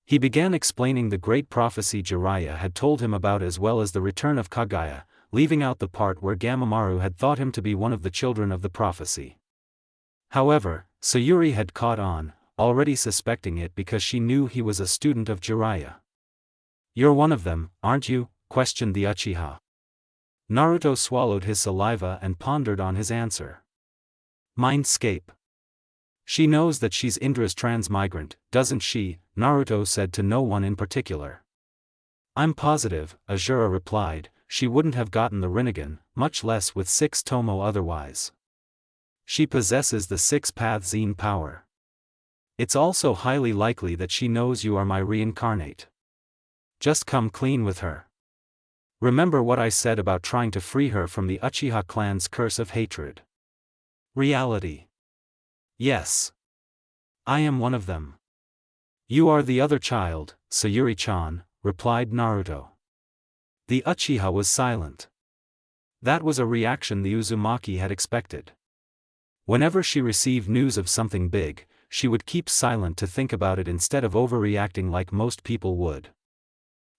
He began explaining the great prophecy Jiraiya had told him about as well as the return of Kagaya, leaving out the part where Gamamaru had thought him to be one of the children of the prophecy. However, Sayuri had caught on, already suspecting it because she knew he was a student of Jiraiya. "You're one of them, aren't you?" questioned the Uchiha. Naruto swallowed his saliva and pondered on his answer. "Mindscape. She knows that she's Indra's transmigrant, doesn't she?" Naruto said to no one in particular. "I'm positive," Azura replied, "she wouldn't have gotten the Rinnegan, much less with 6 Tomo otherwise. She possesses the 6 paths Yin power. It's also highly likely that she knows you are my reincarnate. Just come clean with her. Remember what I said about trying to free her from the Uchiha clan's curse of hatred. Reality. Yes. I am one of them. You are the other child, Sayuri-chan," replied Naruto. The Uchiha was silent. That was a reaction the Uzumaki had expected. Whenever she received news of something big, she would keep silent to think about it instead of overreacting like most people would.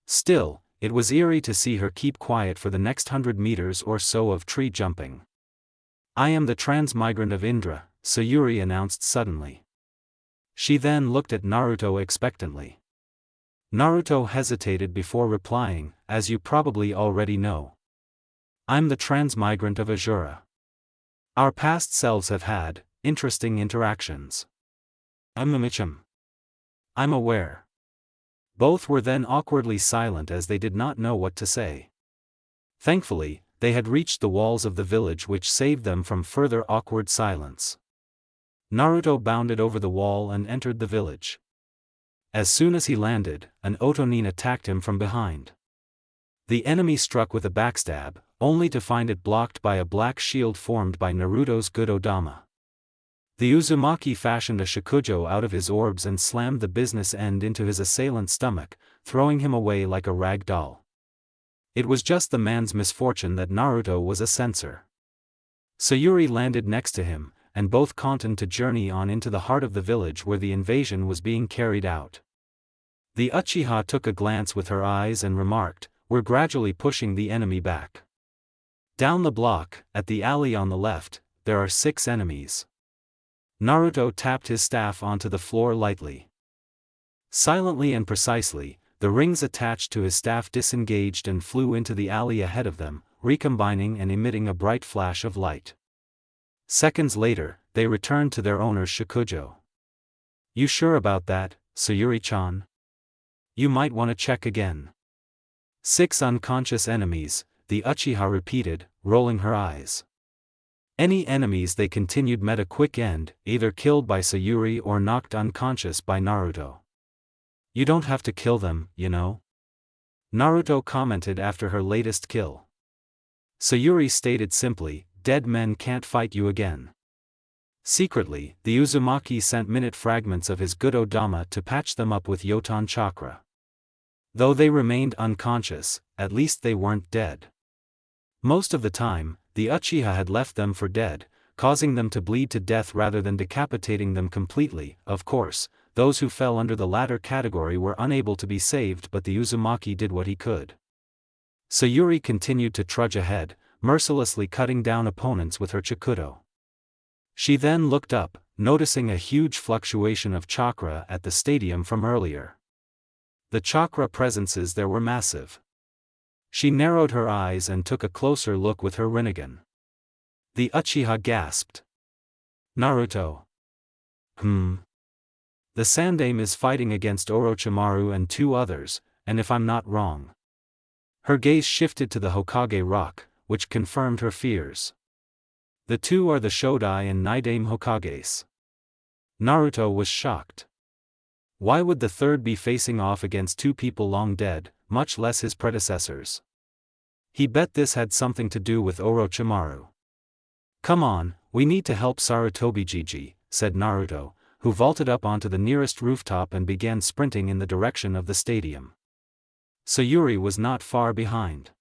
Still, it was eerie to see her keep quiet for the next 100 meters or so of tree jumping. "I am the transmigrant of Indra," Sayuri announced suddenly. She then looked at Naruto expectantly. Naruto hesitated before replying, "As you probably already know. I'm the transmigrant of Azura. Our past selves have had interesting interactions. I'm aware." Both were then awkwardly silent as they did not know what to say. Thankfully, they had reached the walls of the village, which saved them from further awkward silence. Naruto bounded over the wall and entered the village. As soon as he landed, an Otonin attacked him from behind. The enemy struck with a backstab, only to find it blocked by a black shield formed by Naruto's good Odama. The Uzumaki fashioned a shakujo out of his orbs and slammed the business end into his assailant's stomach, throwing him away like a rag doll. It was just the man's misfortune that Naruto was a censor. Sayuri landed next to him, and both continued to journey on into the heart of the village where the invasion was being carried out. The Uchiha took a glance with her eyes and remarked, "We're gradually pushing the enemy back. Down the block, at the alley on the left, there are 6 enemies." Naruto tapped his staff onto the floor lightly. Silently and precisely, the rings attached to his staff disengaged and flew into the alley ahead of them, recombining and emitting a bright flash of light. Seconds later, they returned to their owner's shakujo. "You sure about that, Sayuri-chan? You might want to check again." 6 unconscious enemies, the Uchiha repeated, rolling her eyes. Any enemies they continued met a quick end, either killed by Sayuri or knocked unconscious by Naruto. "You don't have to kill them, you know," Naruto commented after her latest kill. Sayuri stated simply, "Dead men can't fight you again." Secretly, the Uzumaki sent minute fragments of his good Odama to patch them up with Yotan chakra. Though they remained unconscious, at least they weren't dead. Most of the time, the Uchiha had left them for dead, causing them to bleed to death rather than decapitating them completely. Of course, those who fell under the latter category were unable to be saved, but the Uzumaki did what he could. Sayuri continued to trudge ahead, mercilessly cutting down opponents with her chakudo. She then looked up, noticing a huge fluctuation of chakra at the stadium from earlier. The chakra presences there were massive. She narrowed her eyes and took a closer look with her Rinnegan. The Uchiha gasped. "Naruto. The Sandaime is fighting against Orochimaru and 2 others, and if I'm not wrong." Her gaze shifted to the Hokage rock, which confirmed her fears. "The 2 are the Shodai and Nidaime Hokages." Naruto was shocked. Why would the 3rd be facing off against 2 people long dead, much less his predecessors? He bet this had something to do with Orochimaru. "Come on, we need to help Sarutobijiji," said Naruto, who vaulted up onto the nearest rooftop and began sprinting in the direction of the stadium. Sayuri was not far behind.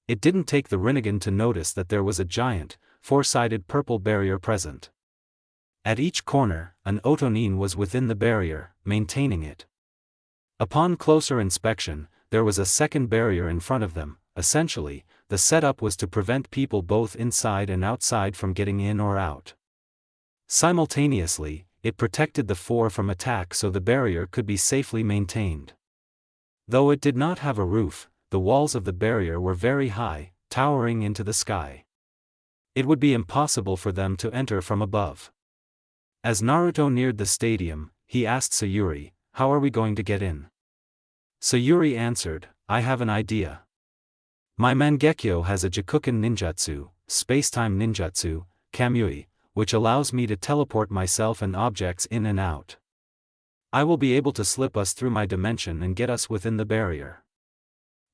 It didn't take the Rinnegan to notice that there was a giant, 4-sided purple barrier present. At each corner, an Otonin was within the barrier, maintaining it. Upon closer inspection, there was a second barrier in front of them. Essentially, the setup was to prevent people both inside and outside from getting in or out. Simultaneously, it protected the four from attack so the barrier could be safely maintained. Though it did not have a roof, the walls of the barrier were very high, towering into the sky. It would be impossible for them to enter from above. As Naruto neared the stadium, he asked Sayuri, "How are we going to get in?" Sayuri answered, "I have an idea. My Mangekyo has a Jikuken ninjutsu, spacetime ninjutsu, Kamui, which allows me to teleport myself and objects in and out. I will be able to slip us through my dimension and get us within the barrier.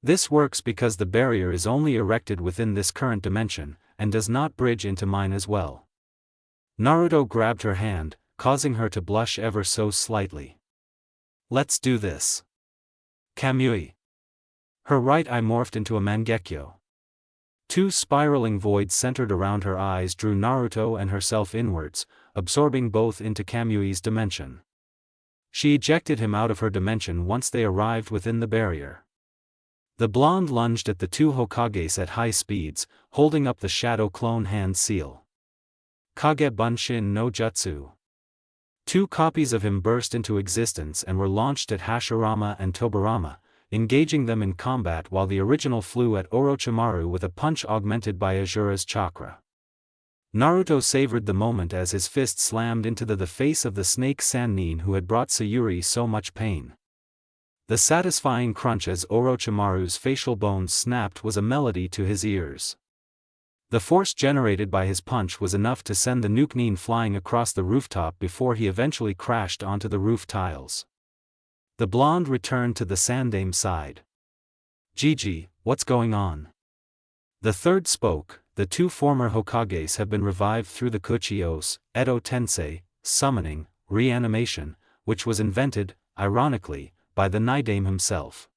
This works because the barrier is only erected within this current dimension, and does not bridge into mine as well." Naruto grabbed her hand, causing her to blush ever so slightly. "Let's do this. Kamui." Her right eye morphed into a Mangekyo. Two spiraling voids centered around her eyes drew Naruto and herself inwards, absorbing both into Kamui's dimension. She ejected him out of her dimension once they arrived within the barrier. The blonde lunged at the two Hokages at high speeds, holding up the Shadow Clone hand seal. Kage Bunshin no Jutsu. Two copies of him burst into existence and were launched at Hashirama and Tobirama, engaging them in combat while the original flew at Orochimaru with a punch augmented by Azura's chakra. Naruto savored the moment as his fist slammed into the face of the snake Sannin who had brought Sayuri so much pain. The satisfying crunch as Orochimaru's facial bones snapped was a melody to his ears. The force generated by his punch was enough to send the Nukenin flying across the rooftop before he eventually crashed onto the roof tiles. The blonde returned to the Sandame side. "Gigi, what's going on?" The third spoke. "The two former Hokages have been revived through the Kuchios, Edo Tensei, summoning, reanimation, which was invented, ironically, by the Naidame himself.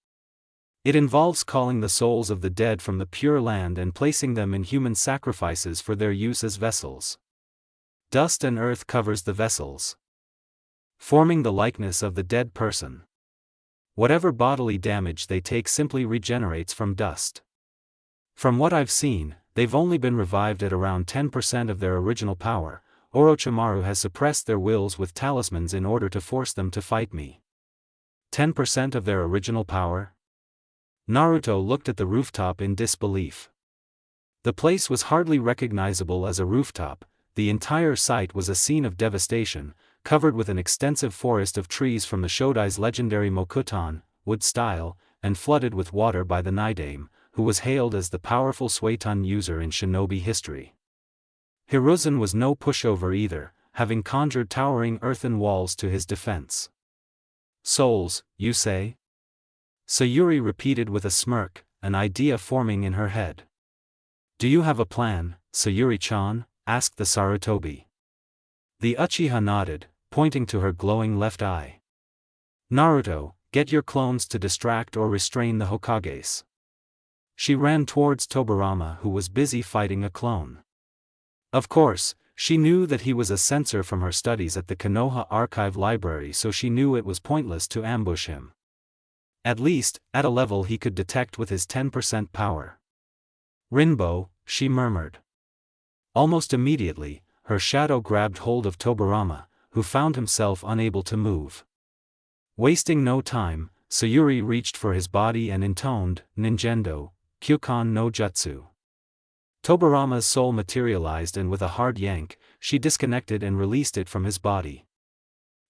It involves calling the souls of the dead from the Pure Land and placing them in human sacrifices for their use as vessels. Dust and earth covers the vessels, forming the likeness of the dead person. Whatever bodily damage they take simply regenerates from dust. From what I've seen, they've only been revived at around 10% of their original power. Orochimaru has suppressed their wills with talismans in order to force them to fight me." 10% of their original power? Naruto looked at the rooftop in disbelief. The place was hardly recognizable as a rooftop. The entire site was a scene of devastation, covered with an extensive forest of trees from the Shodai's legendary Mokuton, wood style, and flooded with water by the Naidame, who was hailed as the powerful Suiton user in shinobi history. Hiruzen was no pushover either, having conjured towering earthen walls to his defense. "Souls, you say?" Sayuri repeated with a smirk, an idea forming in her head. "Do you have a plan, Sayuri-chan?" asked the Sarutobi. The Uchiha nodded, pointing to her glowing left eye. "Naruto, get your clones to distract or restrain the Hokages." She ran towards Tobirama who was busy fighting a clone. Of course, she knew that he was a censor from her studies at the Konoha Archive Library, so she knew it was pointless to ambush him. At least, at a level he could detect with his 10% power. "Rinbo," she murmured. Almost immediately, her shadow grabbed hold of Tobirama, who found himself unable to move. Wasting no time, Sayuri reached for his body and intoned, "Ninjendo, Kyukan no Jutsu." Tobirama's soul materialized and with a hard yank, she disconnected and released it from his body.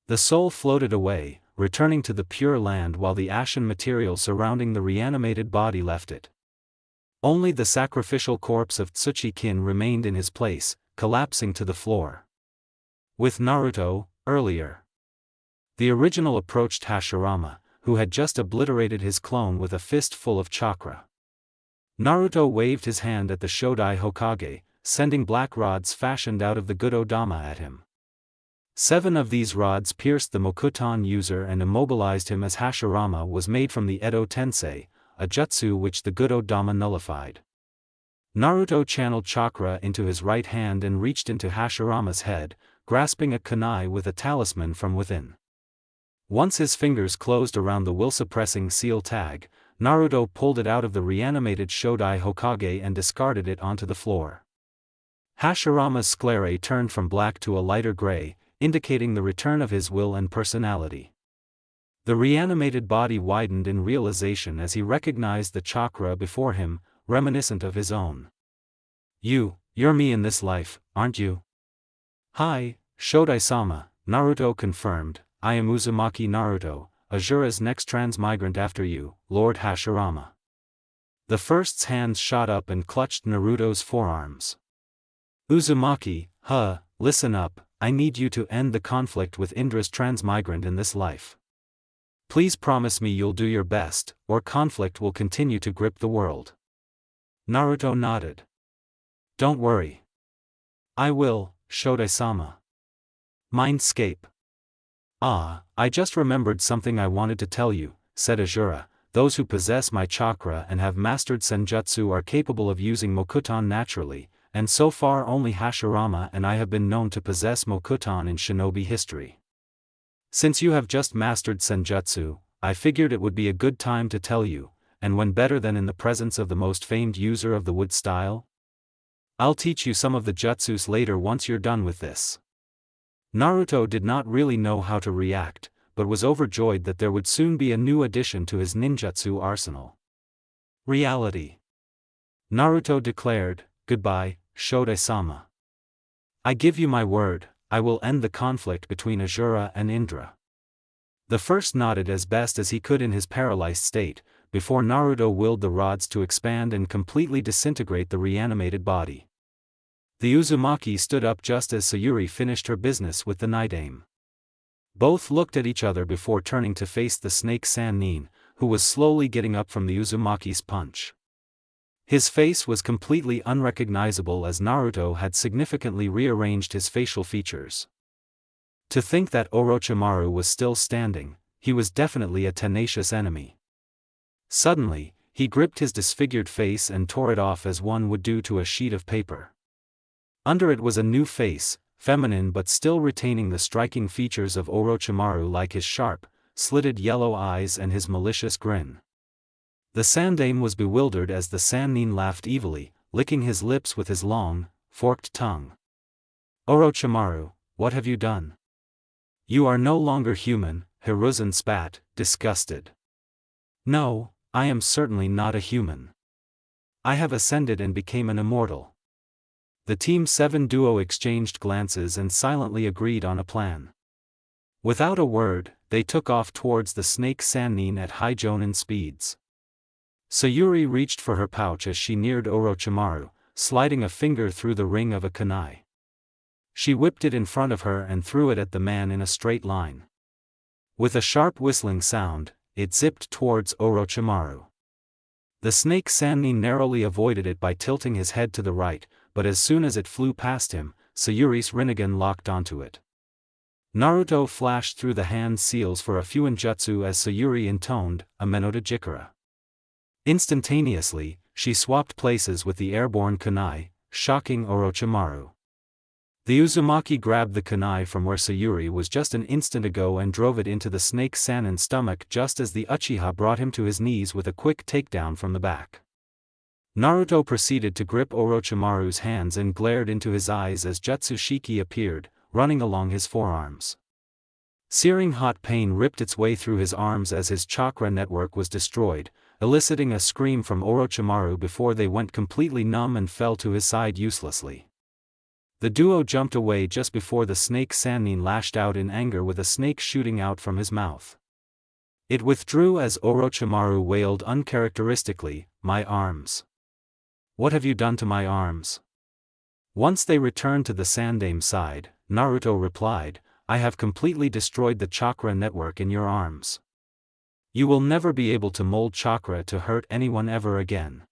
The soul floated away, returning to the Pure Land while the ashen material surrounding the reanimated body left it. Only the sacrificial corpse of Tsuchi-kin remained in his place, collapsing to the floor. With Naruto, earlier. The original approached Hashirama, who had just obliterated his clone with a fist full of chakra. Naruto waved his hand at the Shodai Hokage, sending black rods fashioned out of the Gododama at him. 7 of these rods pierced the Mokuton user and immobilized him as Hashirama was made from the Edo Tensei, a jutsu which the Gododama nullified. Naruto channeled chakra into his right hand and reached into Hashirama's head, grasping a kunai with a talisman from within. Once his fingers closed around the will-suppressing seal tag, Naruto pulled it out of the reanimated Shodai Hokage and discarded it onto the floor. Hashirama's sclerae turned from black to a lighter gray, indicating the return of his will and personality. The reanimated body widened in realization as he recognized the chakra before him, reminiscent of his own. You're me in this life, aren't you? Hi, Shodai-sama, Naruto confirmed. I am Uzumaki Naruto, Azura's next transmigrant after you, Lord Hashirama. The first's hands shot up and clutched Naruto's forearms. Uzumaki, listen up, I need you to end the conflict with Indra's transmigrant in this life. Please promise me you'll do your best, or conflict will continue to grip the world. Naruto nodded. Don't worry. I will, Shodai-sama. Mindscape. I just remembered something I wanted to tell you, said Azura. Those who possess my chakra and have mastered senjutsu are capable of using Mokuton naturally, and so far only Hashirama and I have been known to possess Mokuton in shinobi history. Since you have just mastered senjutsu, I figured it would be a good time to tell you, and when better than in the presence of the most famed user of the wood style? I'll teach you some of the jutsus later once you're done with this. Naruto did not really know how to react, but was overjoyed that there would soon be a new addition to his ninjutsu arsenal. Reality. Naruto declared, Goodbye, Shodai-sama. I give you my word, I will end the conflict between Azura and Indra. The first nodded as best as he could in his paralyzed state, before Naruto willed the rods to expand and completely disintegrate the reanimated body. The Uzumaki stood up just as Sayuri finished her business with the Nidaime. Both looked at each other before turning to face the snake Sannin, who was slowly getting up from the Uzumaki's punch. His face was completely unrecognizable as Naruto had significantly rearranged his facial features. To think that Orochimaru was still standing, he was definitely a tenacious enemy. Suddenly, he gripped his disfigured face and tore it off as one would do to a sheet of paper. Under it was a new face, feminine but still retaining the striking features of Orochimaru like his sharp, slitted yellow eyes and his malicious grin. The Sandaime was bewildered as the Sannin laughed evilly, licking his lips with his long, forked tongue. Orochimaru, what have you done? You are no longer human, Hiruzen spat, disgusted. No, I am certainly not a human. I have ascended and became an immortal. The Team 7 duo exchanged glances and silently agreed on a plan. Without a word, they took off towards the snake Sannin at high jonin speeds. Sayuri reached for her pouch as she neared Orochimaru, sliding a finger through the ring of a kunai. She whipped it in front of her and threw it at the man in a straight line. With a sharp whistling sound, it zipped towards Orochimaru. The snake Sannin narrowly avoided it by tilting his head to the right, but as soon as it flew past him, Sayuri's Rinnegan locked onto it. Naruto flashed through the hand seals for a Fuinjutsu as Sayuri intoned, Amenoda Jikara. Instantaneously, she swapped places with the airborne kunai, shocking Orochimaru. The Uzumaki grabbed the kunai from where Sayuri was just an instant ago and drove it into the snake Sannin's stomach just as the Uchiha brought him to his knees with a quick takedown from the back. Naruto proceeded to grip Orochimaru's hands and glared into his eyes as Jutsushiki appeared, running along his forearms. Searing hot pain ripped its way through his arms as his chakra network was destroyed, eliciting a scream from Orochimaru before they went completely numb and fell to his side uselessly. The duo jumped away just before the snake Sannin lashed out in anger with a snake shooting out from his mouth. It withdrew as Orochimaru wailed uncharacteristically, "My arms. What have you done to my arms?" Once they returned to the Sandaime side, Naruto replied, "I have completely destroyed the chakra network in your arms. You will never be able to mold chakra to hurt anyone ever again."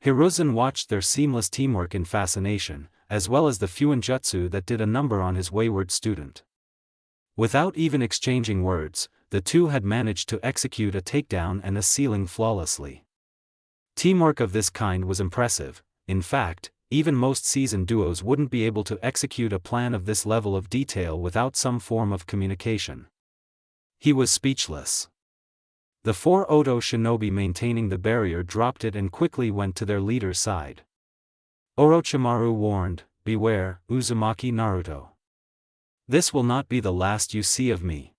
Hiruzen watched their seamless teamwork in fascination, as well as the Fuinjutsu that did a number on his wayward student. Without even exchanging words, the two had managed to execute a takedown and a sealing flawlessly. Teamwork of this kind was impressive. In fact, even most seasoned duos wouldn't be able to execute a plan of this level of detail without some form of communication. He was speechless. The 4 Oto shinobi maintaining the barrier dropped it and quickly went to their leader's side. Orochimaru warned, "Beware, Uzumaki Naruto. This will not be the last you see of me.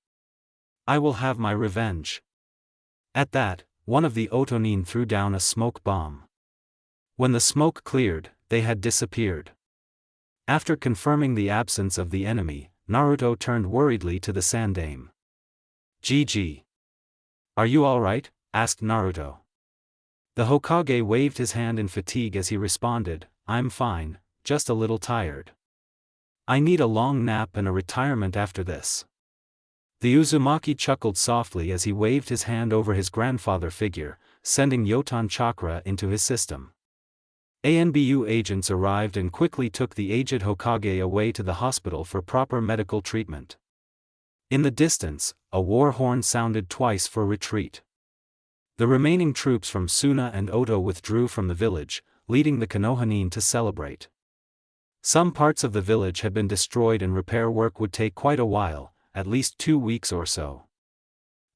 I will have my revenge." At that, one of the Otonin threw down a smoke bomb. When the smoke cleared, they had disappeared. After confirming the absence of the enemy, Naruto turned worriedly to the Sandaime. "GG. Are you alright?" asked Naruto. The Hokage waved his hand in fatigue as he responded, "I'm fine, just a little tired. I need a long nap and a retirement after this." The Uzumaki chuckled softly as he waved his hand over his grandfather figure, sending Yotan chakra into his system. ANBU agents arrived and quickly took the aged Hokage away to the hospital for proper medical treatment. In the distance, a war horn sounded twice for retreat. The remaining troops from Suna and Oto withdrew from the village, leading the Konohanin to celebrate. Some parts of the village had been destroyed and repair work would take quite a while, at least 2 weeks or so.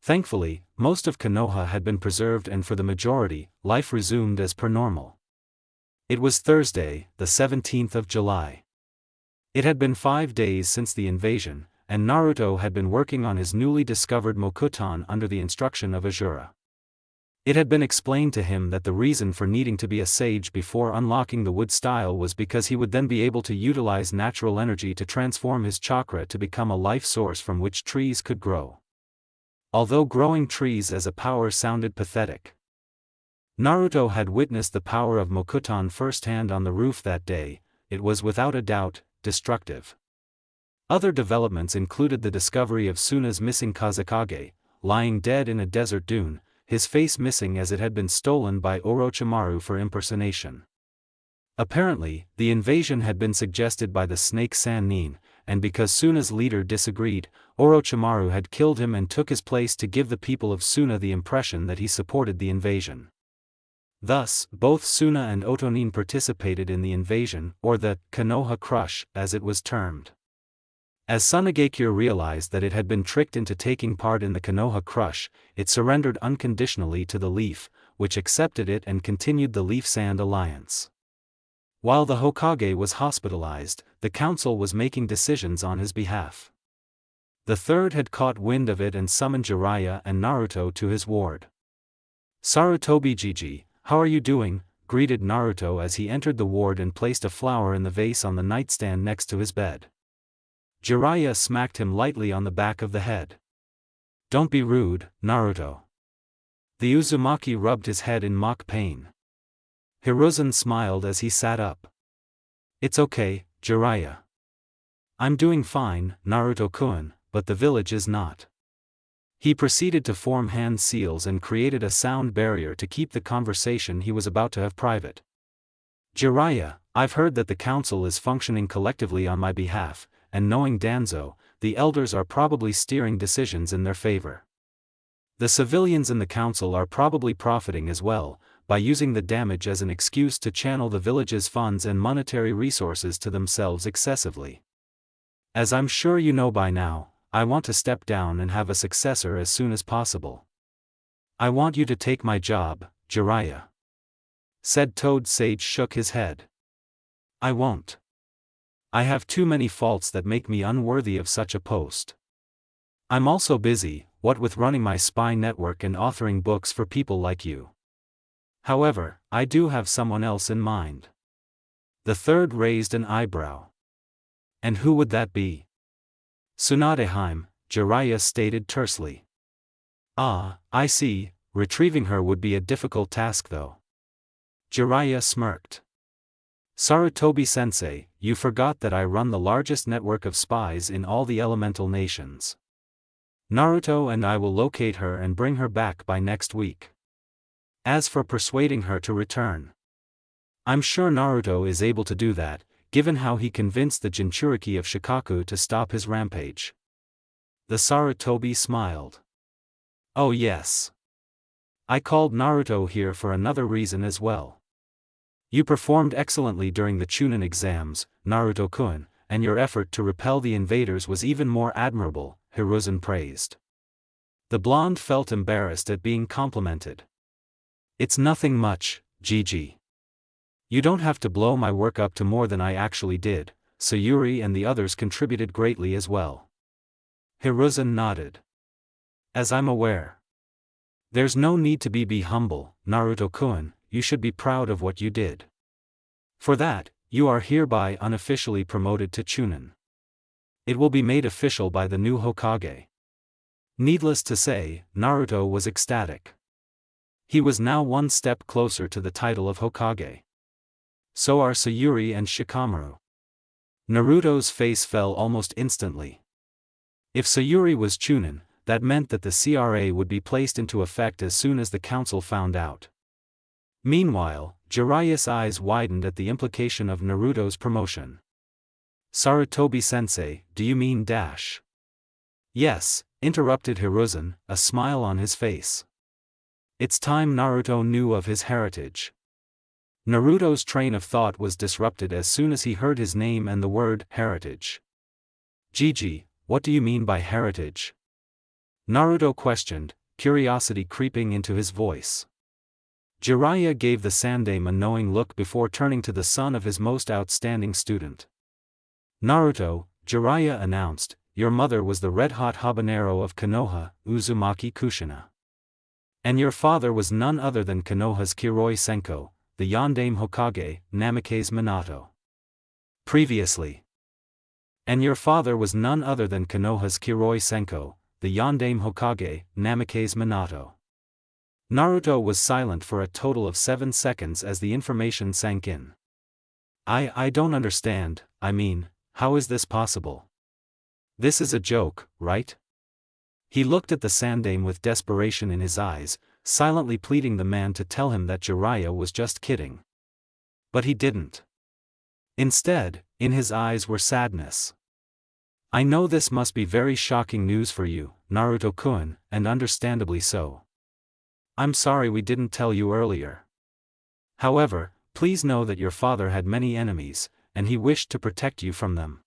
Thankfully, most of Konoha had been preserved and for the majority, life resumed as per normal. It was Thursday, the 17th of July. It had been 5 days since the invasion, and Naruto had been working on his newly discovered Mokuton under the instruction of Azura. It had been explained to him that the reason for needing to be a sage before unlocking the wood style was because he would then be able to utilize natural energy to transform his chakra to become a life source from which trees could grow. Although growing trees as a power sounded pathetic, Naruto had witnessed the power of Mokuton firsthand on the roof that day. It was without a doubt destructive. Other developments included the discovery of Suna's missing Kazekage, lying dead in a desert dune, his face missing as it had been stolen by Orochimaru for impersonation. Apparently, the invasion had been suggested by the Snake Sannin, and because Suna's leader disagreed, Orochimaru had killed him and took his place to give the people of Suna the impression that he supported the invasion. Thus, both Suna and Otonin participated in the invasion, or the Konoha Crush, as it was termed. As Sunagakure realized that it had been tricked into taking part in the Konoha Crush, it surrendered unconditionally to the Leaf, which accepted it and continued the Leaf-Sand alliance. While the Hokage was hospitalized, the council was making decisions on his behalf. The third had caught wind of it and summoned Jiraiya and Naruto to his ward. "Sarutobi Gigi, how are you doing?" greeted Naruto as he entered the ward and placed a flower in the vase on the nightstand next to his bed. Jiraiya smacked him lightly on the back of the head. "Don't be rude, Naruto." The Uzumaki rubbed his head in mock pain. Hiruzen smiled as he sat up. "It's okay, Jiraiya. I'm doing fine, Naruto-kun, but the village is not." He proceeded to form hand seals and created a sound barrier to keep the conversation he was about to have private. "Jiraiya, I've heard that the council is functioning collectively on my behalf, and knowing Danzo, the elders are probably steering decisions in their favor. The civilians in the council are probably profiting as well, by using the damage as an excuse to channel the village's funds and monetary resources to themselves excessively. As I'm sure you know by now, I want to step down and have a successor as soon as possible. I want you to take my job, Jiraiya." Said Toad Sage shook his head. "I won't. I have too many faults that make me unworthy of such a post. I'm also busy, what with running my spy network and authoring books for people like you. However, I do have someone else in mind." The third raised an eyebrow. "And who would that be?" "Tsunadeheim," Jiraiya stated tersely. "Ah, I see, retrieving her would be a difficult task though." Jiraiya smirked. "Sarutobi-sensei, you forgot that I run the largest network of spies in all the elemental nations. Naruto and I will locate her and bring her back by next week. As for persuading her to return, I'm sure Naruto is able to do that, given how he convinced the Jinchuriki of Shikaku to stop his rampage." The Sarutobi smiled. "Oh yes. I called Naruto here for another reason as well. You performed excellently during the Chunin exams, Naruto-kun, and your effort to repel the invaders was even more admirable," Hiruzen praised. The blonde felt embarrassed at being complimented. It's nothing much, Gigi. You don't have to blow my work up to more than I actually did. Sayuri and the others contributed greatly as well. Hiruzen nodded. As I'm aware. There's no need to be humble, Naruto-kun, you should be proud of what you did. For that, you are hereby unofficially promoted to Chunin. It will be made official by the new Hokage. Needless to say, Naruto was ecstatic. He was now one step closer to the title of Hokage. So are Sayuri and Shikamaru. Naruto's face fell almost instantly. If Sayuri was Chunin, that meant that the CRA would be placed into effect as soon as the council found out. Meanwhile, Jiraiya's eyes widened at the implication of Naruto's promotion. Sarutobi-sensei, do you mean dash? Yes, interrupted Hiruzen, a smile on his face. It's time Naruto knew of his heritage. Naruto's train of thought was disrupted as soon as he heard his name and the word heritage. Gigi, what do you mean by heritage? Naruto questioned, curiosity creeping into his voice. Jiraiya gave the Sandaime a knowing look before turning to the son of his most outstanding student. Naruto, Jiraiya announced, your mother was the red-hot habanero of Konoha, Uzumaki Kushina. And your father was none other than Konoha's Kiroi Senko, the Yondaime Hokage, Namikaze Minato. Previously. And your father was none other than Konoha's Kiroi Senko, the Yondaime Hokage, Namikaze Minato. Naruto was silent for a total of 7 seconds as the information sank in. I don't understand, I mean, how is this possible? This is a joke, right? He looked at the Sandaime with desperation in his eyes, silently pleading the man to tell him that Jiraiya was just kidding. But he didn't. Instead, in his eyes were sadness. I know this must be very shocking news for you, Naruto-kun, and understandably so. I'm sorry we didn't tell you earlier. However, please know that your father had many enemies, and he wished to protect you from them.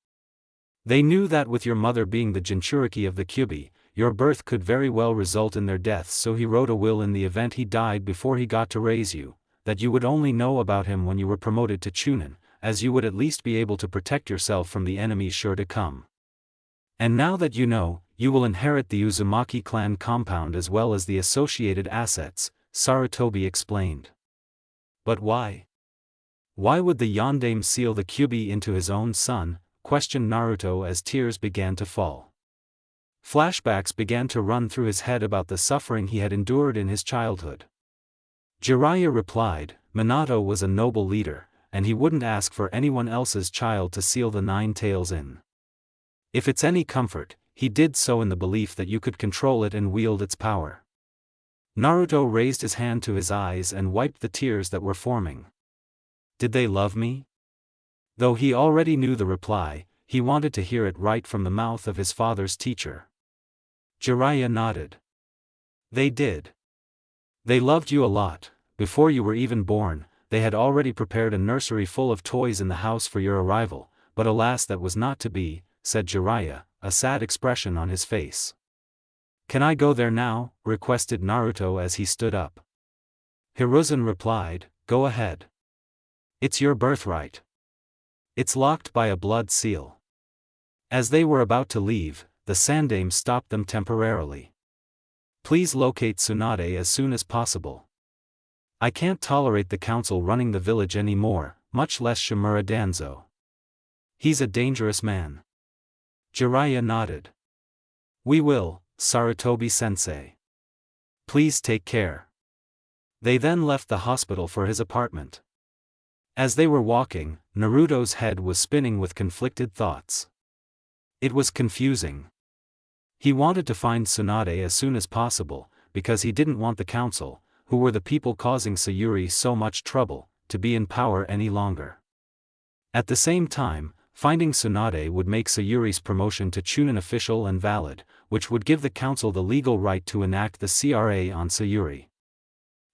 They knew that with your mother being the Jinchuriki of the Kyuubi, your birth could very well result in their deaths, so he wrote a will in the event he died before he got to raise you, that you would only know about him when you were promoted to Chunin, as you would at least be able to protect yourself from the enemies sure to come. And now that you know, you will inherit the Uzumaki clan compound as well as the associated assets, Sarutobi explained. But why? Why would the Yondaime seal the Kyuubi into his own son? Questioned Naruto as tears began to fall. Flashbacks began to run through his head about the suffering he had endured in his childhood. Jiraiya replied, Minato was a noble leader, and he wouldn't ask for anyone else's child to seal the 9 tails in. If it's any comfort, he did so in the belief that you could control it and wield its power. Naruto raised his hand to his eyes and wiped the tears that were forming. Did they love me? Though he already knew the reply, he wanted to hear it right from the mouth of his father's teacher. Jiraiya nodded. They did. They loved you a lot. Before you were even born, they had already prepared a nursery full of toys in the house for your arrival, but alas, that was not to be, said Jiraiya, a sad expression on his face. Can I go there now? Requested Naruto as he stood up. Hiruzen replied, go ahead. It's your birthright. It's locked by a blood seal. As they were about to leave, the Sandaime stopped them temporarily. Please locate Tsunade as soon as possible. I can't tolerate the council running the village anymore, much less Shimura Danzo. He's a dangerous man. Jiraiya nodded. We will, Sarutobi-sensei. Please take care. They then left the hospital for his apartment. As they were walking, Naruto's head was spinning with conflicted thoughts. It was confusing. He wanted to find Tsunade as soon as possible, because he didn't want the council, who were the people causing Sayuri so much trouble, to be in power any longer. At the same time, finding Tsunade would make Sayuri's promotion to Chunin official and valid, which would give the council the legal right to enact the CRA on Sayuri.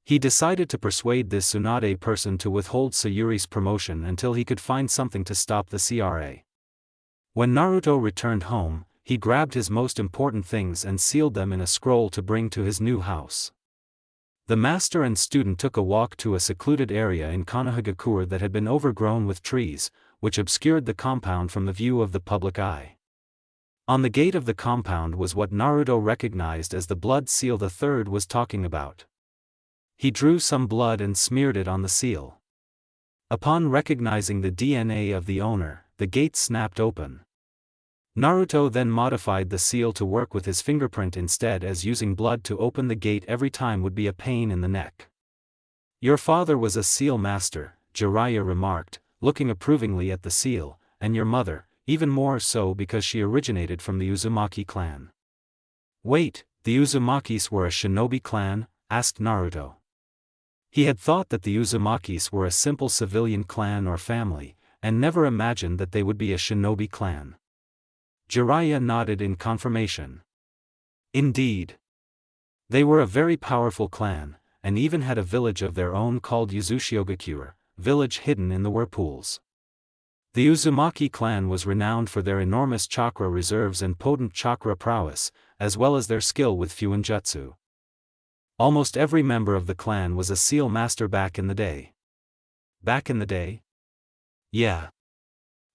He decided to persuade this Tsunade person to withhold Sayuri's promotion until he could find something to stop the CRA. When Naruto returned home, he grabbed his most important things and sealed them in a scroll to bring to his new house. The master and student took a walk to a secluded area in Konohagakure that had been overgrown with trees, which obscured the compound from the view of the public eye. On the gate of the compound was what Naruto recognized as the blood seal the third was talking about. He drew some blood and smeared it on the seal. Upon recognizing the DNA of the owner, the gate snapped open. Naruto then modified the seal to work with his fingerprint instead, as using blood to open the gate every time would be a pain in the neck. "Your father was a seal master," Jiraiya remarked, looking approvingly at the seal, "and your mother, even more so because she originated from the Uzumaki clan." "Wait, the Uzumakis were a shinobi clan?" asked Naruto. He had thought that the Uzumakis were a simple civilian clan or family, and never imagined that they would be a shinobi clan. Jiraiya nodded in confirmation. Indeed. They were a very powerful clan, and even had a village of their own called Uzushiyogakure, village hidden in the whirlpools. The Uzumaki clan was renowned for their enormous chakra reserves and potent chakra prowess, as well as their skill with fuinjutsu. Almost every member of the clan was a seal master back in the day. Back in the day? Yeah.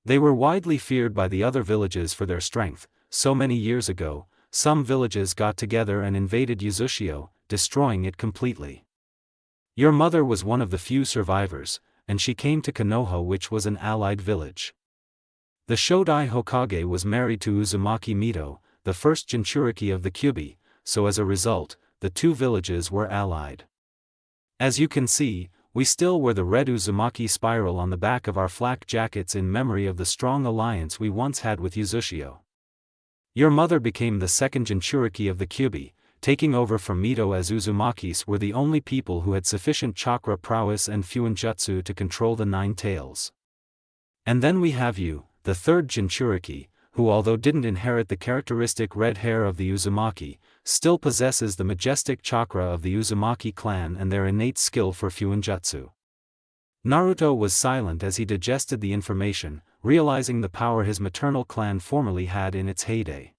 They were widely feared by the other villages for their strength. So many years ago, some villages got together and invaded Uzushio, destroying it completely. Your mother was one of the few survivors, and she came to Konoha, which was an allied village. The Shodai Hokage was married to Uzumaki Mito, the first Jinchuriki of the Kyubi, so as a result, the two villages were allied. As you can see, we still wear the red Uzumaki spiral on the back of our flak jackets in memory of the strong alliance we once had with Uzushio. Your mother became the second Jinchuriki of the Kyubi, taking over from Mito, as Uzumakis were the only people who had sufficient chakra prowess and fuinjutsu to control the Nine Tails. And then we have you, the third Jinchuriki, who, although didn't inherit the characteristic red hair of the Uzumaki, still possesses the majestic chakra of the Uzumaki clan and their innate skill for fuinjutsu. Naruto was silent as he digested the information, realizing the power his maternal clan formerly had in its heyday.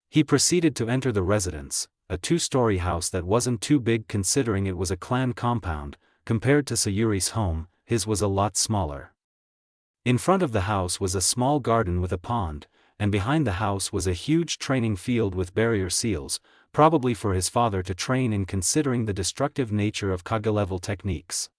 He proceeded to enter the residence, a two-story house that wasn't too big considering it was a clan compound. Compared to Sayuri's home, his was a lot smaller. In front of the house was a small garden with a pond, and behind the house was a huge training field with barrier seals, probably for his father to train in, considering the destructive nature of Kage-level techniques.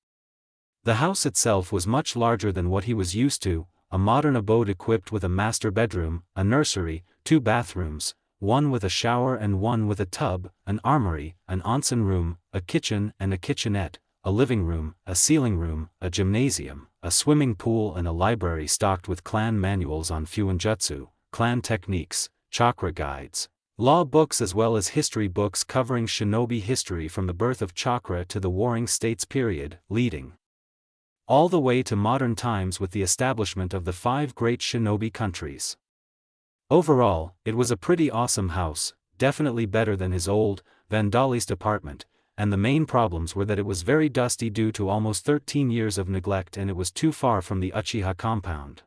The house itself was much larger than what he was used to, a modern abode equipped with a master bedroom, a nursery, two bathrooms, one with a shower and one with a tub, an armory, an onsen room, a kitchen and a kitchenette, a living room, a sealing room, a gymnasium, a swimming pool, and a library stocked with clan manuals on fuinjutsu, clan techniques, chakra guides, law books, as well as history books covering shinobi history from the birth of chakra to the Warring States period, leading all the way to modern times with the establishment of the 5 great shinobi countries. Overall, it was a pretty awesome house, definitely better than his old, vandalized apartment, and the main problems were that it was very dusty due to almost 13 years of neglect, and it was too far from the Uchiha compound.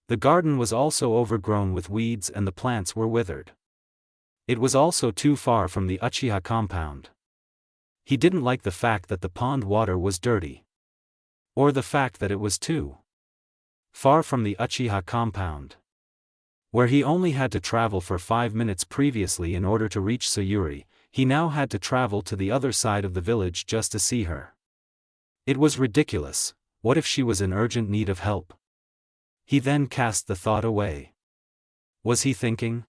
The garden was also overgrown with weeds and the plants were withered. It was also too far from the Uchiha compound. He didn't like the fact that the pond water was dirty. Or the fact that it was too far from the Uchiha compound, where he only had to travel for 5 minutes previously in order to reach Sayuri. He now had to travel to the other side of the village just to see her. It was ridiculous. What if she was in urgent need of help? He then cast the thought away. Was he thinking?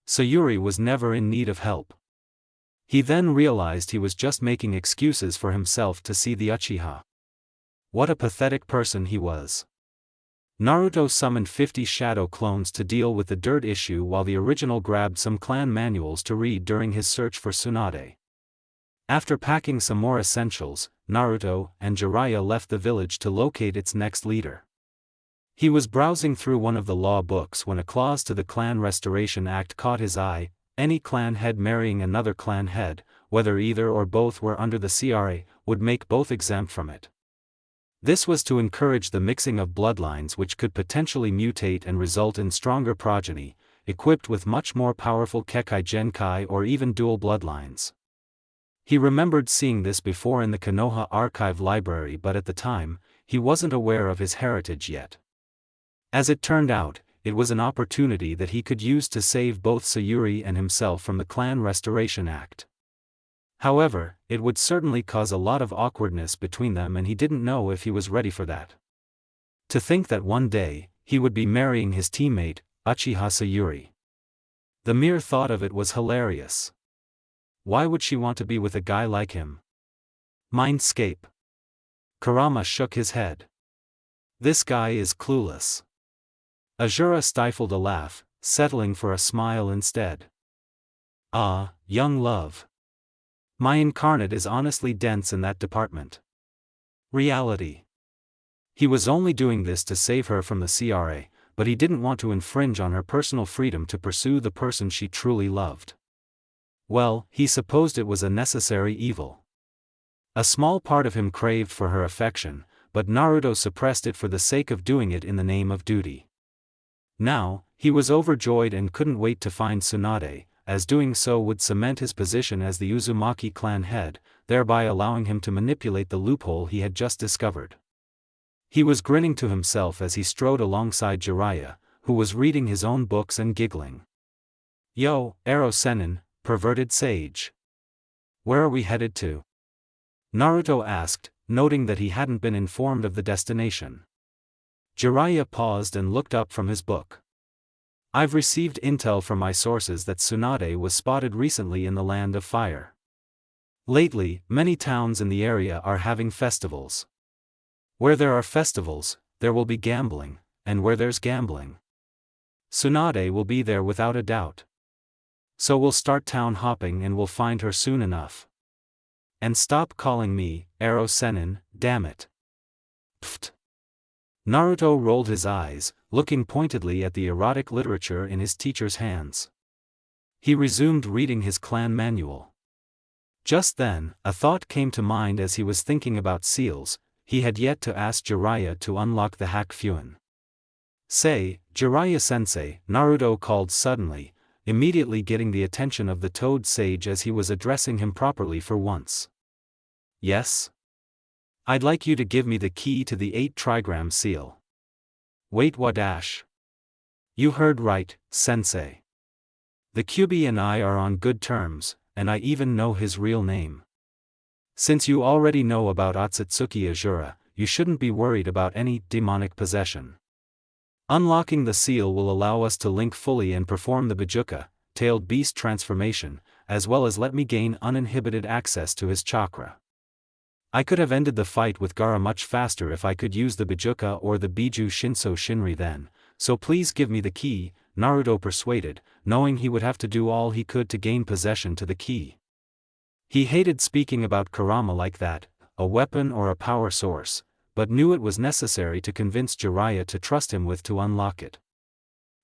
Sayuri was never in need of help. He then realized he was just making excuses for himself to see the Uchiha. What a pathetic person he was. Naruto summoned 50 shadow clones to deal with the dirt issue, while the original grabbed some clan manuals to read during his search for Tsunade. After packing some more essentials, Naruto and Jiraiya left the village to locate its next leader. He was browsing through one of the law books when a clause to the Clan Restoration Act caught his eye. Any clan head marrying another clan head, whether either or both were under the CRA, would make both exempt from it. This was to encourage the mixing of bloodlines, which could potentially mutate and result in stronger progeny, equipped with much more powerful Kekai Genkai or even dual bloodlines. He remembered seeing this before in the Konoha archive library, but at the time, he wasn't aware of his heritage yet. As it turned out, it was an opportunity that he could use to save both Sayuri and himself from the Clan Restoration Act. However, it would certainly cause a lot of awkwardness between them, and he didn't know if he was ready for that. To think that one day, he would be marrying his teammate, Uchiha Sayuri. The mere thought of it was hilarious. Why would she want to be with a guy like him? Mindscape. Kurama shook his head. This guy is clueless. Azura stifled a laugh, settling for a smile instead. Ah, young love. My incarnate is honestly dense in that department. Reality. He was only doing this to save her from the CRA, but he didn't want to infringe on her personal freedom to pursue the person she truly loved. Well, he supposed it was a necessary evil. A small part of him craved for her affection, but Naruto suppressed it for the sake of doing it in the name of duty. Now, he was overjoyed and couldn't wait to find Tsunade, as doing so would cement his position as the Uzumaki clan head, thereby allowing him to manipulate the loophole he had just discovered. He was grinning to himself as he strode alongside Jiraiya, who was reading his own books and giggling. Yo, Ero Sennin, perverted sage. Where are we headed to? Naruto asked, noting that he hadn't been informed of the destination. Jiraiya paused and looked up from his book. I've received intel from my sources that Tsunade was spotted recently in the Land of Fire. Lately, many towns in the area are having festivals. Where there are festivals, there will be gambling, and where there's gambling, Tsunade will be there without a doubt. So we'll start town hopping and we'll find her soon enough. And stop calling me, Ero Sennin, damn it. Pfft. Naruto rolled his eyes, looking pointedly at the erotic literature in his teacher's hands. He resumed reading his clan manual. Just then, a thought came to mind as he was thinking about seals. He had yet to ask Jiraiya to unlock the hack Fuin. Say, Jiraiya-sensei, Naruto called suddenly, immediately getting the attention of the Toad Sage as he was addressing him properly for once. Yes? I'd like you to give me the key to the 8-trigram seal. Wait, what dash? You heard right, sensei. The Kyuubi and I are on good terms, and I even know his real name. Since you already know about Otsutsuki Azura, you shouldn't be worried about any demonic possession. Unlocking the seal will allow us to link fully and perform the Bijuka, tailed beast transformation, as well as let me gain uninhibited access to his chakra. I could have ended the fight with Gaara much faster if I could use the Bijuka or the Biju Shinso Shinri then, so please give me the key, Naruto persuaded, knowing he would have to do all he could to gain possession to the key. He hated speaking about kurama like that, a weapon or a power source, but knew it was necessary to convince Jiraiya to trust him with to unlock it.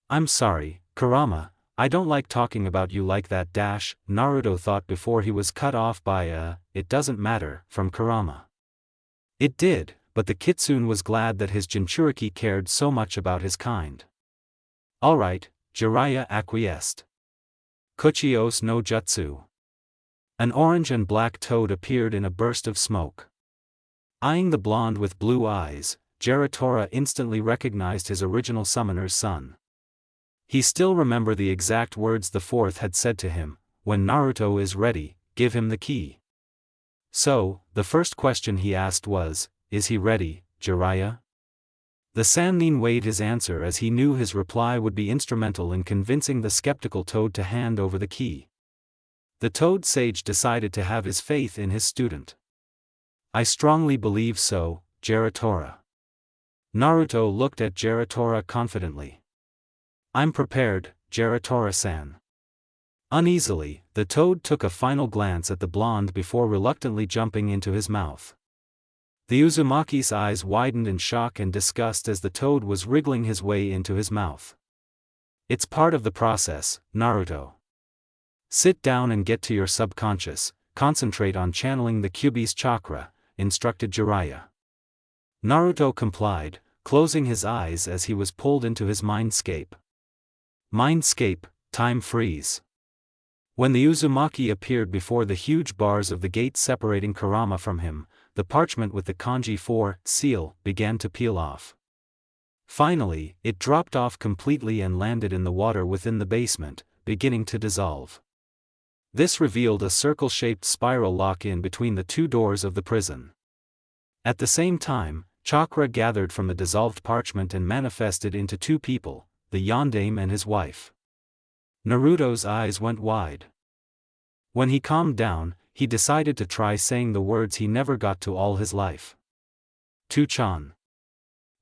I'm sorry, Kurama, I don't like talking about you like that dash, Naruto thought before he was cut off by it doesn't matter, from Kurama. It did, but the Kitsune was glad that his Jinchuriki cared so much about his kind. Alright, Jiraiya acquiesced. Kuchios no Jutsu. An orange and black toad appeared in a burst of smoke. Eyeing the blonde with blue eyes, Geratora instantly recognized his original summoner's son. He still remembered the exact words the fourth had said to him, when Naruto is ready, give him the key. So, the first question he asked was, is he ready, Jiraiya? The Sannin weighed his answer as he knew his reply would be instrumental in convincing the skeptical toad to hand over the key. The Toad Sage decided to have his faith in his student. I strongly believe so, Geratora. Naruto looked at Geratora confidently. I'm prepared, Geratora-san. Uneasily, the toad took a final glance at the blonde before reluctantly jumping into his mouth. The Uzumaki's eyes widened in shock and disgust as the toad was wriggling his way into his mouth. It's part of the process, Naruto. Sit down and get to your subconscious, concentrate on channeling the Kyuubi's chakra, instructed Jiraiya. Naruto complied, closing his eyes as he was pulled into his mindscape. Mindscape, time freeze. When the Uzumaki appeared before the huge bars of the gate separating Kurama from him, the parchment with the kanji 4 seal began to peel off. Finally, it dropped off completely and landed in the water within the basement, beginning to dissolve. This revealed a circle-shaped spiral lock-in between the two doors of the prison. At the same time, chakra gathered from the dissolved parchment and manifested into two people, the yondaime and his wife. Naruto's eyes went wide. When he calmed down, he decided to try saying the words he never got to all his life. Tu-chan.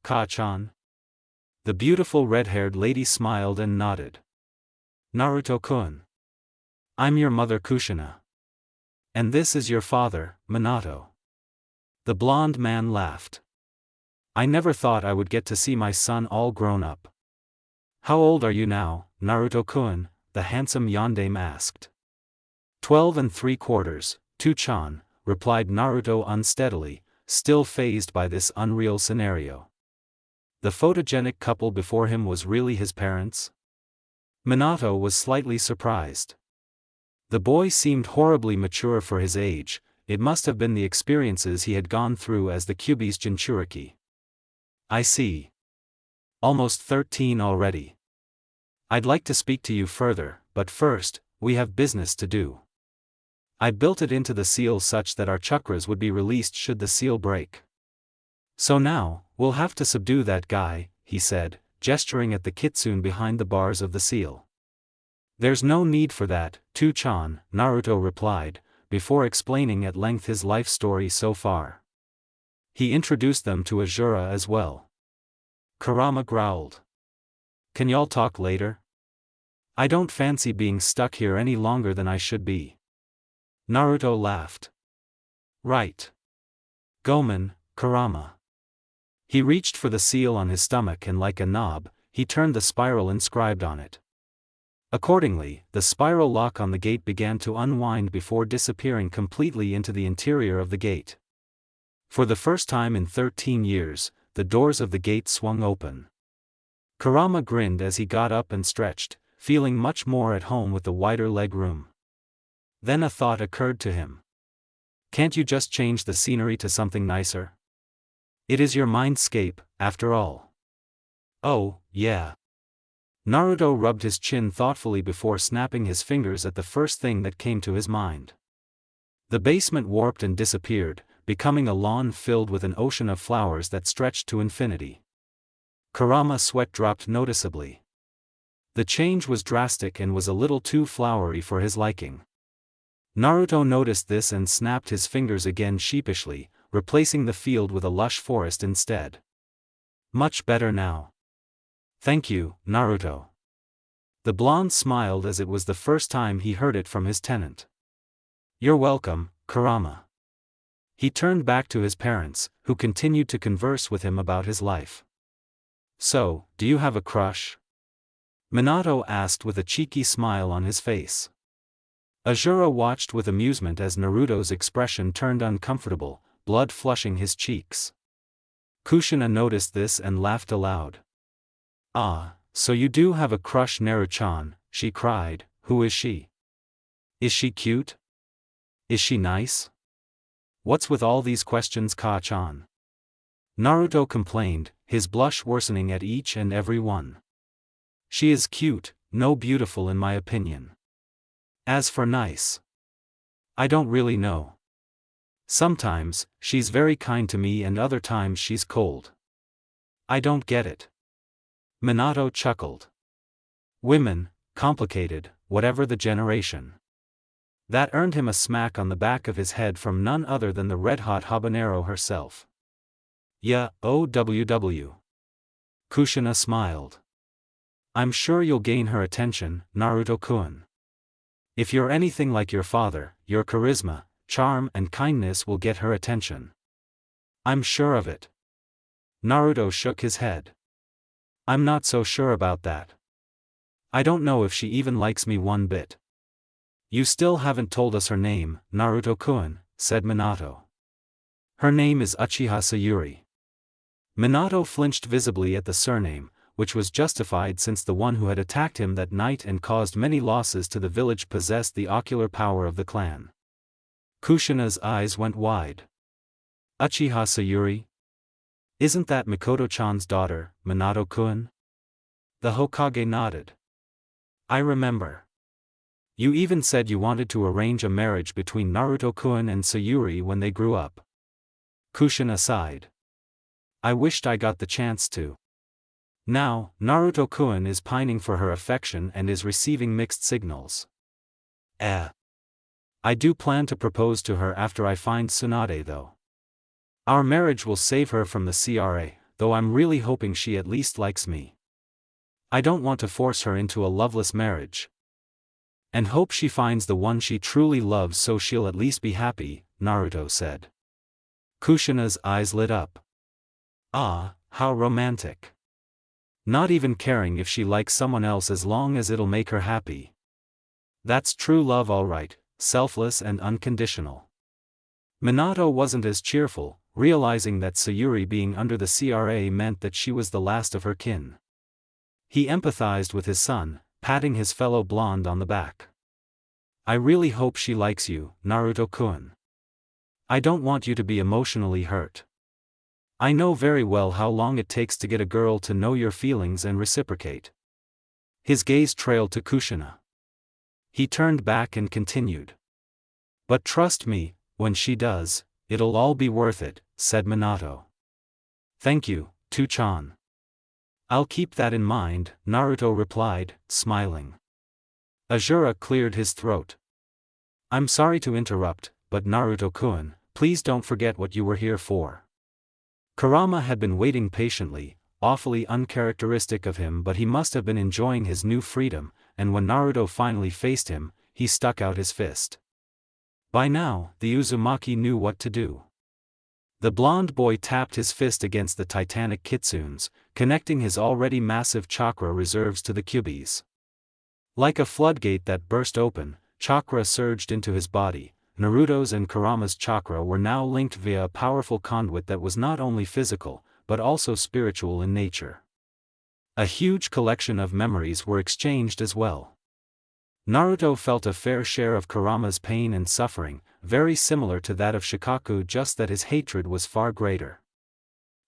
Ka-chan. The beautiful red-haired lady smiled and nodded. Naruto-kun. I'm your mother Kushina. And this is your father, Minato. The blonde man laughed. I never thought I would get to see my son all grown up. How old are you now, Naruto-kun? The handsome yondaime asked. 12 3/4, Tu-chan, replied Naruto unsteadily, still fazed by this unreal scenario. The photogenic couple before him was really his parents? Minato was slightly surprised. The boy seemed horribly mature for his age. It must have been the experiences he had gone through as the Kyuubi's Jinchuriki. I see. Almost 13 already. I'd like to speak to you further, but first, we have business to do. I built it into the seal such that our chakras would be released should the seal break. So now, we'll have to subdue that guy, he said, gesturing at the kitsune behind the bars of the seal. There's no need for that, Tu-chan, Naruto replied, before explaining at length his life story so far. He introduced them to Azura as well. Kurama growled. Can y'all talk later? I don't fancy being stuck here any longer than I should be. Naruto laughed. Right. Gomen, Kurama. He reached for the seal on his stomach and like a knob, he turned the spiral inscribed on it. Accordingly, the spiral lock on the gate began to unwind before disappearing completely into the interior of the gate. For the first time in 13 years, the doors of the gate swung open. Kurama grinned as he got up and stretched, feeling much more at home with the wider leg room. Then a thought occurred to him. Can't you just change the scenery to something nicer? It is your mindscape, after all. Oh, yeah. Naruto rubbed his chin thoughtfully before snapping his fingers at the first thing that came to his mind. The basement warped and disappeared, becoming a lawn filled with an ocean of flowers that stretched to infinity. Kurama's sweat dropped noticeably. The change was drastic and was a little too flowery for his liking. Naruto noticed this and snapped his fingers again sheepishly, replacing the field with a lush forest instead. Much better now. Thank you, Naruto. The blonde smiled as it was the first time he heard it from his tenant. You're welcome, Kurama. He turned back to his parents, who continued to converse with him about his life. So, do you have a crush? Minato asked with a cheeky smile on his face. Azura watched with amusement as Naruto's expression turned uncomfortable, blood flushing his cheeks. Kushina noticed this and laughed aloud. Ah, so you do have a crush, Naru-chan, she cried. Who is she? Is she cute? Is she nice? What's with all these questions, Ka-chan? Naruto complained, his blush worsening at each and every one. She is cute, no beautiful in my opinion. As for nice, I don't really know. Sometimes, she's very kind to me and other times she's cold. I don't get it. Minato chuckled. Women, complicated, whatever the generation. That earned him a smack on the back of his head from none other than the red-hot habanero herself. Yeah, OWW. Kushina smiled. I'm sure you'll gain her attention, Naruto-kun. If you're anything like your father, your charisma, charm and kindness will get her attention. I'm sure of it. Naruto shook his head. I'm not so sure about that. I don't know if she even likes me one bit. You still haven't told us her name, Naruto-kun, said Minato. Her name is Uchiha Sayuri. Minato flinched visibly at the surname, which was justified since the one who had attacked him that night and caused many losses to the village possessed the ocular power of the clan. Kushina's eyes went wide. Uchiha Sayuri? Isn't that Mikoto-chan's daughter, Minato-kun? The Hokage nodded. I remember. You even said you wanted to arrange a marriage between Naruto-kun and Sayuri when they grew up. Kushina sighed. I wished I got the chance to. Now, Naruto-kun is pining for her affection and is receiving mixed signals. I do plan to propose to her after I find Tsunade though. Our marriage will save her from the CRA, though I'm really hoping she at least likes me. I don't want to force her into a loveless marriage. And hope she finds the one she truly loves so she'll at least be happy, Naruto said. Kushina's eyes lit up. Ah, how romantic. Not even caring if she likes someone else as long as it'll make her happy. That's true love all right, selfless and unconditional. Minato wasn't as cheerful, realizing that Sayuri being under the CRA meant that she was the last of her kin. He empathized with his son, patting his fellow blonde on the back. I really hope she likes you, Naruto-kun. I don't want you to be emotionally hurt. I know very well how long it takes to get a girl to know your feelings and reciprocate. His gaze trailed to Kushina. He turned back and continued. But trust me, when she does, it'll all be worth it, said Minato. Thank you, Tu-chan. I'll keep that in mind, Naruto replied, smiling. Azura cleared his throat. I'm sorry to interrupt, but Naruto-kun, please don't forget what you were here for. Kurama had been waiting patiently, awfully uncharacteristic of him, but he must have been enjoying his new freedom, and when Naruto finally faced him, he stuck out his fist. By now, the Uzumaki knew what to do. The blonde boy tapped his fist against the titanic kitsunes, connecting his already massive chakra reserves to the kyubis. Like a floodgate that burst open, chakra surged into his body. Naruto's and Kurama's chakra were now linked via a powerful conduit that was not only physical, but also spiritual in nature. A huge collection of memories were exchanged as well. Naruto felt a fair share of Kurama's pain and suffering, very similar to that of Shikaku, just that his hatred was far greater.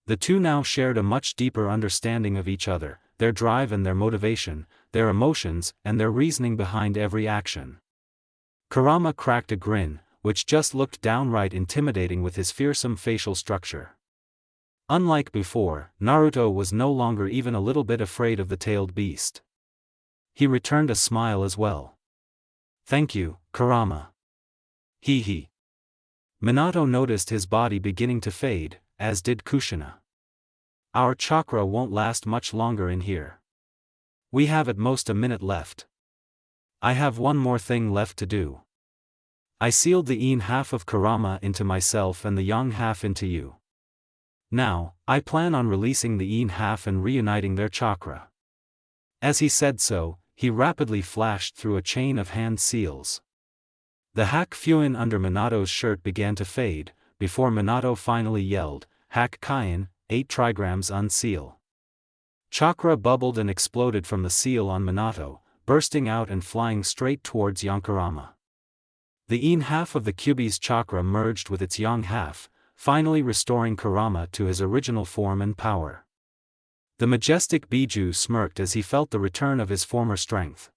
The two now shared a much deeper understanding of each other, their drive and their motivation, their emotions and their reasoning behind every action. Kurama cracked a grin, which just looked downright intimidating with his fearsome facial structure. Unlike before, Naruto was no longer even a little bit afraid of the tailed beast. He returned a smile as well. Thank you, Kurama. Hee. Minato noticed his body beginning to fade, as did Kushina. Our chakra won't last much longer in here. We have at most a minute left. I have one more thing left to do. I sealed the yin half of Kurama into myself and the yang half into you. Now, I plan on releasing the yin half and reuniting their chakra. As he said so, he rapidly flashed through a chain of hand seals. The Hak Fuin under Minato's shirt began to fade, before Minato finally yelled, Hak Kain, 8 trigrams unseal. Chakra bubbled and exploded from the seal on Minato, bursting out and flying straight towards Kurama. The yin half of the kyubi's chakra merged with its yang half, finally restoring Kurama to his original form and power. The majestic Biju smirked as he felt the return of his former strength.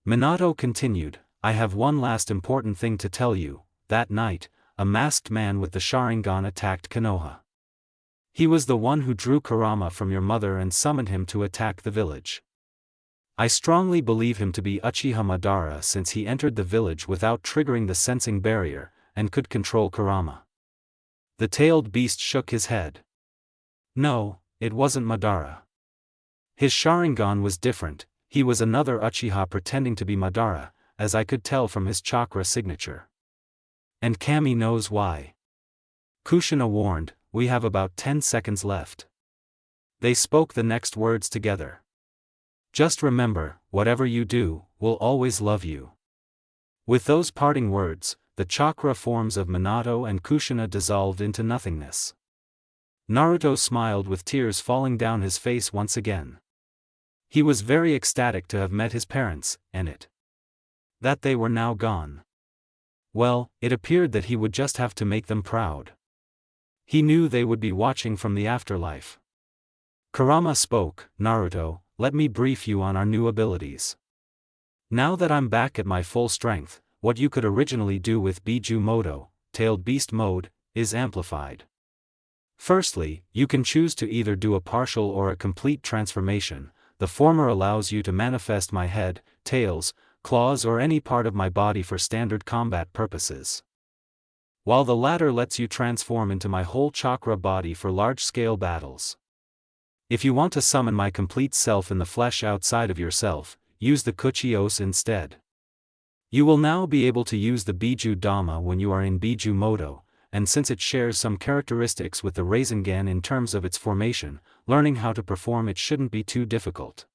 Minato continued, I have one last important thing to tell you. That night, a masked man with the Sharingan attacked Konoha. He was the one who drew Kurama from your mother and summoned him to attack the village. I strongly believe him to be Uchiha Madara since he entered the village without triggering the sensing barrier, and could control Kurama. The tailed beast shook his head. No, it wasn't Madara. His Sharingan was different, he was another Uchiha pretending to be Madara, as I could tell from his chakra signature. And Kami knows why. Kushina warned, we have about 10 seconds left. They spoke the next words together. Just remember, whatever you do, we'll always love you. With those parting words, the chakra forms of Minato and Kushina dissolved into nothingness. Naruto smiled with tears falling down his face once again. He was very ecstatic to have met his parents, and that they were now gone. Well, it appeared that he would just have to make them proud. He knew they would be watching from the afterlife. Kurama spoke. Naruto, let me brief you on our new abilities. Now that I'm back at my full strength, what you could originally do with Biju Moto, Tailed Beast Mode, is amplified. Firstly, you can choose to either do a partial or a complete transformation. The former allows you to manifest my head, tails, claws or any part of my body for standard combat purposes, while the latter lets you transform into my whole chakra body for large-scale battles. If you want to summon my complete self in the flesh outside of yourself, use the Kuchi-Ose instead. You will now be able to use the Biju Dama when you are in Biju Moto, and since it shares some characteristics with the Rasengan in terms of its formation, learning how to perform it shouldn't be too difficult.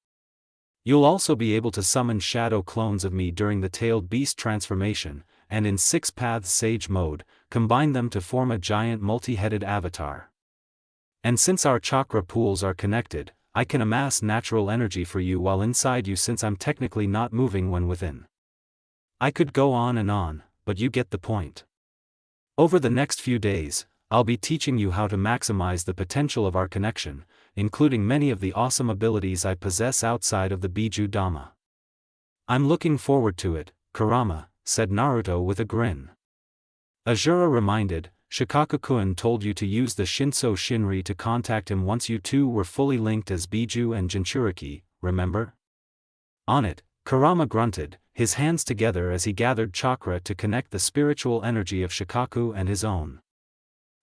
You'll also be able to summon shadow clones of me during the Tailed Beast transformation, and in 6 Paths Sage mode, combine them to form a giant multi-headed avatar. And since our chakra pools are connected, I can amass natural energy for you while inside you since I'm technically not moving when within. I could go on, but you get the point. Over the next few days, I'll be teaching you how to maximize the potential of our connection, including many of the awesome abilities I possess outside of the Biju Dama. I'm looking forward to it, Kurama, said Naruto with a grin. Azura reminded, Shikaku-kun told you to use the Shinso Shinri to contact him once you two were fully linked as Biju and Jinchuriki, remember? On it, Kurama grunted, his hands together as he gathered chakra to connect the spiritual energy of Shikaku and his own.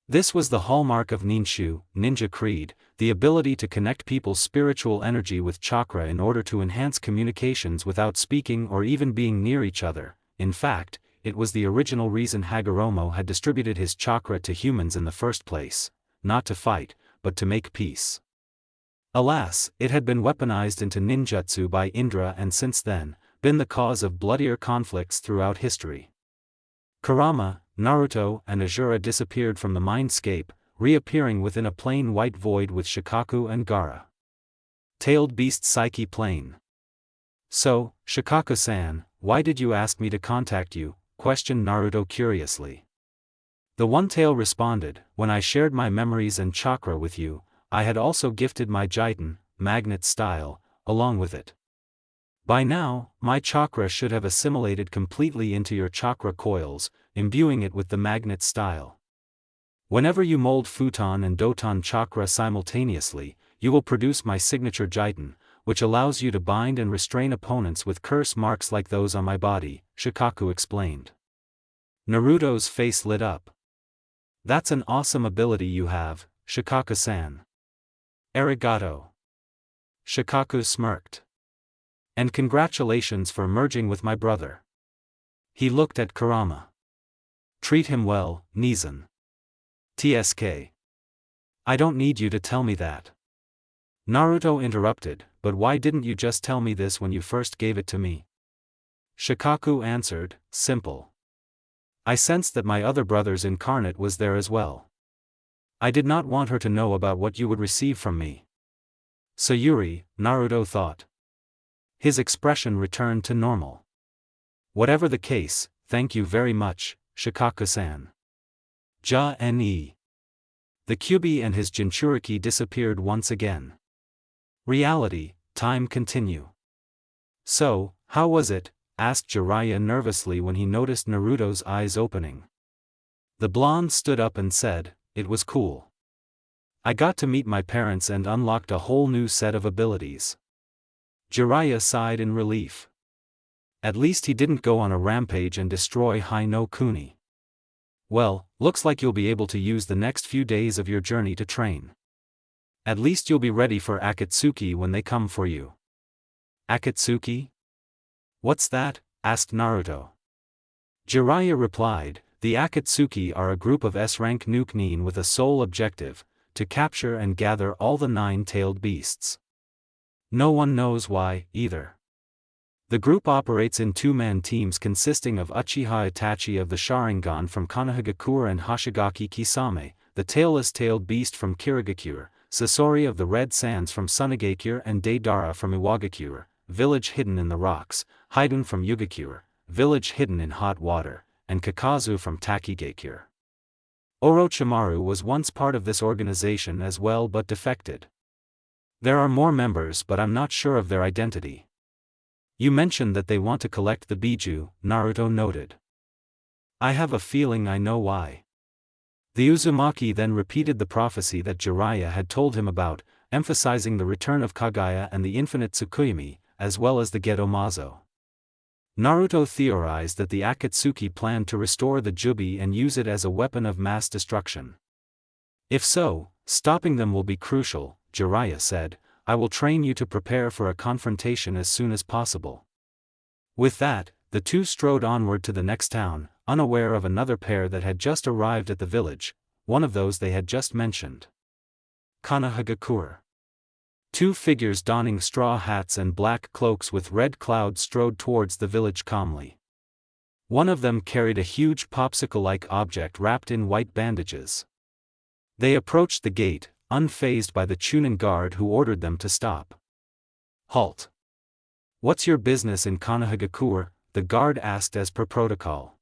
This was the hallmark of Ninshu, Ninja Creed, the ability to connect people's spiritual energy with chakra in order to enhance communications without speaking or even being near each other. In fact, it was the original reason Hagoromo had distributed his chakra to humans in the first place, not to fight, but to make peace. Alas, it had been weaponized into ninjutsu by Indra and since then, been the cause of bloodier conflicts throughout history. Kurama, Naruto and Azura disappeared from the mindscape, reappearing within a plain white void with Shikaku and Gaara. Tailed Beast Psyche Plane. So, Shikaku-san, why did you ask me to contact you? Questioned Naruto curiously. The One-Tail responded, when I shared my memories and chakra with you, I had also gifted my Jiten, magnet style, along with it. By now, my chakra should have assimilated completely into your chakra coils, imbuing it with the magnet style. Whenever you mold Futon and Doton chakra simultaneously, you will produce my signature Jiten, which allows you to bind and restrain opponents with curse marks like those on my body, Shikaku explained. Naruto's face lit up. That's an awesome ability you have, Shikaku-san. Arigato. Shikaku smirked. And congratulations for merging with my brother. He looked at Kurama. Treat him well, Nizan. TSK. I don't need you to tell me that. Naruto interrupted, but why didn't you just tell me this when you first gave it to me? Shikaku answered, simple. I sensed that my other brother's incarnate was there as well. I did not want her to know about what you would receive from me. Sayuri, Naruto thought. His expression returned to normal. Whatever the case, thank you very much, Shikaku-san. Ja-ne. The Kyuubi and his Jinchuriki disappeared once again. Reality, time continue. So, how was it? Asked Jiraiya nervously when he noticed Naruto's eyes opening. The blonde stood up and said, it was cool. I got to meet my parents and unlocked a whole new set of abilities. Jiraiya sighed in relief. At least he didn't go on a rampage and destroy Hai no Kuni. Well, looks like you'll be able to use the next few days of your journey to train. At least you'll be ready for Akatsuki when they come for you. Akatsuki? What's that? Asked Naruto. Jiraiya replied, the Akatsuki are a group of S-rank Nukenin with a sole objective, to capture and gather all the 9-tailed beasts. No one knows why, either. The group operates in 2-man teams consisting of Uchiha Itachi of the Sharingan from Konohagakure and Hoshigaki Kisame, the tailless-tailed beast from Kirigakure, Sasori of the Red Sands from Sunagakure and Deidara from Iwagakure, village hidden in the rocks, Haidun from Yugakure, village hidden in hot water, and Kakazu from Takigakure. Orochimaru was once part of this organization as well but defected. There are more members but I'm not sure of their identity. You mentioned that they want to collect the Biju, Naruto noted. I have a feeling I know why. The Uzumaki then repeated the prophecy that Jiraiya had told him about, emphasizing the return of Kagaya and the infinite Tsukuyomi, as well as the Geto Mazo. Naruto theorized that the Akatsuki planned to restore the Jubi and use it as a weapon of mass destruction. If so, stopping them will be crucial, Jiraiya said. I will train you to prepare for a confrontation as soon as possible. With that, the two strode onward to the next town, unaware of another pair that had just arrived at the village, one of those they had just mentioned. Konohagakure. Two figures donning straw hats and black cloaks with red clouds strode towards the village calmly. One of them carried a huge popsicle-like object wrapped in white bandages. They approached the gate, unfazed by the Chunin guard who ordered them to stop. Halt! What's your business in Konohagakure? The guard asked as per protocol.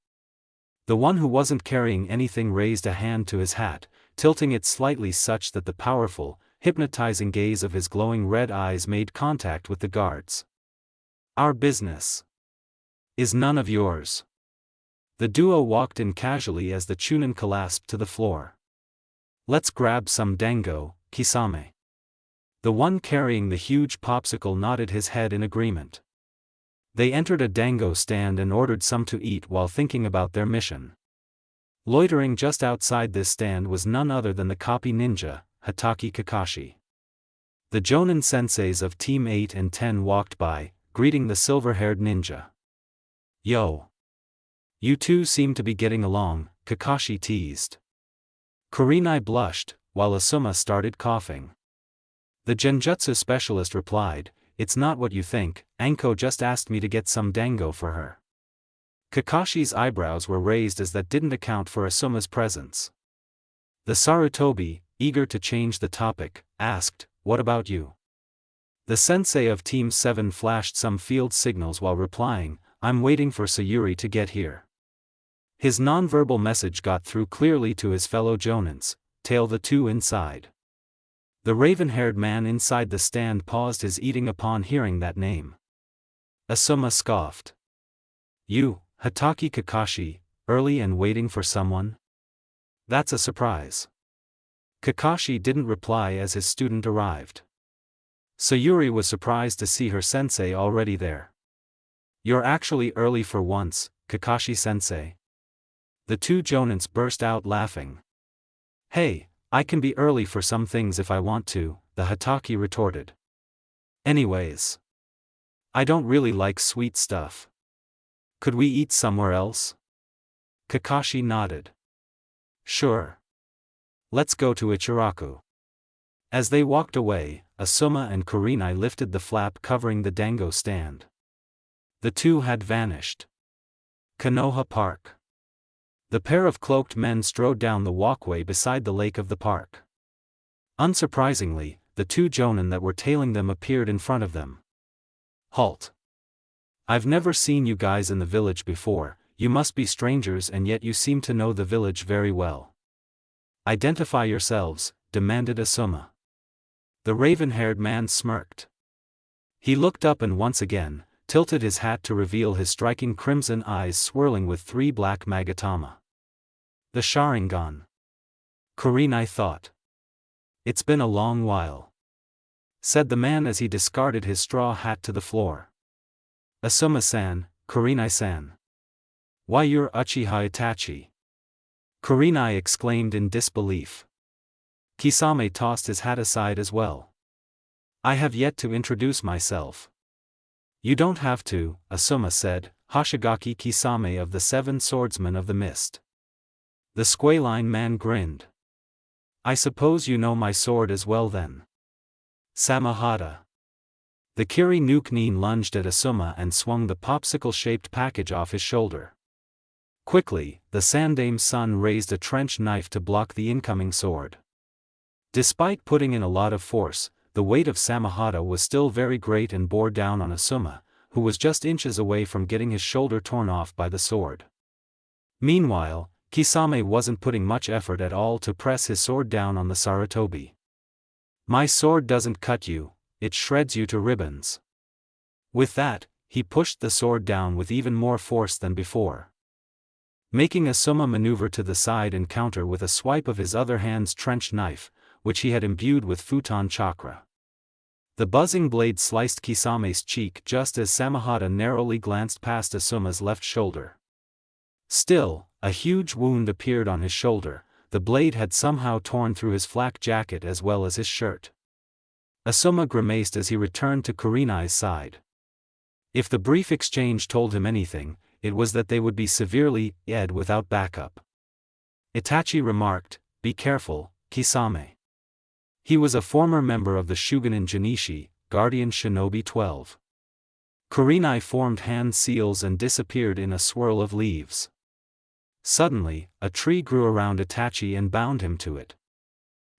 The one who wasn't carrying anything raised a hand to his hat, tilting it slightly such that the powerful, hypnotizing gaze of his glowing red eyes made contact with the guards. Our business is none of yours. The duo walked in casually as the Chunin collapsed to the floor. Let's grab some dango, Kisame. The one carrying the huge popsicle nodded his head in agreement. They entered a dango stand and ordered some to eat while thinking about their mission. Loitering just outside this stand was none other than the copy ninja, Hatake Kakashi. The Jonin senseis of Team 8 and 10 walked by, greeting the silver-haired ninja. Yo! You two seem to be getting along, Kakashi teased. Kurenai blushed, while Asuma started coughing. The genjutsu specialist replied, It's not what you think, Anko just asked me to get some dango for her. Kakashi's eyebrows were raised as that didn't account for Asuma's presence. The Sarutobi, eager to change the topic, asked, What about you? The sensei of Team 7 flashed some field signals while replying, I'm waiting for Sayuri to get here. His nonverbal message got through clearly to his fellow Jonins, tail the two inside. The raven-haired man inside the stand paused his eating upon hearing that name. Asuma scoffed. You, Hatake Kakashi, early and waiting for someone? That's a surprise. Kakashi didn't reply as his student arrived. Sayuri was surprised to see her sensei already there. You're actually early for once, Kakashi-sensei. The two Jonins burst out laughing. Hey, I can be early for some things if I want to, the Hatake retorted. Anyways, I don't really like sweet stuff. Could we eat somewhere else? Kakashi nodded. Sure. Let's go to Ichiraku. As they walked away, Asuma and Kurenai lifted the flap covering the dango stand. The two had vanished. Konoha Park. The pair of cloaked men strode down the walkway beside the lake of the park. Unsurprisingly, the two Jonin that were tailing them appeared in front of them. Halt. I've never seen you guys in the village before, you must be strangers and yet you seem to know the village very well. Identify yourselves, demanded Asuma. The raven-haired man smirked. He looked up and once again, tilted his hat to reveal his striking crimson eyes swirling with 3 black magatama. The Sharingan. Kurenai thought. It's been a long while, said the man as he discarded his straw hat to the floor. Asuma-san, Kurenai-san. Why you're Uchiha Itachi? Kurenai exclaimed in disbelief. Kisame tossed his hat aside as well. I have yet to introduce myself. You don't have to, Asuma said, Hoshigaki Kisame of the 7 Swordsmen of the Mist. The squaline man grinned. I suppose you know my sword as well then. Samahata. The Kiri Nuke Nin lunged at Asuma and swung the popsicle-shaped package off his shoulder. Quickly, the Sandame's son raised a trench knife to block the incoming sword. Despite putting in a lot of force, the weight of Samahata was still very great and bore down on Asuma, who was just inches away from getting his shoulder torn off by the sword. Meanwhile, Kisame wasn't putting much effort at all to press his sword down on the Sarutobi. "My sword doesn't cut you, it shreds you to ribbons." With that, he pushed the sword down with even more force than before. Making Asuma maneuver to the side and counter with a swipe of his other hand's trench knife, which he had imbued with futon chakra. The buzzing blade sliced Kisame's cheek just as Samahata narrowly glanced past Asuma's left shoulder. Still, a huge wound appeared on his shoulder. The blade had somehow torn through his flak jacket as well as his shirt. Asuma grimaced as he returned to Kurenai's side. If the brief exchange told him anything, it was that they would be severely ed without backup. Itachi remarked, "Be careful, Kisame." He was a former member of the Shugenin Jinishi, Guardian Shinobi 12. Kurenai formed hand seals and disappeared in a swirl of leaves. Suddenly, a tree grew around Itachi and bound him to it.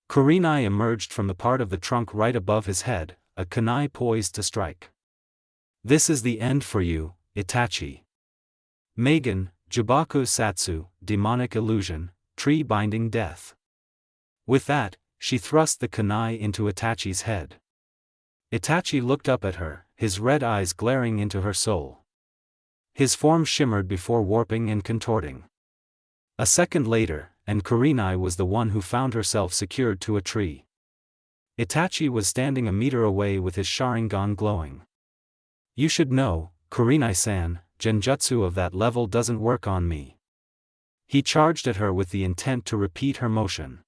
Kurenai emerged from the part of the trunk right above his head, a kunai poised to strike. "This is the end for you, Itachi." Megan, Jubaku Satsu, demonic illusion, tree binding death. With that, she thrust the kunai into Itachi's head. Itachi looked up at her, his red eyes glaring into her soul. His form shimmered before warping and contorting. A second later, and Kurenai was the one who found herself secured to a tree. Itachi was standing a meter away with his Sharingan glowing. "You should know, Kurenai-san, genjutsu of that level doesn't work on me." He charged at her with the intent to repeat her motion.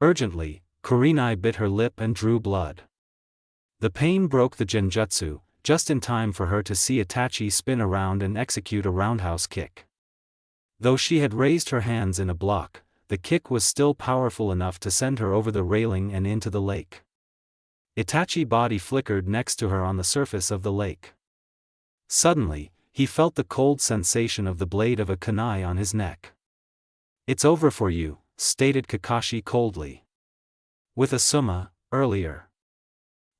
Urgently, Kurenai bit her lip and drew blood. The pain broke the genjutsu, just in time for her to see Itachi spin around and execute a roundhouse kick. Though she had raised her hands in a block, the kick was still powerful enough to send her over the railing and into the lake. Itachi's body flickered next to her on the surface of the lake. Suddenly, he felt the cold sensation of the blade of a kunai on his neck. "It's over for you," stated Kakashi coldly. "With Asuma, earlier."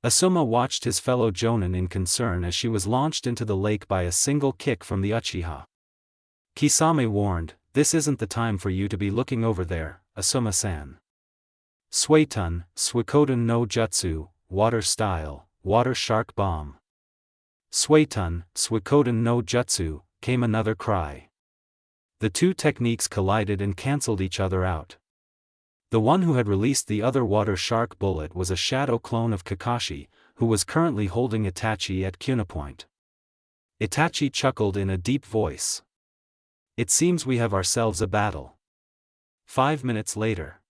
Asuma watched his fellow jonin in concern as she was launched into the lake by a single kick from the Uchiha. Kisame warned, "This isn't the time for you to be looking over there, Asuma-san." Suetun, Suikoden no Jutsu, water style, water shark bomb. Suetun, Suikoden no Jutsu, came another cry. The two techniques collided and cancelled each other out. The one who had released the other water shark bullet was a shadow clone of Kakashi, who was currently holding Itachi at Kunapoint. Itachi chuckled in a deep voice. "It seems we have ourselves a battle." 5 minutes later.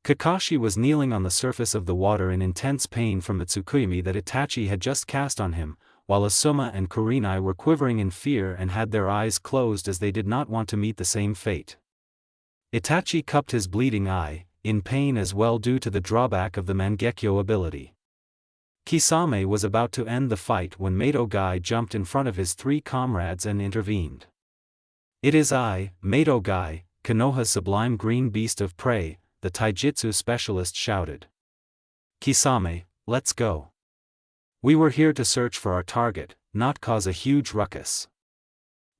Kakashi was kneeling on the surface of the water in intense pain from the Tsukuyomi that Itachi had just cast on him, while Asuma and Kurenai were quivering in fear and had their eyes closed as they did not want to meet the same fate. Itachi cupped his bleeding eye, in pain as well due to the drawback of the Mangekyo ability. Kisame was about to end the fight when Madogai jumped in front of his three comrades and intervened. "It is I, Madogai, Konoha's sublime green beast of prey," the taijutsu specialist shouted. "Kisame, let's go. We were here to search for our target, not cause a huge ruckus."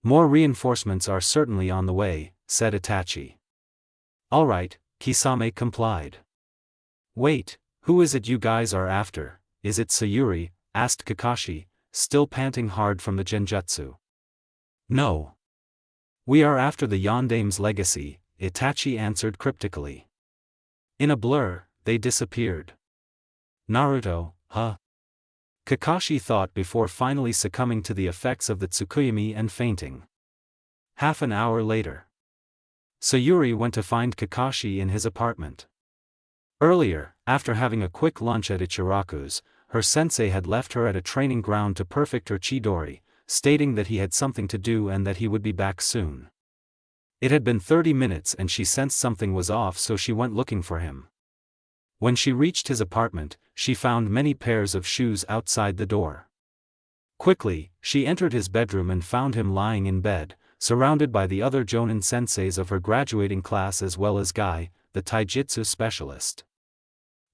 "More reinforcements are certainly on the way," said Itachi. "All right," Kisame complied. "Wait, who is it you guys are after? Is it Sayuri?" asked Kakashi, still panting hard from the genjutsu. "No. We are after the Yondame's legacy," Itachi answered cryptically. In a blur, they disappeared. "Naruto, huh?" Kakashi thought before finally succumbing to the effects of the Tsukuyomi and fainting. Half an hour later, Sayuri went to find Kakashi in his apartment. Earlier, after having a quick lunch at Ichiraku's, her sensei had left her at a training ground to perfect her chidori, stating that he had something to do and that he would be back soon. It had been 30 minutes and she sensed something was off, so she went looking for him. When she reached his apartment, she found many pairs of shoes outside the door. Quickly, she entered his bedroom and found him lying in bed, surrounded by the other Jonin senseis of her graduating class as well as Guy, the taijutsu specialist.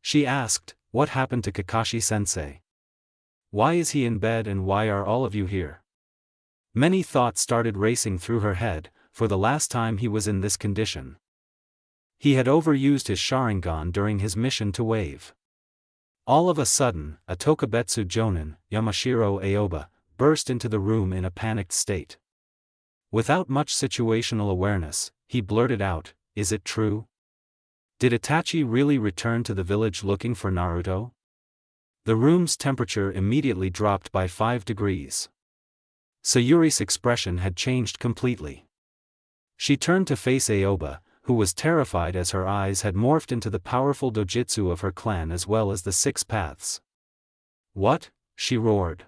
She asked, "What happened to Kakashi-sensei? Why is he in bed and why are all of you here?" Many thoughts started racing through her head, for the last time he was in this condition. He had overused his Sharingan during his mission to Wave. All of a sudden, a Tokubetsu Jonin, Yamashiro Aoba, burst into the room in a panicked state. Without much situational awareness, he blurted out, "Is it true? Did Itachi really return to the village looking for Naruto?" The room's temperature immediately dropped by 5 degrees. Sayuri's expression had changed completely. She turned to face Aoba, who was terrified as her eyes had morphed into the powerful dojutsu of her clan as well as the 6 paths. "What?" she roared.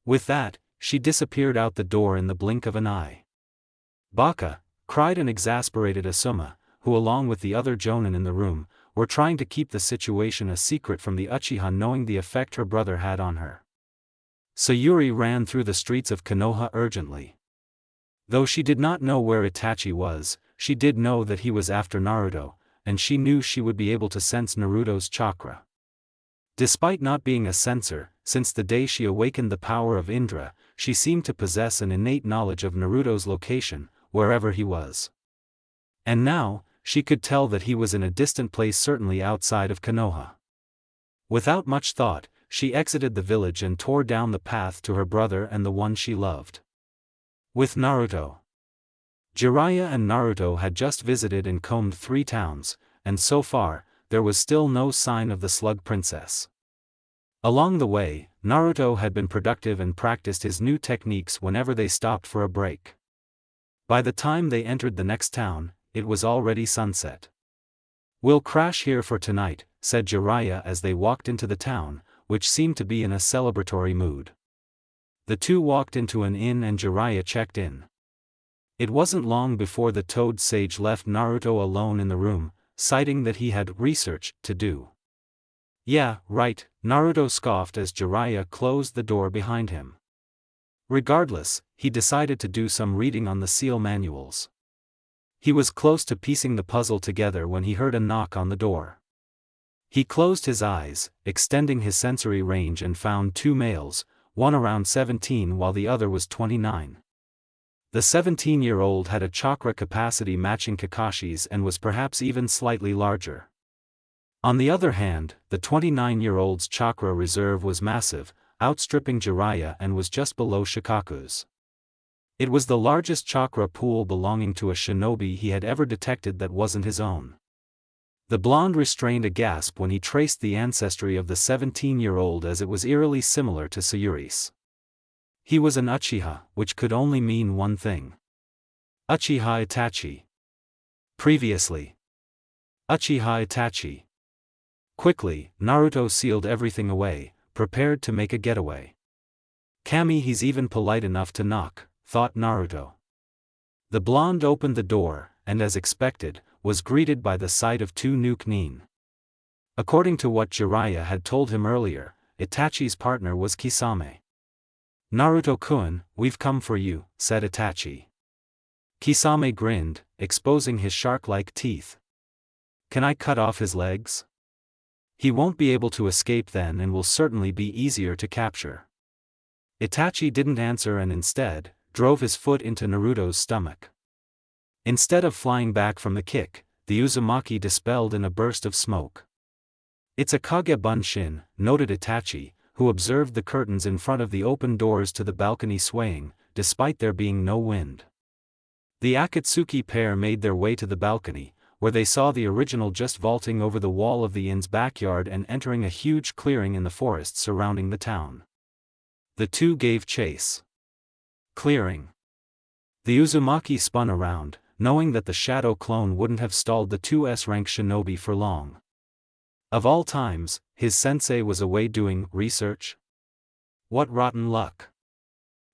With that, she disappeared out the door in the blink of an eye. "Baka!" cried an exasperated Asuma, who along with the other Jonin in the room, were trying to keep the situation a secret from the Uchiha knowing the effect her brother had on her. Sayuri ran through the streets of Konoha urgently. Though she did not know where Itachi was, she did know that he was after Naruto, and she knew she would be able to sense Naruto's chakra. Despite not being a sensor, since the day she awakened the power of Indra, she seemed to possess an innate knowledge of Naruto's location, wherever he was. And now, she could tell that he was in a distant place certainly outside of Konoha. Without much thought, she exited the village and tore down the path to her brother and the one she loved. With Naruto. Jiraiya and Naruto had just visited and combed 3 towns, and so far, there was still no sign of the Slug Princess. Along the way, Naruto had been productive and practiced his new techniques whenever they stopped for a break. By the time they entered the next town, it was already sunset. "We'll crash here for tonight," said Jiraiya as they walked into the town, which seemed to be in a celebratory mood. The two walked into an inn and Jiraiya checked in. It wasn't long before the Toad Sage left Naruto alone in the room, citing that he had research to do. "Yeah, right," Naruto scoffed as Jiraiya closed the door behind him. Regardless, he decided to do some reading on the seal manuals. He was close to piecing the puzzle together when he heard a knock on the door. He closed his eyes, extending his sensory range and found 2 males, one around 17 while the other was 29. The 17-year-old had a chakra capacity matching Kakashi's and was perhaps even slightly larger. On the other hand, the 29-year-old's chakra reserve was massive, outstripping Jiraiya and was just below Shikaku's. It was the largest chakra pool belonging to a shinobi he had ever detected that wasn't his own. The blonde restrained a gasp when he traced the ancestry of the 17-year-old as it was eerily similar to Sayuri's. He was an Uchiha, which could only mean one thing. Uchiha Itachi. Previously. Uchiha Itachi. Quickly, Naruto sealed everything away, prepared to make a getaway. "Kami, he's even polite enough to knock," thought Naruto. The blonde opened the door, and as expected, was greeted by the sight of 2 new Nin. According to what Jiraiya had told him earlier, Itachi's partner was Kisame. "Naruto-kun, we've come for you," said Itachi. Kisame grinned, exposing his shark-like teeth. "Can I cut off his legs? He won't be able to escape then and will certainly be easier to capture." Itachi didn't answer and instead, drove his foot into Naruto's stomach. Instead of flying back from the kick, the Uzumaki dispelled in a burst of smoke. "It's a Kage Bunshin," noted Itachi, who observed the curtains in front of the open doors to the balcony swaying, despite there being no wind. The Akatsuki pair made their way to the balcony, where they saw the original just vaulting over the wall of the inn's backyard and entering a huge clearing in the forest surrounding the town. The two gave chase. Clearing. The Uzumaki spun around, knowing that the shadow clone wouldn't have stalled the 2 S-rank shinobi for long. Of all times, his sensei was away doing research? What rotten luck.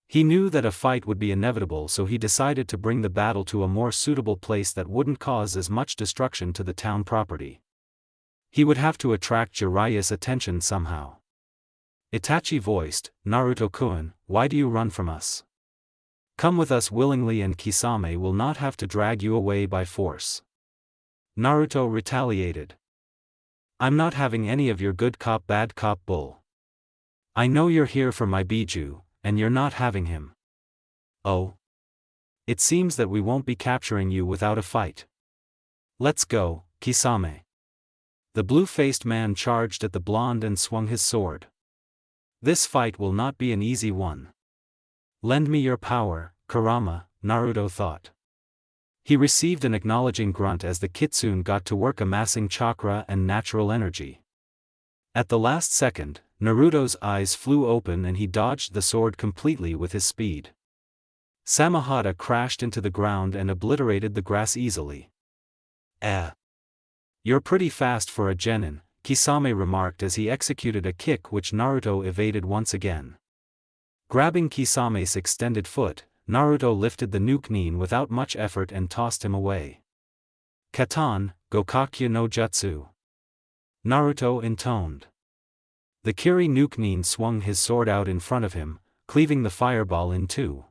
He knew that a fight would be inevitable, so he decided to bring the battle to a more suitable place that wouldn't cause as much destruction to the town property. He would have to attract Jiraiya's attention somehow. Itachi voiced, "Naruto-kun, why do you run from us? Come with us willingly and Kisame will not have to drag you away by force. Naruto retaliated. I'm not having any of your good cop bad cop bull. I know you're here for my Biju, and you're not having him. Oh. It seems that we won't be capturing you without a fight. Let's go, Kisame. The blue-faced man charged at the blonde and swung his sword. This fight will not be an easy one. Lend me your power, Kurama, Naruto thought. He received an acknowledging grunt as the kitsune got to work amassing chakra and natural energy. At the last second, Naruto's eyes flew open and he dodged the sword completely with his speed. Samahata crashed into the ground and obliterated the grass easily. You're pretty fast for a genin, Kisame remarked as he executed a kick which Naruto evaded once again. Grabbing Kisame's extended foot, Naruto lifted the nuke-nin without much effort and tossed him away. Katan, Gokakyu no Jutsu. Naruto intoned. The Kiri nuke-nin swung his sword out in front of him, cleaving the fireball in two.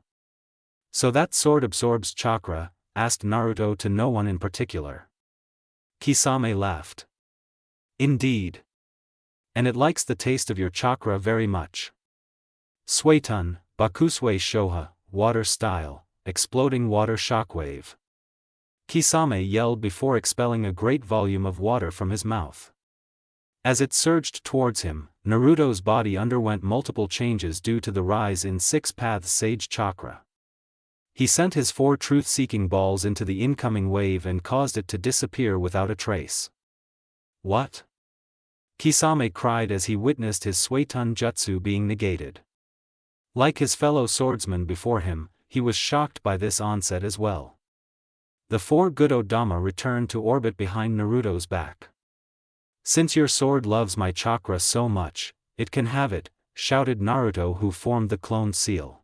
So that sword absorbs chakra? Asked Naruto to no one in particular. Kisame laughed. Indeed. And it likes the taste of your chakra very much. Suetun, Bakusui Shoha, water style, exploding water shockwave. Kisame yelled before expelling a great volume of water from his mouth. As it surged towards him, Naruto's body underwent multiple changes due to the rise in Six Paths Sage Chakra. He sent his 4 truth-seeking balls into the incoming wave and caused it to disappear without a trace. What? Kisame cried as he witnessed his Suetun Jutsu being negated. Like his fellow swordsman before him, he was shocked by this onset as well. The 4 Gododama returned to orbit behind Naruto's back. Since your sword loves my chakra so much, it can have it, shouted Naruto, who formed the clone seal.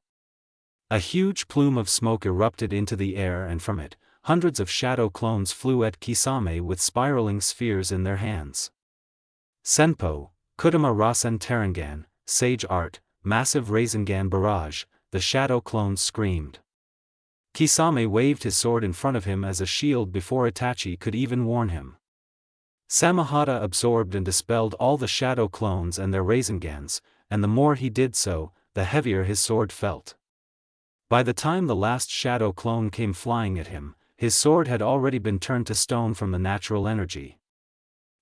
A huge plume of smoke erupted into the air and from it, hundreds of shadow clones flew at Kisame with spiraling spheres in their hands. Senpo, Kudama Rasen Terengan, Sage Art, Massive Rasengan Barrage, the shadow clones screamed. Kisame waved his sword in front of him as a shield before Itachi could even warn him. Samahata absorbed and dispelled all the shadow clones and their Rasengans, and the more he did so, the heavier his sword felt. By the time the last shadow clone came flying at him, his sword had already been turned to stone from the natural energy.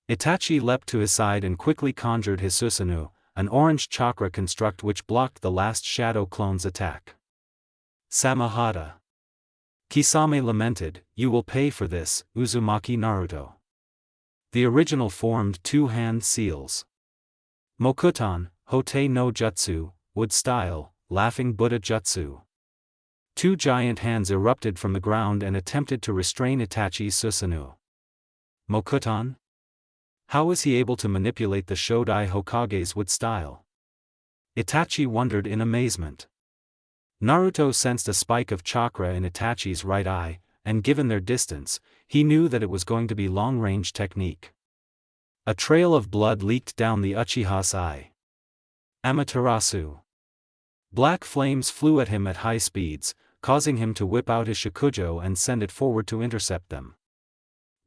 Itachi leapt to his side and quickly conjured his Susanoo, an orange chakra construct which blocked the last shadow clone's attack. Samahata. Kisame lamented, you will pay for this, Uzumaki Naruto. The original formed 2 hand seals. Mokutan, Hote no Jutsu, wood style, laughing Buddha Jutsu. 2 giant hands erupted from the ground and attempted to restrain Itachi's Susanoo. Mokutan? How is he able to manipulate the Shodai Hokage's wood style? Itachi wondered in amazement. Naruto sensed a spike of chakra in Itachi's right eye, and given their distance, he knew that it was going to be long-range technique. A trail of blood leaked down the Uchiha's eye. Amaterasu. Black flames flew at him at high speeds, causing him to whip out his Shikujo and send it forward to intercept them.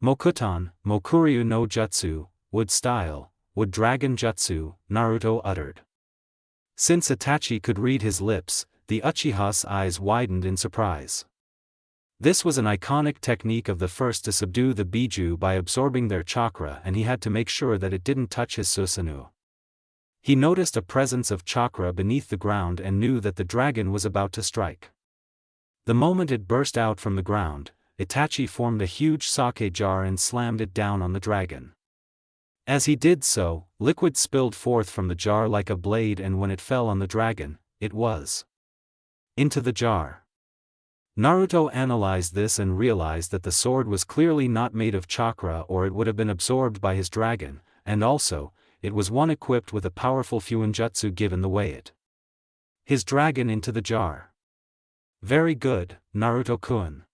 Mokutan, Mokuryu no Jutsu, wood style, wood dragon jutsu, Naruto uttered. Since Itachi could read his lips, the Uchiha's eyes widened in surprise. This was an iconic technique of the first to subdue the Biju by absorbing their chakra, and he had to make sure that it didn't touch his Susanoo. He noticed a presence of chakra beneath the ground and knew that the dragon was about to strike. The moment it burst out from the ground, Itachi formed a huge sake jar and slammed it down on the dragon. As he did so, liquid spilled forth from the jar like a blade, and when it fell on the dragon, it was into the jar. Naruto analyzed this and realized that the sword was clearly not made of chakra, or it would have been absorbed by his dragon, and also, it was one equipped with a powerful Fuinjutsu given the way it his dragon into the jar. Very good, Naruto-kun.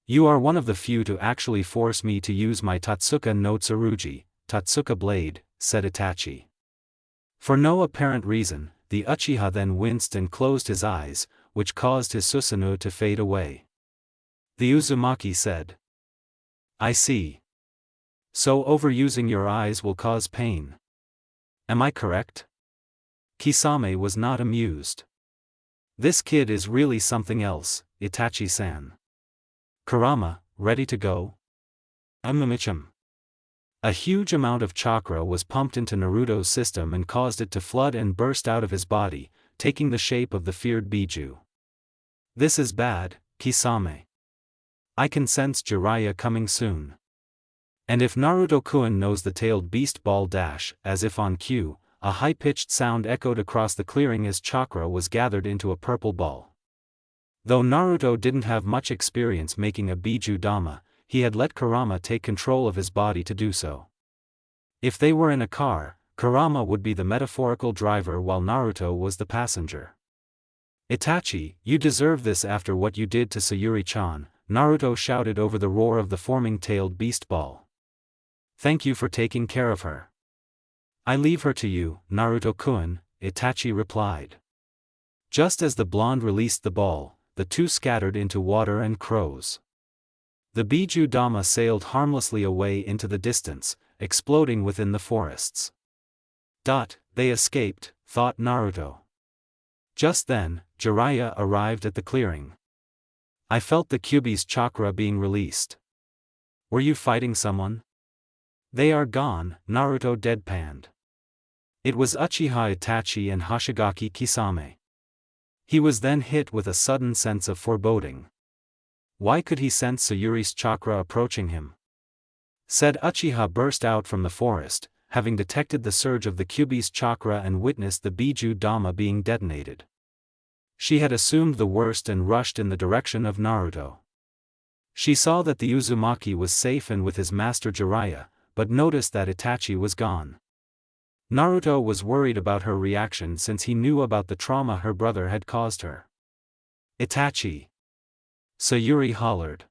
You are one of the few to actually force me to use my Tatsuka no Tsurugi, Tatsuka blade, said Itachi. For no apparent reason, the Uchiha then winced and closed his eyes, which caused his Susanoo to fade away. The Uzumaki said. I see. So overusing your eyes will cause pain. Am I correct? Kisame was not amused. This kid is really something else, Itachi-san. Kurama, ready to go? Amamicham. A huge amount of chakra was pumped into Naruto's system and caused it to flood and burst out of his body, taking the shape of the feared Biju. This is bad, Kisame. I can sense Jiraiya coming soon. And if Naruto-kun knows the tailed beast ball dash, as if on cue, a high-pitched sound echoed across the clearing as chakra was gathered into a purple ball. Though Naruto didn't have much experience making a Biju Dama, he had let Kurama take control of his body to do so. If they were in a car, Kurama would be the metaphorical driver while Naruto was the passenger. Itachi, you deserve this after what you did to Sayuri-chan, Naruto shouted over the roar of the forming tailed beast ball. Thank you for taking care of her. I leave her to you, Naruto-kun, Itachi replied. Just as the blonde released the ball, the two scattered into water and crows. The Biju Dama sailed harmlessly away into the distance, exploding within the forests. They escaped, thought Naruto. Just then, Jiraiya arrived at the clearing. I felt the Kyuubi's chakra being released. Were you fighting someone? They are gone, Naruto deadpanned. It was Uchiha Itachi and Hoshigaki Kisame. He was then hit with a sudden sense of foreboding. Why could he sense Sayuri's chakra approaching him? Said Uchiha burst out from the forest, having detected the surge of the Kyuubi's chakra and witnessed the Biju Dama being detonated. She had assumed the worst and rushed in the direction of Naruto. She saw that the Uzumaki was safe and with his master Jiraiya, but noticed that Itachi was gone. Naruto was worried about her reaction since he knew about the trauma her brother had caused her. Itachi! Sayuri hollered.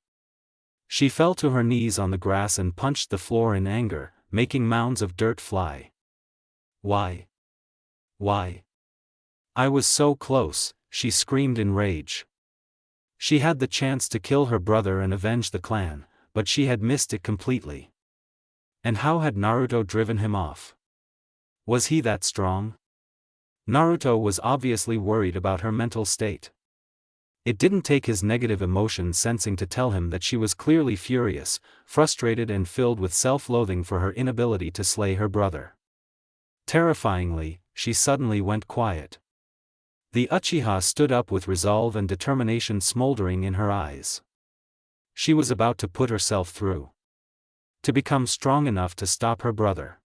She fell to her knees on the grass and punched the floor in anger, making mounds of dirt fly. Why? Why? I was so close, she screamed in rage. She had the chance to kill her brother and avenge the clan, but she had missed it completely. And how had Naruto driven him off? Was he that strong? Naruto was obviously worried about her mental state. It didn't take his negative emotion sensing to tell him that she was clearly furious, frustrated and filled with self-loathing for her inability to slay her brother. Terrifyingly, she suddenly went quiet. The Uchiha stood up with resolve and determination smoldering in her eyes. She was about to put herself through. To become strong enough to stop her brother.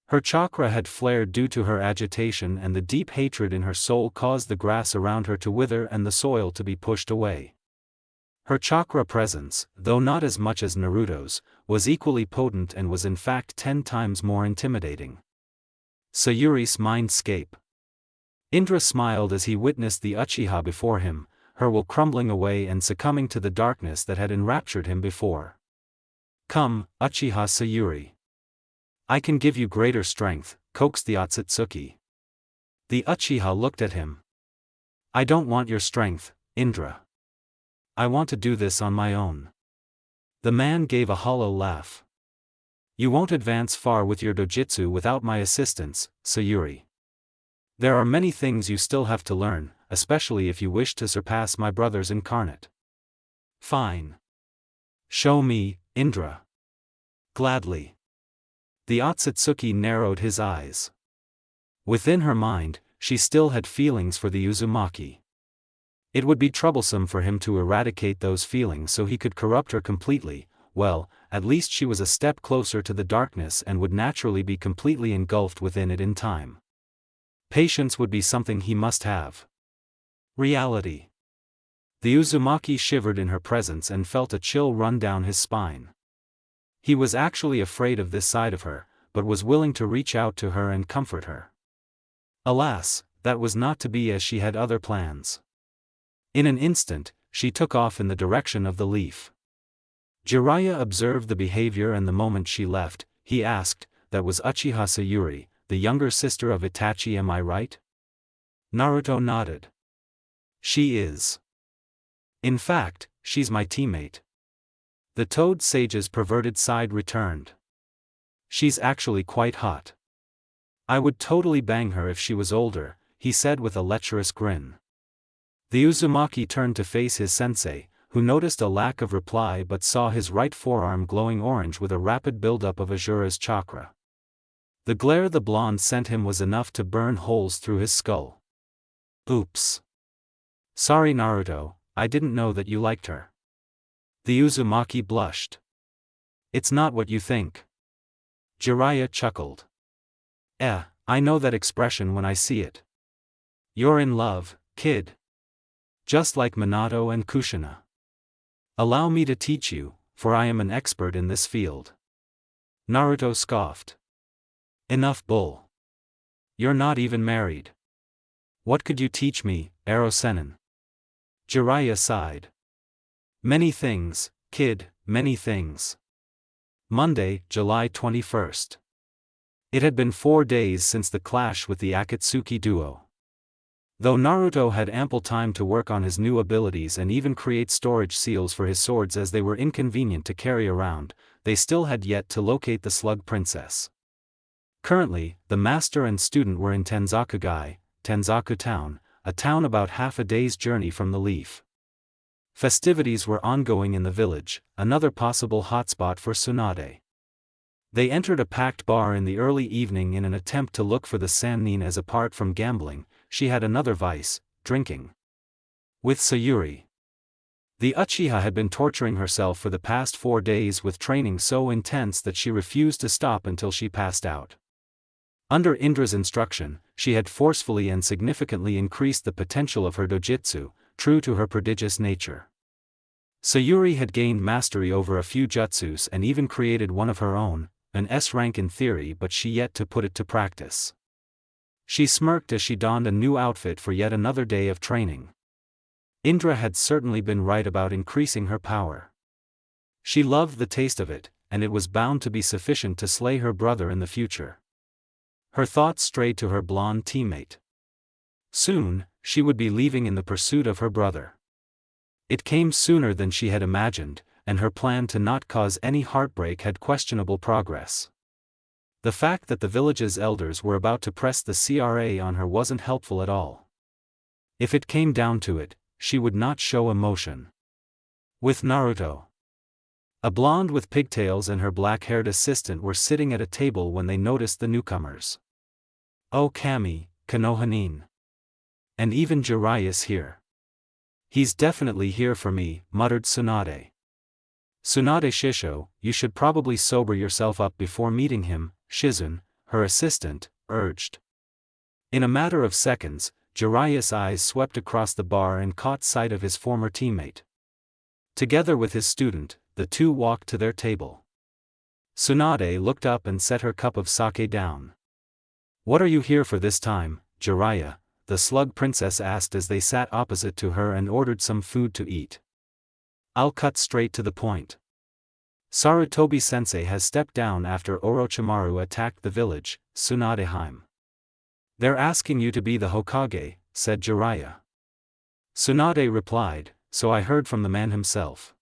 Her chakra had flared due to her agitation, and the deep hatred in her soul caused the grass around her to wither and the soil to be pushed away. Her chakra presence, though not as much as Naruto's, was equally potent and was in fact 10 times more intimidating. Sayuri's mindscape. Indra smiled as he witnessed the Uchiha before him, her will crumbling away and succumbing to the darkness that had enraptured him before. Come, Uchiha Sayuri. I can give you greater strength, coaxed the Otsutsuki. The Uchiha looked at him. I don't want your strength, Indra. I want to do this on my own. The man gave a hollow laugh. You won't advance far with your dojutsu without my assistance, Sayuri. There are many things you still have to learn, especially if you wish to surpass my brother's incarnate. Fine. Show me, Indra. Gladly. The Otsutsuki narrowed his eyes. Within her mind, she still had feelings for the Uzumaki. It would be troublesome for him to eradicate those feelings so he could corrupt her completely. Well, at least she was a step closer to the darkness and would naturally be completely engulfed within it in time. Patience would be something he must have. Reality. The Uzumaki shivered in her presence and felt a chill run down his spine. He was actually afraid of this side of her, but was willing to reach out to her and comfort her. Alas, that was not to be, as she had other plans. In an instant, she took off in the direction of the leaf. Jiraiya observed the behavior, and the moment she left, he asked, "That was Uchiha Sayuri, the younger sister of Itachi, am I right?" Naruto nodded. She is. In fact, she's my teammate. The Toad Sage's perverted side returned. She's actually quite hot. I would totally bang her if she was older, he said with a lecherous grin. The Uzumaki turned to face his sensei, who noticed a lack of reply but saw his right forearm glowing orange with a rapid buildup of Azura's chakra. The glare the blonde sent him was enough to burn holes through his skull. Oops. Sorry Naruto, I didn't know that you liked her. The Uzumaki blushed. It's not what you think. Jiraiya chuckled. I know that expression when I see it. You're in love, kid. Just like Minato and Kushina. Allow me to teach you, for I am an expert in this field. Naruto scoffed. Enough bull. You're not even married. What could you teach me, Ero-sennin? Jiraiya sighed. Many things, kid, many things. Monday, July 21st. It had been 4 days since the clash with the Akatsuki duo. Though Naruto had ample time to work on his new abilities and even create storage seals for his swords as they were inconvenient to carry around, they still had yet to locate the Slug Princess. Currently, the master and student were in Tenzakugai, Tenzaku Town, a town about half a day's journey from the Leaf. Festivities were ongoing in the village, another possible hotspot for Tsunade. They entered a packed bar in the early evening in an attempt to look for the Sannin, as apart from gambling, she had another vice, drinking. With Sayuri. The Uchiha had been torturing herself for the past 4 days with training so intense that she refused to stop until she passed out. Under Indra's instruction, she had forcefully and significantly increased the potential of her dojutsu, true to her prodigious nature. Sayuri had gained mastery over a few jutsus and even created one of her own, an S rank in theory, but she yet to put it to practice. She smirked as she donned a new outfit for yet another day of training. Indra had certainly been right about increasing her power. She loved the taste of it, and it was bound to be sufficient to slay her brother in the future. Her thoughts strayed to her blonde teammate. Soon, she would be leaving in the pursuit of her brother. It came sooner than she had imagined, and her plan to not cause any heartbreak had questionable progress. The fact that the village's elders were about to press the CRA on her wasn't helpful at all. If it came down to it, she would not show emotion. With Naruto. A blonde with pigtails and her black-haired assistant were sitting at a table when they noticed the newcomers. Oh Kami, Konohanin. And even Jiraiya's here. He's definitely here for me, muttered Tsunade. Tsunade Shisho, you should probably sober yourself up before meeting him, Shizun, her assistant, urged. In a matter of seconds, Jiraiya's eyes swept across the bar and caught sight of his former teammate. Together with his student, the two walked to their table. Tsunade looked up and set her cup of sake down. What are you here for this time, Jiraiya? The Slug Princess asked as they sat opposite to her and ordered some food to eat. I'll cut straight to the point. Sarutobi-sensei has stepped down after Orochimaru attacked the village, Tsunadeheim. They're asking you to be the Hokage, said Jiraiya. Tsunade replied, so I heard from the man himself.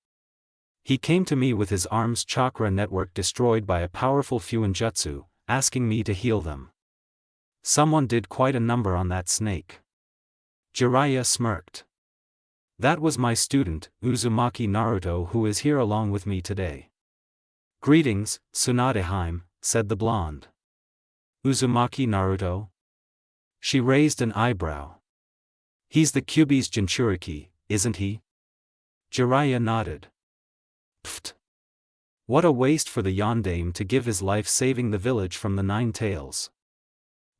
He came to me with his arm's chakra network destroyed by a powerful Fuinjutsu, asking me to heal them. Someone did quite a number on that snake. Jiraiya smirked. That was my student, Uzumaki Naruto, who is here along with me today. Greetings, Tsunadeheim, said the blonde. Uzumaki Naruto? She raised an eyebrow. He's the Kyuubi's Jinchuriki, isn't he? Jiraiya nodded. Pfft. What a waste for the Yondaime to give his life saving the village from the Nine Tails.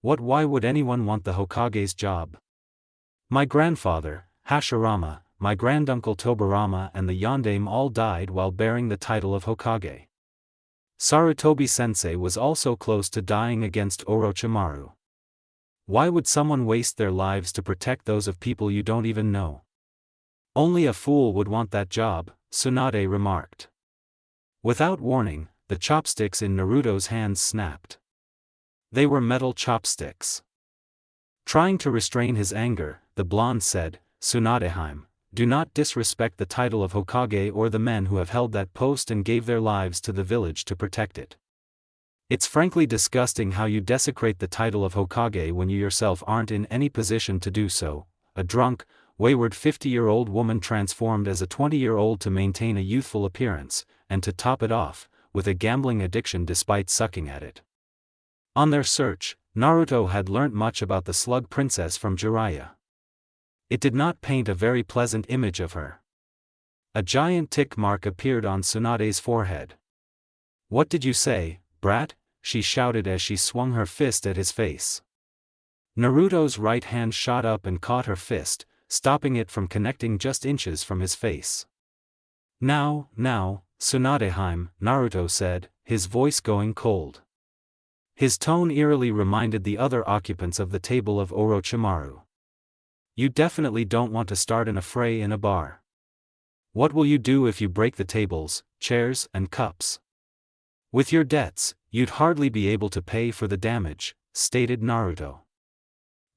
Why would anyone want the Hokage's job? My grandfather, Hashirama, my granduncle Tobirama and the Yondaime all died while bearing the title of Hokage. Sarutobi-sensei was also close to dying against Orochimaru. Why would someone waste their lives to protect those of people you don't even know? Only a fool would want that job, Tsunade remarked. Without warning, the chopsticks in Naruto's hands snapped. They were metal chopsticks. Trying to restrain his anger, the blonde said, Tsunadeheim, do not disrespect the title of Hokage or the men who have held that post and gave their lives to the village to protect it. It's frankly disgusting how you desecrate the title of Hokage when you yourself aren't in any position to do so. A drunk, wayward 50-year-old woman transformed as a 20-year-old to maintain a youthful appearance, and to top it off, with a gambling addiction despite sucking at it. On their search, Naruto had learnt much about the Slug Princess from Jiraiya. It did not paint a very pleasant image of her. A giant tick mark appeared on Tsunade's forehead. "What did you say, brat?" she shouted as she swung her fist at his face. Naruto's right hand shot up and caught her fist, stopping it from connecting just inches from his face. Now, Tsunadeheim," Naruto said, his voice going cold. His tone eerily reminded the other occupants of the table of Orochimaru. "You definitely don't want to start an affray in a bar. What will you do if you break the tables, chairs, and cups? With your debts, you'd hardly be able to pay for the damage," stated Naruto.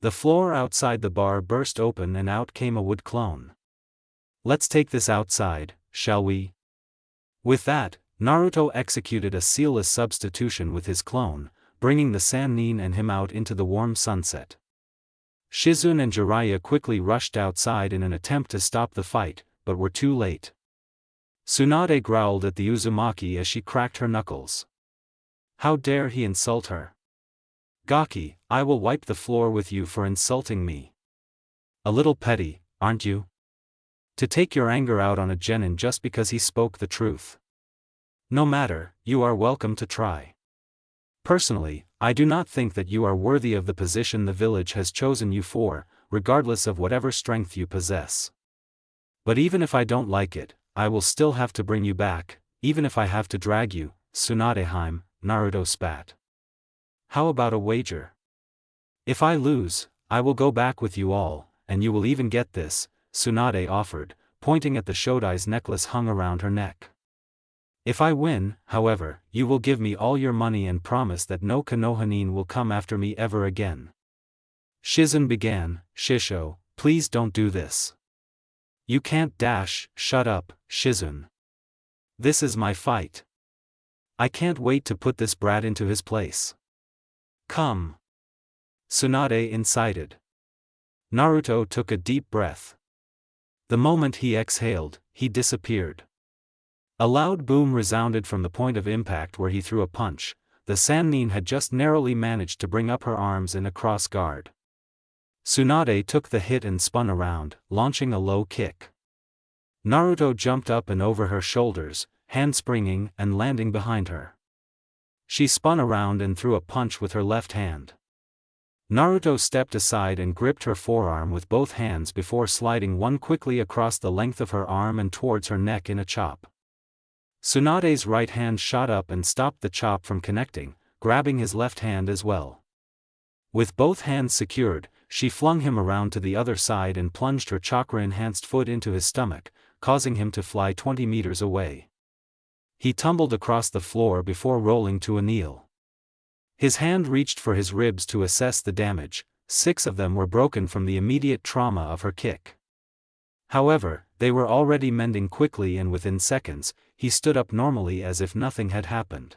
The floor outside the bar burst open and out came a wood clone. "Let's take this outside, shall we?" With that, Naruto executed a seamless substitution with his clone, bringing the Sannin and him out into the warm sunset. Shizune and Jiraiya quickly rushed outside in an attempt to stop the fight, but were too late. Tsunade growled at the Uzumaki as she cracked her knuckles. How dare he insult her? "Gaki, I will wipe the floor with you for insulting me. A little petty, aren't you? To take your anger out on a genin just because he spoke the truth. No matter, you are welcome to try. Personally, I do not think that you are worthy of the position the village has chosen you for, regardless of whatever strength you possess. But even if I don't like it, I will still have to bring you back, even if I have to drag you." Tsunadeheim, Naruto spat. "How about a wager? If I lose, I will go back with you all, and you will even get this," Tsunade offered, pointing at the Shodai's necklace hung around her neck. "If I win, however, you will give me all your money and promise that no Konohanin will come after me ever again." Shizune began. "Shisho, please don't do this. You can't dash." "Shut up, Shizune. This is my fight. I can't wait to put this brat into his place. Come." Tsunade incited. Naruto took a deep breath. The moment he exhaled, he disappeared. A loud boom resounded from the point of impact where he threw a punch. The Sannin had just narrowly managed to bring up her arms in a cross guard. Tsunade took the hit and spun around, launching a low kick. Naruto jumped up and over her shoulders, handspringing and landing behind her. She spun around and threw a punch with her left hand. Naruto stepped aside and gripped her forearm with both hands before sliding one quickly across the length of her arm and towards her neck in a chop. Tsunade's right hand shot up and stopped the chop from connecting, grabbing his left hand as well. With both hands secured, she flung him around to the other side and plunged her chakra-enhanced foot into his stomach, causing him to fly 20 meters away. He tumbled across the floor before rolling to a kneel. His hand reached for his ribs to assess the damage. 6 of them were broken from the immediate trauma of her kick. However, they were already mending quickly and within seconds, he stood up normally as if nothing had happened.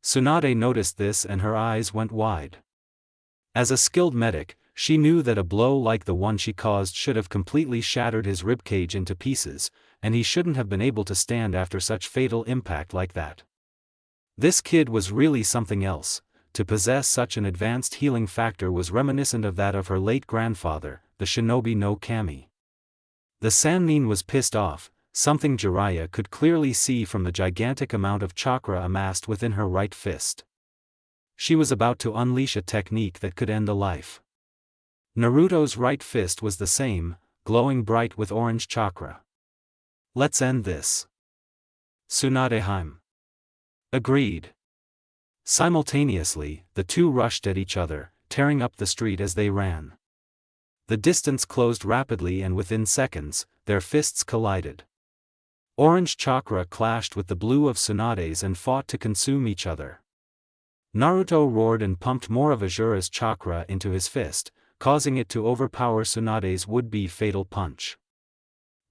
Tsunade noticed this and her eyes went wide. As a skilled medic, she knew that a blow like the one she caused should have completely shattered his ribcage into pieces, and he shouldn't have been able to stand after such fatal impact like that. This kid was really something else. To possess such an advanced healing factor was reminiscent of that of her late grandfather, the shinobi no Kami. The Sannin was pissed off, something Jiraiya could clearly see from the gigantic amount of chakra amassed within her right fist. She was about to unleash a technique that could end a life. Naruto's right fist was the same, glowing bright with orange chakra. "Let's end this." Tsunadeheim agreed. Simultaneously, the two rushed at each other, tearing up the street as they ran. The distance closed rapidly and within seconds, their fists collided. Orange chakra clashed with the blue of Tsunade's and fought to consume each other. Naruto roared and pumped more of Azura's chakra into his fist, causing it to overpower Tsunade's would-be fatal punch.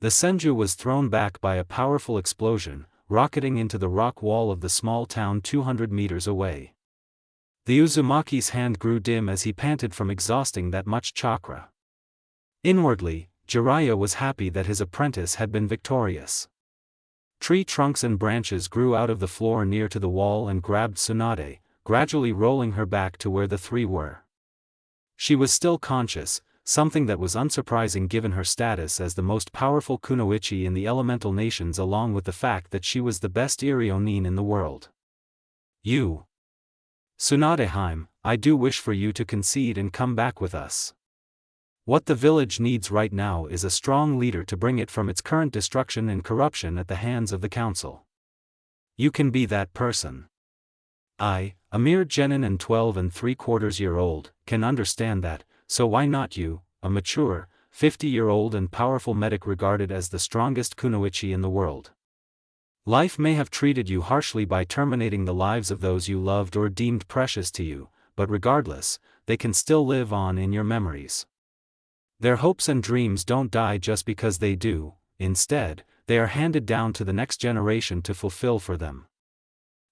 The senju was thrown back by a powerful explosion, rocketing into the rock wall of the small town 200 meters away. The Uzumaki's hand grew dim as he panted from exhausting that much chakra. Inwardly, Jiraiya was happy that his apprentice had been victorious. Tree trunks and branches grew out of the floor near to the wall and grabbed Tsunade, gradually rolling her back to where the three were. She was still conscious, something that was unsurprising given her status as the most powerful kunoichi in the elemental nations, along with the fact that she was the best Irionin in the world. You, Tsunade-heim, I do wish for you to concede and come back with us. What the village needs right now is a strong leader to bring it from its current destruction and corruption at the hands of the council. You can be that person. I, a mere genin and 12 3/4-year-old, can understand that, so why not you, a mature, 50-year-old and powerful medic regarded as the strongest kunoichi in the world? Life may have treated you harshly by terminating the lives of those you loved or deemed precious to you, but regardless, they can still live on in your memories. Their hopes and dreams don't die just because they do, instead, they are handed down to the next generation to fulfill for them.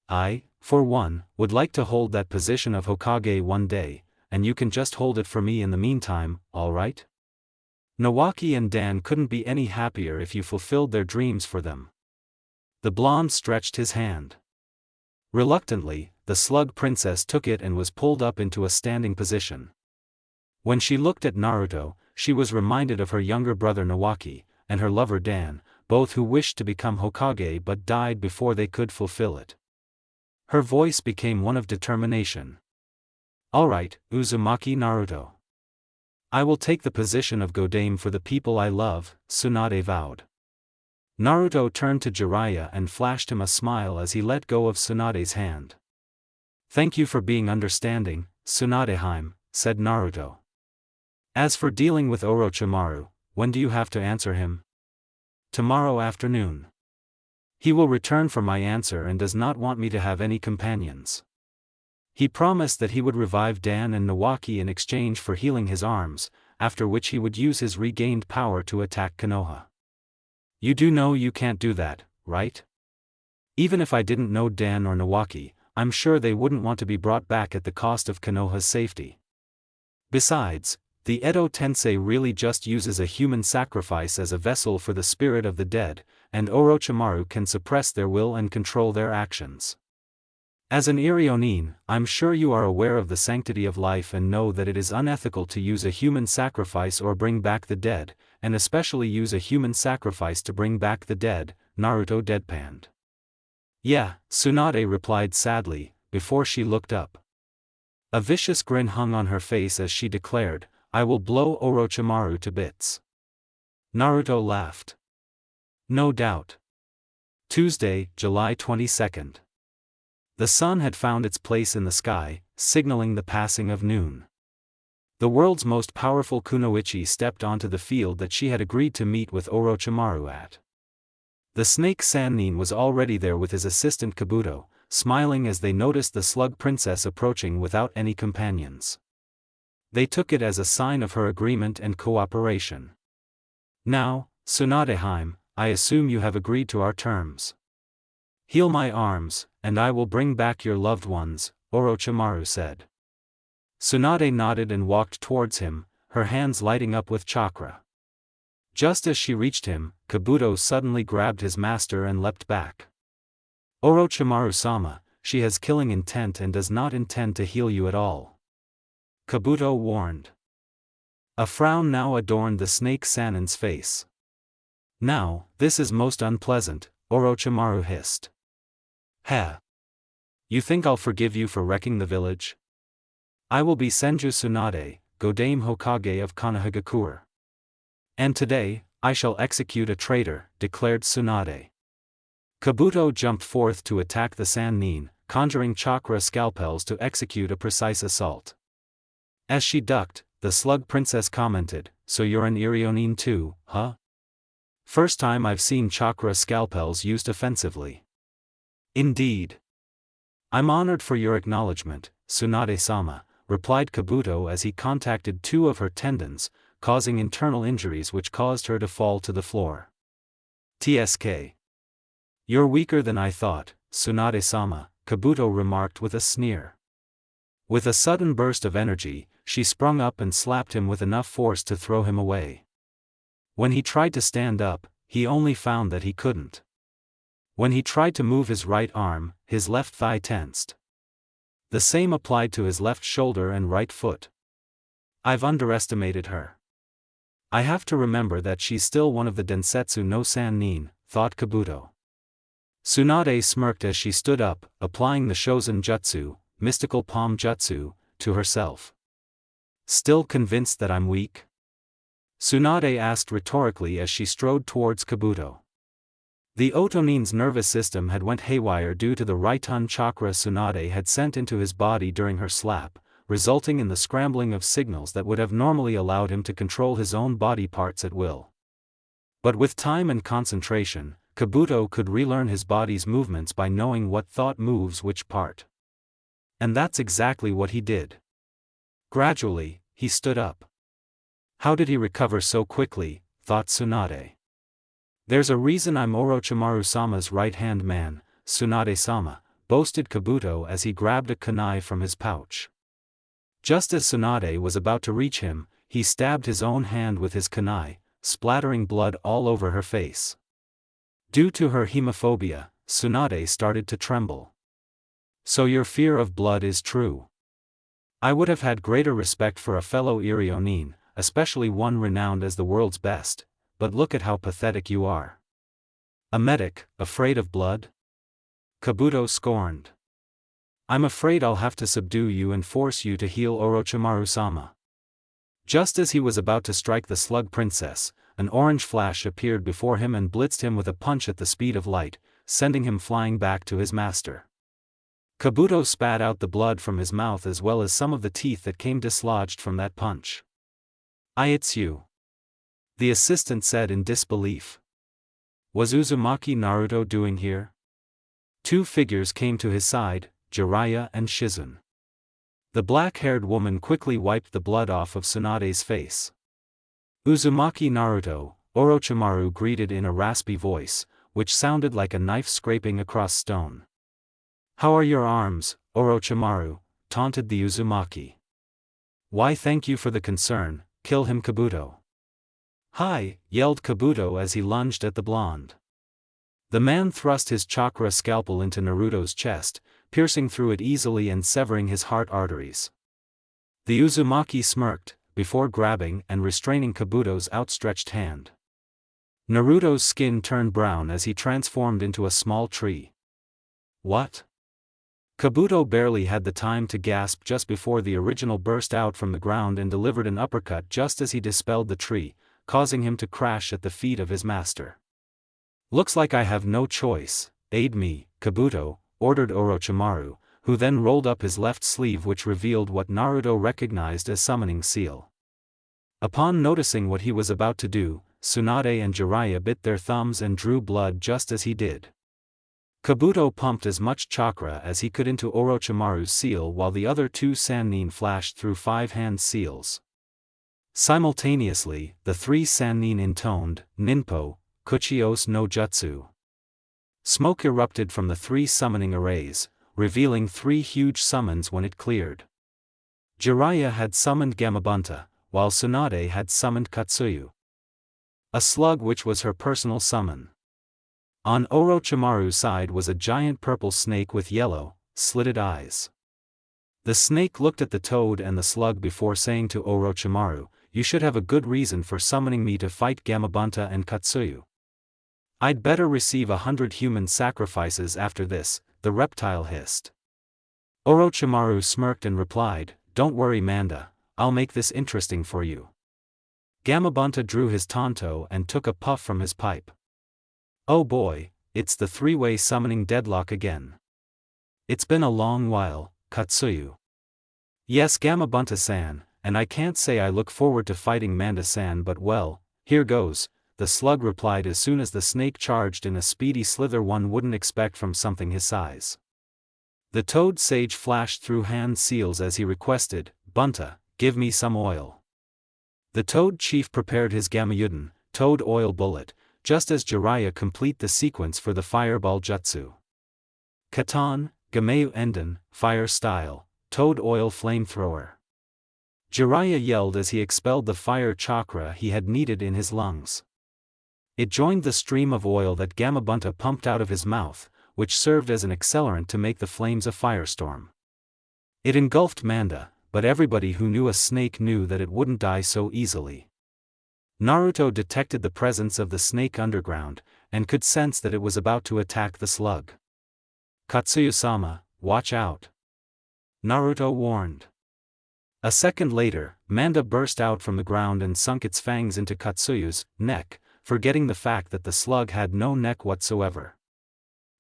I, for one, would like to hold that position of Hokage one day, and you can just hold it for me in the meantime, alright? Nawaki and Dan couldn't be any happier if you fulfilled their dreams for them. The blonde stretched his hand. Reluctantly, the slug princess took it and was pulled up into a standing position. When she looked at Naruto, she was reminded of her younger brother Nawaki, and her lover Dan, both who wished to become Hokage but died before they could fulfill it. Her voice became one of determination. Alright, Uzumaki Naruto. I will take the position of Godame for the people I love, Tsunade vowed. Naruto turned to Jiraiya and flashed him a smile as he let go of Tsunade's hand. Thank you for being understanding, Tsunade-heim, said Naruto. As for dealing with Orochimaru, when do you have to answer him? Tomorrow afternoon. He will return for my answer and does not want me to have any companions. He promised that he would revive Dan and Nawaki in exchange for healing his arms, after which he would use his regained power to attack Konoha. You do know you can't do that, right? Even if I didn't know Dan or Nawaki, I'm sure they wouldn't want to be brought back at the cost of Konoha's safety. Besides, the Edo Tensei really just uses a human sacrifice as a vessel for the spirit of the dead, and Orochimaru can suppress their will and control their actions. As an Irionin, I'm sure you are aware of the sanctity of life and know that it is unethical to use a human sacrifice or bring back the dead, and especially use a human sacrifice to bring back the dead, Naruto deadpanned. Yeah, Tsunade replied sadly, before she looked up. A vicious grin hung on her face as she declared, I will blow Orochimaru to bits. Naruto laughed. No doubt. Tuesday, July 22nd. The sun had found its place in the sky, signaling the passing of noon. The world's most powerful kunoichi stepped onto the field that she had agreed to meet with Orochimaru at. The snake Sannin was already there with his assistant Kabuto, smiling as they noticed the slug princess approaching without any companions. They took it as a sign of her agreement and cooperation. Now, Tsunade-heim, I assume you have agreed to our terms. Heal my arms, and I will bring back your loved ones, Orochimaru said. Tsunade nodded and walked towards him, her hands lighting up with chakra. Just as she reached him, Kabuto suddenly grabbed his master and leapt back. Orochimaru-sama, she has killing intent and does not intend to heal you at all. Kabuto warned. A frown now adorned the snake Sannin's face. Now, this is most unpleasant, Orochimaru hissed. Heh. You think I'll forgive you for wrecking the village? I will be Senju Tsunade, Godame Hokage of Konohagakure. And today, I shall execute a traitor, declared Tsunade. Kabuto jumped forth to attack the Sannin, conjuring chakra scalpels to execute a precise assault. As she ducked, the slug princess commented, so you're an Irionin too, huh? First time I've seen chakra scalpels used offensively. Indeed. I'm honored for your acknowledgement, Tsunade-sama, replied Kabuto as he contacted two of her tendons, causing internal injuries which caused her to fall to the floor. "TSK. You're weaker than I thought, Tsunade-sama," Kabuto remarked with a sneer. With a sudden burst of energy, she sprung up and slapped him with enough force to throw him away. When he tried to stand up, he only found that he couldn't. When he tried to move his right arm, his left thigh tensed. The same applied to his left shoulder and right foot. "I've underestimated her. I have to remember that she's still one of the Densetsu no Sannin," thought Kabuto. Tsunade smirked as she stood up, applying the Shozen Jutsu, mystical palm jutsu, to herself. "Still convinced that I'm weak?" Tsunade asked rhetorically as she strode towards Kabuto. The Otonin's nervous system had went haywire due to the Raiton chakra Tsunade had sent into his body during her slap, resulting in the scrambling of signals that would have normally allowed him to control his own body parts at will. But with time and concentration, Kabuto could relearn his body's movements by knowing what thought moves which part. And that's exactly what he did. Gradually, he stood up. How did he recover so quickly, thought Tsunade. "There's a reason I'm Orochimaru-sama's right-hand man, Tsunade-sama," boasted Kabuto as he grabbed a kunai from his pouch. Just as Tsunade was about to reach him, he stabbed his own hand with his kunai, splattering blood all over her face. Due to her hemophobia, Tsunade started to tremble. "So your fear of blood is true. I would have had greater respect for a fellow Irionin, especially one renowned as the world's best, but look at how pathetic you are. A medic, afraid of blood?" Kabuto scorned. "I'm afraid I'll have to subdue you and force you to heal Orochimaru-sama." Just as he was about to strike the slug princess, an orange flash appeared before him and blitzed him with a punch at the speed of light, sending him flying back to his master. Kabuto spat out the blood from his mouth as well as some of the teeth that came dislodged from that punch. "It's you," the assistant said in disbelief. "Was Uzumaki Naruto doing here?" Two figures came to his side, Jiraiya and Shizun. The black-haired woman quickly wiped the blood off of Tsunade's face. "Uzumaki Naruto," Orochimaru greeted in a raspy voice, which sounded like a knife scraping across stone. "How are your arms, Orochimaru?" taunted the Uzumaki. "Why, thank you for the concern, kill him, Kabuto." "Hi!" yelled Kabuto as he lunged at the blonde. The man thrust his chakra scalpel into Naruto's chest, piercing through it easily and severing his heart arteries. The Uzumaki smirked, before grabbing and restraining Kabuto's outstretched hand. Naruto's skin turned brown as he transformed into a small tree. "What?" Kabuto barely had the time to gasp just before the original burst out from the ground and delivered an uppercut just as he dispelled the tree, causing him to crash at the feet of his master. "Looks like I have no choice, aid me, Kabuto," ordered Orochimaru, who then rolled up his left sleeve which revealed what Naruto recognized as summoning seal. Upon noticing what he was about to do, Tsunade and Jiraiya bit their thumbs and drew blood just as he did. Kabuto pumped as much chakra as he could into Orochimaru's seal while the other two Sannin flashed through 5-hand seals. Simultaneously, the three Sannin intoned, Ninpo, Kuchios no Jutsu. Smoke erupted from the three summoning arrays, revealing 3 huge summons when it cleared. Jiraiya had summoned Gamabunta, while Tsunade had summoned Katsuyu. A slug which was her personal summon. On Orochimaru's side was a giant purple snake with yellow, slitted eyes. The snake looked at the toad and the slug before saying to Orochimaru, "You should have a good reason for summoning me to fight Gamabunta and Katsuyu. I'd better receive 100 human sacrifices after this," the reptile hissed. Orochimaru smirked and replied, "Don't worry, Manda, I'll make this interesting for you." Gamabunta drew his tanto and took a puff from his pipe. "Oh boy, it's the three-way summoning deadlock again. It's been a long while, Katsuyu." "Yes, Gamabunta-san, and I can't say I look forward to fighting Manda-san, but well, here goes," the slug replied as soon as the snake charged in a speedy slither one wouldn't expect from something his size. The toad sage flashed through hand seals as he requested, Bunta, give me some oil. The Toad Chief prepared his Gamayuden, Toad Oil Bullet, just as Jiraiya complete the sequence for the Fireball Jutsu. Katan, Gamayu Enden, Fire Style, Toad Oil Flamethrower. Jiraiya yelled as he expelled the fire chakra he had needed in his lungs. It joined the stream of oil that Gamabunta pumped out of his mouth, which served as an accelerant to make the flames a firestorm. It engulfed Manda, but everybody who knew a snake knew that it wouldn't die so easily. Naruto detected the presence of the snake underground, and could sense that it was about to attack the slug. Katsuyu-sama, watch out. Naruto warned. A second later, Manda burst out from the ground and sunk its fangs into Katsuyu's neck, forgetting the fact that the slug had no neck whatsoever.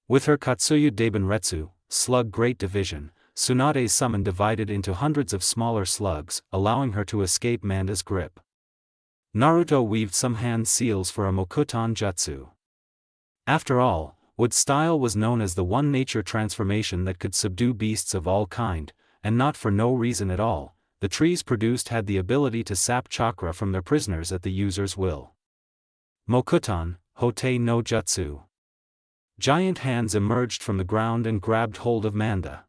With her Katsuyu Daibunretsu, Slug Great Division, Tsunade's summon divided into hundreds of smaller slugs, allowing her to escape Manda's grip. Naruto weaved some hand seals for a Mokuton Jutsu. After all, Wood Style was known as the one nature transformation that could subdue beasts of all kind, and not for no reason at all. The trees produced had the ability to sap chakra from their prisoners at the user's will. Mokuton, Hotei no Jutsu. Giant hands emerged from the ground and grabbed hold of Manda.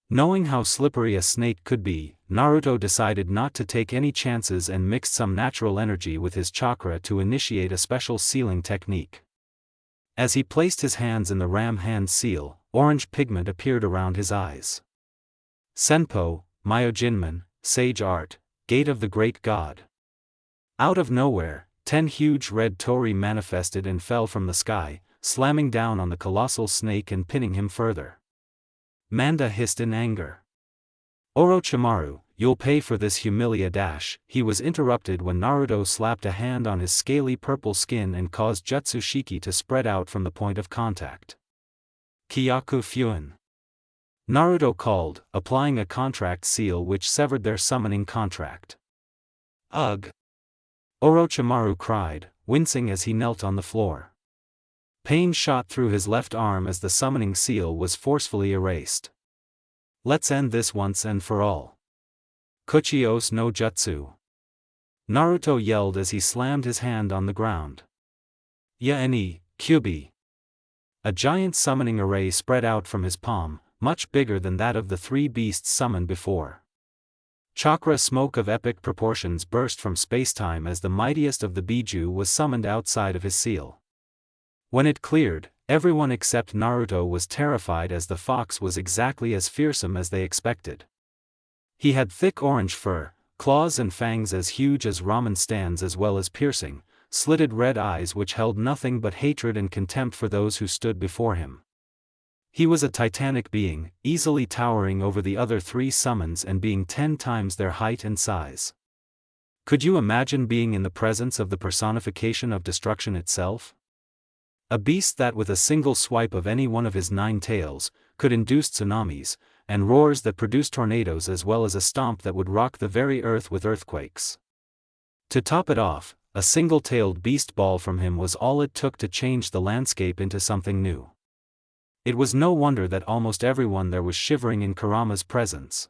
Knowing how slippery a snake could be, Naruto decided not to take any chances and mixed some natural energy with his chakra to initiate a special sealing technique. As he placed his hands in the ram hand seal, orange pigment appeared around his eyes. Senpo, Myojinman, Sage Art, Gate of the Great God. Out of nowhere, 10 huge red tori manifested and fell from the sky, slamming down on the colossal snake and pinning him further. Manda hissed in anger. Orochimaru, you'll pay for this dash. He was interrupted when Naruto slapped a hand on his scaly purple skin and caused Jutsushiki to spread out from the point of contact. Kyaku Fuin. Naruto called, applying a contract seal which severed their summoning contract. Ugh! Orochimaru cried, wincing as he knelt on the floor. Pain shot through his left arm as the summoning seal was forcefully erased. Let's end this once and for all. Kuchios no Jutsu. Naruto yelled as he slammed his hand on the ground. Ya-ni, Kyubi. A giant summoning array spread out from his palm, much bigger than that of the 3 beasts summoned before. Chakra smoke of epic proportions burst from spacetime as the mightiest of the Biju was summoned outside of his seal. When it cleared, everyone except Naruto was terrified as the fox was exactly as fearsome as they expected. He had thick orange fur, claws and fangs as huge as ramen stands as well as piercing, slitted red eyes which held nothing but hatred and contempt for those who stood before him. He was a titanic being, easily towering over the other 3 summons and being 10 times their height and size. Could you imagine being in the presence of the personification of destruction itself? A beast that with a single swipe of any one of his 9 tails, could induce tsunamis, and roars that produced tornadoes as well as a stomp that would rock the very earth with earthquakes. To top it off, a single-tailed beast ball from him was all it took to change the landscape into something new. It was no wonder that almost everyone there was shivering in Kurama's presence.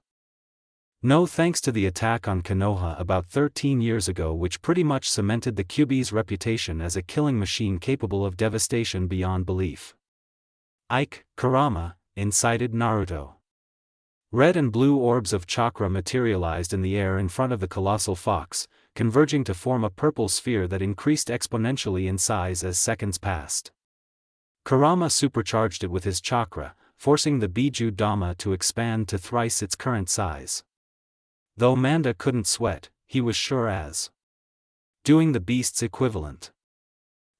No thanks to the attack on Konoha about 13 years ago which pretty much cemented the Kyuubi's reputation as a killing machine capable of devastation beyond belief. Ike, Kurama, incited Naruto. Red and blue orbs of chakra materialized in the air in front of the colossal fox, converging to form a purple sphere that increased exponentially in size as seconds passed. Kurama supercharged it with his chakra, forcing the Biju Dhamma to expand to thrice its current size. Though Manda couldn't sweat, he was sure as doing the beast's equivalent.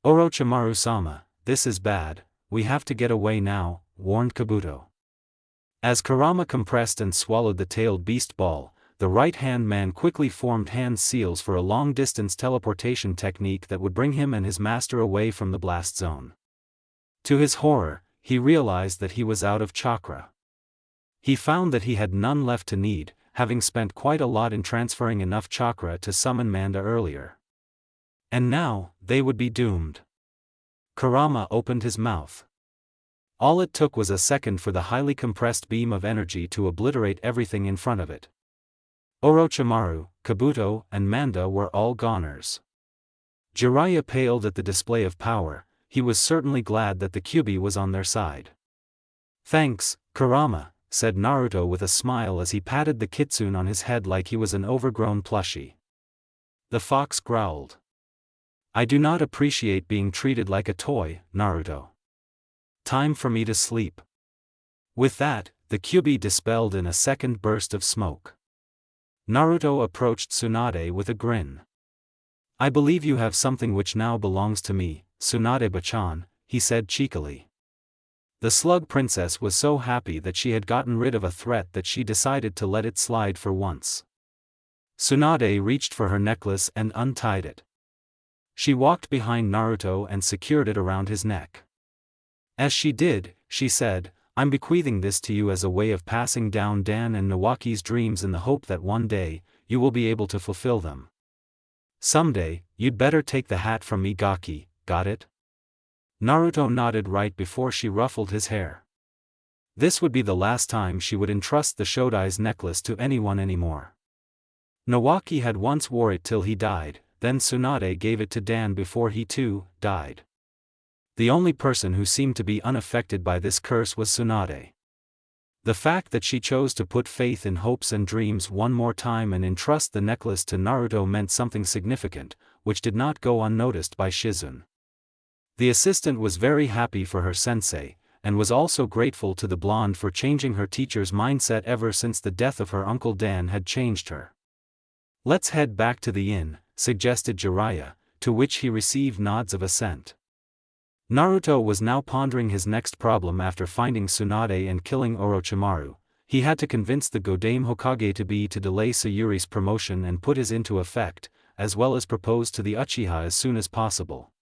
Orochimaru-sama, this is bad, we have to get away now, warned Kabuto. As Kurama compressed and swallowed the tailed beast ball, the right-hand man quickly formed hand seals for a long-distance teleportation technique that would bring him and his master away from the blast zone. To his horror, he realized that he was out of chakra. He found that he had none left to need, having spent quite a lot in transferring enough chakra to summon Manda earlier. And now, they would be doomed. Kurama opened his mouth. All it took was a second for the highly compressed beam of energy to obliterate everything in front of it. Orochimaru, Kabuto, and Manda were all goners. Jiraiya paled at the display of power. He was certainly glad that the Kyuubi was on their side. "Thanks, Kurama," said Naruto with a smile as he patted the kitsune on his head like he was an overgrown plushie. The fox growled. "I do not appreciate being treated like a toy, Naruto. Time for me to sleep." With that, the Kyuubi dispelled in a second burst of smoke. Naruto approached Tsunade with a grin. "I believe you have something which now belongs to me, Tsunade-bachan," he said cheekily. The slug princess was so happy that she had gotten rid of a threat that she decided to let it slide for once. Tsunade reached for her necklace and untied it. She walked behind Naruto and secured it around his neck. As she did, she said, "I'm bequeathing this to you as a way of passing down Dan and Nawaki's dreams in the hope that one day, you will be able to fulfill them. Someday, you'd better take the hat from me, Gaki, got it?" Naruto nodded right before she ruffled his hair. This would be the last time she would entrust the Shodai's necklace to anyone anymore. Nawaki had once wore it till he died, then Tsunade gave it to Dan before he too died. The only person who seemed to be unaffected by this curse was Tsunade. The fact that she chose to put faith in hopes and dreams one more time and entrust the necklace to Naruto meant something significant, which did not go unnoticed by Shizune. The assistant was very happy for her sensei, and was also grateful to the blonde for changing her teacher's mindset ever since the death of her uncle Dan had changed her. "Let's head back to the inn," suggested Jiraiya, to which he received nods of assent. Naruto was now pondering his next problem after finding Tsunade and killing Orochimaru. He had to convince the Godame Hokage to delay Sayuri's promotion and put his into effect, as well as propose to the Uchiha as soon as possible.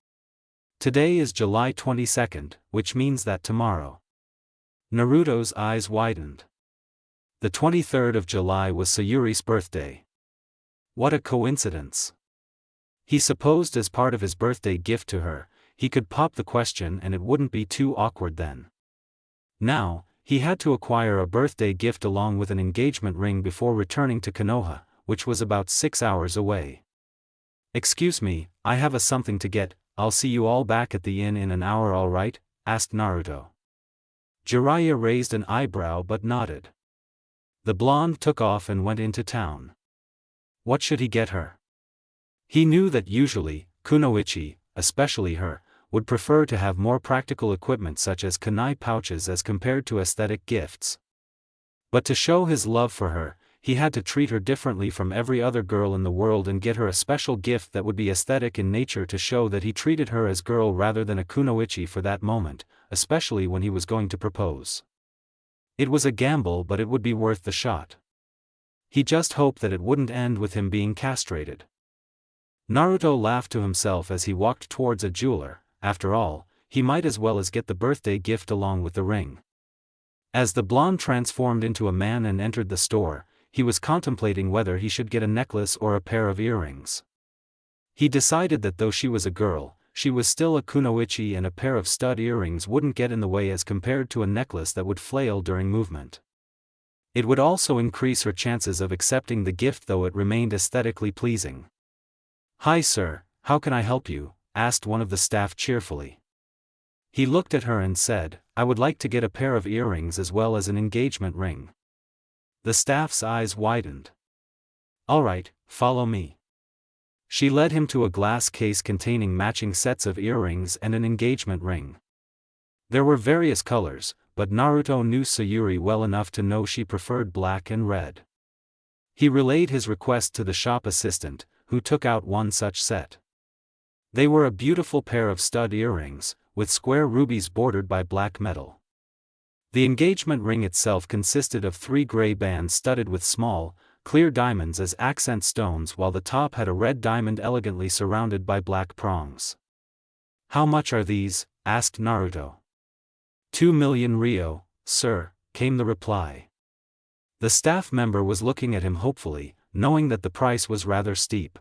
Today is July 22nd, which means that tomorrow. Naruto's eyes widened. The 23rd of July was Sayuri's birthday. What a coincidence. He supposed as part of his birthday gift to her, he could pop the question and it wouldn't be too awkward then. Now, he had to acquire a birthday gift along with an engagement ring before returning to Konoha, which was about 6 hours away. "Excuse me, I have something to get. I'll see you all back at the inn in an hour, all right?" asked Naruto. Jiraiya raised an eyebrow but nodded. The blonde took off and went into town. What should he get her? He knew that usually, kunoichi, especially her, would prefer to have more practical equipment such as kunai pouches as compared to aesthetic gifts. But to show his love for her, he had to treat her differently from every other girl in the world and get her a special gift that would be aesthetic in nature to show that he treated her as girl rather than a kunoichi for that moment, especially when he was going to propose. It was a gamble, but it would be worth the shot. He just hoped that it wouldn't end with him being castrated. Naruto laughed to himself as he walked towards a jeweler. After all, he might as well get the birthday gift along with the ring. As the blonde transformed into a man and entered the store, he was contemplating whether he should get a necklace or a pair of earrings. He decided that though she was a girl, she was still a kunoichi and a pair of stud earrings wouldn't get in the way as compared to a necklace that would flail during movement. It would also increase her chances of accepting the gift though it remained aesthetically pleasing. "Hi sir, how can I help you?" asked one of the staff cheerfully. He looked at her and said, "I would like to get a pair of earrings as well as an engagement ring." The staff's eyes widened. "Alright, follow me." She led him to a glass case containing matching sets of earrings and an engagement ring. There were various colors, but Naruto knew Sayuri well enough to know she preferred black and red. He relayed his request to the shop assistant, who took out one such set. They were a beautiful pair of stud earrings, with square rubies bordered by black metal. The engagement ring itself consisted of 3 gray bands studded with small, clear diamonds as accent stones, while the top had a red diamond elegantly surrounded by black prongs. "How much are these?" asked Naruto. 2 million ryo, sir," came the reply. The staff member was looking at him hopefully, knowing that the price was rather steep.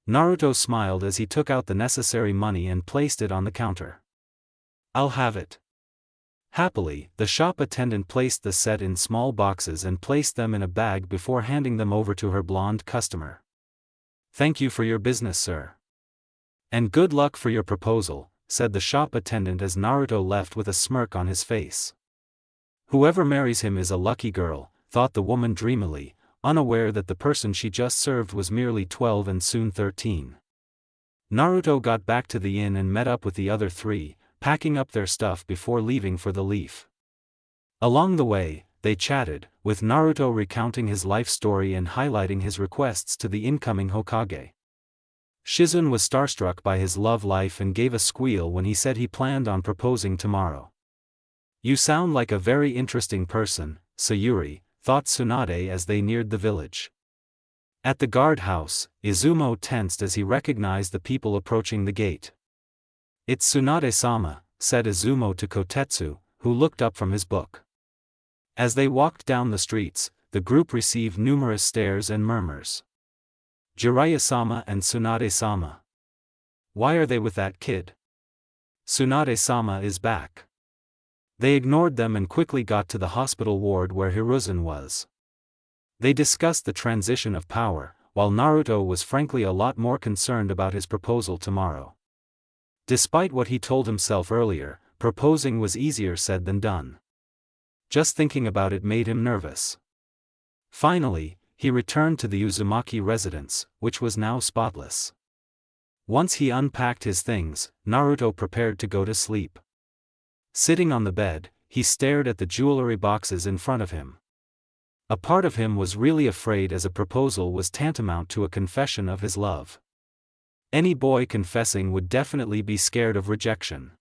Naruto smiled as he took out the necessary money and placed it on the counter. "I'll have it." Happily, the shop attendant placed the set in small boxes and placed them in a bag before handing them over to her blonde customer. "Thank you for your business, sir. And good luck for your proposal," said the shop attendant as Naruto left with a smirk on his face. "Whoever marries him is a lucky girl," thought the woman dreamily, unaware that the person she just served was merely 12 and soon 13. Naruto got back to the inn and met up with the other three, packing up their stuff before leaving for the Leaf. Along the way, they chatted, with Naruto recounting his life story and highlighting his requests to the incoming Hokage. Shizune was starstruck by his love life and gave a squeal when he said he planned on proposing tomorrow. "You sound like a very interesting person, Sayuri," thought Tsunade as they neared the village. At the guardhouse, Izumo tensed as he recognized the people approaching the gate. "It's Tsunade-sama," said Izumo to Kotetsu, who looked up from his book. As they walked down the streets, the group received numerous stares and murmurs. "Jiraiya-sama and Tsunade-sama. Why are they with that kid? Tsunade-sama is back." They ignored them and quickly got to the hospital ward where Hiruzen was. They discussed the transition of power, while Naruto was frankly a lot more concerned about his proposal tomorrow. Despite what he told himself earlier, proposing was easier said than done. Just thinking about it made him nervous. Finally, he returned to the Uzumaki residence, which was now spotless. Once he unpacked his things, Naruto prepared to go to sleep. Sitting on the bed, he stared at the jewelry boxes in front of him. A part of him was really afraid as a proposal was tantamount to a confession of his love. Any boy confessing would definitely be scared of rejection.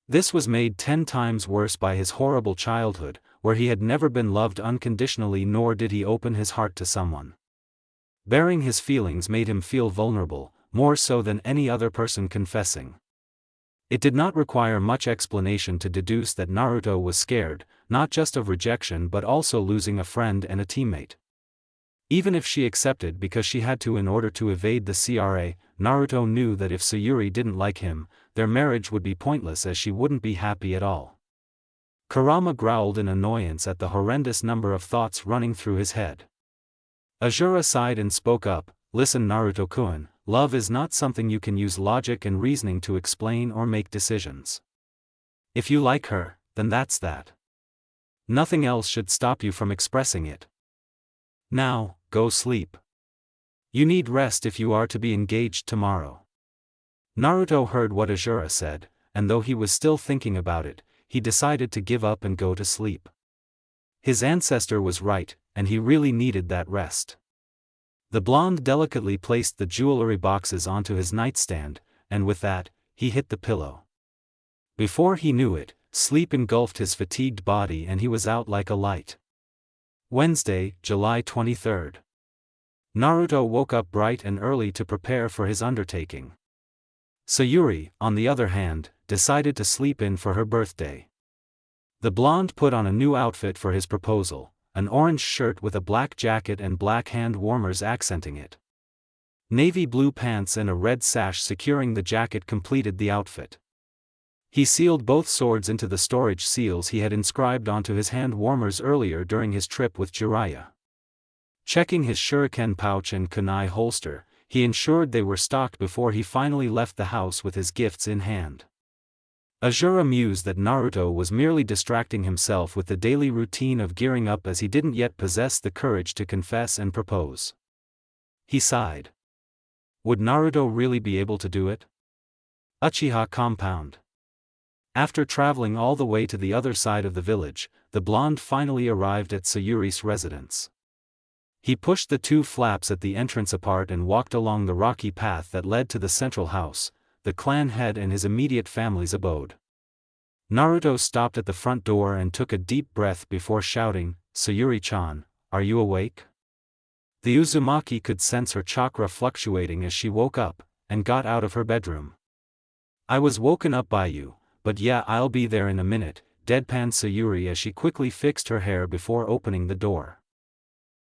This was made 10 times worse by his horrible childhood, where he had never been loved unconditionally nor did he open his heart to someone. Bearing his feelings made him feel vulnerable, more so than any other person confessing. It did not require much explanation to deduce that Naruto was scared, not just of rejection but also losing a friend and a teammate. Even if she accepted because she had to in order to evade the CRA, Naruto knew that if Sayuri didn't like him, their marriage would be pointless as she wouldn't be happy at all. Kurama growled in annoyance at the horrendous number of thoughts running through his head. Azura sighed and spoke up, "Listen Naruto-kun, love is not something you can use logic and reasoning to explain or make decisions. If you like her, then that's that. Nothing else should stop you from expressing it. Now, go sleep. You need rest if you are to be engaged tomorrow." Naruto heard what Azura said, and though he was still thinking about it, he decided to give up and go to sleep. His ancestor was right, and he really needed that rest. The blonde delicately placed the jewelry boxes onto his nightstand, and with that, he hit the pillow. Before he knew it, sleep engulfed his fatigued body and he was out like a light. Wednesday, July 23rd. Naruto woke up bright and early to prepare for his undertaking. Sayuri, on the other hand, decided to sleep in for her birthday. The blonde put on a new outfit for his proposal, an orange shirt with a black jacket and black hand warmers accenting it. Navy blue pants and a red sash securing the jacket completed the outfit. He sealed both swords into the storage seals he had inscribed onto his hand warmers earlier during his trip with Jiraiya. Checking his shuriken pouch and kunai holster, he ensured they were stocked before he finally left the house with his gifts in hand. Azura mused that Naruto was merely distracting himself with the daily routine of gearing up as he didn't yet possess the courage to confess and propose. He sighed. Would Naruto really be able to do it? Uchiha Compound. After traveling all the way to the other side of the village, the blonde finally arrived at Sayuri's residence. He pushed the 2 flaps at the entrance apart and walked along the rocky path that led to the central house, the clan head and his immediate family's abode. Naruto stopped at the front door and took a deep breath before shouting, "Sayuri-chan, are you awake?" The Uzumaki could sense her chakra fluctuating as she woke up, and got out of her bedroom. "I was woken up by you, but yeah, I'll be there in a minute," deadpanned Sayuri as she quickly fixed her hair before opening the door.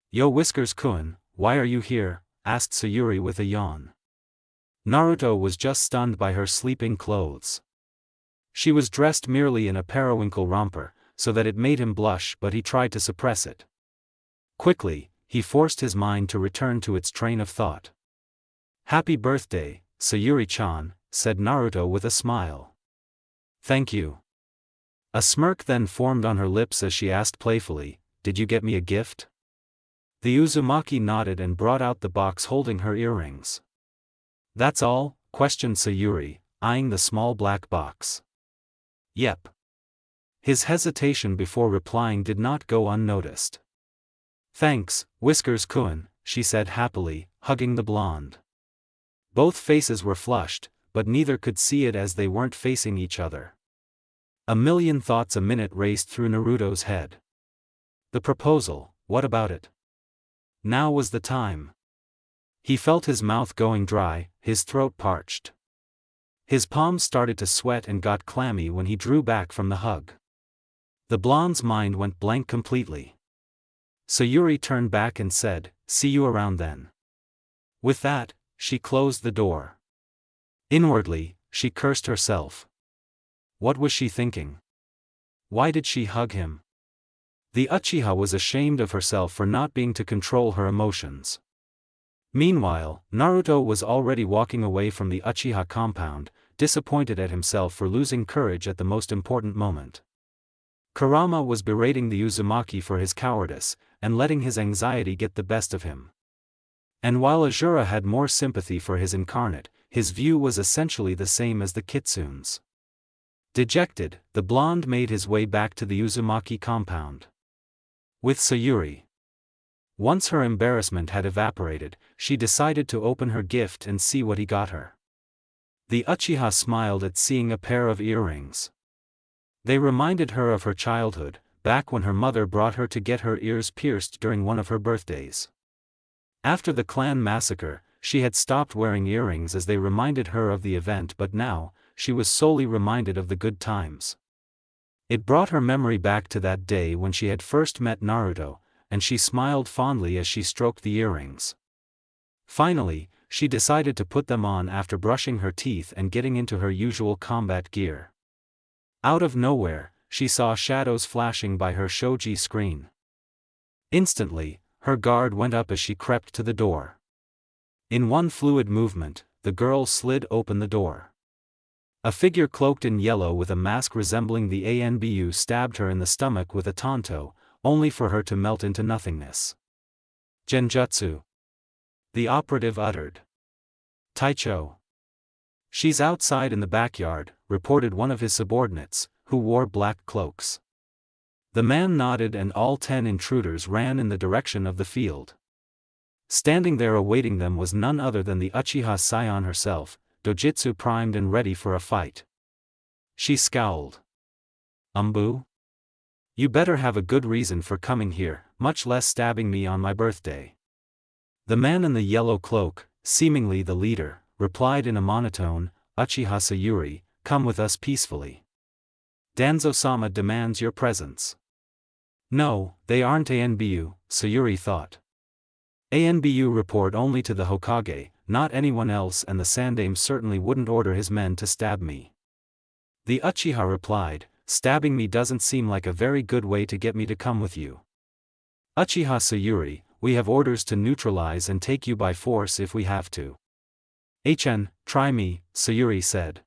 "Yo Whiskers-kun, why are you here?" asked Sayuri with a yawn. Naruto was just stunned by her sleeping clothes. She was dressed merely in a periwinkle romper, so that it made him blush, but he tried to suppress it. Quickly, he forced his mind to return to its train of thought. "Happy birthday, Sayuri-chan," said Naruto with a smile. "Thank you." A smirk then formed on her lips as she asked playfully, "Did you get me a gift?" The Uzumaki nodded and brought out the box holding her earrings. "That's all?" questioned Sayuri, eyeing the small black box. "Yep." His hesitation before replying did not go unnoticed. "Thanks, Whiskers-kun," she said happily, hugging the blonde. Both faces were flushed, but neither could see it as they weren't facing each other. A million thoughts a minute raced through Naruto's head. The proposal, what about it? Now was the time. He felt his mouth going dry, his throat parched. His palms started to sweat and got clammy when he drew back from the hug. The blonde's mind went blank completely. Sayuri turned back and said, "See you around then." With that, she closed the door. Inwardly, she cursed herself. What was she thinking? Why did she hug him? The Uchiha was ashamed of herself for not being to control her emotions. Meanwhile, Naruto was already walking away from the Uchiha compound, disappointed at himself for losing courage at the most important moment. Kurama was berating the Uzumaki for his cowardice, and letting his anxiety get the best of him. And while Azura had more sympathy for his incarnate, his view was essentially the same as the Kitsune's. Dejected, the blonde made his way back to the Uzumaki compound. With Sayuri. Once her embarrassment had evaporated, she decided to open her gift and see what he got her. The Uchiha smiled at seeing a pair of earrings. They reminded her of her childhood, back when her mother brought her to get her ears pierced during one of her birthdays. After the clan massacre, she had stopped wearing earrings as they reminded her of the event, but now, she was solely reminded of the good times. It brought her memory back to that day when she had first met Naruto, and she smiled fondly as she stroked the earrings. Finally, she decided to put them on after brushing her teeth and getting into her usual combat gear. Out of nowhere, she saw shadows flashing by her shoji screen. Instantly, her guard went up as she crept to the door. In one fluid movement, the girl slid open the door. A figure cloaked in yellow with a mask resembling the Anbu stabbed her in the stomach with a tanto, only for her to melt into nothingness. "Genjutsu," the operative uttered. "Taicho." "She's outside in the backyard," reported one of his subordinates, who wore black cloaks. The man nodded and all 10 intruders ran in the direction of the field. Standing there awaiting them was none other than the Uchiha scion herself, dojutsu primed and ready for a fight. She scowled. "Umbu? You better have a good reason for coming here, much less stabbing me on my birthday." The man in the yellow cloak, seemingly the leader, replied in a monotone, "Uchiha Sayuri, come with us peacefully. Danzo-sama demands your presence." No, they aren't Anbu, Sayuri thought. Anbu report only to the Hokage, not anyone else, and the Sandaime certainly wouldn't order his men to stab me. The Uchiha replied, "Stabbing me doesn't seem like a very good way to get me to come with you. Uchiha Sayuri, we have orders to neutralize and take you by force if we have to." Try me," Sayuri said.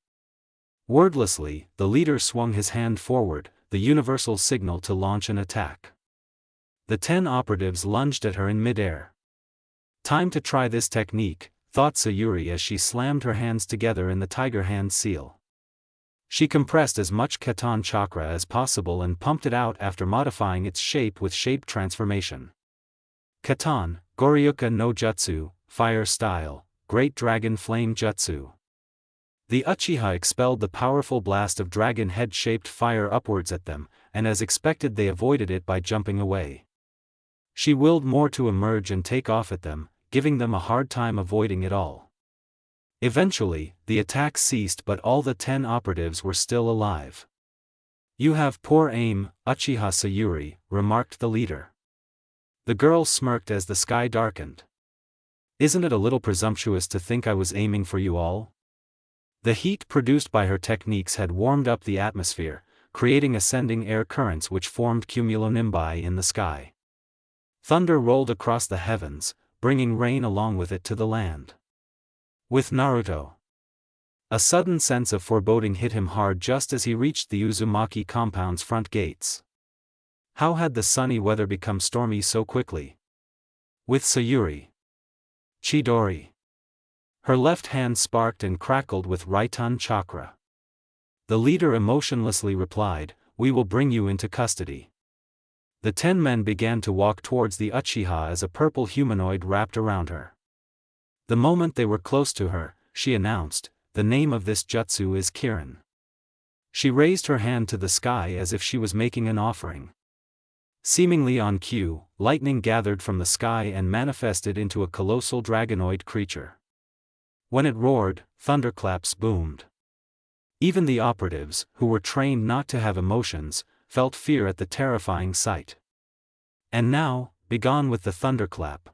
Wordlessly, the leader swung his hand forward, the universal signal to launch an attack. The 10 operatives lunged at her in midair. Time to try this technique, thought Sayuri as she slammed her hands together in the tiger hand seal. She compressed as much Katan chakra as possible and pumped it out after modifying its shape with shape transformation. Katan, Goryuka no Jutsu, Fire Style, Great Dragon Flame Jutsu. The Uchiha expelled the powerful blast of dragon head-shaped fire upwards at them, and as expected they avoided it by jumping away. She willed more to emerge and take off at them, giving them a hard time avoiding it all. Eventually, the attack ceased, but all the 10 operatives were still alive. "You have poor aim, Uchiha Sayuri," remarked the leader. The girl smirked as the sky darkened. "Isn't it a little presumptuous to think I was aiming for you all?" The heat produced by her techniques had warmed up the atmosphere, creating ascending air currents which formed cumulonimbus in the sky. Thunder rolled across the heavens, bringing rain along with it to the land. With Naruto, a sudden sense of foreboding hit him hard just as he reached the Uzumaki compound's front gates. How had the sunny weather become stormy so quickly? With Sayuri, Chidori. Her left hand sparked and crackled with Raiton chakra. The leader emotionlessly replied, "We will bring you into custody." The 10 men began to walk towards the Uchiha as a purple humanoid wrapped around her. The moment they were close to her, she announced, "The name of this jutsu is Kirin." She raised her hand to the sky as if she was making an offering. Seemingly on cue, lightning gathered from the sky and manifested into a colossal dragonoid creature. When it roared, thunderclaps boomed. Even the operatives, who were trained not to have emotions, felt fear at the terrifying sight. And now, begone with the thunderclap.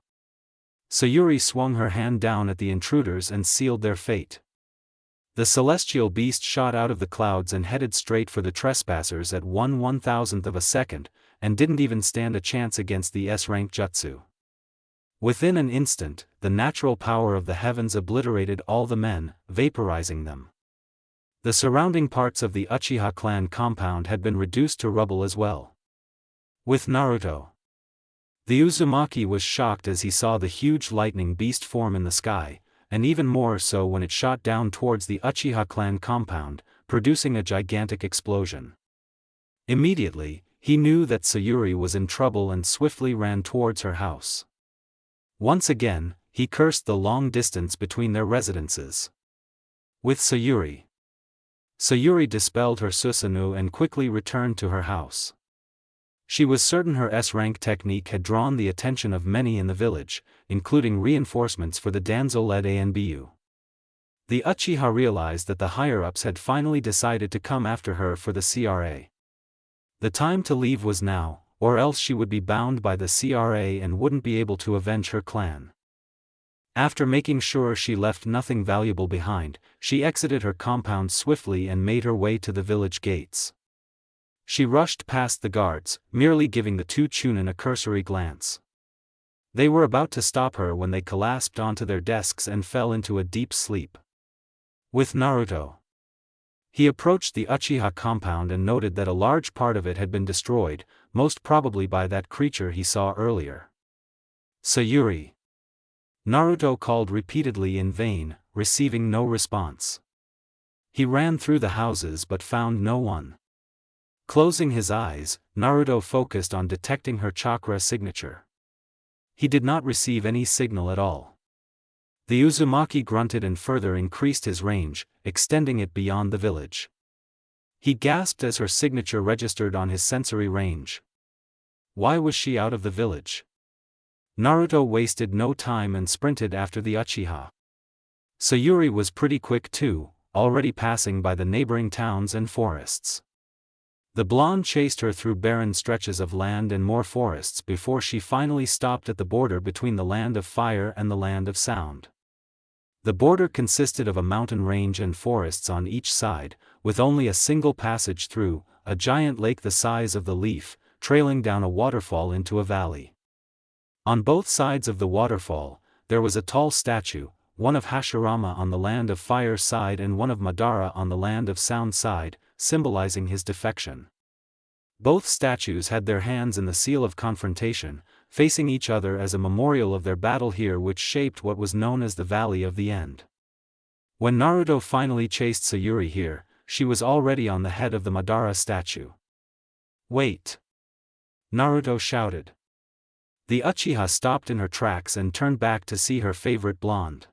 Sayuri swung her hand down at the intruders and sealed their fate. The celestial beast shot out of the clouds and headed straight for the trespassers at 1/1000th of a second, and didn't even stand a chance against the S-rank jutsu. Within an instant, the natural power of the heavens obliterated all the men, vaporizing them. The surrounding parts of the Uchiha clan compound had been reduced to rubble as well. With Naruto, the Uzumaki was shocked as he saw the huge lightning beast form in the sky, and even more so when it shot down towards the Uchiha clan compound, producing a gigantic explosion. Immediately, he knew that Sayuri was in trouble and swiftly ran towards her house. Once again, he cursed the long distance between their residences. With Sayuri, Sayuri dispelled her Susanoo and quickly returned to her house. She was certain her S-rank technique had drawn the attention of many in the village, including reinforcements for the Danzo-led ANBU. The Uchiha realized that the higher-ups had finally decided to come after her for the CRA. The time to leave was now, or else she would be bound by the CRA and wouldn't be able to avenge her clan. After making sure she left nothing valuable behind, she exited her compound swiftly and made her way to the village gates. She rushed past the guards, merely giving the 2 Chunin a cursory glance. They were about to stop her when they collapsed onto their desks and fell into a deep sleep. With Naruto, he approached the Uchiha compound and noted that a large part of it had been destroyed, most probably by that creature he saw earlier. Sayuri. Naruto called repeatedly in vain, receiving no response. He ran through the houses but found no one. Closing his eyes, Naruto focused on detecting her chakra signature. He did not receive any signal at all. The Uzumaki grunted and further increased his range, extending it beyond the village. He gasped as her signature registered on his sensory range. Why was she out of the village? Naruto wasted no time and sprinted after the Uchiha. Sayuri was pretty quick too, already passing by the neighboring towns and forests. The blonde chased her through barren stretches of land and more forests before she finally stopped at the border between the land of fire and the land of sound. The border consisted of a mountain range and forests on each side, with only a single passage through, a giant lake the size of the leaf, trailing down a waterfall into a valley. On both sides of the waterfall, there was a tall statue, one of Hashirama on the land of fire side and one of Madara on the land of sound side, symbolizing his defection. Both statues had their hands in the seal of confrontation, facing each other as a memorial of their battle here, which shaped what was known as the Valley of the End. When Naruto finally chased Sayuri here, she was already on the head of the Madara statue. "Wait!" Naruto shouted. The Uchiha stopped in her tracks and turned back to see her favorite blonde.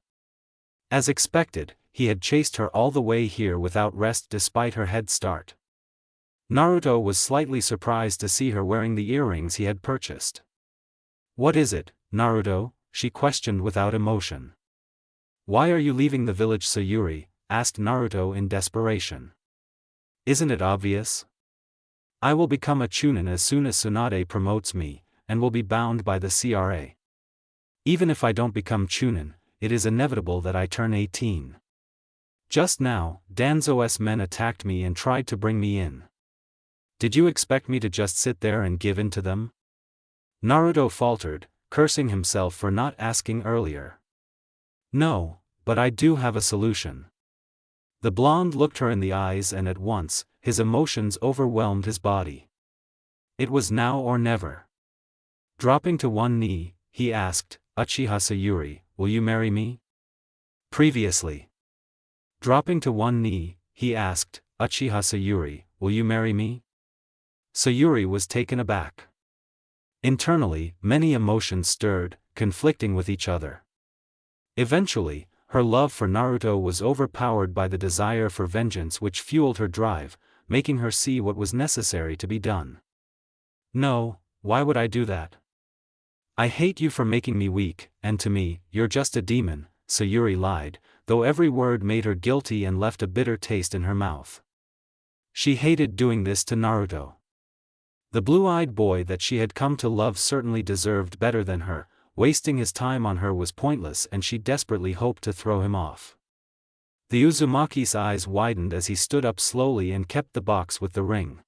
As expected, he had chased her all the way here without rest despite her head start. Naruto was slightly surprised to see her wearing the earrings he had purchased. "What is it, Naruto?" she questioned without emotion. "Why are you leaving the village?" Sayuri asked Naruto in desperation. "Isn't it obvious? I will become a Chunin as soon as Tsunade promotes me, and will be bound by the CRA. Even if I don't become Chunin, it is inevitable that I turn 18. Just now, Danzo's men attacked me and tried to bring me in. Did you expect me to just sit there and give in to them? Naruto faltered, cursing himself for not asking earlier. No, but I do have a solution. The blonde looked her in the eyes and at once, his emotions overwhelmed his body. It was now or never. Dropping to one knee, he asked, Uchiha Sayuri, will you marry me? Previously. Dropping to one knee, he asked, Uchiha Sayuri, will you marry me? Sayuri was taken aback. Internally, many emotions stirred, conflicting with each other. Eventually, her love for Naruto was overpowered by the desire for vengeance which fueled her drive, making her see what was necessary to be done. No, why would I do that? I hate you for making me weak, and to me, you're just a demon, Sayuri lied, though every word made her guilty and left a bitter taste in her mouth. She hated doing this to Naruto. The blue-eyed boy that she had come to love certainly deserved better than her, wasting his time on her was pointless and she desperately hoped to throw him off. The Uzumaki's eyes widened as he stood up slowly and kept the box with the ring.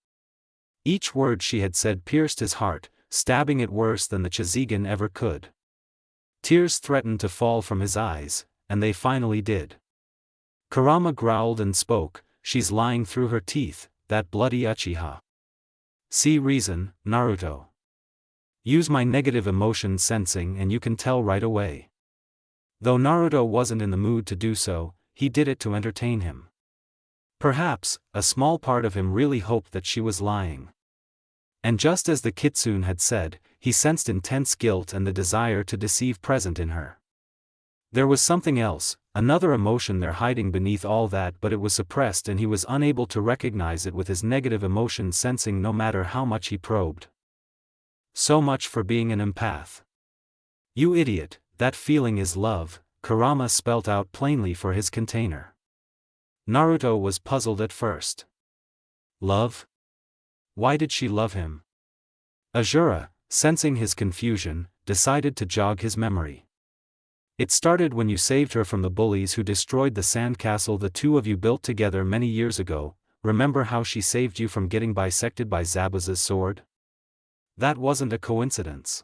Each word she had said pierced his heart, stabbing it worse than the Chizigan ever could. Tears threatened to fall from his eyes, and they finally did. Kurama growled and spoke, she's lying through her teeth, that bloody Uchiha. See reason, Naruto. Use my negative emotion sensing and you can tell right away. Though Naruto wasn't in the mood to do so, he did it to entertain him. Perhaps, a small part of him really hoped that she was lying. And just as the kitsune had said, he sensed intense guilt and the desire to deceive present in her. There was something else, another emotion there hiding beneath all that, but it was suppressed and he was unable to recognize it with his negative emotion sensing no matter how much he probed. So much for being an empath. You idiot, that feeling is love, Kurama spelt out plainly for his container. Naruto was puzzled at first. Love? Why did she love him? Azura, sensing his confusion, decided to jog his memory. It started when you saved her from the bullies who destroyed the sandcastle the two of you built together many years ago. Remember how she saved you from getting bisected by Zabuza's sword? That wasn't a coincidence.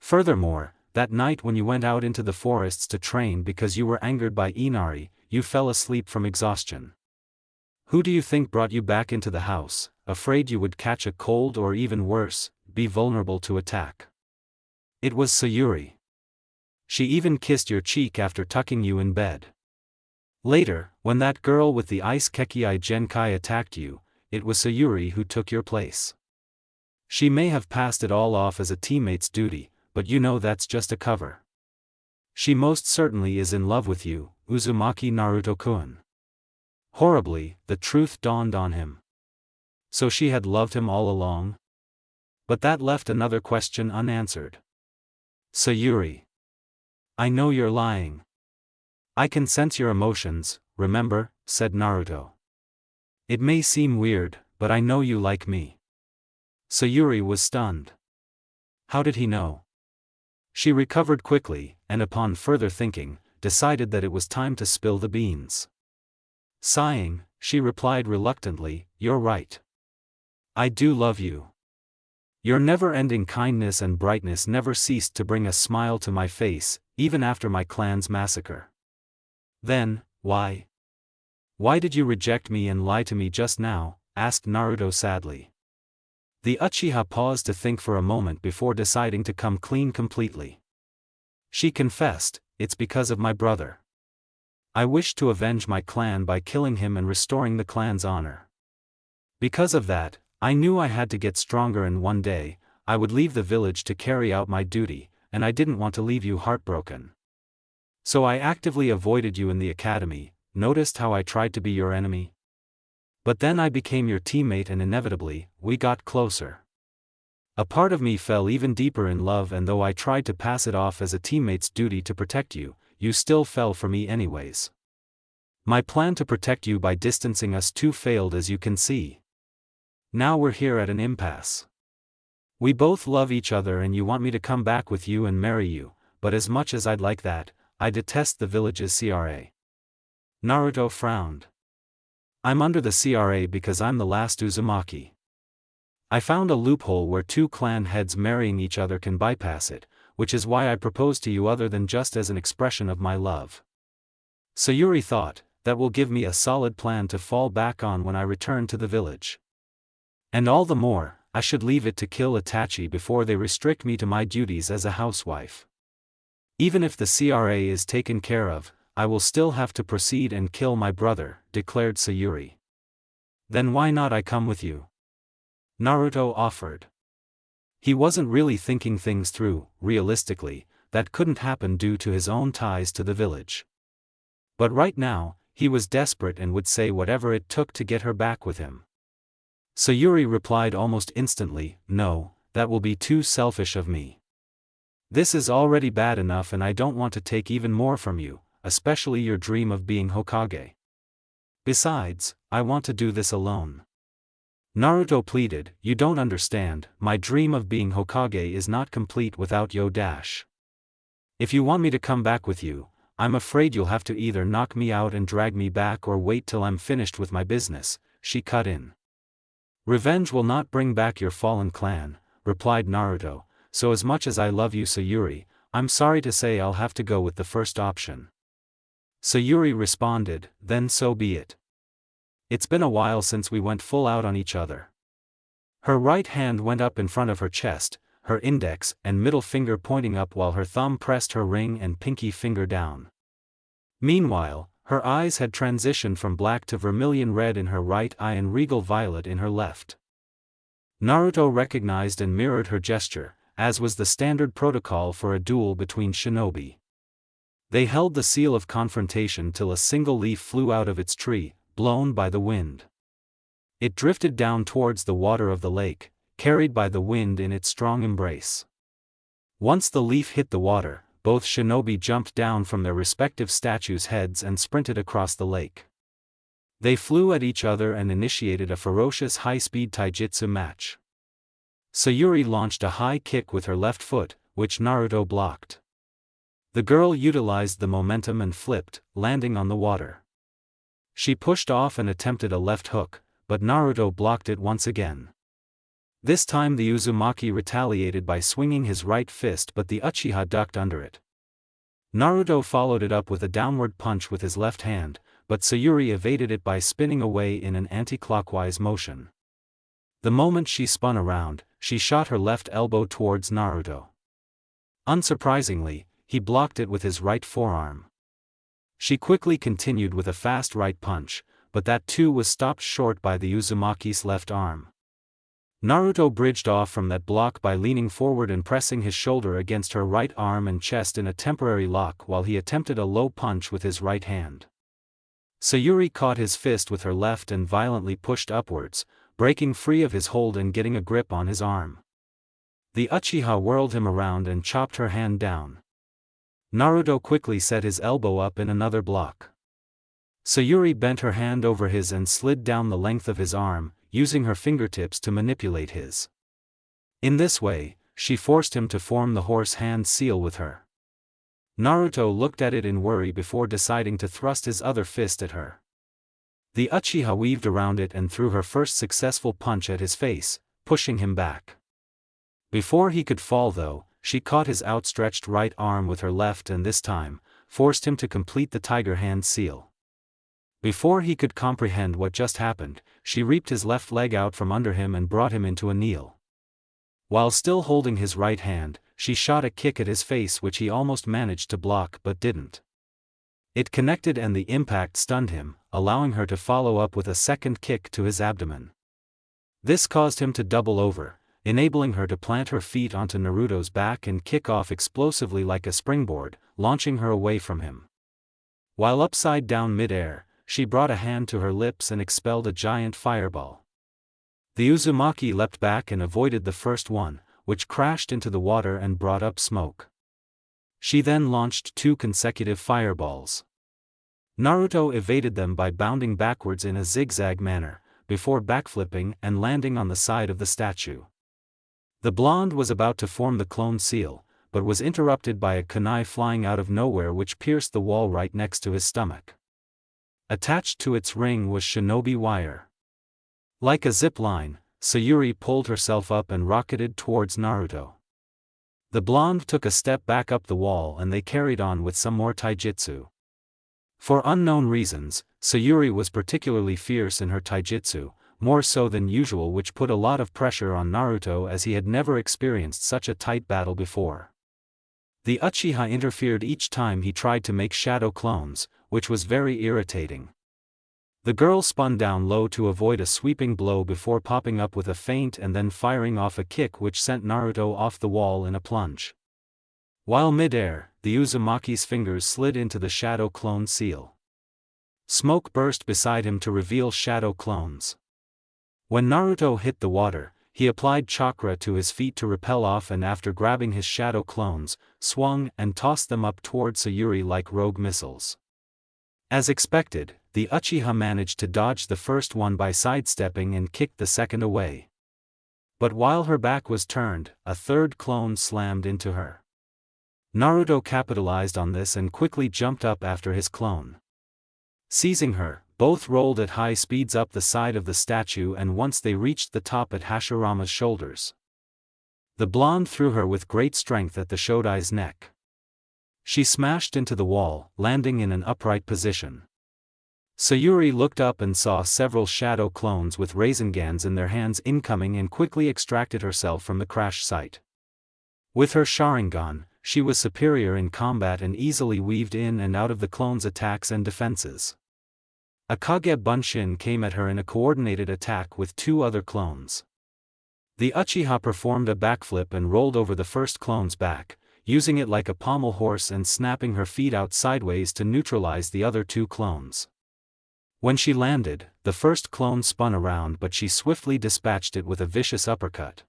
Furthermore, that night when you went out into the forests to train because you were angered by Inari, you fell asleep from exhaustion. Who do you think brought you back into the house, afraid you would catch a cold or even worse, be vulnerable to attack? It was Sayuri. She even kissed your cheek after tucking you in bed. Later, when that girl with the ice Kekii Genkai attacked you, it was Sayuri who took your place. She may have passed it all off as a teammate's duty, but you know that's just a cover. She most certainly is in love with you, Uzumaki Naruto-kun. Horribly, the truth dawned on him. So she had loved him all along? But that left another question unanswered. Sayuri. I know you're lying. I can sense your emotions, remember, said Naruto. It may seem weird, but I know you like me. Sayuri was stunned. How did he know? She recovered quickly, and upon further thinking, decided that it was time to spill the beans. Sighing, she replied reluctantly, you're right. I do love you. Your never-ending kindness and brightness never ceased to bring a smile to my face, even after my clan's massacre. Then, why? Why did you reject me and lie to me just now? Asked Naruto sadly. The Uchiha paused to think for a moment before deciding to come clean completely. She confessed, it's because of my brother. I wished to avenge my clan by killing him and restoring the clan's honor. Because of that, I knew I had to get stronger and one day, I would leave the village to carry out my duty, and I didn't want to leave you heartbroken. So I actively avoided you in the academy. Noticed how I tried to be your enemy? But then I became your teammate and inevitably, we got closer. A part of me fell even deeper in love, and though I tried to pass it off as a teammate's duty to protect you, you still fell for me anyways. My plan to protect you by distancing us two failed, as you can see. Now we're here at an impasse. We both love each other and you want me to come back with you and marry you, but as much as I'd like that, I detest the village's CRA. Naruto frowned. I'm under the CRA because I'm the last Uzumaki. I found a loophole where two clan heads marrying each other can bypass it, which is why I proposed to you other than just as an expression of my love. Sayuri thought, that will give me a solid plan to fall back on when I return to the village. And all the more, I should leave it to kill Itachi before they restrict me to my duties as a housewife. Even if the CRA is taken care of, I will still have to proceed and kill my brother, declared Sayuri. Then why not I come with you? Naruto offered. He wasn't really thinking things through, realistically, that couldn't happen due to his own ties to the village. But right now, he was desperate and would say whatever it took to get her back with him. Sayuri replied almost instantly, no, that will be too selfish of me. This is already bad enough and I don't want to take even more from you, especially your dream of being Hokage. Besides, I want to do this alone. Naruto pleaded, you don't understand, my dream of being Hokage is not complete without yo dash. If you want me to come back with you, I'm afraid you'll have to either knock me out and drag me back or wait till I'm finished with my business, she cut in. Revenge will not bring back your fallen clan, replied Naruto, so as much as I love you Sayuri, I'm sorry to say I'll have to go with the first option. Sayuri responded, then so be it. It's been a while since we went full out on each other. Her right hand went up in front of her chest, her index and middle finger pointing up while her thumb pressed her ring and pinky finger down. Meanwhile, her eyes had transitioned from black to vermilion red in her right eye and regal violet in her left. Naruto recognized and mirrored her gesture, as was the standard protocol for a duel between shinobi. They held the seal of confrontation till a single leaf flew out of its tree, blown by the wind. It drifted down towards the water of the lake, carried by the wind in its strong embrace. Once the leaf hit the water, both shinobi jumped down from their respective statues' heads and sprinted across the lake. They flew at each other and initiated a ferocious high-speed taijutsu match. Sayuri launched a high kick with her left foot, which Naruto blocked. The girl utilized the momentum and flipped, landing on the water. She pushed off and attempted a left hook, but Naruto blocked it once again. This time the Uzumaki retaliated by swinging his right fist but the Uchiha ducked under it. Naruto followed it up with a downward punch with his left hand, but Sayuri evaded it by spinning away in an anti-clockwise motion. The moment she spun around, she shot her left elbow towards Naruto. Unsurprisingly, he blocked it with his right forearm. She quickly continued with a fast right punch, but that too was stopped short by the Uzumaki's left arm. Naruto bridged off from that block by leaning forward and pressing his shoulder against her right arm and chest in a temporary lock while he attempted a low punch with his right hand. Sayuri caught his fist with her left and violently pushed upwards, breaking free of his hold and getting a grip on his arm. The Uchiha whirled him around and chopped her hand down. Naruto quickly set his elbow up in another block. Sayuri bent her hand over his and slid down the length of his arm, using her fingertips to manipulate his. In this way, she forced him to form the horse hand seal with her. Naruto looked at it in worry before deciding to thrust his other fist at her. The Uchiha weaved around it and threw her first successful punch at his face, pushing him back. Before he could fall though, she caught his outstretched right arm with her left and this time, forced him to complete the tiger hand seal. Before he could comprehend what just happened, she reaped his left leg out from under him and brought him into a kneel. While still holding his right hand, she shot a kick at his face which he almost managed to block but didn't. It connected and the impact stunned him, allowing her to follow up with a second kick to his abdomen. This caused him to double over, enabling her to plant her feet onto Naruto's back and kick off explosively like a springboard, launching her away from him. While upside down mid-air, she brought a hand to her lips and expelled a giant fireball. The Uzumaki leapt back and avoided the first one, which crashed into the water and brought up smoke. She then launched 2 consecutive fireballs. Naruto evaded them by bounding backwards in a zigzag manner, before backflipping and landing on the side of the statue. The blonde was about to form the clone seal, but was interrupted by a kunai flying out of nowhere which pierced the wall right next to his stomach. Attached to its ring was shinobi wire. Like a zip line, Sayuri pulled herself up and rocketed towards Naruto. The blonde took a step back up the wall and they carried on with some more taijutsu. For unknown reasons, Sayuri was particularly fierce in her taijutsu, more so than usual, which put a lot of pressure on Naruto as he had never experienced such a tight battle before. The Uchiha interfered each time he tried to make shadow clones, which was very irritating. The girl spun down low to avoid a sweeping blow before popping up with a feint and then firing off a kick which sent Naruto off the wall in a plunge. While mid-air, the Uzumaki's fingers slid into the shadow clone seal. Smoke burst beside him to reveal shadow clones. When Naruto hit the water, he applied chakra to his feet to repel off and after grabbing his shadow clones, swung and tossed them up towards Sayuri like rogue missiles. As expected, the Uchiha managed to dodge the first one by sidestepping and kicked the second away. But while her back was turned, a third clone slammed into her. Naruto capitalized on this and quickly jumped up after his clone. Seizing her, both rolled at high speeds up the side of the statue and once they reached the top at Hashirama's shoulders. The blonde threw her with great strength at the Shodai's neck. She smashed into the wall, landing in an upright position. Sayuri looked up and saw several shadow clones with Razengans in their hands incoming and quickly extracted herself from the crash site. With her Sharingan, she was superior in combat and easily weaved in and out of the clones' attacks and defenses. A Kage Bunshin came at her in a coordinated attack with two other clones. The Uchiha performed a backflip and rolled over the first clone's back, using it like a pommel horse and snapping her feet out sideways to neutralize the other two clones. When she landed, the first clone spun around but she swiftly dispatched it with a vicious uppercut.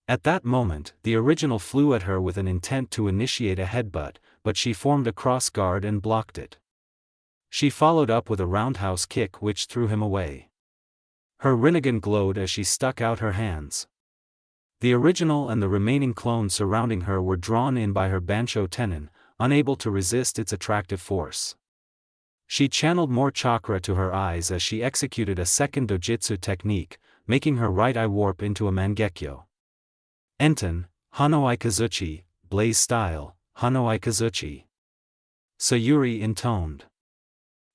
At that moment, the original flew at her with an intent to initiate a headbutt, but she formed a cross guard and blocked it. She followed up with a roundhouse kick which threw him away. Her Rinnegan glowed as she stuck out her hands. The original and the remaining clones surrounding her were drawn in by her Bansho Tenin, unable to resist its attractive force. She channeled more chakra to her eyes as she executed a second dojutsu technique, making her right eye warp into a Mangekyo. Enten, Hanoi Kazuchi, Blaze style, Hanoi Kazuchi. Sayuri intoned.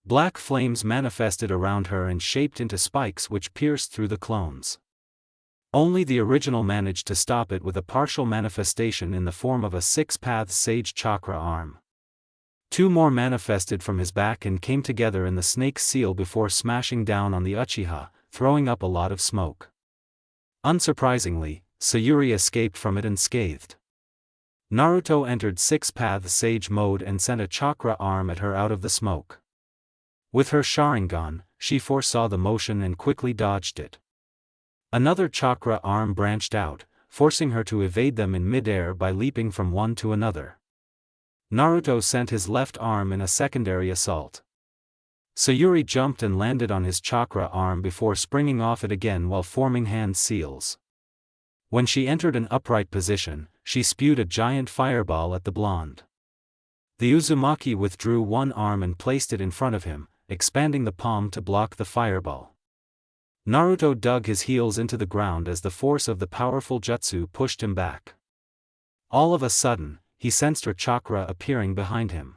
Black flames manifested around her and shaped into spikes which pierced through the clones. Only the original managed to stop it with a partial manifestation in the form of a six-path sage chakra arm. Two more manifested from his back and came together in the snake's seal before smashing down on the Uchiha, throwing up a lot of smoke. Unsurprisingly, Sayuri escaped from it unscathed. Naruto entered six-path sage mode and sent a chakra arm at her out of the smoke. With her Sharingan, she foresaw the motion and quickly dodged it. Another chakra arm branched out, forcing her to evade them in mid-air by leaping from one to another. Naruto sent his left arm in a secondary assault. Sayuri jumped and landed on his chakra arm before springing off it again while forming hand seals. When she entered an upright position, she spewed a giant fireball at the blonde. The Uzumaki withdrew one arm and placed it in front of him, expanding the palm to block the fireball. Naruto dug his heels into the ground as the force of the powerful jutsu pushed him back. All of a sudden, he sensed her chakra appearing behind him.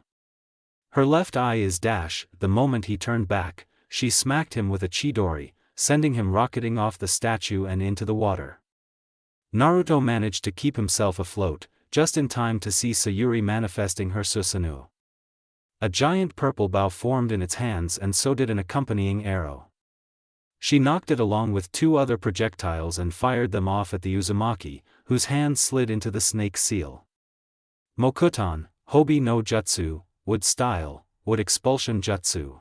Her left eye is dash. The moment he turned back, she smacked him with a chidori, sending him rocketing off the statue and into the water. Naruto managed to keep himself afloat, just in time to see Sayuri manifesting her Susanoo. A giant purple bow formed in its hands and so did an accompanying arrow. She knocked it along with two other projectiles and fired them off at the Uzumaki, whose hand slid into the snake's seal. Mokuton, Hobi no Jutsu, Wood Style, Wood Expulsion Jutsu.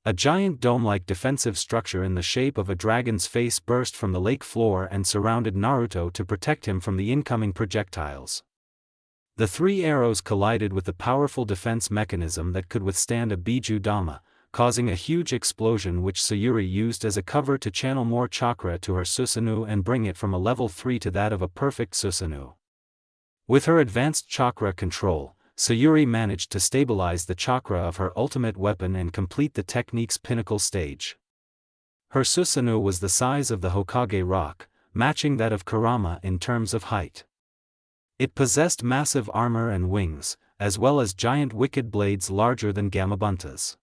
A giant dome-like defensive structure in the shape of a dragon's face burst from the lake floor and surrounded Naruto to protect him from the incoming projectiles. The three arrows collided with the powerful defense mechanism that could withstand a Biju Dama, causing a huge explosion which Sayuri used as a cover to channel more chakra to her Susanoo and bring it from a level 3 to that of a perfect Susanoo. With her advanced chakra control, Sayuri managed to stabilize the chakra of her ultimate weapon and complete the technique's pinnacle stage. Her Susanoo was the size of the Hokage rock, matching that of Kurama in terms of height. It possessed massive armor and wings, as well as giant wicked blades larger than Gamabunta's.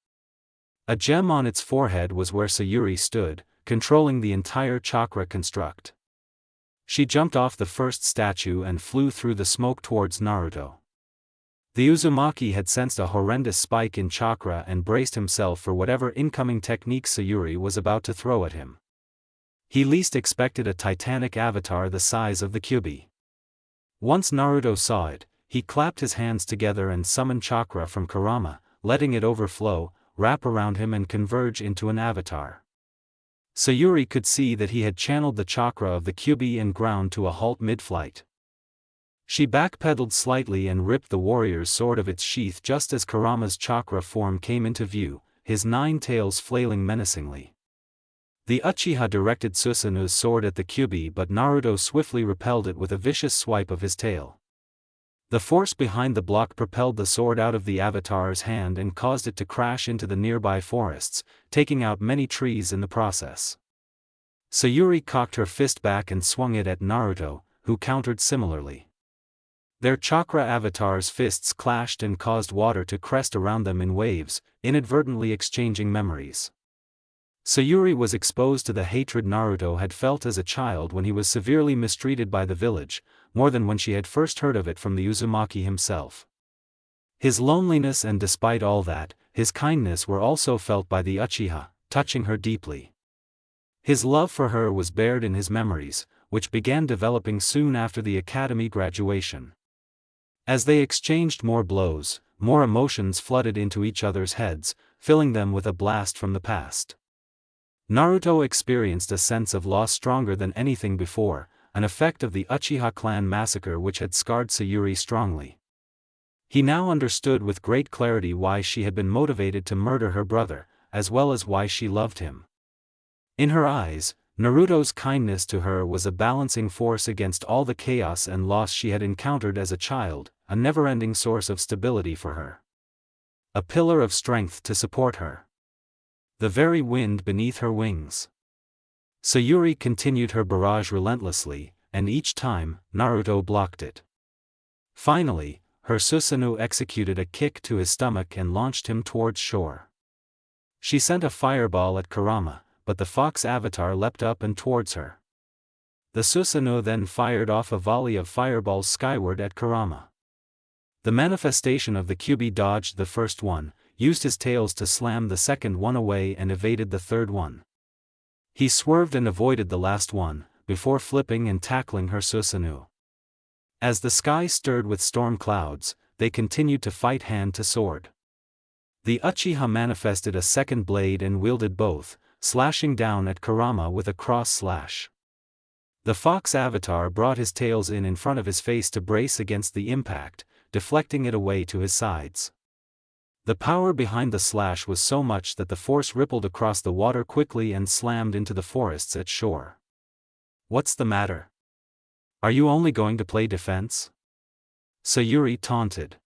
A gem on its forehead was where Sayuri stood, controlling the entire chakra construct. She jumped off the first statue and flew through the smoke towards Naruto. The Uzumaki had sensed a horrendous spike in chakra and braced himself for whatever incoming technique Sayuri was about to throw at him. He least expected a titanic avatar the size of the Kyuubi. Once Naruto saw it, he clapped his hands together and summoned chakra from Kurama, letting it overflow, wrap around him and converge into an avatar. Sayuri could see that he had channeled the chakra of the Kyuubi and ground to a halt mid-flight. She backpedaled slightly and ripped the warrior's sword of its sheath just as Kurama's chakra form came into view, his 9 tails flailing menacingly. The Uchiha directed Susanoo's sword at the Kyuubi, but Naruto swiftly repelled it with a vicious swipe of his tail. The force behind the block propelled the sword out of the avatar's hand and caused it to crash into the nearby forests, taking out many trees in the process. Sayuri cocked her fist back and swung it at Naruto, who countered similarly. Their chakra avatars' fists clashed and caused water to crest around them in waves, inadvertently exchanging memories. Sayuri was exposed to the hatred Naruto had felt as a child when he was severely mistreated by the village, more than when she had first heard of it from the Uzumaki himself. His loneliness and despite all that, his kindness were also felt by the Uchiha, touching her deeply. His love for her was bared in his memories, which began developing soon after the academy graduation. As they exchanged more blows, more emotions flooded into each other's heads, filling them with a blast from the past. Naruto experienced a sense of loss stronger than anything before, an effect of the Uchiha clan massacre which had scarred Sayuri strongly. He now understood with great clarity why she had been motivated to murder her brother, as well as why she loved him. In her eyes, Naruto's kindness to her was a balancing force against all the chaos and loss she had encountered as a child, a never-ending source of stability for her. A pillar of strength to support her. The very wind beneath her wings. Sayuri continued her barrage relentlessly, and each time, Naruto blocked it. Finally, her Susanoo executed a kick to his stomach and launched him towards shore. She sent a fireball at Kurama, but the fox avatar leapt up and towards her. The Susanoo then fired off a volley of fireballs skyward at Kurama. The manifestation of the Kyuubi dodged the first one, used his tails to slam the second one away and evaded the third one. He swerved and avoided the last one, before flipping and tackling her Susanoo. As the sky stirred with storm clouds, they continued to fight hand to sword. The Uchiha manifested a second blade and wielded both, slashing down at Kurama with a cross slash. The fox avatar brought his tails in front of his face to brace against the impact, deflecting it away to his sides. The power behind the slash was so much that the force rippled across the water quickly and slammed into the forests at shore. "What's the matter? Are you only going to play defense?" Sayuri taunted.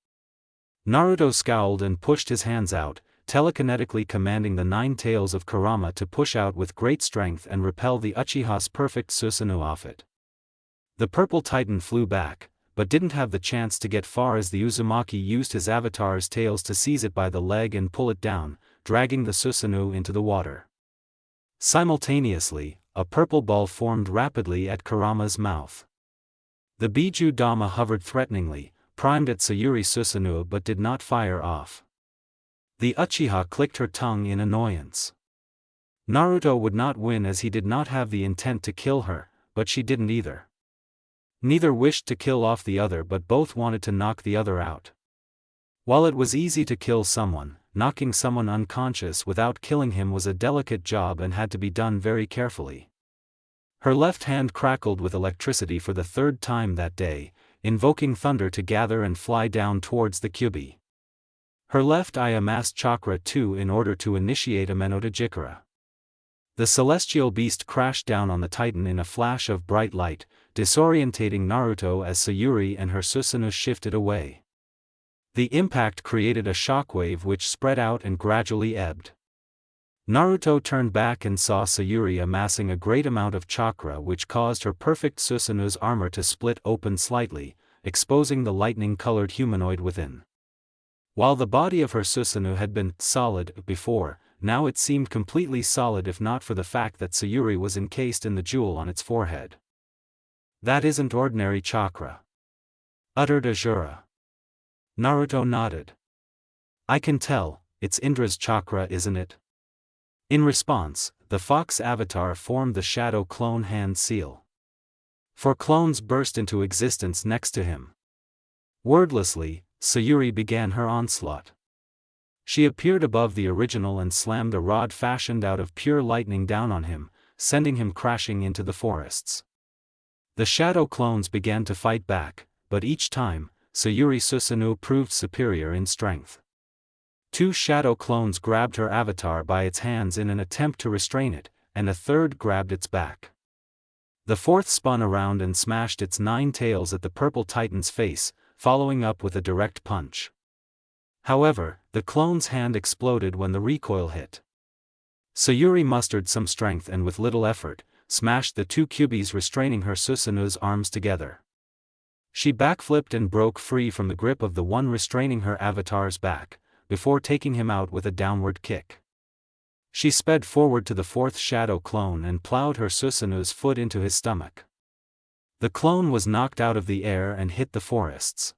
Naruto scowled and pushed his hands out, telekinetically commanding the 9 tails of Kurama to push out with great strength and repel the Uchiha's perfect Susanoo off it. The purple titan flew back, but didn't have the chance to get far as the Uzumaki used his avatar's tails to seize it by the leg and pull it down, dragging the Susanoo into the water. Simultaneously, a purple ball formed rapidly at Kurama's mouth. The Biju Dama hovered threateningly, primed at Sayuri's Susanoo but did not fire off. The Uchiha clicked her tongue in annoyance. Naruto would not win as he did not have the intent to kill her, but she didn't either. Neither wished to kill off the other, but both wanted to knock the other out. While it was easy to kill someone, knocking someone unconscious without killing him was a delicate job and had to be done very carefully. Her left hand crackled with electricity for the 3rd time that day, invoking thunder to gather and fly down towards the Kyuubi. Her left eye amassed chakra too in order to initiate a Menota Jikara. The celestial beast crashed down on the titan in a flash of bright light, disorientating Naruto as Sayuri and her Susanoo shifted away. The impact created a shockwave which spread out and gradually ebbed. Naruto turned back and saw Sayuri amassing a great amount of chakra, which caused her perfect Susanu's armor to split open slightly, exposing the lightning-colored humanoid within. While the body of her Susanoo had been solid before, now it seemed completely solid if not for the fact that Sayuri was encased in the jewel on its forehead. "That isn't ordinary chakra," uttered Azura. Naruto nodded. "I can tell, it's Indra's chakra, isn't it?" In response, the fox avatar formed the shadow clone hand seal. 4 clones burst into existence next to him. Wordlessly, Sayuri began her onslaught. She appeared above the original and slammed a rod fashioned out of pure lightning down on him, sending him crashing into the forests. The shadow clones began to fight back, but each time, Sayuri Susanoo proved superior in strength. 2 shadow clones grabbed her avatar by its hands in an attempt to restrain it, and a third grabbed its back. The fourth spun around and smashed its 9 tails at the purple titan's face, following up with a direct punch. However, the clone's hand exploded when the recoil hit. Sayuri mustered some strength and with little effort, smashed the 2 kyubis restraining her Susanoo's arms together. She backflipped and broke free from the grip of the one restraining her avatar's back, before taking him out with a downward kick. She sped forward to the 4th shadow clone and plowed her Susanoo's foot into his stomach. The clone was knocked out of the air and hit the forests.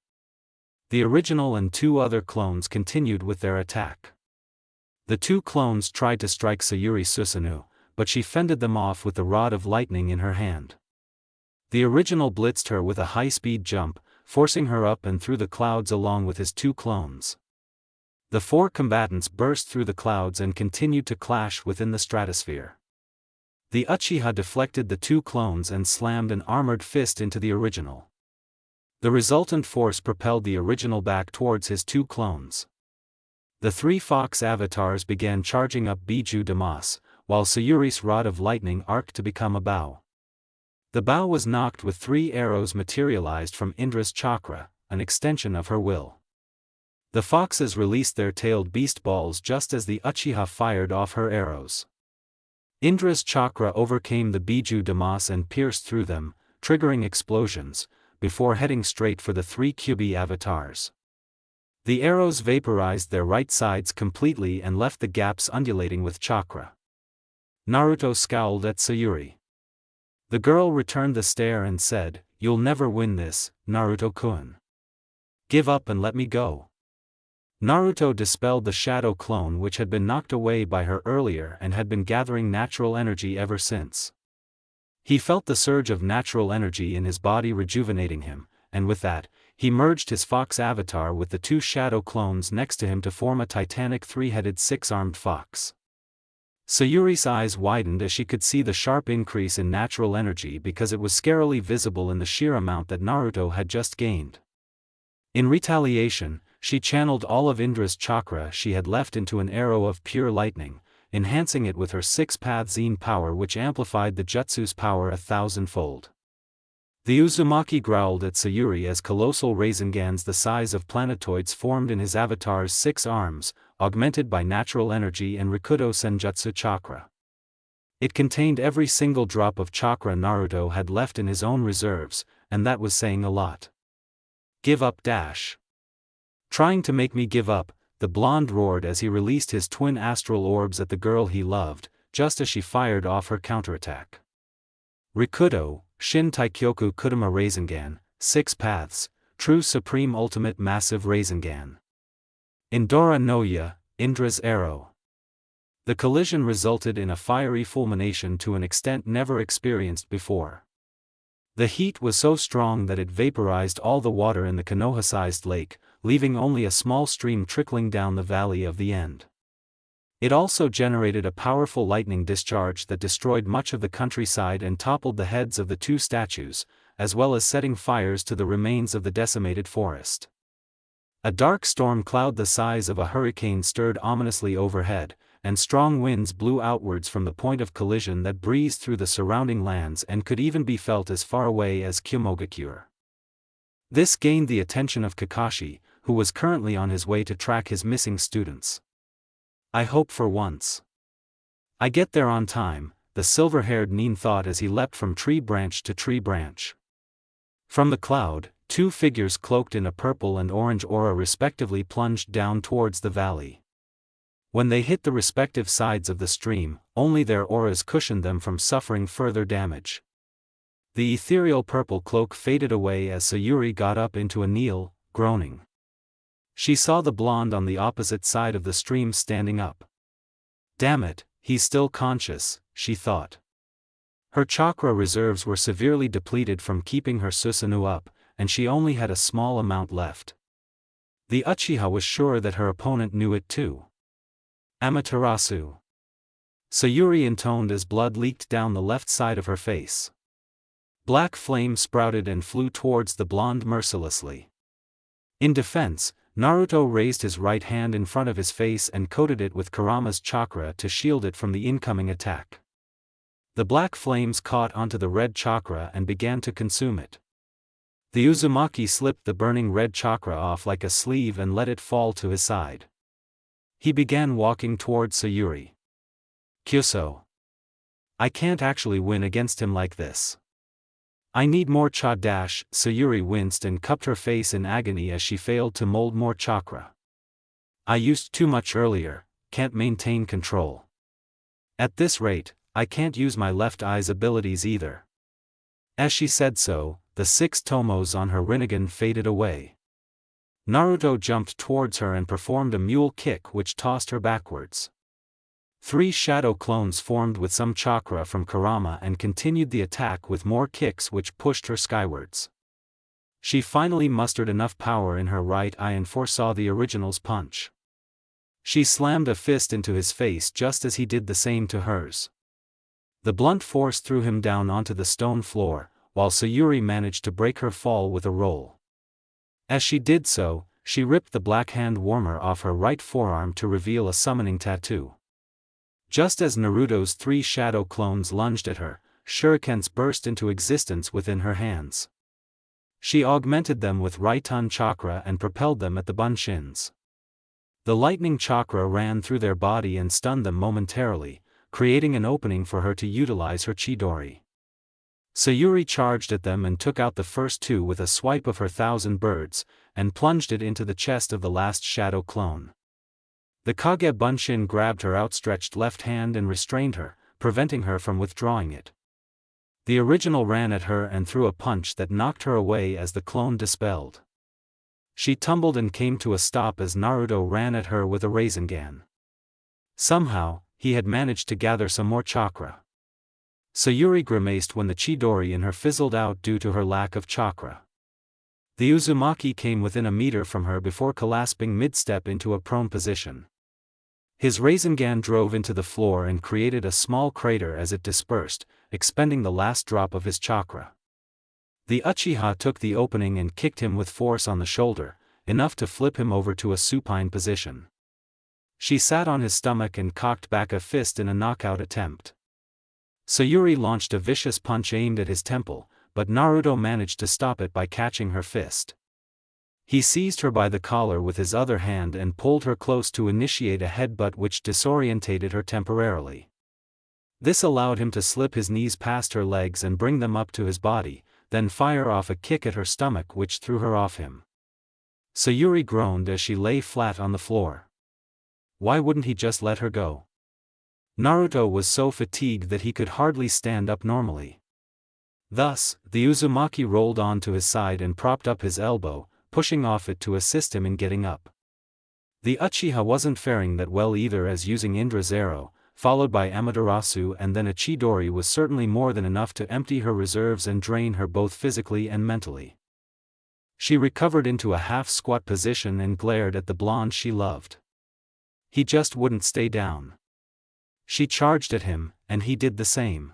The original and 2 other clones continued with their attack. The 2 clones tried to strike Sayuri Susanoo, but she fended them off with the rod of lightning in her hand. The original blitzed her with a high-speed jump, forcing her up and through the clouds along with his 2 clones. The 4 combatants burst through the clouds and continued to clash within the stratosphere. The Uchiha deflected the 2 clones and slammed an armored fist into the original. The resultant force propelled the original back towards his 2 clones. The 3 fox avatars began charging up Biju Damas, while Sayuri's rod of lightning arced to become a bow. The bow was knocked with 3 arrows materialized from Indra's chakra, an extension of her will. The foxes released their tailed beast balls just as the Uchiha fired off her arrows. Indra's chakra overcame the Biju Damas and pierced through them, triggering explosions, before heading straight for the 3 Kyubi avatars. The arrows vaporized their right sides completely and left the gaps undulating with chakra. Naruto scowled at Sayuri. The girl returned the stare and said, "You'll never win this, Naruto-kun. Give up and let me go." Naruto dispelled the shadow clone which had been knocked away by her earlier and had been gathering natural energy ever since. He felt the surge of natural energy in his body rejuvenating him, and with that, he merged his fox avatar with the 2 shadow clones next to him to form a titanic 3-headed 6-armed fox. Sayuri's eyes widened as she could see the sharp increase in natural energy because it was scarily visible in the sheer amount that Naruto had just gained. In retaliation, she channeled all of Indra's chakra she had left into an arrow of pure lightning, enhancing it with her 6-path Zen power which amplified the jutsu's power 1,000-fold. The Uzumaki growled at Sayuri as colossal Razengans the size of planetoids formed in his avatar's 6 arms, augmented by natural energy and Rikudo Senjutsu chakra. It contained every single drop of chakra Naruto had left in his own reserves, and that was saying a lot. "Give up dash. Trying to make me give up," the blonde roared as he released his twin astral orbs at the girl he loved, just as she fired off her counterattack. Rikudo, Shin Taikyoku Kurama Rasengan, 6 paths, true supreme ultimate massive Rasengan. Indora Noya, Indra's arrow. The collision resulted in a fiery fulmination to an extent never experienced before. The heat was so strong that it vaporized all the water in the Konoha-sized lake, leaving only a small stream trickling down the valley of the end. It also generated a powerful lightning discharge that destroyed much of the countryside and toppled the heads of the 2 statues, as well as setting fires to the remains of the decimated forest. A dark storm cloud the size of a hurricane stirred ominously overhead, and strong winds blew outwards from the point of collision that breezed through the surrounding lands and could even be felt as far away as Kyomogakure. This gained the attention of Kakashi, who was currently on his way to track his missing students. I hope for once I get there on time, the silver-haired Nin thought as he leapt from tree branch to tree branch. From the cloud, two figures cloaked in a purple and orange aura respectively plunged down towards the valley. When they hit the respective sides of the stream, only their auras cushioned them from suffering further damage. The ethereal purple cloak faded away as Sayuri got up into a kneel, groaning. She saw the blonde on the opposite side of the stream standing up. Damn it, he's still conscious, she thought. Her chakra reserves were severely depleted from keeping her Susanoo up, and she only had a small amount left. The Uchiha was sure that her opponent knew it too. Amaterasu. Sayuri intoned as blood leaked down the left side of her face. Black flame sprouted and flew towards the blonde mercilessly. In defense, Naruto raised his right hand in front of his face and coated it with Kurama's chakra to shield it from the incoming attack. The black flames caught onto the red chakra and began to consume it. The Uzumaki slipped the burning red chakra off like a sleeve and let it fall to his side. He began walking towards Sayuri. Kyuso. I can't actually win against him like this. I need more cha dash. Sayuri winced and cupped her face in agony as she failed to mold more chakra. I used too much earlier, can't maintain control. At this rate, I can't use my left eye's abilities either. As she said so, the 6 tomos on her Rinnegan faded away. Naruto jumped towards her and performed a mule kick which tossed her backwards. 3 shadow clones formed with some chakra from Kurama and continued the attack with more kicks which pushed her skywards. She finally mustered enough power in her right eye and foresaw the original's punch. She slammed a fist into his face just as he did the same to hers. The blunt force threw him down onto the stone floor, while Sayuri managed to break her fall with a roll. As she did so, she ripped the black hand warmer off her right forearm to reveal a summoning tattoo. Just as Naruto's 3 shadow clones lunged at her, shurikens burst into existence within her hands. She augmented them with Raiton chakra and propelled them at the bunshins. The lightning chakra ran through their body and stunned them momentarily, creating an opening for her to utilize her Chidori. Sayuri charged at them and took out the first 2 with a swipe of her 1,000 birds, and plunged it into the chest of the last shadow clone. The Kage Bunshin grabbed her outstretched left hand and restrained her, preventing her from withdrawing it. The original ran at her and threw a punch that knocked her away as the clone dispelled. She tumbled and came to a stop as Naruto ran at her with a Rasengan. Somehow, he had managed to gather some more chakra. Sayuri grimaced when the Chidori in her fizzled out due to her lack of chakra. The Uzumaki came within a meter from her before collapsing mid-step into a prone position. His Rasengan drove into the floor and created a small crater as it dispersed, expending the last drop of his chakra. The Uchiha took the opening and kicked him with force on the shoulder, enough to flip him over to a supine position. She sat on his stomach and cocked back a fist in a knockout attempt. Sayuri launched a vicious punch aimed at his temple, but Naruto managed to stop it by catching her fist. He seized her by the collar with his other hand and pulled her close to initiate a headbutt which disorientated her temporarily. This allowed him to slip his knees past her legs and bring them up to his body, then fire off a kick at her stomach which threw her off him. Sayuri groaned as she lay flat on the floor. Why wouldn't he just let her go? Naruto was so fatigued that he could hardly stand up normally. Thus, the Uzumaki rolled onto his side and propped up his elbow, pushing off it to assist him in getting up. The Uchiha wasn't faring that well either, as using Indra's arrow, followed by Amaterasu and then a Chidori was certainly more than enough to empty her reserves and drain her both physically and mentally. She recovered into a half-squat position and glared at the blonde she loved. He just wouldn't stay down. She charged at him, and he did the same.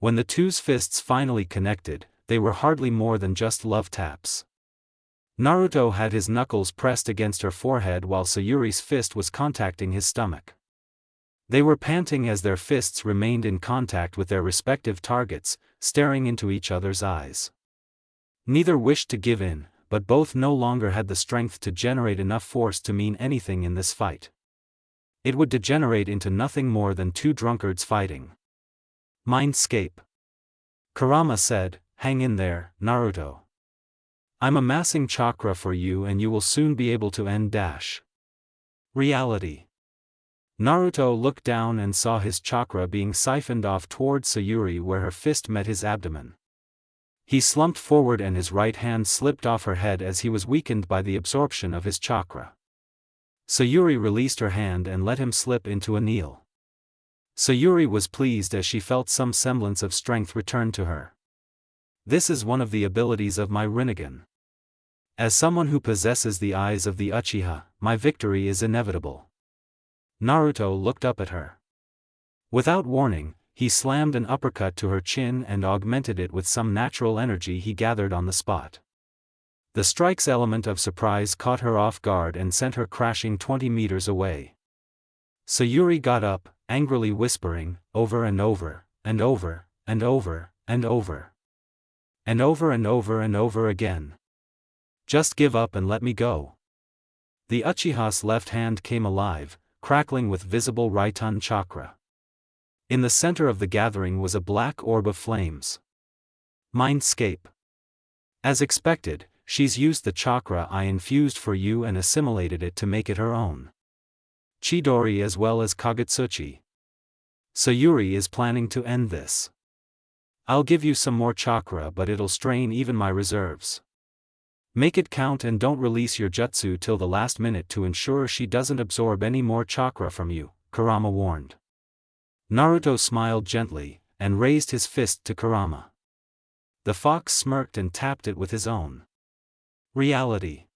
When the two's fists finally connected, they were hardly more than just love taps. Naruto had his knuckles pressed against her forehead while Sayuri's fist was contacting his stomach. They were panting as their fists remained in contact with their respective targets, staring into each other's eyes. Neither wished to give in, but both no longer had the strength to generate enough force to mean anything in this fight. It would degenerate into nothing more than two drunkards fighting. Mindscape. Kurama said, "Hang in there, Naruto. I'm amassing chakra for you and you will soon be able to end dash." Reality. Naruto looked down and saw his chakra being siphoned off towards Sayuri where her fist met his abdomen. He slumped forward and his right hand slipped off her head as he was weakened by the absorption of his chakra. Sayuri released her hand and let him slip into a kneel. Sayuri was pleased as she felt some semblance of strength return to her. This is one of the abilities of my Rinnegan. As someone who possesses the eyes of the Uchiha, my victory is inevitable. Naruto looked up at her. Without warning, he slammed an uppercut to her chin and augmented it with some natural energy he gathered on the spot. The strike's element of surprise caught her off guard and sent her crashing 20 meters away. Sayuri got up, angrily whispering, over and over, and over, and over, and over. And over and over and over again. "Just give up and let me go." The Uchiha's left hand came alive, crackling with visible Raiton chakra. In the center of the gathering was a black orb of flames. Mindscape. As expected, she's used the chakra I infused for you and assimilated it to make it her own. Chidori as well as Kagutsuchi. Sayuri is planning to end this. I'll give you some more chakra but it'll strain even my reserves. Make it count and don't release your jutsu till the last minute to ensure she doesn't absorb any more chakra from you, Kurama warned. Naruto smiled gently, and raised his fist to Kurama. The fox smirked and tapped it with his own. Reality.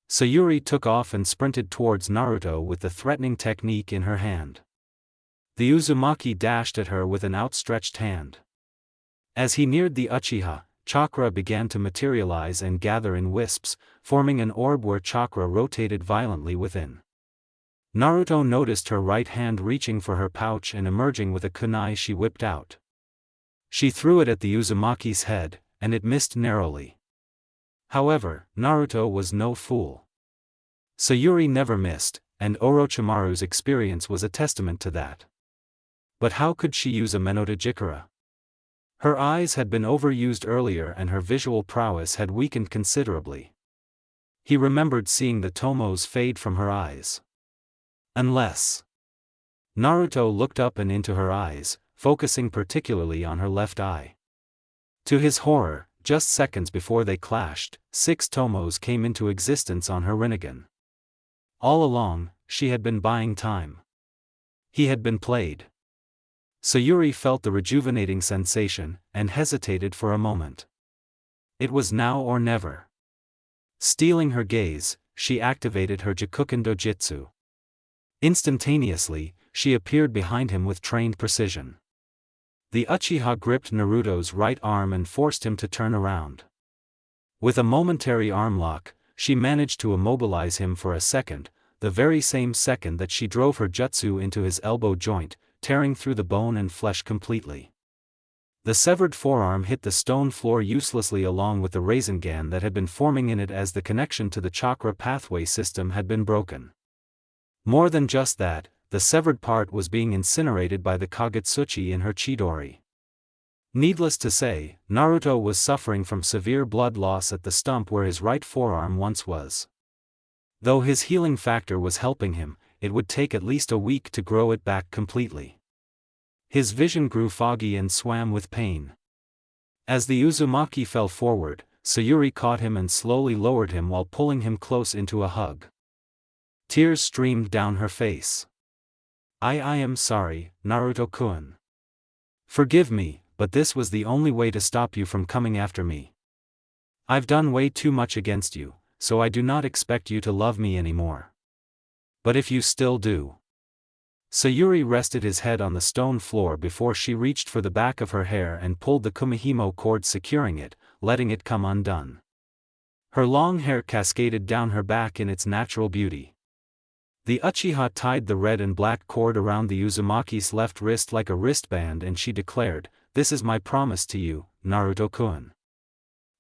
Sayuri took off and sprinted towards Naruto with the threatening technique in her hand. The Uzumaki dashed at her with an outstretched hand. As he neared the Uchiha, chakra began to materialize and gather in wisps, forming an orb where chakra rotated violently within. Naruto noticed her right hand reaching for her pouch and emerging with a kunai she whipped out. She threw it at the Uzumaki's head, and it missed narrowly. However, Naruto was no fool. Sayuri never missed, and Orochimaru's experience was a testament to that. But how could she use a Menotajikara? Her eyes had been overused earlier and her visual prowess had weakened considerably. He remembered seeing the tomos fade from her eyes. Unless... Naruto looked up and into her eyes, focusing particularly on her left eye. To his horror, just seconds before they clashed, 6 tomos came into existence on her Rinnegan. All along, she had been buying time. He had been played. Sayuri felt the rejuvenating sensation, and hesitated for a moment. It was now or never. Stealing her gaze, she activated her Jikuken dojutsu. Instantaneously, she appeared behind him with trained precision. The Uchiha gripped Naruto's right arm and forced him to turn around. With a momentary arm lock, she managed to immobilize him for a second, the very same second that she drove her jutsu into his elbow joint, tearing through the bone and flesh completely. The severed forearm hit the stone floor uselessly along with the Rasengan that had been forming in it as the connection to the chakra pathway system had been broken. More than just that, the severed part was being incinerated by the Kagutsuchi in her Chidori. Needless to say, Naruto was suffering from severe blood loss at the stump where his right forearm once was. Though his healing factor was helping him, it would take at least a week to grow it back completely. His vision grew foggy and swam with pain. As the Uzumaki fell forward, Sayuri caught him and slowly lowered him while pulling him close into a hug. Tears streamed down her face. I am sorry, Naruto-kun. Forgive me, but this was the only way to stop you from coming after me. I've done way too much against you, so I do not expect you to love me anymore. But if you still do. Sayuri rested his head on the stone floor before she reached for the back of her hair and pulled the kumihimo cord securing it, letting it come undone. Her long hair cascaded down her back in its natural beauty. The Uchiha tied the red and black cord around the Uzumaki's left wrist like a wristband and she declared, "This is my promise to you, Naruto-kun.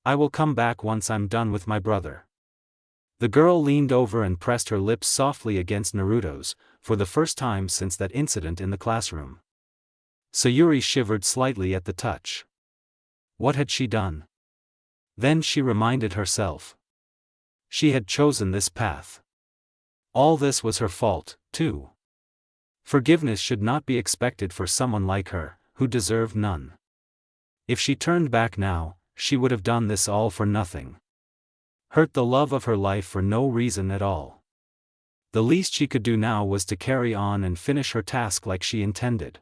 I will come back once I'm done with my brother. The girl leaned over and pressed her lips softly against Naruto's, for the first time since that incident in the classroom. Sayuri shivered slightly at the touch. What had she done? Then she reminded herself. She had chosen this path. All this was her fault, too. Forgiveness should not be expected for someone like her, who deserved none. If she turned back now, she would have done this all for nothing. Hurt the love of her life for no reason at all. The least she could do now was to carry on and finish her task like she intended.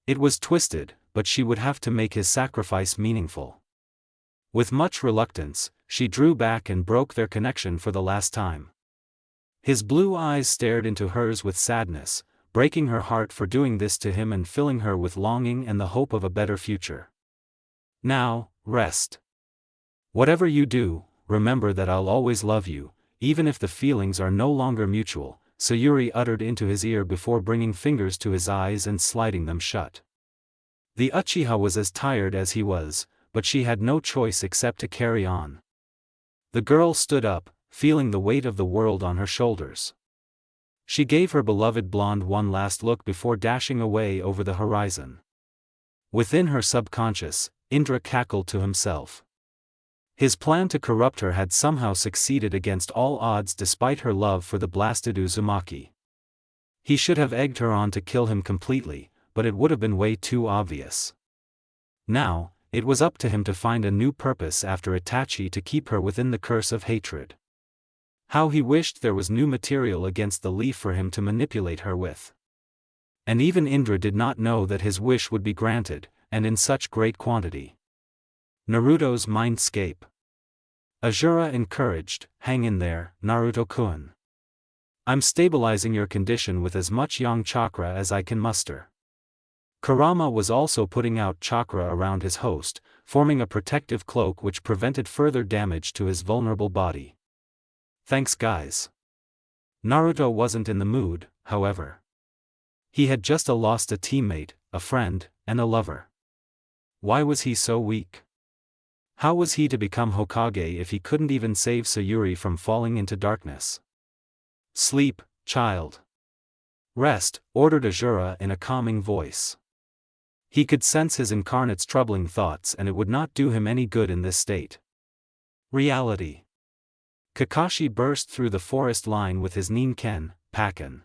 It was twisted, but she would have to make his sacrifice meaningful. With much reluctance, she drew back and broke their connection for the last time. His blue eyes stared into hers with sadness, breaking her heart for doing this to him and filling her with longing and the hope of a better future. Now, rest. Whatever you do, remember that I'll always love you, even if the feelings are no longer mutual, Sayuri uttered into his ear before bringing fingers to his eyes and sliding them shut. The Uchiha was as tired as he was, but she had no choice except to carry on. The girl stood up, feeling the weight of the world on her shoulders. She gave her beloved blonde one last look before dashing away over the horizon. Within her subconscious, Indra cackled to himself. His plan to corrupt her had somehow succeeded against all odds despite her love for the blasted Uzumaki. He should have egged her on to kill him completely, but it would have been way too obvious. Now, it was up to him to find a new purpose after Itachi to keep her within the curse of hatred. How he wished there was new material against the leaf for him to manipulate her with. And even Indra did not know that his wish would be granted, and in such great quantity. Naruto's mindscape. Azura encouraged, hang in there, Naruto-kun. I'm stabilizing your condition with as much yang chakra as I can muster. Kurama was also putting out chakra around his host, forming a protective cloak which prevented further damage to his vulnerable body. Thanks guys. Naruto wasn't in the mood, however. He had just lost a teammate, a friend, and a lover. Why was he so weak? How was he to become Hokage if he couldn't even save Sayuri from falling into darkness? Sleep, child. Rest, ordered Azura in a calming voice. He could sense his incarnate's troubling thoughts and it would not do him any good in this state. Reality. Kakashi burst through the forest line with his Ninken, Pakken.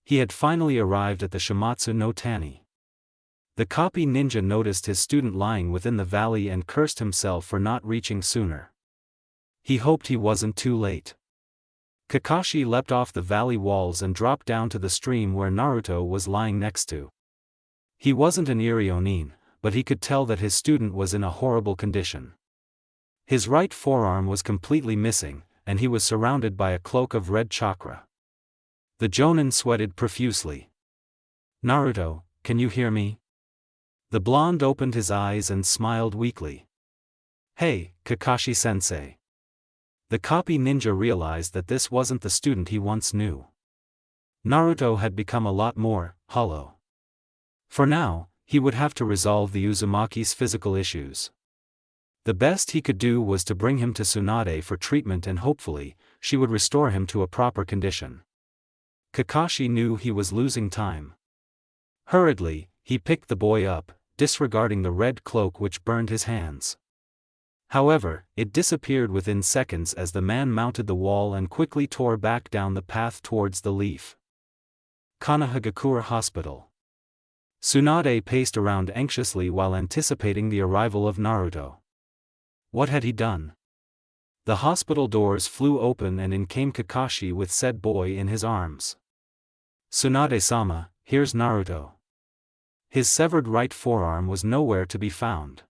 He had finally arrived at the Shimatsu no Tani. The copy ninja noticed his student lying within the valley and cursed himself for not reaching sooner. He hoped he wasn't too late. Kakashi leapt off the valley walls and dropped down to the stream where Naruto was lying next to. He wasn't an Irionin, but he could tell that his student was in a horrible condition. His right forearm was completely missing, and he was surrounded by a cloak of red chakra. The Jonin sweated profusely. Naruto, can you hear me? The blonde opened his eyes and smiled weakly. Hey, Kakashi-sensei. The copy ninja realized that this wasn't the student he once knew. Naruto had become a lot more hollow. For now, he would have to resolve the Uzumaki's physical issues. The best he could do was to bring him to Tsunade for treatment and hopefully, she would restore him to a proper condition. Kakashi knew he was losing time. Hurriedly, he picked the boy up, disregarding the red cloak which burned his hands. However, it disappeared within seconds as the man mounted the wall and quickly tore back down the path towards the leaf. Kanahagakure Hospital. Tsunade paced around anxiously while anticipating the arrival of Naruto. What had he done? The hospital doors flew open and in came Kakashi with said boy in his arms. Tsunade-sama, here's Naruto. His severed right forearm was nowhere to be found.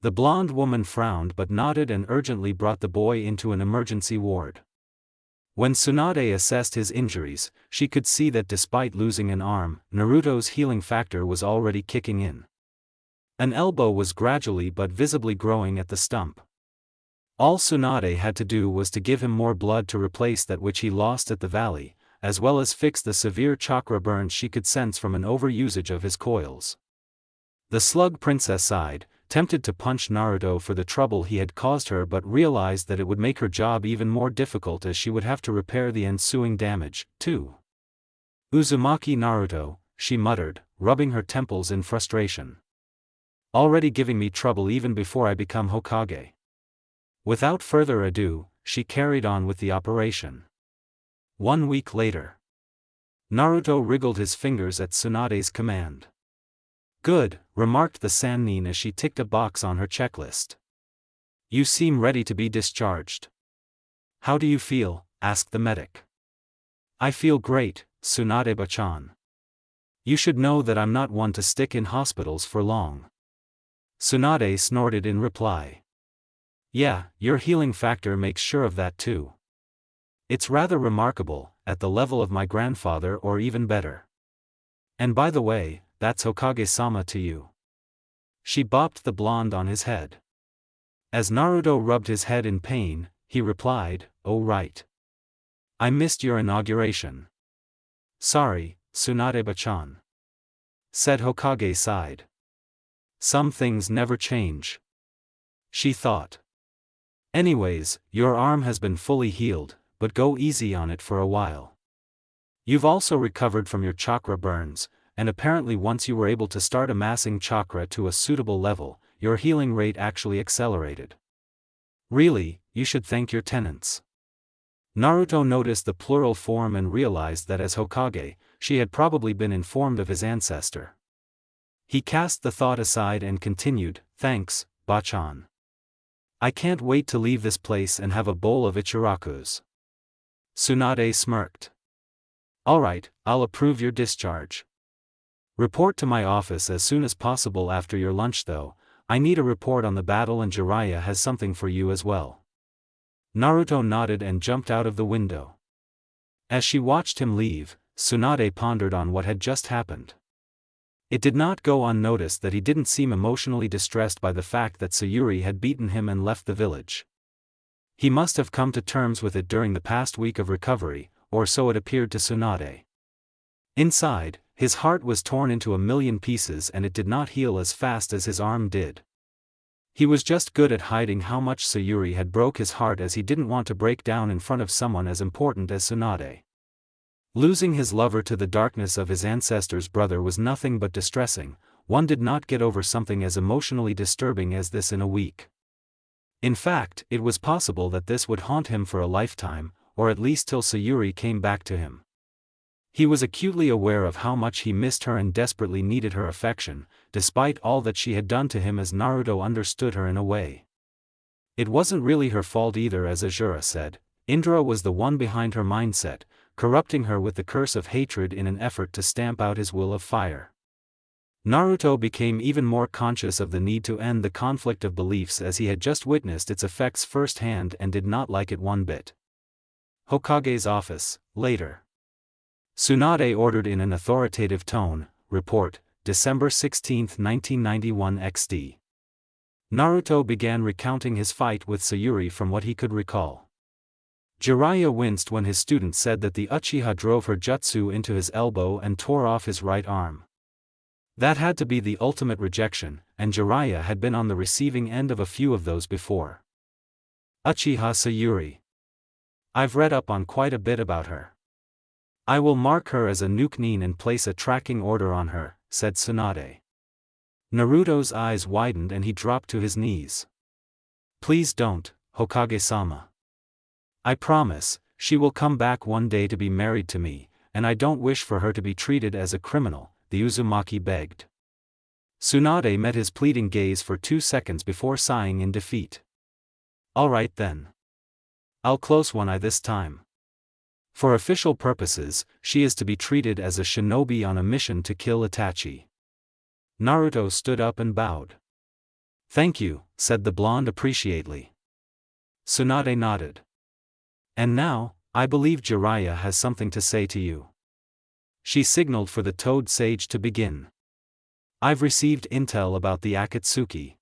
The blonde woman frowned but nodded and urgently brought the boy into an emergency ward. When Tsunade assessed his injuries, she could see that despite losing an arm, Naruto's healing factor was already kicking in. An elbow was gradually but visibly growing at the stump. All Tsunade had to do was to give him more blood to replace that which he lost at the valley, as well as fix the severe chakra burns she could sense from an overusage of his coils. The slug princess sighed, tempted to punch Naruto for the trouble he had caused her but realized that it would make her job even more difficult as she would have to repair the ensuing damage, too. Uzumaki Naruto, she muttered, rubbing her temples in frustration. Already giving me trouble even before I become Hokage. Without further ado, she carried on with the operation. 1 week later. Naruto wriggled his fingers at Tsunade's command. Good, remarked the Sannin as she ticked a box on her checklist. You seem ready to be discharged. How do you feel? Asked the medic. I feel great, Tsunade-bachan. You should know that I'm not one to stick in hospitals for long. Tsunade snorted in reply. Yeah, your healing factor makes sure of that too. It's rather remarkable, at the level of my grandfather or even better. And by the way, that's Hokage-sama to you. She bopped the blonde on his head. As Naruto rubbed his head in pain, he replied, oh right. I missed your inauguration. Sorry, Tsunade-bachan. Said Hokage sighed. Some things never change. She thought. Anyways, your arm has been fully healed, but go easy on it for a while. You've also recovered from your chakra burns, and apparently once you were able to start amassing chakra to a suitable level, your healing rate actually accelerated. Really, you should thank your tenants. Naruto noticed the plural form and realized that as Hokage, she had probably been informed of his ancestor. He cast the thought aside and continued, thanks, Bachan. I can't wait to leave this place and have a bowl of Ichiraku's. Tsunade smirked. Alright, I'll approve your discharge. Report to my office as soon as possible after your lunch though, I need a report on the battle and Jiraiya has something for you as well. Naruto nodded and jumped out of the window. As she watched him leave, Tsunade pondered on what had just happened. It did not go unnoticed that he didn't seem emotionally distressed by the fact that Sayuri had beaten him and left the village. He must have come to terms with it during the past week of recovery, or so it appeared to Tsunade. Inside, his heart was torn into a million pieces and it did not heal as fast as his arm did. He was just good at hiding how much Sayuri had broke his heart as he didn't want to break down in front of someone as important as Tsunade. Losing his lover to the darkness of his ancestor's brother was nothing but distressing. One did not get over something as emotionally disturbing as this in a week. In fact, it was possible that this would haunt him for a lifetime, or at least till Sayuri came back to him. He was acutely aware of how much he missed her and desperately needed her affection, despite all that she had done to him as Naruto understood her in a way. It wasn't really her fault either as Azura said, Indra was the one behind her mindset, corrupting her with the curse of hatred in an effort to stamp out his will of fire. Naruto became even more conscious of the need to end the conflict of beliefs as he had just witnessed its effects firsthand and did not like it one bit. Hokage's office, later. Tsunade ordered in an authoritative tone, report, December 16, 1991 XD. Naruto began recounting his fight with Sayuri from what he could recall. Jiraiya winced when his student said that the Uchiha drove her jutsu into his elbow and tore off his right arm. That had to be the ultimate rejection, and Jiraiya had been on the receiving end of a few of those before. Uchiha Sayuri. I've read up on quite a bit about her. I will mark her as a nukenin and place a tracking order on her, said Tsunade. Naruto's eyes widened and he dropped to his knees. Please don't, Hokage-sama. I promise, she will come back one day to be married to me, and I don't wish for her to be treated as a criminal, the Uzumaki begged. Tsunade met his pleading gaze for 2 seconds before sighing in defeat. Alright then. I'll close one eye this time. For official purposes, she is to be treated as a shinobi on a mission to kill Itachi. Naruto stood up and bowed. Thank you, said the blonde appreciatively. Tsunade nodded. And now, I believe Jiraiya has something to say to you. She signaled for the Toad Sage to begin. I've received intel about the Akatsuki.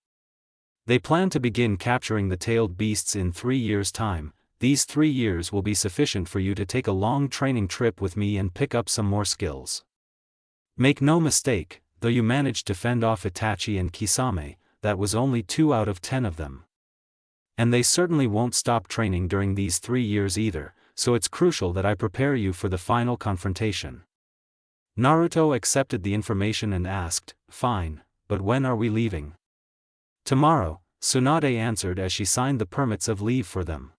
They plan to begin capturing the tailed beasts in 3 years' time. These 3 years will be sufficient for you to take a long training trip with me and pick up some more skills. Make no mistake, though you managed to fend off Itachi and Kisame, that was only 2 out of 10 of them. And they certainly won't stop training during these 3 years either, so it's crucial that I prepare you for the final confrontation. Naruto accepted the information and asked, "Fine, but when are we leaving?" "Tomorrow," Tsunade answered as she signed the permits of leave for them.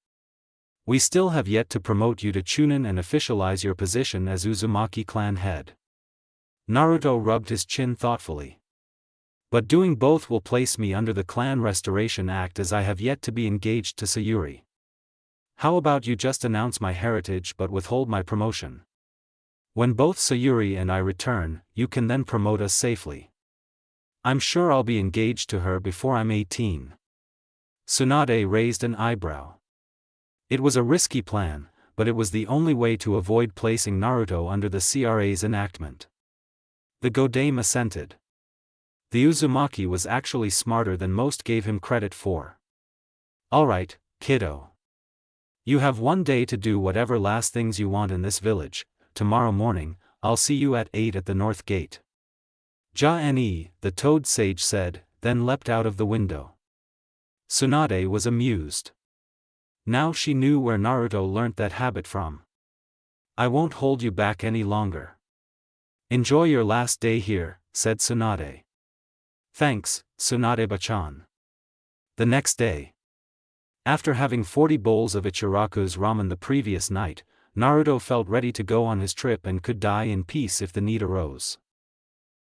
"We still have yet to promote you to Chunin and officialize your position as Uzumaki clan head." Naruto rubbed his chin thoughtfully. "But doing both will place me under the Clan Restoration Act, as I have yet to be engaged to Sayuri. How about you just announce my heritage but withhold my promotion? When both Sayuri and I return, you can then promote us safely. I'm sure I'll be engaged to her before I'm 18. Tsunade raised an eyebrow. It was a risky plan, but it was the only way to avoid placing Naruto under the CRA's enactment. The Godame assented. The Uzumaki was actually smarter than most gave him credit for. "Alright, kiddo. You have 1 day to do whatever last things you want in this village. Tomorrow morning, I'll see you at 8 at the north gate." Ja-ne, the toad sage said, then leapt out of the window. Tsunade was amused. Now she knew where Naruto learnt that habit from. "I won't hold you back any longer. Enjoy your last day here," said Tsunade. "Thanks, Tsunade-bachan." The next day, after having 40 bowls of Ichiraku's ramen the previous night, Naruto felt ready to go on his trip and could die in peace if the need arose.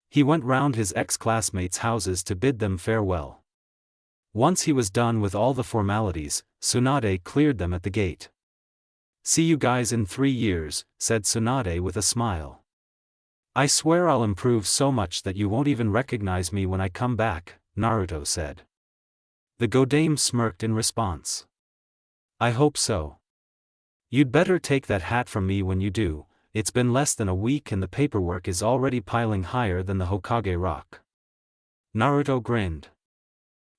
He went round his ex-classmates' houses to bid them farewell. Once he was done with all the formalities, Tsunade cleared them at the gate. "See you guys in 3 years, said Tsunade with a smile. "I swear I'll improve so much that you won't even recognize me when I come back," Naruto said. The Godame smirked in response. "I hope so. You'd better take that hat from me when you do. It's been less than a week and the paperwork is already piling higher than the Hokage rock." Naruto grinned.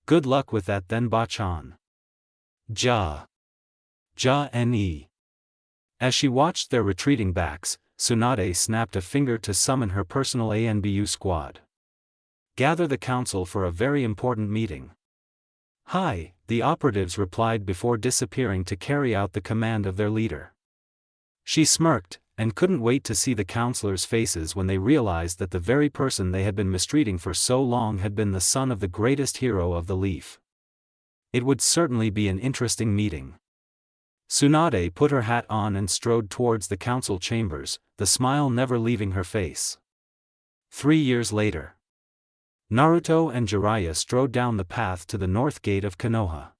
"Good luck with that then, bachan." Ja-ne. As she watched their retreating backs, Tsunade snapped a finger to summon her personal ANBU squad. "Gather the council for a very important meeting." "Hi," the operatives replied before disappearing to carry out the command of their leader. She smirked, and couldn't wait to see the counselors' faces when they realized that the very person they had been mistreating for so long had been the son of the greatest hero of the Leaf. It would certainly be an interesting meeting. Tsunade put her hat on and strode towards the council chambers, the smile never leaving her face. 3 years later, Naruto and Jiraiya strode down the path to the north gate of Konoha.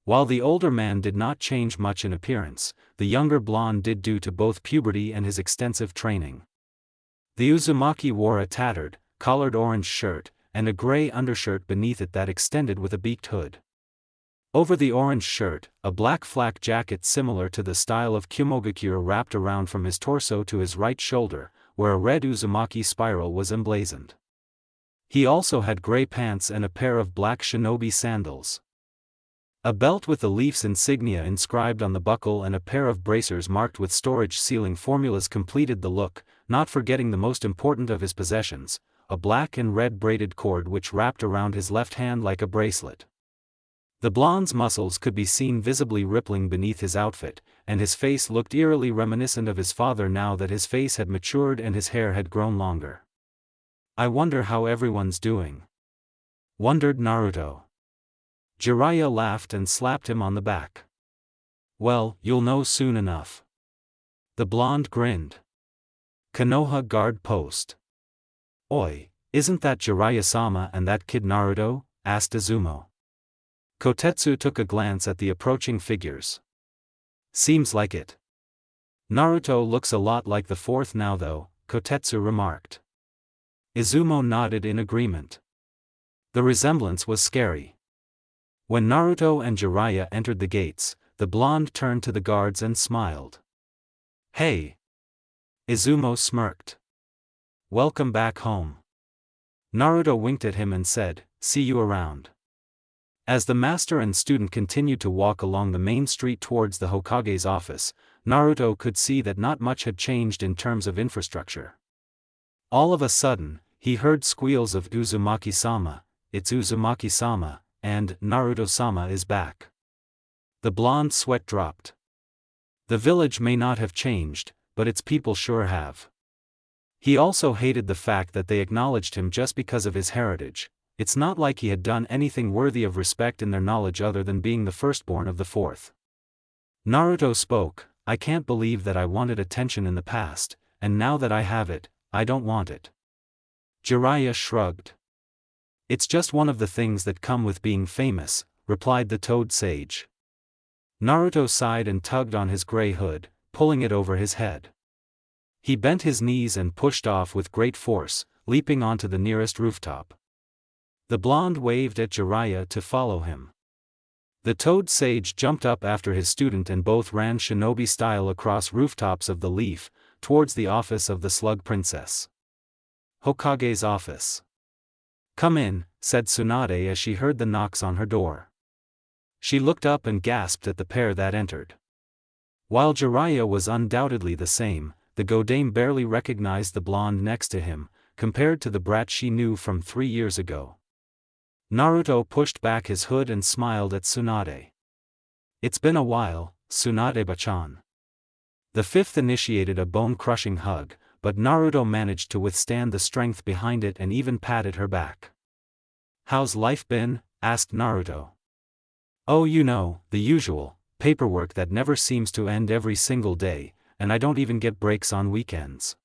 While the older man did not change much in appearance, the younger blonde did due to both puberty and his extensive training. The Uzumaki wore a tattered, collared orange shirt, and a gray undershirt beneath it that extended with a beaked hood. Over the orange shirt, a black flak jacket similar to the style of Kyumogakure wrapped around from his torso to his right shoulder, where a red Uzumaki spiral was emblazoned. He also had gray pants and a pair of black shinobi sandals. A belt with the Leaf's insignia inscribed on the buckle and a pair of bracers marked with storage ceiling formulas completed the look, not forgetting the most important of his possessions, a black and red braided cord which wrapped around his left hand like a bracelet. The blonde's muscles could be seen visibly rippling beneath his outfit, and his face looked eerily reminiscent of his father now that his face had matured and his hair had grown longer. "I wonder how everyone's doing," wondered Naruto. Jiraiya laughed and slapped him on the back. "Well, you'll know soon enough." The blonde grinned. Konoha guard post. "Oi, isn't that Jiraiya-sama and that kid Naruto?" asked Izumo. Kotetsu took a glance at the approaching figures. "Seems like it. Naruto looks a lot like the fourth now though," Kotetsu remarked. Izumo nodded in agreement. The resemblance was scary. When Naruto and Jiraiya entered the gates, the blonde turned to the guards and smiled. "Hey!" Izumo smirked. "Welcome back home." Naruto winked at him and said, "See you around." As the master and student continued to walk along the main street towards the Hokage's office, Naruto could see that not much had changed in terms of infrastructure. All of a sudden, he heard squeals of "Uzumaki-sama, it's Uzumaki-sama, and Naruto-sama is back. The blonde sweat dropped. The village may not have changed, but its people sure have. He also hated the fact that they acknowledged him just because of his heritage. It's not like he had done anything worthy of respect in their knowledge other than being the firstborn of the fourth. Naruto spoke, I can't believe that I wanted attention in the past, and now that I have it, I don't want it. Jiraiya shrugged. It's just one of the things that come with being famous, replied the Toad Sage. Naruto sighed and tugged on his gray hood, pulling it over his head. He bent his knees and pushed off with great force, leaping onto the nearest rooftop. The blonde waved at Jiraiya to follow him. The Toad Sage jumped up after his student and both ran shinobi style across rooftops of the Leaf, towards the office of the Slug Princess. Hokage's office. Come in, said Tsunade as she heard the knocks on her door. She looked up and gasped at the pair that entered. While Jiraiya was undoubtedly the same, the Godame barely recognized the blonde next to him, compared to the brat she knew from 3 years ago. Naruto pushed back his hood and smiled at Tsunade. It's been a while, Tsunade-bachan. The fifth initiated a bone-crushing hug, but Naruto managed to withstand the strength behind it and even patted her back. How's life been? Asked Naruto. Oh, you know, the usual, paperwork that never seems to end every single day, and I don't even get breaks on weekends.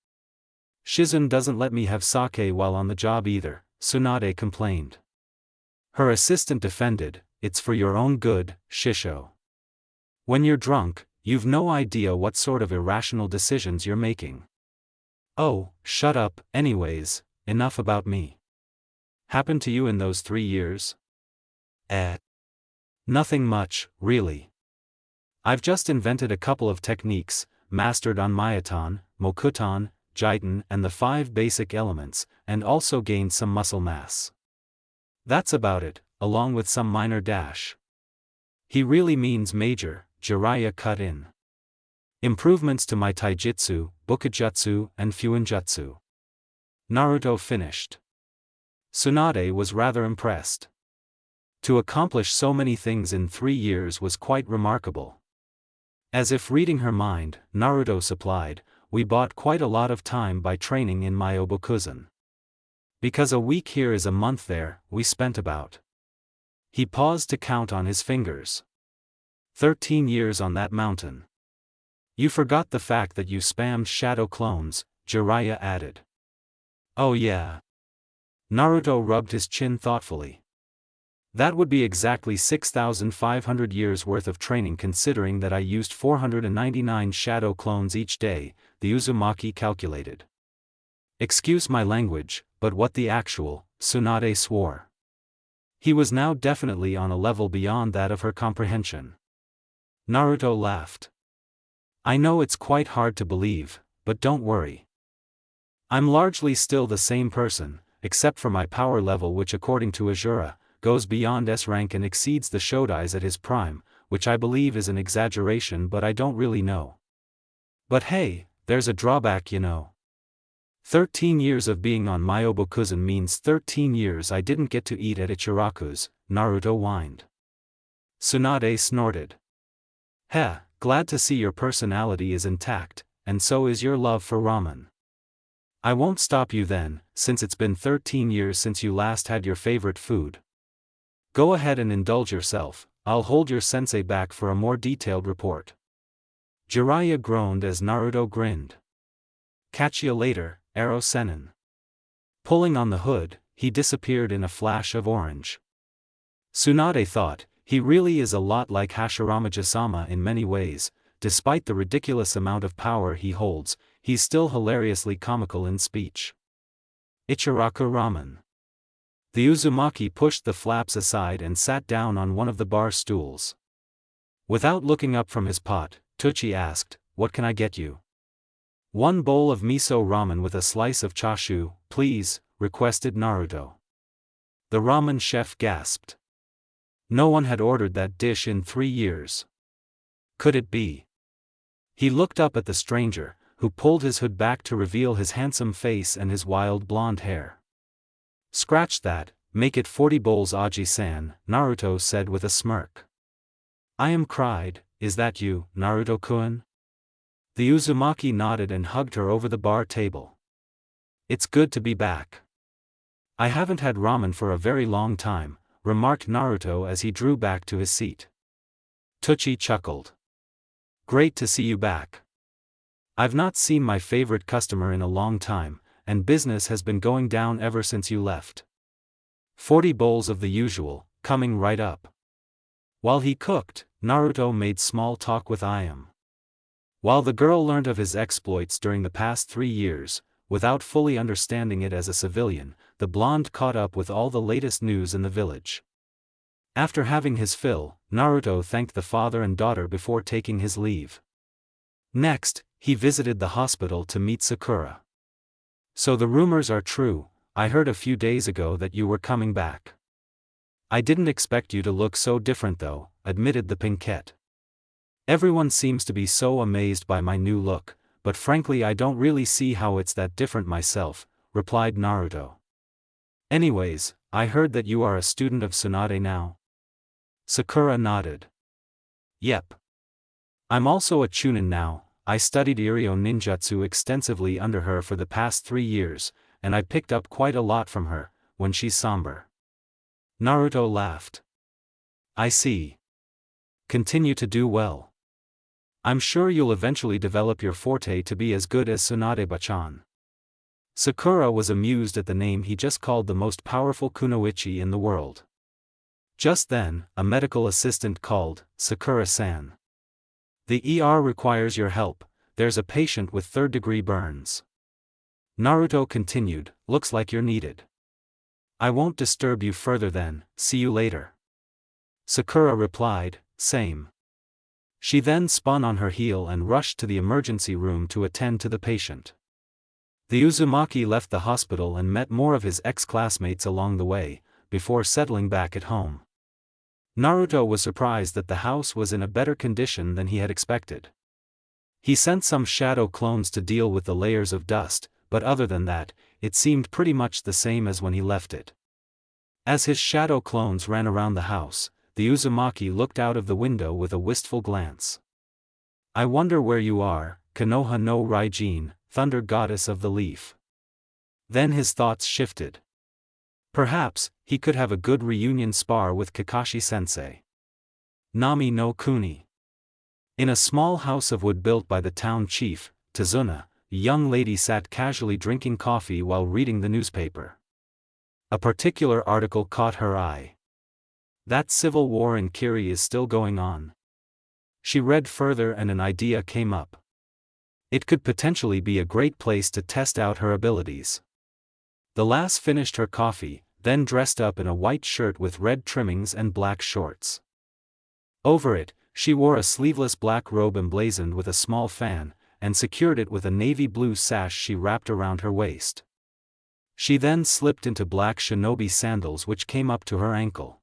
Shizune doesn't let me have sake while on the job either, Tsunade complained. Her assistant defended, it's for your own good, Shisho. When you're drunk, you've no idea what sort of irrational decisions you're making. Oh, shut up, anyways, enough about me. Happened to you in those 3 years? Nothing much, really. I've just invented a couple of techniques, mastered on Myoton, Mokuton, Jiton and the 5 basic elements, and also gained some muscle mass. That's about it, along with some minor dash. He really means major, Jiraiya cut in. Improvements to my taijutsu, bukujutsu and fuinjutsu. Naruto finished. Tsunade was rather impressed. To accomplish so many things in 3 years was quite remarkable. As if reading her mind, Naruto supplied, we bought quite a lot of time by training in Myobokuzen. Because a week here is a month there, we spent about. He paused to count on his fingers. 13 years on that mountain. You forgot the fact that you spammed shadow clones, Jiraiya added. Oh yeah. Naruto rubbed his chin thoughtfully. That would be exactly 6,500 years worth of training considering that I used 499 shadow clones each day, the Uzumaki calculated. Excuse my language, but what the actual, Tsunade swore. He was now definitely on a level beyond that of her comprehension. Naruto laughed. I know it's quite hard to believe, but don't worry. I'm largely still the same person, except for my power level which according to Azura, goes beyond S rank and exceeds the Shodai's at his prime, which I believe is an exaggeration but I don't really know. But hey, there's a drawback you know. 13 years of being on Myobokuzen means 13 years I didn't get to eat at Ichiraku's, Naruto whined. Tsunade snorted. Heh, glad to see your personality is intact, and so is your love for ramen. I won't stop you then, since it's been 13 years since you last had your favorite food. Go ahead and indulge yourself, I'll hold your sensei back for a more detailed report. Jiraiya groaned as Naruto grinned. Catch ya later, Arrow Sennin. Pulling on the hood, he disappeared in a flash of orange. Tsunade thought, he really is a lot like Hashirama-sama in many ways, despite the ridiculous amount of power he holds, he's still hilariously comical in speech. Ichiraku ramen. The Uzumaki pushed the flaps aside and sat down on one of the bar stools. Without looking up from his pot, Tuchi asked, what can I get you? 1 bowl of miso ramen with a slice of chashu, please, requested Naruto. The ramen chef gasped. No one had ordered that dish in 3 years. Could it be? He looked up at the stranger, who pulled his hood back to reveal his handsome face and his wild blonde hair. Scratch that, make it 40 bowls Aji-san, Naruto said with a smirk. I am cried, is that you, Naruto-kun? The Uzumaki nodded and hugged her over the bar table. It's good to be back. I haven't had ramen for a very long time, remarked Naruto as he drew back to his seat. Tsuchi chuckled. Great to see you back. I've not seen my favorite customer in a long time, and business has been going down ever since you left. 40 bowls of the usual, coming right up. While he cooked, Naruto made small talk with Ayame. While the girl learned of his exploits during the past 3 years, without fully understanding it as a civilian, the blonde caught up with all the latest news in the village. After having his fill, Naruto thanked the father and daughter before taking his leave. Next, he visited the hospital to meet Sakura. So the rumors are true, I heard a few days ago that you were coming back. I didn't expect you to look so different though, admitted the pinkette. Everyone seems to be so amazed by my new look, but frankly I don't really see how it's that different myself, replied Naruto. Anyways, I heard that you are a student of Tsunade now. Sakura nodded. Yep. I'm also a chunin now. I studied Iryo ninjutsu extensively under her for the past 3 years, and I picked up quite a lot from her, when she's somber. Naruto laughed. I see. Continue to do well. I'm sure you'll eventually develop your forte to be as good as Tsunade-bachan. Sakura was amused at the name he just called the most powerful kunoichi in the world. Just then, a medical assistant called, Sakura-san. The ER requires your help, there's a patient with 3rd-degree burns. Naruto continued, looks like you're needed. I won't disturb you further then, see you later. Sakura replied, same. She then spun on her heel and rushed to the emergency room to attend to the patient. The Uzumaki left the hospital and met more of his ex-classmates along the way, before settling back at home. Naruto was surprised that the house was in a better condition than he had expected. He sent some shadow clones to deal with the layers of dust, but other than that, it seemed pretty much the same as when he left it. As his shadow clones ran around the house, the Uzumaki looked out of the window with a wistful glance. I wonder where you are, Konoha no Raijin, thunder goddess of the leaf. Then his thoughts shifted. Perhaps, he could have a good reunion spar with Kakashi-sensei. Nami no Kuni. In a small house of wood built by the town chief, Tazuna, a young lady sat casually drinking coffee while reading the newspaper. A particular article caught her eye. That civil war in Kiri is still going on. She read further and an idea came up. It could potentially be a great place to test out her abilities. The lass finished her coffee, then dressed up in a white shirt with red trimmings and black shorts. Over it, she wore a sleeveless black robe emblazoned with a small fan, and secured it with a navy blue sash she wrapped around her waist. She then slipped into black shinobi sandals which came up to her ankle.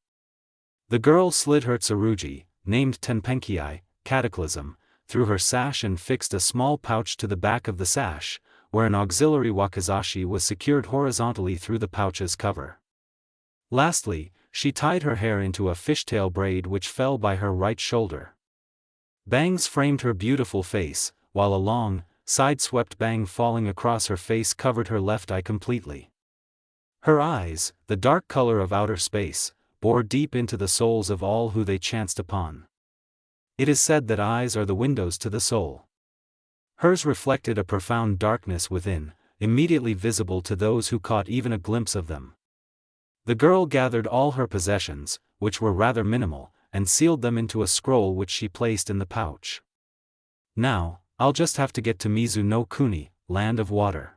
The girl slid her tsurugi, named Tenpenki, Cataclysm, through her sash and fixed a small pouch to the back of the sash, where an auxiliary wakizashi was secured horizontally through the pouch's cover. Lastly, she tied her hair into a fishtail braid which fell by her right shoulder. Bangs framed her beautiful face, while a long, side-swept bang falling across her face covered her left eye completely. Her eyes, the dark color of outer space, bore deep into the souls of all who they chanced upon. It is said that eyes are the windows to the soul. Hers reflected a profound darkness within, immediately visible to those who caught even a glimpse of them. The girl gathered all her possessions, which were rather minimal, and sealed them into a scroll which she placed in the pouch. Now, I'll just have to get to Mizu no Kuni, land of water.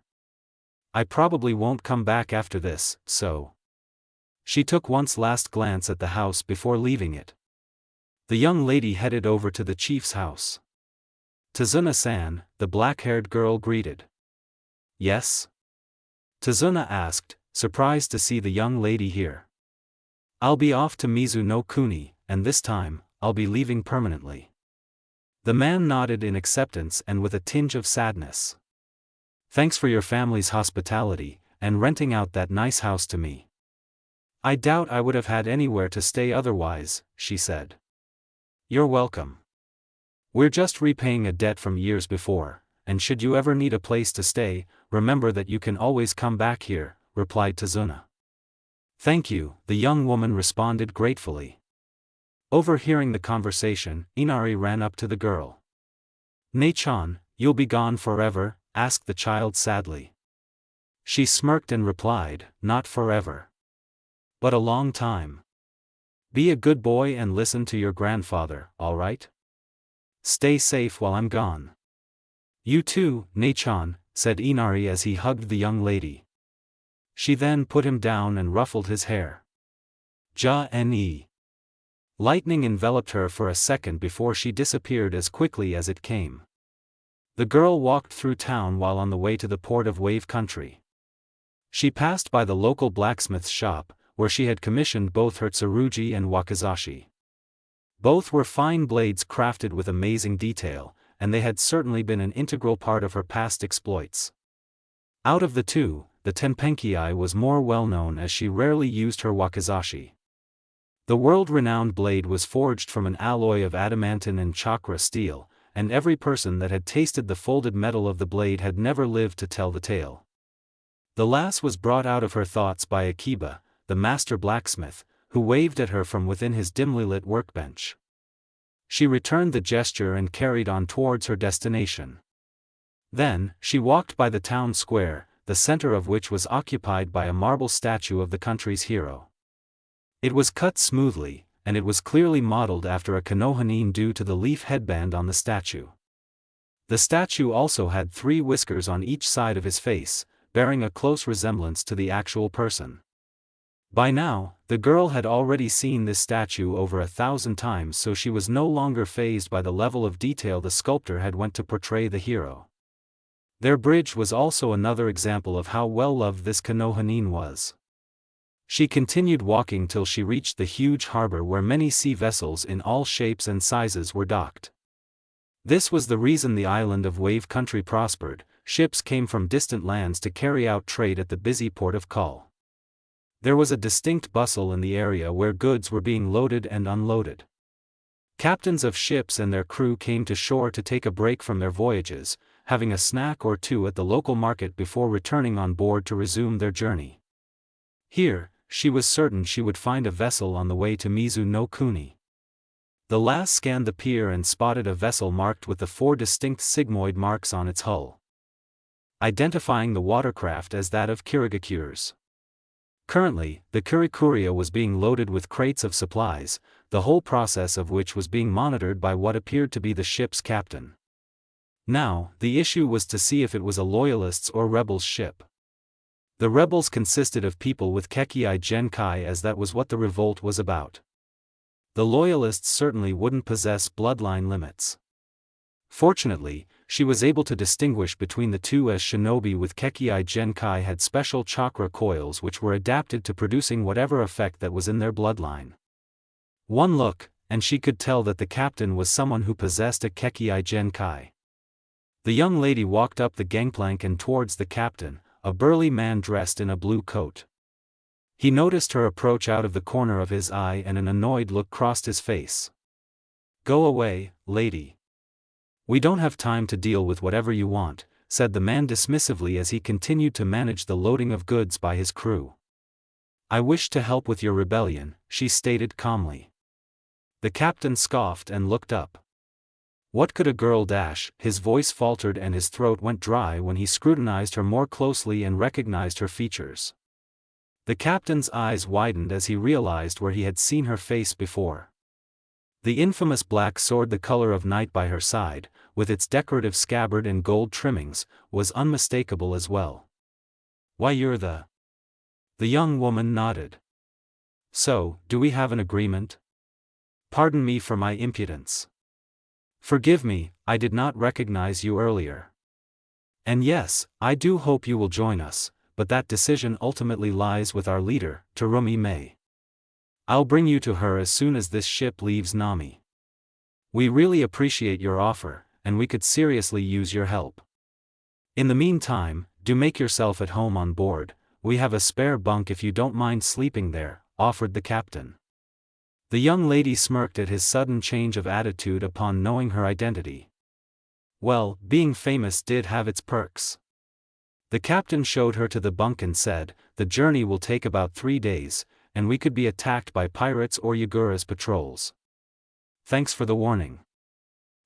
I probably won't come back after this, so. She took one last glance at the house before leaving it. The young lady headed over to the chief's house. Tazuna-san, the black-haired girl greeted. Yes? Tazuna asked, surprised to see the young lady here. I'll be off to Mizu no Kuni, and this time, I'll be leaving permanently. The man nodded in acceptance and with a tinge of sadness. Thanks for your family's hospitality, and renting out that nice house to me. I doubt I would have had anywhere to stay otherwise, she said. You're welcome. We're just repaying a debt from years before, and should you ever need a place to stay, remember that you can always come back here, replied Tazuna. Thank you, the young woman responded gratefully. Overhearing the conversation, Inari ran up to the girl. "Ne-chan, you'll be gone forever?" asked the child sadly. She smirked and replied, "Not forever. But a long time. Be a good boy and listen to your grandfather, alright? Stay safe while I'm gone." "You too, Ne-chan," said Inari as he hugged the young lady. She then put him down and ruffled his hair. Ja-ne. Lightning enveloped her for a second before she disappeared as quickly as it came. The girl walked through town while on the way to the port of Wave Country. She passed by the local blacksmith's shop, where she had commissioned both her tsurugi and wakizashi. Both were fine blades crafted with amazing detail, and they had certainly been an integral part of her past exploits. Out of the two, the Tenpenki was more well known as she rarely used her wakizashi. The world-renowned blade was forged from an alloy of adamantine and chakra steel, and every person that had tasted the folded metal of the blade had never lived to tell the tale. The lass was brought out of her thoughts by Akiba, the master blacksmith, who waved at her from within his dimly lit workbench. She returned the gesture and carried on towards her destination. Then, she walked by the town square, the center of which was occupied by a marble statue of the country's hero. It was cut smoothly, and it was clearly modeled after a Konohanin due to the leaf headband on the statue. The statue also had 3 whiskers on each side of his face, bearing a close resemblance to the actual person. By now, the girl had already seen this statue over 1,000 times, so she was no longer fazed by the level of detail the sculptor had went to portray the hero. Their bridge was also another example of how well loved this Konohanin was. She continued walking till she reached the huge harbor where many sea vessels in all shapes and sizes were docked. This was the reason the island of Wave Country prospered. Ships came from distant lands to carry out trade at the busy port of Kull. There was a distinct bustle in the area where goods were being loaded and unloaded. Captains of ships and their crew came to shore to take a break from their voyages, having a snack or two at the local market before returning on board to resume their journey. Here, she was certain she would find a vessel on the way to Mizu no Kuni. The lass scanned the pier and spotted a vessel marked with the 4 distinct sigmoid marks on its hull, identifying the watercraft as that of Kirigakure's. Currently, the Kurikuria was being loaded with crates of supplies, the whole process of which was being monitored by what appeared to be the ship's captain. Now, the issue was to see if it was a loyalists' or rebels' ship. The rebels consisted of people with Kekii Genkai, as that was what the revolt was about. The loyalists certainly wouldn't possess bloodline limits. Fortunately, she was able to distinguish between the two, as shinobi with Kekii Genkai had special chakra coils which were adapted to producing whatever effect that was in their bloodline. One look, and she could tell that the captain was someone who possessed a Kekii Genkai. The young lady walked up the gangplank and towards the captain, a burly man dressed in a blue coat. He noticed her approach out of the corner of his eye and an annoyed look crossed his face. "Go away, lady. We don't have time to deal with whatever you want," said the man dismissively as he continued to manage the loading of goods by his crew. "I wish to help with your rebellion," she stated calmly. The captain scoffed and looked up. What could a girl dash? His voice faltered and his throat went dry when he scrutinized her more closely and recognized her features. The captain's eyes widened as he realized where he had seen her face before. The infamous black sword, the color of night by her side, with its decorative scabbard and gold trimmings, was unmistakable as well. "Why, you're the..." The young woman nodded. "So, do we have an agreement? Pardon me for my impudence. Forgive me, I did not recognize you earlier. And yes, I do hope you will join us, but that decision ultimately lies with our leader, Terumi Mei. I'll bring you to her as soon as this ship leaves Nami. We really appreciate your offer, and we could seriously use your help. In the meantime, do make yourself at home on board. We have a spare bunk if you don't mind sleeping there," offered the captain. The young lady smirked at his sudden change of attitude upon knowing her identity. Well, being famous did have its perks. The captain showed her to the bunk and said, "The journey will take about 3 days, and we could be attacked by pirates or Yagura's patrols. Thanks for the warning.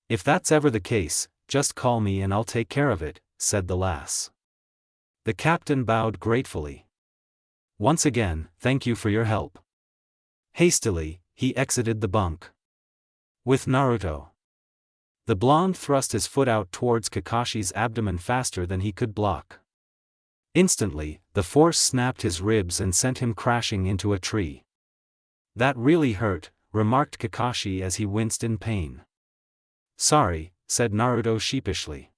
If that's ever the case, just call me and I'll take care of it," said the lass. The captain bowed gratefully. "Once again, thank you for your help." Hastily, he exited the bunk. With Naruto. The blonde thrust his foot out towards Kakashi's abdomen faster than he could block. Instantly, the force snapped his ribs and sent him crashing into a tree. "That really hurt," remarked Kakashi as he winced in pain. "Sorry," said Naruto sheepishly.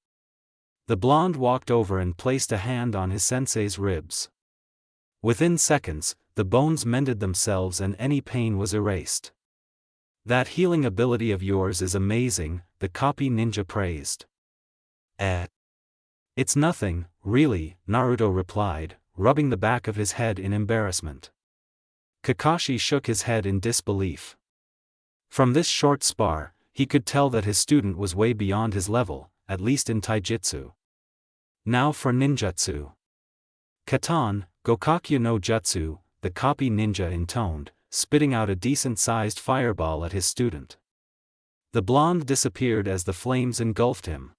The blonde walked over and placed a hand on his sensei's ribs. Within seconds, the bones mended themselves and any pain was erased. "That healing ability of yours is amazing," the copy ninja praised. "It's nothing, really," Naruto replied, rubbing the back of his head in embarrassment. Kakashi shook his head in disbelief. From this short spar, he could tell that his student was way beyond his level, at least in taijutsu. Now for ninjutsu. "Katan, Gokakyu no Jutsu," the copy ninja intoned, spitting out a decent-sized fireball at his student. The blonde disappeared as the flames engulfed him.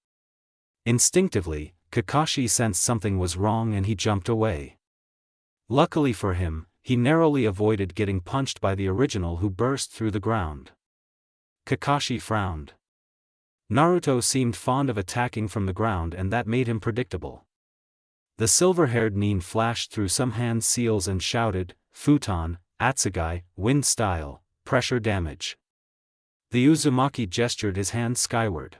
Instinctively, Kakashi sensed something was wrong and he jumped away. Luckily for him, he narrowly avoided getting punched by the original who burst through the ground. Kakashi frowned. Naruto seemed fond of attacking from the ground and that made him predictable. The silver-haired nin flashed through some hand seals and shouted, "Futon, Atsugai, wind style, pressure damage." The Uzumaki gestured his hand skyward.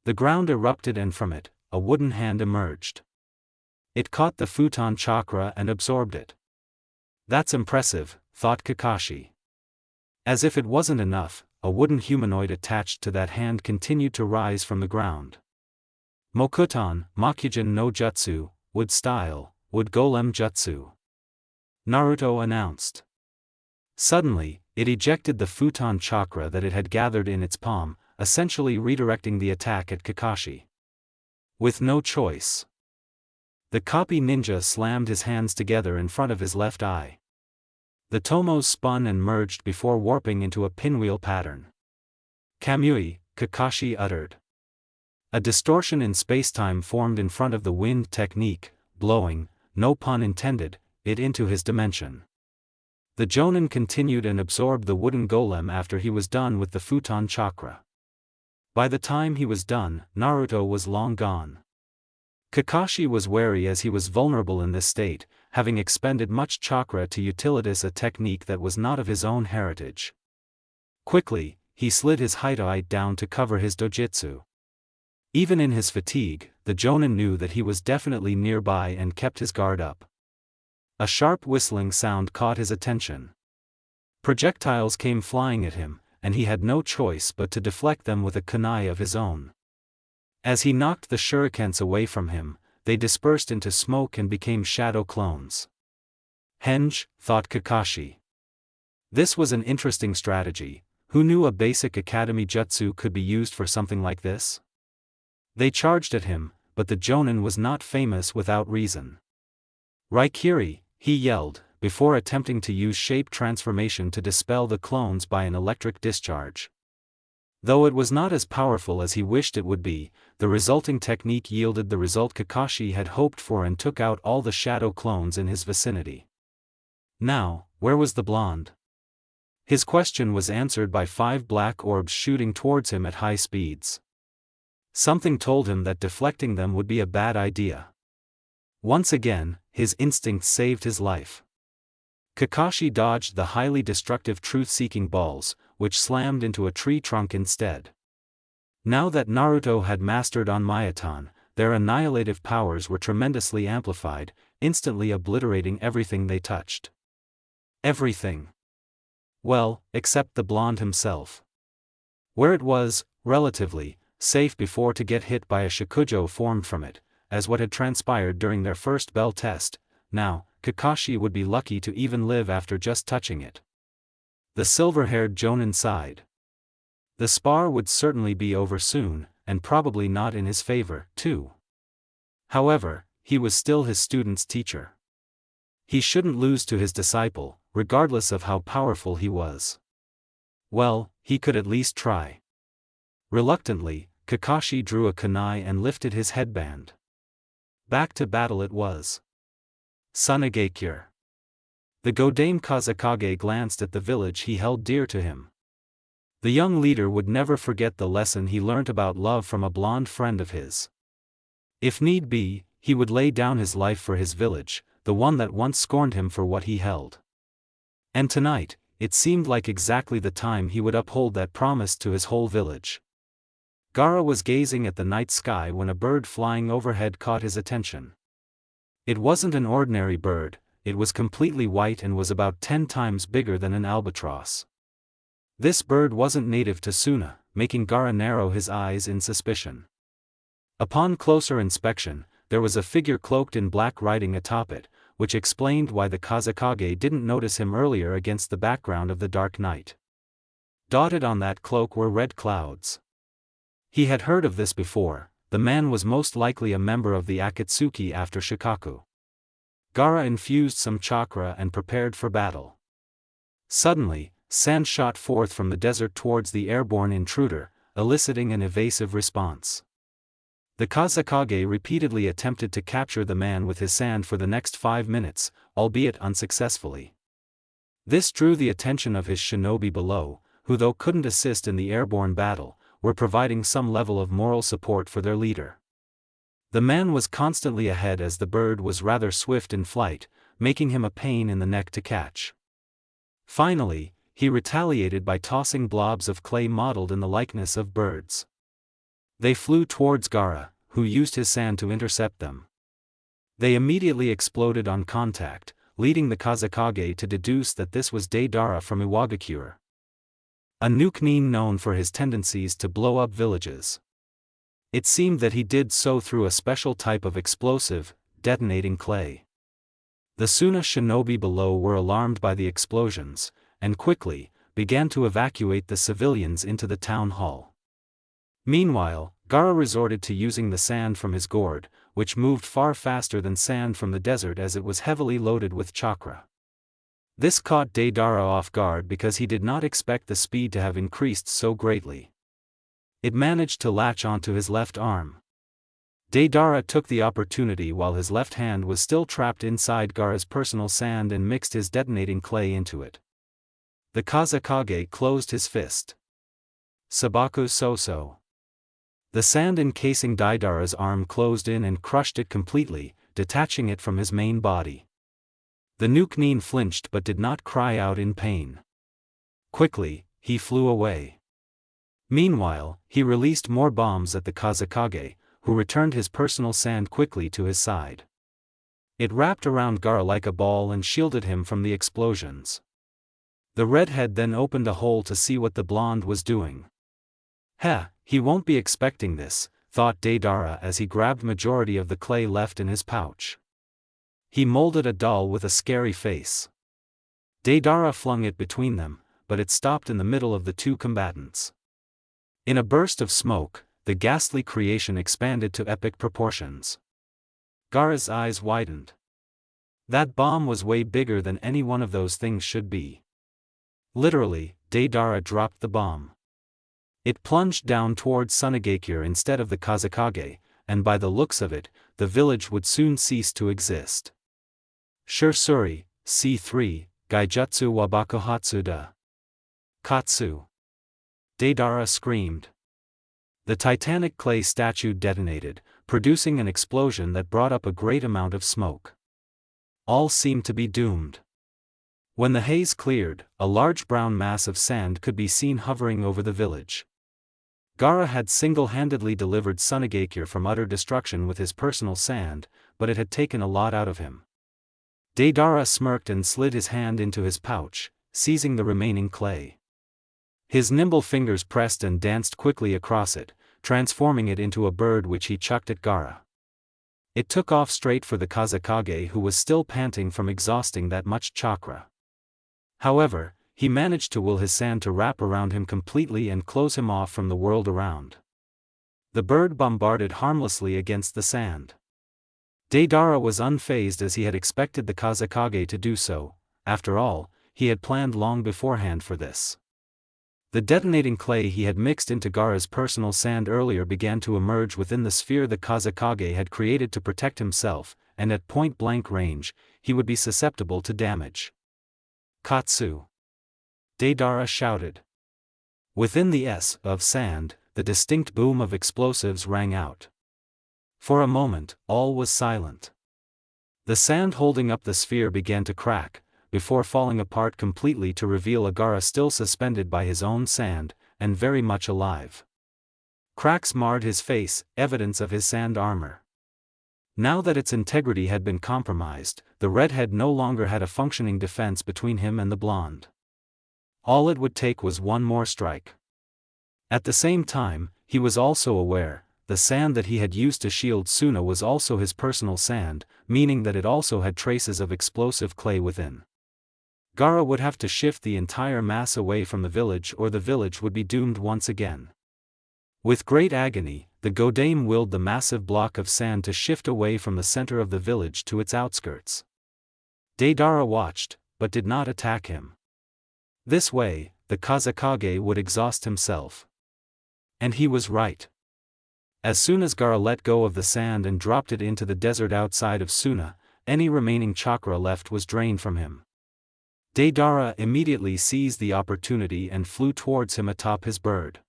The ground erupted and from it, a wooden hand emerged. It caught the futon chakra and absorbed it. "That's impressive," thought Kakashi. As if it wasn't enough, a wooden humanoid attached to that hand continued to rise from the ground. "Mokuton, Makujin no Jutsu, wood style, wood golem jutsu," Naruto announced. Suddenly, it ejected the futon chakra that it had gathered in its palm, essentially redirecting the attack at Kakashi. With no choice, the copy ninja slammed his hands together in front of his left eye. The tomos spun and merged before warping into a pinwheel pattern. "Kamui," Kakashi uttered. A distortion in spacetime formed in front of the wind technique, blowing, no pun intended, it into his dimension. The Jonin continued and absorbed the wooden golem after he was done with the futon chakra. By the time he was done, Naruto was long gone. Kakashi was wary as he was vulnerable in this state, having expended much chakra to utilize a technique that was not of his own heritage. Quickly, he slid his hideout down to cover his dojutsu. Even in his fatigue, the Jonin knew that he was definitely nearby and kept his guard up. A sharp whistling sound caught his attention. Projectiles came flying at him, and he had no choice but to deflect them with a kunai of his own. As he knocked the shurikens away from him, they dispersed into smoke and became shadow clones. "Henge," thought Kakashi. This was an interesting strategy. Who knew a basic academy jutsu could be used for something like this? They charged at him, but the Jonin was not famous without reason. "Raikiri," he yelled, before attempting to use shape transformation to dispel the clones by an electric discharge. Though it was not as powerful as he wished it would be, the resulting technique yielded the result Kakashi had hoped for and took out all the shadow clones in his vicinity. Now, where was the blonde? His question was answered by 5 black orbs shooting towards him at high speeds. Something told him that deflecting them would be a bad idea. Once again, his instincts saved his life. Kakashi dodged the highly destructive truth-seeking balls, which slammed into a tree trunk instead. Now that Naruto had mastered Onmyoton, their annihilative powers were tremendously amplified, instantly obliterating everything they touched. Everything. Well, except the blonde himself. Where it was, relatively, safe before to get hit by a Shikujo formed from it, as what had transpired during their first bell test, now, Kakashi would be lucky to even live after just touching it. The silver-haired Jonin sighed. The spar would certainly be over soon, and probably not in his favor, too. However, he was still his student's teacher. He shouldn't lose to his disciple, regardless of how powerful he was. Well, he could at least try. Reluctantly, Kakashi drew a kunai and lifted his headband. Back to battle it was. Tsunagakure. The Godame Kazekage glanced at the village he held dear to him. The young leader would never forget the lesson he learnt about love from a blonde friend of his. If need be, he would lay down his life for his village, the one that once scorned him for what he held. And tonight, it seemed like exactly the time he would uphold that promise to his whole village. Gaara was gazing at the night sky when a bird flying overhead caught his attention. It wasn't an ordinary bird, it was completely white and was about 10 times bigger than an albatross. This bird wasn't native to Suna, making Gaara narrow his eyes in suspicion. Upon closer inspection, there was a figure cloaked in black riding atop it, which explained why the Kazekage didn't notice him earlier against the background of the dark night. Dotted on that cloak were red clouds. He had heard of this before. The man was most likely a member of the Akatsuki after Shikaku. Gaara infused some chakra and prepared for battle. Suddenly, sand shot forth from the desert towards the airborne intruder, eliciting an evasive response. The Kazekage repeatedly attempted to capture the man with his sand for the next 5 minutes, albeit unsuccessfully. This drew the attention of his shinobi below, who though couldn't assist in the airborne battle, were providing some level of moral support for their leader. The man was constantly ahead as the bird was rather swift in flight, making him a pain in the neck to catch. Finally, he retaliated by tossing blobs of clay modeled in the likeness of birds. They flew towards Gaara, who used his sand to intercept them. They immediately exploded on contact, leading the Kazekage to deduce that this was Deidara from Iwagakure, a nuke-nin known for his tendencies to blow up villages. It seemed that he did so through a special type of explosive, detonating clay. The Suna shinobi below were alarmed by the explosions, and quickly, began to evacuate the civilians into the town hall. Meanwhile, Gaara resorted to using the sand from his gourd, which moved far faster than sand from the desert as it was heavily loaded with chakra. This caught Deidara off guard because he did not expect the speed to have increased so greatly. It managed to latch onto his left arm. Deidara took the opportunity while his left hand was still trapped inside Gaara's personal sand and mixed his detonating clay into it. The Kazekage closed his fist. Sabaku so-so. The sand encasing Deidara's arm closed in and crushed it completely, detaching it from his main body. The nuke-nin flinched but did not cry out in pain. Quickly, he flew away. Meanwhile, he released more bombs at the Kazekage, who returned his personal sand quickly to his side. It wrapped around Gaara like a ball and shielded him from the explosions. The redhead then opened a hole to see what the blonde was doing. He won't be expecting this, thought Deidara as he grabbed majority of the clay left in his pouch. He molded a doll with a scary face. Deidara flung it between them, but it stopped in the middle of the two combatants. In a burst of smoke, the ghastly creation expanded to epic proportions. Gaara's eyes widened. That bomb was way bigger than any one of those things should be. Literally, Deidara dropped the bomb. It plunged down towards Tsunagakure instead of the Kazekage, and by the looks of it, the village would soon cease to exist. Shursuri, C3, Gaijutsu Wabakuhatsuda. Katsu. Deidara screamed. The titanic clay statue detonated, producing an explosion that brought up a great amount of smoke. All seemed to be doomed. When the haze cleared, a large brown mass of sand could be seen hovering over the village. Gaara had single-handedly delivered Tsunagakure from utter destruction with his personal sand, but it had taken a lot out of him. Deidara smirked and slid his hand into his pouch, seizing the remaining clay. His nimble fingers pressed and danced quickly across it, transforming it into a bird which he chucked at Gaara. It took off straight for the Kazekage, who was still panting from exhausting that much chakra. However, he managed to will his sand to wrap around him completely and close him off from the world around. The bird bombarded harmlessly against the sand. Deidara was unfazed, as he had expected the Kazekage to do so. After all, he had planned long beforehand for this. The detonating clay he had mixed into Gaara's personal sand earlier began to emerge within the sphere the Kazekage had created to protect himself, and at point-blank range, he would be susceptible to damage. Tatsu! Deidara shouted. Within the of sand, the distinct boom of explosives rang out. For a moment, all was silent. The sand holding up the sphere began to crack, before falling apart completely to reveal a Gaara still suspended by his own sand, and very much alive. Cracks marred his face, evidence of his sand armor. Now that its integrity had been compromised, the redhead no longer had a functioning defense between him and the blonde. All it would take was one more strike. At the same time, he was also aware, the sand that he had used to shield Suna was also his personal sand, meaning that it also had traces of explosive clay within. Gaara would have to shift the entire mass away from the village, or the village would be doomed once again. With great agony, the Godame willed the massive block of sand to shift away from the center of the village to its outskirts. Deidara watched, but did not attack him. This way, the Kazekage would exhaust himself. And he was right. As soon as Gaara let go of the sand and dropped it into the desert outside of Suna, any remaining chakra left was drained from him. Deidara immediately seized the opportunity and flew towards him atop his bird.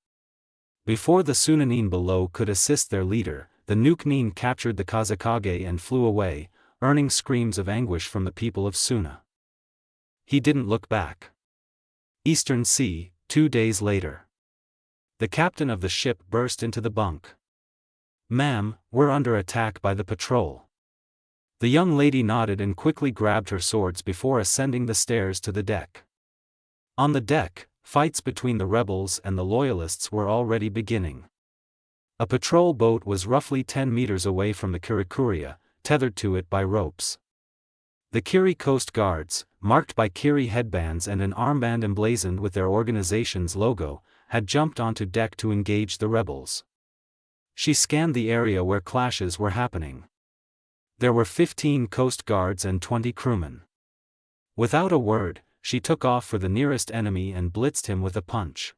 Before the Sunanin below could assist their leader, the Nukenin captured the Kazekage and flew away, earning screams of anguish from the people of Suna. He didn't look back. Eastern Sea, 2 days later. The captain of the ship burst into the bunk. "Ma'am, we're under attack by the patrol." The young lady nodded and quickly grabbed her swords before ascending the stairs to the deck. On the deck, fights between the rebels and the loyalists were already beginning. A patrol boat was roughly 10 meters away from the Kirikuria, tethered to it by ropes. The Kiri Coast Guards, marked by Kiri headbands and an armband emblazoned with their organization's logo, had jumped onto deck to engage the rebels. She scanned the area where clashes were happening. There were 15 Coast Guards and 20 crewmen. Without a word, she took off for the nearest enemy and blitzed him with a punch.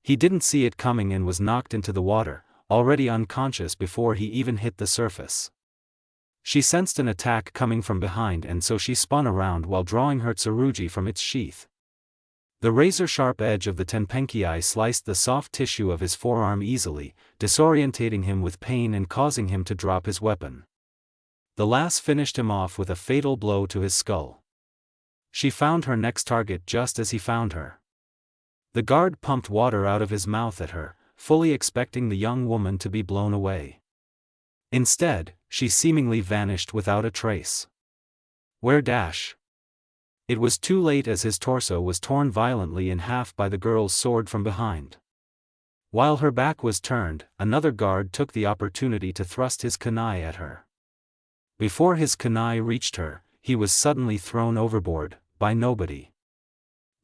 He didn't see it coming and was knocked into the water, already unconscious before he even hit the surface. She sensed an attack coming from behind, and so she spun around while drawing her tsurugi from its sheath. The razor-sharp edge of the tenpenki sliced the soft tissue of his forearm easily, disorientating him with pain and causing him to drop his weapon. The lass finished him off with a fatal blow to his skull. She found her next target just as he found her. The guard pumped water out of his mouth at her, fully expecting the young woman to be blown away. Instead, she seemingly vanished without a trace. Where dash? It was too late, as his torso was torn violently in half by the girl's sword from behind. While her back was turned, another guard took the opportunity to thrust his kunai at her. Before his kunai reached her, he was suddenly thrown overboard, by nobody.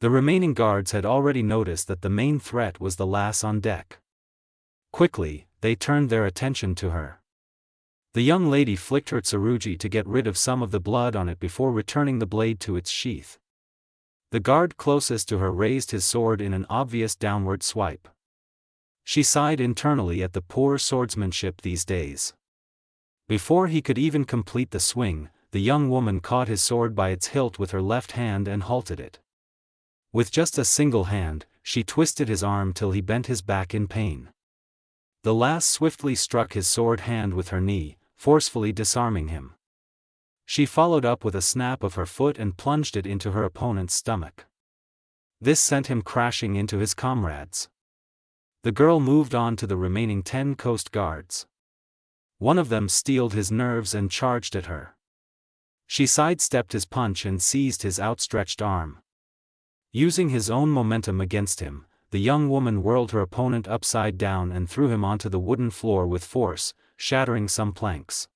The remaining guards had already noticed that the main threat was the lass on deck. Quickly, they turned their attention to her. The young lady flicked her tsurugi to get rid of some of the blood on it before returning the blade to its sheath. The guard closest to her raised his sword in an obvious downward swipe. She sighed internally at the poor swordsmanship these days. Before he could even complete the swing, the young woman caught his sword by its hilt with her left hand and halted it. With just a single hand, she twisted his arm till he bent his back in pain. The lass swiftly struck his sword hand with her knee, forcefully disarming him. She followed up with a snap of her foot and plunged it into her opponent's stomach. This sent him crashing into his comrades. The girl moved on to the remaining 10 coast guards. One of them steeled his nerves and charged at her. She sidestepped his punch and seized his outstretched arm. Using his own momentum against him, the young woman whirled her opponent upside down and threw him onto the wooden floor with force, shattering some planks.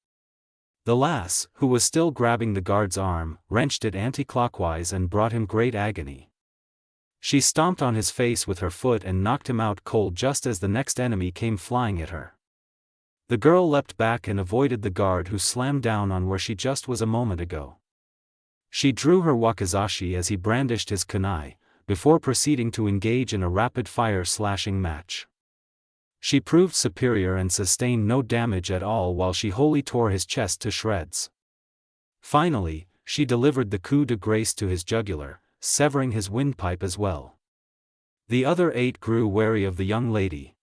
The lass, who was still grabbing the guard's arm, wrenched it anti-clockwise and brought him great agony. She stomped on his face with her foot and knocked him out cold just as the next enemy came flying at her. The girl leapt back and avoided the guard, who slammed down on where she just was a moment ago. She drew her wakizashi as he brandished his kunai, before proceeding to engage in a rapid-fire slashing match. She proved superior and sustained no damage at all while she wholly tore his chest to shreds. Finally, she delivered the coup de grace to his jugular, severing his windpipe as well. The other 8 grew wary of the young lady.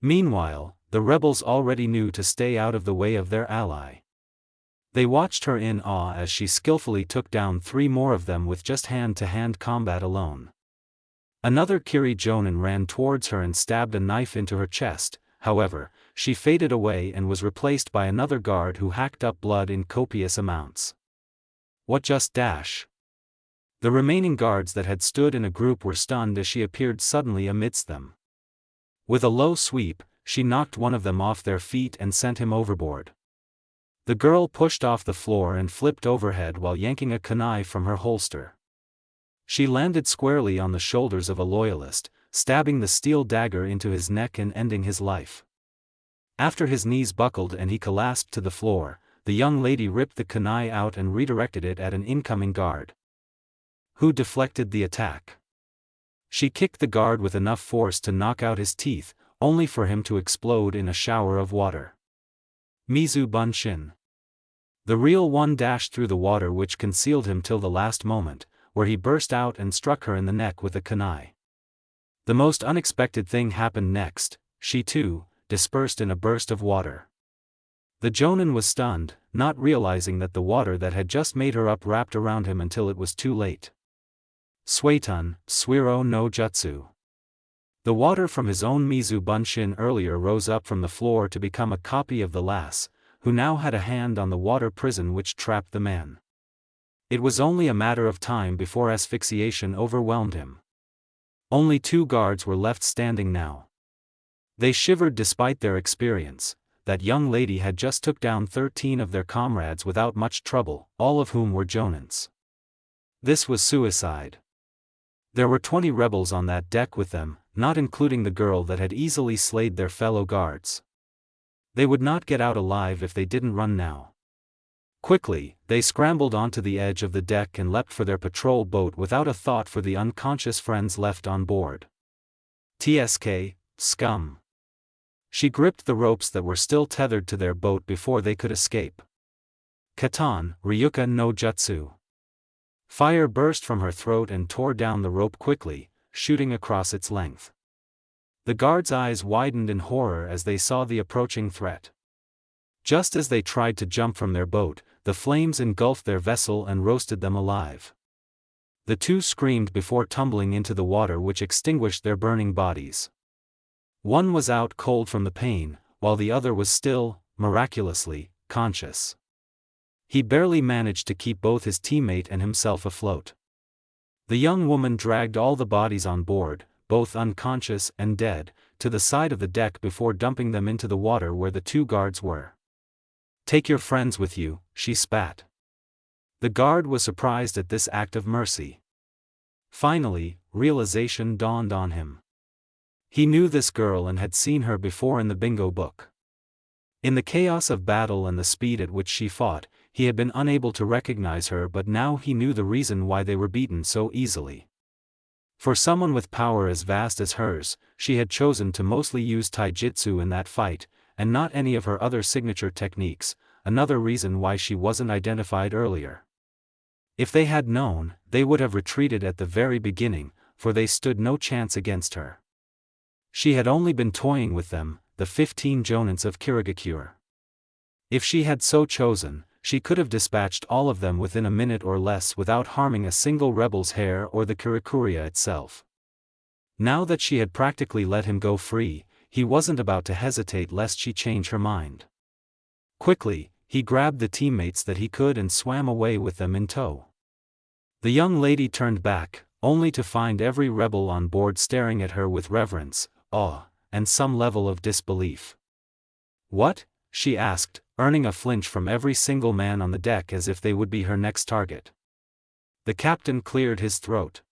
Meanwhile, the rebels already knew to stay out of the way of their ally. They watched her in awe as she skillfully took down 3 more of them with just hand-to-hand combat alone. Another Kiri Jonin ran towards her and stabbed a knife into her chest. However, she faded away and was replaced by another guard who hacked up blood in copious amounts. What just dash? The remaining guards that had stood in a group were stunned as she appeared suddenly amidst them. With a low sweep, she knocked one of them off their feet and sent him overboard. The girl pushed off the floor and flipped overhead while yanking a kunai from her holster. She landed squarely on the shoulders of a loyalist, stabbing the steel dagger into his neck and ending his life. After his knees buckled and he collapsed to the floor, the young lady ripped the kunai out and redirected it at an incoming guard, who deflected the attack. She kicked the guard with enough force to knock out his teeth, only for him to explode in a shower of water. Mizu Bunshin. The real one dashed through the water which concealed him till the last moment, where he burst out and struck her in the neck with a kunai. The most unexpected thing happened next. She too, dispersed in a burst of water. The Jonin was stunned, not realizing that the water that had just made her up wrapped around him until it was too late. Suetun, Suiro no Jutsu. The water from his own Mizu Bunshin earlier rose up from the floor to become a copy of the lass, who now had a hand on the water prison which trapped the man. It was only a matter of time before asphyxiation overwhelmed him. Only 2 guards were left standing now. They shivered despite their experience. That young lady had just took down 13 of their comrades without much trouble, all of whom were Jonins. This was suicide. There were 20 rebels on that deck with them, not including the girl that had easily slayed their fellow guards. They would not get out alive if they didn't run now. Quickly, they scrambled onto the edge of the deck and leapt for their patrol boat without a thought for the unconscious friends left on board. TSK, scum. She gripped the ropes that were still tethered to their boat before they could escape. Katan, Ryuka no Jutsu. Fire burst from her throat and tore down the rope quickly, shooting across its length. The guards' eyes widened in horror as they saw the approaching threat. Just as they tried to jump from their boat, the flames engulfed their vessel and roasted them alive. The 2 screamed before tumbling into the water which extinguished their burning bodies. One was out cold from the pain, while the other was still, miraculously, conscious. He barely managed to keep both his teammate and himself afloat. The young woman dragged all the bodies on board, both unconscious and dead, to the side of the deck before dumping them into the water where the 2 guards were. "Take your friends with you," she spat. The guard was surprised at this act of mercy. Finally, realization dawned on him. He knew this girl and had seen her before in the bingo book. In the chaos of battle and the speed at which she fought, he had been unable to recognize her, but now he knew the reason why they were beaten so easily. For someone with power as vast as hers, she had chosen to mostly use taijutsu in that fight, and not any of her other signature techniques, another reason why she wasn't identified earlier. If they had known, they would have retreated at the very beginning, for they stood no chance against her. She had only been toying with them, the 15 Jonins of Kirigakure. If she had so chosen, she could have dispatched all of them within a minute or less without harming a single rebel's hair or the Kirikuria itself. Now that she had practically let him go free, he wasn't about to hesitate lest she change her mind. Quickly, he grabbed the teammates that he could and swam away with them in tow. The young lady turned back, only to find every rebel on board staring at her with reverence, awe, and some level of disbelief. "What?" she asked, earning a flinch from every single man on the deck as if they would be her next target. The captain cleared his throat.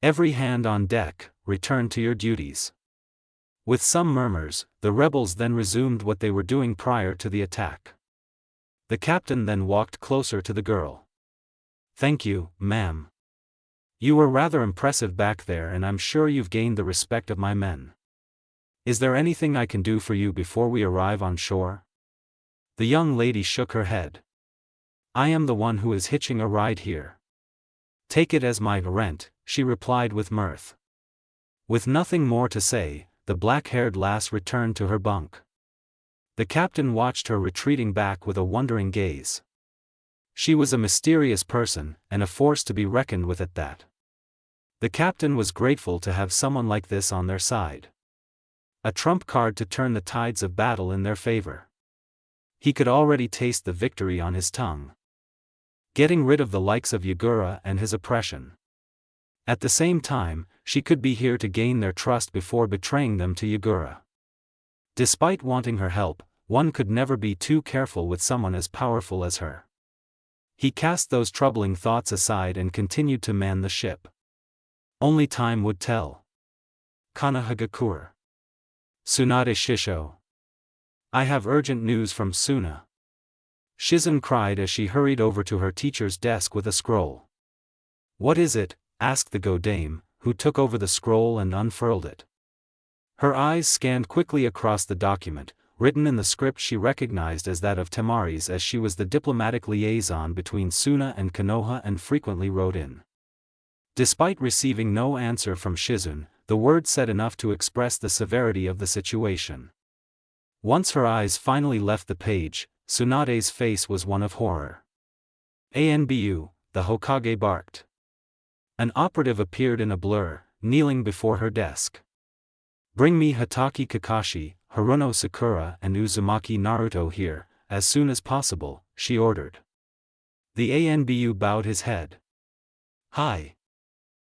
Every hand on deck, return to your duties. With some murmurs, the rebels then resumed what they were doing prior to the attack. The captain then walked closer to the girl. Thank you, ma'am. You were rather impressive back there, and I'm sure you've gained the respect of my men. Is there anything I can do for you before we arrive on shore? The young lady shook her head. I am the one who is hitching a ride here. Take it as my rent, she replied with mirth. With nothing more to say, the black-haired lass returned to her bunk. The captain watched her retreating back with a wondering gaze. She was a mysterious person, and a force to be reckoned with at that. The captain was grateful to have someone like this on their side. A trump card to turn the tides of battle in their favor. He could already taste the victory on his tongue. Getting rid of the likes of Yagura and his oppression. At the same time, she could be here to gain their trust before betraying them to Yagura. Despite wanting her help, one could never be too careful with someone as powerful as her. He cast those troubling thoughts aside and continued to man the ship. Only time would tell. Kanahagakure. Tsunade Shisho. I have urgent news from Suna. Shizen cried as she hurried over to her teacher's desk with a scroll. What is it? Asked the Godame, who took over the scroll and unfurled it. Her eyes scanned quickly across the document, written in the script she recognized as that of Temari's, as she was the diplomatic liaison between Suna and Konoha and frequently wrote in. Despite receiving no answer from Shizun, the word said enough to express the severity of the situation. Once her eyes finally left the page, Tsunade's face was one of horror. Anbu, the Hokage barked. An operative appeared in a blur, kneeling before her desk. Bring me Hatake Kakashi, Haruno Sakura and Uzumaki Naruto here, as soon as possible, she ordered. The Anbu bowed his head. Hi.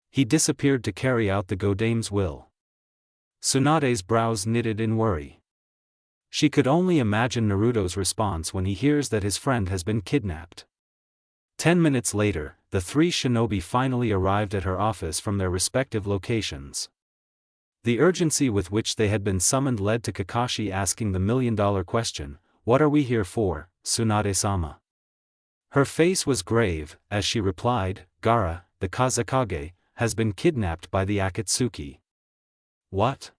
He disappeared to carry out the Godame's will. Tsunade's brows knitted in worry. She could only imagine Naruto's response when he hears that his friend has been kidnapped. 10 minutes later, the three shinobi finally arrived at her office from their respective locations. The urgency with which they had been summoned led to Kakashi asking the million-dollar question, "What are we here for, Tsunade-sama?" Her face was grave, as she replied, "Gaara, the Kazekage, has been kidnapped by the Akatsuki." What?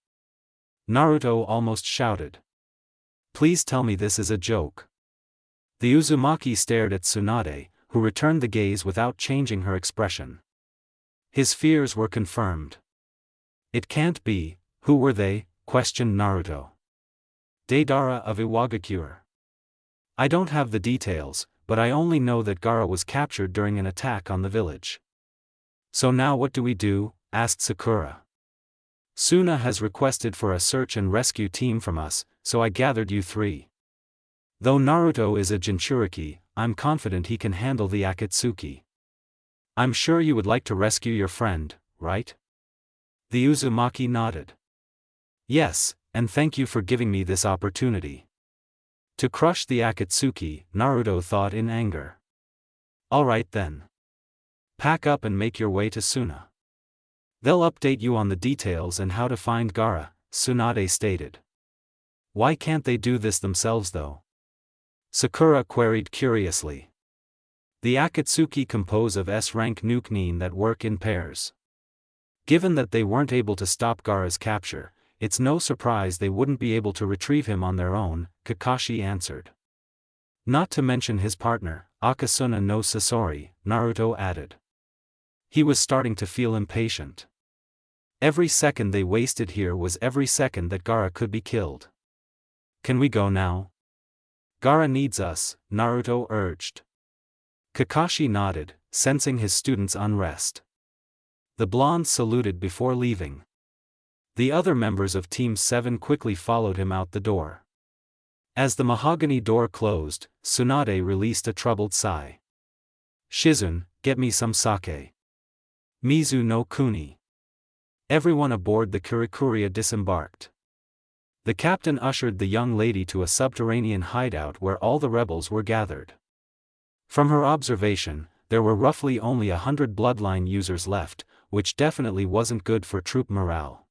Naruto almost shouted. Please tell me this is a joke. The Uzumaki stared at Tsunade, who returned the gaze without changing her expression. His fears were confirmed. It can't be. Who were they? Questioned Naruto. Deidara of Iwagakure. I don't have the details, but I only know that Gaara was captured during an attack on the village. So now what do we do? Asked Sakura. Suna has requested for a search and rescue team from us, so I gathered you three. Though Naruto is a Jinchuriki, I'm confident he can handle the Akatsuki. I'm sure you would like to rescue your friend, right? The Uzumaki nodded. Yes, and thank you for giving me this opportunity. To crush the Akatsuki, Naruto thought in anger. Alright then. Pack up and make your way to Suna. They'll update you on the details and how to find Gaara, Tsunade stated. Why can't they do this themselves though? Sakura queried curiously. The Akatsuki compose of S-rank nukenin that work in pairs. Given that they weren't able to stop Gaara's capture, it's no surprise they wouldn't be able to retrieve him on their own, Kakashi answered. Not to mention his partner, Akasuna no Sasori, Naruto added. He was starting to feel impatient. Every second they wasted here was every second that Gaara could be killed. Can we go now? Gaara needs us, Naruto urged. Kakashi nodded, sensing his students' unrest. The blonde saluted before leaving. The other members of Team 7 quickly followed him out the door. As the mahogany door closed, Tsunade released a troubled sigh. Shizun, get me some sake. Mizu no Kuni. Everyone aboard the Kurikuria disembarked. The captain ushered the young lady to a subterranean hideout where all the rebels were gathered. From her observation, there were roughly only 100 bloodline users left, which definitely wasn't good for troop morale.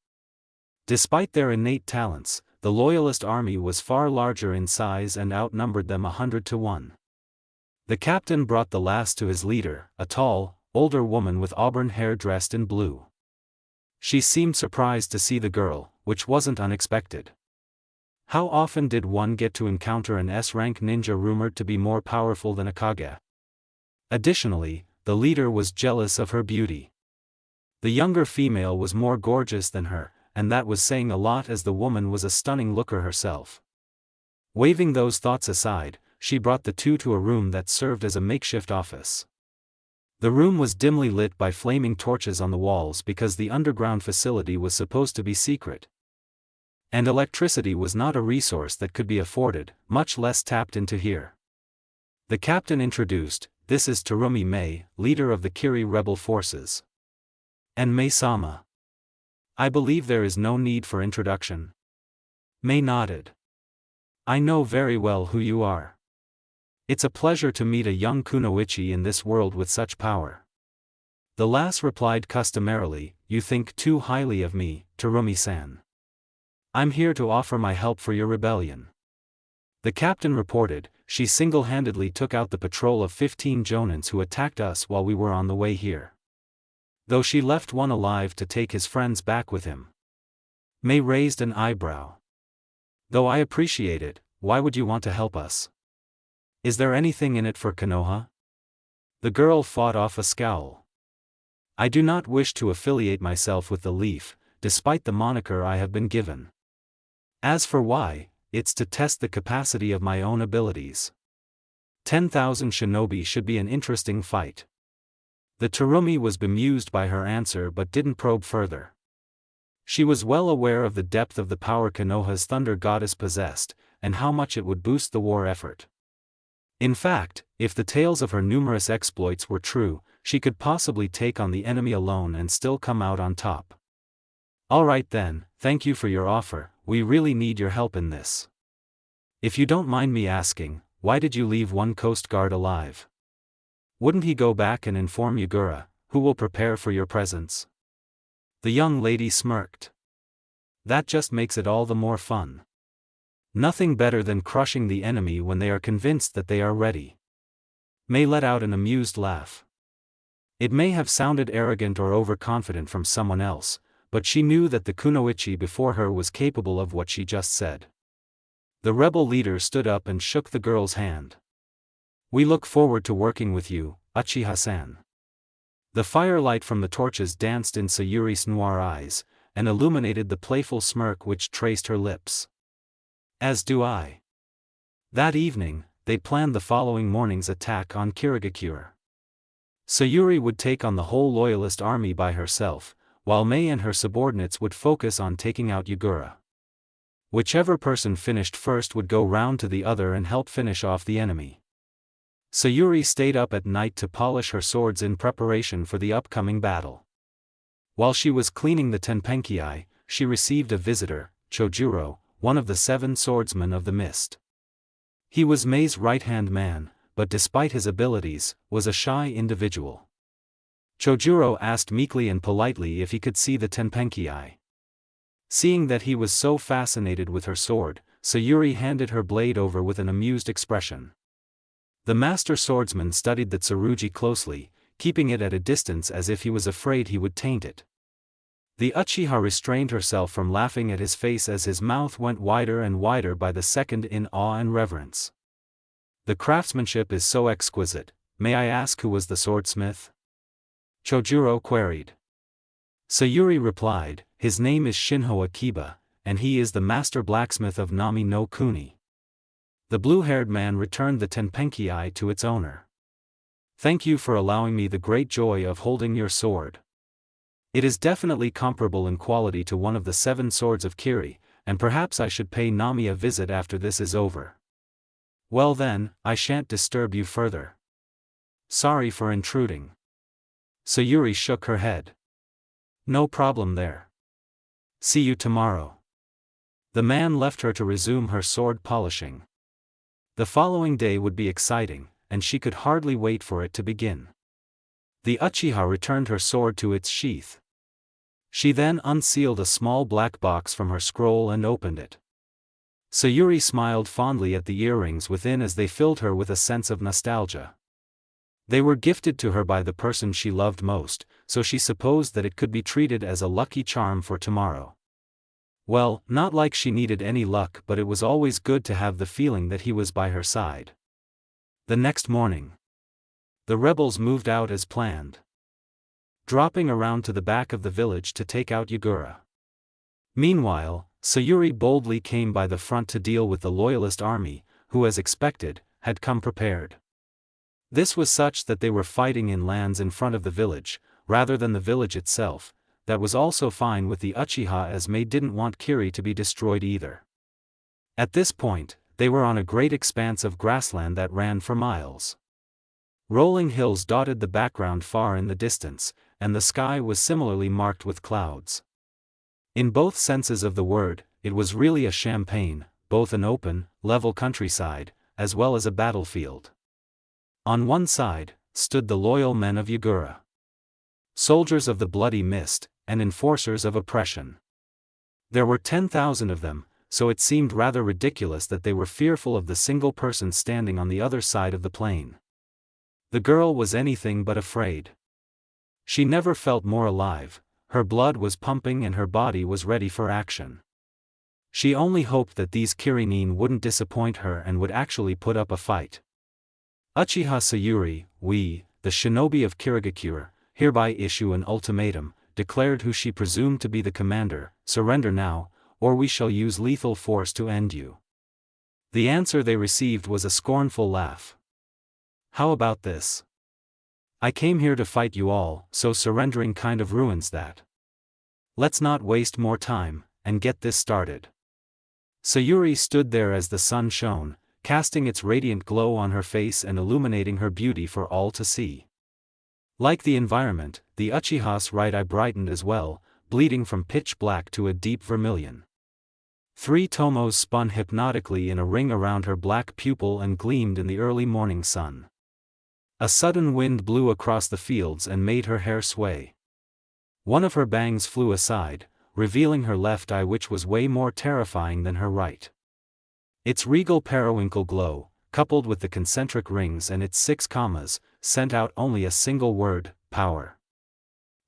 Despite their innate talents, the loyalist army was far larger in size and outnumbered them 100 to 1. The captain brought the last to his leader, a tall, older woman with auburn hair dressed in blue. She seemed surprised to see the girl, which wasn't unexpected. How often did one get to encounter an S-rank ninja rumored to be more powerful than a Kage? Additionally, the leader was jealous of her beauty. The younger female was more gorgeous than her, and that was saying a lot as the woman was a stunning looker herself. Waving those thoughts aside, she brought the two to a room that served as a makeshift office. The room was dimly lit by flaming torches on the walls because the underground facility was supposed to be secret. And electricity was not a resource that could be afforded, much less tapped into here. The captain introduced, "This is Terumi Mei, leader of the Kiri rebel forces." "And Mei-sama. I believe there is no need for introduction." Mei nodded. "I know very well who you are. It's a pleasure to meet a young kunoichi in this world with such power." The lass replied customarily, "You think too highly of me, Terumi-san. I'm here to offer my help for your rebellion." The captain reported, "She single-handedly took out the patrol of 15 jonins who attacked us while we were on the way here. Though she left one alive to take his friends back with him." Mei raised an eyebrow. "Though I appreciate it, why would you want to help us? Is there anything in it for Konoha?" The girl fought off a scowl. "I do not wish to affiliate myself with the Leaf, despite the moniker I have been given. As for why, it's to test the capacity of my own abilities. 10,000 shinobi should be an interesting fight." The Terumi was bemused by her answer but didn't probe further. She was well aware of the depth of the power Konoha's thunder goddess possessed, and how much it would boost the war effort. In fact, if the tales of her numerous exploits were true, she could possibly take on the enemy alone and still come out on top. "Alright then, thank you for your offer, we really need your help in this. If you don't mind me asking, why did you leave one Coast Guard alive? Wouldn't he go back and inform Yagura, who will prepare for your presence?" The young lady smirked. "That just makes it all the more fun. Nothing better than crushing the enemy when they are convinced that they are ready." Mei let out an amused laugh. It may have sounded arrogant or overconfident from someone else, but she knew that the kunoichi before her was capable of what she just said. The rebel leader stood up and shook the girl's hand. "We look forward to working with you, Uchiha-san." The firelight from the torches danced in Sayuri's noir eyes, and illuminated the playful smirk which traced her lips. "As do I." That evening, they planned the following morning's attack on Kirigakure. Sayuri would take on the whole loyalist army by herself, while Mei and her subordinates would focus on taking out Yagura. Whichever person finished first would go round to the other and help finish off the enemy. Sayuri stayed up at night to polish her swords in preparation for the upcoming battle. While she was cleaning the tenpenki, she received a visitor, Chojuro, one of the 7 swordsmen of the mist. He was Mei's right-hand man, but despite his abilities, was a shy individual. Chojuro asked meekly and politely if he could see the tenpenki. Seeing that he was so fascinated with her sword, Sayuri handed her blade over with an amused expression. The master swordsman studied the tsurugi closely, keeping it at a distance as if he was afraid he would taint it. The Uchiha restrained herself from laughing at his face as his mouth went wider and wider by the second in awe and reverence. "The craftsmanship is so exquisite, may I ask who was the swordsmith?" Chojuro queried. Sayuri replied, "His name is Shinho Akiba, and he is the master blacksmith of Nami no Kuni." The blue-haired man returned the tenpenki to its owner. "Thank you for allowing me the great joy of holding your sword. It is definitely comparable in quality to one of the 7 swords of Kiri, and perhaps I should pay Nami a visit after this is over." "Well then, I shan't disturb you further. Sorry for intruding." Sayuri shook her head. "No problem there. See you tomorrow." The man left her to resume her sword polishing. The following day would be exciting, and she could hardly wait for it to begin. The Uchiha returned her sword to its sheath. She then unsealed a small black box from her scroll and opened it. Sayuri smiled fondly at the earrings within as they filled her with a sense of nostalgia. They were gifted to her by the person she loved most, so she supposed that it could be treated as a lucky charm for tomorrow. Well, not like she needed any luck, but it was always good to have the feeling that he was by her side. The next morning, the rebels moved out as planned, dropping around to the back of the village to take out Yagura. Meanwhile, Sayuri boldly came by the front to deal with the loyalist army, who as expected, had come prepared. This was such that they were fighting in lands in front of the village, rather than the village itself. That was also fine with the Uchiha, as Mei didn't want Kiri to be destroyed either. At this point, they were on a great expanse of grassland that ran for miles. Rolling hills dotted the background far in the distance, and the sky was similarly marked with clouds. In both senses of the word, it was really a champagne, both an open, level countryside, as well as a battlefield. On one side, stood the loyal men of Yagura, soldiers of the bloody mist, and enforcers of oppression. There were 10,000 of them, so it seemed rather ridiculous that they were fearful of the single person standing on the other side of the plain. The girl was anything but afraid. She never felt more alive, her blood was pumping and her body was ready for action. She only hoped that these Kirinin wouldn't disappoint her and would actually put up a fight. Uchiha Sayuri, we, the shinobi of Kirigakure, hereby issue an ultimatum, declared who she presumed to be the commander, surrender now, or we shall use lethal force to end you. The answer they received was a scornful laugh. How about this? I came here to fight you all, so surrendering kind of ruins that. Let's not waste more time, and get this started. Sayuri stood there as the sun shone, casting its radiant glow on her face and illuminating her beauty for all to see. Like the environment, the Uchiha's right eye brightened as well, bleeding from pitch black to a deep vermilion. 3 tomos spun hypnotically in a ring around her black pupil and gleamed in the early morning sun. A sudden wind blew across the fields and made her hair sway. One of her bangs flew aside, revealing her left eye, which was way more terrifying than her right. Its regal periwinkle glow, coupled with the concentric rings and its 6 commas, sent out only a single word: power.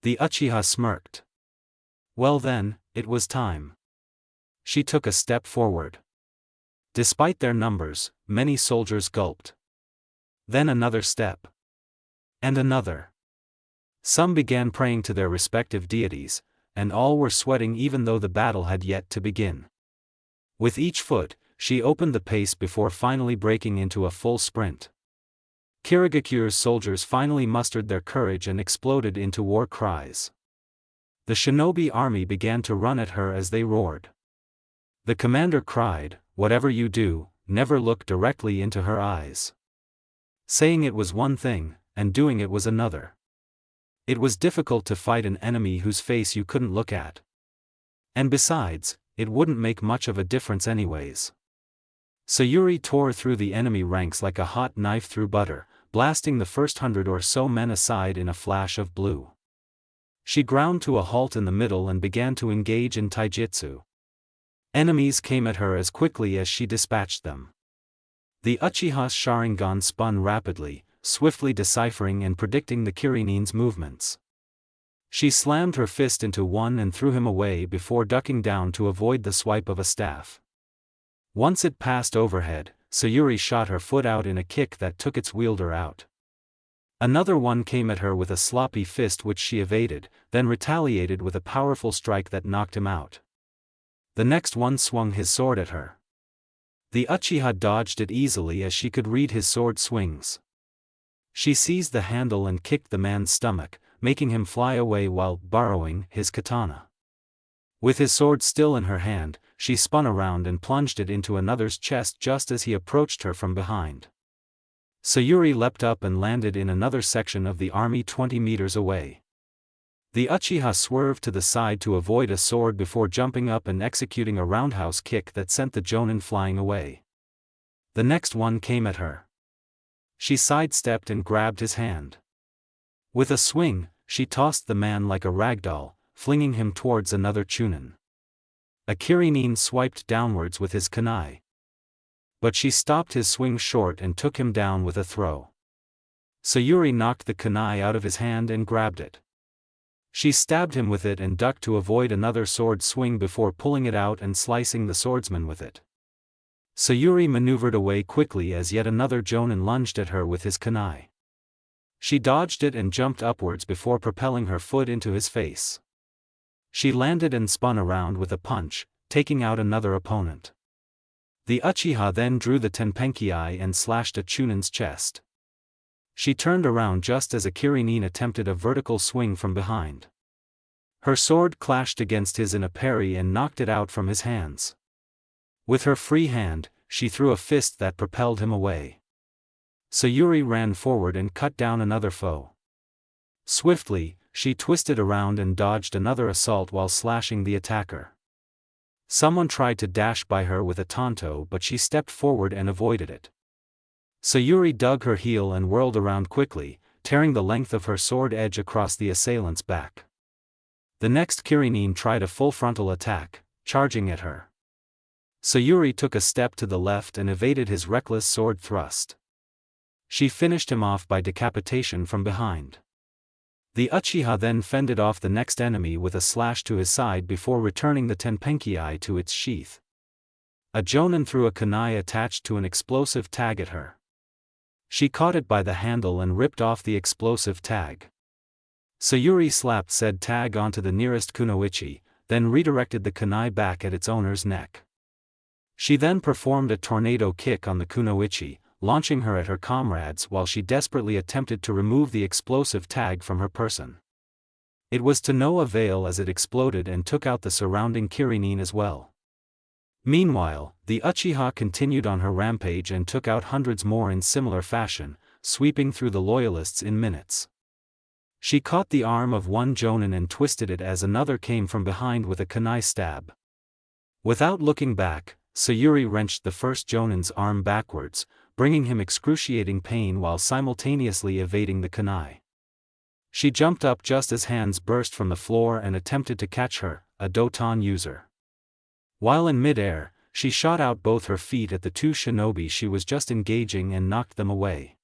The Uchiha smirked. Well then, it was time. She took a step forward. Despite their numbers, many soldiers gulped. Then another step. And another. Some began praying to their respective deities, and all were sweating even though the battle had yet to begin. With each foot, she opened the pace before finally breaking into a full sprint. Kirigakure's soldiers finally mustered their courage and exploded into war cries. The shinobi army began to run at her as they roared. The commander cried, "Whatever you do, never look directly into her eyes." Saying it was one thing, and doing it was another. It was difficult to fight an enemy whose face you couldn't look at. And besides, it wouldn't make much of a difference anyways. Sayuri tore through the enemy ranks like a hot knife through butter, blasting the first 100 or so men aside in a flash of blue. She ground to a halt in the middle and began to engage in taijutsu. Enemies came at her as quickly as she dispatched them. The Uchiha's Sharingan spun rapidly, swiftly deciphering and predicting the Kirinin's movements. She slammed her fist into one and threw him away before ducking down to avoid the swipe of a staff. Once it passed overhead, Sayuri shot her foot out in a kick that took its wielder out. Another one came at her with a sloppy fist which she evaded, then retaliated with a powerful strike that knocked him out. The next one swung his sword at her. The Uchiha dodged it easily as she could read his sword swings. She seized the handle and kicked the man's stomach, making him fly away while borrowing his katana. With his sword still in her hand, she spun around and plunged it into another's chest just as he approached her from behind. Sayuri leapt up and landed in another section of the army 20 meters away. The Uchiha swerved to the side to avoid a sword before jumping up and executing a roundhouse kick that sent the Jonin flying away. The next one came at her. She sidestepped and grabbed his hand. With a swing, she tossed the man like a ragdoll, flinging him towards another Chunin. A Kirinin swiped downwards with his kunai. But she stopped his swing short and took him down with a throw. Sayuri knocked the kunai out of his hand and grabbed it. She stabbed him with it and ducked to avoid another sword swing before pulling it out and slicing the swordsman with it. Sayuri maneuvered away quickly as yet another Jonin lunged at her with his kunai. She dodged it and jumped upwards before propelling her foot into his face. She landed and spun around with a punch, taking out another opponent. The Uchiha then drew the Tenpenki and slashed a Chunin's chest. She turned around just as a Kirinin attempted a vertical swing from behind. Her sword clashed against his in a parry and knocked it out from his hands. With her free hand, she threw a fist that propelled him away. Sayuri ran forward and cut down another foe. Swiftly, she twisted around and dodged another assault while slashing the attacker. Someone tried to dash by her with a tanto but she stepped forward and avoided it. Sayuri dug her heel and whirled around quickly, tearing the length of her sword edge across the assailant's back. The next Kirinin tried a full frontal attack, charging at her. Sayuri took a step to the left and evaded his reckless sword thrust. She finished him off by decapitation from behind. The Uchiha then fended off the next enemy with a slash to his side before returning the Tenpenki to its sheath. A Jonin threw a kunai attached to an explosive tag at her. She caught it by the handle and ripped off the explosive tag. Sayuri slapped said tag onto the nearest kunoichi, then redirected the kunai back at its owner's neck. She then performed a tornado kick on the kunoichi, launching her at her comrades while she desperately attempted to remove the explosive tag from her person. It was to no avail as it exploded and took out the surrounding Kirinin as well. Meanwhile, the Uchiha continued on her rampage and took out hundreds more in similar fashion, sweeping through the loyalists in minutes. She caught the arm of one Jonin and twisted it as another came from behind with a kunai stab. Without looking back, Sayuri wrenched the first Jonin's arm backwards, bringing him excruciating pain while simultaneously evading the kunai. She jumped up just as hands burst from the floor and attempted to catch her, a Doton user. While in mid-air, she shot out both her feet at the two shinobi she was just engaging and knocked them away.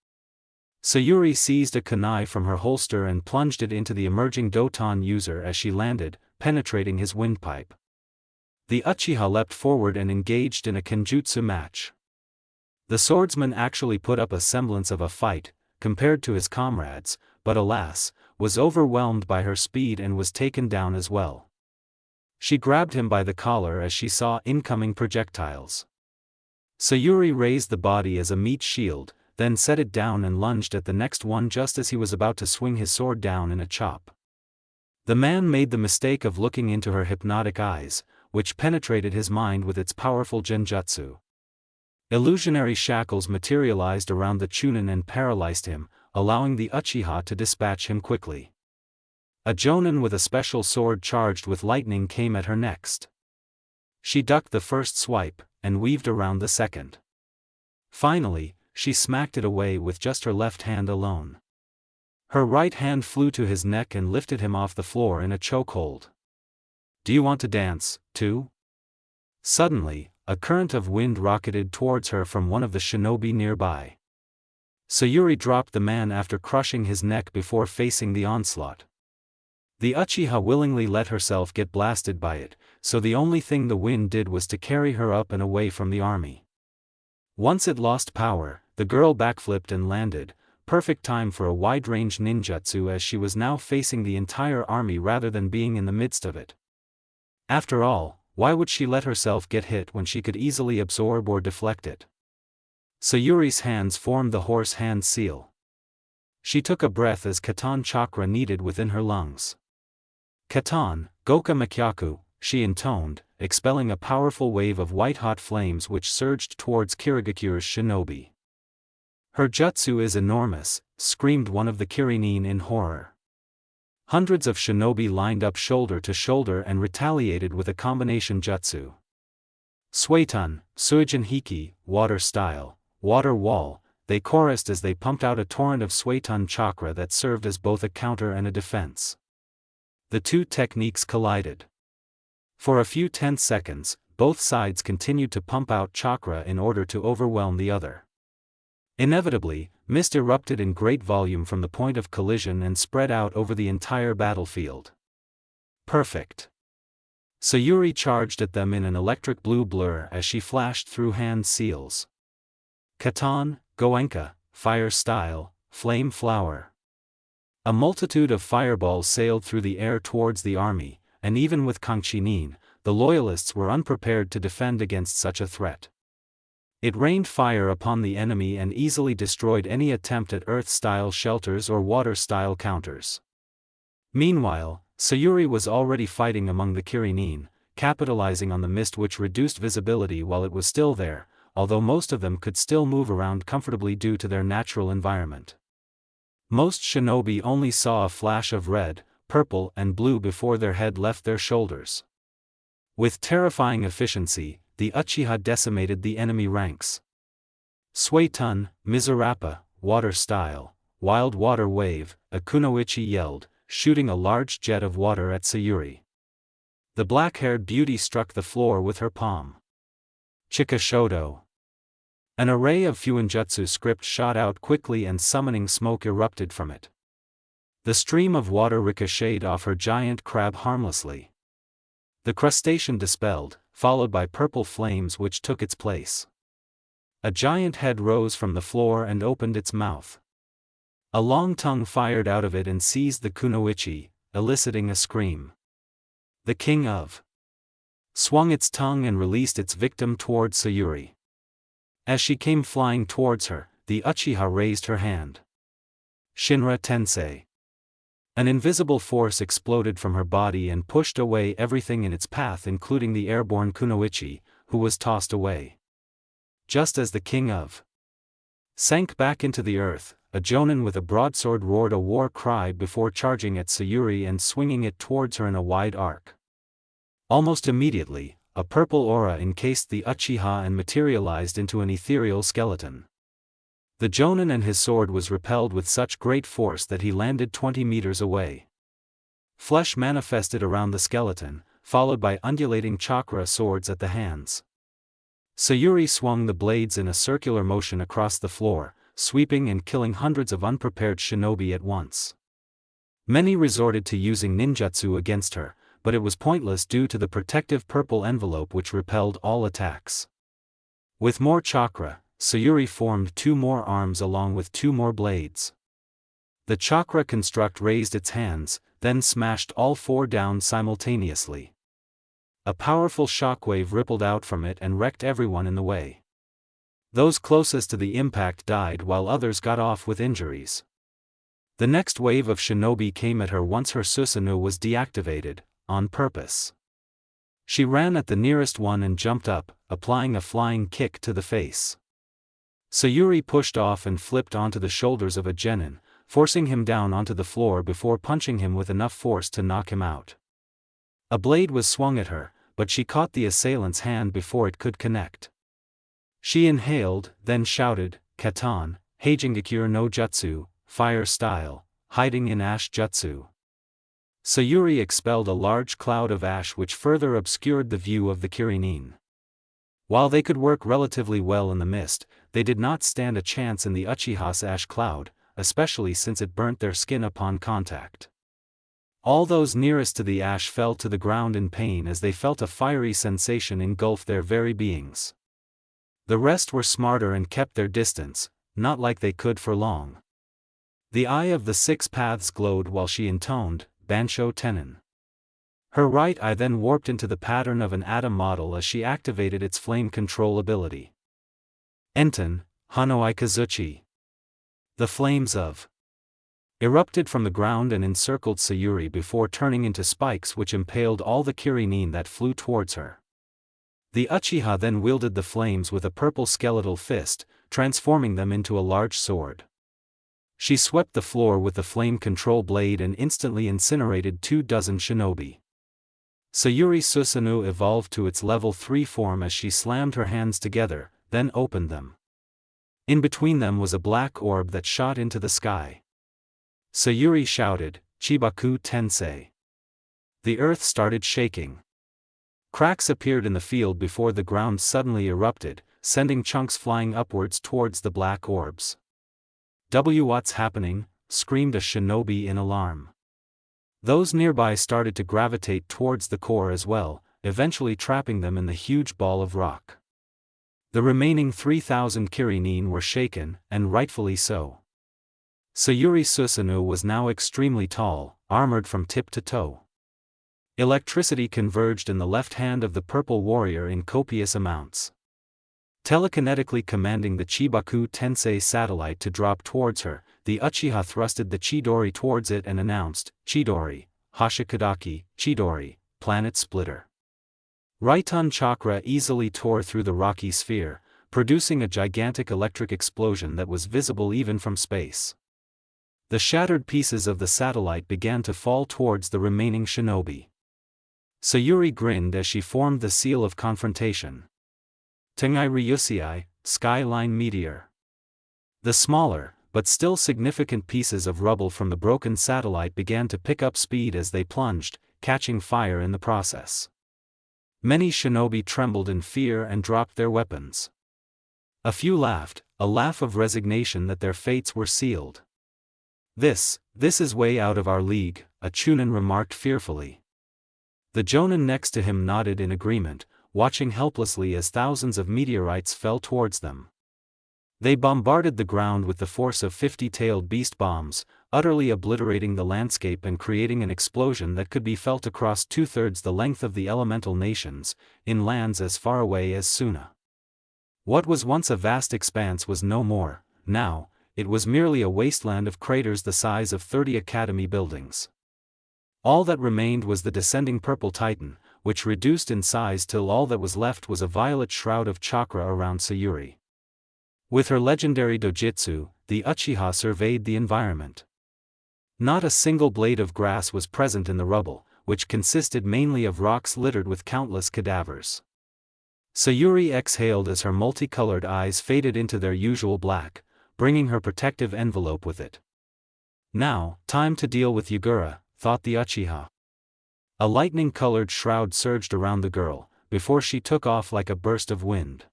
Sayuri seized a kunai from her holster and plunged it into the emerging Doton user as she landed, penetrating his windpipe. The Uchiha leapt forward and engaged in a kenjutsu match. The swordsman actually put up a semblance of a fight, compared to his comrades, but alas, was overwhelmed by her speed and was taken down as well. She grabbed him by the collar as she saw incoming projectiles. Sayuri raised the body as a meat shield, then set it down and lunged at the next one just as he was about to swing his sword down in a chop. The man made the mistake of looking into her hypnotic eyes, which penetrated his mind with its powerful genjutsu. Illusionary shackles materialized around the Chunin and paralyzed him, allowing the Uchiha to dispatch him quickly. A Jonin with a special sword charged with lightning came at her next. She ducked the first swipe, and weaved around the second. Finally, she smacked it away with just her left hand alone. Her right hand flew to his neck and lifted him off the floor in a chokehold. "Do you want to dance, too?" Suddenly, a current of wind rocketed towards her from one of the shinobi nearby. Sayuri dropped the man after crushing his neck before facing the onslaught. The Uchiha willingly let herself get blasted by it, so the only thing the wind did was to carry her up and away from the army. Once it lost power, the girl backflipped and landed, perfect time for a wide-range ninjutsu as she was now facing the entire army rather than being in the midst of it. After all, why would she let herself get hit when she could easily absorb or deflect it? Sayuri's hands formed the horse hand seal. She took a breath as Katan chakra kneaded within her lungs. "Katan, Goka Makyaku," she intoned, expelling a powerful wave of white-hot flames which surged towards Kirigakure's shinobi. "Her jutsu is enormous," screamed one of the Kirinin in horror. Hundreds of shinobi lined up shoulder to shoulder and retaliated with a combination jutsu. Suetun, Suijin Hiki, water style, water wall, they chorused as they pumped out a torrent of Suetun chakra that served as both a counter and a defense. The two techniques collided. For a few tense seconds, both sides continued to pump out chakra in order to overwhelm the other. Inevitably, mist erupted in great volume from the point of collision and spread out over the entire battlefield. Perfect. Sayuri charged at them in an electric blue blur as she flashed through hand seals. Katan, Goenka, fire style, flame flower. A multitude of fireballs sailed through the air towards the army, and even with Kangchinin, the loyalists were unprepared to defend against such a threat. It rained fire upon the enemy and easily destroyed any attempt at earth-style shelters or water-style counters. Meanwhile, Sayuri was already fighting among the Kirinin, capitalizing on the mist which reduced visibility while it was still there, although most of them could still move around comfortably due to their natural environment. Most shinobi only saw a flash of red, purple and blue before their head left their shoulders. With terrifying efficiency, the Uchiha decimated the enemy ranks. Suetun, Mizurappa, water style, wild water wave, a kunoichi yelled, shooting a large jet of water at Sayuri. The black-haired beauty struck the floor with her palm. Chikashodo. An array of Fuinjutsu script shot out quickly and summoning smoke erupted from it. The stream of water ricocheted off her giant crab harmlessly. The crustacean dispelled, followed by purple flames which took its place. A giant head rose from the floor and opened its mouth. A long tongue fired out of it and seized the kunoichi, eliciting a scream. The king of swung its tongue and released its victim towards Sayuri. As she came flying towards her, the Uchiha raised her hand. Shinra Tensei. An invisible force exploded from her body and pushed away everything in its path including the airborne kunoichi, who was tossed away. Just as the king of sank back into the earth, a jonin with a broadsword roared a war cry before charging at Sayuri and swinging it towards her in a wide arc. Almost immediately, a purple aura encased the Uchiha and materialized into an ethereal skeleton. The jonin and his sword was repelled with such great force that he landed 20 meters away. Flesh manifested around the skeleton, followed by undulating chakra swords at the hands. Sayuri swung the blades in a circular motion across the floor, sweeping and killing hundreds of unprepared shinobi at once. Many resorted to using ninjutsu against her, but it was pointless due to the protective purple envelope which repelled all attacks. With more chakra, Sayuri formed 2 more arms along with 2 more blades. The chakra construct raised its hands, then smashed all 4 down simultaneously. A powerful shockwave rippled out from it and wrecked everyone in the way. Those closest to the impact died while others got off with injuries. The next wave of shinobi came at her once her Susanoo was deactivated, on purpose. She ran at the nearest one and jumped up, applying a flying kick to the face. Sayuri pushed off and flipped onto the shoulders of a genin, forcing him down onto the floor before punching him with enough force to knock him out. A blade was swung at her, but she caught the assailant's hand before it could connect. She inhaled, then shouted, Katan, Heijingakure no Jutsu, fire style, hiding in ash jutsu. Sayuri expelled a large cloud of ash which further obscured the view of the Kirinin. While they could work relatively well in the mist, they did not stand a chance in the Uchiha's ash cloud, especially since it burnt their skin upon contact. All those nearest to the ash fell to the ground in pain as they felt a fiery sensation engulf their very beings. The rest were smarter and kept their distance, not like they could for long. The eye of the 6 paths glowed while she intoned, Bansho Tenon. Her right eye then warped into the pattern of an atom model as she activated its flame control ability. Enten, Hanoi Kazuchi. The flames of erupted from the ground and encircled Sayuri before turning into spikes which impaled all the Kirinin that flew towards her. The Uchiha then wielded the flames with a purple skeletal fist, transforming them into a large sword. She swept the floor with the flame control blade and instantly incinerated 24 shinobi. Sayuri Susanoo evolved to its level 3 form as she slammed her hands together, then opened them. In between them was a black orb that shot into the sky. Sayuri shouted, "Chibaku Tensei." The earth started shaking. Cracks appeared in the field before the ground suddenly erupted, sending chunks flying upwards towards the black orbs. "What's happening?" screamed a shinobi in alarm. Those nearby started to gravitate towards the core as well, eventually trapping them in the huge ball of rock. The remaining 3,000 kirinin were shaken, and rightfully so. Sayuri Susanoo was now extremely tall, armored from tip to toe. Electricity converged in the left hand of the purple warrior in copious amounts. Telekinetically commanding the Chibaku Tensei satellite to drop towards her, the Uchiha thrusted the Chidori towards it and announced, "Chidori, Hashikadaki, Chidori, Planet Splitter." Raiton chakra easily tore through the rocky sphere, producing a gigantic electric explosion that was visible even from space. The shattered pieces of the satellite began to fall towards the remaining shinobi. Sayuri grinned as she formed the seal of confrontation. Tengai Ryusiai, Skyline Meteor. The smaller, but still significant pieces of rubble from the broken satellite began to pick up speed as they plunged, catching fire in the process. Many shinobi trembled in fear and dropped their weapons. A few laughed, a laugh of resignation that their fates were sealed. This is way out of our league," a Chunin remarked fearfully. The Jonin next to him nodded in agreement, watching helplessly as thousands of meteorites fell towards them. They bombarded the ground with the force of 50-tailed beast bombs, utterly obliterating the landscape and creating an explosion that could be felt across 2/3 the length of the elemental nations, in lands as far away as Suna. What was once a vast expanse was no more. Now, it was merely a wasteland of craters the size of 30 academy buildings. All that remained was the descending purple titan, which reduced in size till all that was left was a violet shroud of chakra around Sayuri. With her legendary dojutsu, the Uchiha surveyed the environment. Not a single blade of grass was present in the rubble, which consisted mainly of rocks littered with countless cadavers. Sayuri exhaled as her multicolored eyes faded into their usual black, bringing her protective envelope with it. Now, time to deal with Yagura, thought the Uchiha. A lightning-colored shroud surged around the girl, before she took off like a burst of wind.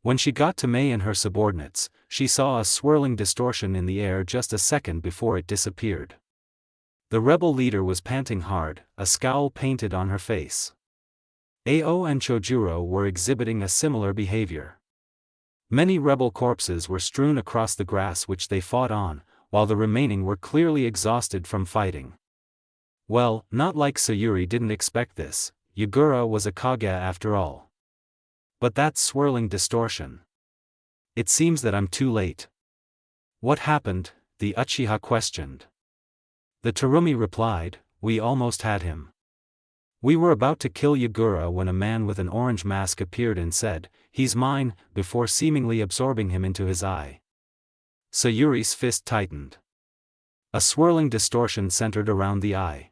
When she got to Mei and her subordinates, she saw a swirling distortion in the air just a second before it disappeared. The rebel leader was panting hard, a scowl painted on her face. Ao and Chojuro were exhibiting a similar behavior. Many rebel corpses were strewn across the grass which they fought on, while the remaining were clearly exhausted from fighting. Well, not like Sayuri didn't expect this. Yagura was a Kage after all. But that swirling distortion. It seems that I'm too late. What happened? The Uchiha questioned. The Terumi replied, we almost had him. We were about to kill Yagura when a man with an orange mask appeared and said, he's mine, before seemingly absorbing him into his eye. Sayuri's fist tightened. A swirling distortion centered around the eye.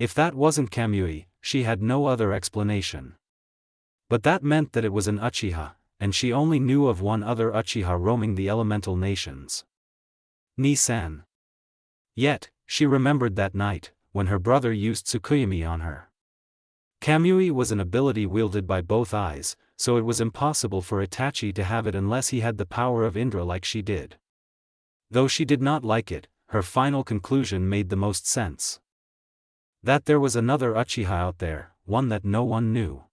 If that wasn't Kamui, she had no other explanation. But that meant that it was an Uchiha, and she only knew of one other Uchiha roaming the elemental nations. Ni-san. Yet, she remembered that night, when her brother used Tsukuyomi on her. Kamui was an ability wielded by both eyes, so it was impossible for Itachi to have it unless he had the power of Indra like she did. Though she did not like it, her final conclusion made the most sense. That there was another Uchiha out there, one that no one knew.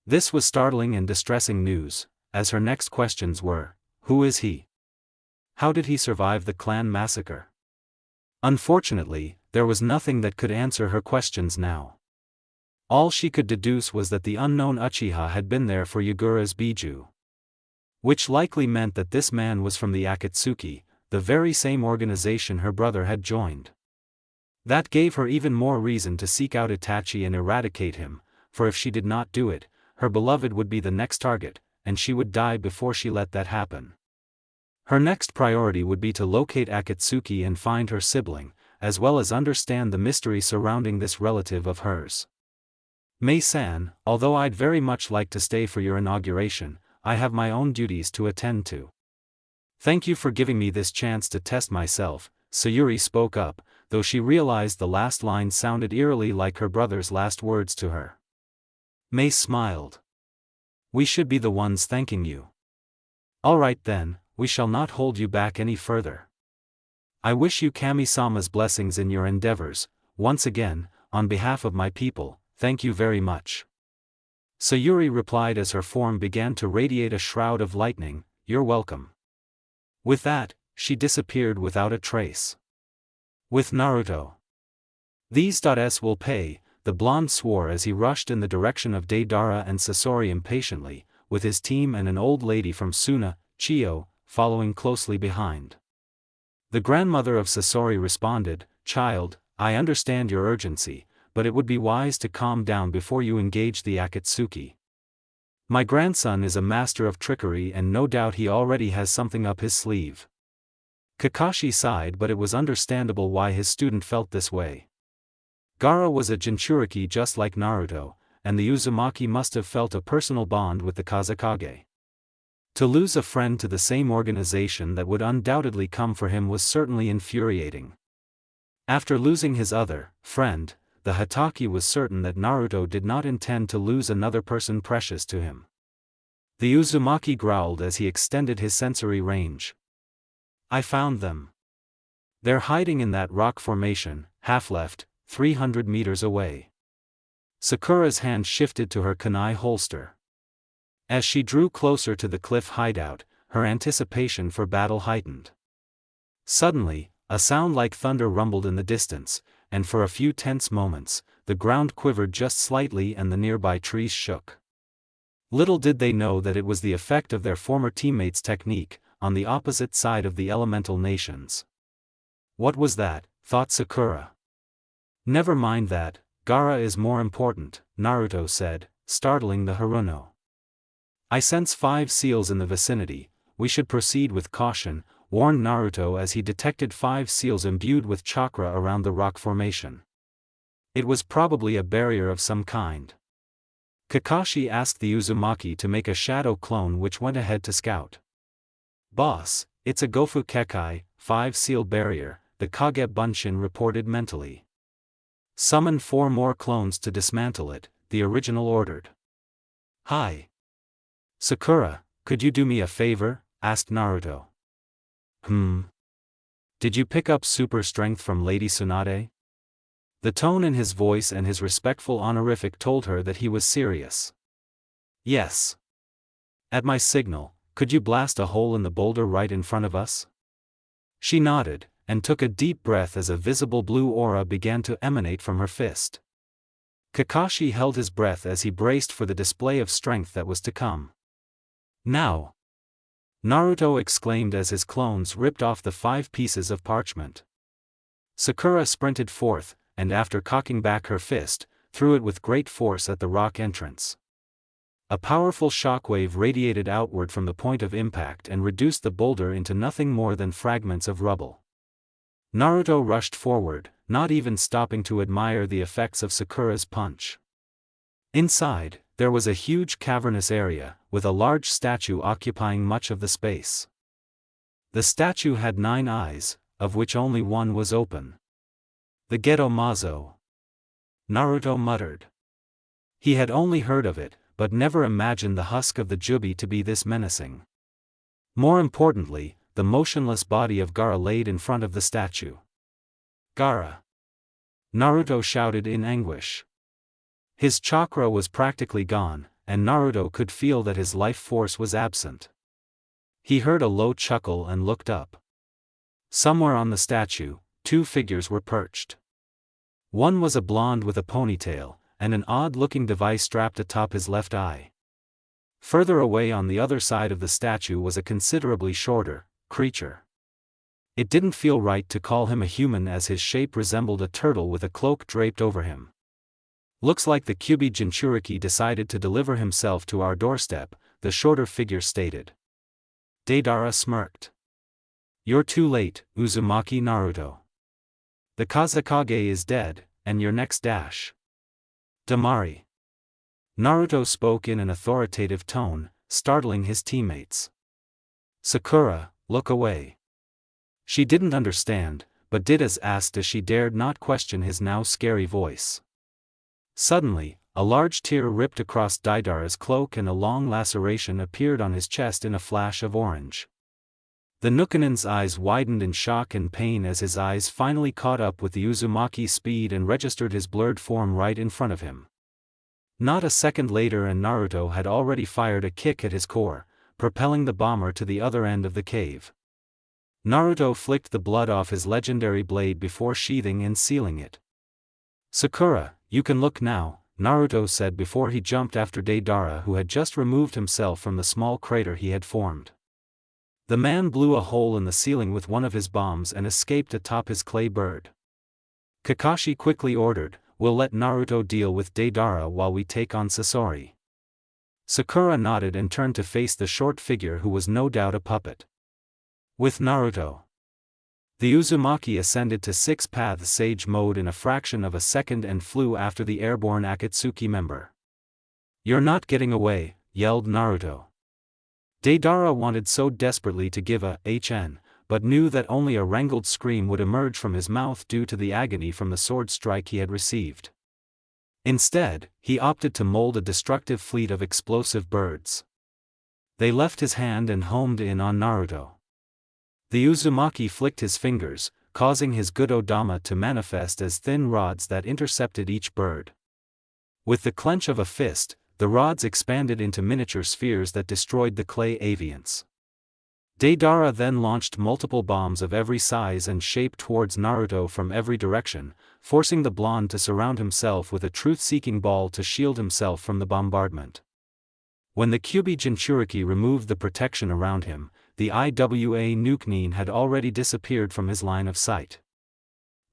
This was startling and distressing news, as her next questions were, who is he? How did he survive the clan massacre? Unfortunately, there was nothing that could answer her questions now. All she could deduce was that the unknown Uchiha had been there for Yagura's Biju. Which likely meant that this man was from the Akatsuki, the very same organization her brother had joined. That gave her even more reason to seek out Itachi and eradicate him, for if she did not do it, her beloved would be the next target, and she would die before she let that happen. Her next priority would be to locate Akatsuki and find her sibling, as well as understand the mystery surrounding this relative of hers. Mei-san, although I'd very much like to stay for your inauguration, I have my own duties to attend to. Thank you for giving me this chance to test myself, Sayuri spoke up, though she realized the last line sounded eerily like her brother's last words to her. Mei smiled. We should be the ones thanking you. Alright then, we shall not hold you back any further. I wish you Kami-sama's blessings in your endeavors. Once again, on behalf of my people, thank you very much. Sayuri replied as her form began to radiate a shroud of lightning, you're welcome. With that, she disappeared without a trace. With Naruto. These s will pay, the blonde swore as he rushed in the direction of Deidara and Sasori impatiently, with his team and an old lady from Suna, Chiyo, following closely behind. The grandmother of Sasori responded, Child, I understand your urgency, but it would be wise to calm down before you engage the Akatsuki. My grandson is a master of trickery and no doubt he already has something up his sleeve. Kakashi sighed, but it was understandable why his student felt this way. Gaara was a Jinchuriki just like Naruto, and the Uzumaki must have felt a personal bond with the Kazekage. To lose a friend to the same organization that would undoubtedly come for him was certainly infuriating. After losing his other friend, the Hatake was certain that Naruto did not intend to lose another person precious to him. The Uzumaki growled as he extended his sensory range. I found them. They're hiding in that rock formation, half left, 300 meters away. Sakura's hand shifted to her kunai holster. As she drew closer to the cliff hideout, her anticipation for battle heightened. Suddenly, a sound like thunder rumbled in the distance, and for a few tense moments, the ground quivered just slightly and the nearby trees shook. Little did they know that it was the effect of their former teammates' technique, on the opposite side of the elemental nations. What was that? Thought Sakura. Never mind that, Gaara is more important, Naruto said, startling the Haruno. I sense 5 seals in the vicinity, we should proceed with caution, warned Naruto as he detected 5 seals imbued with chakra around the rock formation. It was probably a barrier of some kind. Kakashi asked the Uzumaki to make a shadow clone which went ahead to scout. Boss, it's a Gofu Kekai, 5 seal barrier, the Kage Bunshin reported mentally. Summon 4 more clones to dismantle it, the original ordered. Hi. Sakura, could you do me a favor? Asked Naruto. Did you pick up super strength from Lady Tsunade? The tone in his voice and his respectful honorific told her that he was serious. Yes. At my signal, could you blast a hole in the boulder right in front of us? She nodded, and took a deep breath as a visible blue aura began to emanate from her fist. Kakashi held his breath as he braced for the display of strength that was to come. Now! Naruto exclaimed as his clones ripped off the 5 pieces of parchment. Sakura sprinted forth, and after cocking back her fist, threw it with great force at the rock entrance. A powerful shockwave radiated outward from the point of impact and reduced the boulder into nothing more than fragments of rubble. Naruto rushed forward, not even stopping to admire the effects of Sakura's punch. Inside, there was a huge cavernous area, with a large statue occupying much of the space. The statue had 9 eyes, of which only one was open. The Geto Mazo. Naruto muttered. He had only heard of it, but never imagined the husk of the Jubi to be this menacing. More importantly, the motionless body of Gaara laid in front of the statue. Gaara! Naruto shouted in anguish. His chakra was practically gone, and Naruto could feel that his life force was absent. He heard a low chuckle and looked up. Somewhere on the statue, 2 figures were perched. One was a blonde with a ponytail, and an odd-looking device strapped atop his left eye. Further away on the other side of the statue was a considerably shorter creature. It didn't feel right to call him a human as his shape resembled a turtle with a cloak draped over him. Looks like the Kyubi Jinchuriki decided to deliver himself to our doorstep, the shorter figure stated. Deidara smirked. You're too late, Uzumaki Naruto. The Kazekage is dead, and your next dash. Damari. Naruto spoke in an authoritative tone, startling his teammates. Sakura, look away. She didn't understand, but did as asked as she dared not question his now scary voice. Suddenly, a large tear ripped across Deidara's cloak and a long laceration appeared on his chest in a flash of orange. The Nukanin's eyes widened in shock and pain as his eyes finally caught up with the Uzumaki's speed and registered his blurred form right in front of him. Not a second later and Naruto had already fired a kick at his core, propelling the bomber to the other end of the cave. Naruto flicked the blood off his legendary blade before sheathing and sealing it. Sakura, you can look now, Naruto said before he jumped after Deidara, who had just removed himself from the small crater he had formed. The man blew a hole in the ceiling with one of his bombs and escaped atop his clay bird. Kakashi quickly ordered, we'll let Naruto deal with Deidara while we take on Sasori. Sakura nodded and turned to face the short figure who was no doubt a puppet. With Naruto. The Uzumaki ascended to 6-path Sage mode in a fraction of a second and flew after the airborne Akatsuki member. You're not getting away, yelled Naruto. Deidara wanted so desperately to give a HN, but knew that only a wrangled scream would emerge from his mouth due to the agony from the sword strike he had received. Instead, he opted to mold a destructive fleet of explosive birds. They left his hand and homed in on Naruto. The Uzumaki flicked his fingers, causing his Gododama to manifest as thin rods that intercepted each bird. With the clench of a fist, the rods expanded into miniature spheres that destroyed the clay avians. Deidara then launched multiple bombs of every size and shape towards Naruto from every direction, forcing the blonde to surround himself with a truth-seeking ball to shield himself from the bombardment. When the Kyuubi Jinchuriki removed the protection around him, the IWA Nukenin had already disappeared from his line of sight.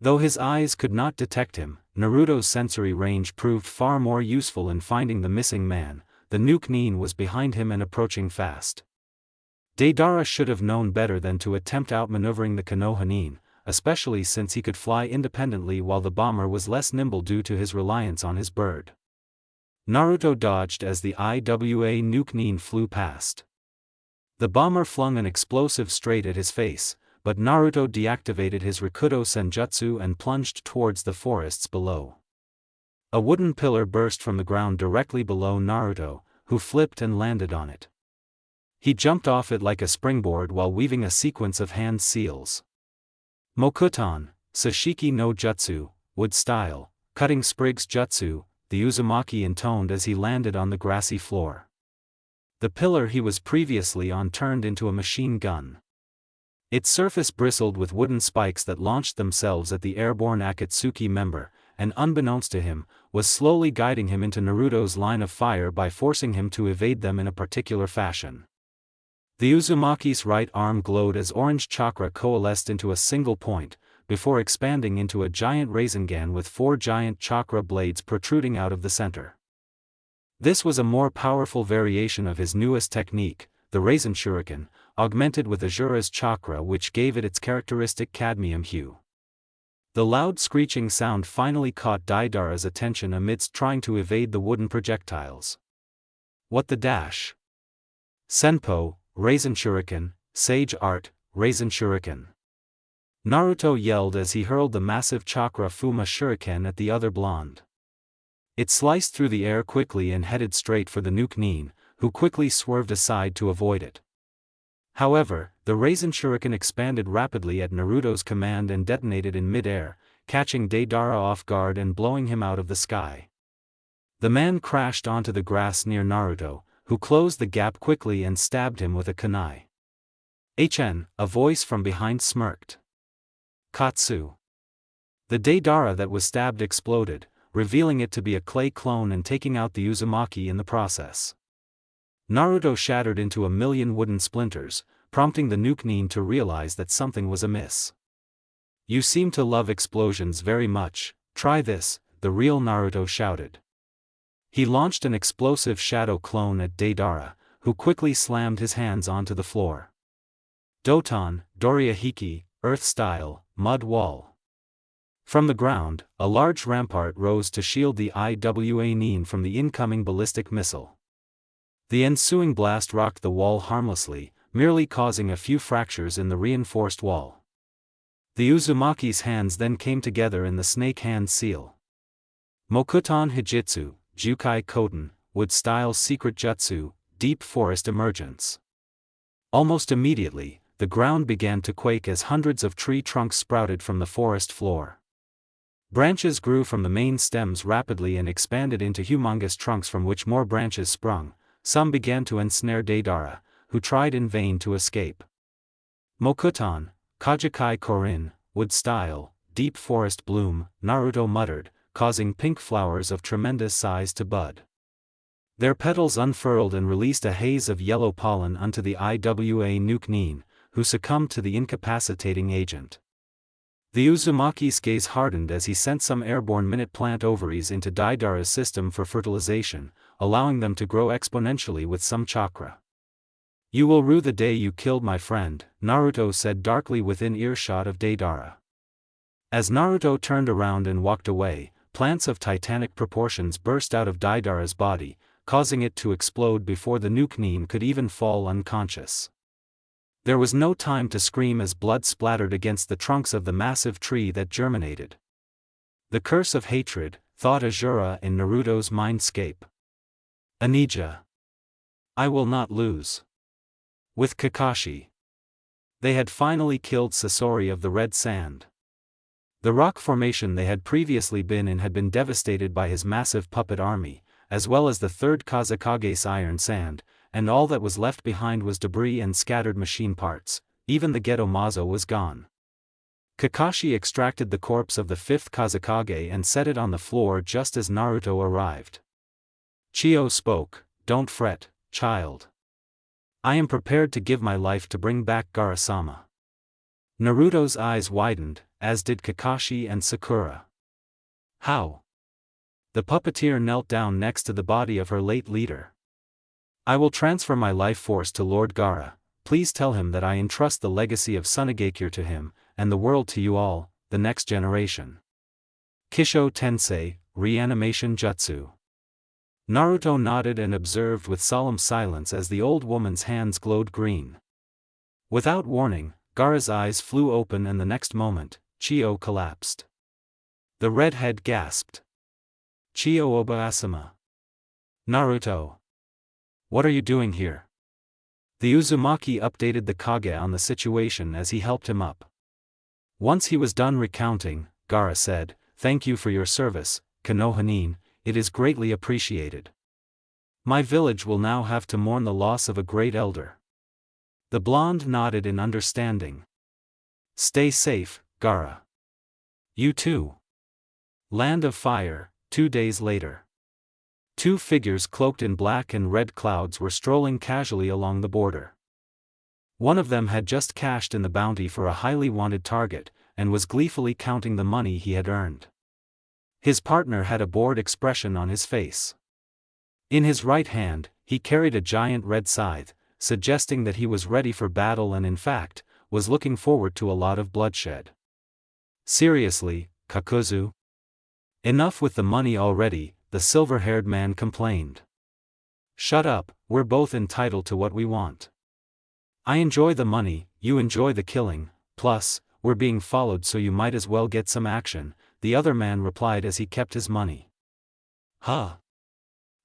Though his eyes could not detect him, Naruto's sensory range proved far more useful in finding the missing man. The Nukenin was behind him and approaching fast. Deidara should have known better than to attempt outmaneuvering the Konohanin, especially since he could fly independently while the bomber was less nimble due to his reliance on his bird. Naruto dodged as the IWA Nukenin flew past. The bomber flung an explosive straight at his face, but Naruto deactivated his Rikudo Senjutsu and plunged towards the forests below. A wooden pillar burst from the ground directly below Naruto, who flipped and landed on it. He jumped off it like a springboard while weaving a sequence of hand seals. Mokuton, Sashiki no Jutsu, wood style, cutting sprigs jutsu, the Uzumaki intoned as he landed on the grassy floor. The pillar he was previously on turned into a machine gun. Its surface bristled with wooden spikes that launched themselves at the airborne Akatsuki member, and unbeknownst to him, was slowly guiding him into Naruto's line of fire by forcing him to evade them in a particular fashion. The Uzumaki's right arm glowed as orange chakra coalesced into a single point, before expanding into a giant Rasengan with 4 giant chakra blades protruding out of the center. This was a more powerful variation of his newest technique, the Rasen Shuriken, augmented with Azura's chakra, which gave it its characteristic cadmium hue. The loud screeching sound finally caught Deidara's attention amidst trying to evade the wooden projectiles. What the dash? Senpo, Rasen Shuriken, Sage Art, Rasen Shuriken. Naruto yelled as he hurled the massive chakra Fuma Shuriken at the other blonde. It sliced through the air quickly and headed straight for the Nukenin, who quickly swerved aside to avoid it. However, the Rasen Shuriken expanded rapidly at Naruto's command and detonated in mid-air, catching Deidara off guard and blowing him out of the sky. The man crashed onto the grass near Naruto, who closed the gap quickly and stabbed him with a kunai. HN, a voice from behind smirked. Katsu. The Deidara that was stabbed exploded, revealing it to be a clay clone and taking out the Uzumaki in the process. Naruto shattered into a million wooden splinters, prompting the Nukenin to realize that something was amiss. You seem to love explosions very much, try this, the real Naruto shouted. He launched an explosive shadow clone at Deidara, who quickly slammed his hands onto the floor. Doton, Doria-hiki, earth style, mud wall. From the ground, a large rampart rose to shield the Iwa Nin from the incoming ballistic missile. The ensuing blast rocked the wall harmlessly, merely causing a few fractures in the reinforced wall. The Uzumaki's hands then came together in the snake hand seal. Mokuton Hijitsu, Jukai Koten, wood-style secret jutsu, deep forest emergence. Almost immediately, the ground began to quake as hundreds of tree trunks sprouted from the forest floor. Branches grew from the main stems rapidly and expanded into humongous trunks from which more branches sprung. Some began to ensnare Deidara, who tried in vain to escape. Mokuton, Kajikai Korin, wood-style, deep forest bloom, Naruto muttered, causing pink flowers of tremendous size to bud. Their petals unfurled and released a haze of yellow pollen unto the Iwa Nuke Nin, who succumbed to the incapacitating agent. The Uzumaki's gaze hardened as he sent some airborne minute plant ovaries into Deidara's system for fertilization, allowing them to grow exponentially with some chakra. "You will rue the day you killed my friend," Naruto said darkly within earshot of Deidara. As Naruto turned around and walked away, plants of titanic proportions burst out of Deidara's body, causing it to explode before the Nuke Nin could even fall unconscious. There was no time to scream as blood splattered against the trunks of the massive tree that germinated. The curse of hatred, thought Azura in Naruto's mindscape. Anija. I will not lose. With Kakashi. They had finally killed Sasori of the Red Sand. The rock formation they had previously been in had been devastated by his massive puppet army, as well as the third Kazekage's iron sand, and all that was left behind was debris and scattered machine parts. Even the Geto Mazo was gone. Kakashi extracted the corpse of the fifth Kazekage and set it on the floor just as Naruto arrived. Chio spoke, "Don't fret, child. I am prepared to give my life to bring back Gaara-sama." Naruto's eyes widened, as did Kakashi and Sakura. How? The puppeteer knelt down next to the body of her late leader. "I will transfer my life force to Lord Gaara. Please tell him that I entrust the legacy of Tsunagakure to him, and the world to you all, the next generation." Kisho Tensei, Reanimation Jutsu. Naruto nodded and observed with solemn silence as the old woman's hands glowed green. Without warning, Gaara's eyes flew open and the next moment, Chio collapsed. The redhead gasped. "Chio Obaasama. Naruto. What are you doing here?" The Uzumaki updated the Kage on the situation as he helped him up. Once he was done recounting, Gaara said, "Thank you for your service, Konoha, it is greatly appreciated. My village will now have to mourn the loss of a great elder." The blonde nodded in understanding. "Stay safe, Gaara. You too." Land of Fire, 2 days later. Two figures cloaked in black and red clouds were strolling casually along the border. One of them had just cashed in the bounty for a highly wanted target, and was gleefully counting the money he had earned. His partner had a bored expression on his face. In his right hand, he carried a giant red scythe, suggesting that he was ready for battle and in fact, was looking forward to a lot of bloodshed. "Seriously, Kakuzu? Enough with the money already," the silver-haired man complained. "Shut up, we're both entitled to what we want. I enjoy the money, you enjoy the killing, plus, we're being followed so you might as well get some action," the other man replied as he kept his money. "Huh?"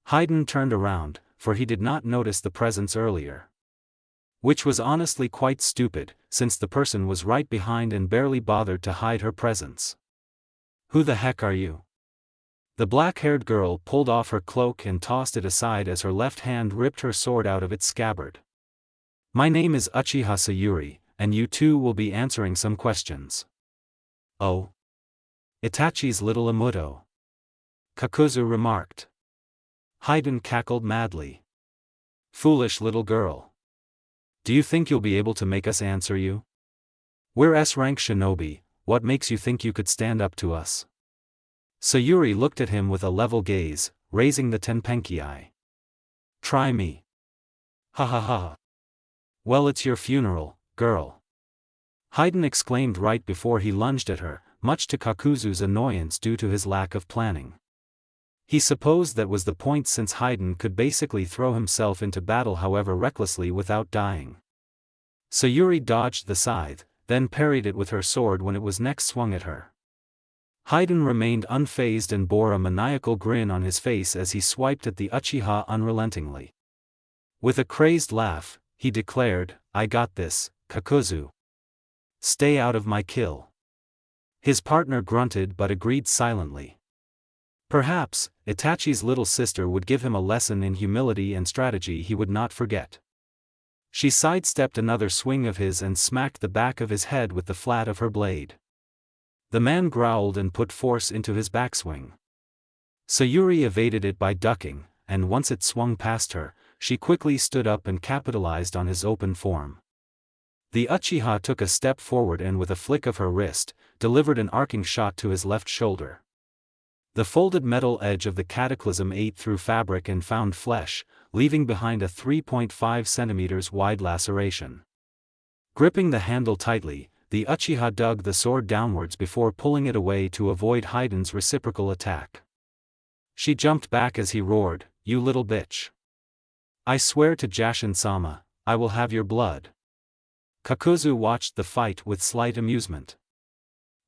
Haydn turned around, for he did not notice the presence earlier. Which was honestly quite stupid, since the person was right behind and barely bothered to hide her presence. "Who the heck are you?" The black-haired girl pulled off her cloak and tossed it aside as her left hand ripped her sword out of its scabbard. "My name is Uchiha Sayuri, and you two will be answering some questions." "Oh? Itachi's little Amuto," Kakuzu remarked. Haydn cackled madly. "Foolish little girl. Do you think you'll be able to make us answer you? We're S-rank shinobi, what makes you think you could stand up to us?" Sayuri looked at him with a level gaze, raising the Tenpenki. "Try me." "Ha ha ha. Well, it's your funeral, girl!" Haiden exclaimed right before he lunged at her, much to Kakuzu's annoyance due to his lack of planning. He supposed that was the point since Haiden could basically throw himself into battle however recklessly without dying. Sayuri dodged the scythe, then parried it with her sword when it was next swung at her. Haiden remained unfazed and bore a maniacal grin on his face as he swiped at the Uchiha unrelentingly. With a crazed laugh, he declared, "I got this, Kakuzu. Stay out of my kill." His partner grunted but agreed silently. Perhaps, Itachi's little sister would give him a lesson in humility and strategy he would not forget. She sidestepped another swing of his and smacked the back of his head with the flat of her blade. The man growled and put force into his backswing. Sayuri evaded it by ducking, and once it swung past her, she quickly stood up and capitalized on his open form. The Uchiha took a step forward and with a flick of her wrist, delivered an arcing shot to his left shoulder. The folded metal edge of the cataclysm ate through fabric and found flesh, leaving behind a 3.5 centimeters wide laceration. Gripping the handle tightly, the Uchiha dug the sword downwards before pulling it away to avoid Haiden's reciprocal attack. She jumped back as he roared, "You little bitch. I swear to Jashin-sama, I will have your blood." Kakuzu watched the fight with slight amusement.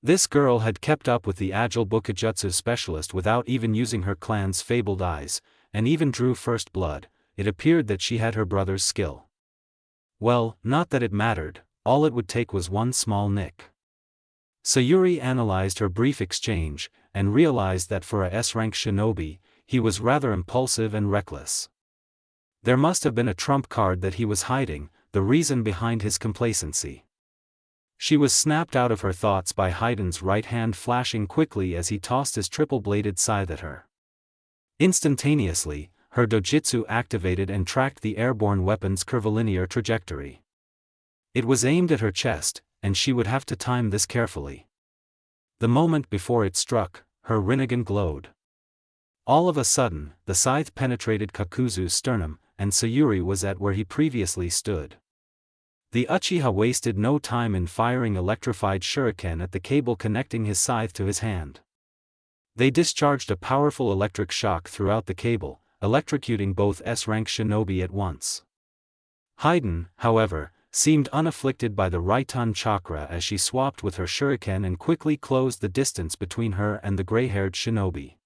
This girl had kept up with the agile Bukijutsu specialist without even using her clan's fabled eyes, and even drew first blood. It appeared that she had her brother's skill. Well, not that it mattered, all it would take was one small nick. Sayuri analyzed her brief exchange, and realized that for a S-rank shinobi, he was rather impulsive and reckless. There must have been a trump card that he was hiding, the reason behind his complacency. She was snapped out of her thoughts by Haiden's right hand flashing quickly as he tossed his triple-bladed scythe at her. Instantaneously, her dojutsu activated and tracked the airborne weapon's curvilinear trajectory. It was aimed at her chest, and she would have to time this carefully. The moment before it struck, her rinnegan glowed. All of a sudden, the scythe penetrated Kakuzu's sternum, and Sayuri was at where he previously stood. The Uchiha wasted no time in firing electrified shuriken at the cable connecting his scythe to his hand. They discharged a powerful electric shock throughout the cable, electrocuting both S-rank shinobi at once. Haiden, however, seemed unafflicted by the Raiton chakra as she swapped with her shuriken and quickly closed the distance between her and the gray-haired shinobi.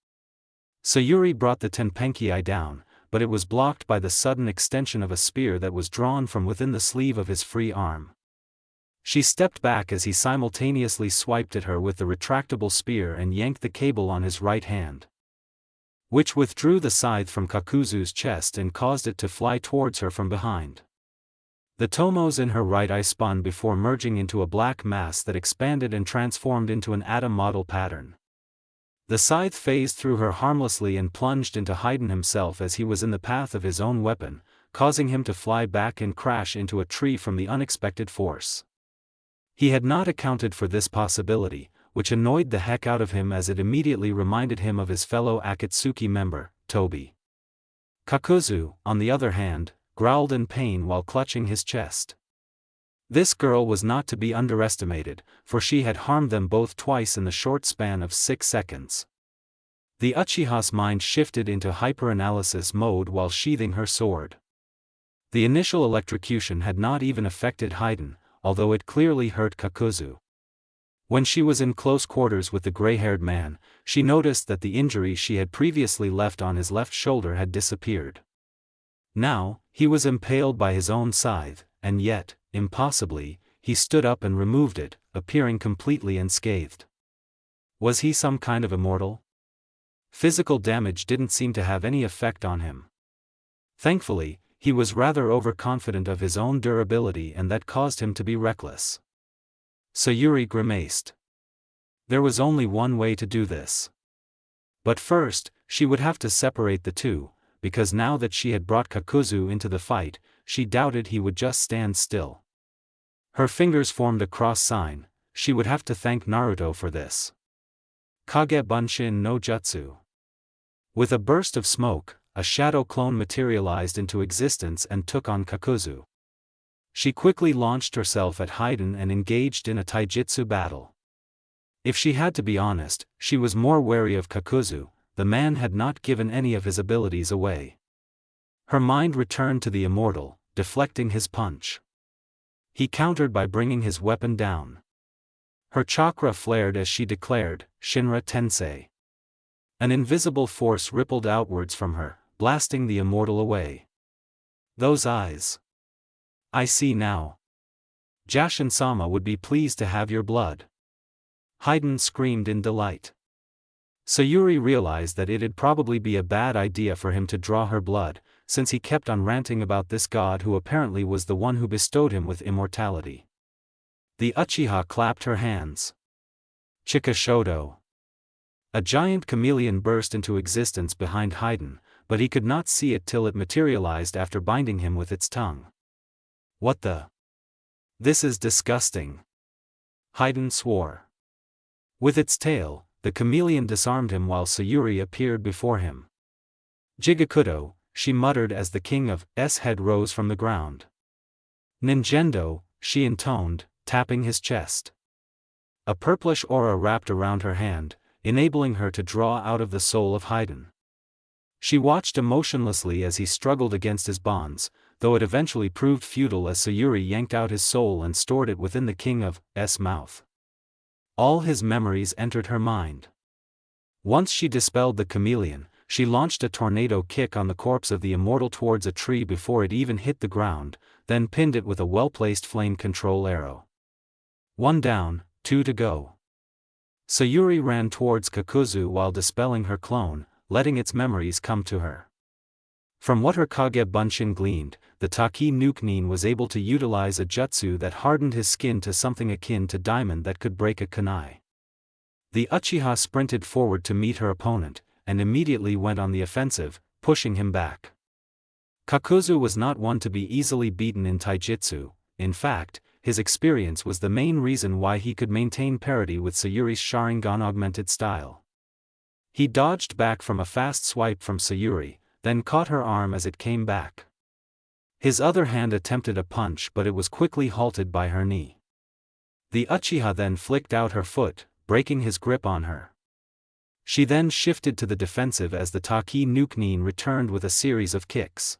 Sayuri brought the Tenpenki down, but it was blocked by the sudden extension of a spear that was drawn from within the sleeve of his free arm. She stepped back as he simultaneously swiped at her with the retractable spear and yanked the cable on his right hand, which withdrew the scythe from Kakuzu's chest and caused it to fly towards her from behind. The tomos in her right eye spun before merging into a black mass that expanded and transformed into an atom model pattern. The scythe phased through her harmlessly and plunged into Haiden himself as he was in the path of his own weapon, causing him to fly back and crash into a tree from the unexpected force. He had not accounted for this possibility, which annoyed the heck out of him as it immediately reminded him of his fellow Akatsuki member, Tobi. Kakuzu, on the other hand, growled in pain while clutching his chest. This girl was not to be underestimated, for she had harmed them both twice in the short span of 6 seconds. The Uchiha's mind shifted into hyperanalysis mode while sheathing her sword. The initial electrocution had not even affected Haiden, although it clearly hurt Kakuzu. When she was in close quarters with the gray-haired man, she noticed that the injury she had previously left on his left shoulder had disappeared. Now, he was impaled by his own scythe, and yet, impossibly, he stood up and removed it, appearing completely unscathed. Was he some kind of immortal? Physical damage didn't seem to have any effect on him. Thankfully, he was rather overconfident of his own durability and that caused him to be reckless. Sayuri grimaced. There was only one way to do this. But first, she would have to separate the two, because now that she had brought Kakuzu into the fight, she doubted he would just stand still. Her fingers formed a cross sign. She would have to thank Naruto for this. Kage Bunshin no Jutsu. With a burst of smoke, a shadow clone materialized into existence and took on Kakuzu. She quickly launched herself at Haydn and engaged in a taijutsu battle. If she had to be honest, she was more wary of Kakuzu. The man had not given any of his abilities away. Her mind returned to the immortal, deflecting his punch. He countered by bringing his weapon down. Her chakra flared as she declared, Shinra Tensei. An invisible force rippled outwards from her, blasting the immortal away. Those eyes. I see now. Jashin-sama would be pleased to have your blood. Haydn screamed in delight. Sayuri realized that it'd probably be a bad idea for him to draw her blood, since he kept on ranting about this god who apparently was the one who bestowed him with immortality. The Uchiha clapped her hands. Chikashodo. A giant chameleon burst into existence behind Haydn, but he could not see it till it materialized after binding him with its tongue. What the? This is disgusting. Haydn swore. With its tail, the chameleon disarmed him while Sayuri appeared before him. Jigakudo, she muttered as the king of S head rose from the ground. Ninjendo, she intoned, tapping his chest. A purplish aura wrapped around her hand, enabling her to draw out of the soul of Haydn. She watched emotionlessly as he struggled against his bonds, though it eventually proved futile as Sayuri yanked out his soul and stored it within the king of S mouth. All his memories entered her mind. Once she dispelled the chameleon, she launched a tornado kick on the corpse of the immortal towards a tree before it even hit the ground, then pinned it with a well-placed flame control arrow. 1 down, 2 to go. Sayuri ran towards Kakuzu while dispelling her clone, letting its memories come to her. From what her Kage Bunshin gleaned, the Taki Nukenin was able to utilize a jutsu that hardened his skin to something akin to diamond that could break a kunai. The Uchiha sprinted forward to meet her opponent, and immediately went on the offensive, pushing him back. Kakuzu was not one to be easily beaten in taijutsu. In fact, his experience was the main reason why he could maintain parity with Sayuri's Sharingan augmented style. He dodged back from a fast swipe from Sayuri, then caught her arm as it came back. His other hand attempted a punch but it was quickly halted by her knee. The Uchiha then flicked out her foot, breaking his grip on her. She then shifted to the defensive as the Taki Nukenin returned with a series of kicks.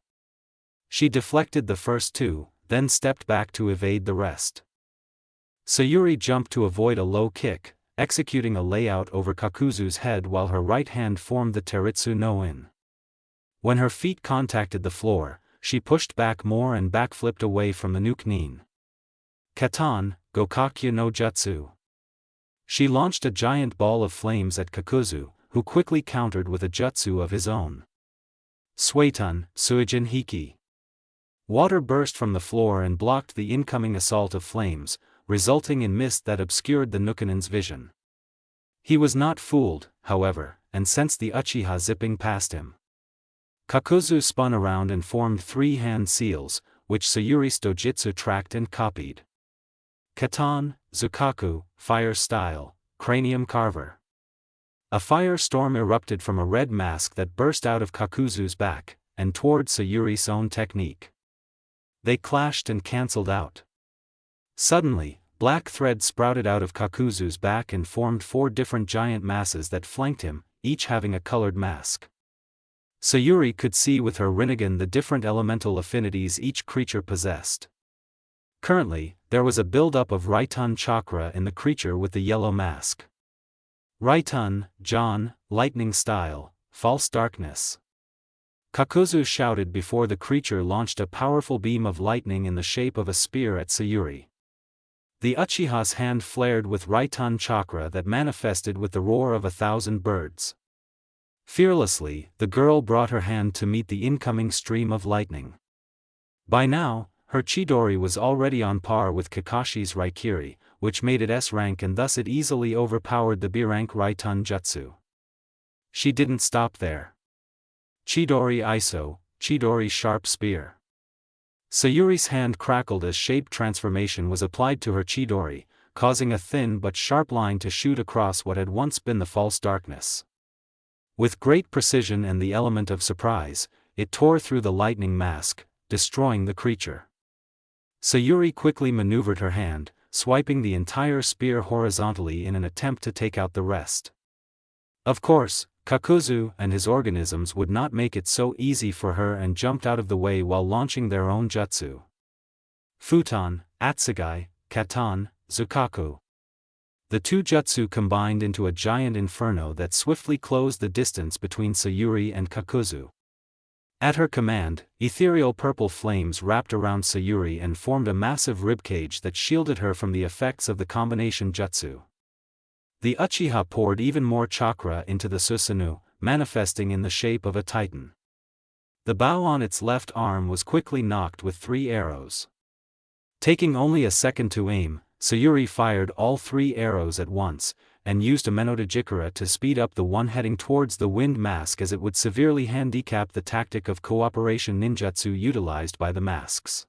She deflected the first 2, then stepped back to evade the rest. Sayuri jumped to avoid a low kick, executing a layout over Kakuzu's head while her right hand formed the Teritsu no In. When her feet contacted the floor, she pushed back more and backflipped away from the Nukenin. Katan, Gokakyu no Jutsu. She launched a giant ball of flames at Kakuzu, who quickly countered with a jutsu of his own. Suetun, Suijin Hiki. Water burst from the floor and blocked the incoming assault of flames, resulting in mist that obscured the Nukenin's vision. He was not fooled, however, and sensed the Uchiha zipping past him. Kakuzu spun around and formed 3 hand seals, which Sayuri's dojutsu tracked and copied. Katan, Zukaku, Fire Style, Cranium Carver. A firestorm erupted from a red mask that burst out of Kakuzu's back, and toward Sayuri's own technique. They clashed and cancelled out. Suddenly, black thread sprouted out of Kakuzu's back and formed 4 different giant masses that flanked him, each having a colored mask. Sayuri could see with her Rinnegan the different elemental affinities each creature possessed. Currently, there was a buildup of Raitun chakra in the creature with the yellow mask. Raitun, John, Lightning Style, False Darkness. Kakuzu shouted before the creature launched a powerful beam of lightning in the shape of a spear at Sayuri. The Uchiha's hand flared with Raitun chakra that manifested with the roar of 1,000 birds. Fearlessly, the girl brought her hand to meet the incoming stream of lightning. By now, her Chidori was already on par with Kakashi's Raikiri, which made it S rank and thus it easily overpowered the B rank Raitun Jutsu. She didn't stop there. Chidori Iso, Chidori Sharp Spear. Sayuri's hand crackled as shape transformation was applied to her Chidori, causing a thin but sharp line to shoot across what had once been the false darkness. With great precision and the element of surprise, it tore through the lightning mask, destroying the creature. Sayuri quickly maneuvered her hand, swiping the entire spear horizontally in an attempt to take out the rest. Of course, Kakuzu and his organisms would not make it so easy for her and jumped out of the way while launching their own jutsu. Futon, Atsugai, Katan, Zukaku. The two jutsu combined into a giant inferno that swiftly closed the distance between Sayuri and Kakuzu. At her command, ethereal purple flames wrapped around Sayuri and formed a massive ribcage that shielded her from the effects of the combination jutsu. The Uchiha poured even more chakra into the Susanoo, manifesting in the shape of a titan. The bow on its left arm was quickly knocked with 3 arrows. Taking only a second to aim, Sayuri fired all 3 arrows at once, and used a Menotejikura to speed up the one heading towards the wind mask as it would severely handicap the tactic of cooperation ninjutsu utilized by the masks.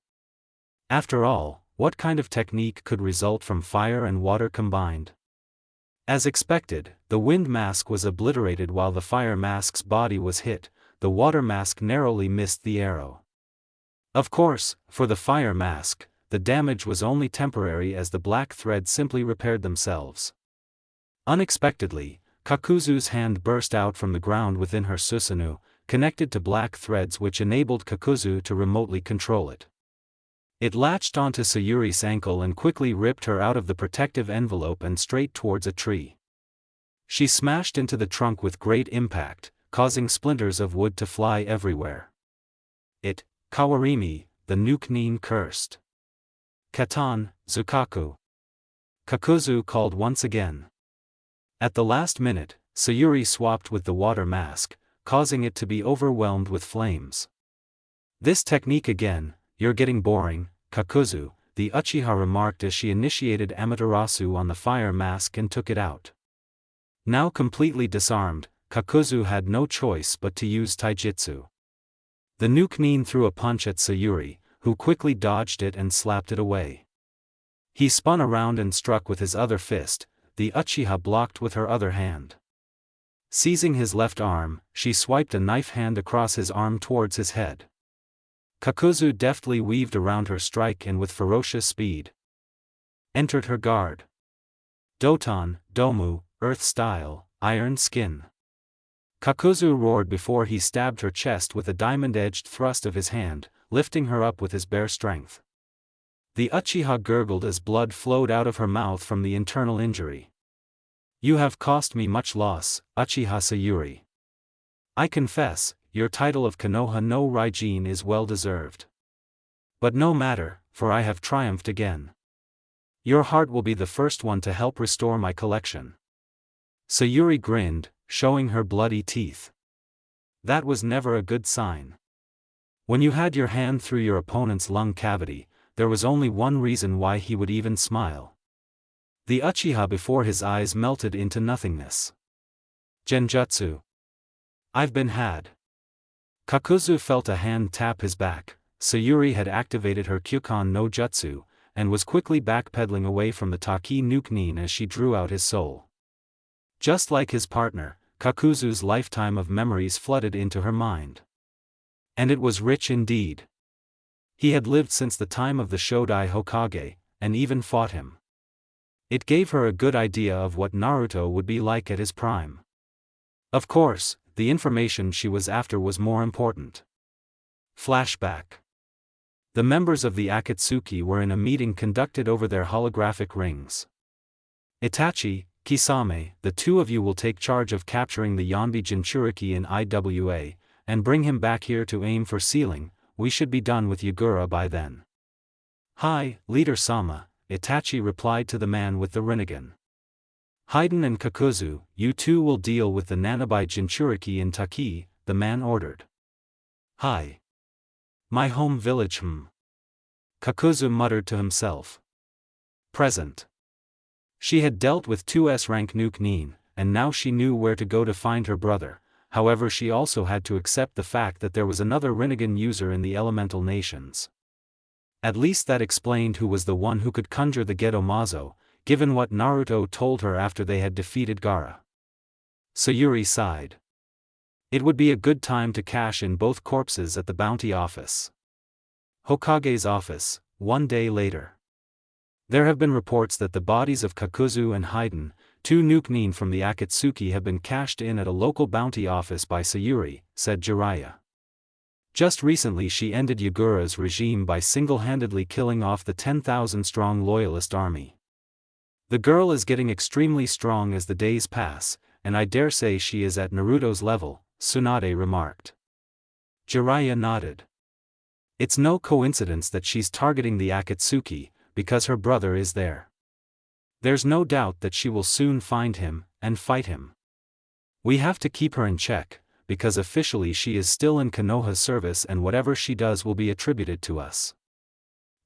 After all, what kind of technique could result from fire and water combined? As expected, the wind mask was obliterated while the fire mask's body was hit. The water mask narrowly missed the arrow. Of course, for the fire mask, the damage was only temporary as the black threads simply repaired themselves. Unexpectedly, Kakuzu's hand burst out from the ground within her Susanoo, connected to black threads which enabled Kakuzu to remotely control it. It latched onto Sayuri's ankle and quickly ripped her out of the protective envelope and straight towards a tree. She smashed into the trunk with great impact, causing splinters of wood to fly everywhere. It, Kawarimi, the Nuke-nin cursed. Katan, Zukaku. Kakuzu called once again. At the last minute, Sayuri swapped with the water mask, causing it to be overwhelmed with flames. This technique again, you're getting boring, Kakuzu, the Uchiha remarked as she initiated Amaterasu on the fire mask and took it out. Now completely disarmed, Kakuzu had no choice but to use taijutsu. The Nuke-nin threw a punch at Sayuri, who quickly dodged it and slapped it away. He spun around and struck with his other fist. The Uchiha blocked with her other hand. Seizing his left arm, she swiped a knife hand across his arm towards his head. Kakuzu deftly weaved around her strike and with ferocious speed entered her guard. Doton, Domu, Earth Style, Iron Skin. Kakuzu roared before he stabbed her chest with a diamond-edged thrust of his hand, lifting her up with his bare strength. The Uchiha gurgled as blood flowed out of her mouth from the internal injury. You have cost me much loss, Uchiha Sayuri. I confess, your title of Konoha no Raijin is well deserved. But no matter, for I have triumphed again. Your heart will be the first one to help restore my collection. Sayuri grinned, showing her bloody teeth. That was never a good sign. When you had your hand through your opponent's lung cavity, there was only one reason why he would even smile. The Uchiha before his eyes melted into nothingness. Genjutsu. I've been had. Kakuzu felt a hand tap his back. Sayuri had activated her Kyukan no Jutsu, and was quickly backpedaling away from the Taki Nuke-nin as she drew out his soul. Just like his partner, Kakuzu's lifetime of memories flooded into her mind. And it was rich indeed. He had lived since the time of the Shodai Hokage, and even fought him. It gave her a good idea of what Naruto would be like at his prime. Of course, the information she was after was more important. Flashback. The members of the Akatsuki were in a meeting conducted over their holographic rings. Itachi, Kisame, the two of you will take charge of capturing the Yonbi Jinchuriki in IWA, and bring him back here to aim for sealing. We should be done with Yagura by then. Hi, Leader Sama, Itachi replied to the man with the Rinnegan. Haiden and Kakuzu, you two will deal with the Nanabai Jinchuriki in Taki, the man ordered. Hi. My home village Kakuzu muttered to himself. Present. She had dealt with 2 S-rank Nuke-nin, and now she knew where to go to find her brother. However, she also had to accept the fact that there was another Rinnegan user in the elemental nations. At least that explained who was the one who could conjure the Gedo Mazo, given what Naruto told her after they had defeated Gaara. Sayuri sighed. It would be a good time to cash in both corpses at the bounty office. Hokage's office, one day later. There have been reports that the bodies of Kakuzu and Haiden, two nuke from the Akatsuki, have been cashed in at a local bounty office by Sayuri, said Jiraiya. Just recently she ended Yagura's regime by single-handedly killing off the 10,000-strong loyalist army. The girl is getting extremely strong as the days pass, and I dare say she is at Naruto's level, Tsunade remarked. Jiraiya nodded. It's no coincidence that she's targeting the Akatsuki, because her brother is there. There's no doubt that she will soon find him, and fight him. We have to keep her in check, because officially she is still in Konoha's service and whatever she does will be attributed to us.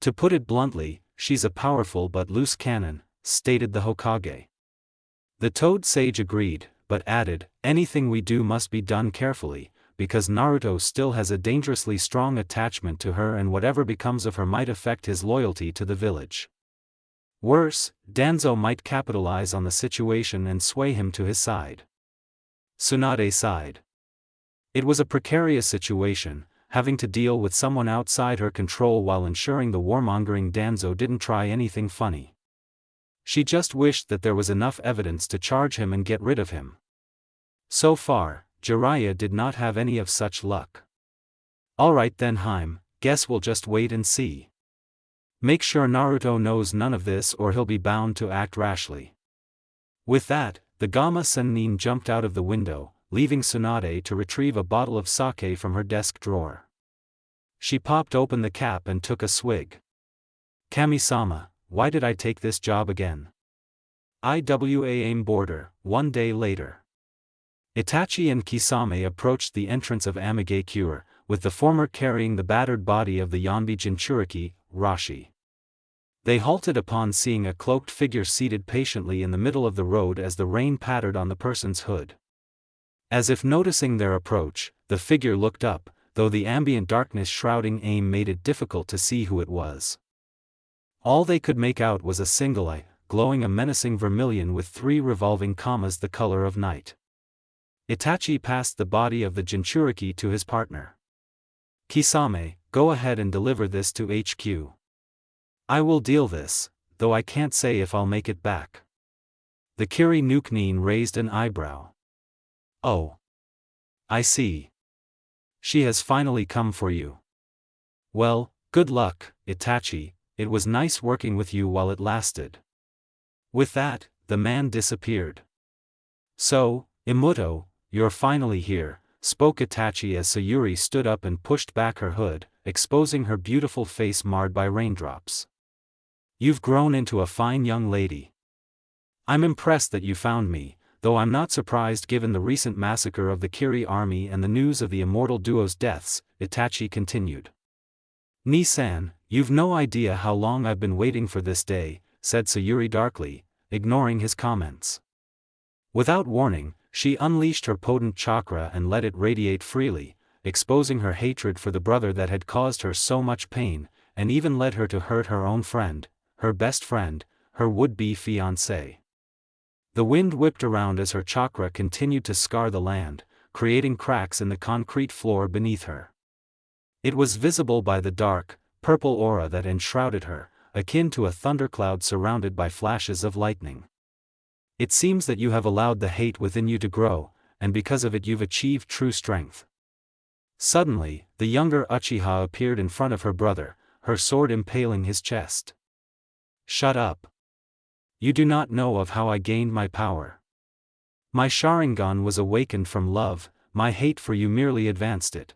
To put it bluntly, she's a powerful but loose cannon, stated the Hokage. The Toad Sage agreed, but added, anything we do must be done carefully, because Naruto still has a dangerously strong attachment to her and whatever becomes of her might affect his loyalty to the village. Worse, Danzo might capitalize on the situation and sway him to his side. Tsunade sighed. It was a precarious situation, having to deal with someone outside her control while ensuring the warmongering Danzo didn't try anything funny. She just wished that there was enough evidence to charge him and get rid of him. So far, Jiraiya did not have any of such luck. Alright then Haim, guess we'll just wait and see. Make sure Naruto knows none of this or he'll be bound to act rashly. With that, the Gama Sennin jumped out of the window, leaving Tsunade to retrieve a bottle of sake from her desk drawer. She popped open the cap and took a swig. Kami-sama, why did I take this job again? IWA AIM border, one day later. Itachi and Kisame approached the entrance of Amigakure, with the former carrying the battered body of the Yonbi Jinchuriki, Rashi. They halted upon seeing a cloaked figure seated patiently in the middle of the road as the rain pattered on the person's hood. As if noticing their approach, the figure looked up, though the ambient darkness shrouding AIM made it difficult to see who it was. All they could make out was a single eye, glowing a menacing vermilion with 3 revolving commas the color of night. Itachi passed the body of the Jinchuriki to his partner. Kisame, go ahead and deliver this to HQ. I will deal this, though I can't say if I'll make it back. The Kiri Nukenin raised an eyebrow. Oh. I see. She has finally come for you. Well, good luck, Itachi, it was nice working with you while it lasted. With that, the man disappeared. So, Immortal, you're finally here, spoke Itachi as Sayuri stood up and pushed back her hood, exposing her beautiful face marred by raindrops. You've grown into a fine young lady. I'm impressed that you found me, though I'm not surprised given the recent massacre of the Kiri army and the news of the immortal duo's deaths, Itachi continued. Ni-san, you've no idea how long I've been waiting for this day, said Sayuri darkly, ignoring his comments. Without warning, she unleashed her potent chakra and let it radiate freely, exposing her hatred for the brother that had caused her so much pain, and even led her to hurt her own friend, her best friend, her would-be fiancé. The wind whipped around as her chakra continued to scar the land, creating cracks in the concrete floor beneath her. It was visible by the dark, purple aura that enshrouded her, akin to a thundercloud surrounded by flashes of lightning. It seems that you have allowed the hate within you to grow, and because of it you've achieved true strength. Suddenly, the younger Uchiha appeared in front of her brother, her sword impaling his chest. Shut up. You do not know of how I gained my power. My Sharingan was awakened from love, my hate for you merely advanced it.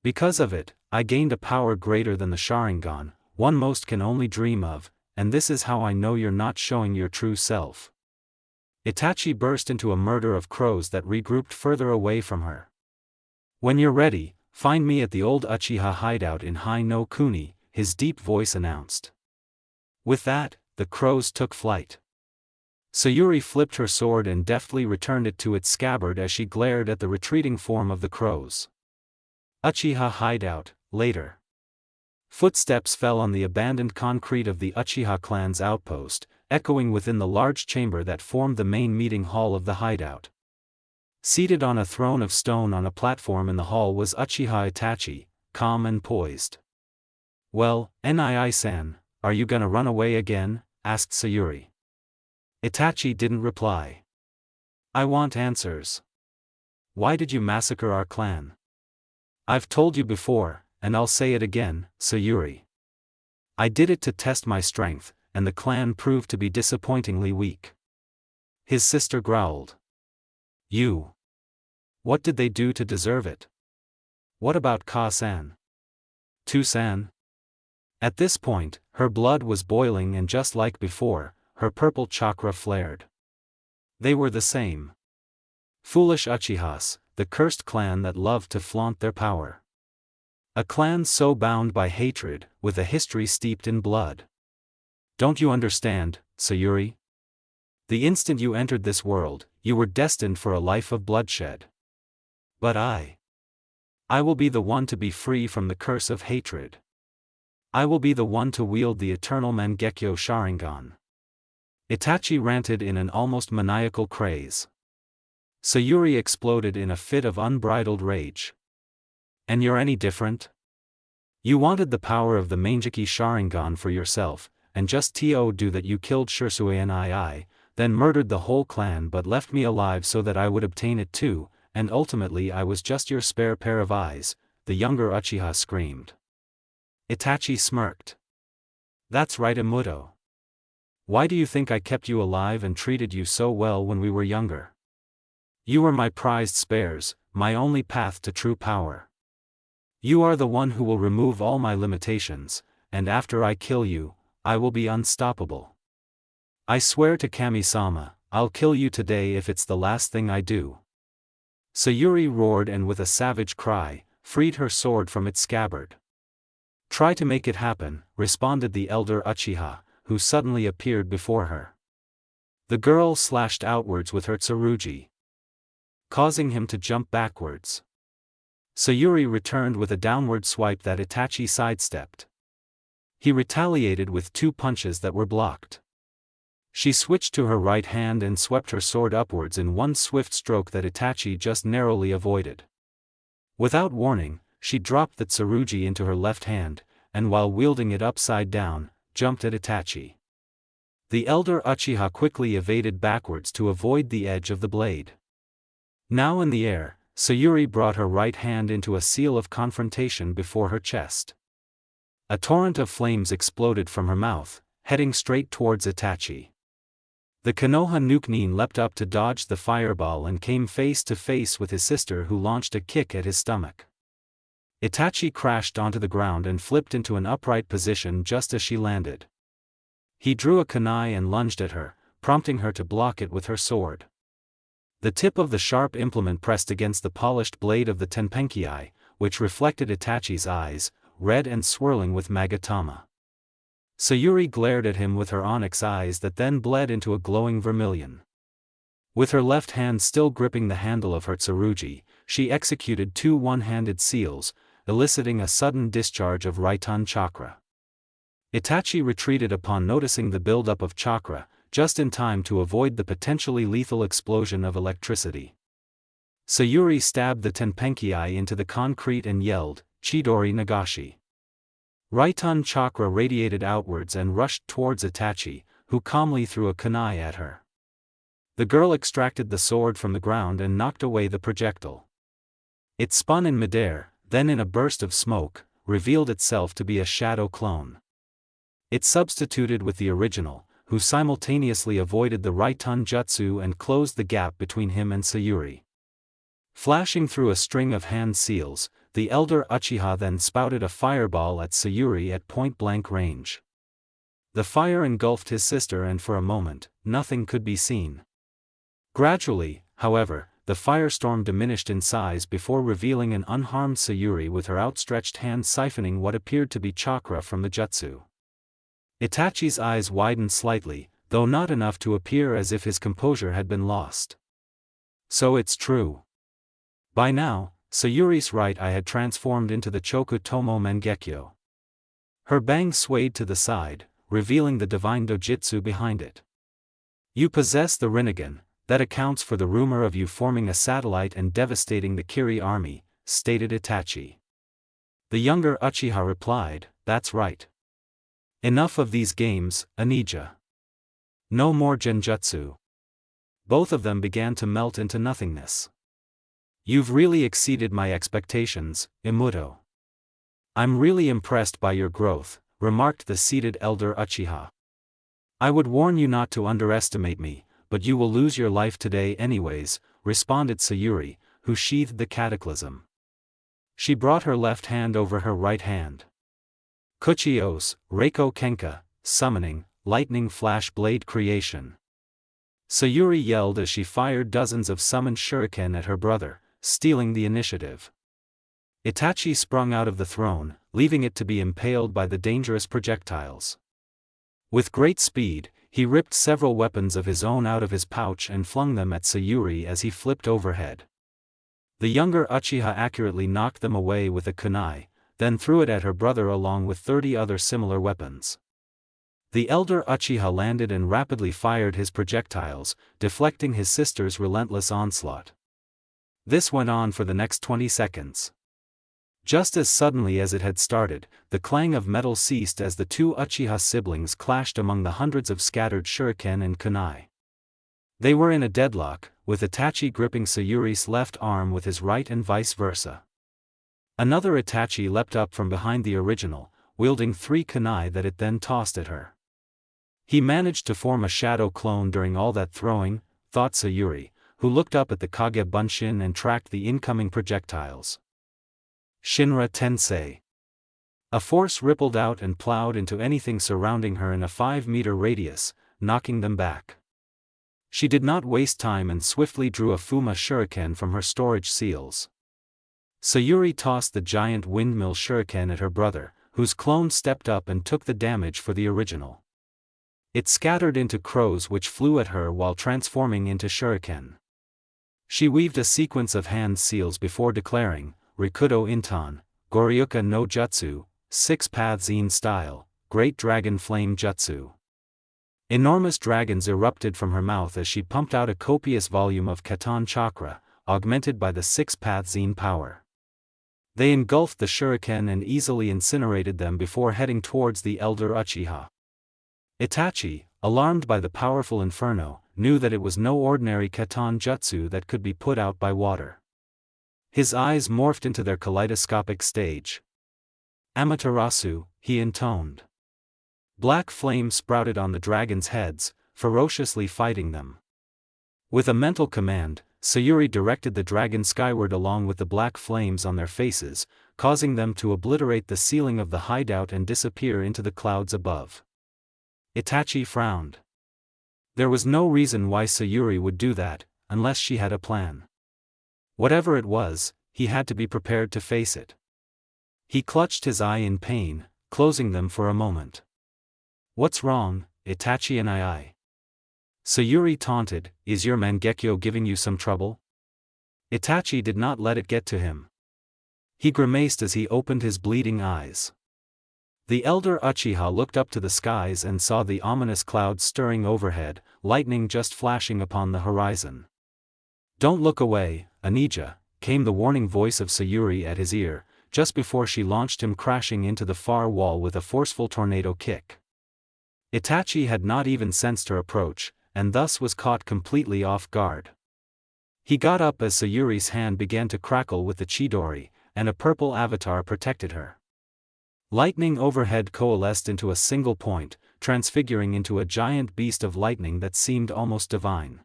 Because of it, I gained a power greater than the Sharingan, one most can only dream of, and this is how I know you're not showing your true self. Itachi burst into a murder of crows that regrouped further away from her. When you're ready, find me at the old Uchiha hideout in Hai no Kuni, his deep voice announced. With that, the crows took flight. Sayuri flipped her sword and deftly returned it to its scabbard as she glared at the retreating form of the crows. Uchiha hideout, later. Footsteps fell on the abandoned concrete of the Uchiha clan's outpost, echoing within the large chamber that formed the main meeting hall of the hideout. Seated on a throne of stone on a platform in the hall was Uchiha Itachi, calm and poised. Well, Nii-san, are you gonna run away again? Asked Sayuri. Itachi didn't reply. I want answers. Why did you massacre our clan? I've told you before, and I'll say it again, Sayuri. I did it to test my strength, and the clan proved to be disappointingly weak. His sister growled. You. What did they do to deserve it? What about Ka-san? Tu-san? At this point, her blood was boiling and just like before, her purple chakra flared. They were the same. Foolish Uchihas, the cursed clan that loved to flaunt their power. A clan so bound by hatred, with a history steeped in blood. Don't you understand, Sayuri? The instant you entered this world, you were destined for a life of bloodshed. But I will be the one to be free from the curse of hatred. I will be the one to wield the eternal Mangekyo Sharingan. Itachi ranted in an almost maniacal craze. Sayuri exploded in a fit of unbridled rage. And you're any different? You wanted the power of the Mangekyo Sharingan for yourself, and just to do that you killed Shisui and I, then murdered the whole clan but left me alive so that I would obtain it too, and ultimately I was just your spare pair of eyes, the younger Uchiha screamed. Itachi smirked. That's right, Immortal. Why do you think I kept you alive and treated you so well when we were younger? You were my prized spares, my only path to true power. You are the one who will remove all my limitations, and after I kill you, I will be unstoppable. I swear to Kami-sama, I'll kill you today if it's the last thing I do. Sayuri roared and with a savage cry, freed her sword from its scabbard. Try to make it happen, responded the elder Uchiha, who suddenly appeared before her. The girl slashed outwards with her tsurugi, causing him to jump backwards. Sayuri returned with a downward swipe that Itachi sidestepped. He retaliated with 2 punches that were blocked. She switched to her right hand and swept her sword upwards in one swift stroke that Itachi just narrowly avoided. Without warning, she dropped the tsurugi into her left hand, and while wielding it upside down, jumped at Itachi. The elder Uchiha quickly evaded backwards to avoid the edge of the blade. Now in the air, Sayuri brought her right hand into a seal of confrontation before her chest. A torrent of flames exploded from her mouth, heading straight towards Itachi. The Konoha Nukenin leapt up to dodge the fireball and came face to face with his sister, who launched a kick at his stomach. Itachi crashed onto the ground and flipped into an upright position just as she landed. He drew a kunai and lunged at her, prompting her to block it with her sword. The tip of the sharp implement pressed against the polished blade of the Tenpenki, which reflected Itachi's eyes, red and swirling with magatama. Sayuri glared at him with her onyx eyes that then bled into a glowing vermilion. With her left hand still gripping the handle of her tsurugi, she executed 2 one-handed seals, eliciting a sudden discharge of Raiton chakra. Itachi retreated upon noticing the buildup of chakra, just in time to avoid the potentially lethal explosion of electricity. Sayuri stabbed the Tenpenki into the concrete and yelled, "Chidori Nagashi." Raiton chakra radiated outwards and rushed towards Itachi, who calmly threw a kunai at her. The girl extracted the sword from the ground and knocked away the projectile. It spun in midair, then in a burst of smoke, revealed itself to be a shadow clone. It substituted with the original, who simultaneously avoided the Raiton jutsu and closed the gap between him and Sayuri. Flashing through a string of hand seals, the elder Uchiha then spouted a fireball at Sayuri at point-blank range. The fire engulfed his sister and for a moment, nothing could be seen. Gradually, however, the firestorm diminished in size before revealing an unharmed Sayuri with her outstretched hand siphoning what appeared to be chakra from the jutsu. Itachi's eyes widened slightly, though not enough to appear as if his composure had been lost. So it's true. By now, Sayuri's right eye had transformed into the Chokutomo Mangekyo. Her bang swayed to the side, revealing the divine dojutsu behind it. You possess the Rinnegan, that accounts for the rumor of you forming a satellite and devastating the Kiri army, stated Itachi. The younger Uchiha replied, that's right. Enough of these games, Anija. No more genjutsu. Both of them began to melt into nothingness. You've really exceeded my expectations, Immortal. I'm really impressed by your growth, remarked the seated elder Uchiha. I would warn you not to underestimate me, but you will lose your life today anyways, responded Sayuri, who sheathed the cataclysm. She brought her left hand over her right hand. Kuchios, Reiko Kenka, summoning, lightning flash blade creation. Sayuri yelled as she fired dozens of summoned shuriken at her brother, stealing the initiative. Itachi sprung out of the throne, leaving it to be impaled by the dangerous projectiles. With great speed, he ripped several weapons of his own out of his pouch and flung them at Sayuri as he flipped overhead. The younger Uchiha accurately knocked them away with a kunai, then threw it at her brother along with 30 other similar weapons. The elder Uchiha landed and rapidly fired his projectiles, deflecting his sister's relentless onslaught. This went on for the next 20 seconds. Just as suddenly as it had started, the clang of metal ceased as the two Uchiha siblings clashed among the hundreds of scattered shuriken and kunai. They were in a deadlock, with Itachi gripping Sayuri's left arm with his right and vice versa. Another Itachi leapt up from behind the original, wielding 3 kunai that it then tossed at her. He managed to form a shadow clone during all that throwing, thought Sayuri, who looked up at the Kage Bunshin and tracked the incoming projectiles. Shinra Tensei. A force rippled out and plowed into anything surrounding her in a 5-meter radius, knocking them back. She did not waste time and swiftly drew a Fuma shuriken from her storage seals. Sayuri tossed the giant windmill shuriken at her brother, whose clone stepped up and took the damage for the original. It scattered into crows which flew at her while transforming into shuriken. She weaved a sequence of hand seals before declaring, Rikudo Intan, Goryuka no Jutsu, 6 Paths in style, Great Dragon Flame Jutsu. Enormous dragons erupted from her mouth as she pumped out a copious volume of Katan chakra, augmented by the 6 Paths in power. They engulfed the shuriken and easily incinerated them before heading towards the elder Uchiha. Itachi, alarmed by the powerful inferno, knew that it was no ordinary Katan jutsu that could be put out by water. His eyes morphed into their kaleidoscopic stage. Amaterasu, he intoned. Black flame sprouted on the dragons' heads, ferociously fighting them. With a mental command, Sayuri directed the dragon skyward along with the black flames on their faces, causing them to obliterate the ceiling of the hideout and disappear into the clouds above. Itachi frowned. There was no reason why Sayuri would do that, unless she had a plan. Whatever it was, he had to be prepared to face it. He clutched his eye in pain, closing them for a moment. What's wrong, Itachi and I? Sayuri taunted, is your Mangekyo giving you some trouble? Itachi did not let it get to him. He grimaced as he opened his bleeding eyes. The elder Uchiha looked up to the skies and saw the ominous clouds stirring overhead, lightning just flashing upon the horizon. Don't look away, Anija, came the warning voice of Sayuri at his ear, just before she launched him crashing into the far wall with a forceful tornado kick. Itachi had not even sensed her approach, and thus was caught completely off guard. He got up as Sayuri's hand began to crackle with the Chidori, and a purple avatar protected her. Lightning overhead coalesced into a single point, transfiguring into a giant beast of lightning that seemed almost divine.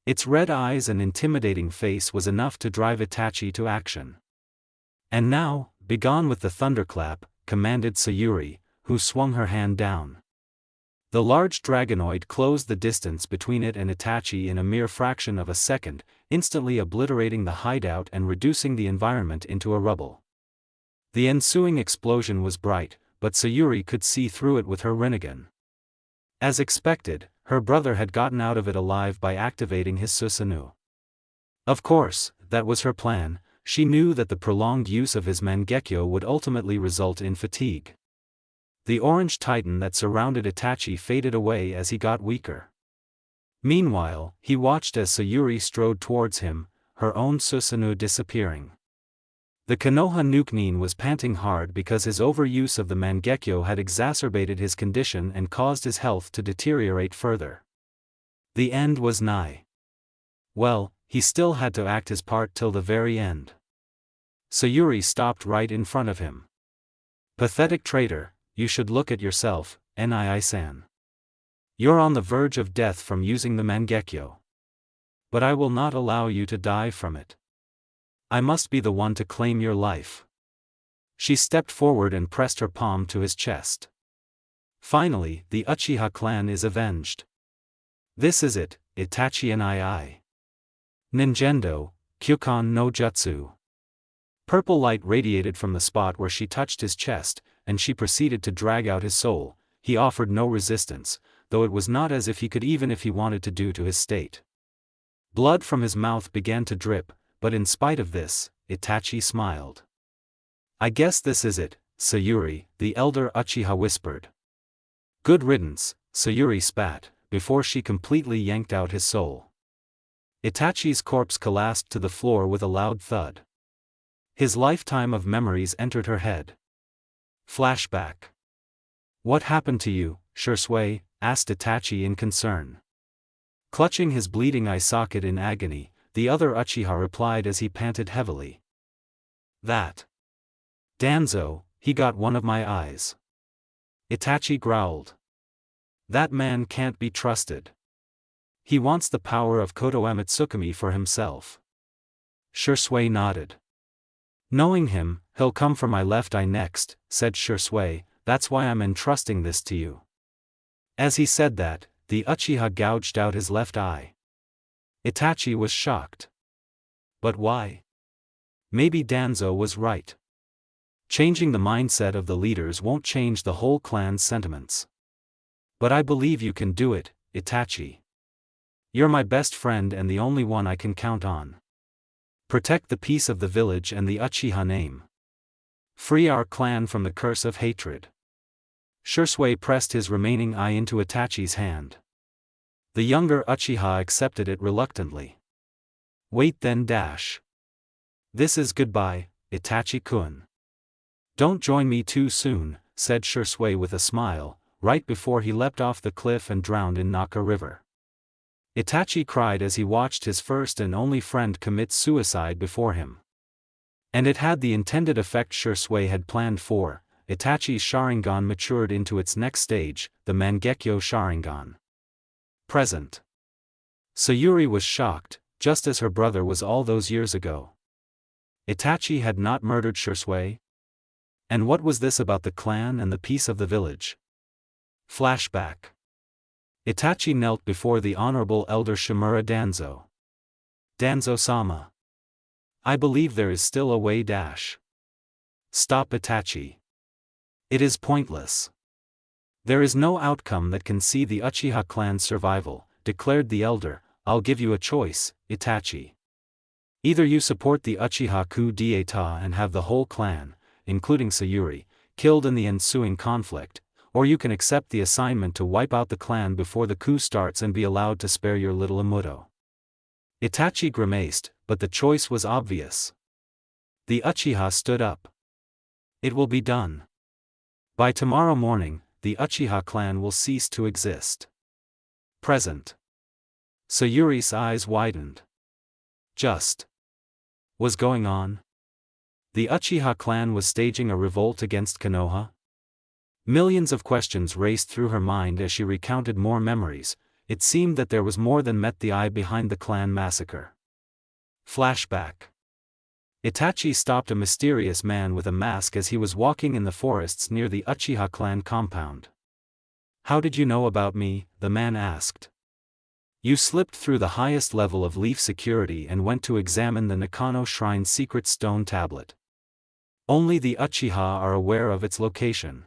Its red eyes and intimidating face was enough to drive Itachi to action. And now, begone with the thunderclap, commanded Sayuri, who swung her hand down. The large dragonoid closed the distance between it and Itachi in a mere fraction of a second, instantly obliterating the hideout and reducing the environment into a rubble. The ensuing explosion was bright, but Sayuri could see through it with her Rinnegan. As expected, her brother had gotten out of it alive by activating his Susanoo. Of course, that was her plan. She knew that the prolonged use of his Mangekyo would ultimately result in fatigue. The orange titan that surrounded Itachi faded away as he got weaker. Meanwhile, he watched as Sayuri strode towards him, her own Susanoo disappearing. The Konoha Nukenin was panting hard because his overuse of the Mangekyo had exacerbated his condition and caused his health to deteriorate further. The end was nigh. Well, he still had to act his part till the very end. Sayuri stopped right in front of him. Pathetic traitor, you should look at yourself, Nii-san. You're on the verge of death from using the Mangekyo. But I will not allow you to die from it. I must be the one to claim your life. She stepped forward and pressed her palm to his chest. Finally, the Uchiha clan is avenged. This is it, Itachi and II. Ninjendo, Kyukan no Jutsu. Purple light radiated from the spot where she touched his chest, and she proceeded to drag out his soul. He offered no resistance, though it was not as if he could even if he wanted to due to his state. Blood from his mouth began to drip, but in spite of this, Itachi smiled. I guess this is it, Sayuri, the elder Uchiha whispered. Good riddance, Sayuri spat, before she completely yanked out his soul. Itachi's corpse collapsed to the floor with a loud thud. His lifetime of memories entered her head. Flashback. What happened to you, Shursui? Asked Itachi in concern. Clutching his bleeding eye socket in agony, the other Uchiha replied as he panted heavily. That. Danzo, he got one of my eyes. Itachi growled. That man can't be trusted. He wants the power of Kotoeme Tsukumi for himself. Shursui nodded. Knowing him, he'll come for my left eye next, said Shursui, that's why I'm entrusting this to you. As he said that, the Uchiha gouged out his left eye. Itachi was shocked. But why? Maybe Danzo was right. Changing the mindset of the leaders won't change the whole clan's sentiments. But I believe you can do it, Itachi. You're my best friend and the only one I can count on. Protect the peace of the village and the Uchiha name. Free our clan from the curse of hatred. Shursui pressed his remaining eye into Itachi's hand. The younger Uchiha accepted it reluctantly. Wait then dash. This is goodbye, Itachi-kun. Don't join me too soon, said Shursui with a smile, right before he leapt off the cliff and drowned in Naka River. Itachi cried as he watched his first and only friend commit suicide before him. And it had the intended effect Shursui had planned for. Itachi's Sharingan matured into its next stage, the Mangekyo Sharingan. Present. Sayuri was shocked, just as her brother was all those years ago. Itachi had not murdered Shursui? And what was this about the clan and the peace of the village? Flashback. Itachi knelt before the honorable elder Shimura Danzo. Danzo-sama. I believe there is still a way dash. Stop Itachi. It is pointless. There is no outcome that can see the Uchiha clan's survival, declared the elder. I'll give you a choice, Itachi. Either you support the Uchiha coup d'etat and have the whole clan, including Sayuri, killed in the ensuing conflict, or you can accept the assignment to wipe out the clan before the coup starts and be allowed to spare your little Immortal. Itachi grimaced, but the choice was obvious. The Uchiha stood up. It will be done. By tomorrow morning, the Uchiha clan will cease to exist. Present. Sayuri's eyes widened. Just. Was going on? The Uchiha clan was staging a revolt against Konoha? Millions of questions raced through her mind as she recounted more memories. It seemed that there was more than met the eye behind the clan massacre. Flashback. Itachi stopped a mysterious man with a mask as he was walking in the forests near the Uchiha clan compound. How did you know about me? The man asked. You slipped through the highest level of leaf security and went to examine the Nakano Shrine's secret stone tablet. Only the Uchiha are aware of its location.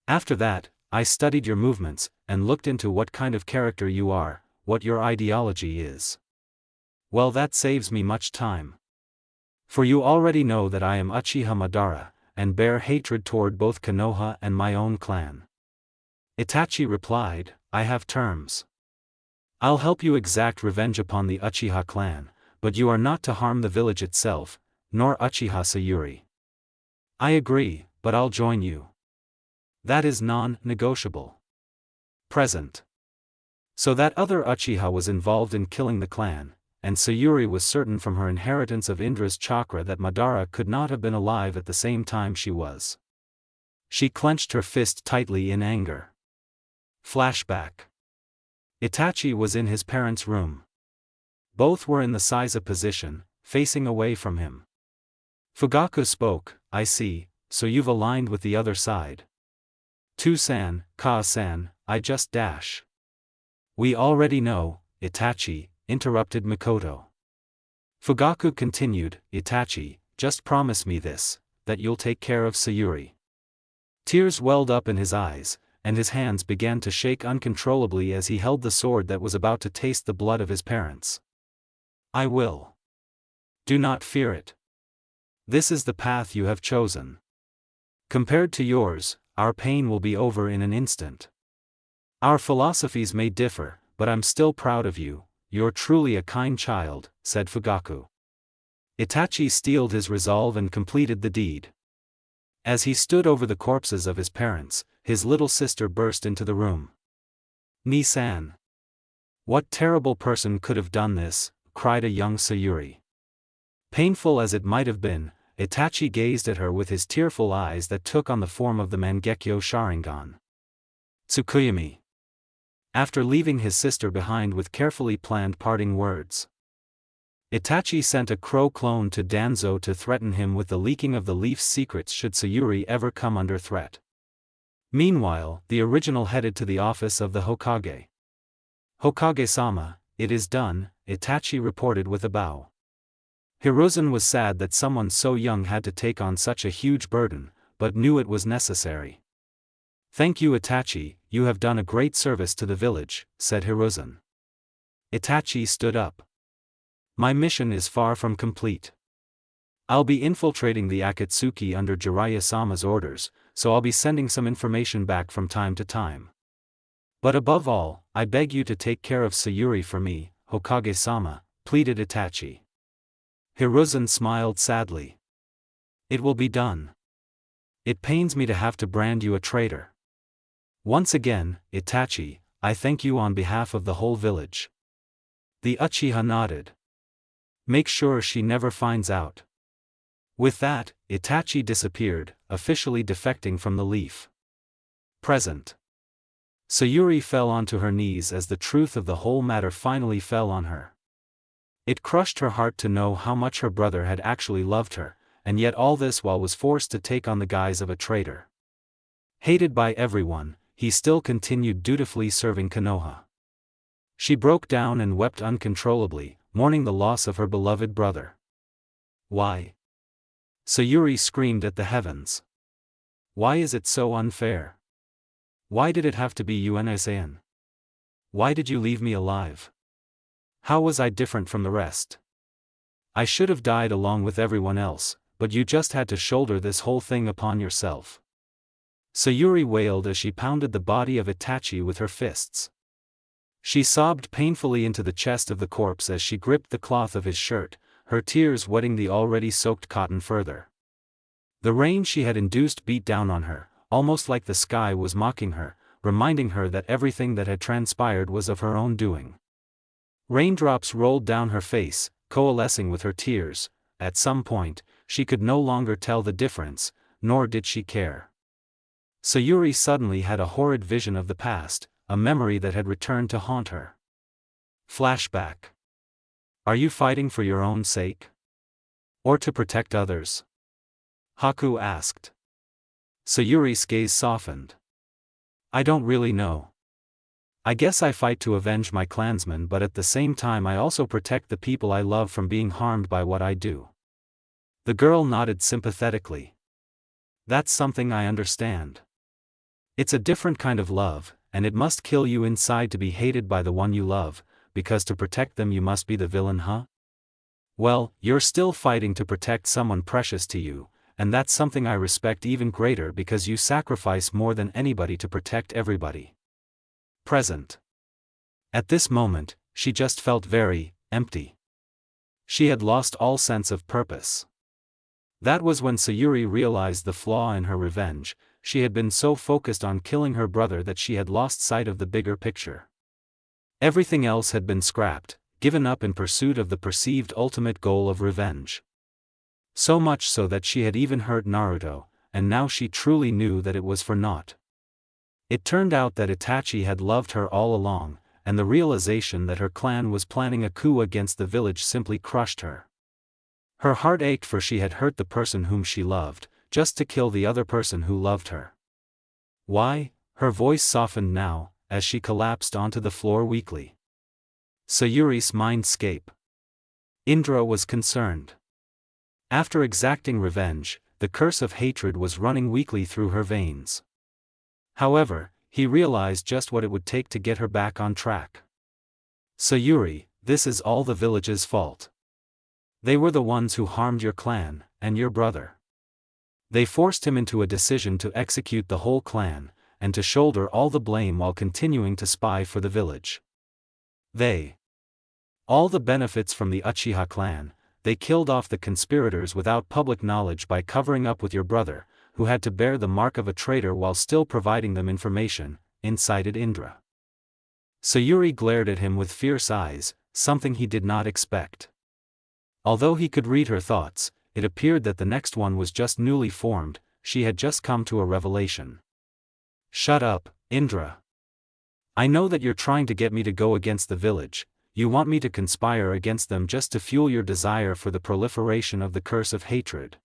After that, I studied your movements, and looked into what kind of character you are, what your ideology is. Well, that saves me much time. For you already know that I am Uchiha Madara, and bear hatred toward both Konoha and my own clan. Itachi replied, I have terms. I'll help you exact revenge upon the Uchiha clan, but you are not to harm the village itself, nor Uchiha Sayuri. I agree, but I'll join you. That is non-negotiable. Present. So that other Uchiha was involved in killing the clan, and Sayuri was certain from her inheritance of Indra's chakra that Madara could not have been alive at the same time she was. She clenched her fist tightly in anger. Flashback. Itachi was in his parents' room. Both were in the Saiza position, facing away from him. Fugaku spoke, I see, so you've aligned with the other side. To-san, Ka-san, I just dash. We already know, Itachi, interrupted Mikoto. Fugaku continued, Itachi, just promise me this, that you'll take care of Sayuri. Tears welled up in his eyes, and his hands began to shake uncontrollably as he held the sword that was about to taste the blood of his parents. I will. Do not fear it. This is the path you have chosen. Compared to yours, our pain will be over in an instant. Our philosophies may differ, but I'm still proud of you, you're truly a kind child, said Fugaku. Itachi steeled his resolve and completed the deed. As he stood over the corpses of his parents, his little sister burst into the room. Ni-san. What terrible person could have done this, cried a young Sayuri. Painful as it might have been, Itachi gazed at her with his tearful eyes that took on the form of the Mangekyo Sharingan. Tsukuyomi. After leaving his sister behind with carefully planned parting words, Itachi sent a crow clone to Danzo to threaten him with the leaking of the leaf's secrets should Sayuri ever come under threat. Meanwhile, the original headed to the office of the Hokage. Hokage-sama, it is done, Itachi reported with a bow. Hiruzen was sad that someone so young had to take on such a huge burden, but knew it was necessary. Thank you Itachi, you have done a great service to the village, said Hiruzen. Itachi stood up. My mission is far from complete. I'll be infiltrating the Akatsuki under Jiraiya-sama's orders, so I'll be sending some information back from time to time. But above all, I beg you to take care of Sayuri for me, Hokage-sama, pleaded Itachi. Hiruzen smiled sadly. It will be done. It pains me to have to brand you a traitor. Once again, Itachi, I thank you on behalf of the whole village. The Uchiha nodded. Make sure she never finds out. With that, Itachi disappeared, officially defecting from the leaf. Present. Sayuri fell onto her knees as the truth of the whole matter finally fell on her. It crushed her heart to know how much her brother had actually loved her, and yet all this while was forced to take on the guise of a traitor. Hated by everyone, he still continued dutifully serving Konoha. She broke down and wept uncontrollably, mourning the loss of her beloved brother. Why? Sayuri screamed at the heavens. Why is it so unfair? Why did it have to be Unsane? Why did you leave me alive? How was I different from the rest? I should have died along with everyone else, but you just had to shoulder this whole thing upon yourself. Sayuri wailed as she pounded the body of Itachi with her fists. She sobbed painfully into the chest of the corpse as she gripped the cloth of his shirt, her tears wetting the already soaked cotton further. The rain she had induced beat down on her, almost like the sky was mocking her, reminding her that everything that had transpired was of her own doing. Raindrops rolled down her face, coalescing with her tears. At some point, she could no longer tell the difference, nor did she care. Sayuri suddenly had a horrid vision of the past, a memory that had returned to haunt her. Flashback. Are you fighting for your own sake? Or to protect others? Haku asked. Sayuri's gaze softened. I don't really know. I guess I fight to avenge my clansmen, but at the same time I also protect the people I love from being harmed by what I do. The girl nodded sympathetically. That's something I understand. It's a different kind of love, and it must kill you inside to be hated by the one you love, because to protect them you must be the villain, huh? Well, you're still fighting to protect someone precious to you, and that's something I respect even greater because you sacrifice more than anybody to protect everybody. Present. At this moment, she just felt very empty. She had lost all sense of purpose. That was when Sayuri realized the flaw in her revenge. She had been so focused on killing her brother that she had lost sight of the bigger picture. Everything else had been scrapped, given up in pursuit of the perceived ultimate goal of revenge. So much so that she had even hurt Naruto, and now she truly knew that it was for naught. It turned out that Itachi had loved her all along, and the realization that her clan was planning a coup against the village simply crushed her. Her heart ached, for she had hurt the person whom she loved, just to kill the other person who loved her. Why? Her voice softened now, as she collapsed onto the floor weakly. Sayuri's mindscape. Indra was concerned. After exacting revenge, the curse of hatred was running weakly through her veins. However, he realized just what it would take to get her back on track. Sayuri, this is all the village's fault. They were the ones who harmed your clan, and your brother. They forced him into a decision to execute the whole clan, and to shoulder all the blame while continuing to spy for the village. All the benefits from the Uchiha clan. They killed off the conspirators without public knowledge by covering up with your brother, who had to bear the mark of a traitor while still providing them information, incited Indra. Sayuri glared at him with fierce eyes, something he did not expect. Although he could read her thoughts, it appeared that the next one was just newly formed. She had just come to a revelation. Shut up, Indra. I know that you're trying to get me to go against the village. You want me to conspire against them just to fuel your desire for the proliferation of the curse of hatred.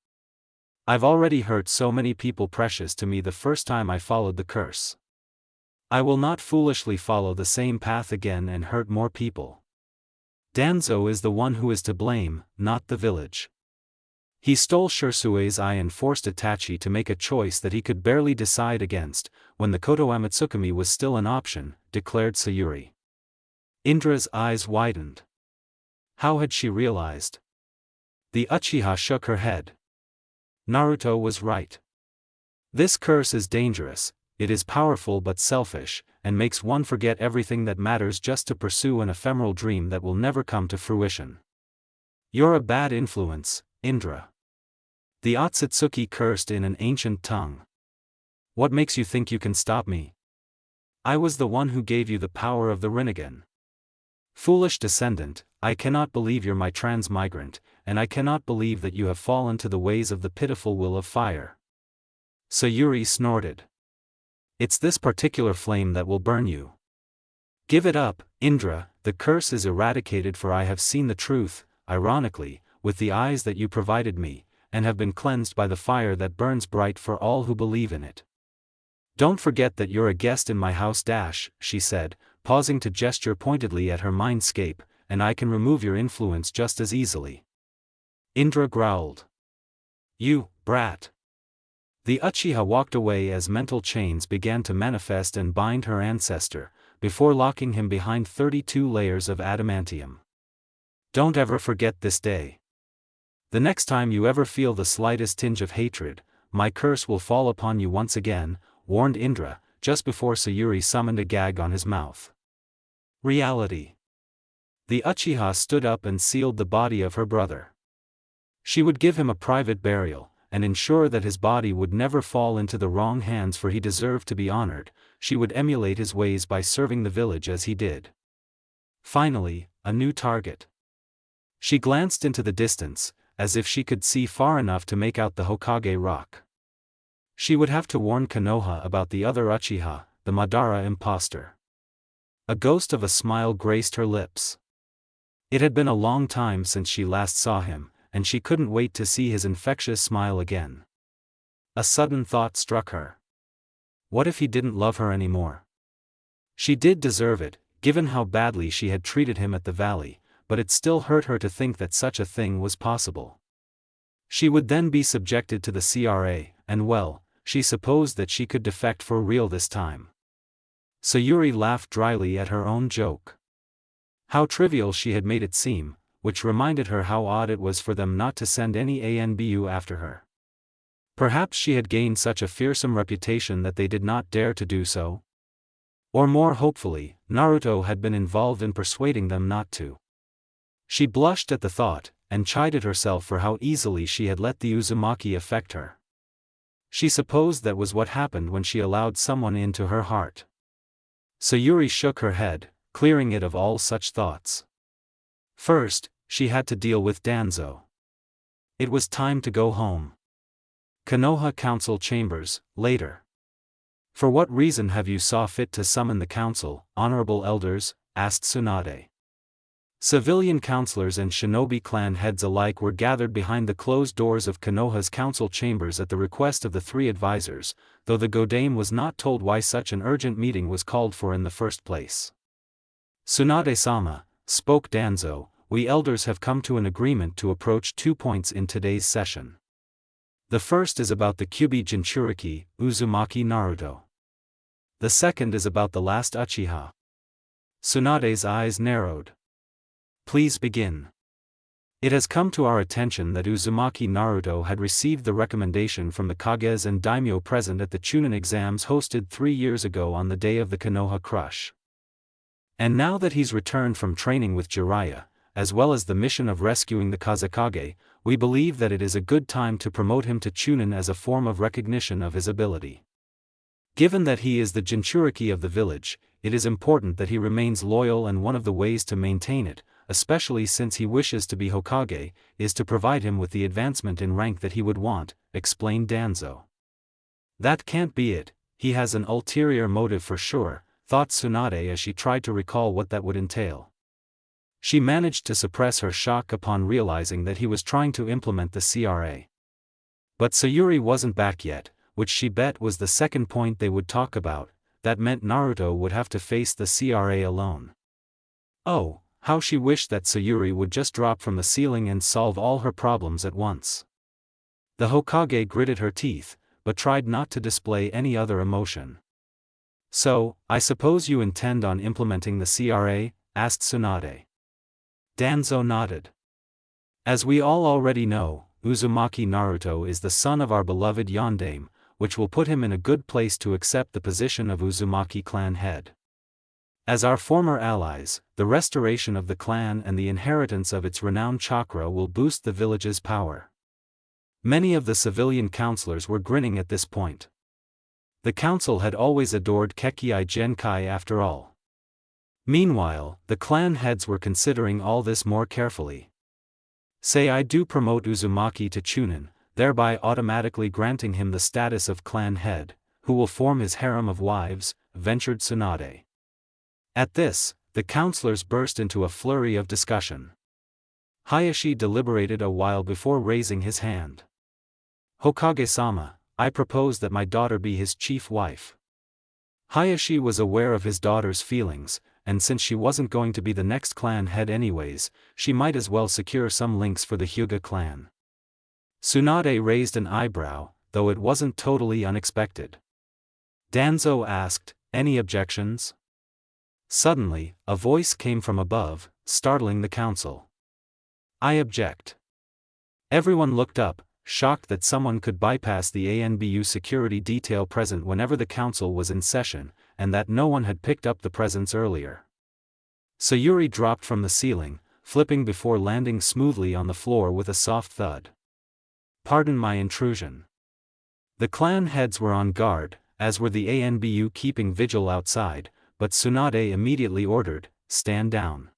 I've already hurt so many people precious to me the first time I followed the curse. I will not foolishly follow the same path again and hurt more people. Danzo is the one who is to blame, not the village. He stole Shirsue's eye and forced Itachi to make a choice that he could barely decide against, when the Koto Amatsukami was still an option, declared Sayuri. Indra's eyes widened. How had she realized? The Uchiha shook her head. Naruto was right. This curse is dangerous, it is powerful but selfish, and makes one forget everything that matters just to pursue an ephemeral dream that will never come to fruition. You're a bad influence, Indra. The Otsutsuki cursed in an ancient tongue. What makes you think you can stop me? I was the one who gave you the power of the Rinnegan. Foolish descendant, I cannot believe you're my transmigrant, and I cannot believe that you have fallen to the ways of the pitiful will of fire. Sayuri snorted. It's this particular flame that will burn you. Give it up, Indra, the curse is eradicated, for I have seen the truth, ironically, with the eyes that you provided me, and have been cleansed by the fire that burns bright for all who believe in it. Don't forget that you're a guest in my house, she said, pausing to gesture pointedly at her mindscape, and I can remove your influence just as easily. Indra growled. You, brat. The Uchiha walked away as mental chains began to manifest and bind her ancestor, before locking him behind 32 layers of adamantium. Don't ever forget this day. The next time you ever feel the slightest tinge of hatred, my curse will fall upon you once again, warned Indra, just before Sayuri summoned a gag on his mouth. Reality. The Uchiha stood up and sealed the body of her brother. She would give him a private burial, and ensure that his body would never fall into the wrong hands, for he deserved to be honored. She would emulate his ways by serving the village as he did. Finally, a new target. She glanced into the distance, as if she could see far enough to make out the Hokage rock. She would have to warn Konoha about the other Uchiha, the Madara imposter. A ghost of a smile graced her lips. It had been a long time since she last saw him, and she couldn't wait to see his infectious smile again. A sudden thought struck her. What if he didn't love her anymore? She did deserve it, given how badly she had treated him at the valley, but it still hurt her to think that such a thing was possible. She would then be subjected to the CRA, and well, she supposed that she could defect for real this time. Sayuri laughed dryly at her own joke. How trivial she had made it seem, which reminded her how odd it was for them not to send any ANBU after her. Perhaps she had gained such a fearsome reputation that they did not dare to do so? Or more hopefully, Naruto had been involved in persuading them not to. She blushed at the thought, and chided herself for how easily she had let the Uzumaki affect her. She supposed that was what happened when she allowed someone into her heart. Sayuri shook her head, clearing it of all such thoughts. First, she had to deal with Danzo. It was time to go home. Konoha Council Chambers, later. For what reason have you saw fit to summon the council, honorable elders? Asked Tsunade. Civilian councilors and shinobi clan heads alike were gathered behind the closed doors of Konoha's council chambers at the request of the three advisors, though the Godame was not told why such an urgent meeting was called for in the first place. Tsunade-sama, spoke Danzo, we elders have come to an agreement to approach 2 points in today's session. The first is about the Kyubi Jinchuriki, Uzumaki Naruto. The second is about the last Uchiha. Tsunade's eyes narrowed. Please begin. It has come to our attention that Uzumaki Naruto had received the recommendation from the Kages and daimyo present at the Chunin exams hosted 3 years ago on the day of the Konoha Crush. And now that he's returned from training with Jiraiya, as well as the mission of rescuing the Kazekage, we believe that it is a good time to promote him to Chunin as a form of recognition of his ability. Given that he is the Jinchuriki of the village, it is important that he remains loyal, and one of the ways to maintain it, especially since he wishes to be Hokage, is to provide him with the advancement in rank that he would want, explained Danzo. That can't be it, he has an ulterior motive for sure, thought Tsunade as she tried to recall what that would entail. She managed to suppress her shock upon realizing that he was trying to implement the CRA. But Sayuri wasn't back yet, which she bet was the second point they would talk about. That meant Naruto would have to face the CRA alone. Oh, how she wished that Sayuri would just drop from the ceiling and solve all her problems at once. The Hokage gritted her teeth, but tried not to display any other emotion. So, I suppose you intend on implementing the CRA? Asked Tsunade. Danzo nodded. As we all already know, Uzumaki Naruto is the son of our beloved Yondaime, which will put him in a good place to accept the position of Uzumaki clan head. As our former allies, the restoration of the clan and the inheritance of its renowned chakra will boost the village's power. Many of the civilian councilors were grinning at this point. The council had always adored Kekkei Genkai after all. Meanwhile, the clan heads were considering all this more carefully. Say I do promote Uzumaki to Chunin, thereby automatically granting him the status of clan head, who will form his harem of wives, ventured Tsunade. At this, the councilors burst into a flurry of discussion. Hayashi deliberated a while before raising his hand. Hokage-sama, I propose that my daughter be his chief wife. Hayashi was aware of his daughter's feelings, and since she wasn't going to be the next clan head anyways, she might as well secure some links for the Hyuga clan. Tsunade raised an eyebrow, though it wasn't totally unexpected. Danzo asked, any objections? Suddenly, a voice came from above, startling the council. I object. Everyone looked up, shocked that someone could bypass the ANBU security detail present whenever the council was in session, and that no one had picked up the presents earlier. Sayuri dropped from the ceiling, flipping before landing smoothly on the floor with a soft thud. Pardon my intrusion. The clan heads were on guard, as were the ANBU keeping vigil outside, but Tsunade immediately ordered, stand down.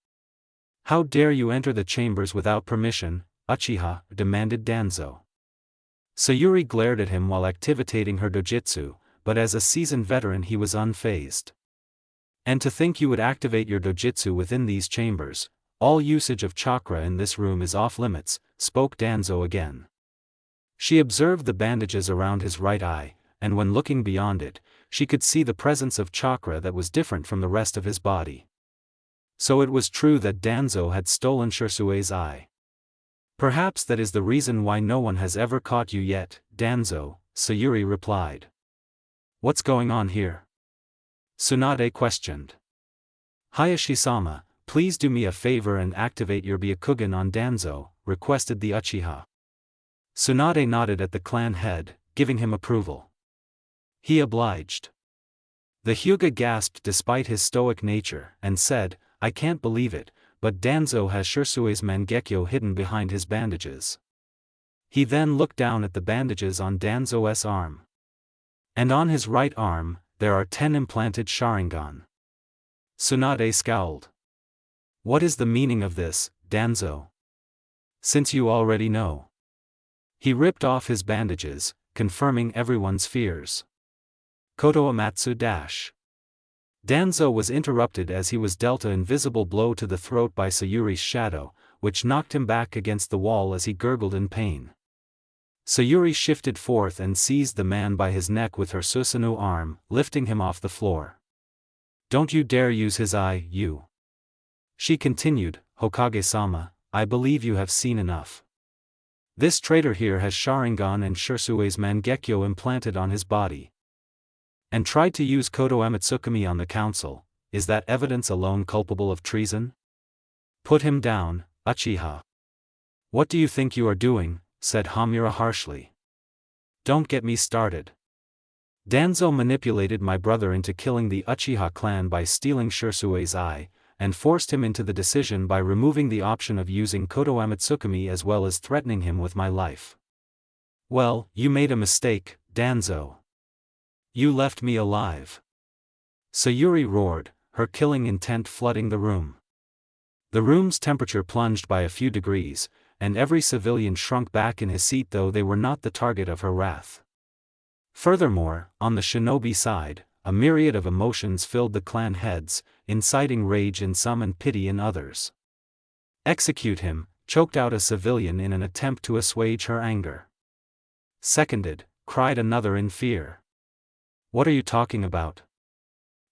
How dare you enter the chambers without permission, Uchiha, demanded Danzo. Sayuri glared at him while activating her dojutsu, but as a seasoned veteran he was unfazed. And to think you would activate your dojutsu within these chambers, all usage of chakra in this room is off limits, spoke Danzo again. She observed the bandages around his right eye, and when looking beyond it, she could see the presence of chakra that was different from the rest of his body. So it was true that Danzo had stolen Shirsue's eye. Perhaps that is the reason why no one has ever caught you yet, Danzo, Sayuri replied. What's going on here? Tsunade questioned. Hayashi-sama, please do me a favor and activate your Byakugan on Danzo, requested the Uchiha. Tsunade nodded at the clan head, giving him approval. He obliged. The Hyuga gasped despite his stoic nature, and said, I can't believe it, but Danzo has Shirsue's Mangekyo hidden behind his bandages. He then looked down at the bandages on Danzo's arm. And on his right arm, there are 10 implanted Sharingan. Tsunade scowled. What is the meaning of this, Danzo? Since you already know. He ripped off his bandages, confirming everyone's fears. Koto Amatsu dash. Danzo was interrupted as he was dealt an invisible blow to the throat by Sayuri's shadow, which knocked him back against the wall as he gurgled in pain. Sayuri shifted forth and seized the man by his neck with her Susanoo arm, lifting him off the floor. Don't you dare use his eye, you. She continued, Hokage-sama, I believe you have seen enough. This traitor here has Sharingan and Shirsue's Mangekyo implanted on his body. And tried to use Koto Amatsukami on the council. Is that evidence alone culpable of treason? Put him down, Uchiha. What do you think you are doing? Said Hamura harshly. Don't get me started. Danzo manipulated my brother into killing the Uchiha clan by stealing Shirsue's eye, and forced him into the decision by removing the option of using Koto Amatsukami as well as threatening him with my life. Well, you made a mistake, Danzo. You left me alive. Sayuri roared, her killing intent flooding the room. The room's temperature plunged by a few degrees, and every civilian shrunk back in his seat though they were not the target of her wrath. Furthermore, on the shinobi side, a myriad of emotions filled the clan heads, inciting rage in some and pity in others. Execute him, choked out a civilian in an attempt to assuage her anger. Seconded, cried another in fear. What are you talking about?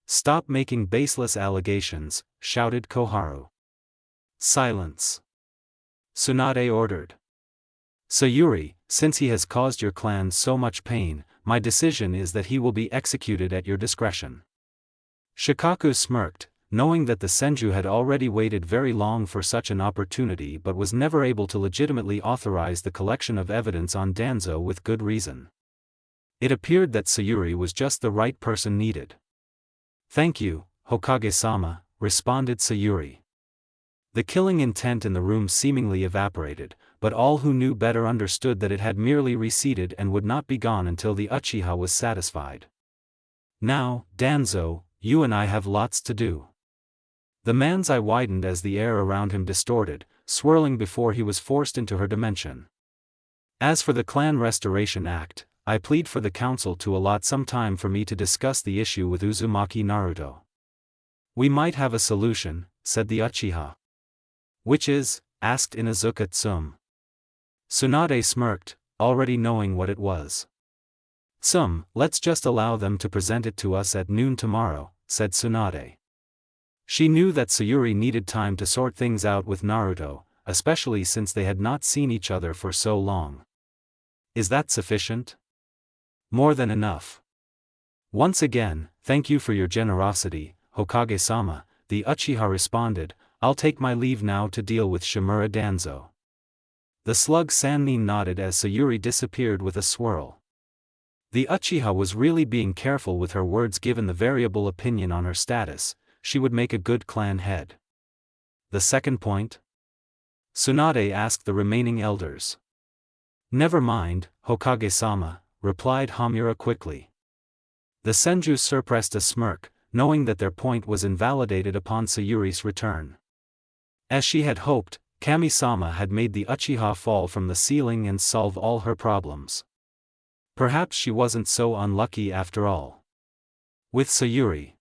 Stop making baseless allegations, shouted Koharu. Silence. Tsunade ordered. Sayuri, since he has caused your clan so much pain, my decision is that he will be executed at your discretion. Shikaku smirked, knowing that the Senju had already waited very long for such an opportunity but was never able to legitimately authorize the collection of evidence on Danzo with good reason. It appeared that Sayuri was just the right person needed. Thank you, Hokage-sama, responded Sayuri. The killing intent in the room seemingly evaporated, but all who knew better understood that it had merely receded and would not be gone until the Uchiha was satisfied. Now, Danzo, you and I have lots to do. The man's eye widened as the air around him distorted, swirling before he was forced into her dimension. As for the Clan Restoration Act, I plead for the council to allot some time for me to discuss the issue with Uzumaki Naruto. We might have a solution, said the Uchiha. Which is? Asked Inuzuka Tsum. Tsunade smirked, already knowing what it was. Tsum, let's just allow them to present it to us at noon tomorrow, said Tsunade. She knew that Sayuri needed time to sort things out with Naruto, especially since they had not seen each other for so long. Is that sufficient? More than enough. Once again, thank you for your generosity, Hokage-sama, the Uchiha responded. I'll take my leave now to deal with Shimura Danzo. The slug Sannin nodded as Sayuri disappeared with a swirl. The Uchiha was really being careful with her words given the variable opinion on her status. She would make a good clan head. The second point? Tsunade asked the remaining elders. Never mind, Hokage-sama, replied Hamura quickly. The Senju suppressed a smirk, knowing that their point was invalidated upon Sayuri's return. As she had hoped, Kami-sama had made the Uchiha fall from the ceiling and solve all her problems. Perhaps she wasn't so unlucky after all. With Sayuri.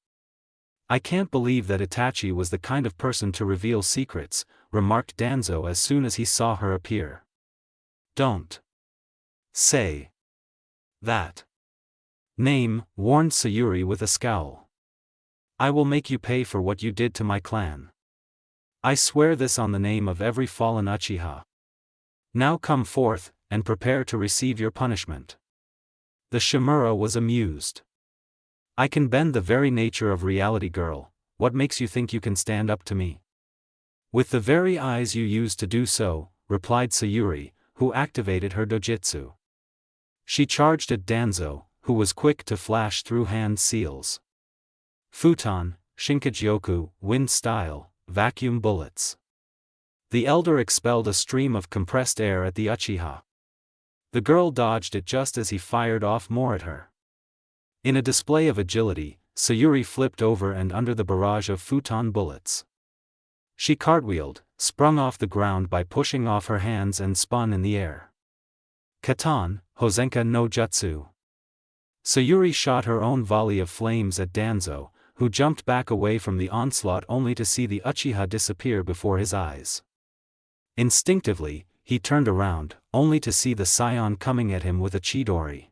I can't believe that Itachi was the kind of person to reveal secrets, remarked Danzo as soon as he saw her appear. Don't say that name, warned Sayuri with a scowl. I will make you pay for what you did to my clan. I swear this on the name of every fallen Uchiha. Now come forth, and prepare to receive your punishment. The Shimura was amused. I can bend the very nature of reality, girl. What makes you think you can stand up to me? With the very eyes you used to do so, replied Sayuri, who activated her dojutsu. She charged at Danzo, who was quick to flash through hand seals. Futon, Shinkajyoku, wind style, vacuum bullets. The elder expelled a stream of compressed air at the Uchiha. The girl dodged it just as he fired off more at her. In a display of agility, Sayuri flipped over and under the barrage of futon bullets. She cartwheeled, sprung off the ground by pushing off her hands and spun in the air. Katan, Hosenka no Jutsu. Sayuri shot her own volley of flames at Danzo, who jumped back away from the onslaught only to see the Uchiha disappear before his eyes. Instinctively, he turned around, only to see the scion coming at him with a chidori.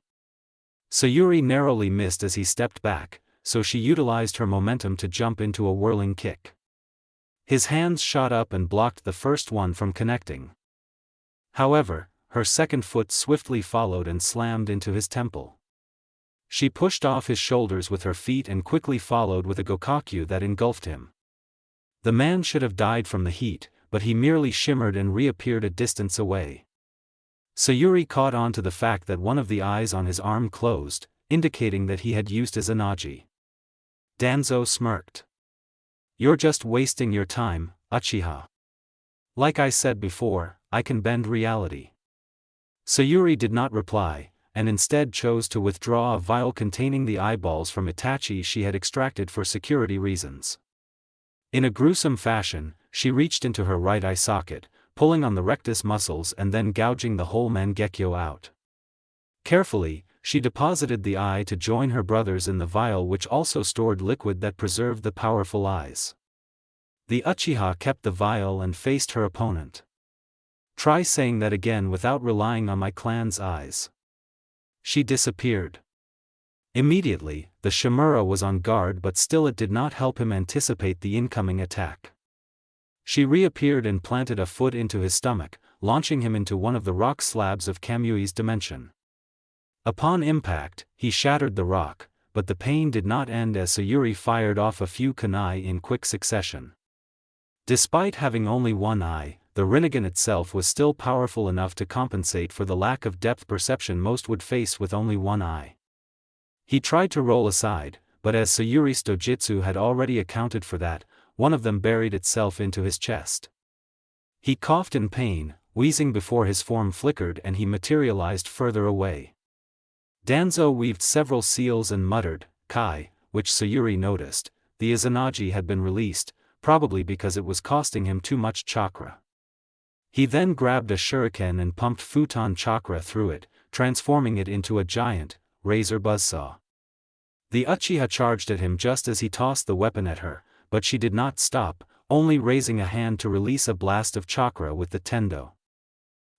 Sayuri narrowly missed as he stepped back, so she utilized her momentum to jump into a whirling kick. His hands shot up and blocked the first one from connecting. However, her second foot swiftly followed and slammed into his temple. She pushed off his shoulders with her feet and quickly followed with a gokakyu that engulfed him. The man should have died from the heat, but he merely shimmered and reappeared a distance away. Sayuri caught on to the fact that one of the eyes on his arm closed, indicating that he had used his Anaji. Danzo smirked. "You're just wasting your time, Uchiha. Like I said before, I can bend reality." Sayuri did not reply, and instead chose to withdraw a vial containing the eyeballs from Itachi she had extracted for security reasons. In a gruesome fashion, she reached into her right eye socket, pulling on the rectus muscles and then gouging the whole Mangekyo out. Carefully, she deposited the eye to join her brothers in the vial, which also stored liquid that preserved the powerful eyes. The Uchiha kept the vial and faced her opponent. "Try saying that again without relying on my clan's eyes." She disappeared. Immediately, the Shimura was on guard, but still it did not help him anticipate the incoming attack. She reappeared and planted a foot into his stomach, launching him into one of the rock slabs of Kamui's dimension. Upon impact, he shattered the rock, but the pain did not end as Sayuri fired off a few kunai in quick succession. Despite having only one eye, the Rinnegan itself was still powerful enough to compensate for the lack of depth perception most would face with only one eye. He tried to roll aside, but as Sayuri's dojutsu had already accounted for that, one of them buried itself into his chest. He coughed in pain, wheezing before his form flickered and he materialized further away. Danzo weaved several seals and muttered, "Kai," which Sayuri noticed. The Izanagi had been released, probably because it was costing him too much chakra. He then grabbed a shuriken and pumped futon chakra through it, transforming it into a giant, razor buzzsaw. The Uchiha charged at him just as he tossed the weapon at her, but she did not stop, only raising a hand to release a blast of chakra with the tendo.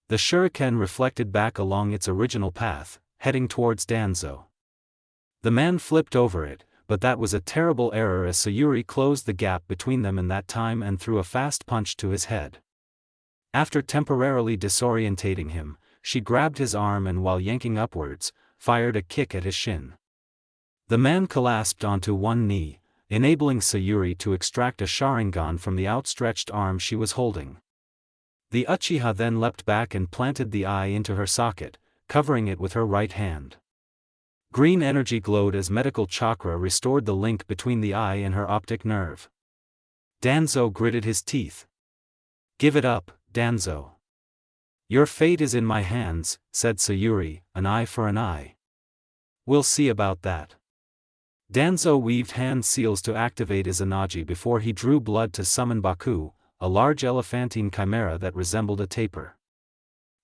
The shuriken reflected back along its original path, heading towards Danzo. The man flipped over it, but that was a terrible error as Sayuri closed the gap between them in that time and threw a fast punch to his head. After temporarily disorientating him, she grabbed his arm and while yanking upwards, fired a kick at his shin. The man collapsed onto one knee, enabling Sayuri to extract a Sharingan from the outstretched arm she was holding. The Uchiha then leapt back and planted the eye into her socket, covering it with her right hand. Green energy glowed as medical chakra restored the link between the eye and her optic nerve. Danzo gritted his teeth. "Give it up, Danzo. Your fate is in my hands," said Sayuri, "an eye for an eye. We'll see about that." Danzo weaved hand seals to activate Izanagi before he drew blood to summon Baku, a large elephantine chimera that resembled a tapir.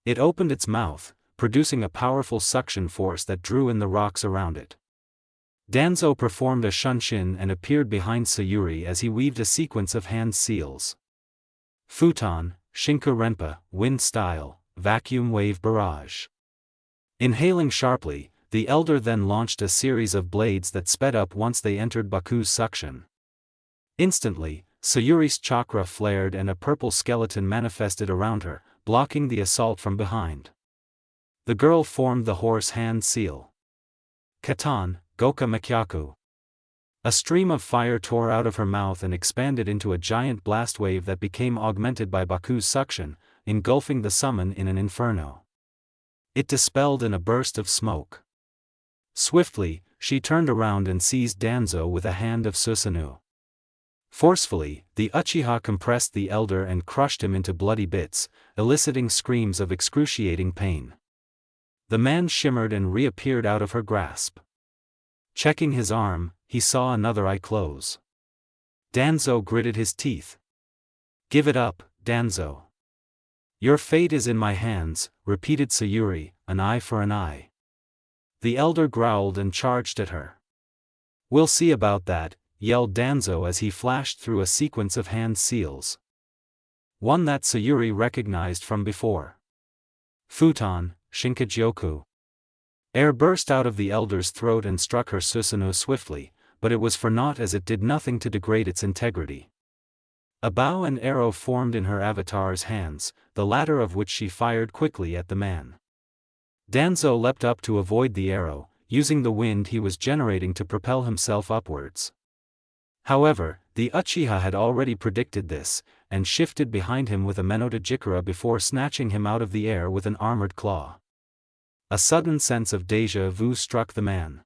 It opened its mouth, producing a powerful suction force that drew in the rocks around it. Danzo performed a shunshin and appeared behind Sayuri as he weaved a sequence of hand seals. Futon, Shinku Renpa, Wind Style, Vacuum Wave Barrage. Inhaling sharply, the elder then launched a series of blades that sped up once they entered Baku's suction. Instantly, Sayuri's chakra flared and a purple skeleton manifested around her, blocking the assault from behind. The girl formed the horse hand seal. Katan, Goka Makyaku. A stream of fire tore out of her mouth and expanded into a giant blast wave that became augmented by Baku's suction, engulfing the summon in an inferno. It dispelled in a burst of smoke. Swiftly, she turned around and seized Danzo with a hand of Susanoo. Forcefully, the Uchiha compressed the elder and crushed him into bloody bits, eliciting screams of excruciating pain. The man shimmered and reappeared out of her grasp. Checking his arm, he saw another eye close. Danzo gritted his teeth. "Give it up, Danzo. Your fate is in my hands," repeated Sayuri, "an eye for an eye." The elder growled and charged at her. "We'll see about that," yelled Danzo as he flashed through a sequence of hand seals. One that Sayuri recognized from before. Futon, Shinkajyoku. Air burst out of the elder's throat and struck her Susanoo swiftly, but it was for naught as it did nothing to degrade its integrity. A bow and arrow formed in her avatar's hands, the latter of which she fired quickly at the man. Danzo leapt up to avoid the arrow, using the wind he was generating to propel himself upwards. However, the Uchiha had already predicted this, and shifted behind him with a Menota Jikara before snatching him out of the air with an armored claw. A sudden sense of déjà vu struck the man.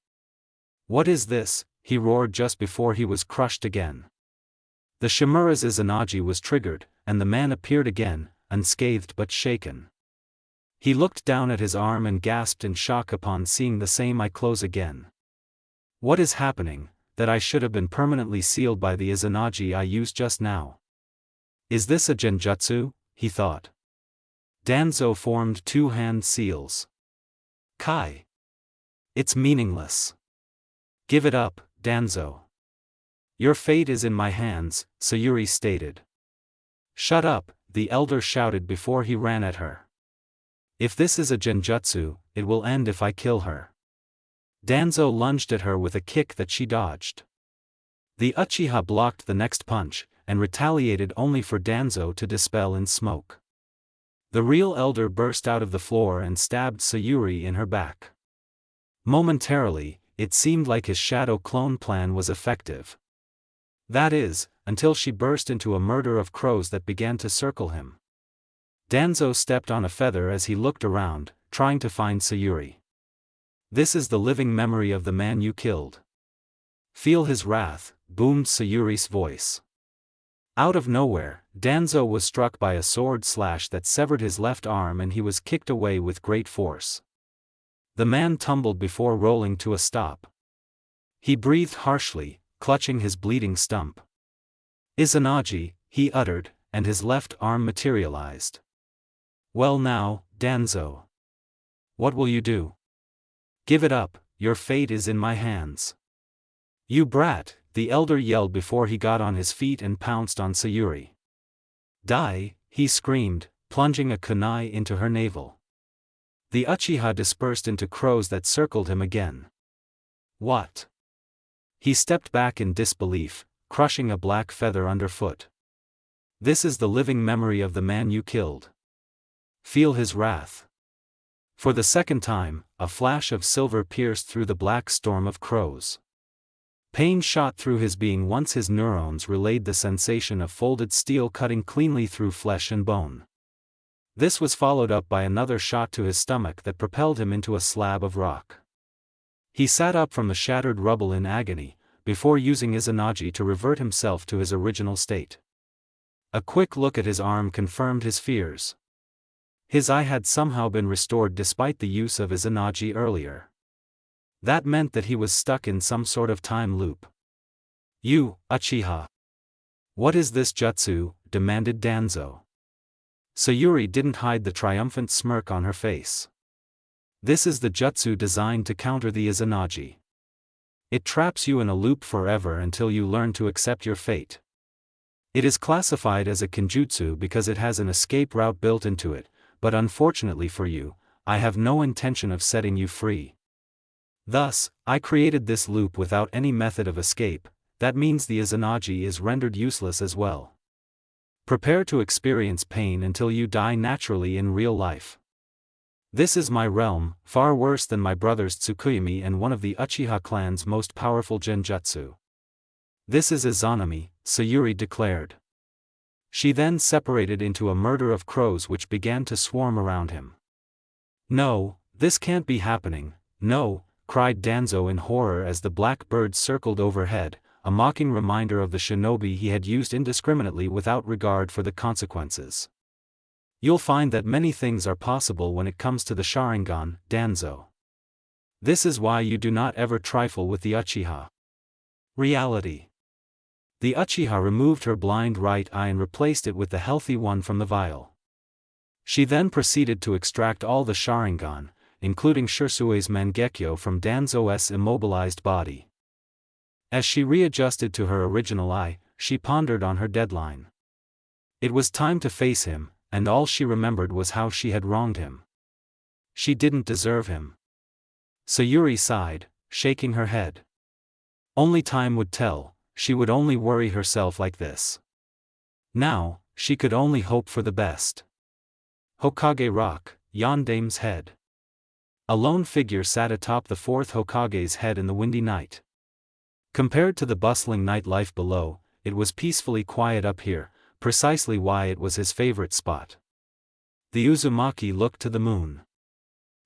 "What is this?" he roared just before he was crushed again. The Shimura's Izanagi was triggered, and the man appeared again, unscathed but shaken. He looked down at his arm and gasped in shock upon seeing the same eye close again. "What is happening, that I should have been permanently sealed by the Izanagi I used just now? Is this a genjutsu?" he thought. Danzo formed two hand seals. "Kai. It's meaningless. Give it up, Danzo. Your fate is in my hands," Sayuri stated. "Shut up," the elder shouted before he ran at her. "If this is a genjutsu, it will end if I kill her." Danzo lunged at her with a kick that she dodged. The Uchiha blocked the next punch, and retaliated only for Danzo to dispel in smoke. The real elder burst out of the floor and stabbed Sayuri in her back. Momentarily, it seemed like his shadow clone plan was effective. That is, until she burst into a murder of crows that began to circle him. Danzo stepped on a feather as he looked around, trying to find Sayuri. "This is the living memory of the man you killed. Feel his wrath," boomed Sayuri's voice. Out of nowhere, Danzo was struck by a sword slash that severed his left arm and he was kicked away with great force. The man tumbled before rolling to a stop. He breathed harshly, clutching his bleeding stump. "Izanagi," he uttered, and his left arm materialized. "Well now, Danzo. What will you do? Give it up, your fate is in my hands." "You brat," the elder yelled before he got on his feet and pounced on Sayuri. "Die," he screamed, plunging a kunai into her navel. The Uchiha dispersed into crows that circled him again. "What?" He stepped back in disbelief, crushing a black feather underfoot. "This is the living memory of the man you killed. Feel his wrath." For the second time, a flash of silver pierced through the black storm of crows. Pain shot through his being once his neurons relayed the sensation of folded steel cutting cleanly through flesh and bone. This was followed up by another shot to his stomach that propelled him into a slab of rock. He sat up from the shattered rubble in agony, before using Izanagi to revert himself to his original state. A quick look at his arm confirmed his fears. His eye had somehow been restored despite the use of Izanagi earlier. That meant that he was stuck in some sort of time loop. "You, Uchiha. What is this jutsu?" demanded Danzo. Sayuri didn't hide the triumphant smirk on her face. "This is the jutsu designed to counter the Izanagi. It traps you in a loop forever until you learn to accept your fate. It is classified as a kinjutsu because it has an escape route built into it, but unfortunately for you, I have no intention of setting you free. Thus, I created this loop without any method of escape. That means the Izanagi is rendered useless as well. Prepare to experience pain until you die naturally in real life. This is my realm, far worse than my brother's Tsukuyomi and one of the Uchiha clan's most powerful genjutsu. This is Izanami," Sayuri declared. She then separated into a murder of crows which began to swarm around him. "No, this can't be happening, no," cried Danzo in horror as the black bird circled overhead, a mocking reminder of the shinobi he had used indiscriminately without regard for the consequences. You'll find that many things are possible when it comes to the Sharingan, Danzo. This is why you do not ever trifle with the Uchiha. Reality. The Uchiha removed her blind right eye and replaced it with the healthy one from the vial. She then proceeded to extract all the Sharingan, including Shirsue's Mangekyo, from Danzo's immobilized body. As she readjusted to her original eye, she pondered on her deadline. It was time to face him, and all she remembered was how she had wronged him. She didn't deserve him. Sayuri sighed, shaking her head. Only time would tell, she would only worry herself like this. Now, she could only hope for the best. Hokage Rock, Yandame's head. A lone figure sat atop the fourth Hokage's head in the windy night. Compared to the bustling nightlife below, it was peacefully quiet up here, precisely why it was his favorite spot. The Uzumaki looked to the moon.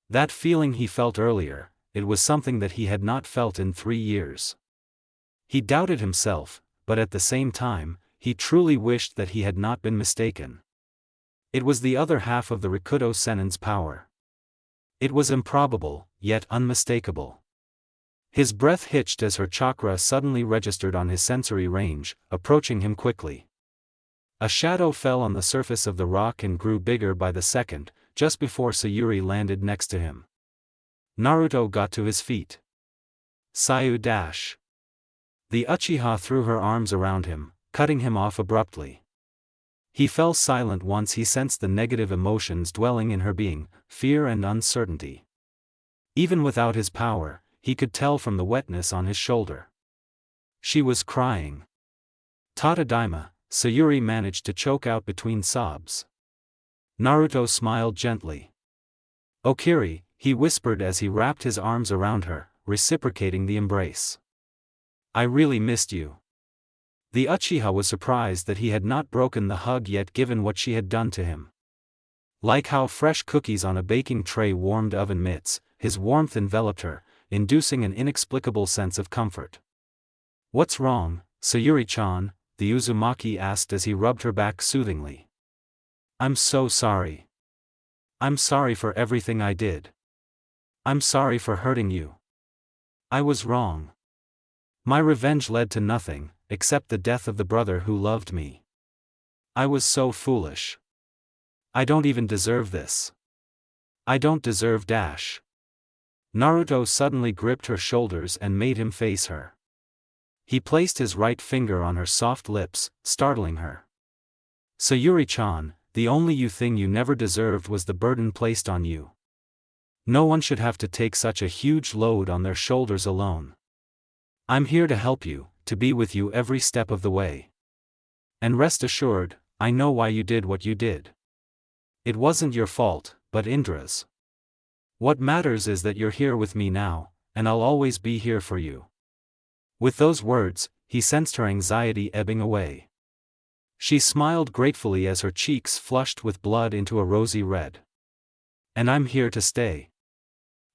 That feeling he felt earlier, it was something that he had not felt in 3 years. He doubted himself, but at the same time, he truly wished that he had not been mistaken. It was the other half of the Rikudo Sennin's power. It was improbable, yet unmistakable. His breath hitched as her chakra suddenly registered on his sensory range, approaching him quickly. A shadow fell on the surface of the rock and grew bigger by the second, just before Sayuri landed next to him. Naruto got to his feet. Sayu dash. The Uchiha threw her arms around him, cutting him off abruptly. He fell silent once he sensed the negative emotions dwelling in her being, fear and uncertainty. Even without his power, he could tell from the wetness on his shoulder. She was crying. Tadadaima, Sayuri managed to choke out between sobs. Naruto smiled gently. Okiri, he whispered as he wrapped his arms around her, reciprocating the embrace. I really missed you. The Uchiha was surprised that he had not broken the hug yet, given what she had done to him. Like how fresh cookies on a baking tray warmed oven mitts, his warmth enveloped her, inducing an inexplicable sense of comfort. What's wrong, Sayuri-chan? The Uzumaki asked as he rubbed her back soothingly. I'm so sorry. I'm sorry for everything I did. I'm sorry for hurting you. I was wrong. My revenge led to nothing, except the death of the brother who loved me. I was so foolish. I don't even deserve this. I don't deserve dash. Naruto suddenly gripped her shoulders and made him face her. He placed his right finger on her soft lips, startling her. Sayuri-chan, the only thing you never deserved was the burden placed on you. No one should have to take such a huge load on their shoulders alone. I'm here to help you, to be with you every step of the way. And rest assured, I know why you did what you did. It wasn't your fault, but Indra's. What matters is that you're here with me now, and I'll always be here for you. With those words, he sensed her anxiety ebbing away. She smiled gratefully as her cheeks flushed with blood into a rosy red. And I'm here to stay.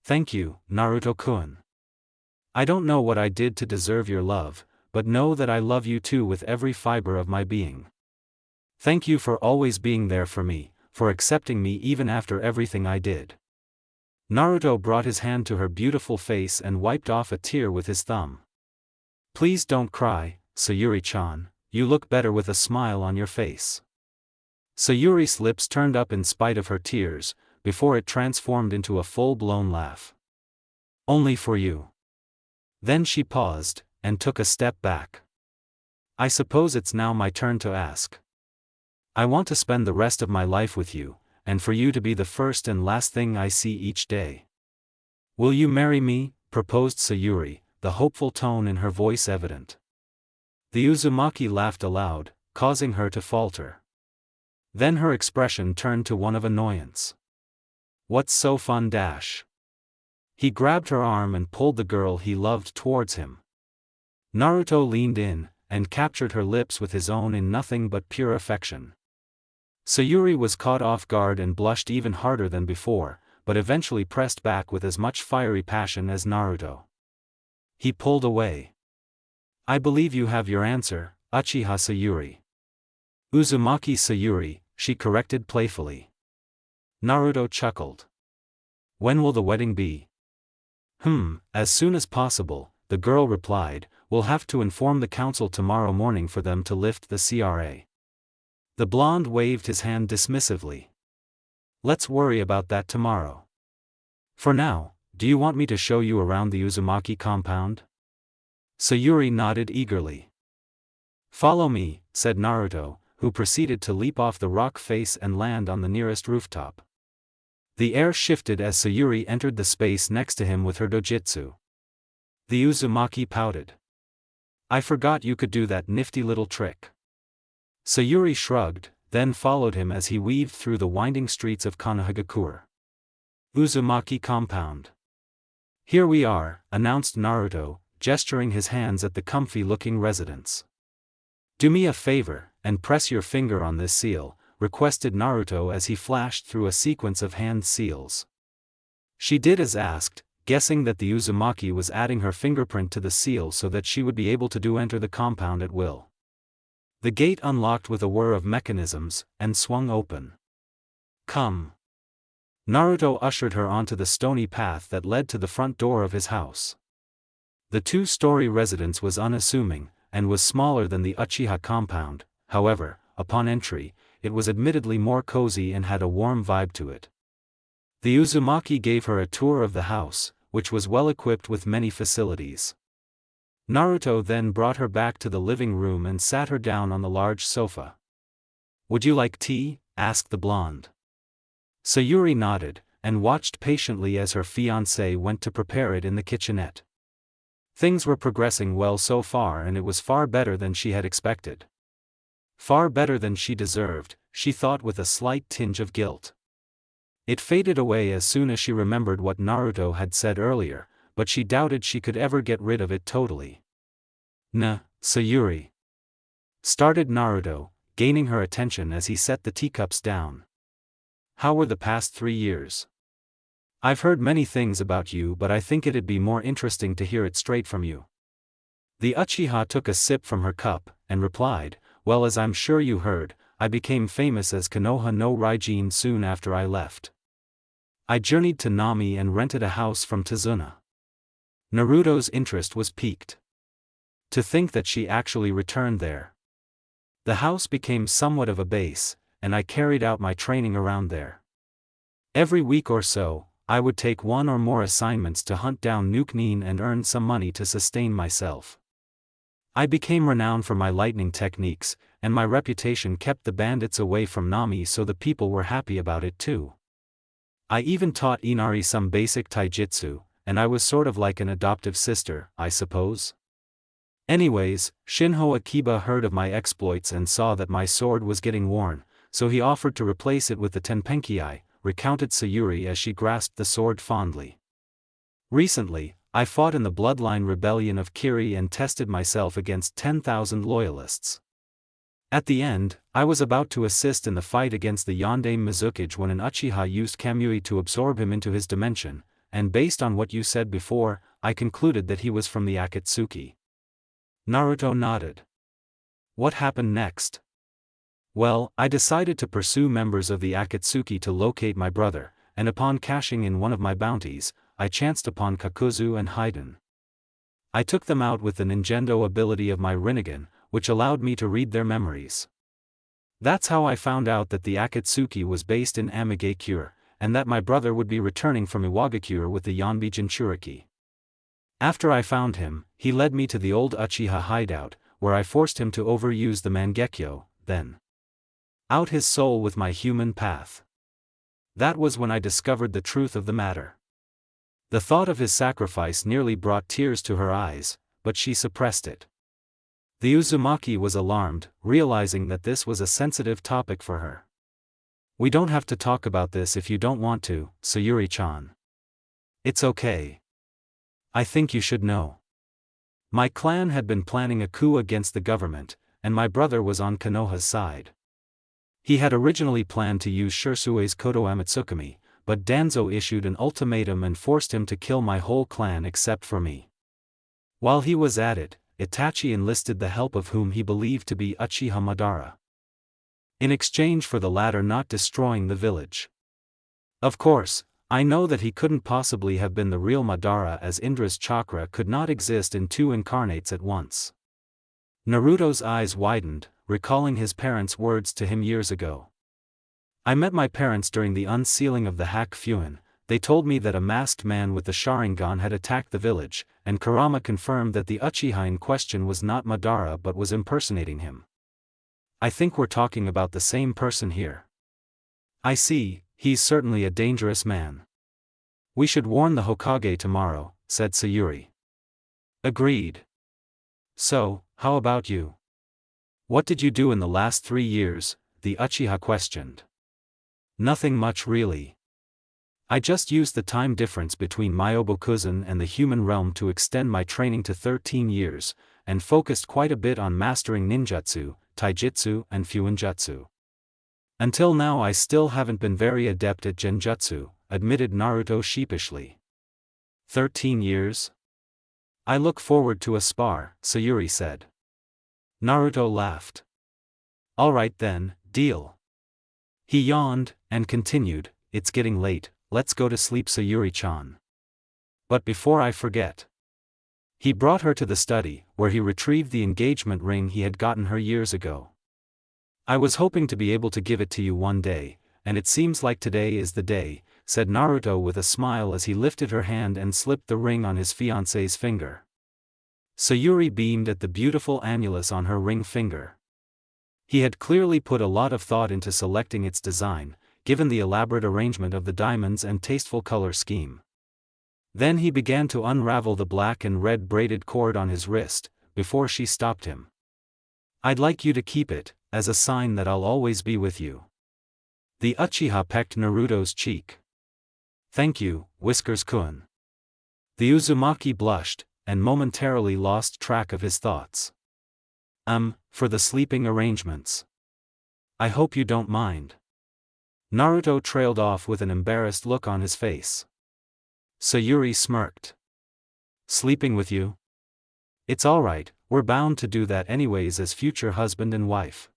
Thank you, Naruto-kun. I don't know what I did to deserve your love, but know that I love you too with every fiber of my being. Thank you for always being there for me, for accepting me even after everything I did. Naruto brought his hand to her beautiful face and wiped off a tear with his thumb. Please don't cry, Sayuri-chan, you look better with a smile on your face. Sayuri's lips turned up in spite of her tears, before it transformed into a full-blown laugh. Only for you. Then she paused, and took a step back. I suppose it's now my turn to ask. I want to spend the rest of my life with you, and for you to be the first and last thing I see each day. Will you marry me? Proposed Sayuri, the hopeful tone in her voice evident. The Uzumaki laughed aloud, causing her to falter. Then her expression turned to one of annoyance. What's so fun dash? He grabbed her arm and pulled the girl he loved towards him. Naruto leaned in, and captured her lips with his own in nothing but pure affection. Sayuri was caught off guard and blushed even harder than before, but eventually pressed back with as much fiery passion as Naruto. He pulled away. I believe you have your answer, Uchiha Sayuri. Uzumaki Sayuri, she corrected playfully. Naruto chuckled. When will the wedding be? As soon as possible, the girl replied. We'll have to inform the council tomorrow morning for them to lift the CRA. The blonde waved his hand dismissively. Let's worry about that tomorrow. For now, do you want me to show you around the Uzumaki compound? Sayuri nodded eagerly. Follow me, said Naruto, who proceeded to leap off the rock face and land on the nearest rooftop. The air shifted as Sayuri entered the space next to him with her dojutsu. The Uzumaki pouted. I forgot you could do that nifty little trick. Sayuri shrugged, then followed him as he weaved through the winding streets of Konohagakure. Uzumaki compound. Here we are, announced Naruto, gesturing his hands at the comfy-looking residence. Do me a favor, and press your finger on this seal, requested Naruto as he flashed through a sequence of hand seals. She did as asked, guessing that the Uzumaki was adding her fingerprint to the seal so that she would be able to enter the compound at will. The gate unlocked with a whir of mechanisms, and swung open. Come. Naruto ushered her onto the stony path that led to the front door of his house. The two-story residence was unassuming, and was smaller than the Uchiha compound. However, upon entry, it was admittedly more cozy and had a warm vibe to it. The Uzumaki gave her a tour of the house, which was well equipped with many facilities. Naruto then brought her back to the living room and sat her down on the large sofa. Would you like tea? Asked the blonde. Sayuri nodded, and watched patiently as her fiancé went to prepare it in the kitchenette. Things were progressing well so far, and it was far better than she had expected. Far better than she deserved, she thought with a slight tinge of guilt. It faded away as soon as she remembered what Naruto had said earlier, but she doubted she could ever get rid of it totally. Sayuri. Started Naruto, gaining her attention as he set the teacups down. How were the past 3 years? I've heard many things about you, but I think it'd be more interesting to hear it straight from you. The Uchiha took a sip from her cup, and replied, well, as I'm sure you heard, I became famous as Konoha no Raijin soon after I left. I journeyed to Nami and rented a house from Tazuna. Naruto's interest was piqued. To think that she actually returned there. The house became somewhat of a base, and I carried out my training around there. Every week or so, I would take one or more assignments to hunt down Nukenin and earn some money to sustain myself. I became renowned for my lightning techniques, and my reputation kept the bandits away from Nami, so the people were happy about it too. I even taught Inari some basic taijutsu, and I was sort of like an adoptive sister, I suppose. Anyways, Shinho Akiba heard of my exploits and saw that my sword was getting worn, so he offered to replace it with the Tenpenkiai, recounted Sayuri as she grasped the sword fondly. Recently, I fought in the bloodline rebellion of Kiri and tested myself against 10,000 loyalists. At the end, I was about to assist in the fight against the Yondaime Mizukage when an Uchiha used Kamui to absorb him into his dimension, and based on what you said before, I concluded that he was from the Akatsuki. Naruto nodded. What happened next? Well, I decided to pursue members of the Akatsuki to locate my brother, and upon cashing in one of my bounties, I chanced upon Kakuzu and Haiden. I took them out with the ninjendo ability of my Rinnegan, which allowed me to read their memories. That's how I found out that the Akatsuki was based in Amigakure, and that my brother would be returning from Iwagakure with the Yonbi Jinchuriki. After I found him, he led me to the old Uchiha hideout, where I forced him to overuse the Mangekyo, then out his soul with my human path. That was when I discovered the truth of the matter. The thought of his sacrifice nearly brought tears to her eyes, but she suppressed it. The Uzumaki was alarmed, realizing that this was a sensitive topic for her. We don't have to talk about this if you don't want to, Sayuri-chan. It's okay. I think you should know. My clan had been planning a coup against the government, and my brother was on Konoha's side. He had originally planned to use Shirsue's Kodo Amatsukami, but Danzo issued an ultimatum and forced him to kill my whole clan except for me. While he was at it, Itachi enlisted the help of whom he believed to be Uchiha Madara, in exchange for the latter not destroying the village. Of course, I know that he couldn't possibly have been the real Madara, as Indra's chakra could not exist in two incarnates at once. Naruto's eyes widened, recalling his parents' words to him years ago. I met my parents during the unsealing of the Hakufuin. They told me that a masked man with the Sharingan had attacked the village, and Kurama confirmed that the Uchiha in question was not Madara but was impersonating him. I think we're talking about the same person here. I see, he's certainly a dangerous man. We should warn the Hokage tomorrow, said Sayuri. Agreed. So, how about you? What did you do in the last 3 years? The Uchiha questioned. Nothing much really. I just used the time difference between Myobokuzen and the human realm to extend my training to 13 years, and focused quite a bit on mastering ninjutsu, taijutsu and fuinjutsu. Until now I still haven't been very adept at genjutsu, admitted Naruto sheepishly. 13 years? I look forward to a spar, Sayuri said. Naruto laughed. Alright then, deal. He yawned, and continued, it's getting late, let's go to sleep Sayuri-chan. But before I forget. He brought her to the study, where he retrieved the engagement ring he had gotten her years ago. I was hoping to be able to give it to you one day, and it seems like today is the day, said Naruto with a smile as he lifted her hand and slipped the ring on his fiancée's finger. Sayuri beamed at the beautiful annulus on her ring finger. He had clearly put a lot of thought into selecting its design, given the elaborate arrangement of the diamonds and tasteful color scheme. Then he began to unravel the black and red braided cord on his wrist, before she stopped him. I'd like you to keep it, as a sign that I'll always be with you. The Uchiha pecked Naruto's cheek. Thank you, Whiskers-kun. The Uzumaki blushed, and momentarily lost track of his thoughts. For the sleeping arrangements. I hope you don't mind. Naruto trailed off with an embarrassed look on his face. Sayuri smirked. Sleeping with you? It's alright, we're bound to do that anyways as future husband and wife.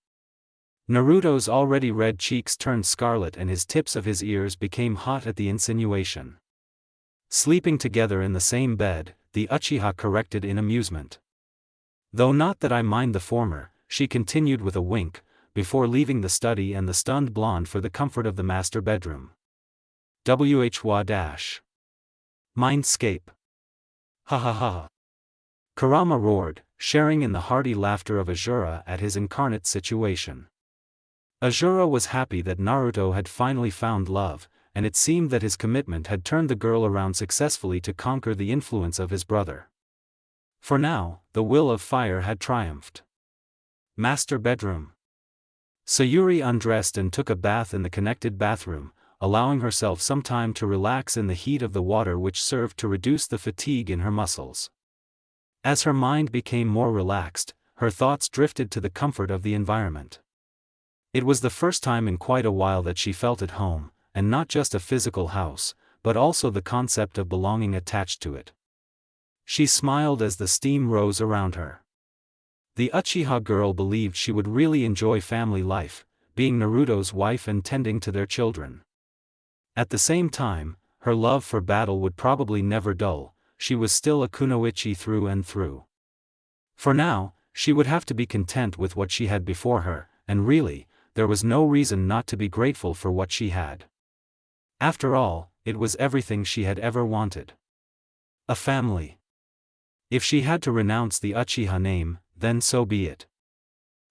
Naruto's already red cheeks turned scarlet and his tips of his ears became hot at the insinuation. Sleeping together in the same bed, the Uchiha corrected in amusement. Though not that I mind the former, she continued with a wink, before leaving the study and the stunned blonde for the comfort of the master bedroom. Mindscape. Ha ha ha. Kurama roared, sharing in the hearty laughter of Azura at his incarnate situation. Azura was happy that Naruto had finally found love, and it seemed that his commitment had turned the girl around successfully to conquer the influence of his brother. For now, the will of fire had triumphed. Master bedroom. Sayuri undressed and took a bath in the connected bathroom, allowing herself some time to relax in the heat of the water which served to reduce the fatigue in her muscles. As her mind became more relaxed, her thoughts drifted to the comfort of the environment. It was the first time in quite a while that she felt at home, and not just a physical house, but also the concept of belonging attached to it. She smiled as the steam rose around her. The Uchiha girl believed she would really enjoy family life, being Naruto's wife and tending to their children. At the same time, her love for battle would probably never dull. She was still a kunoichi through and through. For now, she would have to be content with what she had before her, and really, there was no reason not to be grateful for what she had. After all, it was everything she had ever wanted. A family. If she had to renounce the Uchiha name, then so be it.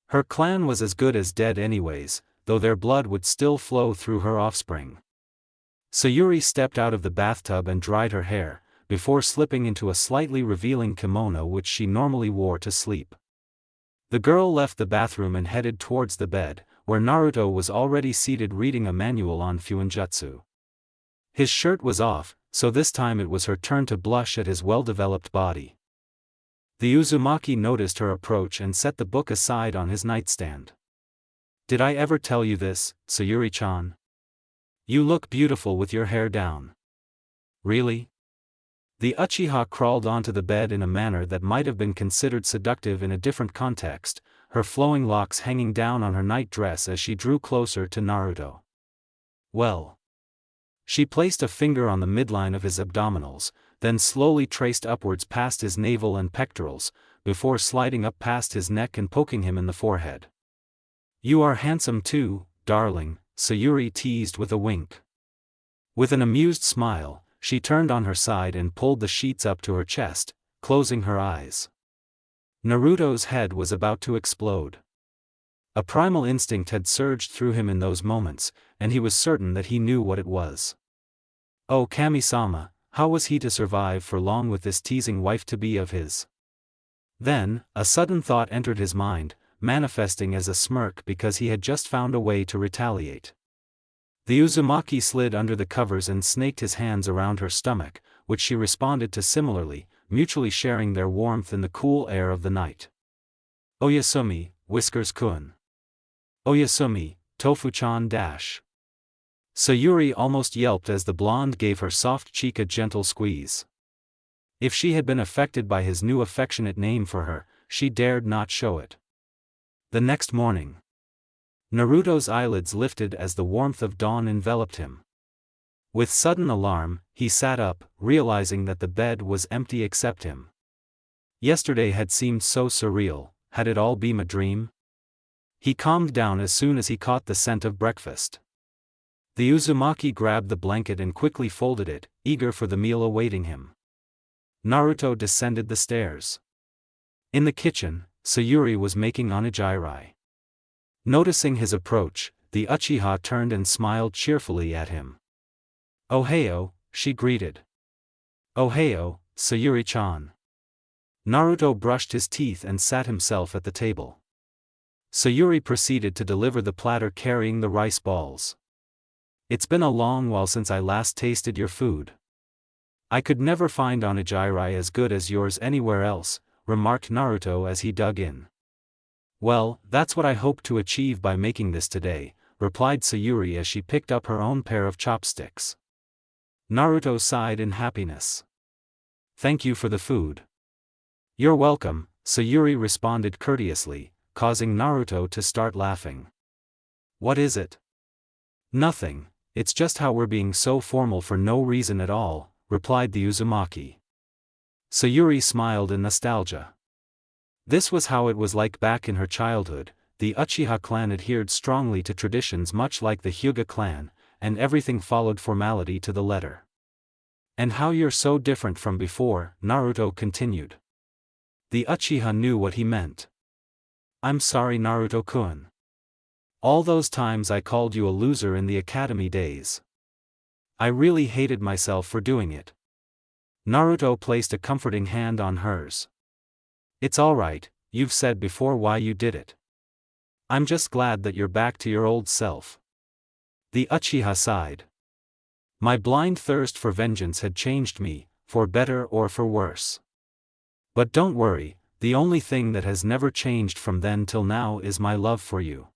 Her clan was as good as dead anyways, though their blood would still flow through her offspring. Sayuri stepped out of the bathtub and dried her hair, before slipping into a slightly revealing kimono which she normally wore to sleep. The girl left the bathroom and headed towards the bed, where Naruto was already seated reading a manual on fuinjutsu. His shirt was off, so this time it was her turn to blush at his well-developed body. The Uzumaki noticed her approach and set the book aside on his nightstand. Did I ever tell you this, Sayuri-chan? You look beautiful with your hair down. Really? The Uchiha crawled onto the bed in a manner that might have been considered seductive in a different context, her flowing locks hanging down on her night dress as she drew closer to Naruto. Well. She placed a finger on the midline of his abdominals, then slowly traced upwards past his navel and pectorals, before sliding up past his neck and poking him in the forehead. "You are handsome too, darling," Sayuri teased with a wink. With an amused smile, she turned on her side and pulled the sheets up to her chest, closing her eyes. Naruto's head was about to explode. A primal instinct had surged through him in those moments, and he was certain that he knew what it was. Oh Kami-sama, how was he to survive for long with this teasing wife-to-be of his? Then, a sudden thought entered his mind, manifesting as a smirk because he had just found a way to retaliate. The Uzumaki slid under the covers and snaked his hands around her stomach, which she responded to similarly, mutually sharing their warmth in the cool air of the night. "Oyasumi, Whiskers-kun. Oyasumi, Tofu-chan dash." Sayuri almost yelped as the blonde gave her soft cheek a gentle squeeze. If she had been affected by his new affectionate name for her, she dared not show it. The next morning, Naruto's eyelids lifted as the warmth of dawn enveloped him. With sudden alarm, he sat up, realizing that the bed was empty except him. Yesterday had seemed so surreal. Had it all been a dream? He calmed down as soon as he caught the scent of breakfast. The Uzumaki grabbed the blanket and quickly folded it, eager for the meal awaiting him. Naruto descended the stairs. In the kitchen, Sayuri was making onigiri. Noticing his approach, the Uchiha turned and smiled cheerfully at him. "Ohayo," she greeted. "Ohayo, Sayuri-chan." Naruto brushed his teeth and sat himself at the table. Sayuri proceeded to deliver the platter carrying the rice balls. "It's been a long while since I last tasted your food. I could never find onigiri as good as yours anywhere else," remarked Naruto as he dug in. "Well, that's what I hope to achieve by making this today," replied Sayuri as she picked up her own pair of chopsticks. Naruto sighed in happiness. "Thank you for the food." "You're welcome," Sayuri responded courteously, causing Naruto to start laughing. "What is it?" "Nothing, it's just how we're being so formal for no reason at all," replied the Uzumaki. Sayuri smiled in nostalgia. This was how it was like back in her childhood. The Uchiha clan adhered strongly to traditions much like the Hyuga clan, and everything followed formality to the letter. "And how you're so different from before," Naruto continued. The Uchiha knew what he meant. "I'm sorry, Naruto-kun. All those times I called you a loser in the academy days. I really hated myself for doing it." Naruto placed a comforting hand on hers. "It's alright, you've said before why you did it. I'm just glad that you're back to your old self." The Uchiha sighed. "My blind thirst for vengeance had changed me, for better or for worse. But don't worry, the only thing that has never changed from then till now is my love for you."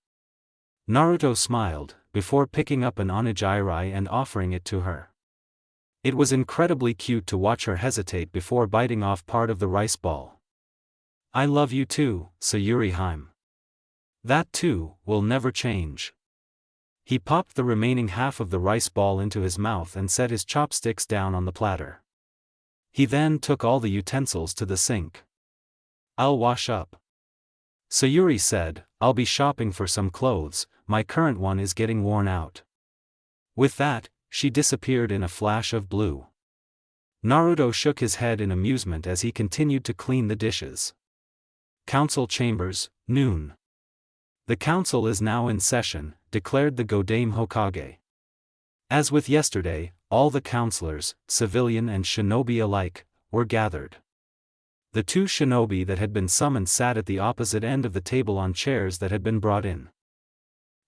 Naruto smiled, before picking up an onigiri and offering it to her. It was incredibly cute to watch her hesitate before biting off part of the rice ball. "I love you too, Sayuri-hime. That too, will never change." He popped the remaining half of the rice ball into his mouth and set his chopsticks down on the platter. He then took all the utensils to the sink. "I'll wash up," Sayuri said. "I'll be shopping for some clothes, my current one is getting worn out." With that, she disappeared in a flash of blue. Naruto shook his head in amusement as he continued to clean the dishes. Council chambers, noon. "The council is now in session," declared the Godame Hokage. As with yesterday, all the counselors, civilian and shinobi alike, were gathered. The two shinobi that had been summoned sat at the opposite end of the table on chairs that had been brought in.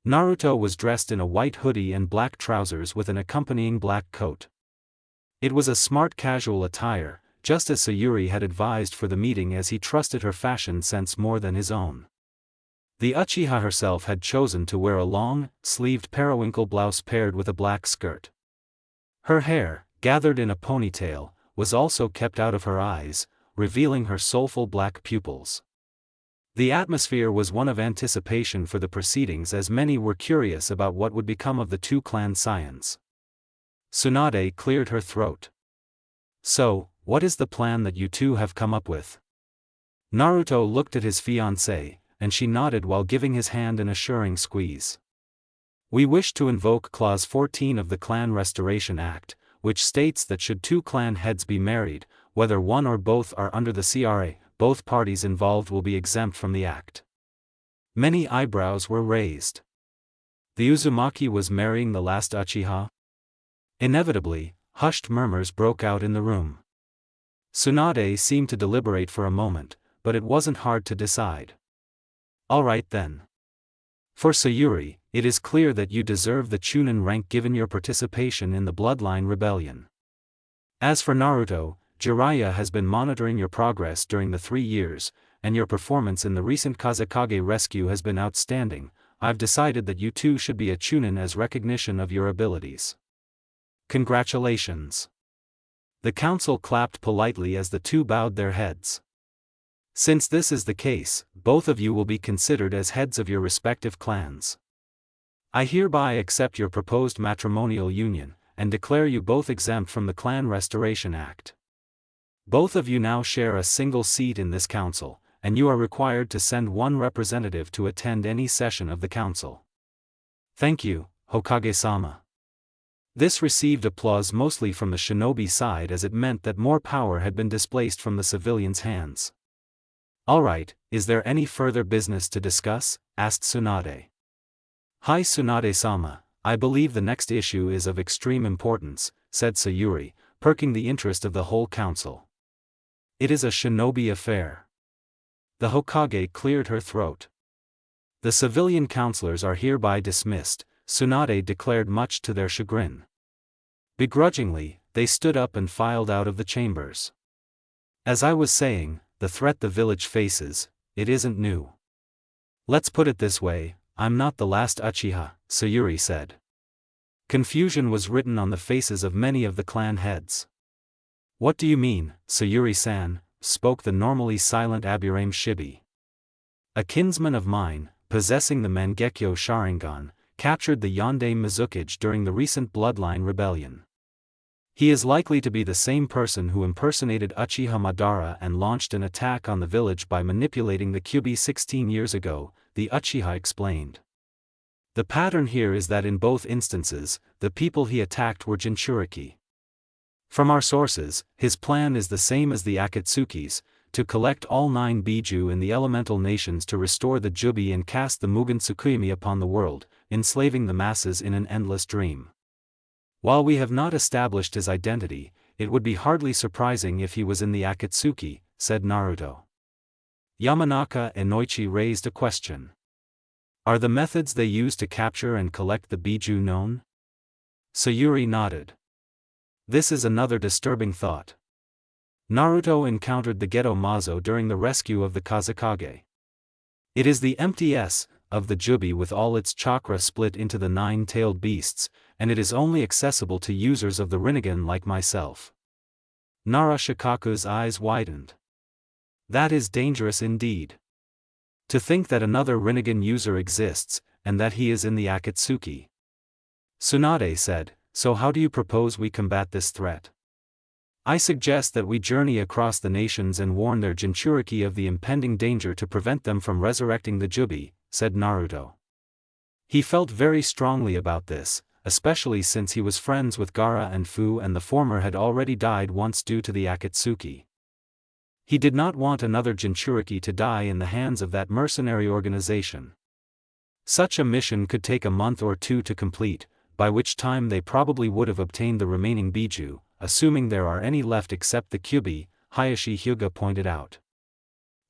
Naruto was dressed in a white hoodie and black trousers with an accompanying black coat. It was a smart casual attire, just as Sayuri had advised for the meeting, as he trusted her fashion sense more than his own. The Uchiha herself had chosen to wear a long, sleeved periwinkle blouse paired with a black skirt. Her hair, gathered in a ponytail, was also kept out of her eyes, revealing her soulful black pupils. The atmosphere was one of anticipation for the proceedings, as many were curious about what would become of the two clan scions. Tsunade cleared her throat. "So, what is the plan that you two have come up with?" Naruto looked at his fiancée, and she nodded while giving his hand an assuring squeeze. "We wish to invoke Clause 14 of the Clan Restoration Act, which states that should two clan heads be married, whether one or both are under the CRA, both parties involved will be exempt from the act." Many eyebrows were raised. The Uzumaki was marrying the last Uchiha? Inevitably, hushed murmurs broke out in the room. Tsunade seemed to deliberate for a moment, but it wasn't hard to decide. "All right then. For Sayuri, it is clear that you deserve the Chunin rank given your participation in the Bloodline Rebellion. As for Naruto, Jiraiya has been monitoring your progress during the 3 years, and your performance in the recent Kazekage rescue has been outstanding. I've decided that you too should be a Chunin as recognition of your abilities. Congratulations." The council clapped politely as the two bowed their heads. "Since this is the case, both of you will be considered as heads of your respective clans. I hereby accept your proposed matrimonial union, and declare you both exempt from the Clan Restoration Act. Both of you now share a single seat in this council, and you are required to send one representative to attend any session of the council." "Thank you, Hokage-sama." This received applause mostly from the shinobi side, as it meant that more power had been displaced from the civilians' hands. "Alright, is there any further business to discuss?" asked Tsunade. "Hi Tsunade-sama, I believe the next issue is of extreme importance," said Sayuri, perking the interest of the whole council. "It is a shinobi affair." The Hokage cleared her throat. "The civilian councilors are hereby dismissed," Tsunade declared, much to their chagrin. Begrudgingly, they stood up and filed out of the chambers. "As I was saying, the threat the village faces, it isn't new. Let's put it this way, I'm not the last Uchiha," Sayuri said. Confusion was written on the faces of many of the clan heads. "What do you mean, Sayuri-san?" spoke the normally silent Aburame Shibi. "A kinsman of mine, possessing the Mangekyo Sharingan, captured the Yonde Mizukage during the recent Bloodline Rebellion. He is likely to be the same person who impersonated Uchiha Madara and launched an attack on the village by manipulating the Kyuubi 16 years ago," the Uchiha explained. "The pattern here is that in both instances, the people he attacked were Jinchuriki. From our sources, his plan is the same as the Akatsukis, to collect all 9 Biju in the elemental nations to restore the Jubi and cast the Mugen Tsukuyomi upon the world, enslaving the masses in an endless dream. While we have not established his identity, it would be hardly surprising if he was in the Akatsuki," said Naruto. Yamanaka and Noichi raised a question. "Are the methods they use to capture and collect the Biju known?" Sayuri nodded. "This is another disturbing thought. Naruto encountered the Geto Mazo during the rescue of the Kazekage. It is the empty of the Jubi with all its chakra split into the 9-tailed beasts, and it is only accessible to users of the Rinnegan like myself." Nara Shikaku's eyes widened. "That is dangerous indeed. To think that another Rinnegan user exists, and that he is in the Akatsuki." Tsunade said, "So how do you propose we combat this threat?" "I suggest that we journey across the nations and warn their Jinchuriki of the impending danger to prevent them from resurrecting the Jubi," said Naruto. He felt very strongly about this, especially since he was friends with Gaara and Fu, and the former had already died once due to the Akatsuki. He did not want another Jinchuriki to die in the hands of that mercenary organization. Such a mission could take a month or two to complete, by which time they probably would have obtained the remaining Biju, assuming there are any left except the Kyuubi, Hayashi Hyuga pointed out.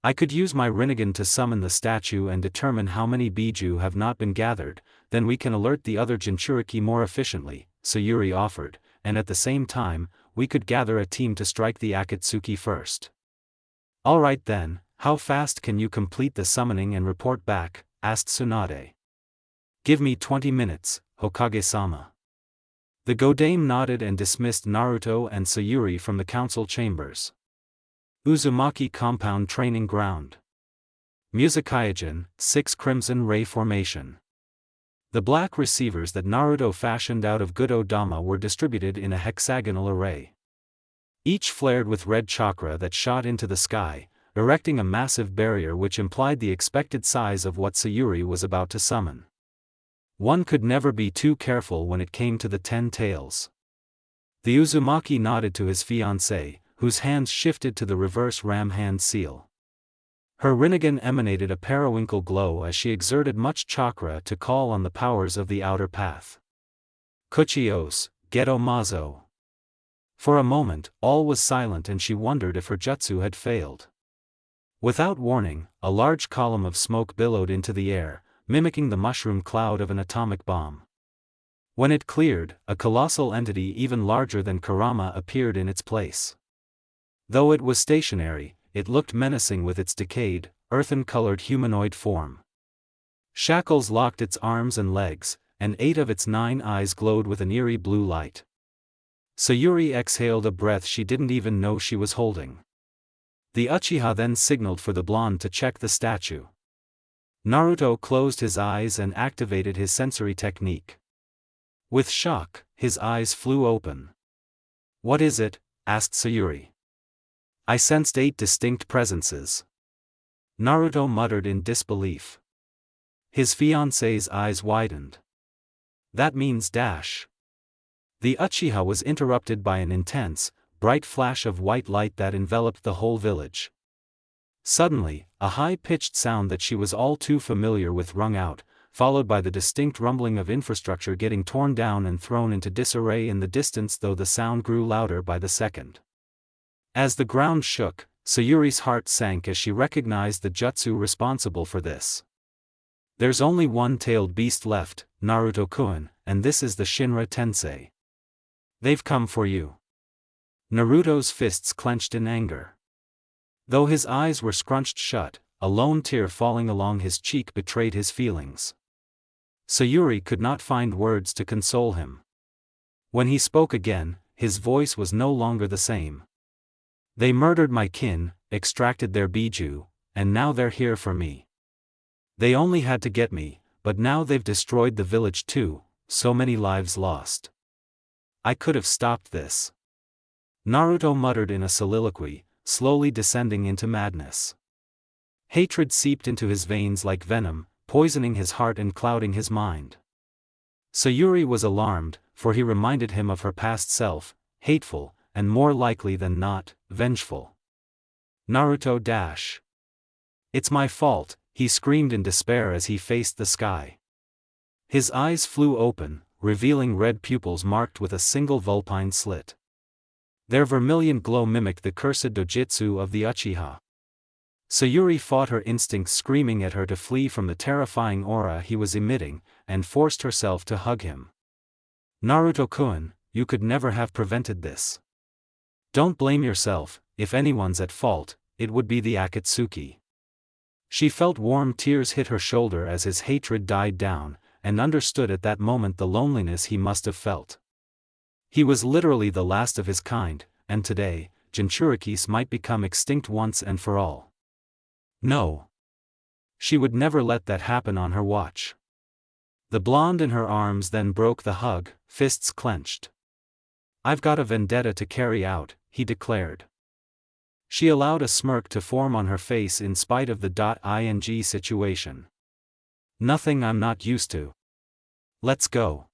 "I could use my Rinnegan to summon the statue and determine how many Biju have not been gathered, then we can alert the other Jinchuriki more efficiently," Sayuri offered, "and at the same time, we could gather a team to strike the Akatsuki first." "Alright then, how fast can you complete the summoning and report back?" asked Tsunade. "Give me 20 minutes, Hokage-sama." The Godame nodded and dismissed Naruto and Sayuri from the council chambers. Uzumaki Compound Training Ground. Musakaijin, 6 Crimson Ray Formation. The black receivers that Naruto fashioned out of Gododama were distributed in a hexagonal array. Each flared with red chakra that shot into the sky, erecting a massive barrier which implied the expected size of what Sayuri was about to summon. One could never be too careful when it came to the 10 tails. The Uzumaki nodded to his fiancée, whose hands shifted to the reverse ram hand seal. Her Rinnegan emanated a periwinkle glow as she exerted much chakra to call on the powers of the outer path. Kuchios, Geto Mazo. For a moment, all was silent and she wondered if her jutsu had failed. Without warning, a large column of smoke billowed into the air, mimicking the mushroom cloud of an atomic bomb. When it cleared, a colossal entity even larger than Kurama appeared in its place. Though it was stationary, it looked menacing with its decayed, earthen-colored humanoid form. Shackles locked its arms and legs, and 8 of its 9 eyes glowed with an eerie blue light. Sayuri exhaled a breath she didn't even know she was holding. The Uchiha then signaled for the blonde to check the statue. Naruto closed his eyes and activated his sensory technique. With shock, his eyes flew open. "What is it?" asked Sayuri. "I sensed 8 distinct presences." Naruto muttered in disbelief. His fiancée's eyes widened. "That means dash." The Uchiha was interrupted by an intense, bright flash of white light that enveloped the whole village. Suddenly, a high-pitched sound that she was all too familiar with rung out, followed by the distinct rumbling of infrastructure getting torn down and thrown into disarray in the distance, though the sound grew louder by the second. As the ground shook, Sayuri's heart sank as she recognized the jutsu responsible for this. "There's only one tailed beast left, Naruto-kun, and this is the Shinra Tensei. They've come for you." Naruto's fists clenched in anger. Though his eyes were scrunched shut, a lone tear falling along his cheek betrayed his feelings. Sayuri could not find words to console him. When he spoke again, his voice was no longer the same. "They murdered my kin, extracted their biju, and now they're here for me. They only had to get me, but now they've destroyed the village too, so many lives lost. I could have stopped this." Naruto muttered in a soliloquy, slowly descending into madness. Hatred seeped into his veins like venom, poisoning his heart and clouding his mind. Sayuri was alarmed, for he reminded him of her past self, hateful, and more likely than not, vengeful. Naruto dash. "It's my fault," he screamed in despair as he faced the sky. His eyes flew open, revealing red pupils marked with a single vulpine slit. Their vermilion glow mimicked the cursed dojutsu of the Uchiha. Sayuri fought her instincts, screaming at her to flee from the terrifying aura he was emitting, and forced herself to hug him. "Naruto-kun, you could never have prevented this. Don't blame yourself. If anyone's at fault, it would be the Akatsuki." She felt warm tears hit her shoulder as his hatred died down, and understood at that moment the loneliness he must have felt. He was literally the last of his kind, and today, Jinchurikis might become extinct once and for all. No. She would never let that happen on her watch. The blonde in her arms then broke the hug, fists clenched. "I've got a vendetta to carry out," he declared. She allowed a smirk to form on her face in spite of the ing situation. "Nothing I'm not used to. Let's go."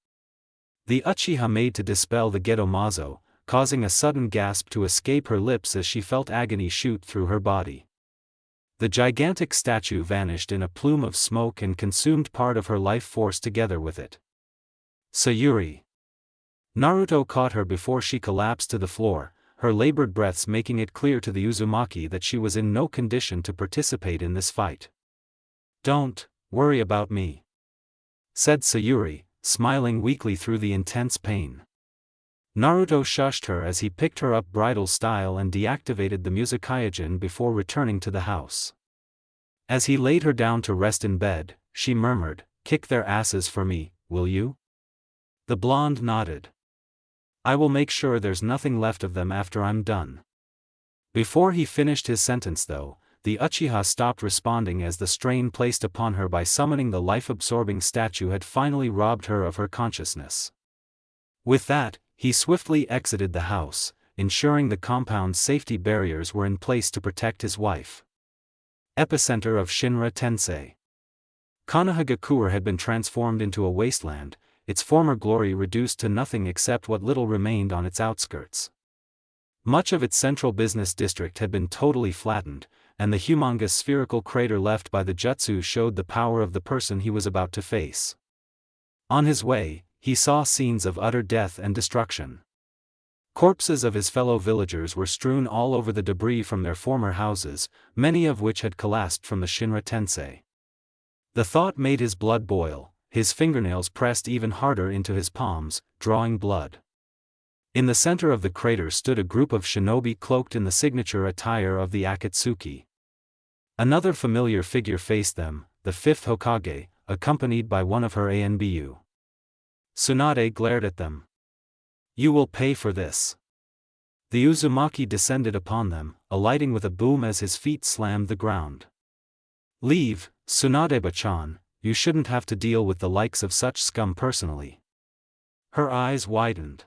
The Uchiha made to dispel the Gedomazo, causing a sudden gasp to escape her lips as she felt agony shoot through her body. The gigantic statue vanished in a plume of smoke and consumed part of her life force together with it. "Sayuri." Naruto caught her before she collapsed to the floor, her labored breaths making it clear to the Uzumaki that she was in no condition to participate in this fight. "Don't worry about me," said Sayuri, smiling weakly through the intense pain. Naruto shushed her as he picked her up bridal style and deactivated the Musakaijin before returning to the house. As he laid her down to rest in bed, she murmured, "Kick their asses for me, will you?" The blonde nodded. I will make sure there's nothing left of them after I'm done. Before he finished his sentence though, the Uchiha stopped responding as the strain placed upon her by summoning the life-absorbing statue had finally robbed her of her consciousness. With that, he swiftly exited the house, ensuring the compound's safety barriers were in place to protect his wife. Epicenter of Shinra Tensei. Konohagakure had been transformed into a wasteland, its former glory reduced to nothing except what little remained on its outskirts. Much of its central business district had been totally flattened, and the humongous spherical crater left by the jutsu showed the power of the person he was about to face. On his way, he saw scenes of utter death and destruction. Corpses of his fellow villagers were strewn all over the debris from their former houses, many of which had collapsed from the Shinra Tensei. The thought made his blood boil, his fingernails pressed even harder into his palms, drawing blood. In the center of the crater stood a group of shinobi cloaked in the signature attire of the Akatsuki. Another familiar figure faced them, the fifth Hokage, accompanied by one of her Anbu. Tsunade glared at them. You will pay for this. The Uzumaki descended upon them, alighting with a boom as his feet slammed the ground. Leave, Tsunade-bachan, you shouldn't have to deal with the likes of such scum personally. Her eyes widened.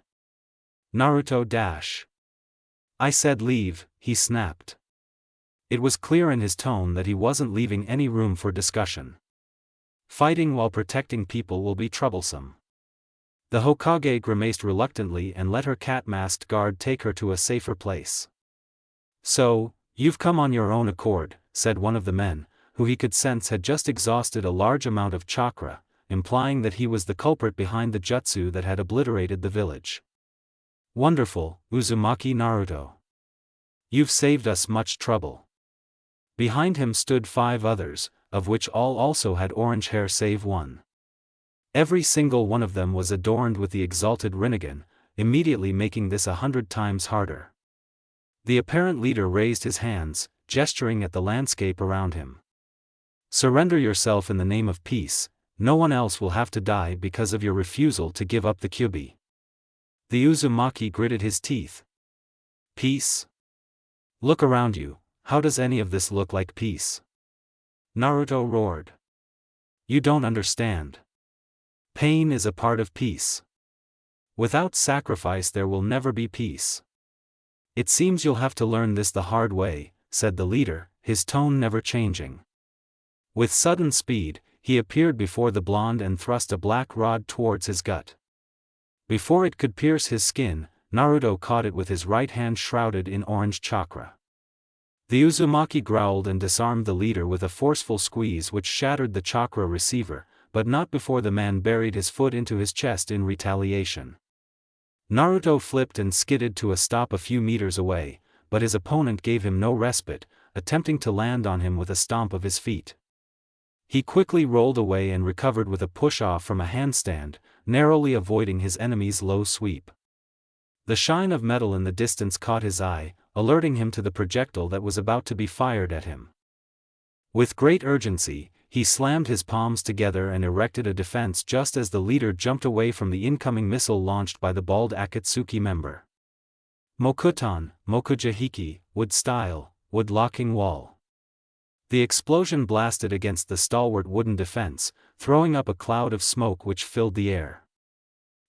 Naruto dash. I said leave, he snapped. It was clear in his tone that he wasn't leaving any room for discussion. Fighting while protecting people will be troublesome. The Hokage grimaced reluctantly and let her cat-masked guard take her to a safer place. So, you've come on your own accord, said one of the men, who he could sense had just exhausted a large amount of chakra, implying that he was the culprit behind the jutsu that had obliterated the village. Wonderful, Uzumaki Naruto. You've saved us much trouble. Behind him stood 5 others, of which all also had orange hair save one. Every single one of them was adorned with the exalted Rinnegan, immediately making this 100 times harder. The apparent leader raised his hands, gesturing at the landscape around him. Surrender yourself in the name of peace, no one else will have to die because of your refusal to give up the Kyuubi. The Uzumaki gritted his teeth. Peace? Look around you, how does any of this look like peace? Naruto roared. You don't understand. Pain is a part of peace. Without sacrifice there will never be peace. It seems you'll have to learn this the hard way, said the leader, his tone never changing. With sudden speed, he appeared before the blonde and thrust a black rod towards his gut. Before it could pierce his skin, Naruto caught it with his right hand shrouded in orange chakra. The Uzumaki growled and disarmed the leader with a forceful squeeze which shattered the chakra receiver, but not before the man buried his foot into his chest in retaliation. Naruto flipped and skidded to a stop a few meters away, but his opponent gave him no respite, attempting to land on him with a stomp of his feet. He quickly rolled away and recovered with a push-off from a handstand, narrowly avoiding his enemy's low sweep. The shine of metal in the distance caught his eye, alerting him to the projectile that was about to be fired at him. With great urgency, he slammed his palms together and erected a defense just as the leader jumped away from the incoming missile launched by the bald Akatsuki member. Mokuton, Mokujahiki, wood style, wood locking wall. The explosion blasted against the stalwart wooden defense, throwing up a cloud of smoke which filled the air.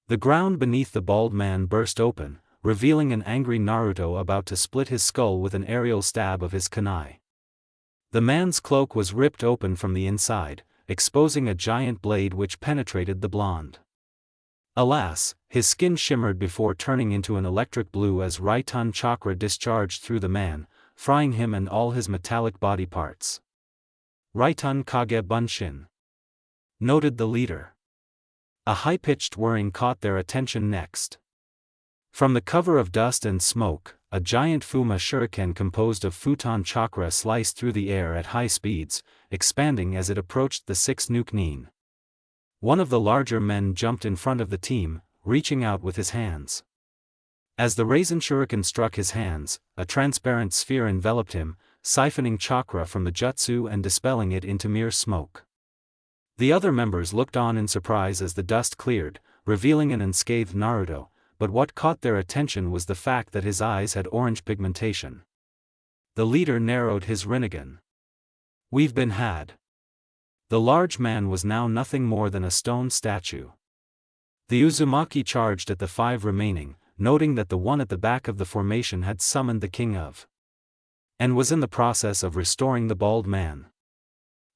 The ground beneath the bald man burst open, revealing an angry Naruto about to split his skull with an aerial stab of his kunai. The man's cloak was ripped open from the inside, exposing a giant blade which penetrated the blonde. Alas, his skin shimmered before turning into an electric blue as Raiton chakra discharged through the man, frying him and all his metallic body parts. Raiton Kage Bunshin, noted the leader. A high-pitched whirring caught their attention next. From the cover of dust and smoke, a giant Fuma shuriken composed of futon chakra sliced through the air at high speeds, expanding as it approached the 6 Nuke-nin. One of the larger men jumped in front of the team, reaching out with his hands. As the Raisin shuriken struck his hands, a transparent sphere enveloped him, siphoning chakra from the jutsu and dispelling it into mere smoke. The other members looked on in surprise as the dust cleared, revealing an unscathed Naruto, but what caught their attention was the fact that his eyes had orange pigmentation. The leader narrowed his rinnegan. "We've been had." The large man was now nothing more than a stone statue. The Uzumaki charged at the 5 remaining, noting that the one at the back of the formation had summoned the king of, and was in the process of restoring the bald man.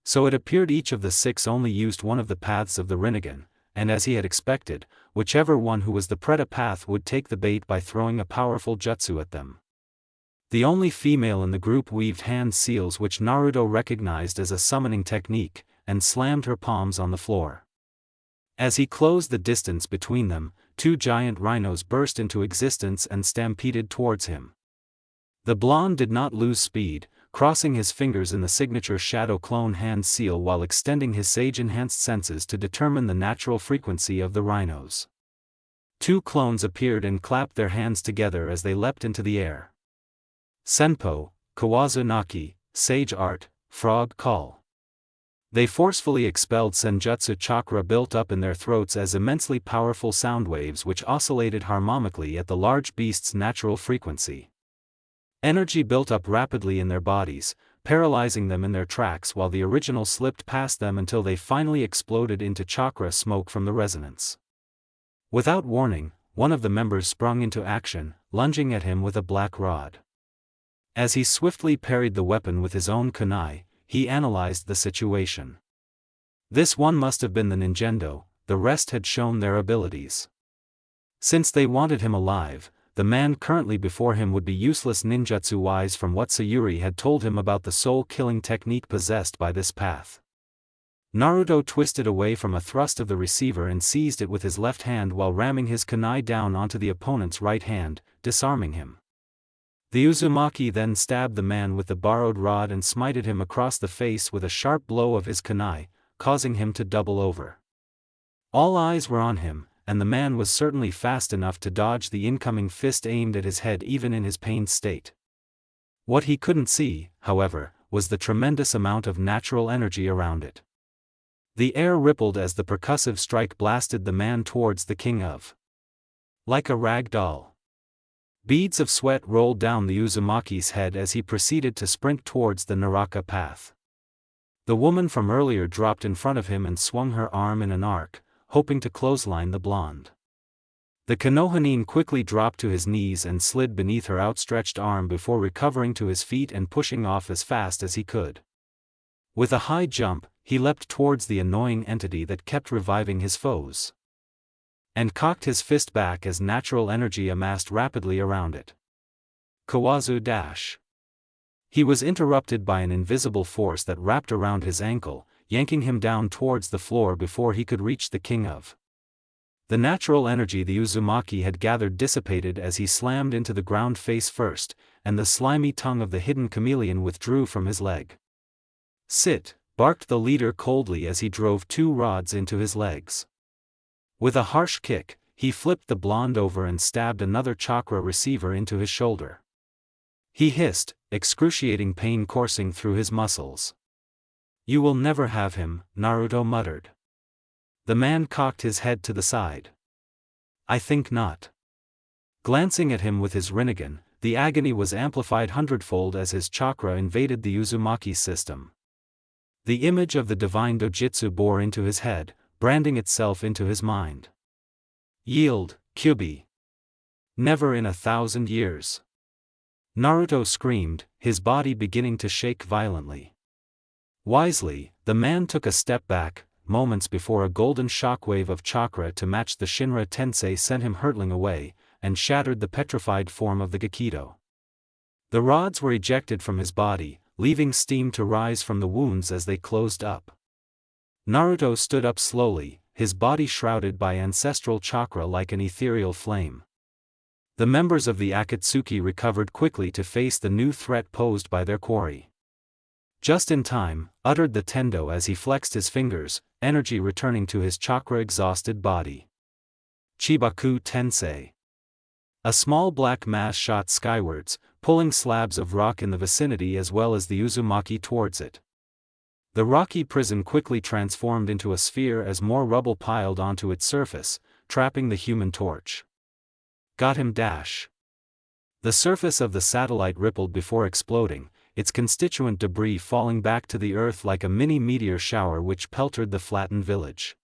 So it appeared each of the 6 only used one of the paths of the rinnegan, and as he had expected, whichever one who was the Preta path would take the bait by throwing a powerful jutsu at them. The only female in the group weaved hand seals which Naruto recognized as a summoning technique, and slammed her palms on the floor. As he closed the distance between them, 2 giant rhinos burst into existence and stampeded towards him. The blonde did not lose speed, crossing his fingers in the signature shadow clone hand seal while extending his sage-enhanced senses to determine the natural frequency of the rhinos. 2 clones appeared and clapped their hands together as they leapt into the air. Senpo, Kawazunaki, Sage Art, Frog Call. They forcefully expelled senjutsu chakra built up in their throats as immensely powerful sound waves which oscillated harmonically at the large beast's natural frequency. Energy built up rapidly in their bodies, paralyzing them in their tracks while the original slipped past them until they finally exploded into chakra smoke from the resonance. Without warning, one of the members sprung into action, lunging at him with a black rod. As he swiftly parried the weapon with his own kunai, he analyzed the situation. This one must have been the ninjendo, the rest had shown their abilities. Since they wanted him alive, the man currently before him would be useless ninjutsu-wise from what Sayuri had told him about the soul-killing technique possessed by this path. Naruto twisted away from a thrust of the receiver and seized it with his left hand while ramming his kunai down onto the opponent's right hand, disarming him. The Uzumaki then stabbed the man with the borrowed rod and smited him across the face with a sharp blow of his kunai, causing him to double over. All eyes were on him, and the man was certainly fast enough to dodge the incoming fist aimed at his head even in his pained state. What he couldn't see, however, was the tremendous amount of natural energy around it. The air rippled as the percussive strike blasted the man towards the king of, like a rag doll. Beads of sweat rolled down the Uzumaki's head as he proceeded to sprint towards the Naraka path. The woman from earlier dropped in front of him and swung her arm in an arc, hoping to clothesline the blonde. The Konohanin quickly dropped to his knees and slid beneath her outstretched arm before recovering to his feet and pushing off as fast as he could. With a high jump, he leapt towards the annoying entity that kept reviving his foes, and cocked his fist back as natural energy amassed rapidly around it. Kawazu dash. He was interrupted by an invisible force that wrapped around his ankle, yanking him down towards the floor before he could reach the king of. The natural energy the Uzumaki had gathered dissipated as he slammed into the ground face first, and the slimy tongue of the hidden chameleon withdrew from his leg. "Sit," barked the leader coldly as he drove 2 rods into his legs. With a harsh kick, he flipped the blonde over and stabbed another chakra receiver into his shoulder. He hissed, excruciating pain coursing through his muscles. "You will never have him," Naruto muttered. The man cocked his head to the side. "I think not." Glancing at him with his rinnegan, the agony was amplified hundredfold as his chakra invaded the Uzumaki's system. The image of the divine dojutsu bore into his head, branding itself into his mind. "Yield, Kyubi. Never in 1,000 years." Naruto screamed, his body beginning to shake violently. Wisely, the man took a step back, moments before a golden shockwave of chakra to match the Shinra Tensei sent him hurtling away, and shattered the petrified form of the Gakido. The rods were ejected from his body, leaving steam to rise from the wounds as they closed up. Naruto stood up slowly, his body shrouded by ancestral chakra like an ethereal flame. The members of the Akatsuki recovered quickly to face the new threat posed by their quarry. "Just in time," uttered the Tendo as he flexed his fingers, energy returning to his chakra-exhausted body. Chibaku Tensei. A small black mass shot skywards, pulling slabs of rock in the vicinity as well as the Uzumaki towards it. The rocky prison quickly transformed into a sphere as more rubble piled onto its surface, trapping the Human Torch. Got him. The surface of the satellite rippled before exploding, its constituent debris falling back to the earth like a mini meteor shower which pelted the flattened village.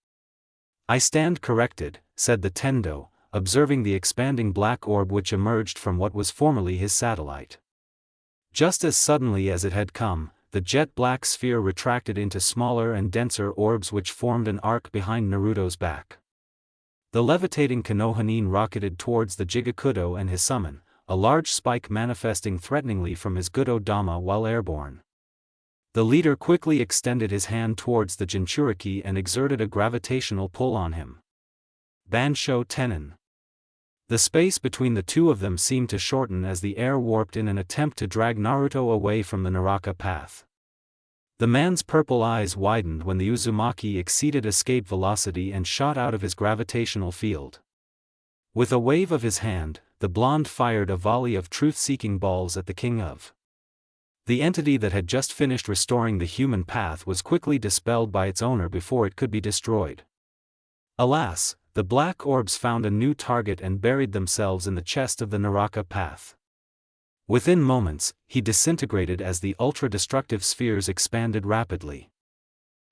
I stand corrected, said the Tendo, observing the expanding black orb which emerged from what was formerly his satellite. Just as suddenly as it had come, the jet-black sphere retracted into smaller and denser orbs which formed an arc behind Naruto's back. The levitating Konohanin rocketed towards the Jigakudo and his summon, a large spike manifesting threateningly from his Gudo-dama while airborne. The leader quickly extended his hand towards the Jinchuriki and exerted a gravitational pull on him. Bansho Tenon. The space between the two of them seemed to shorten as the air warped in an attempt to drag Naruto away from the Naraka path. The man's purple eyes widened when the Uzumaki exceeded escape velocity and shot out of his gravitational field. With a wave of his hand, the blonde fired a volley of truth-seeking balls at the king of. The entity that had just finished restoring the human path was quickly dispelled by its owner before it could be destroyed. Alas, the black orbs found a new target and buried themselves in the chest of the Naraka path. Within moments, he disintegrated as the ultra-destructive spheres expanded rapidly.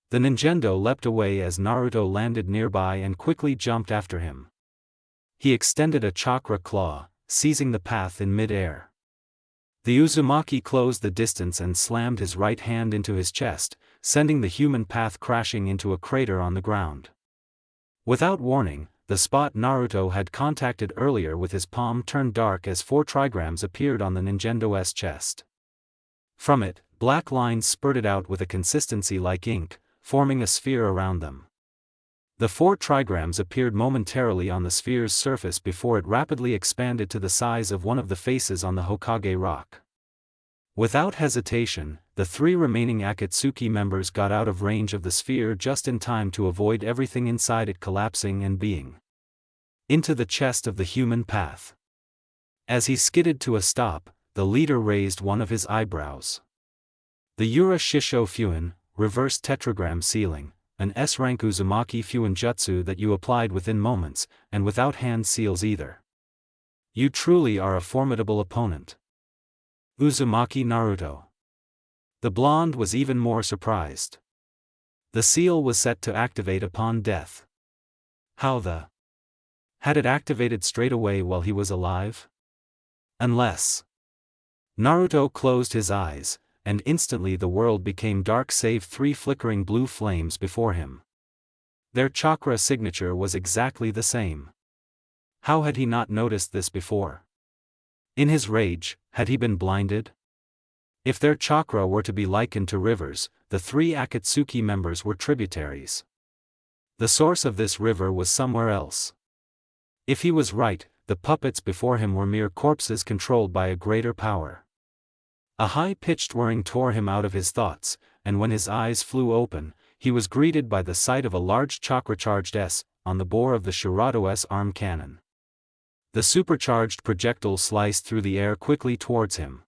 The Ninjendo leapt away as Naruto landed nearby and quickly jumped after him. He extended a chakra claw, seizing the path in mid-air. The Uzumaki closed the distance and slammed his right hand into his chest, sending the human path crashing into a crater on the ground. Without warning, the spot Naruto had contacted earlier with his palm turned dark as 4 trigrams appeared on the Ninjendo's chest. From it, black lines spurted out with a consistency like ink, forming a sphere around them. The 4 trigrams appeared momentarily on the sphere's surface before it rapidly expanded to the size of one of the faces on the Hokage rock. Without hesitation, the 3 remaining Akatsuki members got out of range of the sphere just in time to avoid everything inside it collapsing and being into the chest of the human path. As he skidded to a stop, the leader raised one of his eyebrows. The Yura Shisho Fuin, reverse tetragram sealing, an S-rank Uzumaki Fuin jutsu that you applied within moments, and without hand seals either. You truly are a formidable opponent. Uzumaki Naruto. The blonde was even more surprised. The seal was set to activate upon death. How the? Had it activated straight away while he was alive? Unless. Naruto closed his eyes, and instantly the world became dark save 3 flickering blue flames before him. Their chakra signature was exactly the same. How had he not noticed this before? In his rage, had he been blinded? If their chakra were to be likened to rivers, the 3 Akatsuki members were tributaries. The source of this river was somewhere else. If he was right, the puppets before him were mere corpses controlled by a greater power. A high-pitched whirring tore him out of his thoughts, and when his eyes flew open, he was greeted by the sight of a large chakra-charged S on the bore of the Shirato's arm cannon. The supercharged projectile sliced through the air quickly towards him.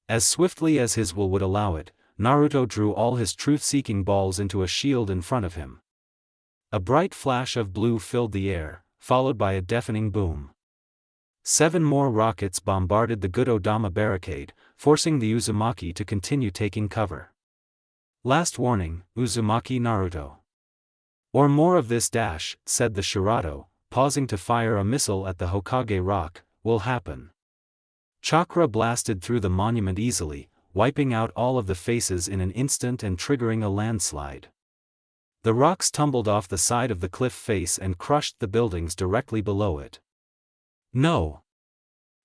As swiftly as his will would allow it, Naruto drew all his truth-seeking balls into a shield in front of him. A bright flash of blue filled the air, followed by a deafening boom. 7 more rockets bombarded the Gudo-dama barricade, forcing the Uzumaki to continue taking cover. Last warning, Uzumaki Naruto. Or more of this said the Shirato, pausing to fire a missile at the Hokage rock, will happen. Chakra blasted through the monument easily, wiping out all of the faces in an instant and triggering a landslide. The rocks tumbled off the side of the cliff face and crushed the buildings directly below it. No!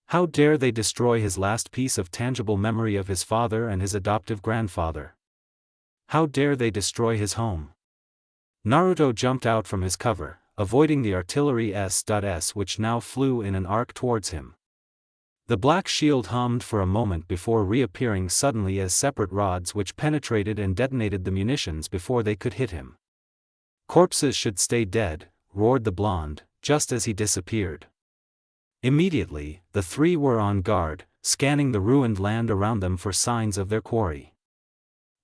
How dare they destroy his last piece of tangible memory of his father and his adoptive grandfather? How dare they destroy his home? Naruto jumped out from his cover, avoiding the artillery S.S which now flew in an arc towards him. The black shield hummed for a moment before reappearing suddenly as separate rods which penetrated and detonated the munitions before they could hit him. Corpses should stay dead, roared the blonde, just as he disappeared. Immediately, the 3 were on guard, scanning the ruined land around them for signs of their quarry.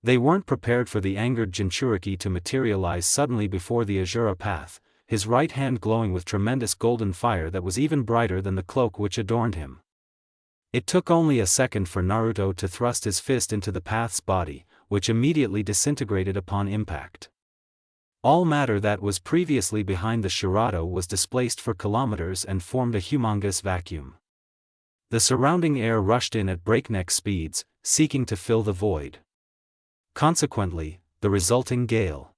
They weren't prepared for the angered Jinchuriki to materialize suddenly before the Azura path, his right hand glowing with tremendous golden fire that was even brighter than the cloak which adorned him. It took only a second for Naruto to thrust his fist into the path's body, which immediately disintegrated upon impact. All matter that was previously behind the Shirato was displaced for kilometers and formed a humongous vacuum. The surrounding air rushed in at breakneck speeds, seeking to fill the void. Consequently, the resulting gale.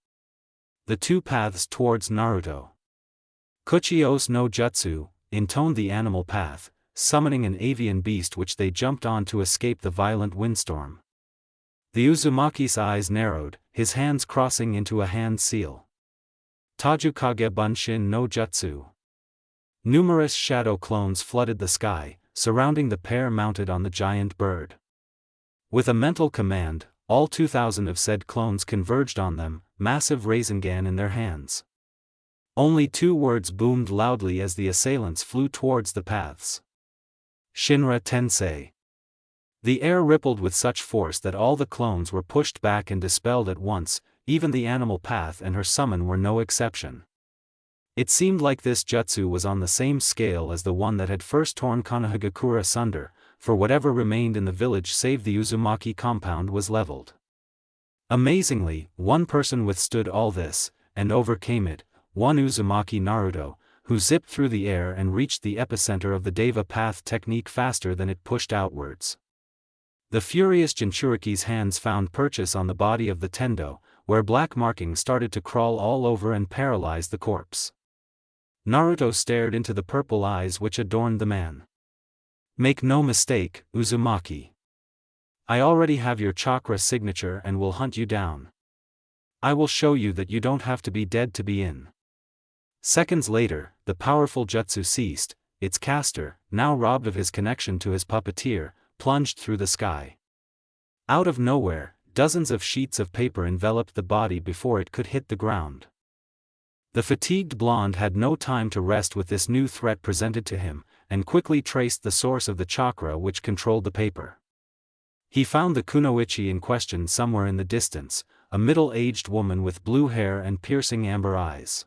The two paths towards Naruto. Kuchi-Ose no Jutsu, intoned the animal path, summoning an avian beast which they jumped on to escape the violent windstorm. The Uzumaki's eyes narrowed, his hands crossing into a hand seal. Tajukage Bunshin no Jutsu. Numerous shadow clones flooded the sky, surrounding the pair mounted on the giant bird. With a mental command, all 2,000 of said clones converged on them, massive Rasengan in their hands. Only two words boomed loudly as the assailants flew towards the paths. Shinra Tensei. The air rippled with such force that all the clones were pushed back and dispelled at once, even the animal path and her summon were no exception. It seemed like this jutsu was on the same scale as the one that had first torn Konohagakure asunder, for whatever remained in the village save the Uzumaki compound was leveled. Amazingly, one person withstood all this, and overcame it, one Uzumaki Naruto, who zipped through the air and reached the epicenter of the Deva path technique faster than it pushed outwards. The furious Jinchuriki's hands found purchase on the body of the Tendo, where black markings started to crawl all over and paralyze the corpse. Naruto stared into the purple eyes which adorned the man. Make no mistake, Uzumaki. I already have your chakra signature and will hunt you down. I will show you that you don't have to be dead to be in. Seconds later, the powerful jutsu ceased, its caster, now robbed of his connection to his puppeteer, plunged through the sky. Out of nowhere, dozens of sheets of paper enveloped the body before it could hit the ground. The fatigued blonde had no time to rest with this new threat presented to him, and quickly traced the source of the chakra which controlled the paper. He found the kunoichi in question somewhere in the distance, a middle-aged woman with blue hair and piercing amber eyes.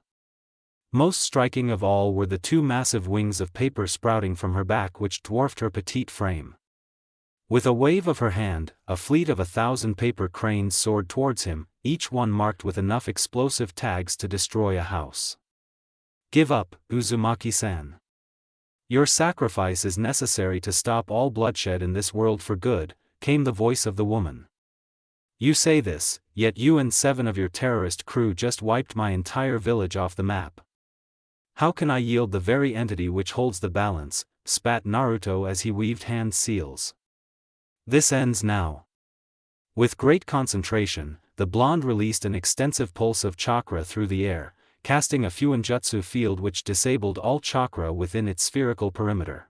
Most striking of all were the two massive wings of paper sprouting from her back which dwarfed her petite frame. With a wave of her hand, a fleet of 1,000 paper cranes soared towards him, each one marked with enough explosive tags to destroy a house. Give up, Uzumaki-san. Your sacrifice is necessary to stop all bloodshed in this world for good, came the voice of the woman. You say this, yet you and 7 of your terrorist crew just wiped my entire village off the map. How can I yield the very entity which holds the balance, spat Naruto as he weaved hand seals. This ends now. With great concentration, the blonde released an extensive pulse of chakra through the air, casting a Fuinjutsu field which disabled all chakra within its spherical perimeter.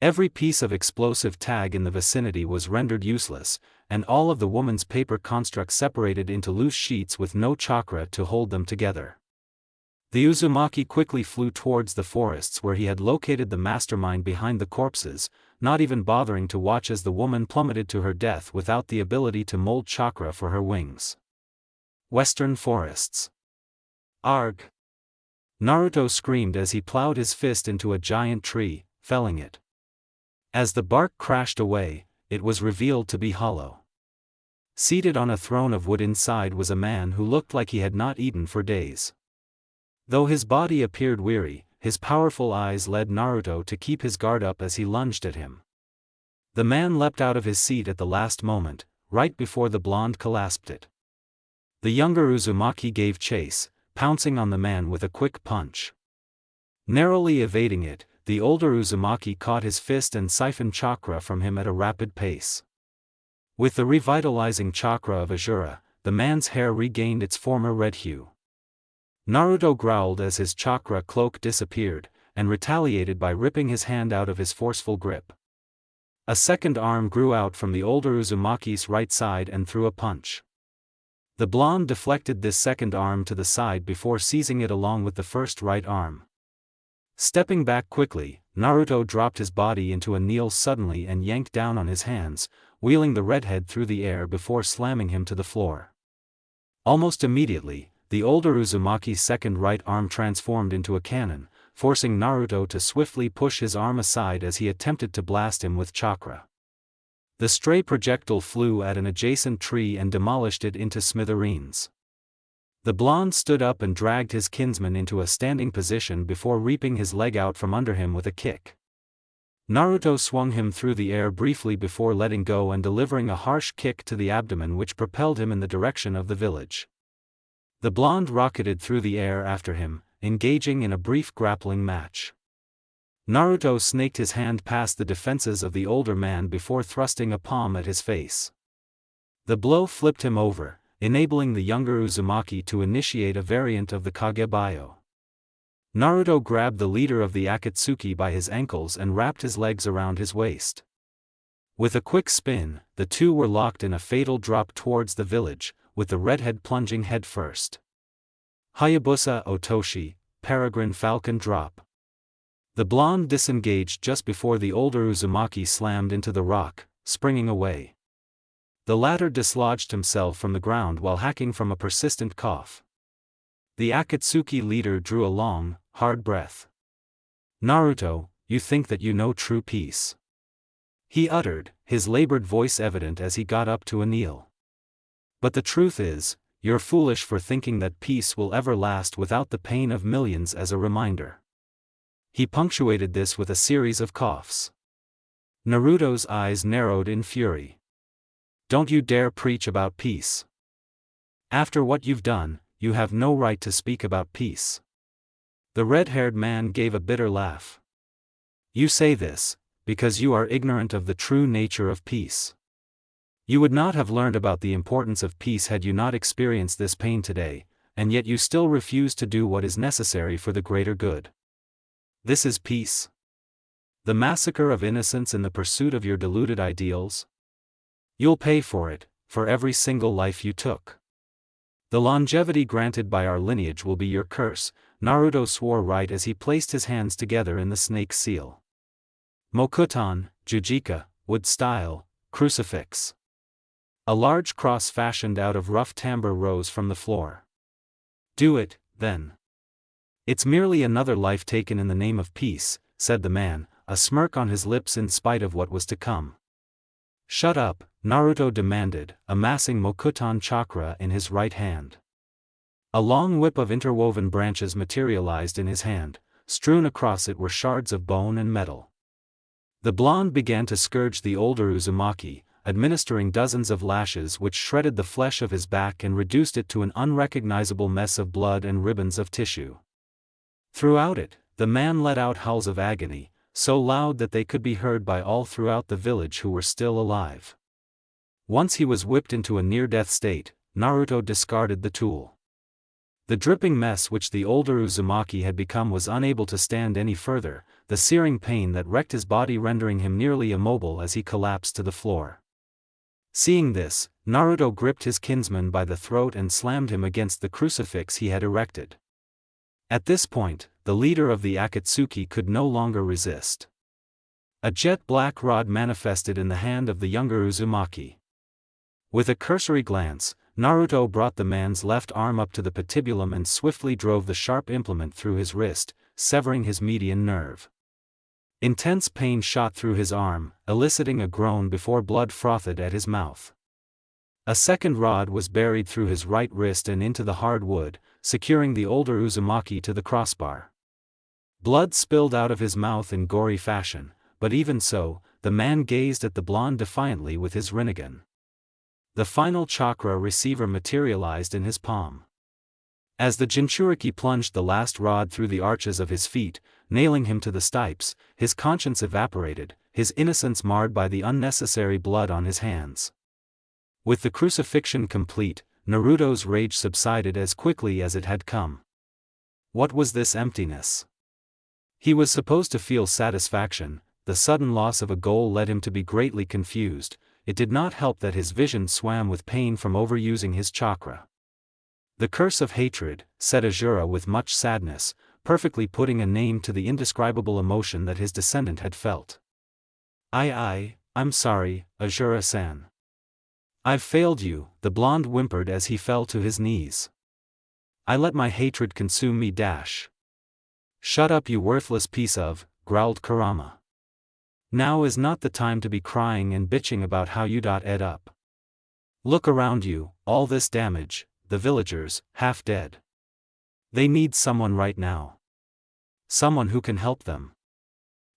Every piece of explosive tag in the vicinity was rendered useless, and all of the woman's paper constructs separated into loose sheets with no chakra to hold them together. The Uzumaki quickly flew towards the forests where he had located the mastermind behind the corpses, not even bothering to watch as the woman plummeted to her death without the ability to mold chakra for her wings. Western forests. Arg! Naruto screamed as he plowed his fist into a giant tree, felling it. As the bark crashed away, it was revealed to be hollow. Seated on a throne of wood inside was a man who looked like he had not eaten for days. Though his body appeared weary, his powerful eyes led Naruto to keep his guard up as he lunged at him. The man leapt out of his seat at the last moment, right before the blonde clasped it. The younger Uzumaki gave chase, pouncing on the man with a quick punch. Narrowly evading it, the older Uzumaki caught his fist and siphoned chakra from him at a rapid pace. With the revitalizing chakra of Azura, the man's hair regained its former red hue. Naruto growled as his chakra cloak disappeared, and retaliated by ripping his hand out of his forceful grip. A second arm grew out from the older Uzumaki's right side and threw a punch. The blonde deflected this second arm to the side before seizing it along with the first right arm. Stepping back quickly, Naruto dropped his body into a kneel suddenly and yanked down on his hands, wheeling the redhead through the air before slamming him to the floor. Almost immediately, the older Uzumaki's second right arm transformed into a cannon, forcing Naruto to swiftly push his arm aside as he attempted to blast him with chakra. The stray projectile flew at an adjacent tree and demolished it into smithereens. The blonde stood up and dragged his kinsman into a standing position before reaping his leg out from under him with a kick. Naruto swung him through the air briefly before letting go and delivering a harsh kick to the abdomen which propelled him in the direction of the village. The blonde rocketed through the air after him, engaging in a brief grappling match. Naruto snaked his hand past the defenses of the older man before thrusting a palm at his face. The blow flipped him over, enabling the younger Uzumaki to initiate a variant of the Kagebuyo. Naruto grabbed the leader of the Akatsuki by his ankles and wrapped his legs around his waist. With a quick spin, the two were locked in a fatal drop towards the village, with the redhead plunging headfirst. Hayabusa Otoshi, Peregrine Falcon drop. The blonde disengaged just before the older Uzumaki slammed into the rock, springing away. The latter dislodged himself from the ground while hacking from a persistent cough. The Akatsuki leader drew a long, hard breath. "Naruto, you think that you know true peace?" he uttered, his labored voice evident as he got up to a kneel. "But the truth is, you're foolish for thinking that peace will ever last without the pain of millions as a reminder." He punctuated this with a series of coughs. Naruto's eyes narrowed in fury. "Don't you dare preach about peace. After what you've done, you have no right to speak about peace." The red-haired man gave a bitter laugh. "You say this, because you are ignorant of the true nature of peace. You would not have learned about the importance of peace had you not experienced this pain today, and yet you still refuse to do what is necessary for the greater good. This is peace? The massacre of innocents in the pursuit of your deluded ideals? You'll pay for it, for every single life you took. The longevity granted by our lineage will be your curse," Naruto swore right as he placed his hands together in the snake seal. Mokuton, Jujika, wood style, crucifix. A large cross fashioned out of rough timber rose from the floor. "Do it, then. It's merely another life taken in the name of peace," said the man, a smirk on his lips in spite of what was to come. "Shut up," Naruto demanded, amassing Mokuton chakra in his right hand. A long whip of interwoven branches materialized in his hand, strewn across it were shards of bone and metal. The blonde began to scourge the older Uzumaki, administering dozens of lashes which shredded the flesh of his back and reduced it to an unrecognizable mess of blood and ribbons of tissue. Throughout it, the man let out howls of agony, so loud that they could be heard by all throughout the village who were still alive. Once he was whipped into a near-death state, Naruto discarded the tool. The dripping mess which the older Uzumaki had become was unable to stand any further, the searing pain that wrecked his body rendering him nearly immobile as he collapsed to the floor. Seeing this, Naruto gripped his kinsman by the throat and slammed him against the crucifix he had erected. At this point, the leader of the Akatsuki could no longer resist. A jet-black rod manifested in the hand of the younger Uzumaki. With a cursory glance, Naruto brought the man's left arm up to the patibulum and swiftly drove the sharp implement through his wrist, severing his median nerve. Intense pain shot through his arm, eliciting a groan before blood frothed at his mouth. A second rod was buried through his right wrist and into the hard wood, securing the older Uzumaki to the crossbar. Blood spilled out of his mouth in gory fashion, but even so, the man gazed at the blonde defiantly with his rinnegan. The final chakra receiver materialized in his palm. As the Jinchuriki plunged the last rod through the arches of his feet, nailing him to the stipes, his conscience evaporated, his innocence marred by the unnecessary blood on his hands. With the crucifixion complete, Naruto's rage subsided as quickly as it had come. What was this emptiness? He was supposed to feel satisfaction. The sudden loss of a goal led him to be greatly confused. It did not help that his vision swam with pain from overusing his chakra. "The curse of hatred," said Azura with much sadness, perfectly putting a name to the indescribable emotion that his descendant had felt. I'm sorry, Azura-san. I've failed you," the blonde whimpered as he fell to his knees. I let my hatred consume me. Shut up, you worthless piece of, growled Kurama. Now is not the time to be crying and bitching about how you ed up. Look around you, all this damage, the villagers, half dead. They need someone right now. Someone who can help them.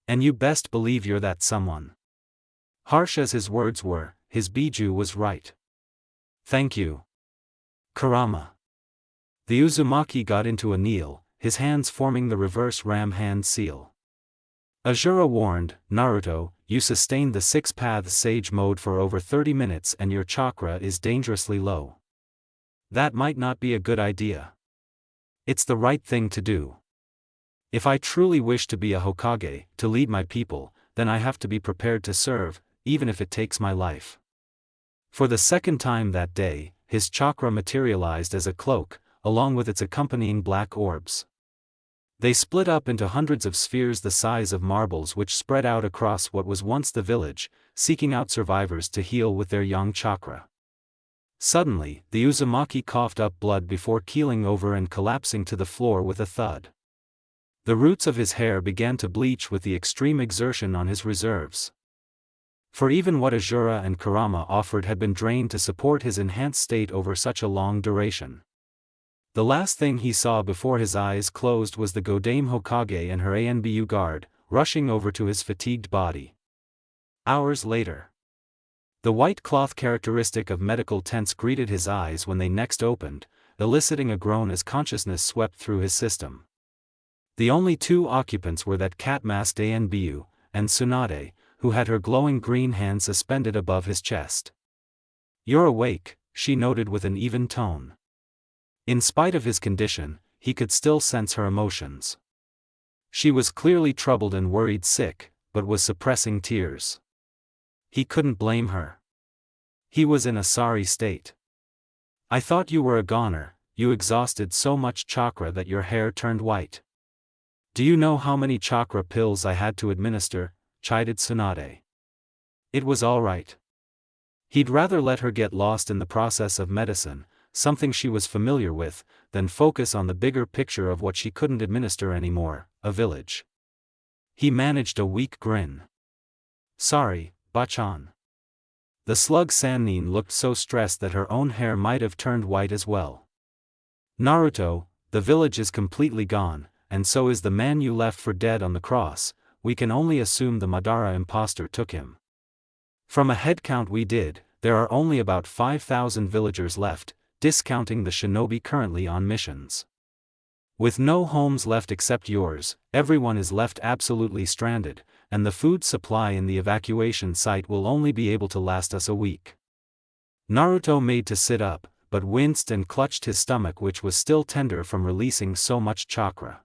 And you best believe you're that someone. Harsh as his words were, his Biju was right. Thank you, Kurama. The Uzumaki got into a kneel, his hands forming the reverse ram hand seal. Azura warned, Naruto, you sustained the 6 paths sage mode for over 30 minutes and your chakra is dangerously low. That might not be a good idea. It's the right thing to do. If I truly wish to be a Hokage, to lead my people, then I have to be prepared to serve, even if it takes my life. For the second time that day, his chakra materialized as a cloak, along with its accompanying black orbs. They split up into hundreds of spheres the size of marbles which spread out across what was once the village, seeking out survivors to heal with their yang chakra. Suddenly, the Uzumaki coughed up blood before keeling over and collapsing to the floor with a thud. The roots of his hair began to bleach with the extreme exertion on his reserves. For even what Azura and Kurama offered had been drained to support his enhanced state over such a long duration. The last thing he saw before his eyes closed was the Godame Hokage and her Anbu guard, rushing over to his fatigued body. Hours later. The white cloth characteristic of medical tents greeted his eyes when they next opened, eliciting a groan as consciousness swept through his system. The only 2 occupants were that cat-masked Anbu, and Tsunade, who had her glowing green hand suspended above his chest. You're awake, she noted with an even tone. In spite of his condition, he could still sense her emotions. She was clearly troubled and worried sick, but was suppressing tears. He couldn't blame her. He was in a sorry state. I thought you were a goner, you exhausted so much chakra that your hair turned white. Do you know how many chakra pills I had to administer? Chided Tsunade. It was all right. He'd rather let her get lost in the process of medicine, something she was familiar with, than focus on the bigger picture of what she couldn't administer anymore, a village. He managed a weak grin. Sorry, Bachan. The slug Sannin looked so stressed that her own hair might have turned white as well. Naruto, the village is completely gone, and so is the man you left for dead on the cross. We can only assume the Madara imposter took him. From a head count we did, there are only about 5,000 villagers left, discounting the shinobi currently on missions. With no homes left except yours, everyone is left absolutely stranded, and the food supply in the evacuation site will only be able to last us a week. Naruto made to sit up, but winced and clutched his stomach, which was still tender from releasing so much chakra.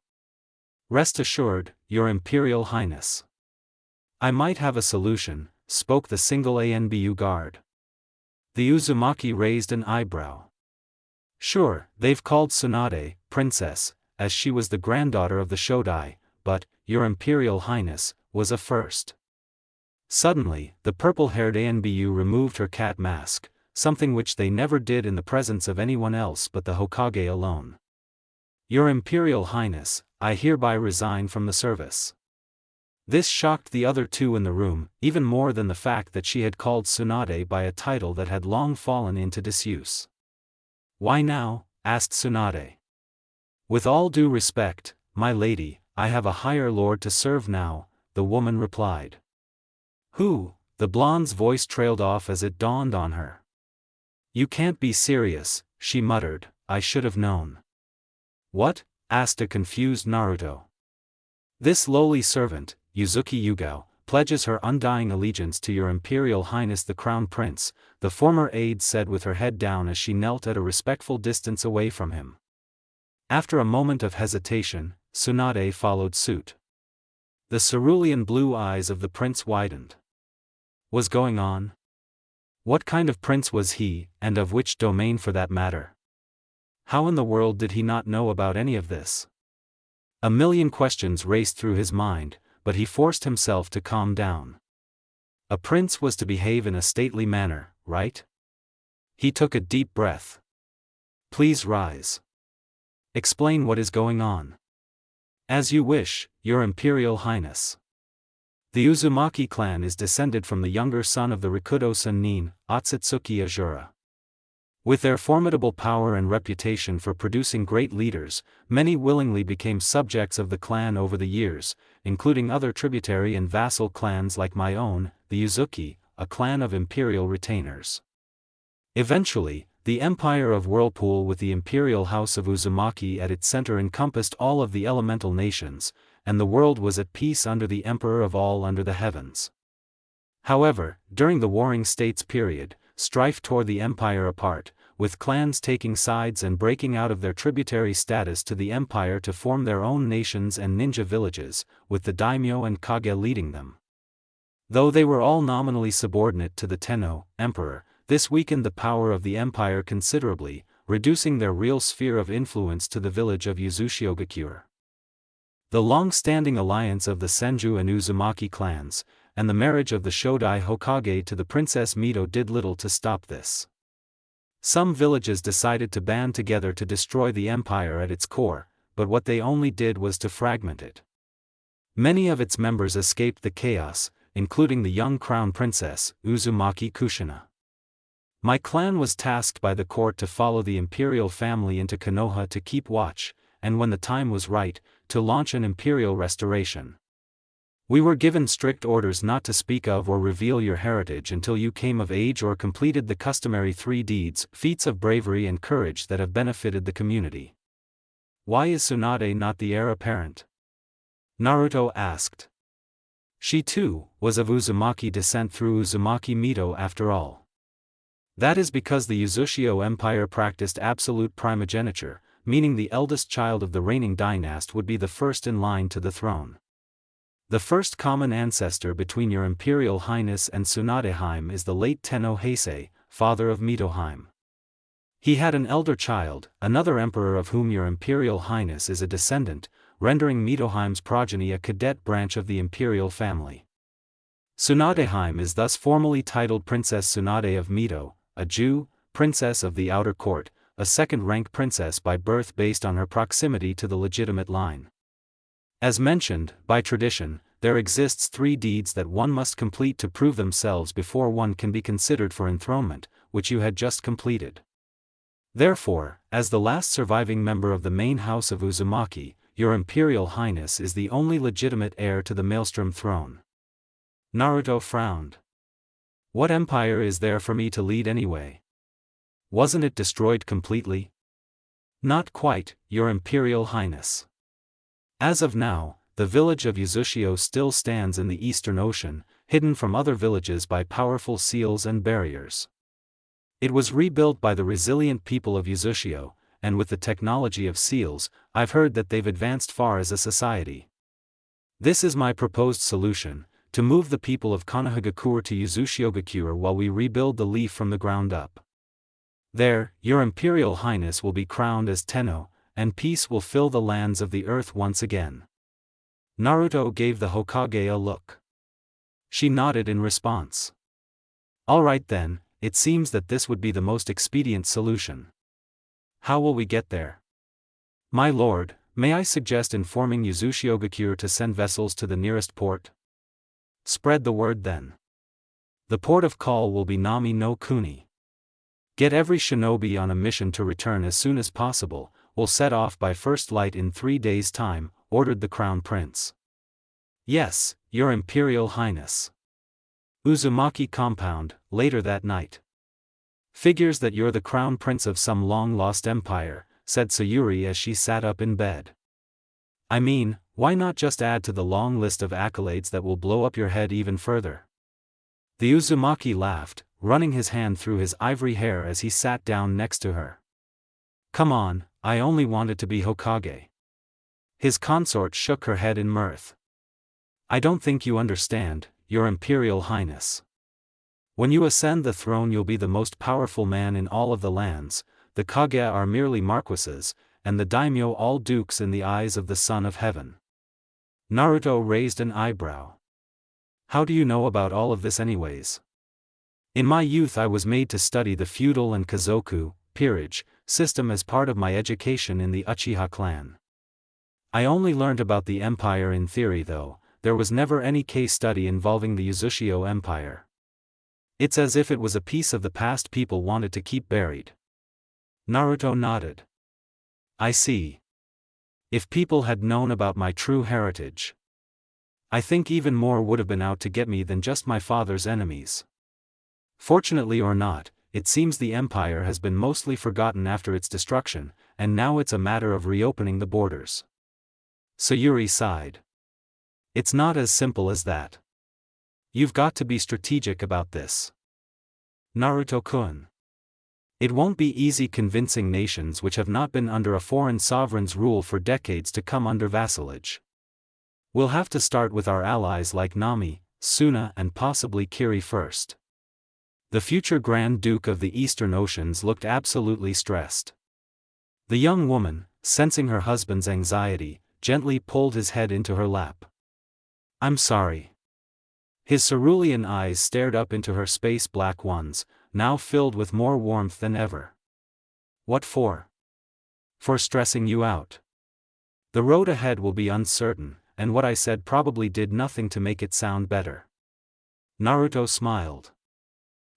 Rest assured, Your Imperial Highness. I might have a solution, spoke the single Anbu guard. The Uzumaki raised an eyebrow. Sure, they've called Tsunade, princess, as she was the granddaughter of the Shodai, but, Your Imperial Highness, was a first. Suddenly, the purple-haired Anbu removed her cat mask, something which they never did in the presence of anyone else but the Hokage alone. Your Imperial Highness, I hereby resign from the service. This shocked the other 2 in the room, even more than the fact that she had called Tsunade by a title that had long fallen into disuse. Why now? Asked Tsunade. With all due respect, my lady, I have a higher lord to serve now, the woman replied. Who? The blonde's voice trailed off as it dawned on her. You can't be serious, she muttered, I should have known. What? Asked a confused Naruto. This lowly servant, Yuzuki Yugao, pledges her undying allegiance to Your Imperial Highness the Crown Prince, the former aide said with her head down as she knelt at a respectful distance away from him. After a moment of hesitation, Tsunade followed suit. The cerulean blue eyes of the prince widened. Was going on? What kind of prince was he, and of which domain for that matter? How in the world did he not know about any of this? A million questions raced through his mind, but he forced himself to calm down. A prince was to behave in a stately manner, right? He took a deep breath. Please rise. Explain what is going on. As you wish, Your Imperial Highness. The Uzumaki clan is descended from the younger son of the Rikudo Sennin, Otsutsuki Azura. With their formidable power and reputation for producing great leaders, many willingly became subjects of the clan over the years, including other tributary and vassal clans like my own, the Uzuki, a clan of imperial retainers. Eventually, the Empire of Whirlpool with the imperial house of Uzumaki at its center encompassed all of the elemental nations, and the world was at peace under the Emperor of all under the heavens. However, during the Warring States period, strife tore the empire apart, with clans taking sides and breaking out of their tributary status to the empire to form their own nations and ninja villages, with the daimyo and kage leading them. Though they were all nominally subordinate to the Tenno, emperor, this weakened the power of the empire considerably, reducing their real sphere of influence to the village of Uzushio-gakure. The long-standing alliance of the Senju and Uzumaki clans, and the marriage of the Shodai Hokage to the Princess Mito did little to stop this. Some villages decided to band together to destroy the empire at its core, but what they only did was to fragment it. Many of its members escaped the chaos, including the young crown princess, Uzumaki Kushina. My clan was tasked by the court to follow the imperial family into Konoha to keep watch, and when the time was right, to launch an imperial restoration. We were given strict orders not to speak of or reveal your heritage until you came of age or completed the customary 3 deeds, feats of bravery and courage that have benefited the community. Why is Tsunade not the heir apparent? Naruto asked. She too was of Uzumaki descent through Uzumaki Mito after all. That is because the Uzushio Empire practiced absolute primogeniture, meaning the eldest child of the reigning dynasty would be the first in line to the throne. The first common ancestor between Your Imperial Highness and Tsunadeheim is the late Tenno Heisei, father of Mitoheim. He had an elder child, another emperor of whom Your Imperial Highness is a descendant, rendering Mitoheim's progeny a cadet branch of the imperial family. Tsunadeheim is thus formally titled Princess Tsunade of Mito, a Jew, princess of the outer court, a second-rank princess by birth based on her proximity to the legitimate line. As mentioned, by tradition, there exists 3 deeds that one must complete to prove themselves before one can be considered for enthronement, which you had just completed. Therefore, as the last surviving member of the main house of Uzumaki, Your Imperial Highness is the only legitimate heir to the Maelstrom throne. Naruto frowned. What empire is there for me to lead anyway? Wasn't it destroyed completely? Not quite, Your Imperial Highness. As of now, the village of Uzushio still stands in the Eastern Ocean, hidden from other villages by powerful seals and barriers. It was rebuilt by the resilient people of Uzushio, and with the technology of seals, I've heard that they've advanced far as a society. This is my proposed solution, to move the people of Konohagakure to Uzushio-gakure while we rebuild the leaf from the ground up. There, Your Imperial Highness will be crowned as Tenno, and peace will fill the lands of the earth once again. Naruto gave the Hokage a look. She nodded in response. All right then, it seems that this would be the most expedient solution. How will we get there? My lord, may I suggest informing Uzushio-gakure to send vessels to the nearest port? Spread the word then. The port of call will be Nami no Kuni. Get every shinobi on a mission to return as soon as possible. Will set off by first light in 3 days' time, ordered the Crown Prince. Yes, Your Imperial Highness. Uzumaki compound, later that night. Figures that you're the Crown Prince of some long-lost empire, said Sayuri as she sat up in bed. I mean, why not just add to the long list of accolades that will blow up your head even further? The Uzumaki laughed, running his hand through his ivory hair as he sat down next to her. Come on, I only wanted to be Hokage. His consort shook her head in mirth. I don't think you understand, Your Imperial Highness. When you ascend the throne you'll be the most powerful man in all of the lands, the Kage are merely marquises, and the daimyo all dukes in the eyes of the Son of Heaven. Naruto raised an eyebrow. How do you know about all of this anyways? In my youth I was made to study the feudal and kazoku, peerage, system as part of my education in the Uchiha clan. I only learned about the empire in theory though, there was never any case study involving the Uzushio Empire. It's as if it was a piece of the past people wanted to keep buried. Naruto nodded. I see. If people had known about my true heritage, I think even more would have been out to get me than just my father's enemies. Fortunately or not, it seems the empire has been mostly forgotten after its destruction, and now it's a matter of reopening the borders. Sayuri sighed. It's not as simple as that. You've got to be strategic about this. Naruto-kun. It won't be easy convincing nations which have not been under a foreign sovereign's rule for decades to come under vassalage. We'll have to start with our allies like Nami, Suna and possibly Kiri first. The future Grand Duke of the Eastern Oceans looked absolutely stressed. The young woman, sensing her husband's anxiety, gently pulled his head into her lap. I'm sorry. His cerulean eyes stared up into her space-black ones, now filled with more warmth than ever. What for? For stressing you out. The road ahead will be uncertain, and what I said probably did nothing to make it sound better. Naruto smiled.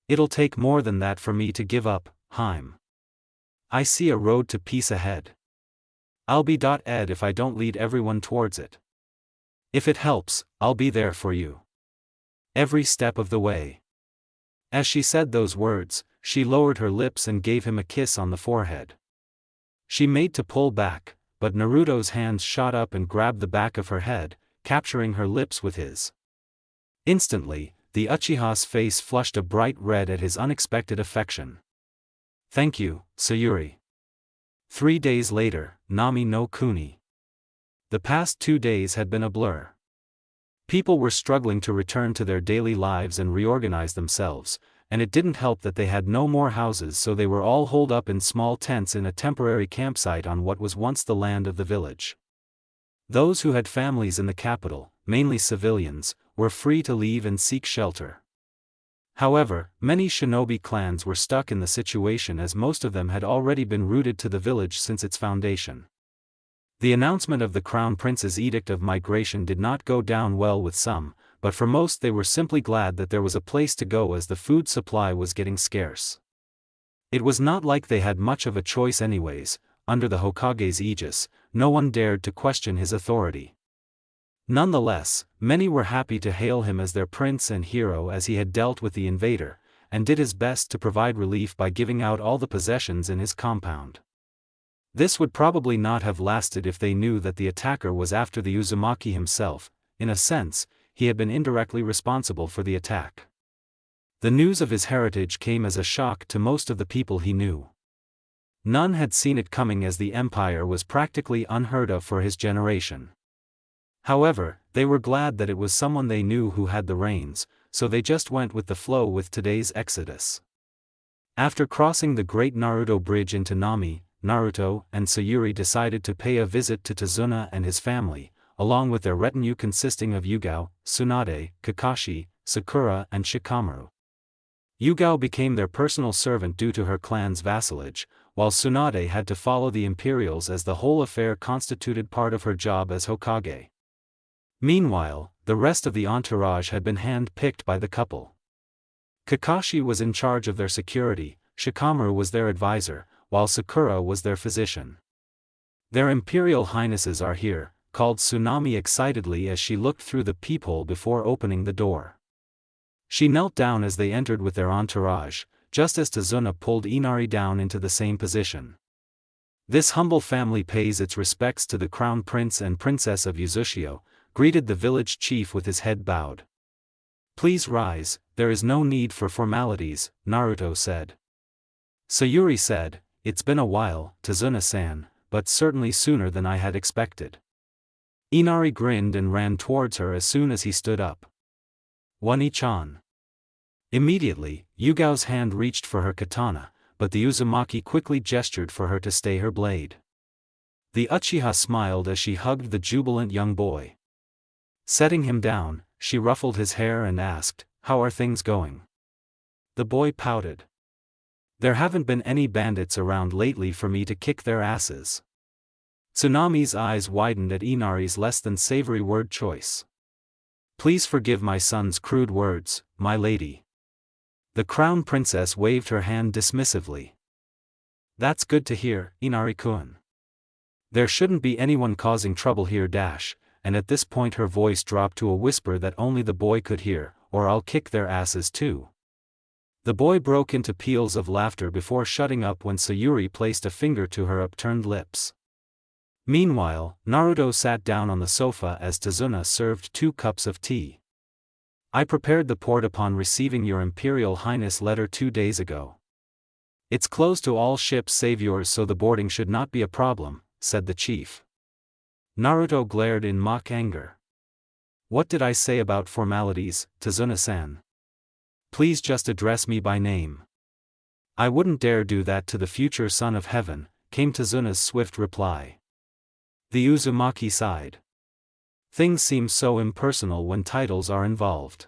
It'll take more than that for me to give up, Haim. I see a road to peace ahead. I'll be ed if I don't lead everyone towards it. If it helps, I'll be there for you. Every step of the way. As she said those words, she lowered her lips and gave him a kiss on the forehead. She made to pull back, but Naruto's hands shot up and grabbed the back of her head, capturing her lips with his. Instantly, the Uchiha's face flushed a bright red at his unexpected affection. Thank you, Sayuri. 3 days later, Nami no Kuni. The past 2 days had been a blur. People were struggling to return to their daily lives and reorganize themselves, and it didn't help that they had no more houses, so they were all holed up in small tents in a temporary campsite on what was once the land of the village. Those who had families in the capital, mainly civilians, were free to leave and seek shelter. However, many shinobi clans were stuck in the situation as most of them had already been rooted to the village since its foundation. The announcement of the Crown Prince's edict of migration did not go down well with some, but for most they were simply glad that there was a place to go as the food supply was getting scarce. It was not like they had much of a choice anyways. Under the Hokage's aegis, no one dared to question his authority. Nonetheless, many were happy to hail him as their prince and hero as he had dealt with the invader, and did his best to provide relief by giving out all the possessions in his compound. This would probably not have lasted if they knew that the attacker was after the Uzumaki himself. In a sense, he had been indirectly responsible for the attack. The news of his heritage came as a shock to most of the people he knew. None had seen it coming as the empire was practically unheard of for his generation. However, they were glad that it was someone they knew who had the reins, so they just went with the flow with today's exodus. After crossing the Great Naruto Bridge into Nami, Naruto and Sayuri decided to pay a visit to Tazuna and his family, along with their retinue consisting of Yugao, Tsunade, Kakashi, Sakura and Shikamaru. Yugao became their personal servant due to her clan's vassalage, while Tsunade had to follow the Imperials as the whole affair constituted part of her job as Hokage. Meanwhile, the rest of the entourage had been hand-picked by the couple. Kakashi was in charge of their security, Shikamaru was their advisor, while Sakura was their physician. Their Imperial Highnesses are here, called Tsunami excitedly as she looked through the peephole before opening the door. She knelt down as they entered with their entourage, just as Tazuna pulled Inari down into the same position. This humble family pays its respects to the Crown Prince and Princess of Uzushio, greeted the village chief with his head bowed. Please rise, there is no need for formalities, Naruto said. Sayuri said, it's been a while, Tazuna-san, but certainly sooner than I had expected. Inari grinned and ran towards her as soon as he stood up. Wani-chan. Immediately, Yugao's hand reached for her katana, but the Uzumaki quickly gestured for her to stay her blade. The Uchiha smiled as she hugged the jubilant young boy. Setting him down, she ruffled his hair and asked, how are things going? The boy pouted. There haven't been any bandits around lately for me to kick their asses. Tsunami's eyes widened at Inari's less than savory word choice. Please forgive my son's crude words, my lady. The crown princess waved her hand dismissively. That's good to hear, Inari-kun. There shouldn't be anyone causing trouble here and at this point her voice dropped to a whisper that only the boy could hear, or I'll kick their asses too. The boy broke into peals of laughter before shutting up when Sayuri placed a finger to her upturned lips. Meanwhile, Naruto sat down on the sofa as Tazuna served 2 cups of tea. I prepared the port upon receiving your Imperial Highness letter 2 days ago. It's closed to all ships save yours, so the boarding should not be a problem, said the chief. Naruto glared in mock anger. What did I say about formalities, Tazuna-san? Please just address me by name. I wouldn't dare do that to the future son of heaven, came Tazuna's swift reply. The Uzumaki sighed. Things seem so impersonal when titles are involved.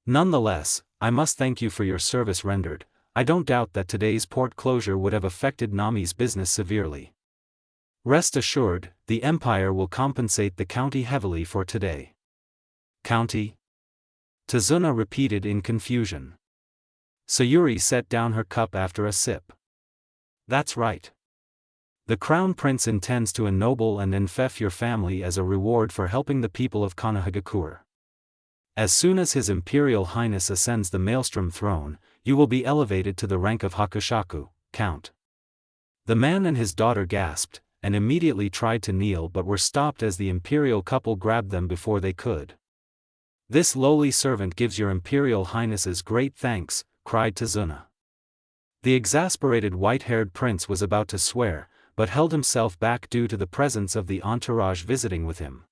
Nonetheless, I must thank you for your service rendered. I don't doubt that today's port closure would have affected Nami's business severely. Rest assured, the Empire will compensate the county heavily for today. County? Tazuna repeated in confusion. Sayuri set down her cup after a sip. That's right. The Crown Prince intends to ennoble and enfeoff your family as a reward for helping the people of Konohagakure. As soon as His Imperial Highness ascends the Maelstrom throne, you will be elevated to the rank of Hakushaku, Count. The man and his daughter gasped, and immediately tried to kneel but were stopped as the imperial couple grabbed them before they could. This lowly servant gives your Imperial Highnesses great thanks, cried Tazuna. The exasperated white-haired prince was about to swear, but held himself back due to the presence of the entourage visiting with him.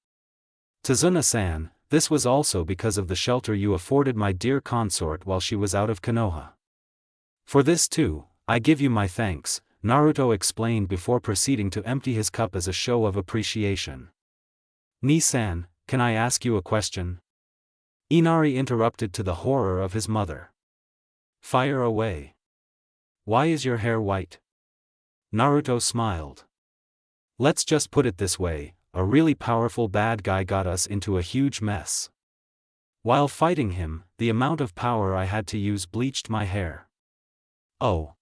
Tazuna-san, this was also because of the shelter you afforded my dear consort while she was out of Konoha. For this too, I give you my thanks, Naruto explained before proceeding to empty his cup as a show of appreciation. Ni-san, can I ask you a question? Inari interrupted to the horror of his mother. Fire away. Why is your hair white? Naruto smiled. Let's just put it this way, a really powerful bad guy got us into a huge mess. While fighting him, the amount of power I had to use bleached my hair. Oh.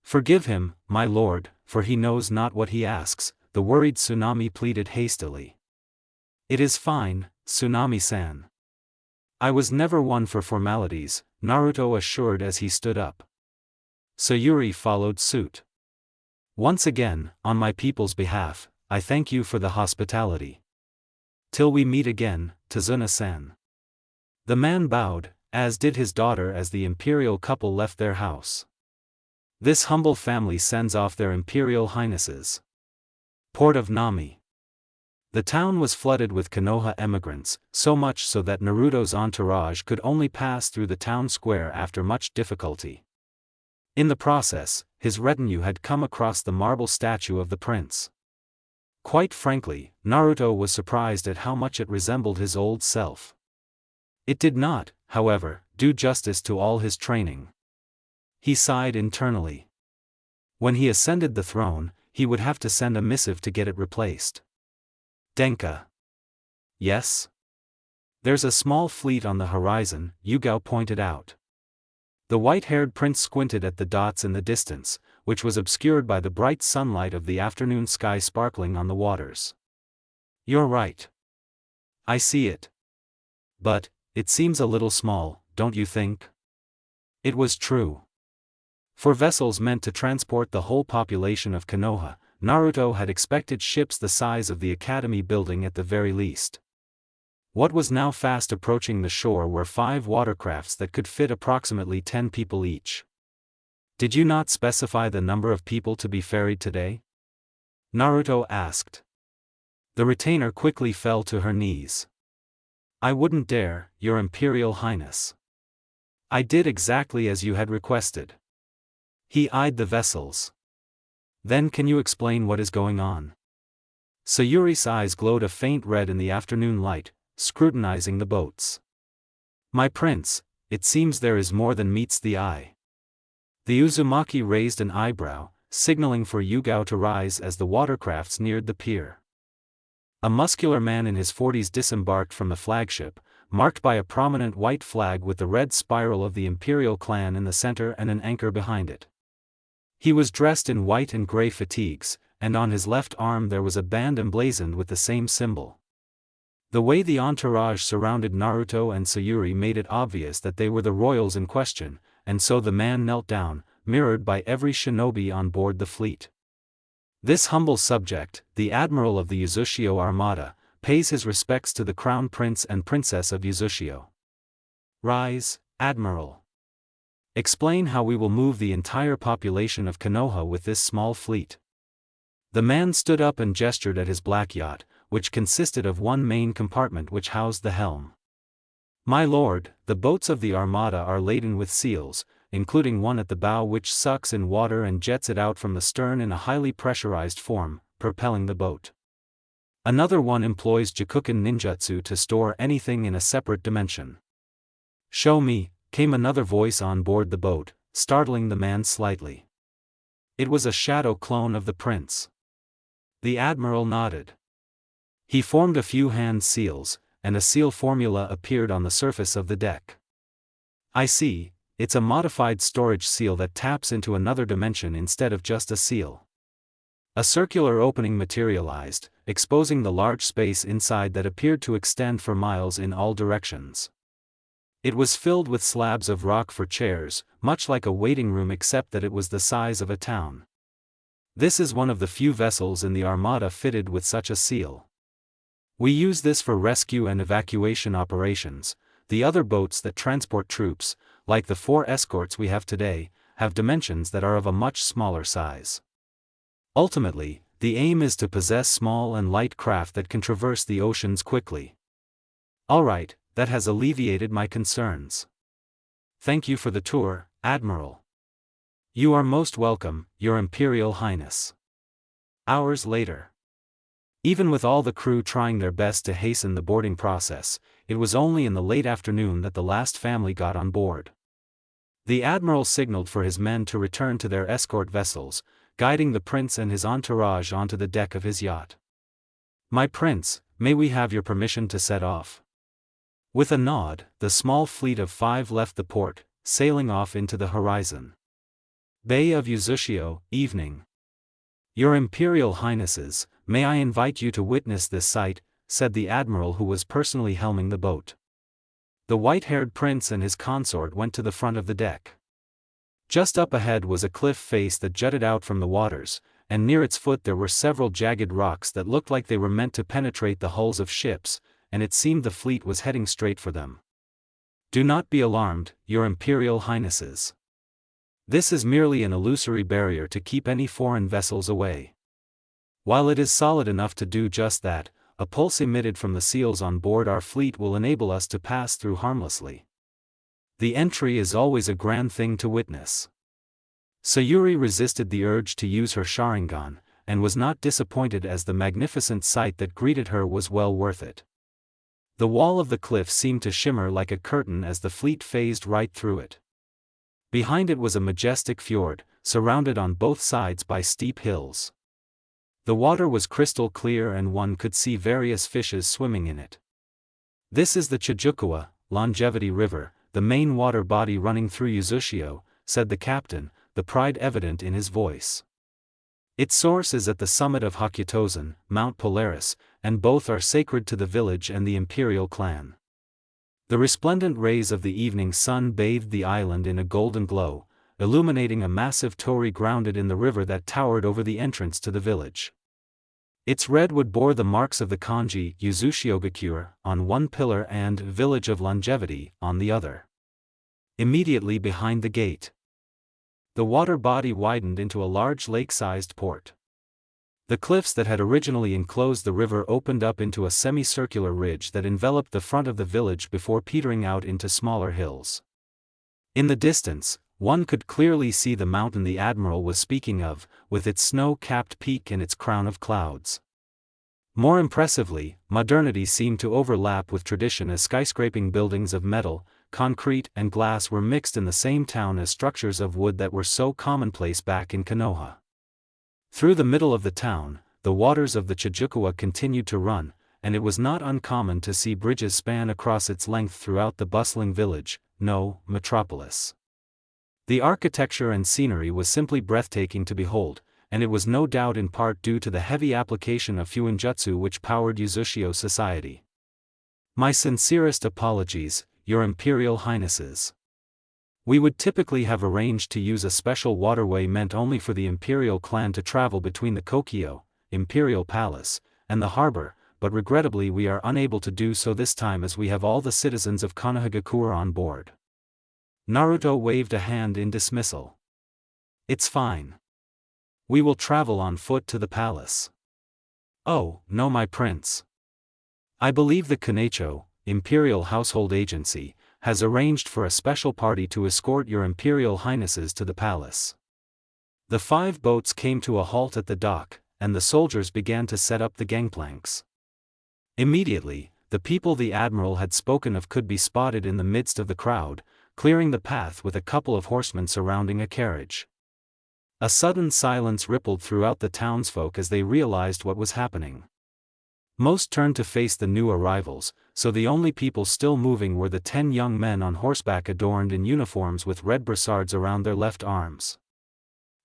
Forgive him, my lord, for he knows not what he asks, the worried Tsunami pleaded hastily. It is fine, Tsunami-san. I was never one for formalities, Naruto assured as he stood up. Sayuri followed suit. Once again, on my people's behalf, I thank you for the hospitality. Till we meet again, Tazuna-san. The man bowed, as did his daughter as the imperial couple left their house. This humble family sends off their Imperial Highnesses. Port of Nami. The town was flooded with Konoha emigrants, so much so that Naruto's entourage could only pass through the town square after much difficulty. In the process, his retinue had come across the marble statue of the prince. Quite frankly, Naruto was surprised at how much it resembled his old self. It did not, however, do justice to all his training. He sighed internally. When he ascended the throne, he would have to send a missive to get it replaced. Denka. Yes? There's a small fleet on the horizon, Yugao pointed out. The white-haired prince squinted at the dots in the distance, which was obscured by the bright sunlight of the afternoon sky sparkling on the waters. You're right. I see it. But, it seems a little small, don't you think? It was true. For vessels meant to transport the whole population of Konoha, Naruto had expected ships the size of the academy building at the very least. What was now fast approaching the shore were 5 watercrafts that could fit approximately 10 people each. Did you not specify the number of people to be ferried today? Naruto asked. The retainer quickly fell to her knees. I wouldn't dare, Your Imperial Highness. I did exactly as you had requested. He eyed the vessels. Then can you explain what is going on? Sayuri's eyes glowed a faint red in the afternoon light, scrutinizing the boats. My prince, it seems there is more than meets the eye. The Uzumaki raised an eyebrow, signaling for Yugao to rise as the watercrafts neared the pier. A muscular man in his 40s disembarked from the flagship, marked by a prominent white flag with the red spiral of the imperial clan in the center and an anchor behind it. He was dressed in white and gray fatigues, and on his left arm there was a band emblazoned with the same symbol. The way the entourage surrounded Naruto and Sayuri made it obvious that they were the royals in question, and so the man knelt down, mirrored by every shinobi on board the fleet. This humble subject, the admiral of the Uzushio Armada, pays his respects to the crown prince and princess of Uzushio. Rise, admiral. Explain how we will move the entire population of Konoha with this small fleet. The man stood up and gestured at his black yacht, which consisted of one main compartment which housed the helm. My lord, the boats of the Armada are laden with seals, including one at the bow which sucks in water and jets it out from the stern in a highly pressurized form, propelling the boat. Another one employs Jakuken ninjutsu to store anything in a separate dimension. Show me, came another voice on board the boat, startling the man slightly. It was a shadow clone of the prince. The admiral nodded. He formed a few hand seals, and a seal formula appeared on the surface of the deck. I see, it's a modified storage seal that taps into another dimension instead of just a seal. A circular opening materialized, exposing the large space inside that appeared to extend for miles in all directions. It was filled with slabs of rock for chairs, much like a waiting room except that it was the size of a town. This is one of the few vessels in the Armada fitted with such a seal. We use this for rescue and evacuation operations. The other boats that transport troops, like the 4 escorts we have today, have dimensions that are of a much smaller size. Ultimately, the aim is to possess small and light craft that can traverse the oceans quickly. Alright, that has alleviated my concerns. Thank you for the tour, Admiral. You are most welcome, Your Imperial Highness. Hours later. Even with all the crew trying their best to hasten the boarding process, it was only in the late afternoon that the last family got on board. The admiral signaled for his men to return to their escort vessels, guiding the prince and his entourage onto the deck of his yacht. My prince, may we have your permission to set off? With a nod, the small fleet of 5 left the port, sailing off into the horizon. Bay of Uzushio, evening. Your Imperial Highnesses, may I invite you to witness this sight, said the admiral who was personally helming the boat. The white-haired prince and his consort went to the front of the deck. Just up ahead was a cliff face that jutted out from the waters, and near its foot there were several jagged rocks that looked like they were meant to penetrate the hulls of ships, and it seemed the fleet was heading straight for them. Do not be alarmed, Your Imperial Highnesses. This is merely an illusory barrier to keep any foreign vessels away. While it is solid enough to do just that, a pulse emitted from the seals on board our fleet will enable us to pass through harmlessly. The entry is always a grand thing to witness. Sayuri resisted the urge to use her Sharingan, and was not disappointed as the magnificent sight that greeted her was well worth it. The wall of the cliff seemed to shimmer like a curtain as the fleet phased right through it. Behind it was a majestic fjord, surrounded on both sides by steep hills. The water was crystal clear and one could see various fishes swimming in it. This is the Chijukawa, Longevity River, the main water body running through Uzushio, said the captain, the pride evident in his voice. Its source is at the summit of Hakyutozen, Mount Polaris, and both are sacred to the village and the imperial clan. The resplendent rays of the evening sun bathed the island in a golden glow, illuminating a massive torii grounded in the river that towered over the entrance to the village. Its redwood bore the marks of the kanji Uzushio-gakure on one pillar and Village of Longevity on the other. Immediately behind the gate, the water body widened into a large lake-sized port. The cliffs that had originally enclosed the river opened up into a semicircular ridge that enveloped the front of the village before petering out into smaller hills. In the distance, one could clearly see the mountain the admiral was speaking of, with its snow-capped peak and its crown of clouds. More impressively, modernity seemed to overlap with tradition as skyscraping buildings of metal, concrete, and glass were mixed in the same town as structures of wood that were so commonplace back in Konoha. Through the middle of the town, the waters of the Chijukawa continued to run, and it was not uncommon to see bridges span across its length throughout the bustling village, no, metropolis. The architecture and scenery was simply breathtaking to behold, and it was no doubt in part due to the heavy application of fuinjutsu which powered Uzushio society. My sincerest apologies, Your Imperial Highnesses. We would typically have arranged to use a special waterway meant only for the Imperial clan to travel between the Kokyo, Imperial Palace, and the harbor, but regrettably we are unable to do so this time as we have all the citizens of Konohagakure on board. Naruto waved a hand in dismissal. It's fine. We will travel on foot to the palace. Oh, no, my prince. I believe the Kanecho, Imperial Household Agency, has arranged for a special party to escort Your Imperial Highnesses to the palace. The 5 boats came to a halt at the dock, and the soldiers began to set up the gangplanks. Immediately, the people the admiral had spoken of could be spotted in the midst of the crowd, clearing the path with a couple of horsemen surrounding a carriage. A sudden silence rippled throughout the townsfolk as they realized what was happening. Most turned to face the new arrivals, so the only people still moving were the 10 young men on horseback adorned in uniforms with red brassards around their left arms.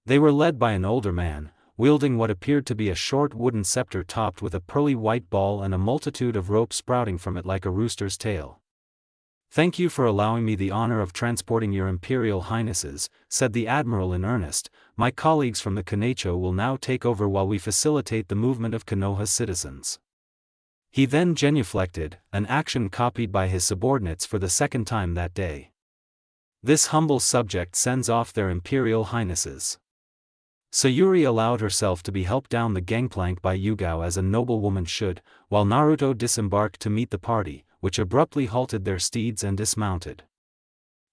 They were led by an older man, wielding what appeared to be a short wooden scepter topped with a pearly white ball and a multitude of ropes sprouting from it like a rooster's tail. "Thank you for allowing me the honor of transporting Your Imperial Highnesses," said the admiral in earnest. "My colleagues from the Kanecho will now take over while we facilitate the movement of Konoha's citizens." He then genuflected, an action copied by his subordinates for the second time that day. "This humble subject sends off their Imperial Highnesses." Sayuri allowed herself to be helped down the gangplank by Yugao as a noblewoman should, while Naruto disembarked to meet the party, which abruptly halted their steeds and dismounted.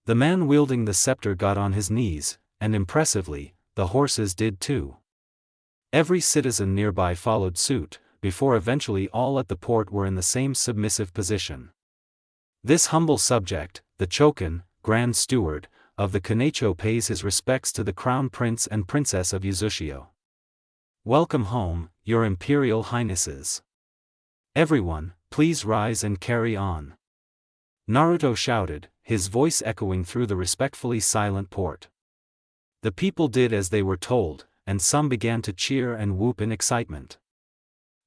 The man wielding the scepter got on his knees, and impressively, the horses did too. Every citizen nearby followed suit, before eventually all at the port were in the same submissive position. This humble subject, the Chokin, Grand Steward, of the Kanecho pays his respects to the Crown Prince and Princess of Uzushio. "Welcome home, Your Imperial Highnesses. Everyone, please rise and carry on," Naruto shouted, his voice echoing through the respectfully silent port. The people did as they were told, and some began to cheer and whoop in excitement.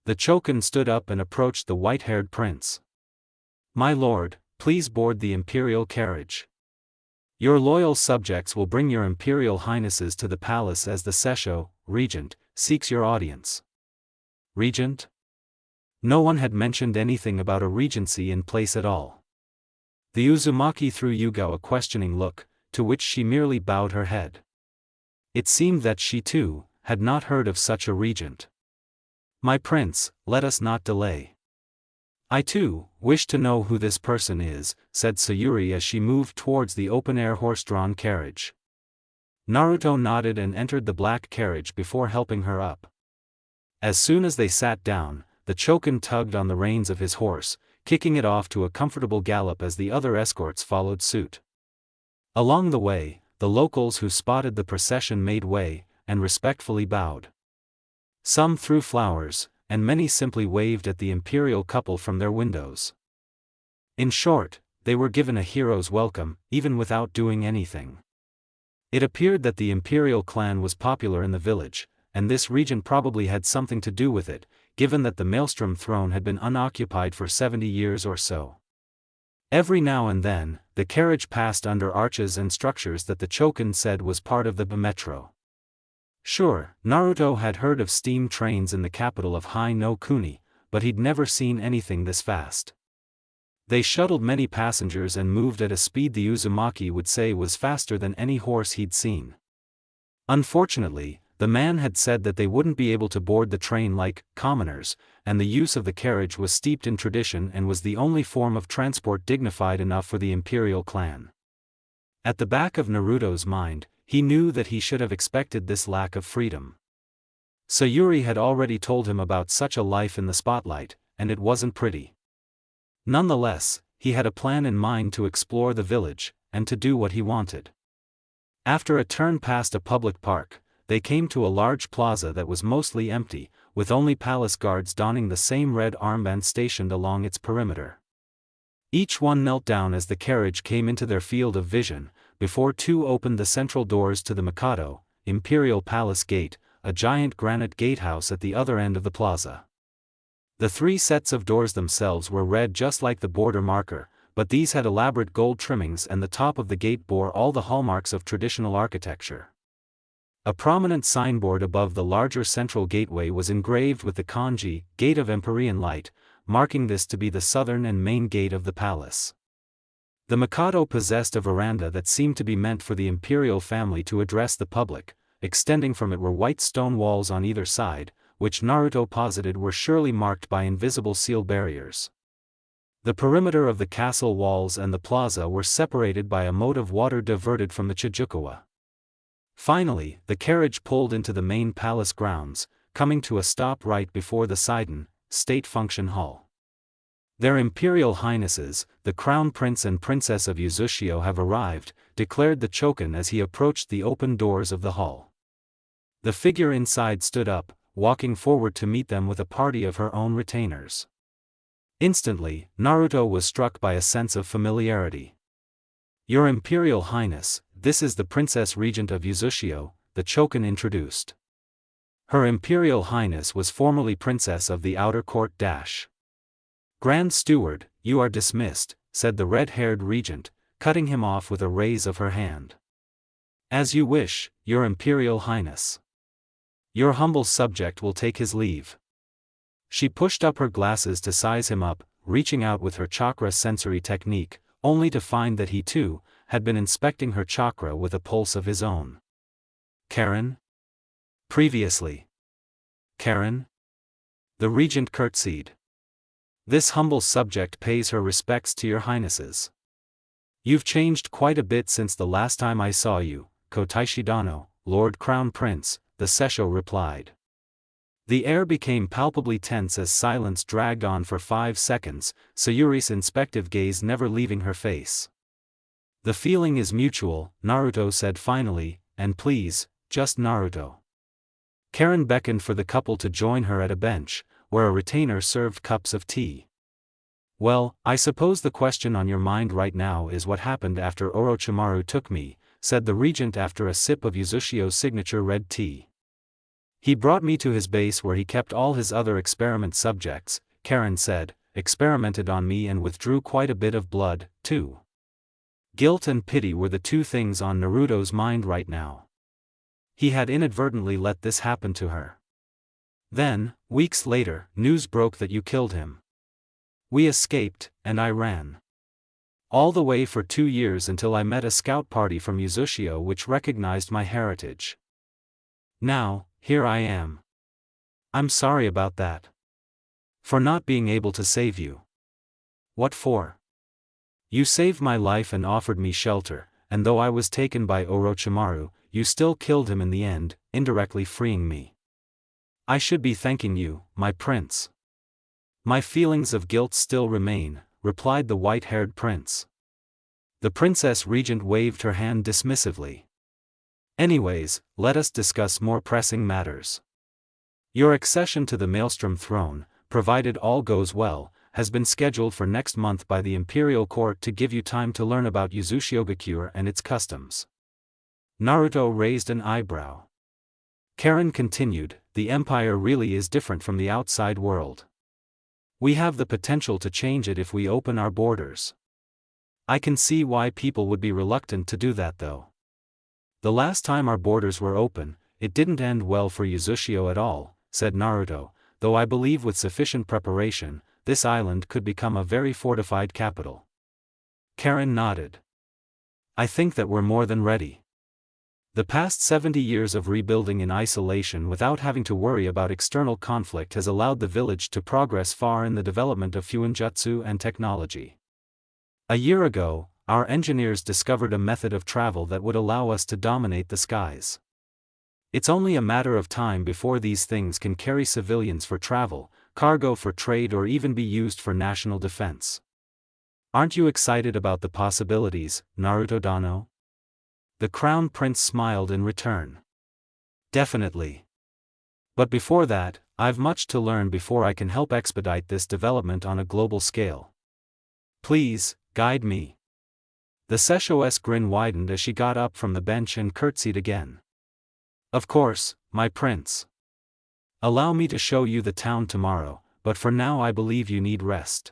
The Chokin stood up and approached the white-haired prince. "My lord, please board the imperial carriage. Your loyal subjects will bring Your Imperial Highnesses to the palace as the Sessho, regent, seeks your audience." Regent? No one had mentioned anything about a regency in place at all. The Uzumaki threw Yugao a questioning look, to which she merely bowed her head. It seemed that she too had not heard of such a regent. "My prince, let us not delay. I too wish to know who this person is," said Sayuri as she moved towards the open-air horse-drawn carriage. Naruto nodded and entered the black carriage before helping her up. As soon as they sat down, the Chokin tugged on the reins of his horse, kicking it off to a comfortable gallop as the other escorts followed suit. Along the way, the locals who spotted the procession made way, and respectfully bowed. Some threw flowers, and many simply waved at the imperial couple from their windows. In short, they were given a hero's welcome, even without doing anything. It appeared that the imperial clan was popular in the village, and this regent probably had something to do with it, given that the Maelstrom throne had been unoccupied for 70 years or so. Every now and then, the carriage passed under arches and structures that the Chokin said was part of the metro. Sure, Naruto had heard of steam trains in the capital of Hai no Kuni, but he'd never seen anything this fast. They shuttled many passengers and moved at a speed the Uzumaki would say was faster than any horse he'd seen. Unfortunately, the man had said that they wouldn't be able to board the train like commoners, and the use of the carriage was steeped in tradition and was the only form of transport dignified enough for the imperial clan. At the back of Naruto's mind, he knew that he should have expected this lack of freedom. Sayuri had already told him about such a life in the spotlight, and it wasn't pretty. Nonetheless, he had a plan in mind to explore the village, and to do what he wanted. After a turn past a public park, they came to a large plaza that was mostly empty, with only palace guards donning the same red armband stationed along its perimeter. Each one knelt down as the carriage came into their field of vision, before two opened the central doors to the Mikado, Imperial Palace Gate, a giant granite gatehouse at the other end of the plaza. The three sets of doors themselves were red just like the border marker, but these had elaborate gold trimmings and the top of the gate bore all the hallmarks of traditional architecture. A prominent signboard above the larger central gateway was engraved with the kanji, Gate of Empyrean Light, marking this to be the southern and main gate of the palace. The Mikado possessed a veranda that seemed to be meant for the imperial family to address the public. Extending from it were white stone walls on either side, which Naruto posited were surely marked by invisible seal barriers. The perimeter of the castle walls and the plaza were separated by a moat of water diverted from the Chijukawa. Finally, the carriage pulled into the main palace grounds, coming to a stop right before the Seiden, State Function Hall. Their Imperial Highnesses, the Crown Prince and Princess of Uzushio have arrived, declared the Chokin as he approached the open doors of the hall. The figure inside stood up, walking forward to meet them with a party of her own retainers. Instantly, Naruto was struck by a sense of familiarity. "Your Imperial Highness, this is the Princess Regent of Uzushio," the Chokin introduced. Her Imperial Highness was formerly Princess of the Outer Court Dash. "Grand Steward, you are dismissed," said the red-haired regent, cutting him off with a raise of her hand. "As you wish, Your Imperial Highness. Your humble subject will take his leave." She pushed up her glasses to size him up, reaching out with her chakra sensory technique, only to find that he too had been inspecting her chakra with a pulse of his own. "Karen?" "Previously." "Karen?" The regent curtsied. "This humble subject pays her respects to your highnesses. You've changed quite a bit since the last time I saw you, Kotaishidano, Lord Crown Prince," the Sessho replied. The air became palpably tense as silence dragged on for 5 seconds, Sayuri's inspective gaze never leaving her face. "The feeling is mutual," Naruto said finally, "and please, just Naruto." Karen beckoned for the couple to join her at a bench, where a retainer served cups of tea. "Well, I suppose the question on your mind right now is what happened after Orochimaru took me," said the regent after a sip of Uzushio's signature red tea. "He brought me to his base where he kept all his other experiment subjects," Karen said, "experimented on me and withdrew quite a bit of blood, too." Guilt and pity were the two things on Naruto's mind right now. He had inadvertently let this happen to her. "Then, weeks later, news broke that you killed him. We escaped, and I ran all the way for 2 years until I met a scout party from Uzushio which recognized my heritage. Now, here I am. I'm sorry about that. For not being able to save you." "What for?" "You saved my life and offered me shelter, and though I was taken by Orochimaru, you still killed him in the end, indirectly freeing me. I should be thanking you, my prince." "My feelings of guilt still remain," replied the white-haired prince. The princess regent waved her hand dismissively. "Anyways, let us discuss more pressing matters. Your accession to the Maelstrom throne, provided all goes well, has been scheduled for next month by the imperial court to give you time to learn about Uzushio-gakure and its customs." Naruto raised an eyebrow. Karen continued, "The empire really is different from the outside world. We have the potential to change it if we open our borders. I can see why people would be reluctant to do that though. The last time our borders were open, it didn't end well for Uzushio at all," said Naruto, "though I believe with sufficient preparation, this island could become a very fortified capital." Karen nodded. "I think that we're more than ready. The past 70 years of rebuilding in isolation without having to worry about external conflict has allowed the village to progress far in the development of fuinjutsu and technology. A year ago, our engineers discovered a method of travel that would allow us to dominate the skies. It's only a matter of time before these things can carry civilians for travel, cargo for trade or even be used for national defense. Aren't you excited about the possibilities, Naruto Dano? The Crown Prince smiled in return. Definitely. But before that, I've much to learn before I can help expedite this development on a global scale. Please, guide me. The Sesho's grin widened as she got up from the bench and curtsied again. Of course, my prince. Allow me to show you the town tomorrow, but for now I believe you need rest.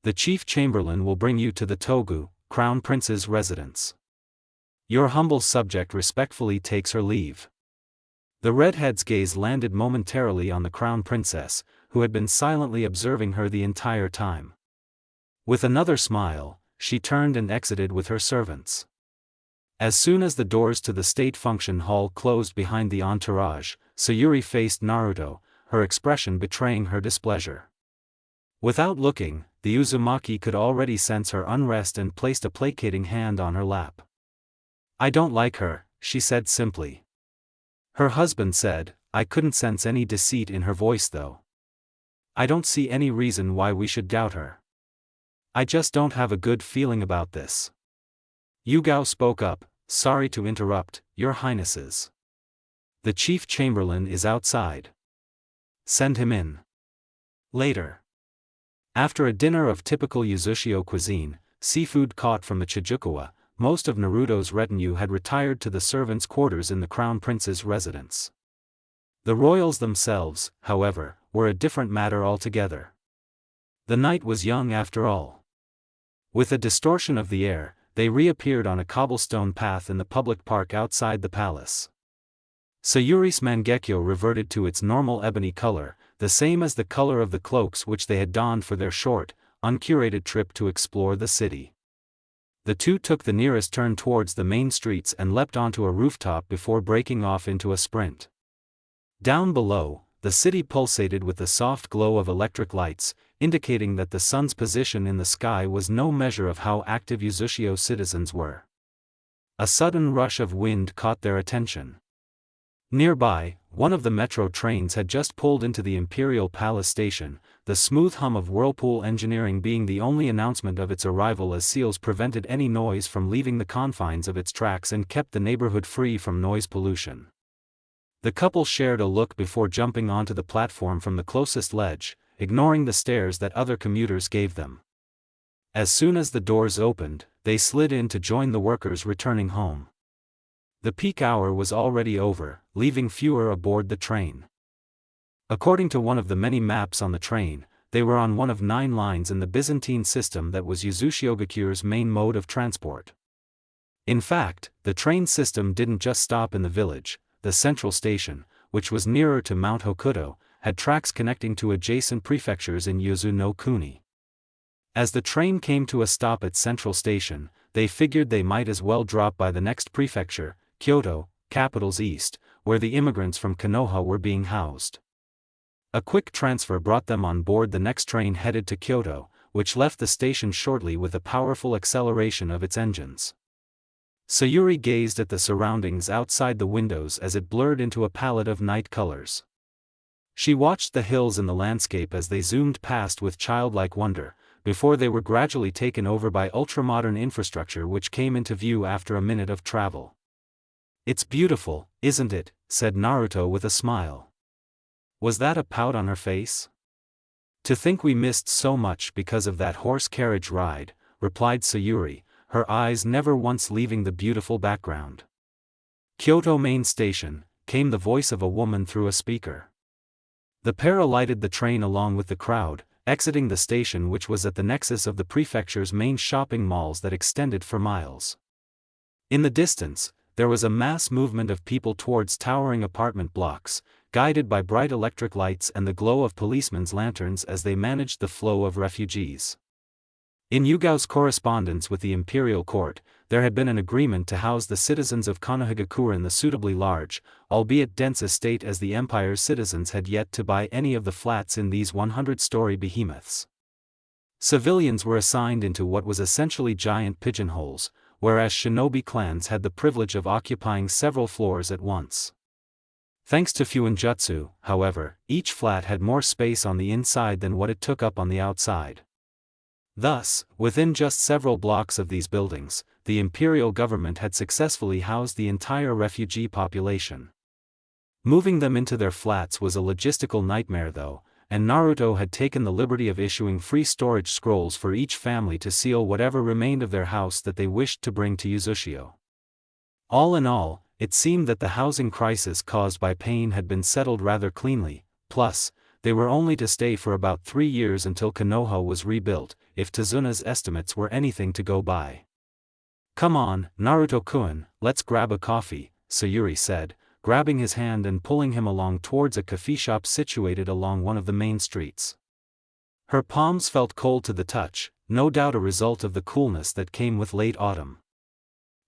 The chief chamberlain will bring you to the Togu, Crown Prince's residence. Your humble subject respectfully takes her leave. The redhead's gaze landed momentarily on the Crown Princess, who had been silently observing her the entire time. With another smile, she turned and exited with her servants. As soon as the doors to the state function hall closed behind the entourage, Sayuri faced Naruto, her expression betraying her displeasure. Without looking, the Uzumaki could already sense her unrest and placed a placating hand on her lap. I don't like her, she said simply. Her husband said, I couldn't sense any deceit in her voice though. I don't see any reason why we should doubt her. I just don't have a good feeling about this. Yugao spoke up, sorry to interrupt, your highnesses. The chief chamberlain is outside. Send him in. Later. After a dinner of typical Uzushio cuisine, seafood caught from the Chijukawa, most of Naruto's retinue had retired to the servants' quarters in the Crown Prince's residence. The royals themselves, however, were a different matter altogether. The night was young after all. With a distortion of the air, they reappeared on a cobblestone path in the public park outside the palace. Sayuri's mangekyo reverted to its normal ebony color, the same as the color of the cloaks which they had donned for their short, uncurated trip to explore the city. The two took the nearest turn towards the main streets and leapt onto a rooftop before breaking off into a sprint. Down below, the city pulsated with the soft glow of electric lights, indicating that the sun's position in the sky was no measure of how active Uzushio citizens were. A sudden rush of wind caught their attention. Nearby, one of the metro trains had just pulled into the Imperial Palace station, the smooth hum of Whirlpool engineering being the only announcement of its arrival, as seals prevented any noise from leaving the confines of its tracks and kept the neighborhood free from noise pollution. The couple shared a look before jumping onto the platform from the closest ledge, ignoring the stares that other commuters gave them. As soon as the doors opened, they slid in to join the workers returning home. The peak hour was already over, leaving fewer aboard the train. According to one of the many maps on the train, they were on one of 9 lines in the Byzantine system that was Uzushiogakyo's main mode of transport. In fact, the train system didn't just stop in the village. The central station, which was nearer to Mount Hokuto, had tracks connecting to adjacent prefectures in Yuzu no Kuni. As the train came to a stop at Central Station, they figured they might as well drop by the next prefecture, Kyoto, capital's east, where the immigrants from Konoha were being housed. A quick transfer brought them on board the next train headed to Kyoto, which left the station shortly with a powerful acceleration of its engines. Sayuri gazed at the surroundings outside the windows as it blurred into a palette of night colors. She watched the hills in the landscape as they zoomed past with childlike wonder, before they were gradually taken over by ultramodern infrastructure which came into view after a minute of travel. It's beautiful, isn't it? Said Naruto with a smile. Was that a pout on her face? To think we missed so much because of that horse carriage ride, replied Sayuri, her eyes never once leaving the beautiful background. Kyoto Main Station, came the voice of a woman through a speaker. The pair alighted the train along with the crowd, exiting the station which was at the nexus of the prefecture's main shopping malls that extended for miles. In the distance, there was a mass movement of people towards towering apartment blocks, guided by bright electric lights and the glow of policemen's lanterns as they managed the flow of refugees. In Yugao's correspondence with the imperial court, there had been an agreement to house the citizens of Konohagakure in the suitably large, albeit dense estate, as the empire's citizens had yet to buy any of the flats in these 100-story behemoths. Civilians were assigned into what was essentially giant pigeonholes, whereas shinobi clans had the privilege of occupying several floors at once. Thanks to Fuinjutsu, however, each flat had more space on the inside than what it took up on the outside. Thus, within just several blocks of these buildings, the imperial government had successfully housed the entire refugee population. Moving them into their flats was a logistical nightmare though, and Naruto had taken the liberty of issuing free storage scrolls for each family to seal whatever remained of their house that they wished to bring to Uzushio. All in all, it seemed that the housing crisis caused by pain had been settled rather cleanly, plus, they were only to stay for about 3 years until Konoha was rebuilt, if Tazuna's estimates were anything to go by. "Come on, Naruto-kun, let's grab a coffee," Sayuri said, grabbing his hand and pulling him along towards a coffee shop situated along one of the main streets. Her palms felt cold to the touch, no doubt a result of the coolness that came with late autumn.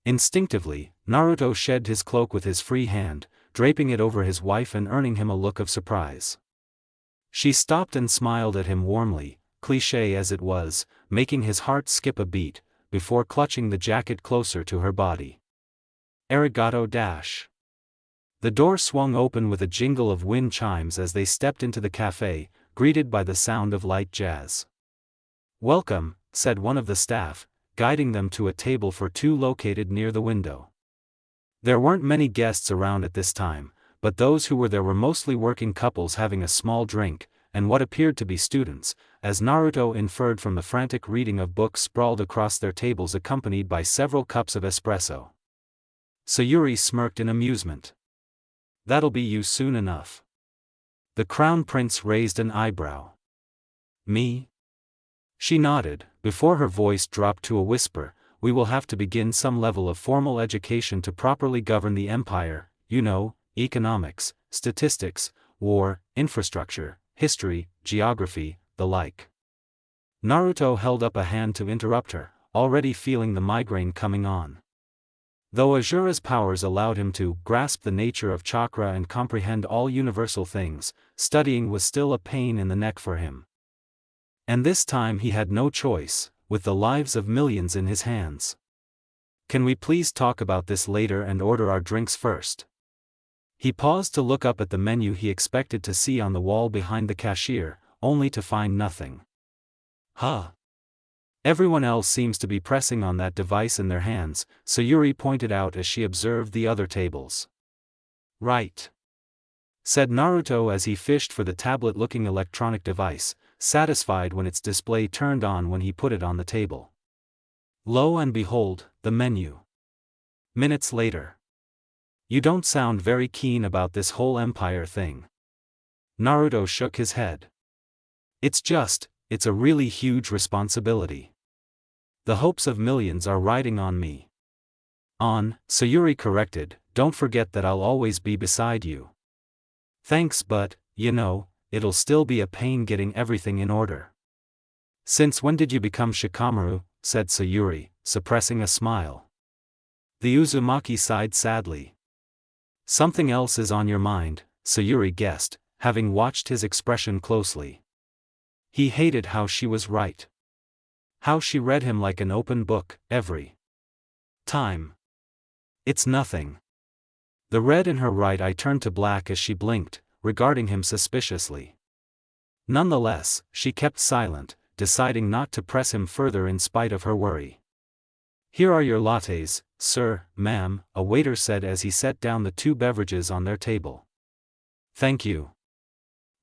Instinctively, Naruto shed his cloak with his free hand, draping it over his wife and earning him a look of surprise. She stopped and smiled at him warmly, cliché as it was, making his heart skip a beat, before clutching the jacket closer to her body. Arigato dash. The door swung open with a jingle of wind chimes as they stepped into the cafe, greeted by the sound of light jazz. "Welcome," said one of the staff, guiding them to a table for two located near the window. There weren't many guests around at this time, but those who were there were mostly working couples having a small drink, and what appeared to be students, as Naruto inferred from the frantic reading of books sprawled across their tables accompanied by several cups of espresso. Sayuri smirked in amusement. "That'll be you soon enough." The crown prince raised an eyebrow. "Me?" She nodded, before her voice dropped to a whisper. "We will have to begin some level of formal education to properly govern the empire, you know, economics, statistics, war, infrastructure, history, geography, the like." Naruto held up a hand to interrupt her, already feeling the migraine coming on. Though Azura's powers allowed him to grasp the nature of chakra and comprehend all universal things, studying was still a pain in the neck for him. And this time he had no choice, with the lives of millions in his hands. "Can we please talk about this later and order our drinks first?" He paused to look up at the menu he expected to see on the wall behind the cashier, only to find nothing. "Huh. Everyone else seems to be pressing on that device in their hands," Sayuri pointed out as she observed the other tables. "Right," said Naruto as he fished for the tablet-looking electronic device, satisfied when its display turned on when he put it on the table. Lo and behold, the menu. Minutes later. "You don't sound very keen about this whole empire thing." Naruto shook his head. It's a really huge responsibility. The hopes of millions are riding on me." Sayuri corrected, "Don't forget that I'll always be beside you." "Thanks, but, you know, it'll still be a pain getting everything in order." "Since when did you become Shikamaru?" said Sayuri, suppressing a smile. The Uzumaki sighed sadly. "Something else is on your mind," Sayuri guessed, having watched his expression closely. He hated how she was right. How she read him like an open book, every time. "It's nothing." The red in her right eye turned to black as she blinked, regarding him suspiciously. Nonetheless, she kept silent, deciding not to press him further in spite of her worry. "Here are your lattes, sir, ma'am," a waiter said as he set down the two beverages on their table. "Thank you."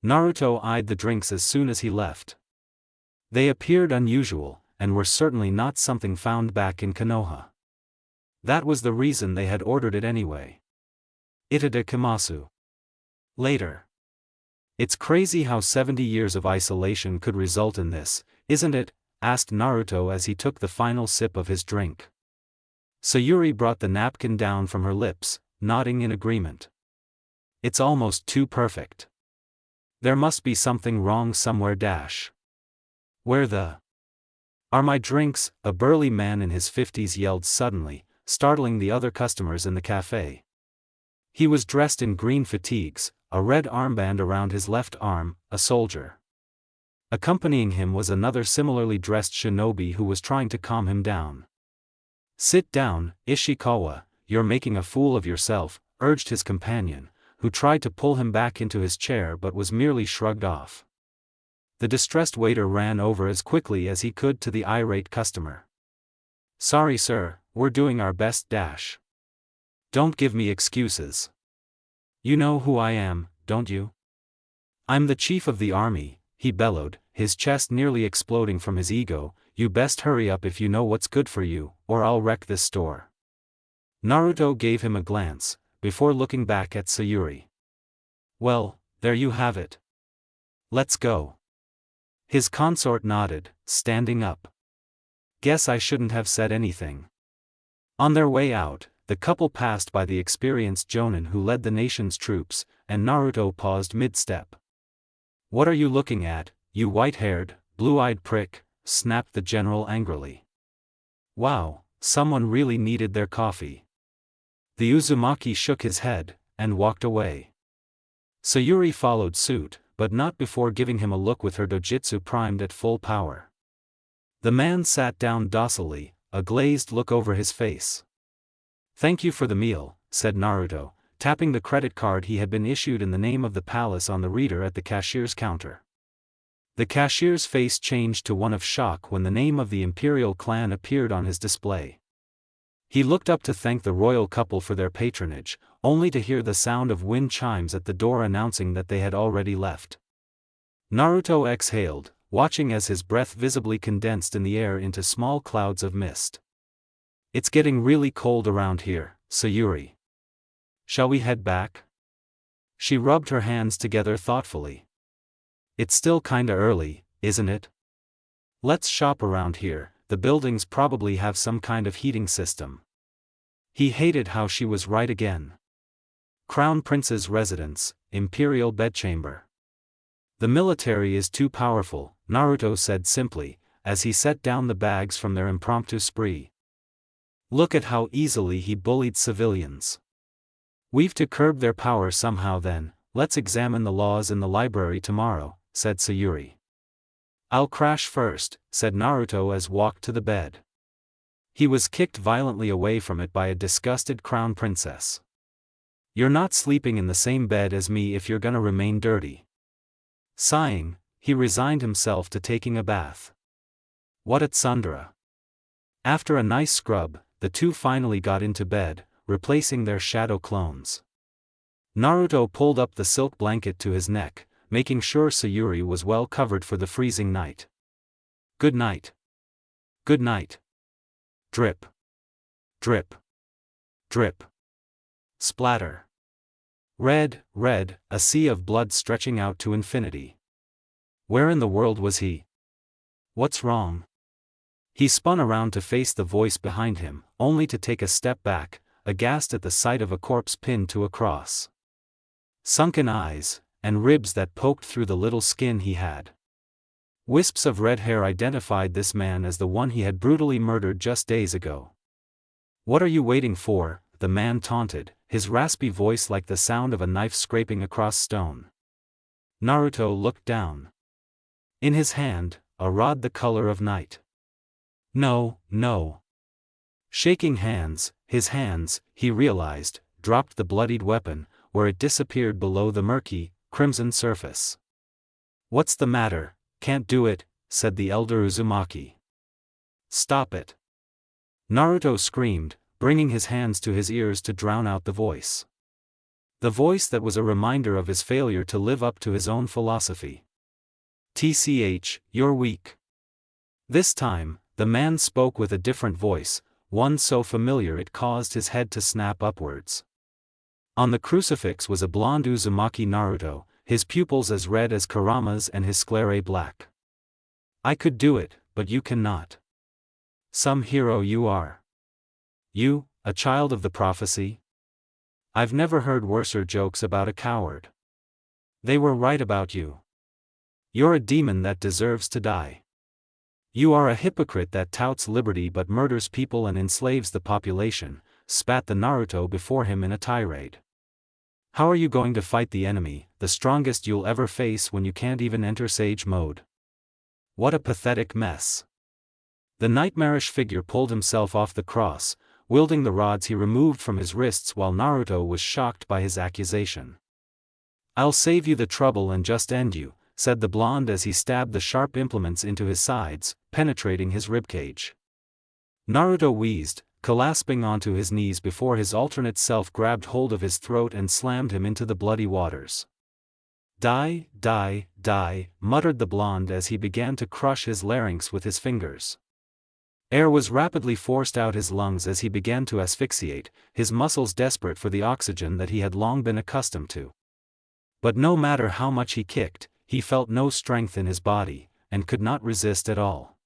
Naruto eyed the drinks as soon as he left. They appeared unusual, and were certainly not something found back in Konoha. That was the reason they had ordered it anyway. Itadakimasu. Later. "It's crazy how 70 years of isolation could result in this, isn't it?" asked Naruto as he took the final sip of his drink. Sayuri brought the napkin down from her lips, nodding in agreement. "It's almost too perfect. There must be something wrong somewhere dash. Where the are my drinks?" a burly man in his 50s yelled suddenly, startling the other customers in the cafe. He was dressed in green fatigues, a red armband around his left arm, a soldier. Accompanying him was another similarly dressed shinobi who was trying to calm him down. "Sit down, Ishikawa, you're making a fool of yourself," urged his companion, who tried to pull him back into his chair but was merely shrugged off. The distressed waiter ran over as quickly as he could to the irate customer. "Sorry sir, we're doing our best dash. Don't give me excuses. You know who I am, don't you? I'm the chief of the army," he bellowed, his chest nearly exploding from his ego. "You best hurry up if you know what's good for you, or I'll wreck this store." Naruto gave him a glance, before looking back at Sayuri. "Well, there you have it. Let's go." His consort nodded, standing up. "Guess I shouldn't have said anything." On their way out, the couple passed by the experienced Jonin who led the nation's troops, and Naruto paused mid-step. "What are you looking at, you white-haired, blue-eyed prick?" snapped the general angrily. "Wow, someone really needed their coffee." The Uzumaki shook his head, and walked away. Sayuri followed suit, but not before giving him a look with her dojutsu primed at full power. The man sat down docilely, a glazed look over his face. "Thank you for the meal," said Naruto, tapping the credit card he had been issued in the name of the palace on the reader at the cashier's counter. The cashier's face changed to one of shock when the name of the imperial clan appeared on his display. He looked up to thank the royal couple for their patronage, only to hear the sound of wind chimes at the door announcing that they had already left. Naruto exhaled, watching as his breath visibly condensed in the air into small clouds of mist. "It's getting really cold around here, Sayuri. Shall we head back?" She rubbed her hands together thoughtfully. "It's still kinda early, isn't it? Let's shop around here, the buildings probably have some kind of heating system." He hated how she was right again. Crown Prince's residence, Imperial bedchamber. "The military is too powerful," Naruto said simply, as he set down the bags from their impromptu spree. "Look at how easily he bullied civilians. We've to curb their power somehow then. Let's examine the laws in the library tomorrow," said Sayuri. "I'll crash first," said Naruto as walked to the bed. He was kicked violently away from it by a disgusted crown princess. "You're not sleeping in the same bed as me if you're gonna remain dirty." Sighing, he resigned himself to taking a bath. What a tsundere. After a nice scrub, the two finally got into bed, replacing their shadow clones. Naruto pulled up the silk blanket to his neck, making sure Sayuri was well covered for the freezing night. "Good night. Good night." Drip. Drip. Drip. Splatter. Red, red, a sea of blood stretching out to infinity. Where in the world was he? What's wrong? He spun around to face the voice behind him, only to take a step back, aghast at the sight of a corpse pinned to a cross. Sunken eyes, and ribs that poked through the little skin he had. Wisps of red hair identified this man as the one he had brutally murdered just days ago. "What are you waiting for?" the man taunted, his raspy voice like the sound of a knife scraping across stone. Naruto looked down. In his hand, a rod the color of night. No, no. Shaking hands, his hands, he realized, dropped the bloodied weapon, where it disappeared below the murky, crimson surface. "What's the matter? Can't do it," said the elder Uzumaki. "Stop it!" Naruto screamed, bringing his hands to his ears to drown out the voice. The voice that was a reminder of his failure to live up to his own philosophy. "TCH, you're weak." This time, the man spoke with a different voice, one so familiar it caused his head to snap upwards. On the crucifix was a blonde Uzumaki Naruto, his pupils as red as Kurama's and his sclerae black. "I could do it, but you cannot. Some hero you are. You, a child of the prophecy? I've never heard worser jokes about a coward. They were right about you. You're a demon that deserves to die. You are a hypocrite that touts liberty but murders people and enslaves the population," spat the Naruto before him in a tirade. "How are you going to fight the enemy, the strongest you'll ever face, when you can't even enter sage mode? What a pathetic mess." The nightmarish figure pulled himself off the cross, wielding the rods he removed from his wrists while Naruto was shocked by his accusation. "I'll save you the trouble and just end you," said the blonde as he stabbed the sharp implements into his sides, penetrating his ribcage. Naruto wheezed, collapsing onto his knees before his alternate self grabbed hold of his throat and slammed him into the bloody waters. Die, die, die, muttered the blonde as he began to crush his larynx with his fingers. Air was rapidly forced out his lungs as he began to asphyxiate, his muscles desperate for the oxygen that he had long been accustomed to. But no matter how much he kicked, he felt no strength in his body, and could not resist at all.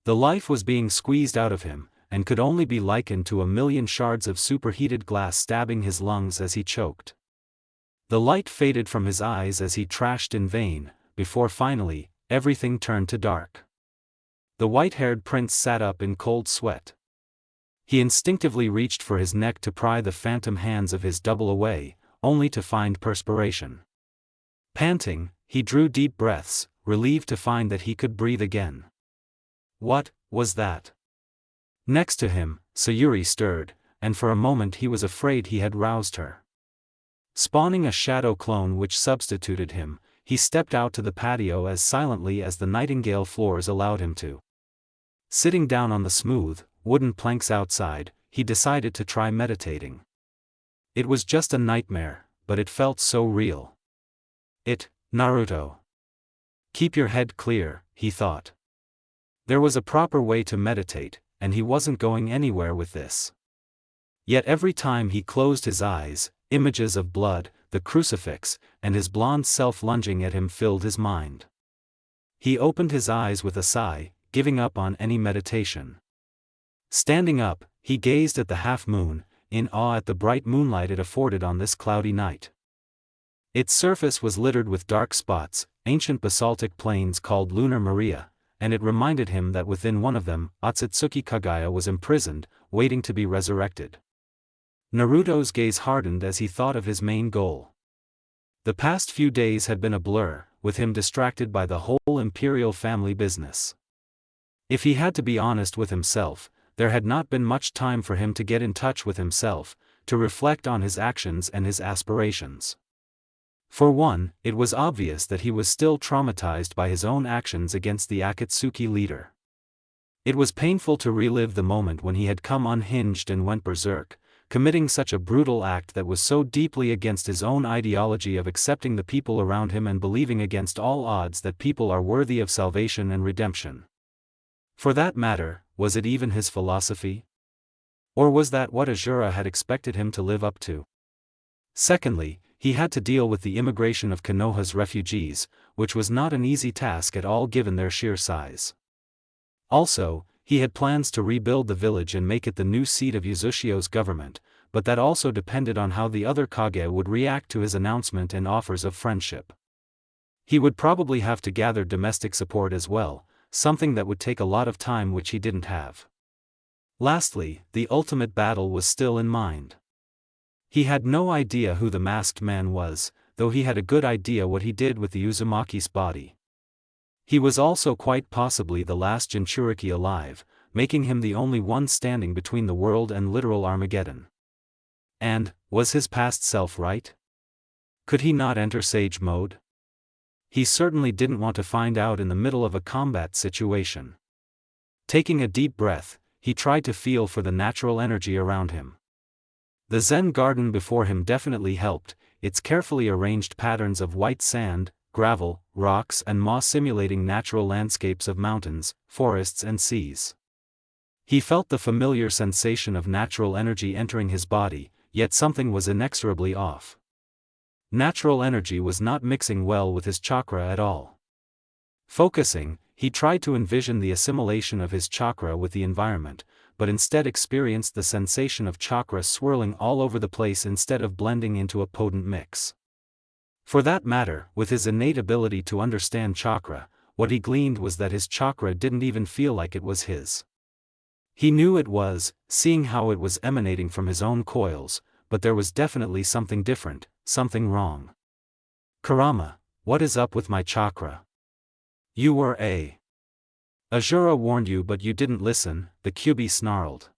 The life was being squeezed out of him, and could only be likened to a million shards of superheated glass stabbing his lungs as he choked. The light faded from his eyes as he trashed in vain, before finally, everything turned to dark. The white-haired prince sat up in cold sweat. He instinctively reached for his neck to pry the phantom hands of his double away, only to find perspiration. Panting, he drew deep breaths, relieved to find that he could breathe again. What was that? Next to him, Sayuri stirred, and for a moment he was afraid he had roused her. Spawning a shadow clone which substituted him, he stepped out to the patio as silently as the nightingale floors allowed him to. Sitting down on the smooth, wooden planks outside, he decided to try meditating. It was just a nightmare, but it felt so real. Naruto. Keep your head clear, he thought. There was a proper way to meditate, and he wasn't going anywhere with this. Yet every time he closed his eyes, images of blood, the crucifix, and his blonde self lunging at him filled his mind. He opened his eyes with a sigh, giving up on any meditation. Standing up, he gazed at the half-moon, in awe at the bright moonlight it afforded on this cloudy night. Its surface was littered with dark spots, ancient basaltic plains called Lunar Maria, and it reminded him that within one of them, Otsutsuki Kagaya was imprisoned, waiting to be resurrected. Naruto's gaze hardened as he thought of his main goal. The past few days had been a blur, with him distracted by the whole imperial family business. If he had to be honest with himself, there had not been much time for him to get in touch with himself, to reflect on his actions and his aspirations. For one, it was obvious that he was still traumatized by his own actions against the Akatsuki leader. It was painful to relive the moment when he had come unhinged and went berserk, committing such a brutal act that was so deeply against his own ideology of accepting the people around him and believing against all odds that people are worthy of salvation and redemption. For that matter, was it even his philosophy? Or was that what Azura had expected him to live up to? Secondly, he had to deal with the immigration of Konoha's refugees, which was not an easy task at all given their sheer size. Also, he had plans to rebuild the village and make it the new seat of Uzushio's government, but that also depended on how the other Kage would react to his announcement and offers of friendship. He would probably have to gather domestic support as well, something that would take a lot of time which he didn't have. Lastly, the ultimate battle was still in mind. He had no idea who the masked man was, though he had a good idea what he did with the Uzumaki's body. He was also quite possibly the last Jinchuriki alive, making him the only one standing between the world and literal Armageddon. And, was his past self right? Could he not enter Sage mode? He certainly didn't want to find out in the middle of a combat situation. Taking a deep breath, he tried to feel for the natural energy around him. The Zen garden before him definitely helped, its carefully arranged patterns of white sand, gravel, rocks and moss simulating natural landscapes of mountains, forests and seas. He felt the familiar sensation of natural energy entering his body, yet something was inexorably off. Natural energy was not mixing well with his chakra at all. Focusing, he tried to envision the assimilation of his chakra with the environment, but instead experienced the sensation of chakra swirling all over the place instead of blending into a potent mix. For that matter, with his innate ability to understand chakra, what he gleaned was that his chakra didn't even feel like it was his. He knew it was, seeing how it was emanating from his own coils, but there was definitely something different, something wrong. Kurama, what is up with my chakra? You were Azura warned you but you didn't listen, the Kyuubi snarled.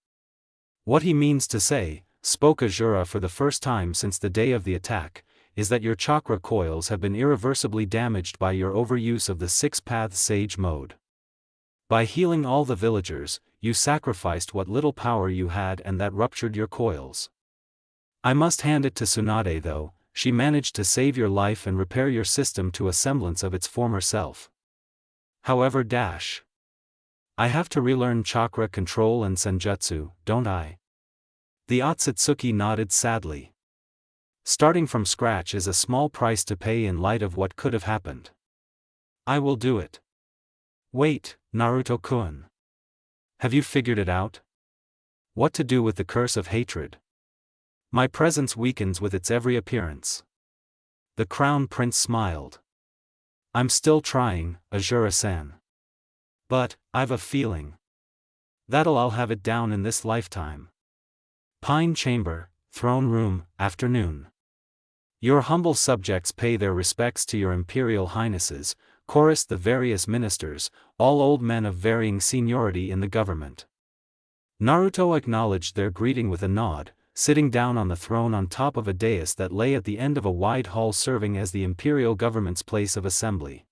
What he means to say, spoke Azura for the first time since the day of the attack, is that your chakra coils have been irreversibly damaged by your overuse of the six-path sage mode. By healing all the villagers, you sacrificed what little power you had, and that ruptured your coils. I must hand it to Tsunade though, she managed to save your life and repair your system to a semblance of its former self. However, I have to relearn chakra control and senjutsu, don't I? The Otsutsuki nodded sadly. Starting from scratch is a small price to pay in light of what could have happened. I will do it. Wait, Naruto-kun. Have you figured it out? What to do with the curse of hatred? My presence weakens with its every appearance. The crown prince smiled. I'm still trying, Azura-san. But, I've a feeling that'll I'll have it down in this lifetime. Pine Chamber, Throne Room, afternoon. Your humble subjects pay their respects to your imperial highnesses, chorused the various ministers, all old men of varying seniority in the government. Naruto acknowledged their greeting with a nod, sitting down on the throne on top of a dais that lay at the end of a wide hall serving as the imperial government's place of assembly.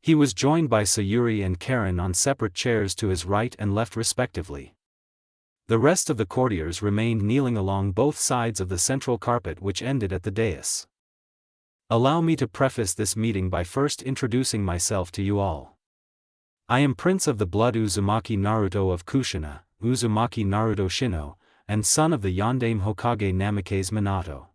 He was joined by Sayuri and Karen on separate chairs to his right and left respectively. The rest of the courtiers remained kneeling along both sides of the central carpet which ended at the dais. Allow me to preface this meeting by first introducing myself to you all. I am Prince of the Blood Uzumaki Naruto of Kushina, Uzumaki Naruto Shino, and son of the Yondaime Hokage Namikaze Minato.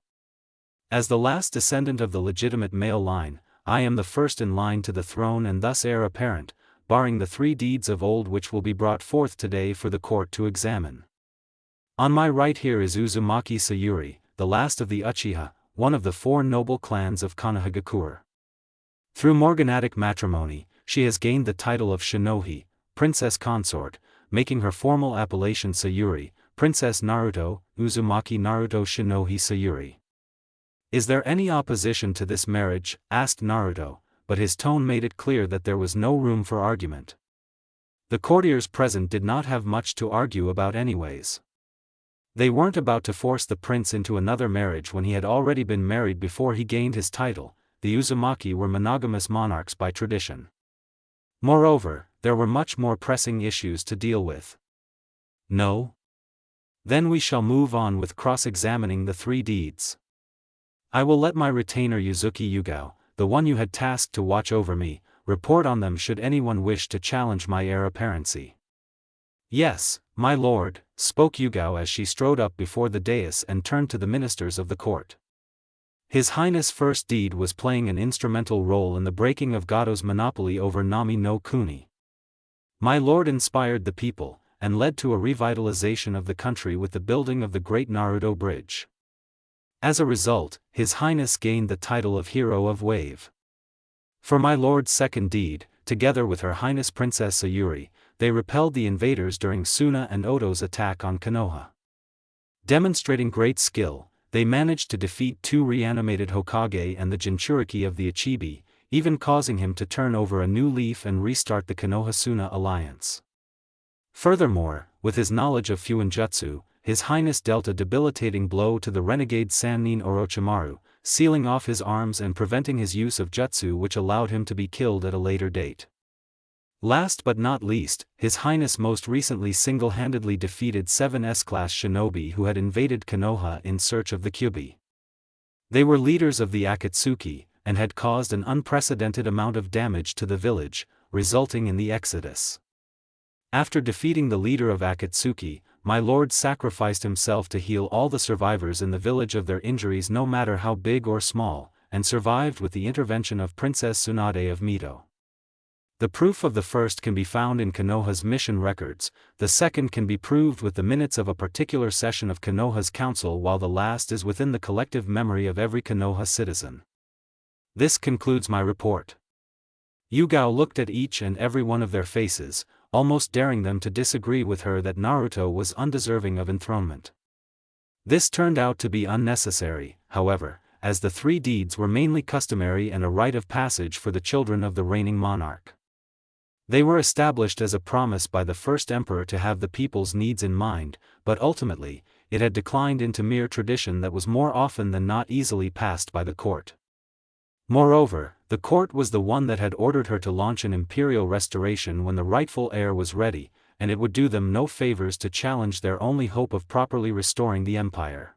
As the last descendant of the legitimate male line, I am the first in line to the throne and thus heir apparent, barring the three deeds of old which will be brought forth today for the court to examine. On my right here is Uzumaki Sayuri, the last of the Uchiha, one of the four noble clans of Konohagakure. Through morganatic matrimony, she has gained the title of Shinohi, princess consort, making her formal appellation Sayuri, Princess Naruto, Uzumaki Naruto Shinohi Sayuri. Is there any opposition to this marriage? Asked Naruto, but his tone made it clear that there was no room for argument. The courtiers present did not have much to argue about anyways. They weren't about to force the prince into another marriage when he had already been married before he gained his title. The Uzumaki were monogamous monarchs by tradition. Moreover, there were much more pressing issues to deal with. No? Then we shall move on with cross-examining the three deeds. I will let my retainer Yuzuki Yugao, the one you had tasked to watch over me, report on them should anyone wish to challenge my heir apparency. Yes, my lord, spoke Yugao as she strode up before the dais and turned to the ministers of the court. His Highness' first deed was playing an instrumental role in the breaking of Gado's monopoly over Nami no Kuni. My lord inspired the people, and led to a revitalization of the country with the building of the Great Naruto Bridge. As a result, His Highness gained the title of Hero of Wave. For my lord's second deed, together with Her Highness Princess Sayuri, they repelled the invaders during Suna and Oto's attack on Konoha. Demonstrating great skill, they managed to defeat two reanimated Hokage and the Jinchuriki of the Ichibi, even causing him to turn over a new leaf and restart the Konoha-Suna alliance. Furthermore, with his knowledge of Fuinjutsu, His Highness dealt a debilitating blow to the renegade Sannin Orochimaru, sealing off his arms and preventing his use of jutsu, which allowed him to be killed at a later date. Last but not least, His Highness most recently single-handedly defeated 7 S-class shinobi who had invaded Konoha in search of the Kyubi. They were leaders of the Akatsuki, and had caused an unprecedented amount of damage to the village, resulting in the exodus. After defeating the leader of Akatsuki, my lord sacrificed himself to heal all the survivors in the village of their injuries no matter how big or small, and survived with the intervention of Princess Tsunade of Mito. The proof of the first can be found in Konoha's mission records, the second can be proved with the minutes of a particular session of Konoha's council, while the last is within the collective memory of every Konoha citizen. This concludes my report. Yugao looked at each and every one of their faces, almost daring them to disagree with her that Naruto was undeserving of enthronement. This turned out to be unnecessary, however, as the three deeds were mainly customary and a rite of passage for the children of the reigning monarch. They were established as a promise by the first emperor to have the people's needs in mind, but ultimately, it had declined into mere tradition that was more often than not easily passed by the court. Moreover, the court was the one that had ordered her to launch an imperial restoration when the rightful heir was ready, and it would do them no favors to challenge their only hope of properly restoring the empire.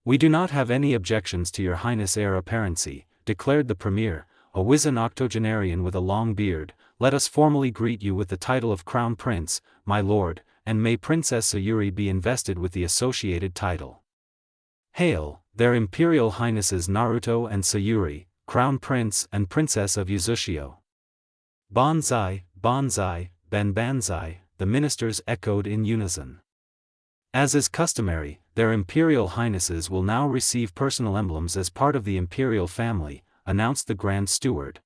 "We do not have any objections to your highness heir apparency," declared the premier, a wizened octogenarian with a long beard. "Let us formally greet you with the title of Crown Prince, my lord, and may Princess Sayuri be invested with the associated title." Hail, their Imperial Highnesses Naruto and Sayuri, Crown Prince and Princess of Uzushio. Banzai, banzai, banzai, the ministers echoed in unison. As is customary, their Imperial Highnesses will now receive personal emblems as part of the Imperial family, announced the Grand Steward.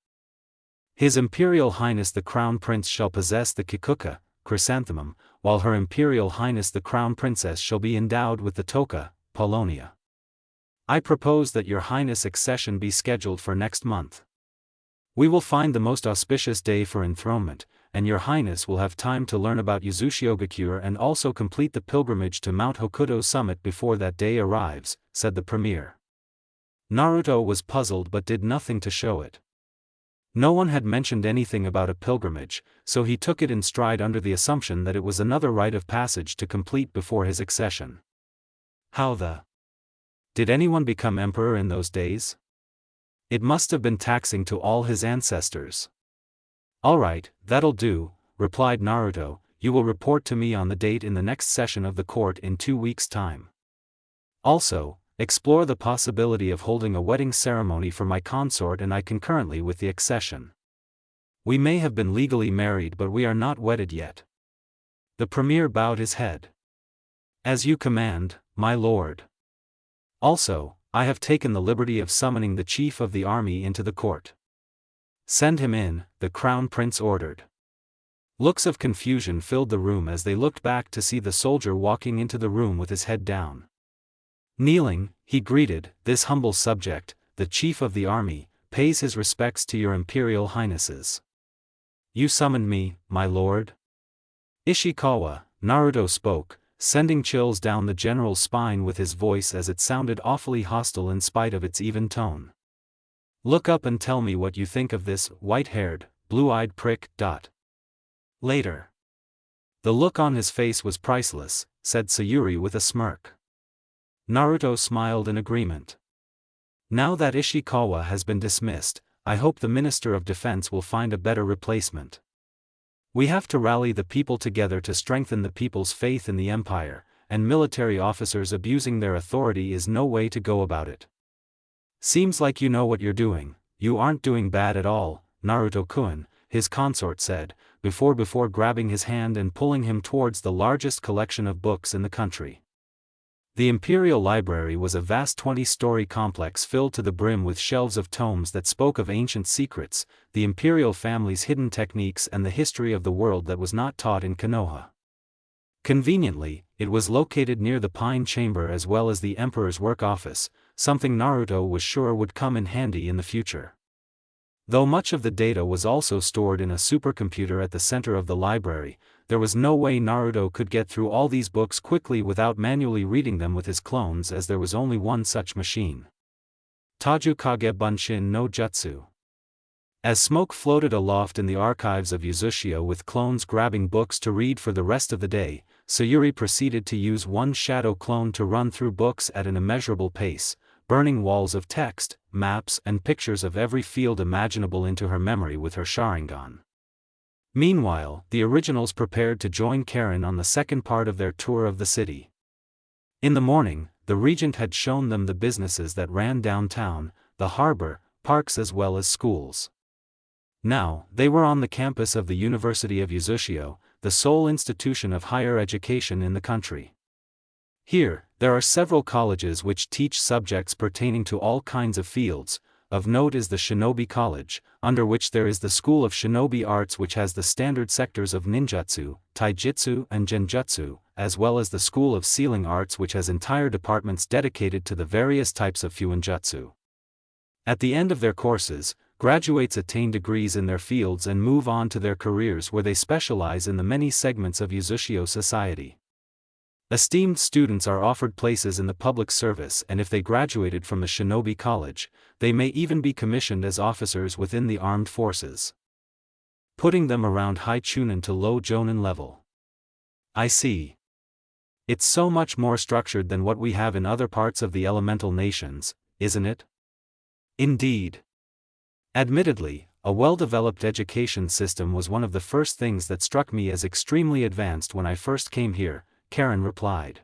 His Imperial Highness the Crown Prince shall possess the Kikuka, chrysanthemum, while Her Imperial Highness the Crown Princess shall be endowed with the Toka, Polonia. I propose that your Highness' accession be scheduled for next month. We will find the most auspicious day for enthronement, and your Highness will have time to learn about Uzushio and also complete the pilgrimage to Mount Hokuto summit before that day arrives, said the premier. Naruto was puzzled but did nothing to show it. No one had mentioned anything about a pilgrimage, so he took it in stride under the assumption that it was another rite of passage to complete before his accession. Did anyone become emperor in those days? It must have been taxing to all his ancestors. All right, that'll do, replied Naruto. You will report to me on the date in the next session of the court in 2 weeks' time. Also, explore the possibility of holding a wedding ceremony for my consort and I concurrently with the accession. We may have been legally married but we are not wedded yet. The premier bowed his head. As you command, my lord. Also, I have taken the liberty of summoning the chief of the army into the court. Send him in, the Crown Prince ordered. Looks of confusion filled the room as they looked back to see the soldier walking into the room with his head down. Kneeling, he greeted, "This humble subject, the chief of the army, pays his respects to your Imperial Highnesses." "You summoned me, my lord?" Ishikawa, Naruto spoke, sending chills down the general's spine with his voice as it sounded awfully hostile in spite of its even tone. "Look up and tell me what you think of this white-haired, blue-eyed prick. Later." The look on his face was priceless, said Sayuri with a smirk. Naruto smiled in agreement. Now that Ishikawa has been dismissed, I hope the Minister of Defense will find a better replacement. We have to rally the people together to strengthen the people's faith in the empire, and military officers abusing their authority is no way to go about it. Seems like you know what you're doing. You aren't doing bad at all, Naruto-kun, his consort said, before grabbing his hand and pulling him towards the largest collection of books in the country. The Imperial Library was a vast 20-story complex filled to the brim with shelves of tomes that spoke of ancient secrets, the Imperial family's hidden techniques and the history of the world that was not taught in Konoha. Conveniently, it was located near the Pine Chamber as well as the Emperor's work office, something Naruto was sure would come in handy in the future. Though much of the data was also stored in a supercomputer at the center of the library, there was no way Naruto could get through all these books quickly without manually reading them with his clones as there was only one such machine. Tajukage Bunshin no Jutsu. As smoke floated aloft in the archives of Uzushio with clones grabbing books to read for the rest of the day, Sayuri proceeded to use one shadow clone to run through books at an immeasurable pace, burning walls of text, maps and pictures of every field imaginable into her memory with her Sharingan. Meanwhile, the originals prepared to join Karen on the second part of their tour of the city. In the morning, the regent had shown them the businesses that ran downtown, the harbor, parks as well as schools. Now, they were on the campus of the University of Uzushio, the sole institution of higher education in the country. Here, there are several colleges which teach subjects pertaining to all kinds of fields. Of note is the Shinobi College, under which there is the School of Shinobi Arts which has the standard sectors of ninjutsu, taijutsu and genjutsu, as well as the School of Sealing Arts which has entire departments dedicated to the various types of fuinjutsu. At the end of their courses, graduates attain degrees in their fields and move on to their careers where they specialize in the many segments of Uzushio society. Esteemed students are offered places in the public service, and if they graduated from the shinobi college, they may even be commissioned as officers within the armed forces, putting them around high chunin to low jonin level. I see. It's so much more structured than what we have in other parts of the elemental nations, isn't it? Indeed. Admittedly, a well-developed education system was one of the first things that struck me as extremely advanced when I first came here, Karen replied.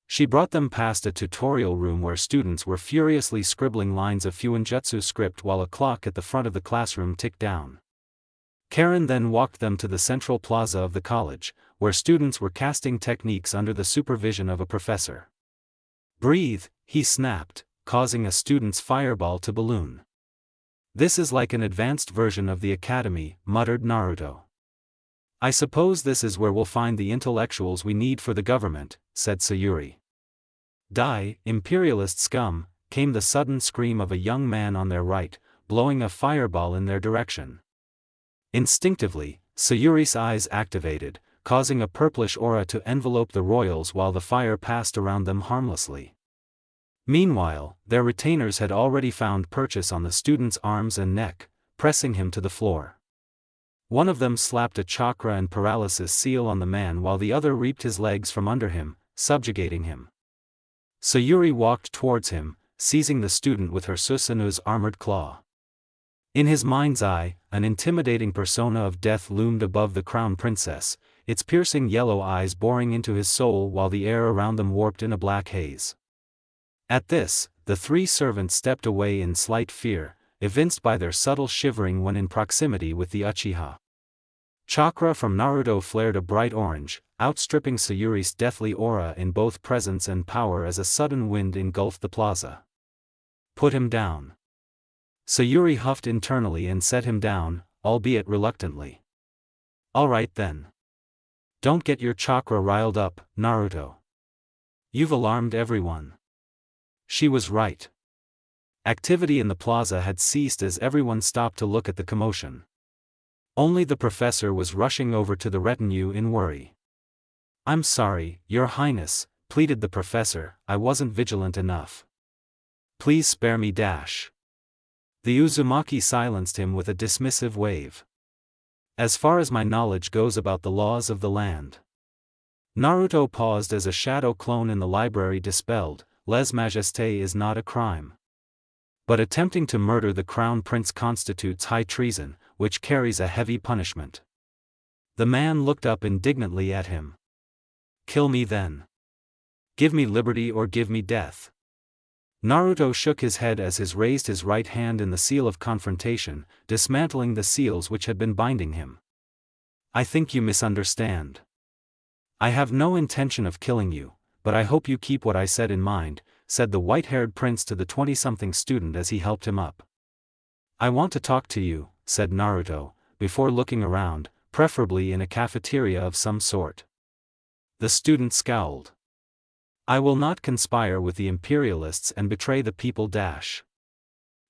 She brought them past a tutorial room where students were furiously scribbling lines of fuinjutsu script while a clock at the front of the classroom ticked down. Karen then walked them to the central plaza of the college, where students were casting techniques under the supervision of a professor. Breathe, he snapped, causing a student's fireball to balloon. This is like an advanced version of the academy, muttered Naruto. I suppose this is where we'll find the intellectuals we need for the government, said Sayuri. Die, imperialist scum, came the sudden scream of a young man on their right, blowing a fireball in their direction. Instinctively, Sayuri's eyes activated, causing a purplish aura to envelope the royals while the fire passed around them harmlessly. Meanwhile, their retainers had already found purchase on the student's arms and neck, pressing him to the floor. One of them slapped a chakra and paralysis seal on the man while the other reaped his legs from under him, subjugating him. Sayuri walked towards him, seizing the student with her Susanu's armored claw. In his mind's eye, an intimidating persona of death loomed above the crown princess, its piercing yellow eyes boring into his soul while the air around them warped in a black haze. At this, the three servants stepped away in slight fear, evinced by their subtle shivering when in proximity with the Uchiha. Chakra from Naruto flared a bright orange, outstripping Sayuri's deathly aura in both presence and power as a sudden wind engulfed the plaza. Put him down. Sayuri huffed internally and set him down, albeit reluctantly. All right then. Don't get your chakra riled up, Naruto. You've alarmed everyone. She was right. Activity in the plaza had ceased as everyone stopped to look at the commotion. Only the professor was rushing over to the retinue in worry. I'm sorry, Your Highness, pleaded the professor, I wasn't vigilant enough. Please spare me. The Uzumaki silenced him with a dismissive wave. As far as my knowledge goes about the laws of the land. Naruto paused as a shadow clone in the library dispelled, lèse-majesté is not a crime. But attempting to murder the crown prince constitutes high treason, which carries a heavy punishment. The man looked up indignantly at him. Kill me then. Give me liberty or give me death. Naruto shook his head as he raised his right hand in the seal of confrontation, dismantling the seals which had been binding him. I think you misunderstand. I have no intention of killing you, but I hope you keep what I said in mind, said the white-haired prince to the 20-something student as he helped him up. I want to talk to you, said Naruto, before looking around, preferably in a cafeteria of some sort. The student scowled. I will not conspire with the imperialists and betray the people.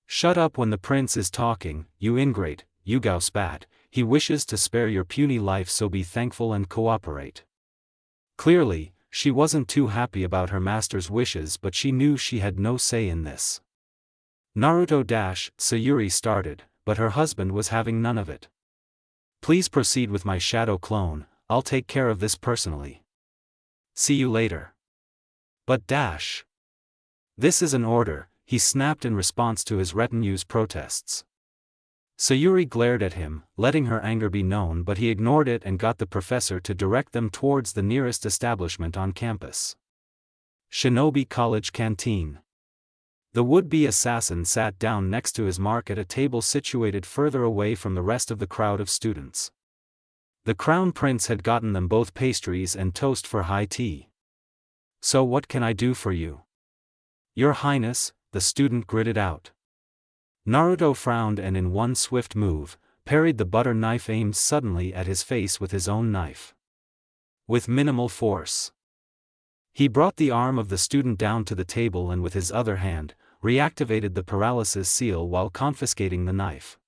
Shut up when the prince is talking, you ingrate, Yugao spat, he wishes to spare your puny life, so be thankful and cooperate. Clearly, she wasn't too happy about her master's wishes, but she knew she had no say in this. Naruto Sayuri started, but her husband was having none of it. Please proceed with my shadow clone, I'll take care of this personally. See you later. But this is an order, he snapped in response to his retinue's protests. Sayuri glared at him, letting her anger be known, but he ignored it and got the professor to direct them towards the nearest establishment on campus. Shinobi College Canteen. The would-be assassin sat down next to his mark at a table situated further away from the rest of the crowd of students. The crown prince had gotten them both pastries and toast for high tea. So what can I do for you? Your Highness, the student gritted out. Naruto frowned and in one swift move, parried the butter knife aimed suddenly at his face with his own knife. With minimal force. He brought the arm of the student down to the table and with his other hand, reactivated the paralysis seal while confiscating the knife.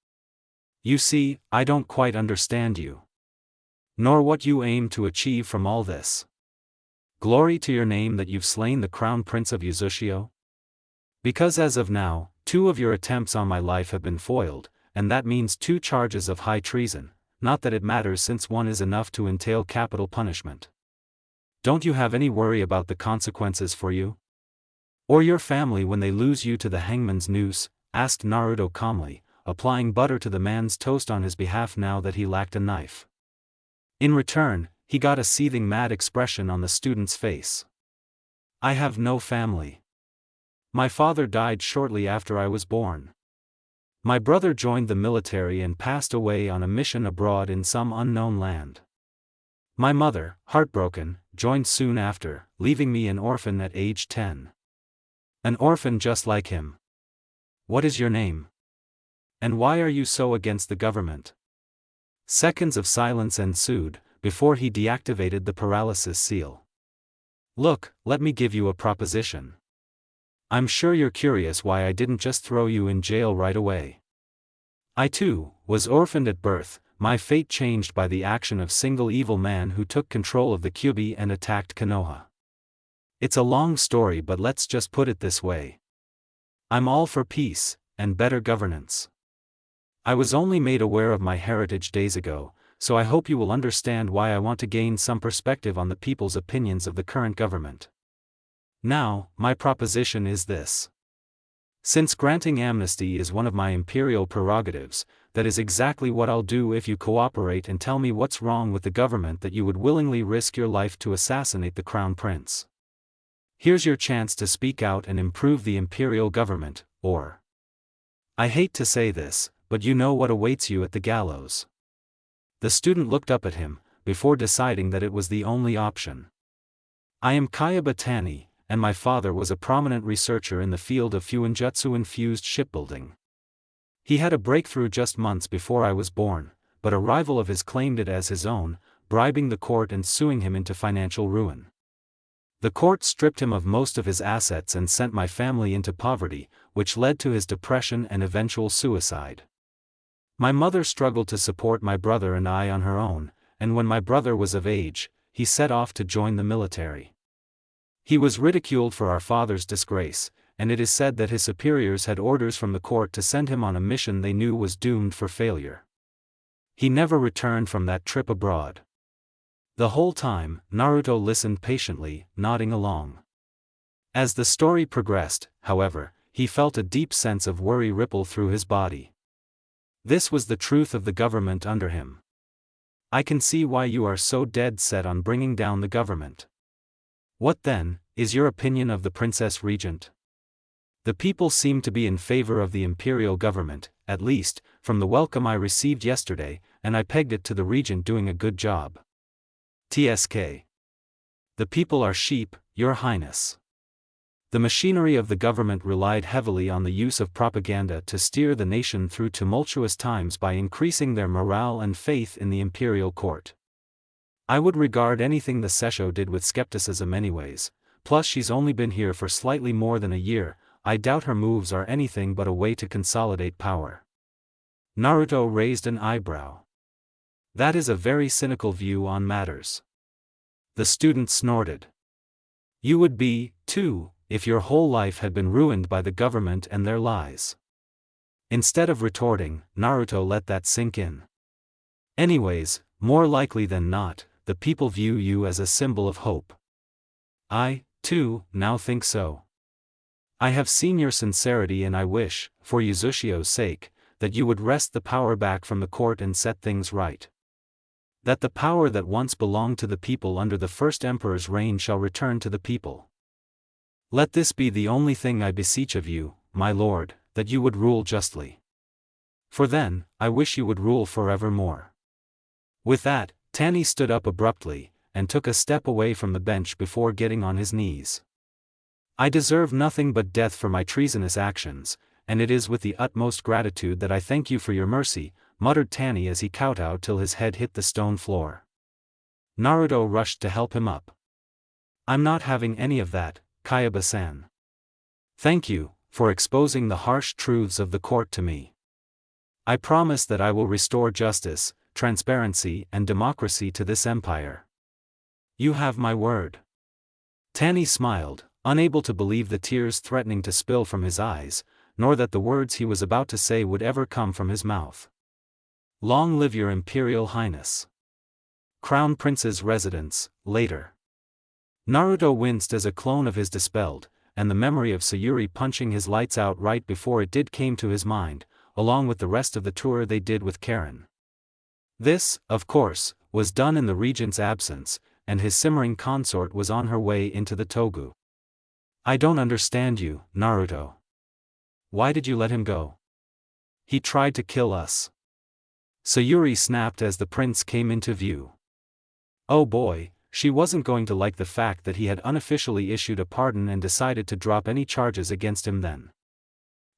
You see, I don't quite understand you. Nor what you aim to achieve from all this. Glory to your name that you've slain the crown prince of Uzushio? Because as of now, 2 of your attempts on my life have been foiled, and that means 2 charges of high treason, not that it matters since one is enough to entail capital punishment. Don't you have any worry about the consequences for you? Or your family when they lose you to the hangman's noose? Asked Naruto calmly, applying butter to the man's toast on his behalf now that he lacked a knife. In return, he got a seething mad expression on the student's face. I have no family. My father died shortly after I was born. My brother joined the military and passed away on a mission abroad in some unknown land. My mother, heartbroken, joined soon after, leaving me an orphan at age 10. An orphan just like him. What is your name? And why are you so against the government? Seconds of silence ensued, before he deactivated the paralysis seal. Look, let me give you a proposition. I'm sure you're curious why I didn't just throw you in jail right away. I too, was orphaned at birth, my fate changed by the action of single evil man who took control of the Kyuubi and attacked Konoha. It's a long story but let's just put it this way. I'm all for peace, and better governance. I was only made aware of my heritage days ago, so I hope you will understand why I want to gain some perspective on the people's opinions of the current government. Now, my proposition is this. Since granting amnesty is one of my imperial prerogatives, that is exactly what I'll do if you cooperate and tell me what's wrong with the government that you would willingly risk your life to assassinate the crown prince. Here's your chance to speak out and improve the imperial government, or... I hate to say this, but you know what awaits you at the gallows. The student looked up at him, before deciding that it was the only option. I am Kayaba Tani, and my father was a prominent researcher in the field of fuinjutsu-infused shipbuilding. He had a breakthrough just months before I was born, but a rival of his claimed it as his own, bribing the court and suing him into financial ruin. The court stripped him of most of his assets and sent my family into poverty, which led to his depression and eventual suicide. My mother struggled to support my brother and I on her own, and when my brother was of age, he set off to join the military. He was ridiculed for our father's disgrace, and it is said that his superiors had orders from the court to send him on a mission they knew was doomed for failure. He never returned from that trip abroad. The whole time, Naruto listened patiently, nodding along. As the story progressed, however, he felt a deep sense of worry ripple through his body. This was the truth of the government under him. I can see why you are so dead set on bringing down the government. What then, is your opinion of the Princess Regent? The people seem to be in favor of the imperial government, at least, from the welcome I received yesterday, and I pegged it to the regent doing a good job. TSK. The people are sheep, your highness. The machinery of the government relied heavily on the use of propaganda to steer the nation through tumultuous times by increasing their morale and faith in the imperial court. I would regard anything the Sessho did with skepticism anyways, plus she's only been here for slightly more than a year, I doubt her moves are anything but a way to consolidate power. Naruto raised an eyebrow. That is a very cynical view on matters. The student snorted. You would be, too, if your whole life had been ruined by the government and their lies. Instead of retorting, Naruto let that sink in. Anyways, more likely than not, the people view you as a symbol of hope. I, too, now think so. I have seen your sincerity and I wish, for Uzushio's sake, that you would wrest the power back from the court and set things right. That the power that once belonged to the people under the first emperor's reign shall return to the people. Let this be the only thing I beseech of you, my lord, that you would rule justly. For then, I wish you would rule forevermore. With that, Tani stood up abruptly, and took a step away from the bench before getting on his knees. I deserve nothing but death for my treasonous actions, and it is with the utmost gratitude that I thank you for your mercy, muttered Tani as he kowtowed till his head hit the stone floor. Naruto rushed to help him up. I'm not having any of that, Kayaba-san. Thank you, for exposing the harsh truths of the court to me. I promise that I will restore justice, transparency and democracy to this empire. You have my word. Tanny smiled, unable to believe the tears threatening to spill from his eyes, nor that the words he was about to say would ever come from his mouth. Long live your Imperial Highness. Crown Prince's residence, later. Naruto winced as a clone of his dispelled, and the memory of Sayuri punching his lights out right before it did came to his mind, along with the rest of the tour they did with Karen. This, of course, was done in the regent's absence, and his simmering consort was on her way into the Togu. I don't understand you, Naruto. Why did you let him go? He tried to kill us. Sayuri snapped as the prince came into view. Oh boy, she wasn't going to like the fact that he had unofficially issued a pardon and decided to drop any charges against him then.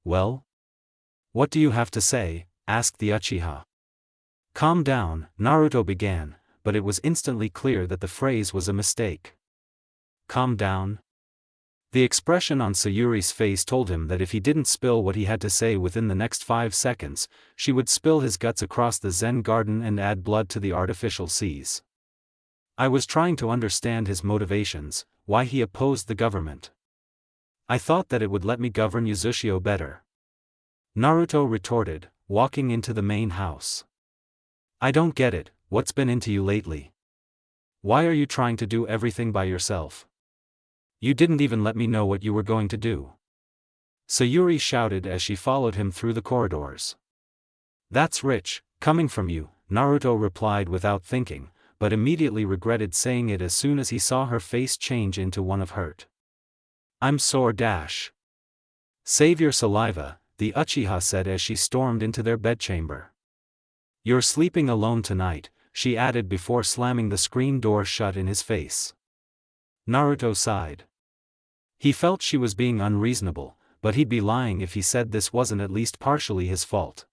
Well? What do you have to say? Asked the Uchiha. Calm down, Naruto began, but it was instantly clear that the phrase was a mistake. Calm down? The expression on Sayuri's face told him that if he didn't spill what he had to say within the next 5 seconds, she would spill his guts across the Zen garden and add blood to the artificial seas. I was trying to understand his motivations, why he opposed the government. I thought that it would let me govern Uzushio better. Naruto retorted, walking into the main house. I don't get it, what's been into you lately? Why are you trying to do everything by yourself? You didn't even let me know what you were going to do. Sayuri shouted as she followed him through the corridors. That's rich, coming from you, Naruto replied without thinking, but immediately regretted saying it as soon as he saw her face change into one of hurt. I'm sore. Save your saliva, the Uchiha said as she stormed into their bedchamber. You're sleeping alone tonight, she added before slamming the screen door shut in his face. Naruto sighed. He felt she was being unreasonable, but he'd be lying if he said this wasn't at least partially his fault.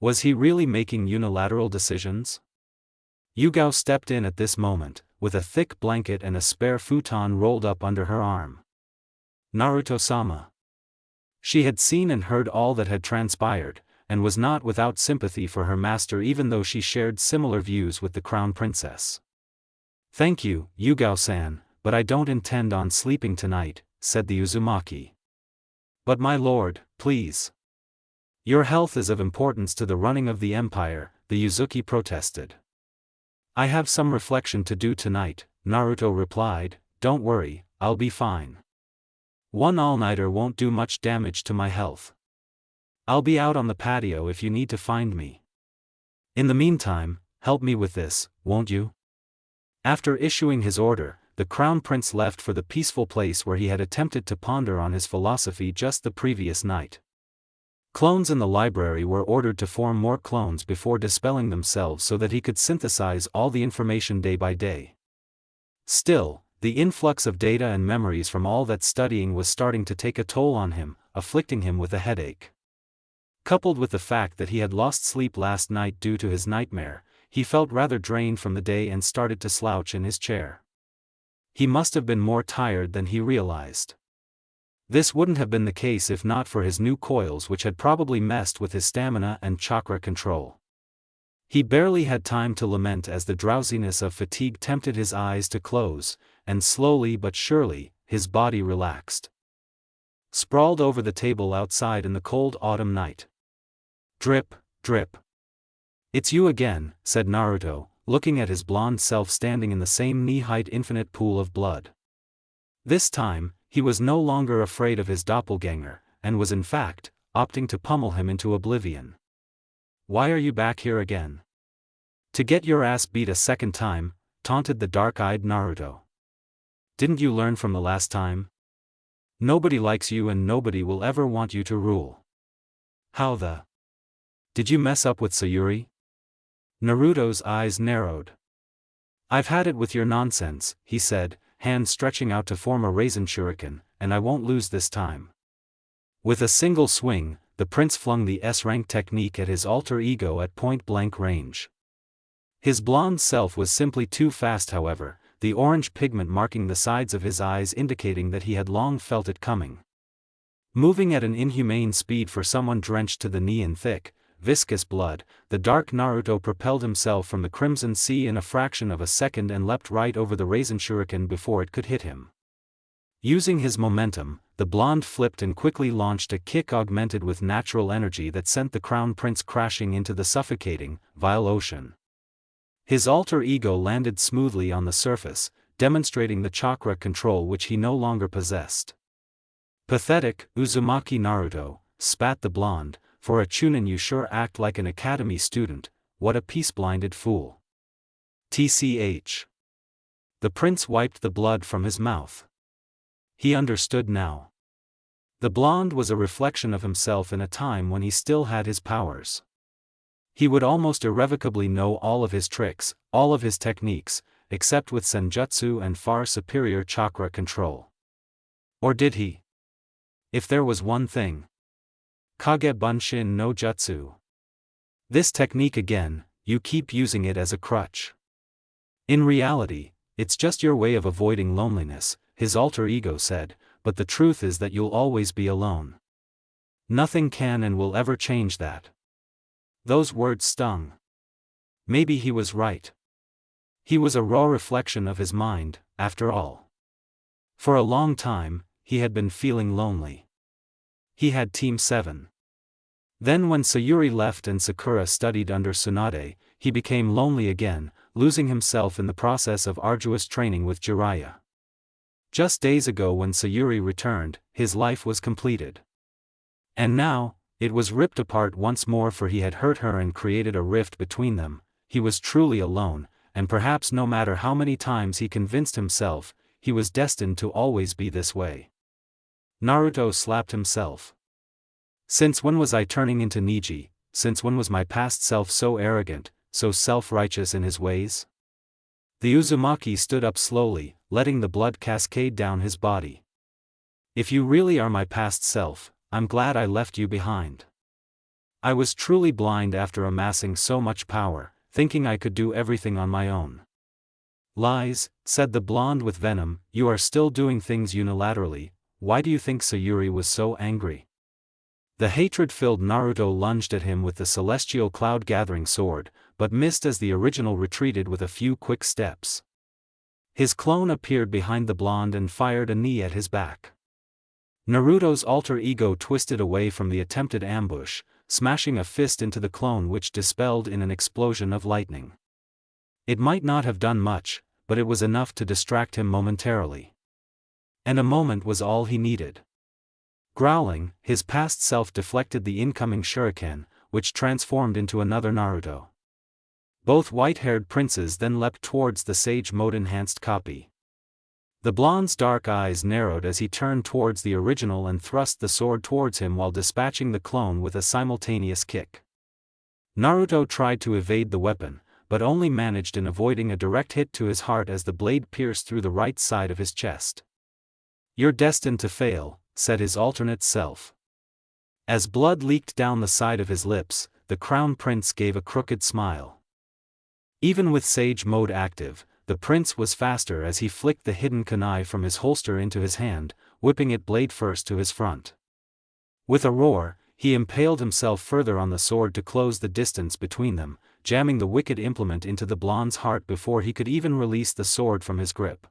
Was he really making unilateral decisions? Yugao stepped in at this moment, with a thick blanket and a spare futon rolled up under her arm. Naruto-sama. She had seen and heard all that had transpired, and was not without sympathy for her master even though she shared similar views with the crown princess. Thank you, Yugao-san, but I don't intend on sleeping tonight, said the Uzumaki. But my lord, please. Your health is of importance to the running of the empire, the Uzuki protested. I have some reflection to do tonight, Naruto replied, don't worry, I'll be fine. One all-nighter won't do much damage to my health. I'll be out on the patio if you need to find me. In the meantime, help me with this, won't you? After issuing his order, the crown prince left for the peaceful place where he had attempted to ponder on his philosophy just the previous night. Clones in the library were ordered to form more clones before dispelling themselves so that he could synthesize all the information day by day. Still, the influx of data and memories from all that studying was starting to take a toll on him, afflicting him with a headache. Coupled with the fact that he had lost sleep last night due to his nightmare, he felt rather drained from the day and started to slouch in his chair. He must have been more tired than he realized. This wouldn't have been the case if not for his new coils, which had probably messed with his stamina and chakra control. He barely had time to lament as the drowsiness of fatigue tempted his eyes to close, and slowly but surely, his body relaxed. Sprawled over the table outside in the cold autumn night. Drip, drip. It's you again, said Naruto, looking at his blonde self standing in the same knee-height infinite pool of blood. This time, he was no longer afraid of his doppelganger, and was in fact, opting to pummel him into oblivion. Why are you back here again? To get your ass beat a second time, taunted the dark-eyed Naruto. Didn't you learn from the last time? Nobody likes you and nobody will ever want you to rule. How the? Did you mess up with Sayuri? Naruto's eyes narrowed. I've had it with your nonsense, he said, hand stretching out to form a raisin shuriken, and I won't lose this time. With a single swing, the prince flung the S-rank technique at his alter ego at point-blank range. His blonde self was simply too fast, however, the orange pigment marking the sides of his eyes indicating that he had long felt it coming. Moving at an inhumane speed for someone drenched to the knee in thick, viscous blood, the dark Naruto propelled himself from the crimson sea in a fraction of a second and leapt right over the raisin shuriken before it could hit him. Using his momentum, the blonde flipped and quickly launched a kick augmented with natural energy that sent the crown prince crashing into the suffocating, vile ocean. His alter ego landed smoothly on the surface, demonstrating the chakra control which he no longer possessed. Pathetic, Uzumaki Naruto, spat the blonde, for a chunin you sure act like an academy student, what a peace-blinded fool. TCH. The prince wiped the blood from his mouth. He understood now. The blonde was a reflection of himself in a time when he still had his powers. He would almost irrevocably know all of his tricks, all of his techniques, except with senjutsu and far superior chakra control. Or did he? If there was one thing. Kage Bunshin no Jutsu. This technique again, you keep using it as a crutch. In reality, it's just your way of avoiding loneliness, his alter ego said, but the truth is that you'll always be alone. Nothing can and will ever change that. Those words stung. Maybe he was right. He was a raw reflection of his mind, after all. For a long time, he had been feeling lonely. He had Team 7. Then when Sayuri left and Sakura studied under Tsunade, he became lonely again, losing himself in the process of arduous training with Jiraiya. Just days ago when Sayuri returned, his life was completed. And now, it was ripped apart once more, for he had hurt her and created a rift between them. He was truly alone, and perhaps no matter how many times he convinced himself, he was destined to always be this way. Naruto slapped himself. Since when was I turning into Neji? Since when was my past self so arrogant, so self-righteous in his ways? The Uzumaki stood up slowly, letting the blood cascade down his body. If you really are my past self, I'm glad I left you behind. I was truly blind after amassing so much power, thinking I could do everything on my own. Lies, said the blonde with venom, you are still doing things unilaterally. Why do you think Sayuri was so angry? The hatred-filled Naruto lunged at him with the celestial cloud-gathering sword, but missed as the original retreated with a few quick steps. His clone appeared behind the blonde and fired a knee at his back. Naruto's alter ego twisted away from the attempted ambush, smashing a fist into the clone which dispelled in an explosion of lightning. It might not have done much, but it was enough to distract him momentarily. And a moment was all he needed. Growling, his past self deflected the incoming shuriken, which transformed into another Naruto. Both white-haired princes then leapt towards the Sage Mode-enhanced copy. The blonde's dark eyes narrowed as he turned towards the original and thrust the sword towards him while dispatching the clone with a simultaneous kick. Naruto tried to evade the weapon, but only managed in avoiding a direct hit to his heart as the blade pierced through the right side of his chest. You're destined to fail, said his alternate self. As blood leaked down the side of his lips, the crown prince gave a crooked smile. Even with Sage Mode active, the prince was faster as he flicked the hidden kunai from his holster into his hand, whipping it blade first to his front. With a roar, he impaled himself further on the sword to close the distance between them, jamming the wicked implement into the blonde's heart before he could even release the sword from his grip.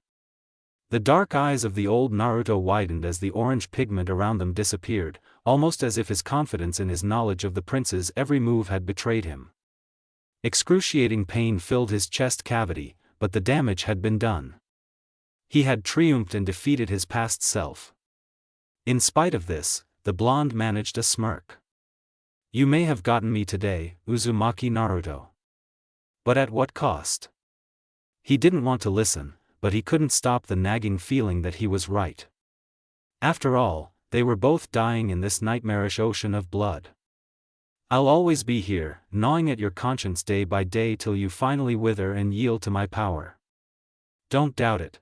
The dark eyes of the old Naruto widened as the orange pigment around them disappeared, almost as if his confidence in his knowledge of the prince's every move had betrayed him. Excruciating pain filled his chest cavity, but the damage had been done. He had triumphed and defeated his past self. In spite of this, the blonde managed a smirk. You may have gotten me today, Uzumaki Naruto. But at what cost? He didn't want to listen, but he couldn't stop the nagging feeling that he was right. After all, they were both dying in this nightmarish ocean of blood. I'll always be here, gnawing at your conscience day by day till you finally wither and yield to my power. Don't doubt it.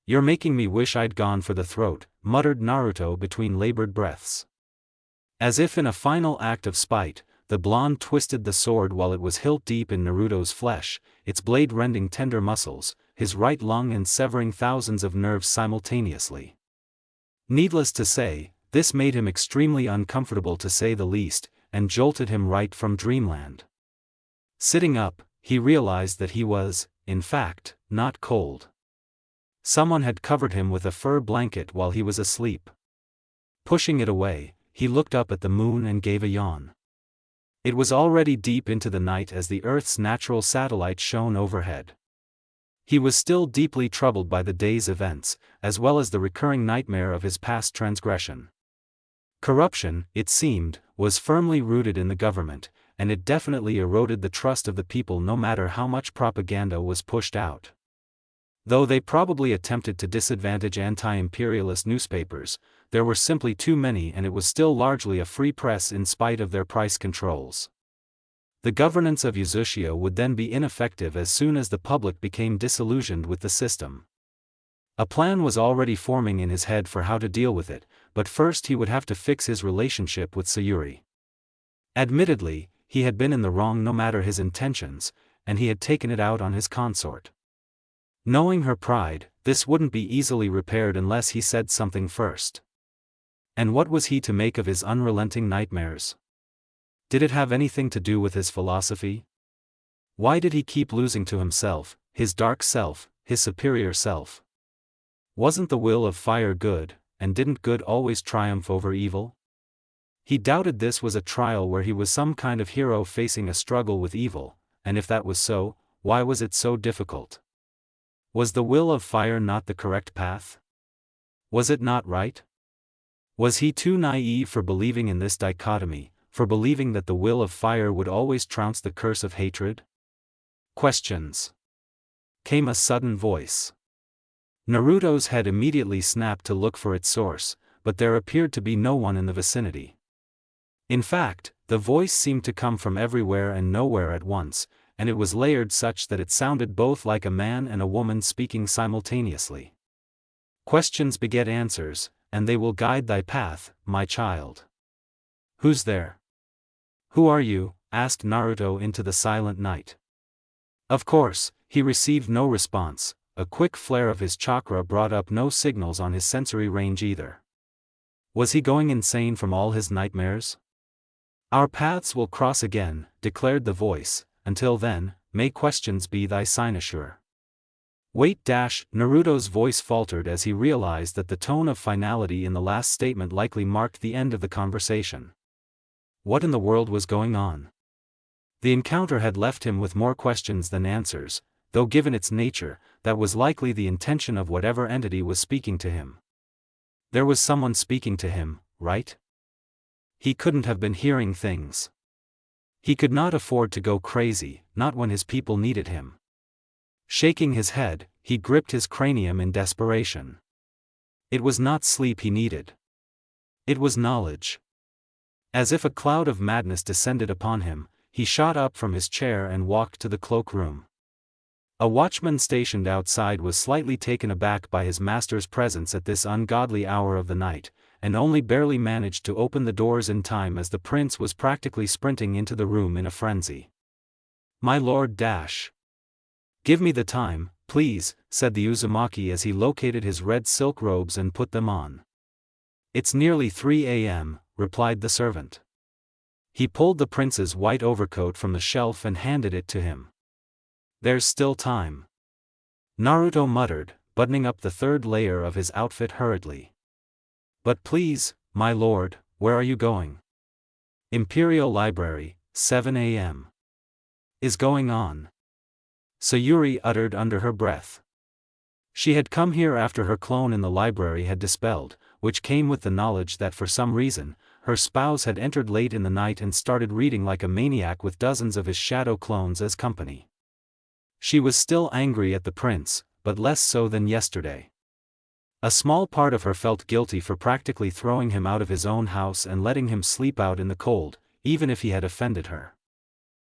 You're making me wish I'd gone for the throat, muttered Naruto between labored breaths. As if in a final act of spite, the blonde twisted the sword while it was hilt deep in Naruto's flesh, its blade rending tender muscles, his right lung and severing thousands of nerves simultaneously. Needless to say, this made him extremely uncomfortable to say the least, and jolted him right from dreamland. Sitting up, he realized that he was, in fact, not cold. Someone had covered him with a fur blanket while he was asleep. Pushing it away, he looked up at the moon and gave a yawn. It was already deep into the night as the Earth's natural satellite shone overhead. He was still deeply troubled by the day's events, as well as the recurring nightmare of his past transgression. Corruption, it seemed, was firmly rooted in the government, and it definitely eroded the trust of the people no matter how much propaganda was pushed out. Though they probably attempted to disadvantage anti-imperialist newspapers, there were simply too many, and it was still largely a free press in spite of their price controls. The governance of Uzushio would then be ineffective as soon as the public became disillusioned with the system. A plan was already forming in his head for how to deal with it, but first he would have to fix his relationship with Sayuri. Admittedly, he had been in the wrong no matter his intentions, and he had taken it out on his consort. Knowing her pride, this wouldn't be easily repaired unless he said something first. And what was he to make of his unrelenting nightmares? Did it have anything to do with his philosophy? Why did he keep losing to himself, his dark self, his superior self? Wasn't the will of fire good, and didn't good always triumph over evil? He doubted this was a trial where he was some kind of hero facing a struggle with evil, and if that was so, why was it so difficult? Was the will of fire not the correct path? Was it not right? Was he too naive for believing in this dichotomy, for believing that the will of fire would always trounce the curse of hatred? Questions. Came a sudden voice. Naruto's head immediately snapped to look for its source, but there appeared to be no one in the vicinity. In fact, the voice seemed to come from everywhere and nowhere at once, and it was layered such that it sounded both like a man and a woman speaking simultaneously. Questions beget answers, and they will guide thy path, my child. Who's there? Who are you? Asked Naruto into the silent night. Of course, he received no response. A quick flare of his chakra brought up no signals on his sensory range either. Was he going insane from all his nightmares? Our paths will cross again, declared the voice. Until then, may questions be thy cynosure. Wait. Naruto's voice faltered as he realized that the tone of finality in the last statement likely marked the end of the conversation. What in the world was going on? The encounter had left him with more questions than answers, though given its nature, that was likely the intention of whatever entity was speaking to him. There was someone speaking to him, right? He couldn't have been hearing things. He could not afford to go crazy, not when his people needed him. Shaking his head, he gripped his cranium in desperation. It was not sleep he needed. It was knowledge. As if a cloud of madness descended upon him, he shot up from his chair and walked to the cloakroom. A watchman stationed outside was slightly taken aback by his master's presence at this ungodly hour of the night, and only barely managed to open the doors in time as the prince was practically sprinting into the room in a frenzy. My lord. Give me the time, please, said the Uzumaki as he located his red silk robes and put them on. It's nearly 3 a.m., replied the servant. He pulled the prince's white overcoat from the shelf and handed it to him. There's still time. Naruto muttered, buttoning up the third layer of his outfit hurriedly. But please, my lord, where are you going? Imperial Library, 7 a.m. Is going on. Sayuri uttered under her breath. She had come here after her clone in the library had dispelled, which came with the knowledge that for some reason, her spouse had entered late in the night and started reading like a maniac with dozens of his shadow clones as company. She was still angry at the prince, but less so than yesterday. A small part of her felt guilty for practically throwing him out of his own house and letting him sleep out in the cold, even if he had offended her.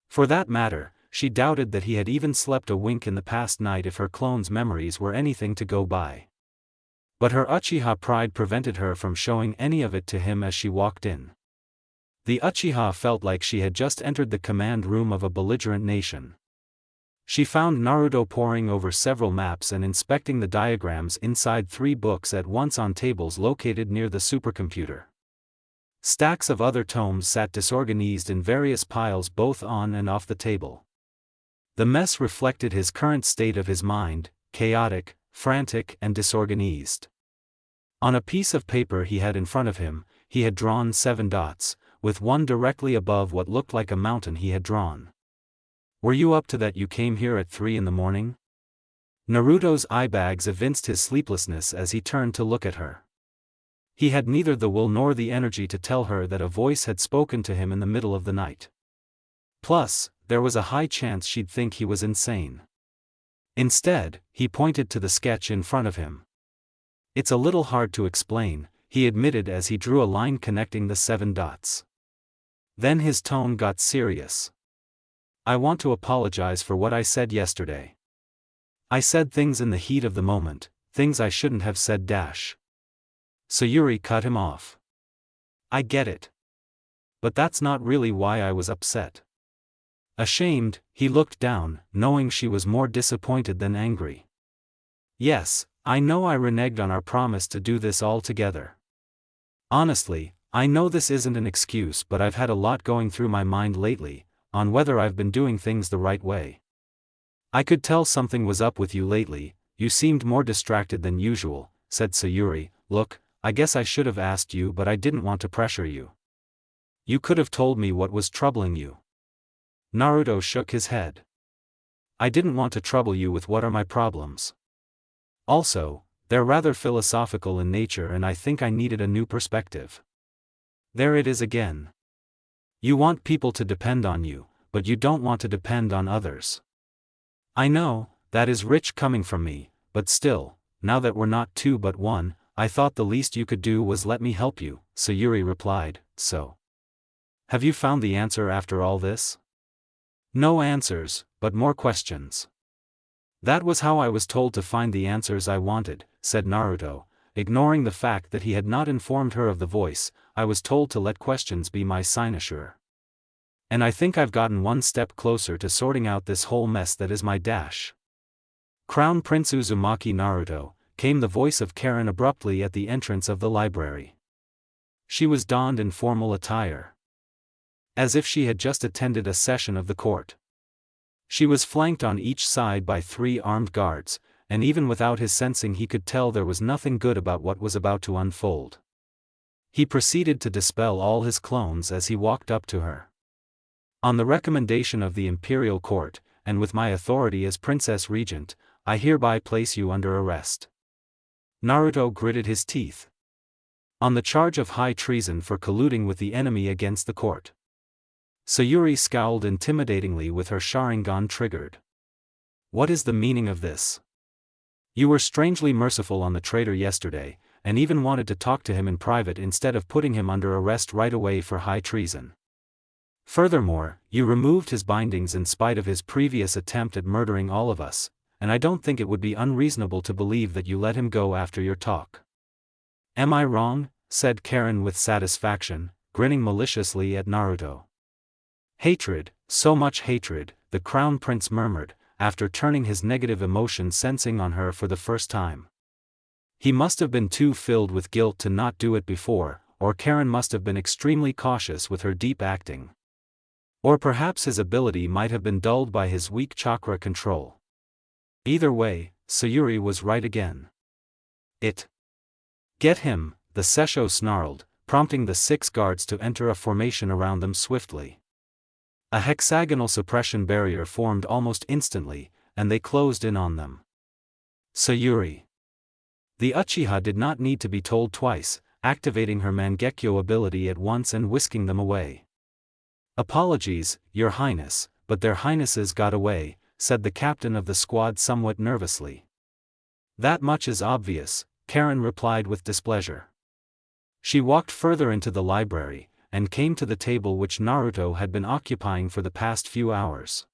For that matter, she doubted that he had even slept a wink in the past night if her clone's memories were anything to go by. But her Uchiha pride prevented her from showing any of it to him as she walked in. The Uchiha felt like she had just entered the command room of a belligerent nation. She found Naruto poring over several maps and inspecting the diagrams inside 3 books at once on tables located near the supercomputer. Stacks of other tomes sat disorganized in various piles both on and off the table. The mess reflected his current state of his mind, chaotic, frantic and disorganized. On a piece of paper he had in front of him, he had drawn 7 dots, with one directly above what looked like a mountain he had drawn. "Were you up to that? You came here at 3 in the morning?" Naruto's eye bags evinced his sleeplessness as he turned to look at her. He had neither the will nor the energy to tell her that a voice had spoken to him in the middle of the night. Plus, there was a high chance she'd think he was insane. Instead, he pointed to the sketch in front of him. "It's a little hard to explain," he admitted as he drew a line connecting the 7 dots. Then his tone got serious. "I want to apologize for what I said yesterday. I said things in the heat of the moment, things I shouldn't have said. Sayuri cut him off. "I get it. But that's not really why I was upset." Ashamed, he looked down, knowing she was more disappointed than angry. "Yes, I know I reneged on our promise to do this all together. Honestly, I know this isn't an excuse, but I've had a lot going through my mind lately, on whether I've been doing things the right way. I could tell something was up with you lately, you seemed more distracted than usual," said Sayuri. "Look, I guess I should have asked you, but I didn't want to pressure you. You could have told me what was troubling you." Naruto shook his head. "I didn't want to trouble you with what are my problems. Also, they're rather philosophical in nature and I think I needed a new perspective." There it is again. You want people to depend on you, but you don't want to depend on others. I know, that is rich coming from me, but still, now that we're not 2 but 1, I thought the least you could do was let me help you, Sayuri replied. "So, have you found the answer after all this?" "No answers, but more questions." "That was how I was told to find the answers I wanted," said Naruto, ignoring the fact that he had not informed her of the voice. "I was told to let questions be my cynosure. And I think I've gotten one step closer to sorting out this whole mess that is my Crown Prince Uzumaki." Naruto, came the voice of Karen abruptly at the entrance of the library. She was donned in formal attire, as if she had just attended a session of the court. She was flanked on each side by 3 armed guards, and even without his sensing he could tell there was nothing good about what was about to unfold. He proceeded to dispel all his clones as he walked up to her. "On the recommendation of the Imperial Court, and with my authority as Princess Regent, I hereby place you under arrest." Naruto gritted his teeth. "On the charge of high treason for colluding with the enemy against the court." Sayuri scowled intimidatingly with her Sharingan triggered. "What is the meaning of this? You were strangely merciful on the traitor yesterday, and even wanted to talk to him in private instead of putting him under arrest right away for high treason. Furthermore, you removed his bindings in spite of his previous attempt at murdering all of us, and I don't think it would be unreasonable to believe that you let him go after your talk." "Am I wrong?" said Karen with satisfaction, grinning maliciously at Naruto. "Hatred, so much hatred," the Crown Prince murmured, after turning his negative emotion sensing on her for the first time. He must have been too filled with guilt to not do it before, or Karen must have been extremely cautious with her deep acting. Or perhaps his ability might have been dulled by his weak chakra control. Either way, Sayuri was right again. Get him," the Sessho snarled, prompting the 6 guards to enter a formation around them swiftly. A hexagonal suppression barrier formed almost instantly, and they closed in on them. Sayuri. The Uchiha did not need to be told twice, activating her Mangekyo ability at once and whisking them away. "Apologies, Your Highness, but their highnesses got away," said the captain of the squad somewhat nervously. "That much is obvious," Karen replied with displeasure. She walked further into the library, and came to the table which Naruto had been occupying for the past few hours.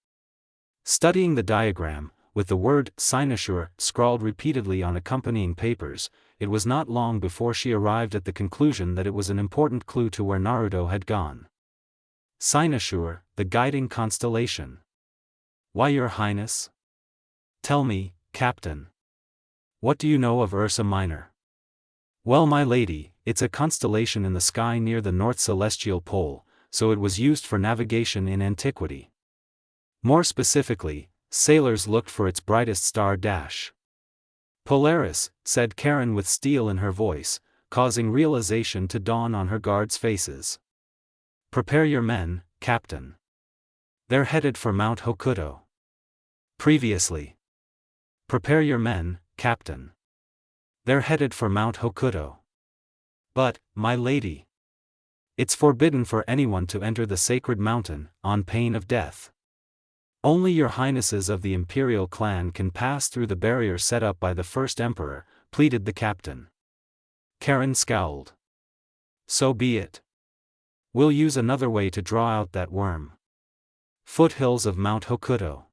Studying the diagram, with the word cynosure scrawled repeatedly on accompanying papers, it was not long before she arrived at the conclusion that it was an important clue to where Naruto had gone. Cynosure, the guiding constellation. "Why, Your Highness?" "Tell me, Captain. What do you know of Ursa Minor?" "Well, my lady, it's a constellation in the sky near the North Celestial Pole, so it was used for navigation in antiquity. More specifically, sailors looked for its brightest star. Polaris, said Karen with steel in her voice, causing realization to dawn on her guards' faces. Prepare your men, Captain. They're headed for Mount Hokuto. Previously. Prepare your men, Captain. They're headed for Mount Hokuto. But, my lady. It's forbidden for anyone to enter the sacred mountain, on pain of death. Only your highnesses of the imperial clan can pass through the barrier set up by the first emperor, pleaded the captain. Karen scowled. So be it. We'll use another way to draw out that worm. Foothills of Mount Hokuto.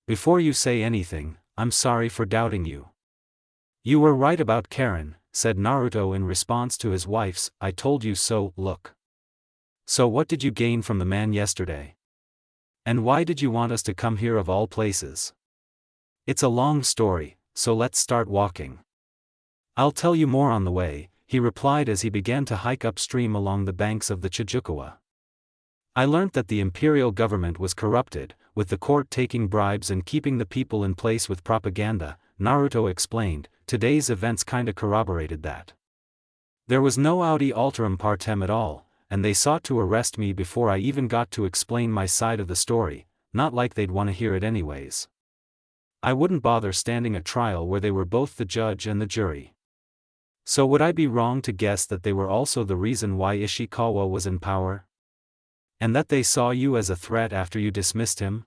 Before you say anything, I'm sorry for doubting you. You were right about Karen, said Naruto in response to his wife's "I told you so" look. So what did you gain from the man yesterday? And why did you want us to come here of all places? It's a long story, so let's start walking. I'll tell you more on the way, he replied as he began to hike upstream along the banks of the Chijukawa. I learnt that the imperial government was corrupted, with the court taking bribes and keeping the people in place with propaganda, Naruto explained. Today's events kinda corroborated that. There was no audi alterum partem at all, and they sought to arrest me before I even got to explain my side of the story, not like they'd want to hear it anyways. I wouldn't bother standing a trial where they were both the judge and the jury. So would I be wrong to guess that they were also the reason why Ishikawa was in power? And that they saw you as a threat after you dismissed him?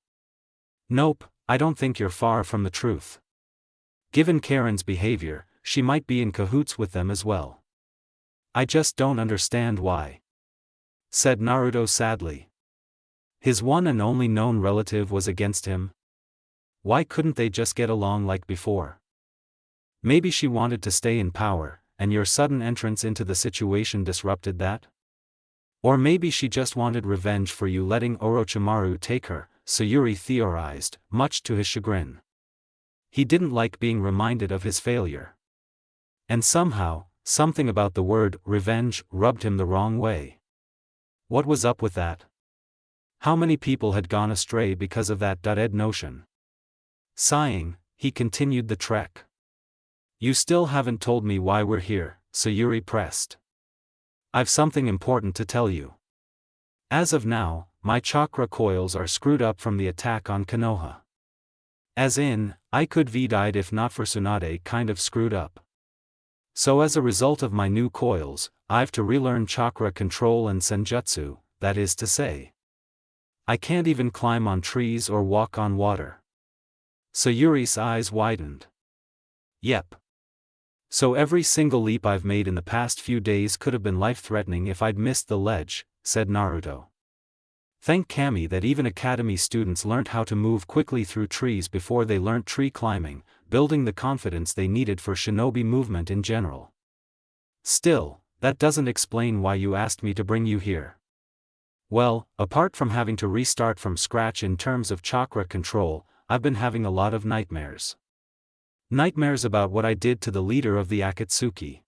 Nope, I don't think you're far from the truth. Given Karen's behavior, she might be in cahoots with them as well. I just don't understand why. Said Naruto sadly. His one and only known relative was against him. Why couldn't they just get along like before? Maybe she wanted to stay in power, and your sudden entrance into the situation disrupted that? Or maybe she just wanted revenge for you letting Orochimaru take her, Sayuri theorized, much to his chagrin. He didn't like being reminded of his failure. And somehow, something about the word revenge rubbed him the wrong way. What was up with that? How many people had gone astray because of that "ed" notion? Sighing, he continued the trek. You still haven't told me why we're here, Sayuri pressed. I've something important to tell you. As of now, my chakra coils are screwed up from the attack on Konoha. As in, I could have died if not for Tsunade kind of screwed up. So as a result of my new coils, I've to relearn chakra control and senjutsu, that is to say. I can't even climb on trees or walk on water. Sayuri's eyes widened. Yep. So every single leap I've made in the past few days could have been life-threatening if I'd missed the ledge, said Naruto. Thank Kami that even academy students learnt how to move quickly through trees before they learnt tree climbing, building the confidence they needed for shinobi movement in general. Still, that doesn't explain why you asked me to bring you here. Well, apart from having to restart from scratch in terms of chakra control, I've been having a lot of nightmares. Nightmares about what I did to the leader of the Akatsuki.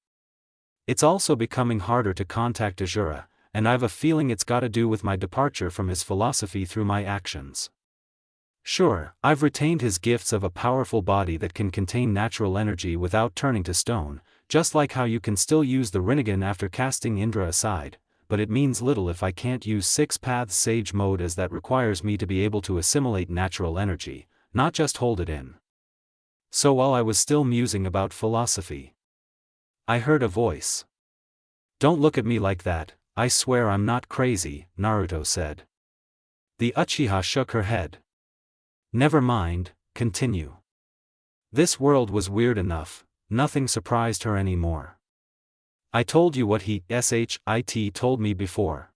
It's also becoming harder to contact Ajura, and I've a feeling it's gotta do with my departure from his philosophy through my actions. Sure, I've retained his gifts of a powerful body that can contain natural energy without turning to stone, just like how you can still use the Rinnegan after casting Indra aside, but it means little if I can't use Six Paths Sage mode, as that requires me to be able to assimilate natural energy, not just hold it in. So while I was still musing about philosophy, I heard a voice. Don't look at me like that, I swear I'm not crazy, Naruto said. The Uchiha shook her head. Never mind, continue. This world was weird enough, nothing surprised her anymore. I told you what he, SHIT, told me before.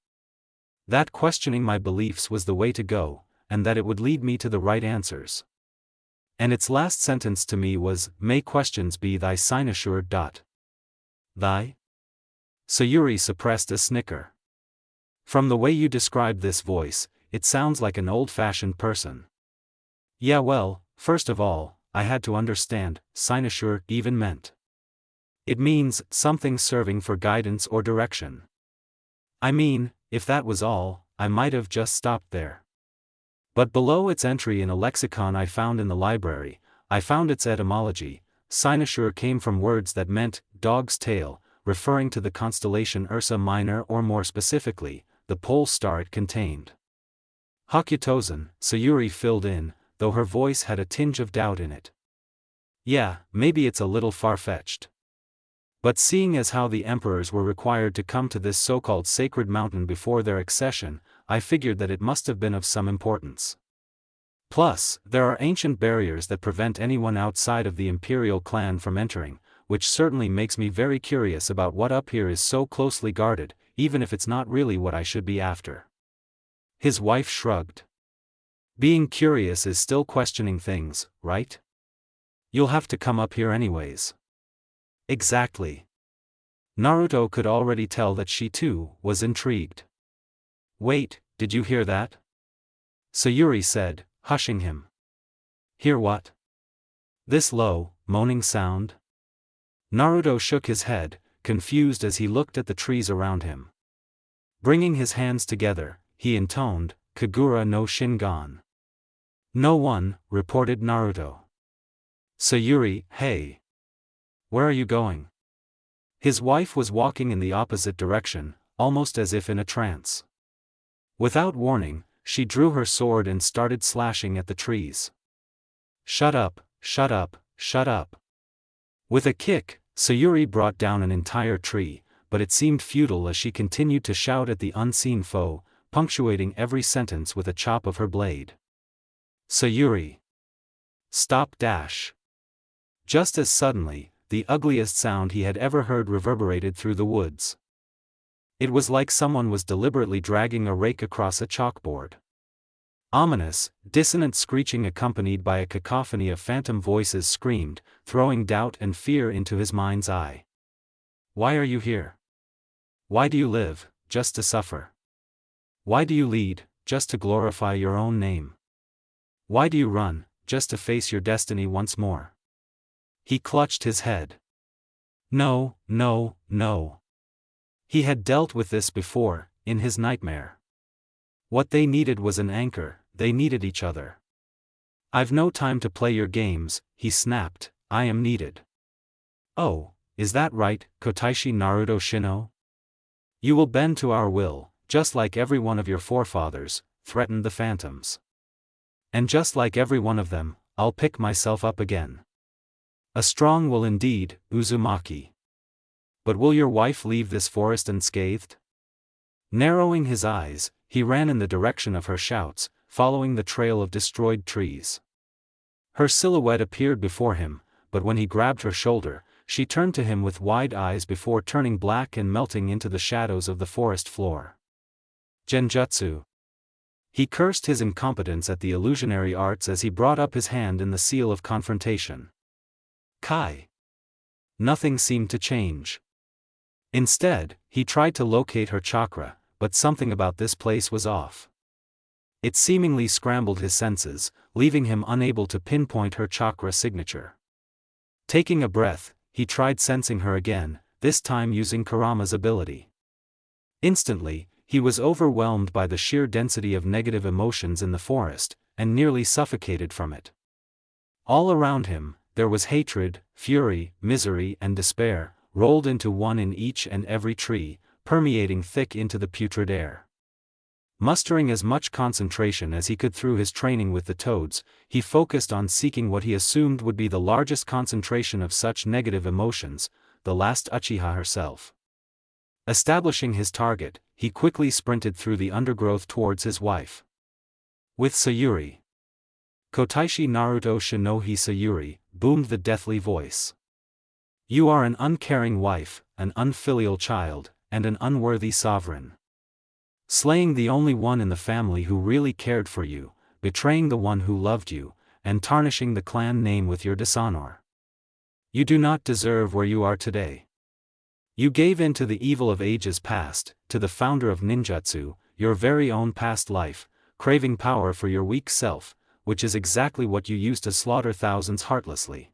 That questioning my beliefs was the way to go, and that it would lead me to the right answers. And its last sentence to me was, may questions be thy cynosure. Thy? Sayuri suppressed a snicker. From the way you described this voice, it sounds like an old-fashioned person. Yeah, well, first of all, I had to understand, cynosure even meant. It means something serving for guidance or direction. I mean, if that was all, I might have just stopped there. But below its entry in a lexicon I found in the library, I found its etymology, cynosure came from words that meant dog's tail, referring to the constellation Ursa Minor, or more specifically, the pole star it contained. Hakutozen, Sayuri filled in, though her voice had a tinge of doubt in it. Yeah, maybe it's a little far-fetched. But seeing as how the emperors were required to come to this so-called sacred mountain before their accession, I figured that it must have been of some importance. Plus, there are ancient barriers that prevent anyone outside of the imperial clan from entering, which certainly makes me very curious about what up here is so closely guarded, even if it's not really what I should be after. His wife shrugged. Being curious is still questioning things, right? You'll have to come up here anyways. Exactly. Naruto could already tell that she too was intrigued. Wait, did you hear that? Sayuri said, hushing him. Hear what? This low, moaning sound? Naruto shook his head, confused as he looked at the trees around him. Bringing his hands together, he intoned, Kagura no Shingon. No one, reported Naruto. Sayuri, hey. Where are you going? His wife was walking in the opposite direction, almost as if in a trance. Without warning, she drew her sword and started slashing at the trees. Shut up, shut up, shut up. With a kick, Sayuri brought down an entire tree, but it seemed futile as she continued to shout at the unseen foe, punctuating every sentence with a chop of her blade. Sayuri. Stop dash. Just as suddenly, the ugliest sound he had ever heard reverberated through the woods. It was like someone was deliberately dragging a rake across a chalkboard. Ominous, dissonant screeching accompanied by a cacophony of phantom voices screamed, throwing doubt and fear into his mind's eye. Why are you here? Why do you live, just to suffer? Why do you lead, just to glorify your own name? Why do you run, just to face your destiny once more? He clutched his head. No, no, no. He had dealt with this before, in his nightmare. What they needed was an anchor, they needed each other. I've no time to play your games, he snapped, I am needed. Oh, is that right, Kotaishi Naruto Shino? You will bend to our will, just like every one of your forefathers, threatened the phantoms. And just like every one of them, I'll pick myself up again. A strong will indeed, Uzumaki. But will your wife leave this forest unscathed? Narrowing his eyes, he ran in the direction of her shouts, following the trail of destroyed trees. Her silhouette appeared before him, but when he grabbed her shoulder, she turned to him with wide eyes before turning black and melting into the shadows of the forest floor. Genjutsu. He cursed his incompetence at the illusionary arts as he brought up his hand in the seal of confrontation. Kai. Nothing seemed to change. Instead, he tried to locate her chakra, but something about this place was off. It seemingly scrambled his senses, leaving him unable to pinpoint her chakra signature. Taking a breath, he tried sensing her again, this time using Kurama's ability. Instantly, he was overwhelmed by the sheer density of negative emotions in the forest, and nearly suffocated from it. All around him, there was hatred, fury, misery and despair, rolled into one in each and every tree, permeating thick into the putrid air. Mustering as much concentration as he could through his training with the toads, he focused on seeking what he assumed would be the largest concentration of such negative emotions, the last Uchiha herself. Establishing his target, he quickly sprinted through the undergrowth towards his wife. With Sayuri. Kotaishi Naruto Shinohi Sayuri, boomed the deathly voice. You are an uncaring wife, an unfilial child, and an unworthy sovereign. Slaying the only one in the family who really cared for you, betraying the one who loved you, and tarnishing the clan name with your dishonor. You do not deserve where you are today. You gave in to the evil of ages past, to the founder of ninjutsu, your very own past life, craving power for your weak self, which is exactly what you used to slaughter thousands heartlessly.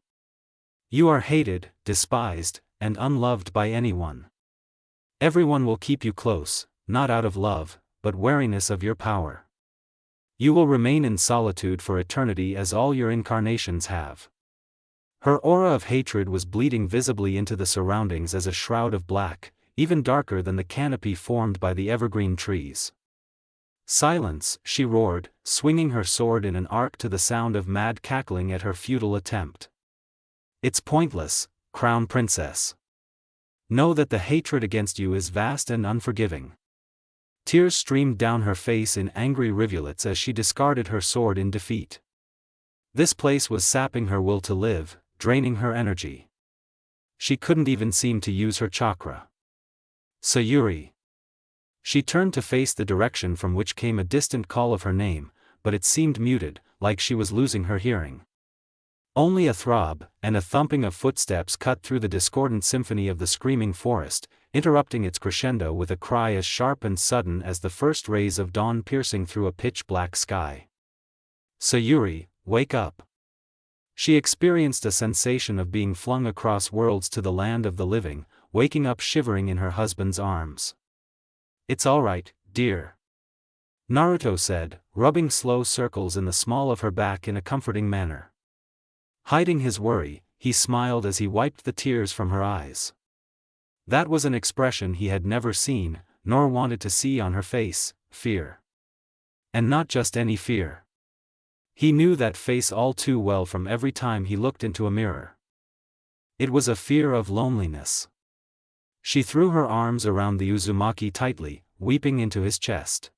You are hated, despised, and unloved by anyone. Everyone will keep you close, not out of love, but wariness of your power. You will remain in solitude for eternity as all your incarnations have. Her aura of hatred was bleeding visibly into the surroundings as a shroud of black, even darker than the canopy formed by the evergreen trees. "Silence," she roared, swinging her sword in an arc to the sound of mad cackling at her futile attempt. "It's pointless, Crown Princess. Know that the hatred against you is vast and unforgiving." Tears streamed down her face in angry rivulets as she discarded her sword in defeat. This place was sapping her will to live, draining her energy. She couldn't even seem to use her chakra. "Sayuri." She turned to face the direction from which came a distant call of her name, but it seemed muted, like she was losing her hearing. Only a throb, and a thumping of footsteps cut through the discordant symphony of the screaming forest, interrupting its crescendo with a cry as sharp and sudden as the first rays of dawn piercing through a pitch-black sky. "Sayuri, wake up." She experienced a sensation of being flung across worlds to the land of the living, waking up shivering in her husband's arms. "It's all right, dear," Naruto said, rubbing slow circles in the small of her back in a comforting manner. Hiding his worry, he smiled as he wiped the tears from her eyes. That was an expression he had never seen, nor wanted to see on her face: fear. And not just any fear. He knew that face all too well from every time he looked into a mirror. It was a fear of loneliness. She threw her arms around the Uzumaki tightly, weeping into his chest.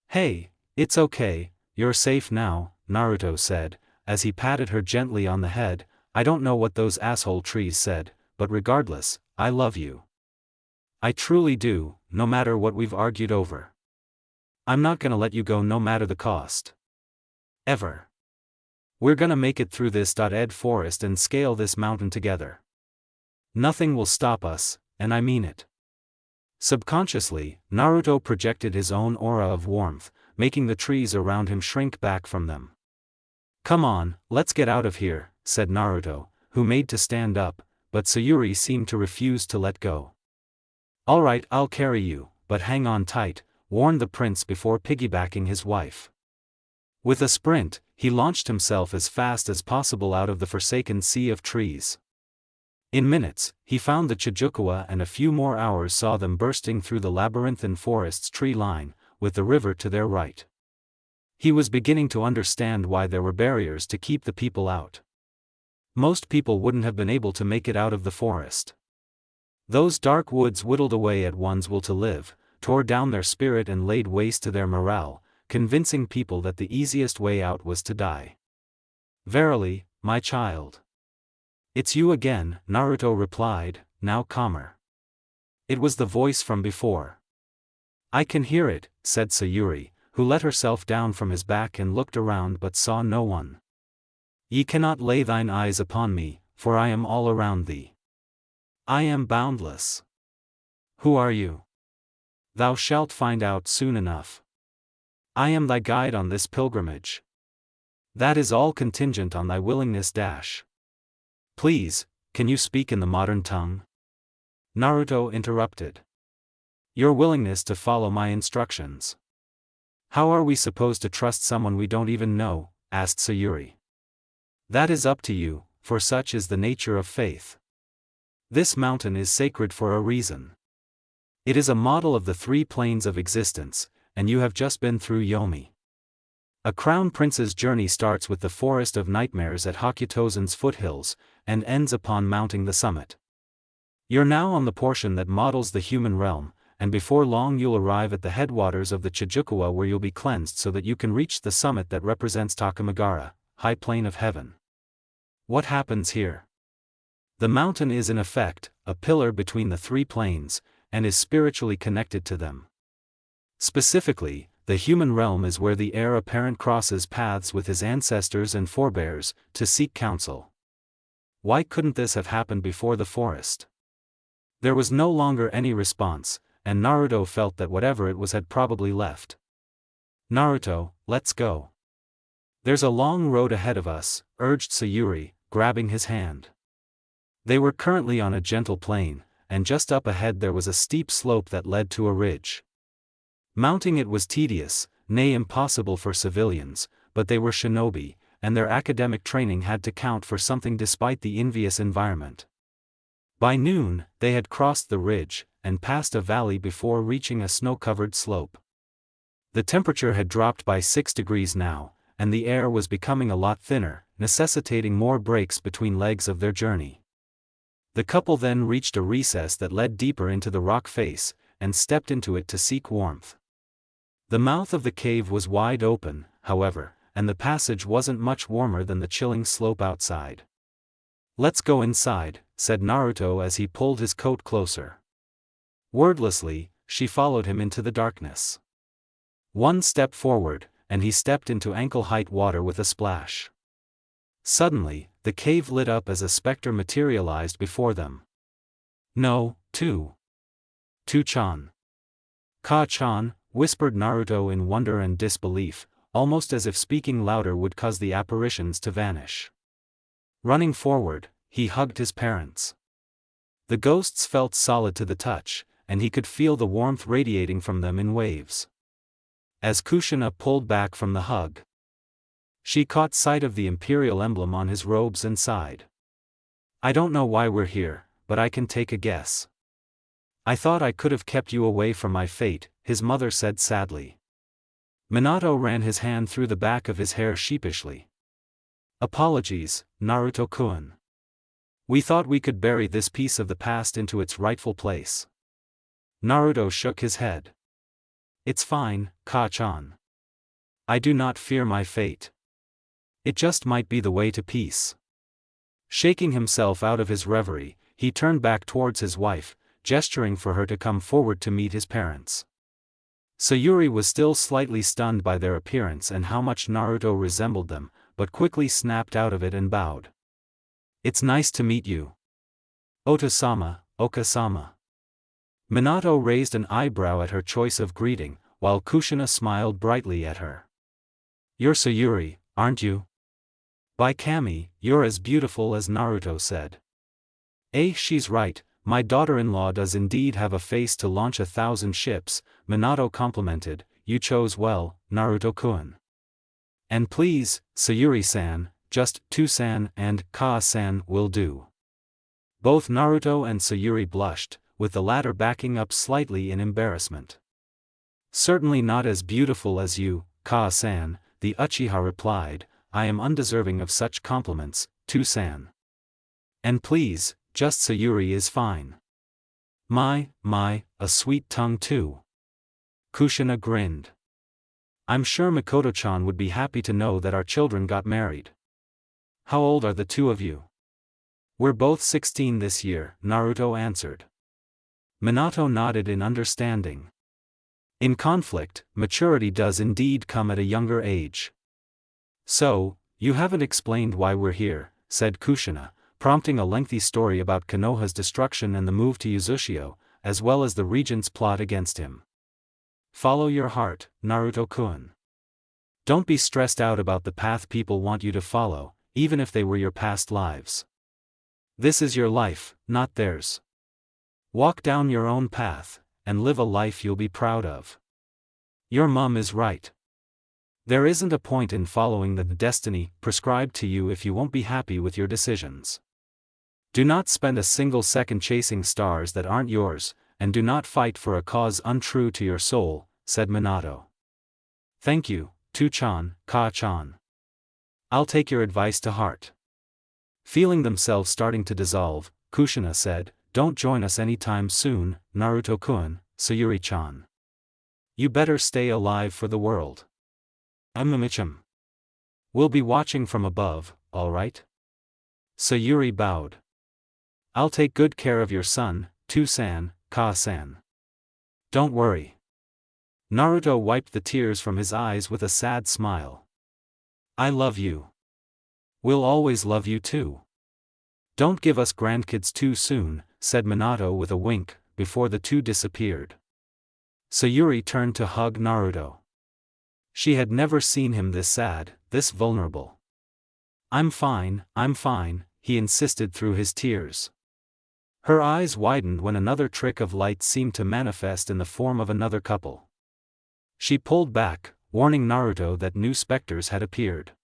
"Hey, it's okay, you're safe now," Naruto said, as he patted her gently on the head. "I don't know what those asshole trees said, but regardless, I love you. I truly do, no matter what we've argued over. I'm not gonna let you go no matter the cost. Ever. We're gonna make it through this Ed forest and scale this mountain together. Nothing will stop us, and I mean it." Subconsciously, Naruto projected his own aura of warmth, making the trees around him shrink back from them. "Come on, let's get out of here," said Naruto, who made to stand up, but Sayuri seemed to refuse to let go. "All right, I'll carry you, but hang on tight," warned the prince before piggybacking his wife. With a sprint, he launched himself as fast as possible out of the forsaken sea of trees. In minutes, he found the Chijukawa, and a few more hours saw them bursting through the labyrinthine forest's tree line, with the river to their right. He was beginning to understand why there were barriers to keep the people out. Most people wouldn't have been able to make it out of the forest. Those dark woods whittled away at one's will to live, tore down their spirit and laid waste to their morale, convincing people that the easiest way out was to die. "Verily, my child. It's you again," Naruto replied, now calmer. It was the voice from before. "I can hear it," said Sayuri, who let herself down from his back and looked around but saw no one. "Ye cannot lay thine eyes upon me, for I am all around thee. I am boundless." "Who are you?" "Thou shalt find out soon enough. I am thy guide on this pilgrimage. That is all contingent on thy willingness. Please, can you speak in the modern tongue?" Naruto interrupted. "Your willingness to follow my instructions." "How are we supposed to trust someone we don't even know?" asked Sayuri. "That is up to you, for such is the nature of faith. This mountain is sacred for a reason. It is a model of the three planes of existence, and you have just been through Yomi. A crown prince's journey starts with the forest of nightmares at Hokutozen's foothills, and ends upon mounting the summit. You're now on the portion that models the human realm, and before long you'll arrive at the headwaters of the Chijukawa, where you'll be cleansed so that you can reach the summit that represents Takamagara, high plane of heaven. What happens here? The mountain is in effect a pillar between the three planes, and is spiritually connected to them. Specifically, the human realm is where the heir apparent crosses paths with his ancestors and forebears, to seek counsel. Why couldn't this have happened before the forest? There was no longer any response, and Naruto felt that whatever it was had probably left. "Naruto, let's go. There's a long road ahead of us," urged Sayuri, grabbing his hand. They were currently on a gentle plain, and just up ahead there was a steep slope that led to a ridge. Mounting it was tedious, nay impossible for civilians, but they were shinobi, and their academic training had to count for something despite the envious environment. By noon, they had crossed the ridge, and passed a valley before reaching a snow-covered slope. The temperature had dropped by 6 degrees now, and the air was becoming a lot thinner, necessitating more breaks between legs of their journey. The couple then reached a recess that led deeper into the rock face, and stepped into it to seek warmth. The mouth of the cave was wide open, however, and the passage wasn't much warmer than the chilling slope outside. "Let's go inside," said Naruto as he pulled his coat closer. Wordlessly, she followed him into the darkness. One step forward, and he stepped into ankle-height water with a splash. Suddenly, the cave lit up as a specter materialized before them. "No, Two-chan. Ka-chan," whispered Naruto in wonder and disbelief, almost as if speaking louder would cause the apparitions to vanish. Running forward, he hugged his parents. The ghosts felt solid to the touch, and he could feel the warmth radiating from them in waves. As Kushina pulled back from the hug, she caught sight of the imperial emblem on his robes and sighed. "I don't know why we're here, but I can take a guess." "I thought I could have kept you away from my fate," his mother said sadly. Minato ran his hand through the back of his hair sheepishly. "Apologies, Naruto-kun. We thought we could bury this piece of the past into its rightful place." Naruto shook his head. "It's fine, Ka-chan. I do not fear my fate. It just might be the way to peace." Shaking himself out of his reverie, he turned back towards his wife, gesturing for her to come forward to meet his parents. Sayuri was still slightly stunned by their appearance and how much Naruto resembled them, but quickly snapped out of it and bowed. "It's nice to meet you. Oto-sama, Oka-sama." Minato raised an eyebrow at her choice of greeting, while Kushina smiled brightly at her. "You're Sayuri, aren't you?" "By Kami, you're as beautiful as Naruto said." She's right, my daughter-in-law does indeed have a face to launch 1,000 ships, Minato complimented. "You chose well, Naruto-kun. And please, Sayuri-san, just Tu-san and Ka-san will do." Both Naruto and Sayuri blushed, with the latter backing up slightly in embarrassment. "Certainly not as beautiful as you, Ka-san," the Uchiha replied. "I am undeserving of such compliments, Tu-san. And please, just Sayuri is fine." My, a sweet tongue too." Kushina grinned. "I'm sure Mikoto-chan would be happy to know that our children got married." "How old are the two of you?" "We're both 16 this year," Naruto answered. Minato nodded in understanding. In conflict, maturity does indeed come at a younger age. "So, you haven't explained why we're here," said Kushina, prompting a lengthy story about Konoha's destruction and the move to Uzushio, as well as the regent's plot against him. "Follow your heart, Naruto-kun. Don't be stressed out about the path people want you to follow, even if they were your past lives. This is your life, not theirs. Walk down your own path, and live a life you'll be proud of. Your mom is right. There isn't a point in following the destiny prescribed to you if you won't be happy with your decisions. Do not spend a single second chasing stars that aren't yours, and do not fight for a cause untrue to your soul," said Minato. "Thank you, Tu-chan, Ka-chan. I'll take your advice to heart." Feeling themselves starting to dissolve, Kushina said, "Don't join us anytime soon, Naruto-kun, Sayuri-chan. You better stay alive for the world. We'll be watching from above, alright?" Sayuri bowed. "I'll take good care of your son, Tu-san, Ka-san. Don't worry." Naruto wiped the tears from his eyes with a sad smile. "I love you. We'll always love you too. Don't give us grandkids too soon," said Minato with a wink, before the two disappeared. Sayuri turned to hug Naruto. She had never seen him this sad, this vulnerable. I'm fine," he insisted through his tears. Her eyes widened when another trick of light seemed to manifest in the form of another couple. She pulled back, warning Naruto that new specters had appeared.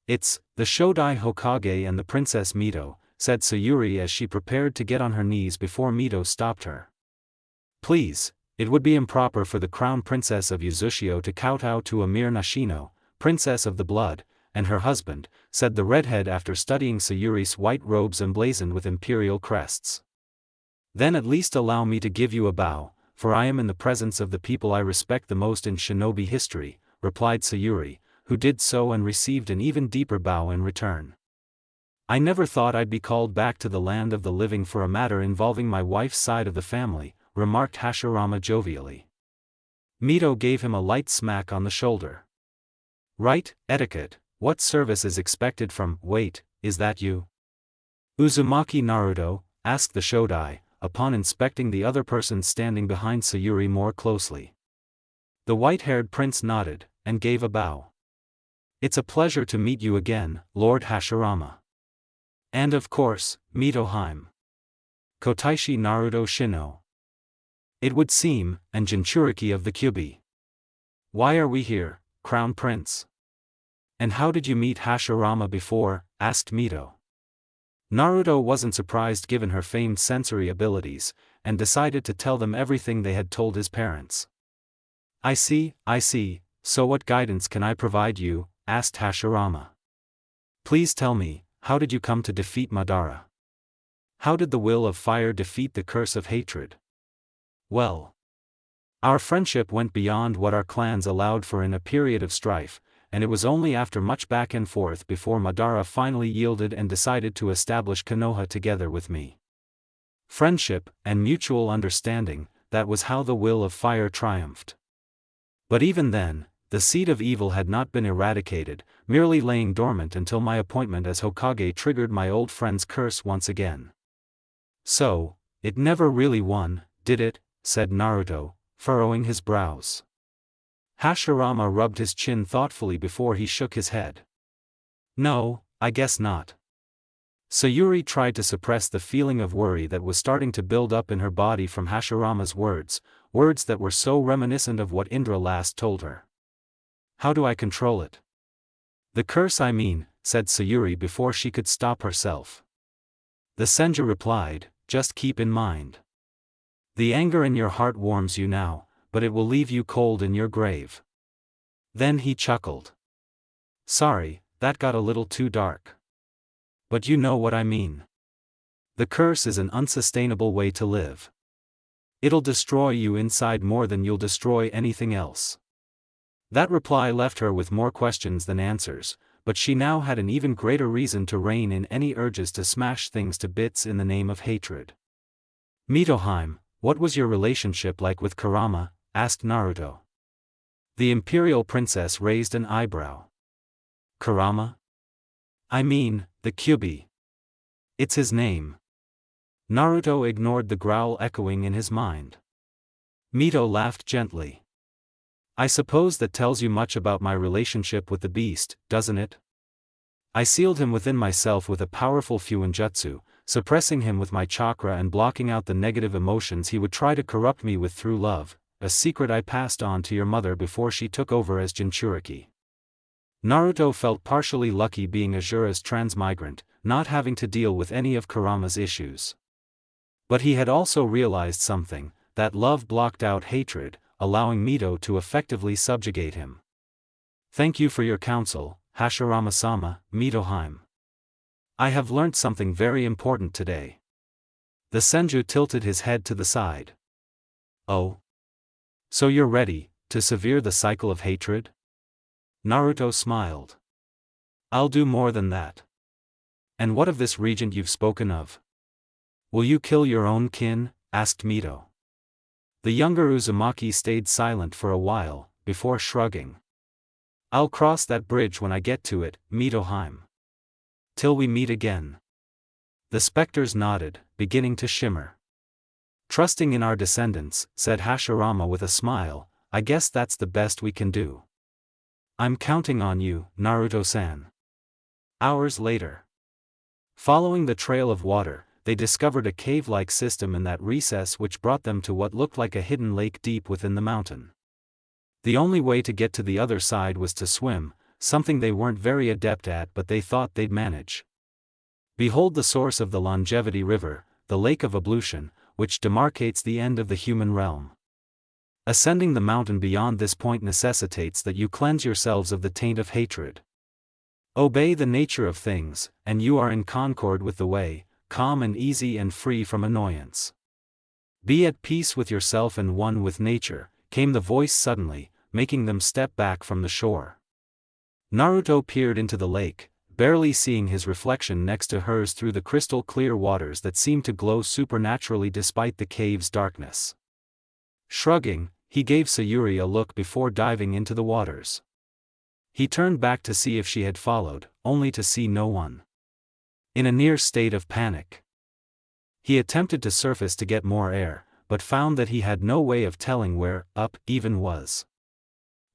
It's the Shodai Hokage and the Princess Mito, said Sayuri as she prepared to get on her knees before Mito stopped her. Please, it would be improper for the crown princess of Uzushio to kowtow to a mere Nashino, princess of the blood, and her husband, said the redhead after studying Sayuri's white robes emblazoned with imperial crests. Then at least allow me to give you a bow, for I am in the presence of the people I respect the most in shinobi history, replied Sayuri, who did so and received an even deeper bow in return. I never thought I'd be called back to the land of the living for a matter involving my wife's side of the family, remarked Hashirama jovially. Mito gave him a light smack on the shoulder. Right, etiquette, what service is expected from, wait, is that you? Uzumaki Naruto, asked the Shodai, upon inspecting the other person standing behind Sayuri more closely. The white-haired prince nodded, and gave a bow. It's a pleasure to meet you again, Lord Hashirama. And of course, Mito Haim. Kotaishi Naruto Shino. It would seem, and Jinchuriki of the Kyubi. Why are we here, Crown Prince? And how did you meet Hashirama before? Asked Mito. Naruto wasn't surprised given her famed sensory abilities, and decided to tell them everything they had told his parents. I see, so what guidance can I provide you? Asked Hashirama. Please tell me, how did you come to defeat Madara? How did the will of fire defeat the curse of hatred? Well, our friendship went beyond what our clans allowed for in a period of strife, and it was only after much back and forth before Madara finally yielded and decided to establish Konoha together with me. Friendship, and mutual understanding, that was how the will of fire triumphed. But even then, the seed of evil had not been eradicated, merely laying dormant until my appointment as Hokage triggered my old friend's curse once again. So, it never really won, did it? Said Naruto, furrowing his brows. Hashirama rubbed his chin thoughtfully before he shook his head. No, I guess not. Sayuri tried to suppress the feeling of worry that was starting to build up in her body from Hashirama's words that were so reminiscent of what Indra last told her. How do I control it? The curse I mean, said Sayuri before she could stop herself. The Senju replied, just keep in mind. The anger in your heart warms you now, but it will leave you cold in your grave. Then he chuckled. Sorry, that got a little too dark. But you know what I mean. The curse is an unsustainable way to live. It'll destroy you inside more than you'll destroy anything else. That reply left her with more questions than answers, but she now had an even greater reason to rein in any urges to smash things to bits in the name of hatred. Mitoheim, what was your relationship like with Kurama? Asked Naruto. The imperial princess raised an eyebrow. Kurama? I mean, the Kyubi. It's his name. Naruto ignored the growl echoing in his mind. Mito laughed gently. I suppose that tells you much about my relationship with the beast, doesn't it? I sealed him within myself with a powerful fuinjutsu, suppressing him with my chakra and blocking out the negative emotions he would try to corrupt me with through love, a secret I passed on to your mother before she took over as Jinchuriki. Naruto felt partially lucky being Azura's transmigrant, not having to deal with any of Kurama's issues. But he had also realized something, that love blocked out hatred, allowing Mito to effectively subjugate him. Thank you for your counsel, Hashirama-sama, Mitoheim. I have learnt something very important today. The Senju tilted his head to the side. Oh? So you're ready to sever the cycle of hatred? Naruto smiled. I'll do more than that. And what of this regent you've spoken of? Will you kill your own kin? Asked Mito. The younger Uzumaki stayed silent for a while, before shrugging. I'll cross that bridge when I get to it, Mitoheim. Till we meet again. The specters nodded, beginning to shimmer. Trusting in our descendants, said Hashirama with a smile, I guess that's the best we can do. I'm counting on you, Naruto-san. Hours later. Following the trail of water, they discovered a cave-like system in that recess which brought them to what looked like a hidden lake deep within the mountain. The only way to get to the other side was to swim, something they weren't very adept at but they thought they'd manage. Behold the source of the Longevity River, the Lake of Ablution, which demarcates the end of the human realm. Ascending the mountain beyond this point necessitates that you cleanse yourselves of the taint of hatred. Obey the nature of things, and you are in concord with the way, calm and easy and free from annoyance. Be at peace with yourself and one with nature, came the voice suddenly, making them step back from the shore. Naruto peered into the lake, barely seeing his reflection next to hers through the crystal clear waters that seemed to glow supernaturally despite the cave's darkness. Shrugging, he gave Sayuri a look before diving into the waters. He turned back to see if she had followed, only to see no one. In a near state of panic, he attempted to surface to get more air, but found that he had no way of telling where up even was.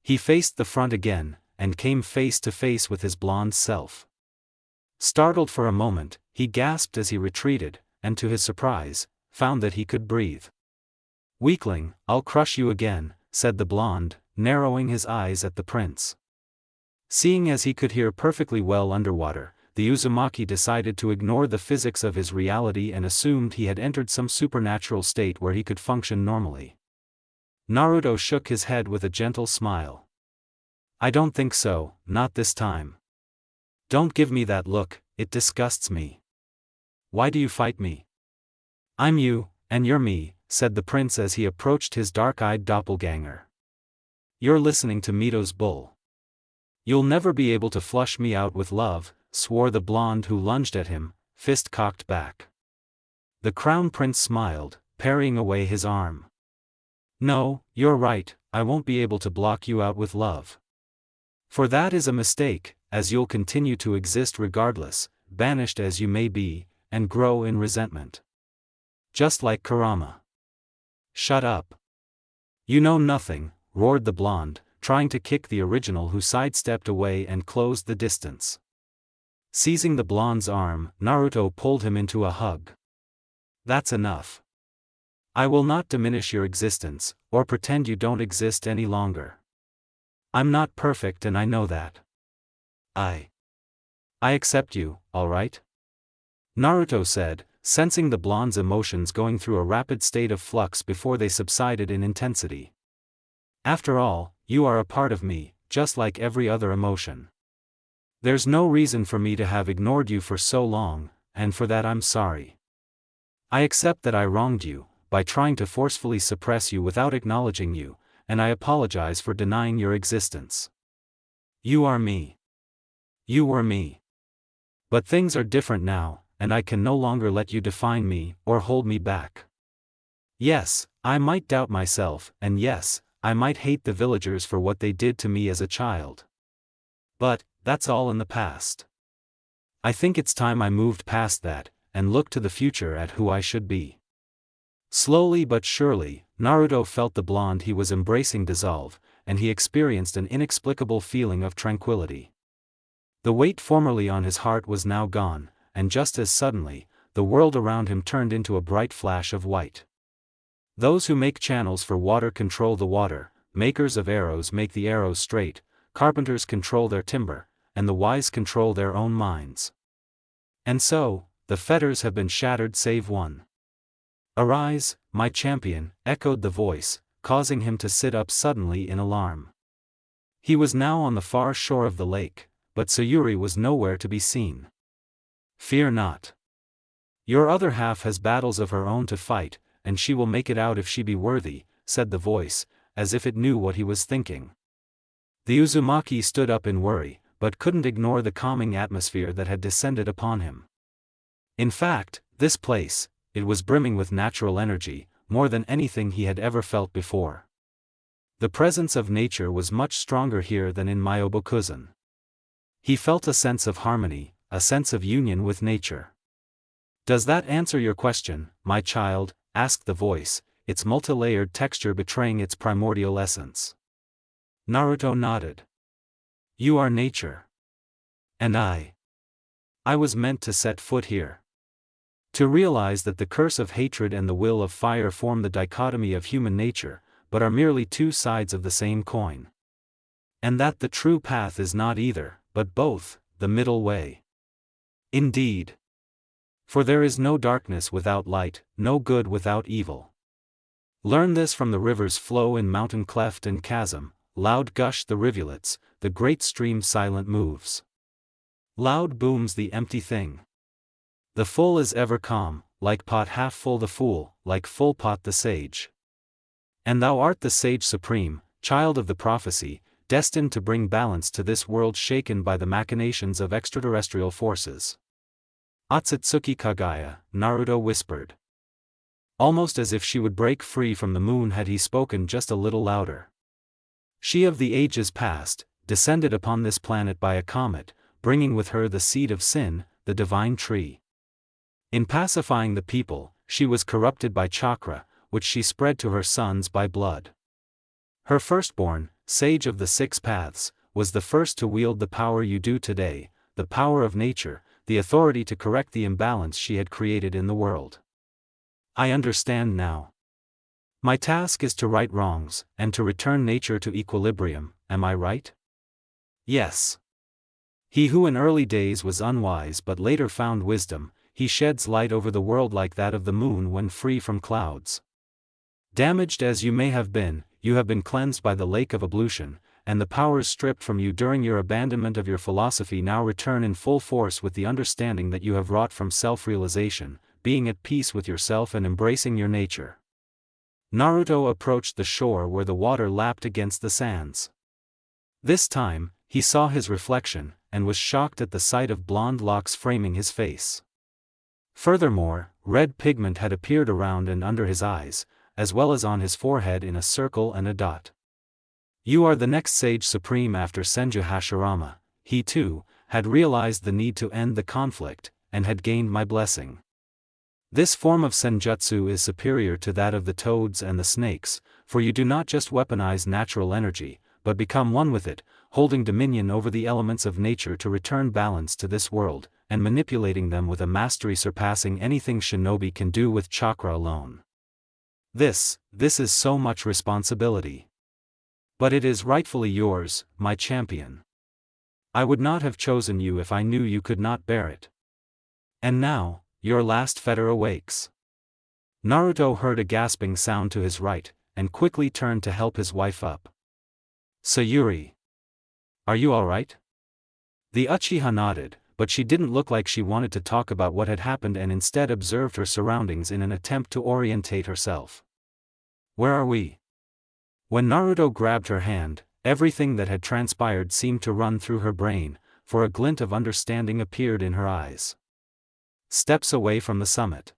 He faced the front again, and came face to face with his blonde self. Startled for a moment, he gasped as he retreated, and to his surprise, found that he could breathe. "Weakling, I'll crush you again," said the blonde, narrowing his eyes at the prince. Seeing as he could hear perfectly well underwater, the Uzumaki decided to ignore the physics of his reality and assumed he had entered some supernatural state where he could function normally. Naruto shook his head with a gentle smile. "I don't think so, not this time. Don't give me that look, it disgusts me. Why do you fight me?" "I'm you, and you're me," said the prince as he approached his dark-eyed doppelganger. "You're listening to Mito's bull. You'll never be able to flush me out with love," swore the blonde who lunged at him, fist cocked back. The crown prince smiled, parrying away his arm. "No, you're right, I won't be able to block you out with love. For that is a mistake, as you'll continue to exist regardless, banished as you may be, and grow in resentment. Just like Kurama." "Shut up. You know nothing," roared the blonde, trying to kick the original who sidestepped away and closed the distance. Seizing the blonde's arm, Naruto pulled him into a hug. "That's enough. I will not diminish your existence, or pretend you don't exist any longer. I'm not perfect and I know that. I accept you, alright?" Naruto said, sensing the blonde's emotions going through a rapid state of flux before they subsided in intensity. "After all, you are a part of me, just like every other emotion. There's no reason for me to have ignored you for so long, and for that I'm sorry. I accept that I wronged you, by trying to forcefully suppress you without acknowledging you, and I apologize for denying your existence. You are me. You were me. But things are different now, and I can no longer let you define me, or hold me back. Yes, I might doubt myself, and yes, I might hate the villagers for what they did to me as a child. But, that's all in the past. I think it's time I moved past that, and looked to the future at who I should be." Slowly but surely, Naruto felt the blonde he was embracing dissolve, and he experienced an inexplicable feeling of tranquility. The weight formerly on his heart was now gone, and just as suddenly, the world around him turned into a bright flash of white. Those who make channels for water control the water, makers of arrows make the arrows straight, carpenters control their timber, and the wise control their own minds. And so, the fetters have been shattered save one. "Arise, my champion," echoed the voice, causing him to sit up suddenly in alarm. He was now on the far shore of the lake, but Sayuri was nowhere to be seen. "Fear not. Your other half has battles of her own to fight, and she will make it out if she be worthy," said the voice, as if it knew what he was thinking. The Uzumaki stood up in worry, but couldn't ignore the calming atmosphere that had descended upon him. In fact, this place, it was brimming with natural energy, more than anything he had ever felt before. The presence of nature was much stronger here than in Myobokuzen. He felt a sense of harmony, a sense of union with nature. "Does that answer your question, my child?" asked the voice, its multilayered texture betraying its primordial essence. Naruto nodded. "You are nature. And I was meant to set foot here. To realize that the curse of hatred and the will of fire form the dichotomy of human nature, but are merely two sides of the same coin. And that the true path is not either, but both, the middle way. Indeed. For there is no darkness without light, no good without evil. Learn this from the river's flow in mountain cleft and chasm, loud gush the rivulets, the great stream silent moves. Loud booms the empty thing. The full is ever calm, like pot half full the fool, like full pot the sage. And thou art the sage supreme, child of the prophecy, destined to bring balance to this world shaken by the machinations of extraterrestrial forces. Otsutsuki Kagaya, Naruto whispered. Almost as if she would break free from the moon had he spoken just a little louder. She of the ages past, descended upon this planet by a comet, bringing with her the seed of sin, the divine tree. In pacifying the people, she was corrupted by chakra, which she spread to her sons by blood. Her firstborn, sage of the six paths, was the first to wield the power you do today, the power of nature, the authority to correct the imbalance she had created in the world. I understand now. My task is to right wrongs, and to return nature to equilibrium, am I right? Yes. He who in early days was unwise but later found wisdom, he sheds light over the world like that of the moon when free from clouds. Damaged as you may have been, you have been cleansed by the lake of ablution, and the powers stripped from you during your abandonment of your philosophy now return in full force with the understanding that you have wrought from self-realization, being at peace with yourself and embracing your nature. Naruto approached the shore where the water lapped against the sands. This time, he saw his reflection, and was shocked at the sight of blonde locks framing his face. Furthermore, red pigment had appeared around and under his eyes, as well as on his forehead in a circle and a dot. You are the next sage supreme after Senju Hashirama. He too, had realized the need to end the conflict, and had gained my blessing. This form of senjutsu is superior to that of the toads and the snakes, for you do not just weaponize natural energy, but become one with it, holding dominion over the elements of nature to return balance to this world, and manipulating them with a mastery surpassing anything shinobi can do with chakra alone. This is so much responsibility. But it is rightfully yours, my champion. I would not have chosen you if I knew you could not bear it. And now, your last fetter awakes. Naruto heard a gasping sound to his right, and quickly turned to help his wife up. Sayuri. Are you alright? The Uchiha nodded, but she didn't look like she wanted to talk about what had happened and instead observed her surroundings in an attempt to orientate herself. Where are we? When Naruto grabbed her hand, everything that had transpired seemed to run through her brain, for a glint of understanding appeared in her eyes. Steps away from the summit.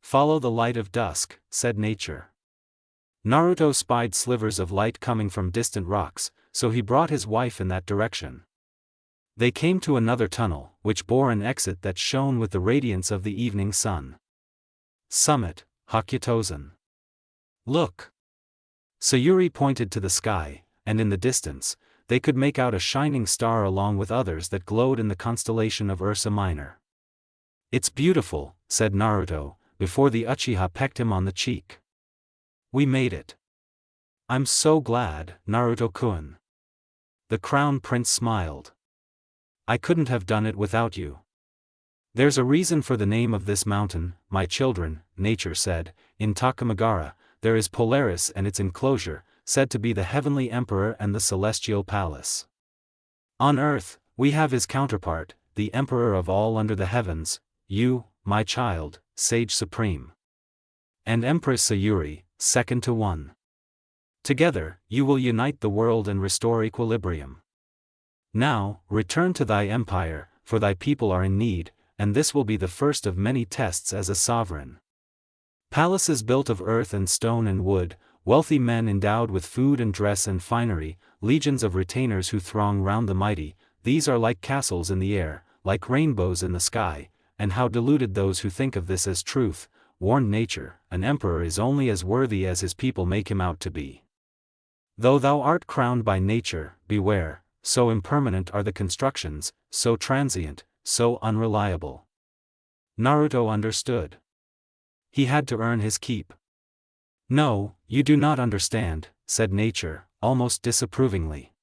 Follow the light of dusk, said nature. Naruto spied slivers of light coming from distant rocks, so he brought his wife in that direction. They came to another tunnel, which bore an exit that shone with the radiance of the evening sun. Summit, Hakyutozen. Look! Sayuri pointed to the sky, and in the distance, they could make out a shining star along with others that glowed in the constellation of Ursa Minor. It's beautiful, said Naruto, before the Uchiha pecked him on the cheek. We made it. I'm so glad, Naruto-kun. The Crown Prince smiled. I couldn't have done it without you. There's a reason for the name of this mountain, my children, nature said. In Takamagara, there is Polaris and its enclosure, said to be the heavenly emperor and the celestial palace. On earth, we have his counterpart, the emperor of all under the heavens, you, my child, sage supreme. And Empress Sayuri, second to one. Together, you will unite the world and restore equilibrium. Now, return to thy empire, for thy people are in need, and this will be the first of many tests as a sovereign. Palaces built of earth and stone and wood, wealthy men endowed with food and dress and finery, legions of retainers who throng round the mighty, these are like castles in the air, like rainbows in the sky, and how deluded those who think of this as truth, warned nature, an emperor is only as worthy as his people make him out to be. Though thou art crowned by nature, beware, so impermanent are the constructions, so transient, so unreliable. Naruto understood. He had to earn his keep. No, you do not understand, said nature, almost disapprovingly.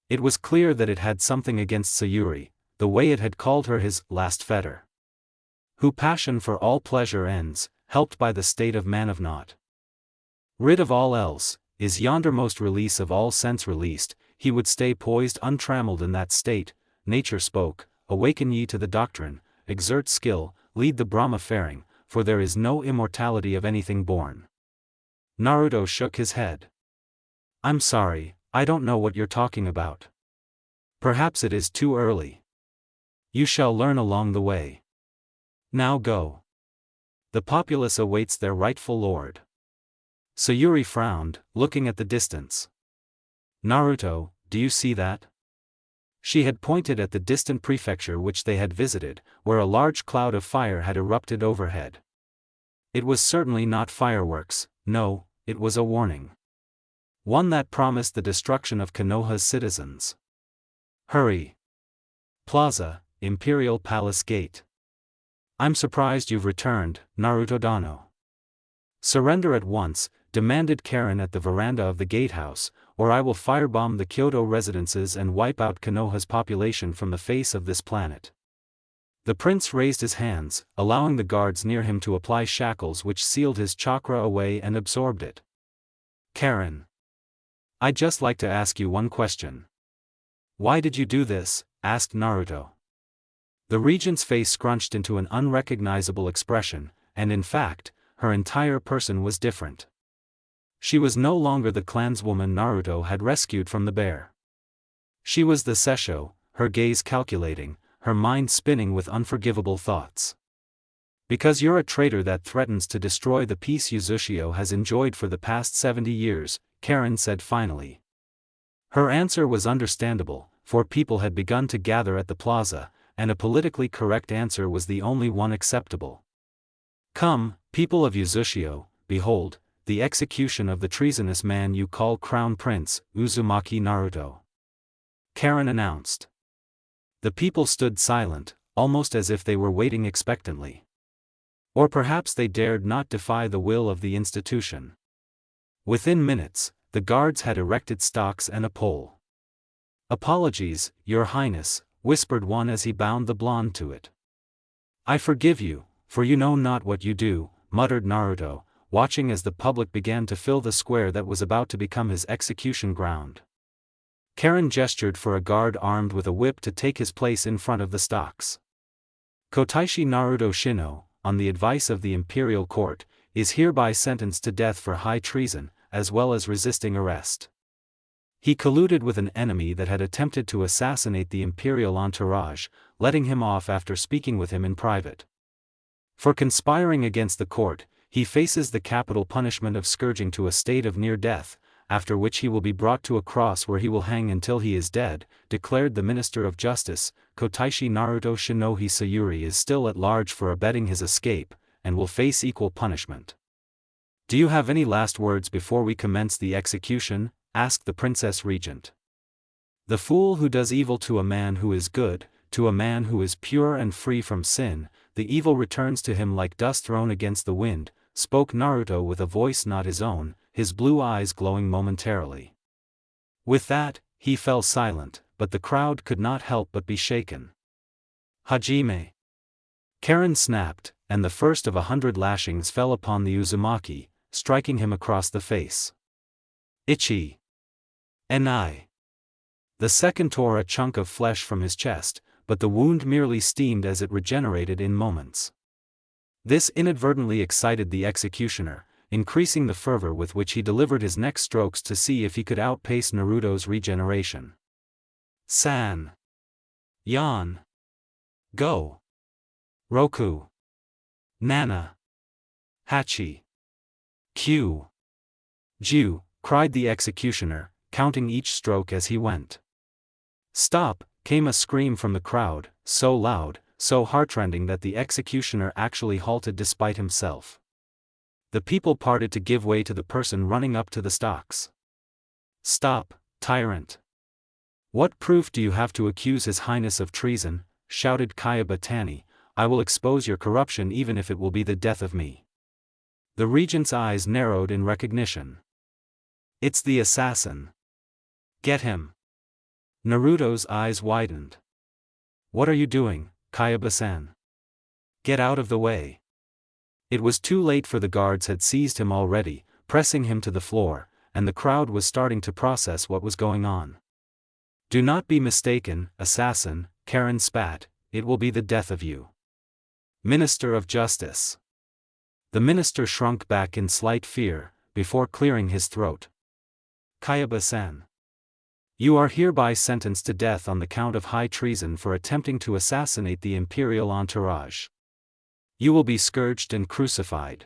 It was clear that it had something against Sayuri, the way it had called her his last fetter. Who passion for all pleasure ends, helped by the state of man of naught. Rid of all else, is yondermost release of all sense released, he would stay poised untrammeled in that state. Nature spoke, awaken ye to the doctrine, exert skill, lead the Brahma faring, for there is no immortality of anything born. Naruto shook his head. I'm sorry, I don't know what you're talking about. Perhaps it is too early. You shall learn along the way. Now go. The populace awaits their rightful lord. Sayuri frowned, looking at the distance. Naruto, do you see that? She had pointed at the distant prefecture which they had visited, where a large cloud of fire had erupted overhead. It was certainly not fireworks, no, it was a warning. One that promised the destruction of Konoha's citizens. Hurry. Plaza, Imperial Palace Gate. I'm surprised you've returned, Naruto Dano. Surrender at once, demanded Karen at the veranda of the gatehouse, or I will firebomb the Kyoto residences and wipe out Konoha's population from the face of this planet. The prince raised his hands, allowing the guards near him to apply shackles which sealed his chakra away and absorbed it. Karen. I'd just like to ask you one question. Why did you do this? Asked Naruto. The regent's face scrunched into an unrecognizable expression, and in fact, her entire person was different. She was no longer the clanswoman Naruto had rescued from the bear. She was the Sessho, her gaze calculating, her mind spinning with unforgivable thoughts. Because you're a traitor that threatens to destroy the peace Uzushio has enjoyed for the past 70 years, Karen said finally. Her answer was understandable, for people had begun to gather at the plaza, and a politically correct answer was the only one acceptable. Come, people of Uzushio, behold, the execution of the treasonous man you call Crown Prince, Uzumaki Naruto. Karen announced. The people stood silent, almost as if they were waiting expectantly. Or perhaps they dared not defy the will of the institution. Within minutes, the guards had erected stocks and a pole. Apologies, Your Highness, whispered one as he bound the blonde to it. I forgive you, for you know not what you do, muttered Naruto, watching as the public began to fill the square that was about to become his execution ground. Karen gestured for a guard armed with a whip to take his place in front of the stocks. Kotaishi Naruto Shino, on the advice of the imperial court, is hereby sentenced to death for high treason, as well as resisting arrest. He colluded with an enemy that had attempted to assassinate the imperial entourage, letting him off after speaking with him in private. For conspiring against the court, he faces the capital punishment of scourging to a state of near death, after which he will be brought to a cross where he will hang until he is dead, declared the Minister of Justice. Kotaishi Naruto Shinohi Sayuri is still at large for abetting his escape, and will face equal punishment. Do you have any last words before we commence the execution? Asked the Princess Regent. The fool who does evil to a man who is good, to a man who is pure and free from sin, the evil returns to him like dust thrown against the wind, spoke Naruto with a voice not his own, his blue eyes glowing momentarily. With that, he fell silent, but the crowd could not help but be shaken. Hajime. Karen snapped, and the first of 100 lashings fell upon the Uzumaki, striking him across the face. Ichi. Enai. The second tore a chunk of flesh from his chest, but the wound merely steamed as it regenerated in moments. This inadvertently excited the executioner, increasing the fervor with which he delivered his next strokes to see if he could outpace Naruto's regeneration. San. Yan. Go. Roku. Nana. Hachi. Q. Ju, cried the executioner, counting each stroke as he went. Stop, came a scream from the crowd, so loud, so heartrending that the executioner actually halted despite himself. The people parted to give way to the person running up to the stocks. Stop, tyrant. What proof do you have to accuse His Highness of treason? Shouted Kayaba Tani. I will expose your corruption even if it will be the death of me. The regent's eyes narrowed in recognition. It's the assassin. Get him. Naruto's eyes widened. What are you doing, Kayaba-san? Get out of the way. It was too late, for the guards had seized him already, pressing him to the floor, and the crowd was starting to process what was going on. Do not be mistaken, assassin, Karen spat, it will be the death of you. Minister of Justice. The minister shrunk back in slight fear, before clearing his throat. Kayaba-san. You are hereby sentenced to death on the count of high treason for attempting to assassinate the imperial entourage. You will be scourged and crucified.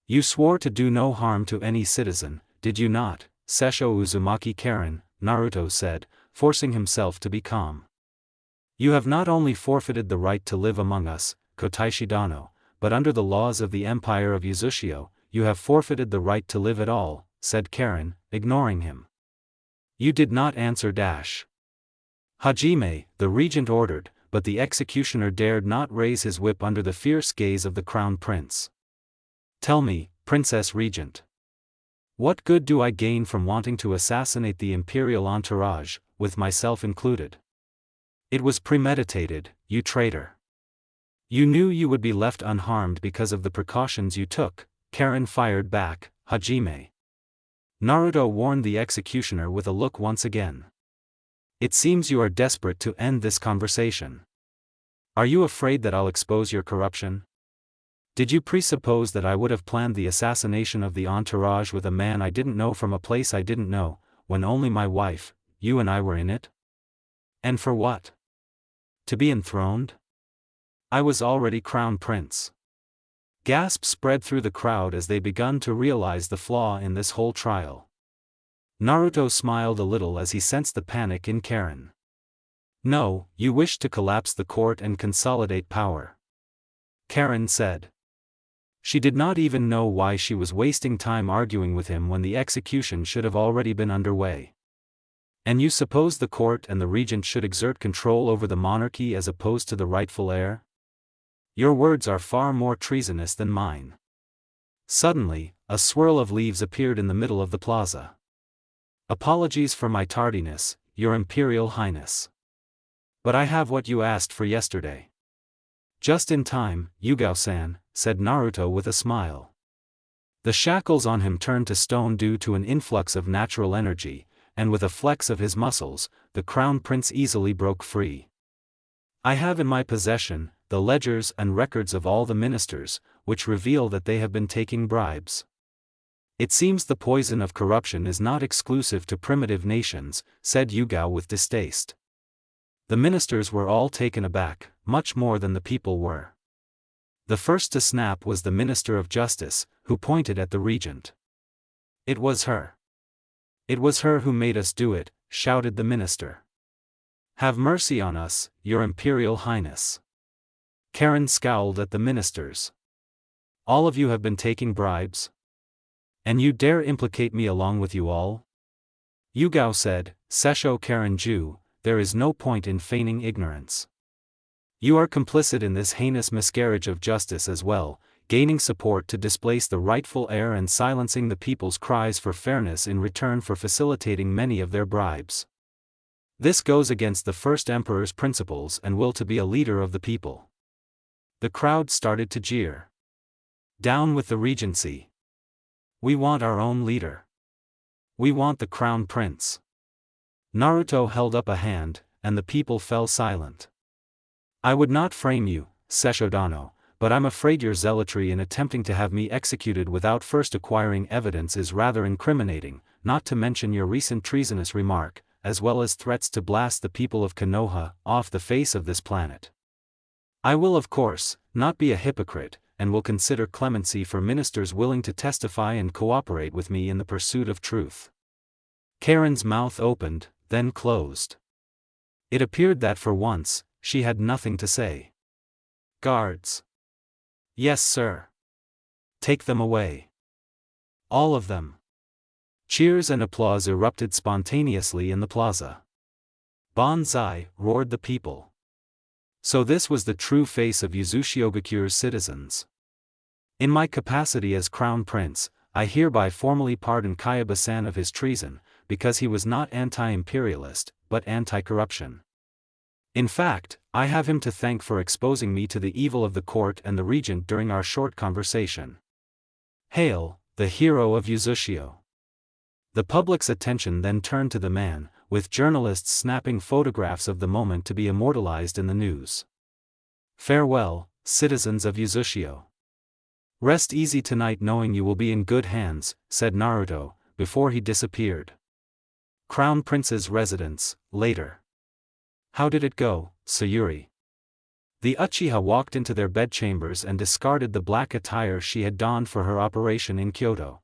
You swore to do no harm to any citizen, did you not, Sessho Uzumaki Karen? Naruto said, forcing himself to be calm. You have not only forfeited the right to live among us, Kotaishi Dano, but under the laws of the Empire of Uzushio, you have forfeited the right to live at all, said Karen, ignoring him. You did not answer. Hajime, the regent ordered, but the executioner dared not raise his whip under the fierce gaze of the crown prince. Tell me, Princess Regent. What good do I gain from wanting to assassinate the imperial entourage, with myself included? It was premeditated, you traitor. You knew you would be left unharmed because of the precautions you took, Karen fired back, Hajime. Naruto warned the executioner with a look once again. It seems you are desperate to end this conversation. Are you afraid that I'll expose your corruption? Did you presuppose that I would have planned the assassination of the entourage with a man I didn't know from a place I didn't know, when only my wife, you and I were in it? And for what? To be enthroned? I was already crown prince. Gasps spread through the crowd as they begun to realize the flaw in this whole trial. Naruto smiled a little as he sensed the panic in Karen. No, you wish to collapse the court and consolidate power. Karen said. She did not even know why she was wasting time arguing with him when the execution should have already been underway. And you suppose the court and the regent should exert control over the monarchy as opposed to the rightful heir? Your words are far more treasonous than mine. Suddenly, a swirl of leaves appeared in the middle of the plaza. Apologies for my tardiness, Your Imperial Highness. But I have what you asked for yesterday. Just in time, Yugao-san, said Naruto with a smile. The shackles on him turned to stone due to an influx of natural energy, and with a flex of his muscles, the crown prince easily broke free. I have in my possession the ledgers and records of all the ministers, which reveal that they have been taking bribes. It seems the poison of corruption is not exclusive to primitive nations, said Yugao with distaste. The ministers were all taken aback, much more than the people were. The first to snap was the Minister of Justice, who pointed at the regent. It was her. It was her who made us do it, shouted the minister. Have mercy on us, Your Imperial Highness. Karen scowled at the ministers. All of you have been taking bribes? And you dare implicate me along with you all? Yugao said, Sessho Karenju, there is no point in feigning ignorance. You are complicit in this heinous miscarriage of justice as well, gaining support to displace the rightful heir and silencing the people's cries for fairness in return for facilitating many of their bribes. This goes against the first emperor's principles and will to be a leader of the people. The crowd started to jeer. Down with the regency. We want our own leader. We want the crown prince. Naruto held up a hand, and the people fell silent. I would not frame you, Sessho Dano, but I'm afraid your zealotry in attempting to have me executed without first acquiring evidence is rather incriminating, not to mention your recent treasonous remark, as well as threats to blast the people of Konoha off the face of this planet. I will of course not be a hypocrite, and will consider clemency for ministers willing to testify and cooperate with me in the pursuit of truth. Karen's mouth opened, then closed. It appeared that for once, she had nothing to say. Guards. Yes, sir. Take them away. All of them. Cheers and applause erupted spontaneously in the plaza. Banzai, roared the people. So this was the true face of Uzushiogakura's citizens. In my capacity as Crown Prince, I hereby formally pardon Kayaba-san of his treason, because he was not anti-imperialist, but anti-corruption. In fact, I have him to thank for exposing me to the evil of the court and the regent during our short conversation. Hail, the hero of Uzushio. The public's attention then turned to the man, with journalists snapping photographs of the moment to be immortalized in the news. Farewell, citizens of Uzushio. Rest easy tonight knowing you will be in good hands, said Naruto, before he disappeared. Crown Prince's residence, later. How did it go, Sayuri? The Uchiha walked into their bedchambers and discarded the black attire she had donned for her operation in Kyoto.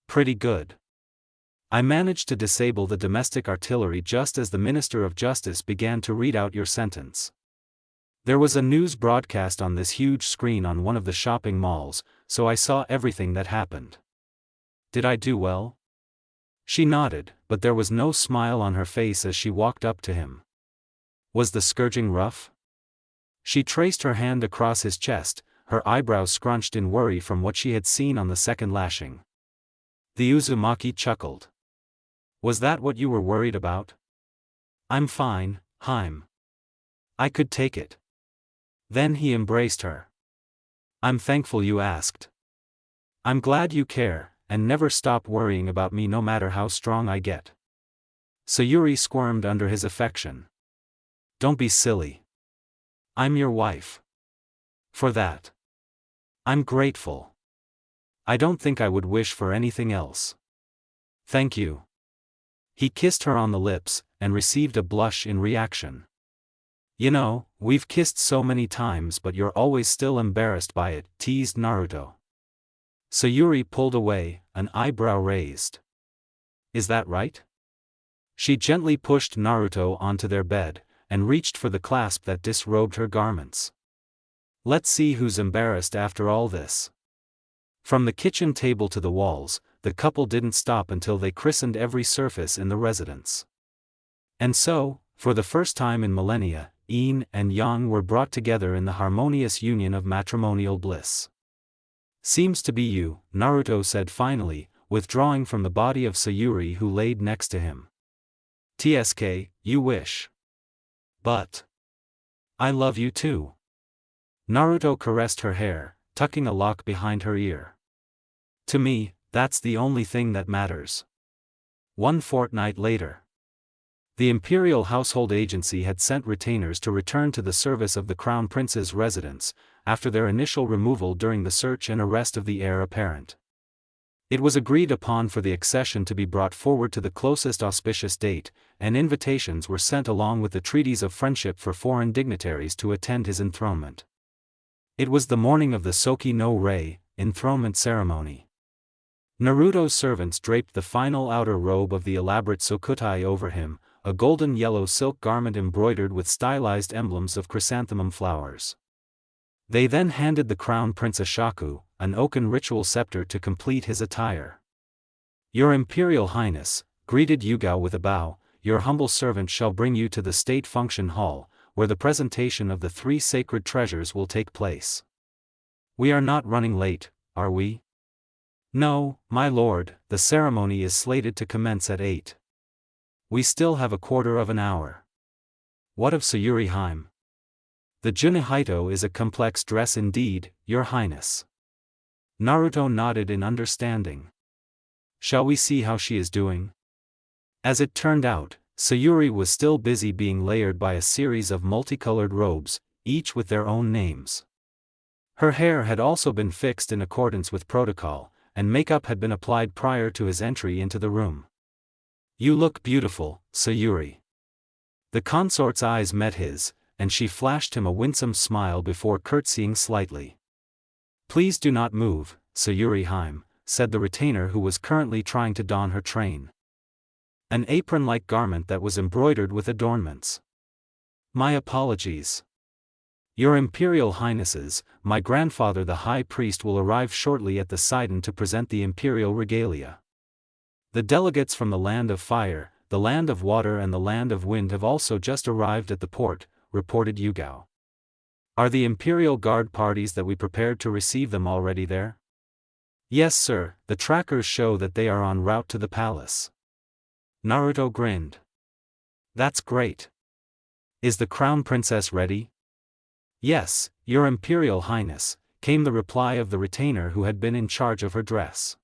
Pretty good. I managed to disable the domestic artillery just as the Minister of Justice began to read out your sentence. There was a news broadcast on this huge screen on one of the shopping malls, so I saw everything that happened. Did I do well? She nodded, but there was no smile on her face as she walked up to him. Was the scourging rough? She traced her hand across his chest, her eyebrows scrunched in worry from what she had seen on the second lashing. The Uzumaki chuckled. Was that what you were worried about? I'm fine, Haim. I could take it. Then he embraced her. I'm thankful you asked. I'm glad you care, and never stop worrying about me no matter how strong I get. Sayuri squirmed under his affection. Don't be silly. I'm your wife. For that, I'm grateful. I don't think I would wish for anything else. Thank you. He kissed her on the lips, and received a blush in reaction. You know, we've kissed so many times but you're always still embarrassed by it, teased Naruto. Sayuri pulled away, an eyebrow raised. Is that right? She gently pushed Naruto onto their bed, and reached for the clasp that disrobed her garments. Let's see who's embarrassed after all this. From the kitchen table to the walls, the couple didn't stop until they christened every surface in the residence. And so, for the first time in millennia, yin and yang were brought together in the harmonious union of matrimonial bliss. Seems to be you, Naruto said finally, withdrawing from the body of Sayuri who laid next to him. TSK, you wish. But I love you too. Naruto caressed her hair, tucking a lock behind her ear. To me, that's the only thing that matters. One fortnight later. The Imperial Household Agency had sent retainers to return to the service of the Crown Prince's residence, after their initial removal during the search and arrest of the heir apparent. It was agreed upon for the accession to be brought forward to the closest auspicious date, and invitations were sent along with the treaties of friendship for foreign dignitaries to attend his enthronement. It was the morning of the Soki no Rei, enthronement ceremony. Naruto's servants draped the final outer robe of the elaborate sokutai over him, a golden yellow silk garment embroidered with stylized emblems of chrysanthemum flowers. They then handed the Crown Prince a shaku, an oaken ritual scepter to complete his attire. Your Imperial Highness, greeted Yugao with a bow, your humble servant shall bring you to the State Function Hall, where the presentation of the three sacred treasures will take place. We are not running late, are we? No, my lord, the ceremony is slated to commence at 8. We still have a quarter of an hour. What of Sayuri Haim? The Junihito is a complex dress indeed, your highness. Naruto nodded in understanding. Shall we see how she is doing? As it turned out, Sayuri was still busy being layered by a series of multicolored robes, each with their own names. Her hair had also been fixed in accordance with protocol, and makeup had been applied prior to his entry into the room. You look beautiful, Sayuri. The consort's eyes met his, and she flashed him a winsome smile before curtsying slightly. Please do not move, Sayuri Haim, said the retainer who was currently trying to don her train. An apron-like garment that was embroidered with adornments. My apologies. Your Imperial Highnesses, my grandfather the High Priest will arrive shortly at the Sidon to present the Imperial regalia. The delegates from the Land of Fire, the Land of Water and the Land of Wind have also just arrived at the port, reported Yugao. Are the Imperial Guard parties that we prepared to receive them already there? Yes sir, the trackers show that they are en route to the palace. Naruto grinned. That's great. Is the crown princess ready? Yes, your Imperial Highness, came the reply of the retainer who had been in charge of her dress.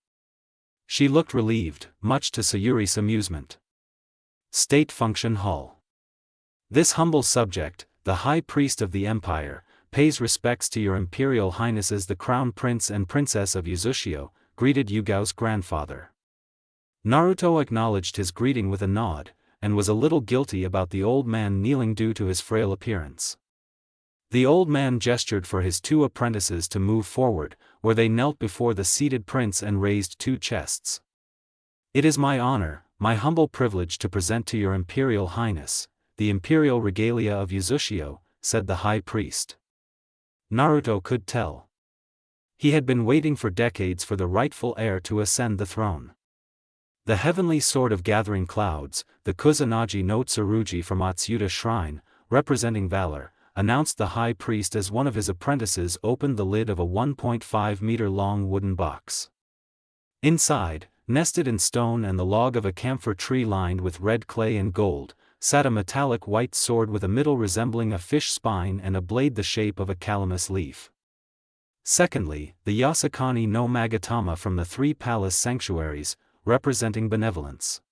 She looked relieved, much to Sayuri's amusement. State Function Hall. This humble subject, the High Priest of the Empire, pays respects to your Imperial Highnesses the Crown Prince and Princess of Uzushio, greeted Yugao's grandfather. Naruto acknowledged his greeting with a nod, and was a little guilty about the old man kneeling due to his frail appearance. The old man gestured for his two apprentices to move forward, where they knelt before the seated prince and raised two chests. It is my honor, my humble privilege to present to your Imperial Highness, the imperial regalia of Uzushio, said the high priest. Naruto could tell. He had been waiting for decades for the rightful heir to ascend the throne. The heavenly sword of gathering clouds, the Kusanagi no Tsurugi from Atsuta Shrine, representing valor, announced the high priest as one of his apprentices opened the lid of a 1.5-meter-long wooden box. Inside, nested in stone and the log of a camphor tree lined with red clay and gold, sat a metallic white sword with a middle resembling a fish spine and a blade the shape of a calamus leaf. Secondly, the Yasukani no Magatama from the three palace sanctuaries, representing benevolence.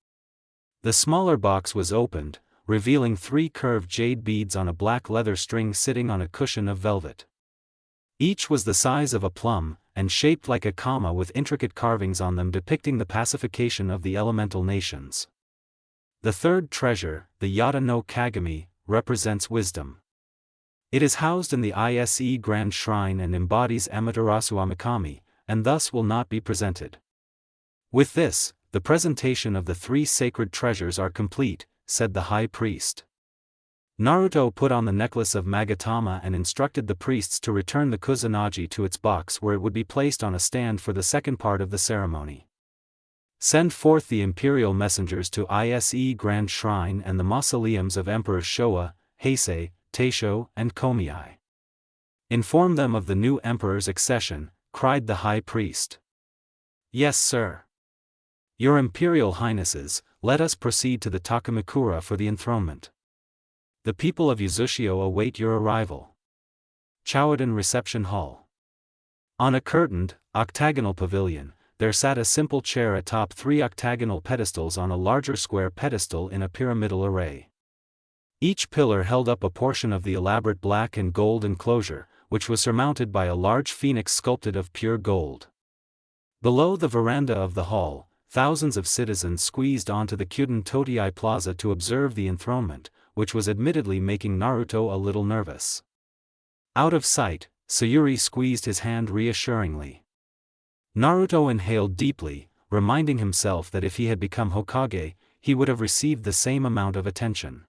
The smaller box was opened, revealing three curved jade beads on a black leather string sitting on a cushion of velvet. Each was the size of a plum, and shaped like a comma with intricate carvings on them depicting the pacification of the elemental nations. The third treasure, the Yata no Kagami, represents wisdom. It is housed in the ISE Grand Shrine and embodies Amaterasu Amikami, and thus will not be presented. With this, the presentation of the three sacred treasures are complete, said the high priest. Naruto put on the necklace of Magatama and instructed the priests to return the Kusanagi to its box where it would be placed on a stand for the second part of the ceremony. Send forth the imperial messengers to ISE Grand Shrine and the mausoleums of Emperors Showa, Heisei, Taisho, and Komeei. Inform them of the new emperor's accession, cried the high priest. Yes, sir. Your Imperial Highnesses, let us proceed to the Takamikura for the enthronement. The people of Uzushio await your arrival. Chouden Reception Hall. On a curtained, octagonal pavilion, there sat a simple chair atop three octagonal pedestals on a larger square pedestal in a pyramidal array. Each pillar held up a portion of the elaborate black and gold enclosure, which was surmounted by a large phoenix sculpted of pure gold. Below the veranda of the hall, thousands of citizens squeezed onto the Kyuden Totei Plaza to observe the enthronement, which was admittedly making Naruto a little nervous. Out of sight, Sayuri squeezed his hand reassuringly. Naruto inhaled deeply, reminding himself that if he had become Hokage, he would have received the same amount of attention.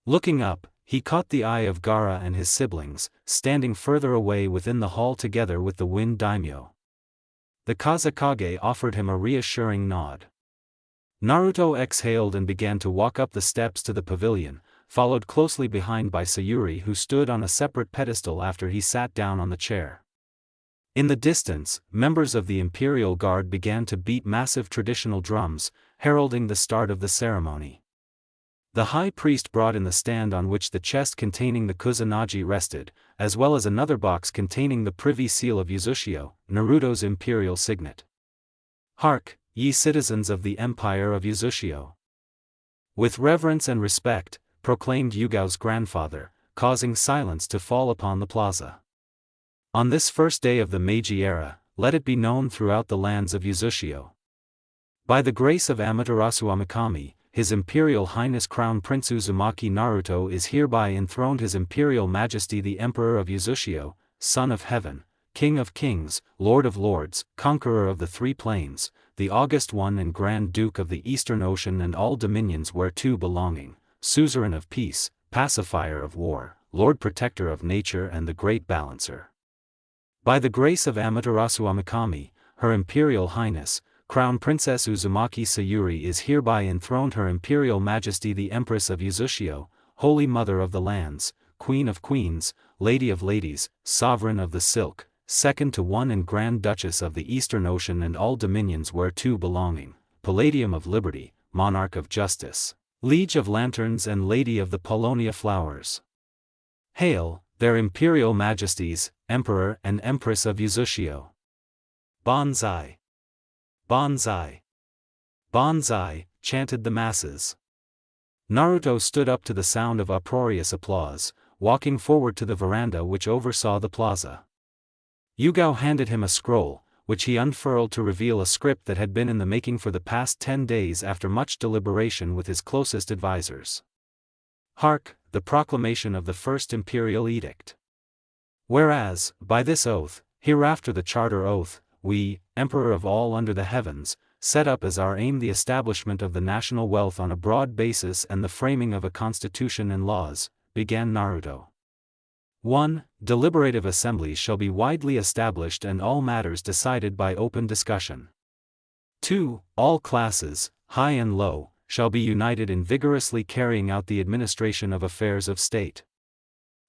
Looking up, he caught the eye of Gaara and his siblings, standing further away within the hall together with the Wind Daimyo. The Kazekage offered him a reassuring nod. Naruto exhaled and began to walk up the steps to the pavilion, followed closely behind by Sayuri who stood on a separate pedestal after he sat down on the chair. In the distance, members of the Imperial Guard began to beat massive traditional drums, heralding the start of the ceremony. The high priest brought in the stand on which the chest containing the Kusanagi rested, as well as another box containing the privy seal of Uzushio, Naruto's imperial signet. Hark, ye citizens of the Empire of Uzushio! With reverence and respect, proclaimed Yugao's grandfather, causing silence to fall upon the plaza. On this first day of the Meiji era, let it be known throughout the lands of Uzushio. By the grace of Amaterasu Amikami, His Imperial Highness Crown Prince Uzumaki Naruto is hereby enthroned His Imperial Majesty the Emperor of Uzushio, Son of Heaven, King of Kings, Lord of Lords, Conqueror of the Three Plains, the August One and Grand Duke of the Eastern Ocean and all dominions whereto belonging, Suzerain of Peace, Pacifier of War, Lord Protector of Nature and the Great Balancer. By the grace of Amaterasu Amikami, Her Imperial Highness, Crown Princess Uzumaki Sayuri is hereby enthroned Her Imperial Majesty the Empress of Uzushio, Holy Mother of the Lands, Queen of Queens, Lady of Ladies, Sovereign of the Silk, Second to One and Grand Duchess of the Eastern Ocean and all dominions whereto belonging, Palladium of Liberty, Monarch of Justice, Liege of Lanterns and Lady of the Polonia Flowers. Hail, their Imperial Majesties, Emperor and Empress of Uzushio. Banzai! Banzai! Banzai! Chanted the masses. Naruto stood up to the sound of uproarious applause, walking forward to the veranda which oversaw the plaza. Yugao handed him a scroll, which he unfurled to reveal a script that had been in the making for the past 10 days after much deliberation with his closest advisors. Hark, the proclamation of the First Imperial Edict. Whereas, by this oath, hereafter the Charter Oath, we, Emperor of all under the heavens, set up as our aim the establishment of the national wealth on a broad basis and the framing of a constitution and laws, began Naruto. 1. Deliberative assemblies shall be widely established and all matters decided by open discussion. 2. All classes, high and low, shall be united in vigorously carrying out the administration of affairs of state.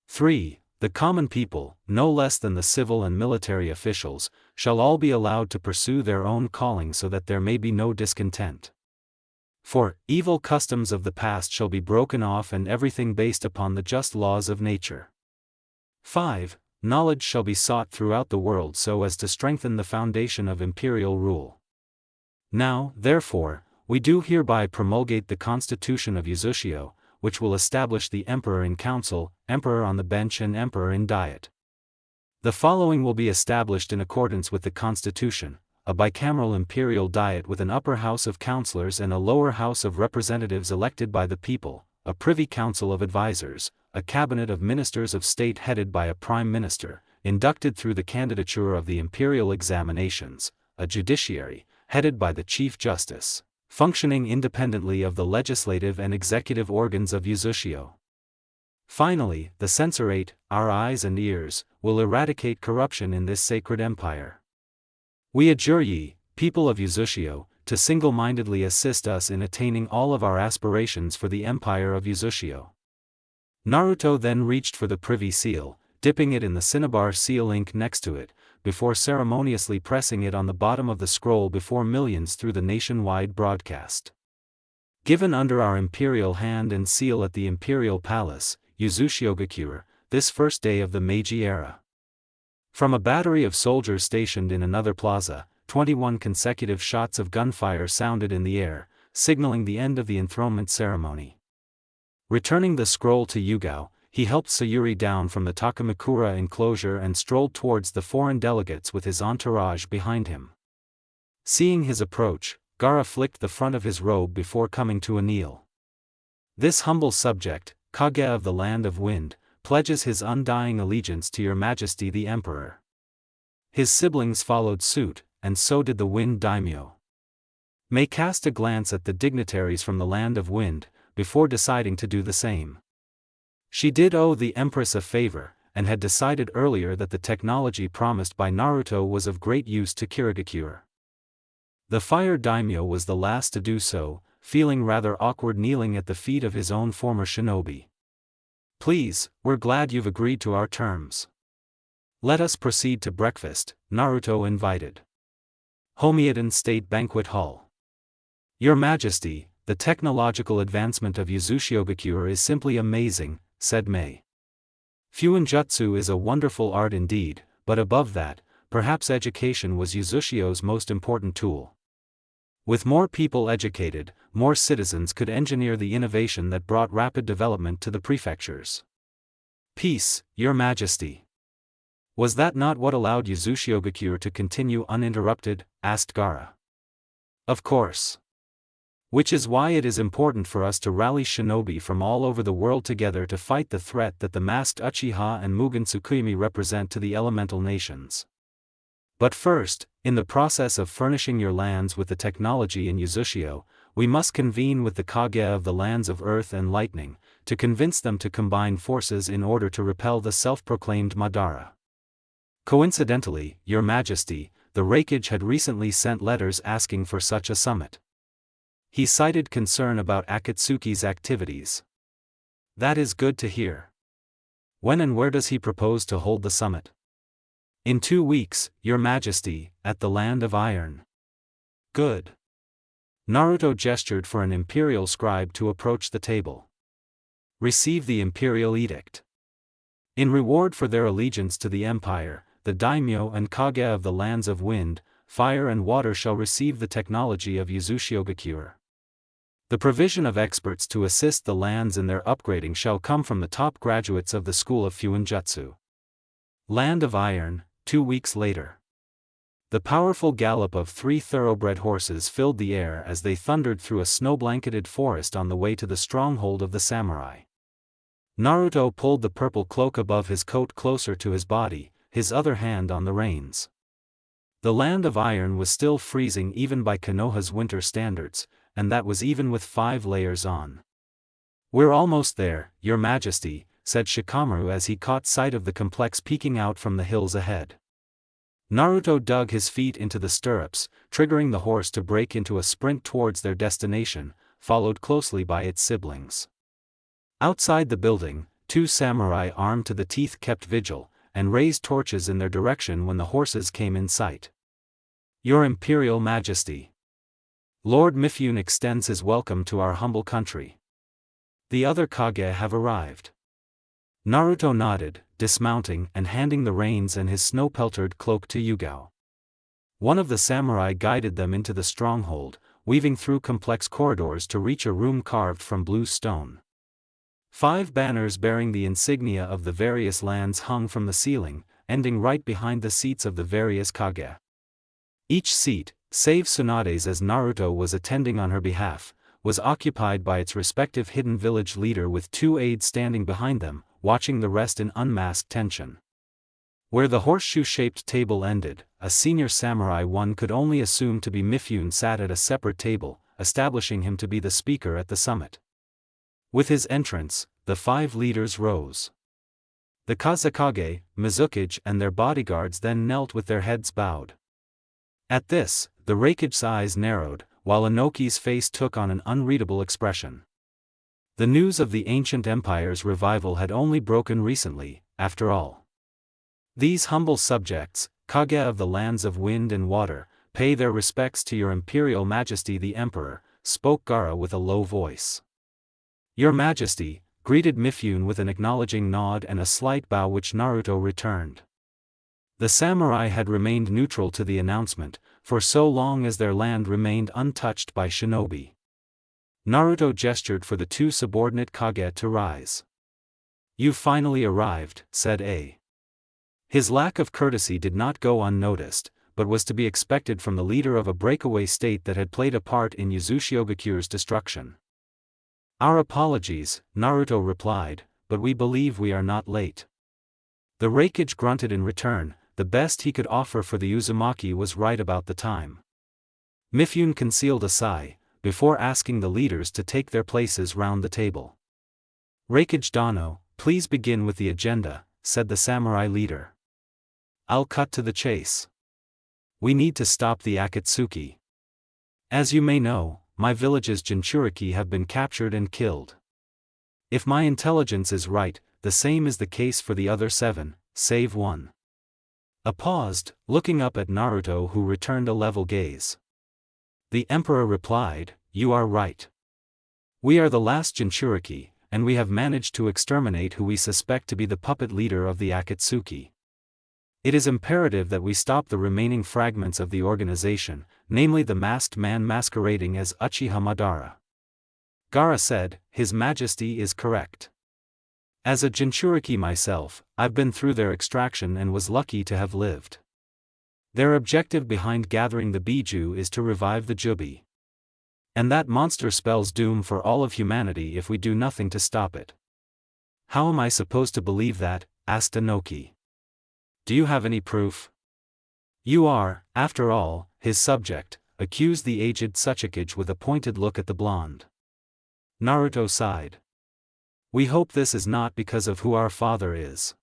3. The common people, no less than the civil and military officials, shall all be allowed to pursue their own calling so that there may be no discontent. 4. Evil customs of the past shall be broken off and everything based upon the just laws of nature. 5. Knowledge shall be sought throughout the world so as to strengthen the foundation of imperial rule. Now, therefore, we do hereby promulgate the Constitution of Uzushio, which will establish the Emperor in Council, Emperor on the Bench and Emperor in Diet. The following will be established in accordance with the Constitution: a bicameral imperial diet with an upper house of councillors and a lower house of representatives elected by the people, a privy council of advisors, a cabinet of ministers of state headed by a prime minister, inducted through the candidature of the imperial examinations, a judiciary, headed by the chief justice, functioning independently of the legislative and executive organs of Uzushio. Finally, the censorate, our eyes and ears, will eradicate corruption in this sacred empire. We adjure ye, people of Uzushio, to single-mindedly assist us in attaining all of our aspirations for the empire of Uzushio. Naruto then reached for the privy seal, dipping it in the cinnabar seal ink next to it, before ceremoniously pressing it on the bottom of the scroll before millions through the nationwide broadcast. Given under our imperial hand and seal at the imperial palace, Uzushio-gakure, this first day of the Meiji era. From a battery of soldiers stationed in another plaza, 21 consecutive shots of gunfire sounded in the air, signaling the end of the enthronement ceremony. Returning the scroll to Yugao, he helped Sayuri down from the Takamikura enclosure and strolled towards the foreign delegates with his entourage behind him. Seeing his approach, Gaara flicked the front of his robe before coming to a kneel. This humble subject, Kage of the Land of Wind, pledges his undying allegiance to your Majesty the Emperor. His siblings followed suit, and so did the Wind Daimyo. May cast a glance at the dignitaries from the Land of Wind, before deciding to do the same. She did owe the Empress a favor, and had decided earlier that the technology promised by Naruto was of great use to Kirigakure. The Fire Daimyo was the last to do so, feeling rather awkward kneeling at the feet of his own former shinobi. Please, we're glad you've agreed to our terms. Let us proceed to breakfast, Naruto invited. Homeidan State Banquet Hall. Your Majesty, the technological advancement of Uzushio-gakure is simply amazing, said Mei. Fuinjutsu is a wonderful art indeed, but above that, perhaps education was Uzushio's most important tool. With more people educated, more citizens could engineer the innovation that brought rapid development to the prefectures. Peace, Your Majesty. Was that not what allowed Uzushio-gakure to continue uninterrupted? Asked Gaara. Of course. Which is why it is important for us to rally shinobi from all over the world together to fight the threat that the masked Uchiha and Mugen Tsukuyomi represent to the elemental nations. But first, in the process of furnishing your lands with the technology in Uzushio, we must convene with the Kage of the lands of Earth and Lightning, to convince them to combine forces in order to repel the self-proclaimed Madara. Coincidentally, Your Majesty, the Raikage had recently sent letters asking for such a summit. He cited concern about Akatsuki's activities. That is good to hear. When and where does he propose to hold the summit? In 2 weeks, Your Majesty, at the Land of Iron. Good. Naruto gestured for an imperial scribe to approach the table. Receive the imperial edict. In reward for their allegiance to the empire, the daimyo and kage of the lands of wind, fire and water shall receive the technology of Uzushigakure. The provision of experts to assist the lands in their upgrading shall come from the top graduates of the School of Fuinjutsu. Land of Iron, 2 weeks later. The powerful gallop of 3 thoroughbred horses filled the air as they thundered through a snow-blanketed forest on the way to the stronghold of the samurai. Naruto pulled the purple cloak above his coat closer to his body, his other hand on the reins. The Land of Iron was still freezing even by Konoha's winter standards, and that was even with 5 layers on. "We're almost there, Your Majesty," said Shikamaru as he caught sight of the complex peeking out from the hills ahead. Naruto dug his feet into the stirrups, triggering the horse to break into a sprint towards their destination, followed closely by its siblings. Outside the building, 2 samurai armed to the teeth kept vigil, and raised torches in their direction when the horses came in sight. "Your Imperial Majesty. Lord Mifune extends his welcome to our humble country. The other Kage have arrived." Naruto nodded, dismounting and handing the reins and his snow-peltered cloak to Yugao. One of the samurai guided them into the stronghold, weaving through complex corridors to reach a room carved from blue stone. 5 banners bearing the insignia of the various lands hung from the ceiling, ending right behind the seats of the various Kage. Each seat, save Tsunade's as Naruto was attending on her behalf, was occupied by its respective hidden village leader with 2 aides standing behind them, watching the rest in unmasked tension. Where the horseshoe-shaped table ended, a senior samurai one could only assume to be Mifune sat at a separate table, establishing him to be the speaker at the summit. With his entrance, the 5 leaders rose. The Kazekage, Mizukage and their bodyguards then knelt with their heads bowed. At this, the Raikage's eyes narrowed, while Inoki's face took on an unreadable expression. The news of the ancient empire's revival had only broken recently, after all. "These humble subjects, Kage of the lands of wind and water, pay their respects to your Imperial Majesty the Emperor," spoke Gaara with a low voice. "Your Majesty," greeted Mifune with an acknowledging nod and a slight bow which Naruto returned. The samurai had remained neutral to the announcement, for so long as their land remained untouched by shinobi. Naruto gestured for the 2 subordinate Kage to rise. "You've finally arrived," said A. His lack of courtesy did not go unnoticed, but was to be expected from the leader of a breakaway state that had played a part in Uzushiogakure's destruction. "Our apologies," Naruto replied, "but we believe we are not late." The Raikage grunted in return. The best he could offer for the Uzumaki was right about the time. Mifune concealed a sigh, before asking the leaders to take their places round the table. "Raikage Dano, please begin with the agenda," said the samurai leader. "I'll cut to the chase. We need to stop the Akatsuki. As you may know, my village's Jinchuriki have been captured and killed. If my intelligence is right, the same is the case for the other 7, save 1. A paused, looking up at Naruto who returned a level gaze. The Emperor replied, "You are right. We are the last Jinchuriki, and we have managed to exterminate who we suspect to be the puppet leader of the Akatsuki. It is imperative that we stop the remaining fragments of the organization, namely the masked man masquerading as Uchiha Madara." Gaara said, "His Majesty is correct. As a Jinchuriki myself, I've been through their extraction and was lucky to have lived. Their objective behind gathering the Biju is to revive the Jubi. And that monster spells doom for all of humanity if we do nothing to stop it." "How am I supposed to believe that?" asked Inoki. "Do you have any proof?" "You are, after all, his subject," accused the aged Tsuchikage with a pointed look at the blonde. Naruto sighed. "We hope this is not because of who our father is.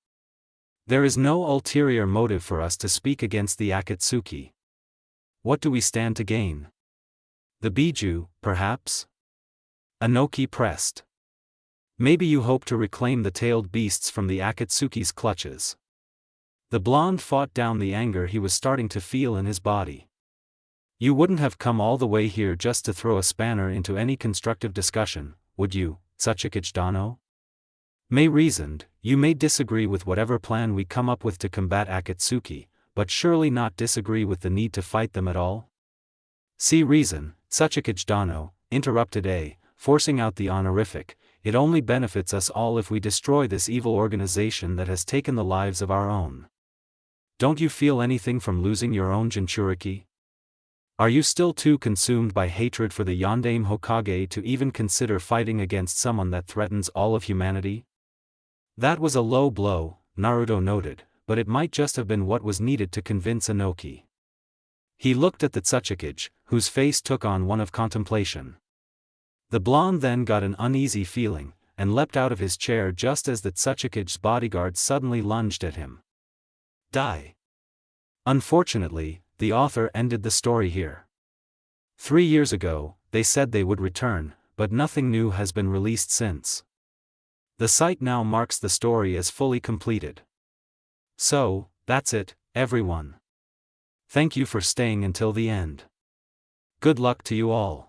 There is no ulterior motive for us to speak against the Akatsuki. What do we stand to gain? The Biju, perhaps?" Inoki pressed. "Maybe you hope to reclaim the tailed beasts from the Akatsuki's clutches." The blonde fought down the anger he was starting to feel in his body. You wouldn't have come all the way here just to throw a spanner into any constructive discussion, would you, Tsuchikage Dano? Mei reasoned, you may disagree with whatever plan we come up with to combat Akatsuki, but surely not disagree with the need to fight them at all? See reason, Tsuchikage Dano, interrupted A, forcing out the honorific. It only benefits us all if we destroy this evil organization that has taken the lives of our own. Don't you feel anything from losing your own Jinchuriki? Are you still too consumed by hatred for the Yondaime Hokage to even consider fighting against someone that threatens all of humanity? That was a low blow, Naruto noted, but it might just have been what was needed to convince Inoki. He looked at the Tsuchikage, whose face took on one of contemplation. The blonde then got an uneasy feeling, and leapt out of his chair just as the Tsuchikage's bodyguard suddenly lunged at him. Die. Unfortunately, the author ended the story here. 3 years ago, they said they would return, but nothing new has been released since. The site now marks the story as fully completed. So, that's it, everyone. Thank you for staying until the end. Good luck to you all.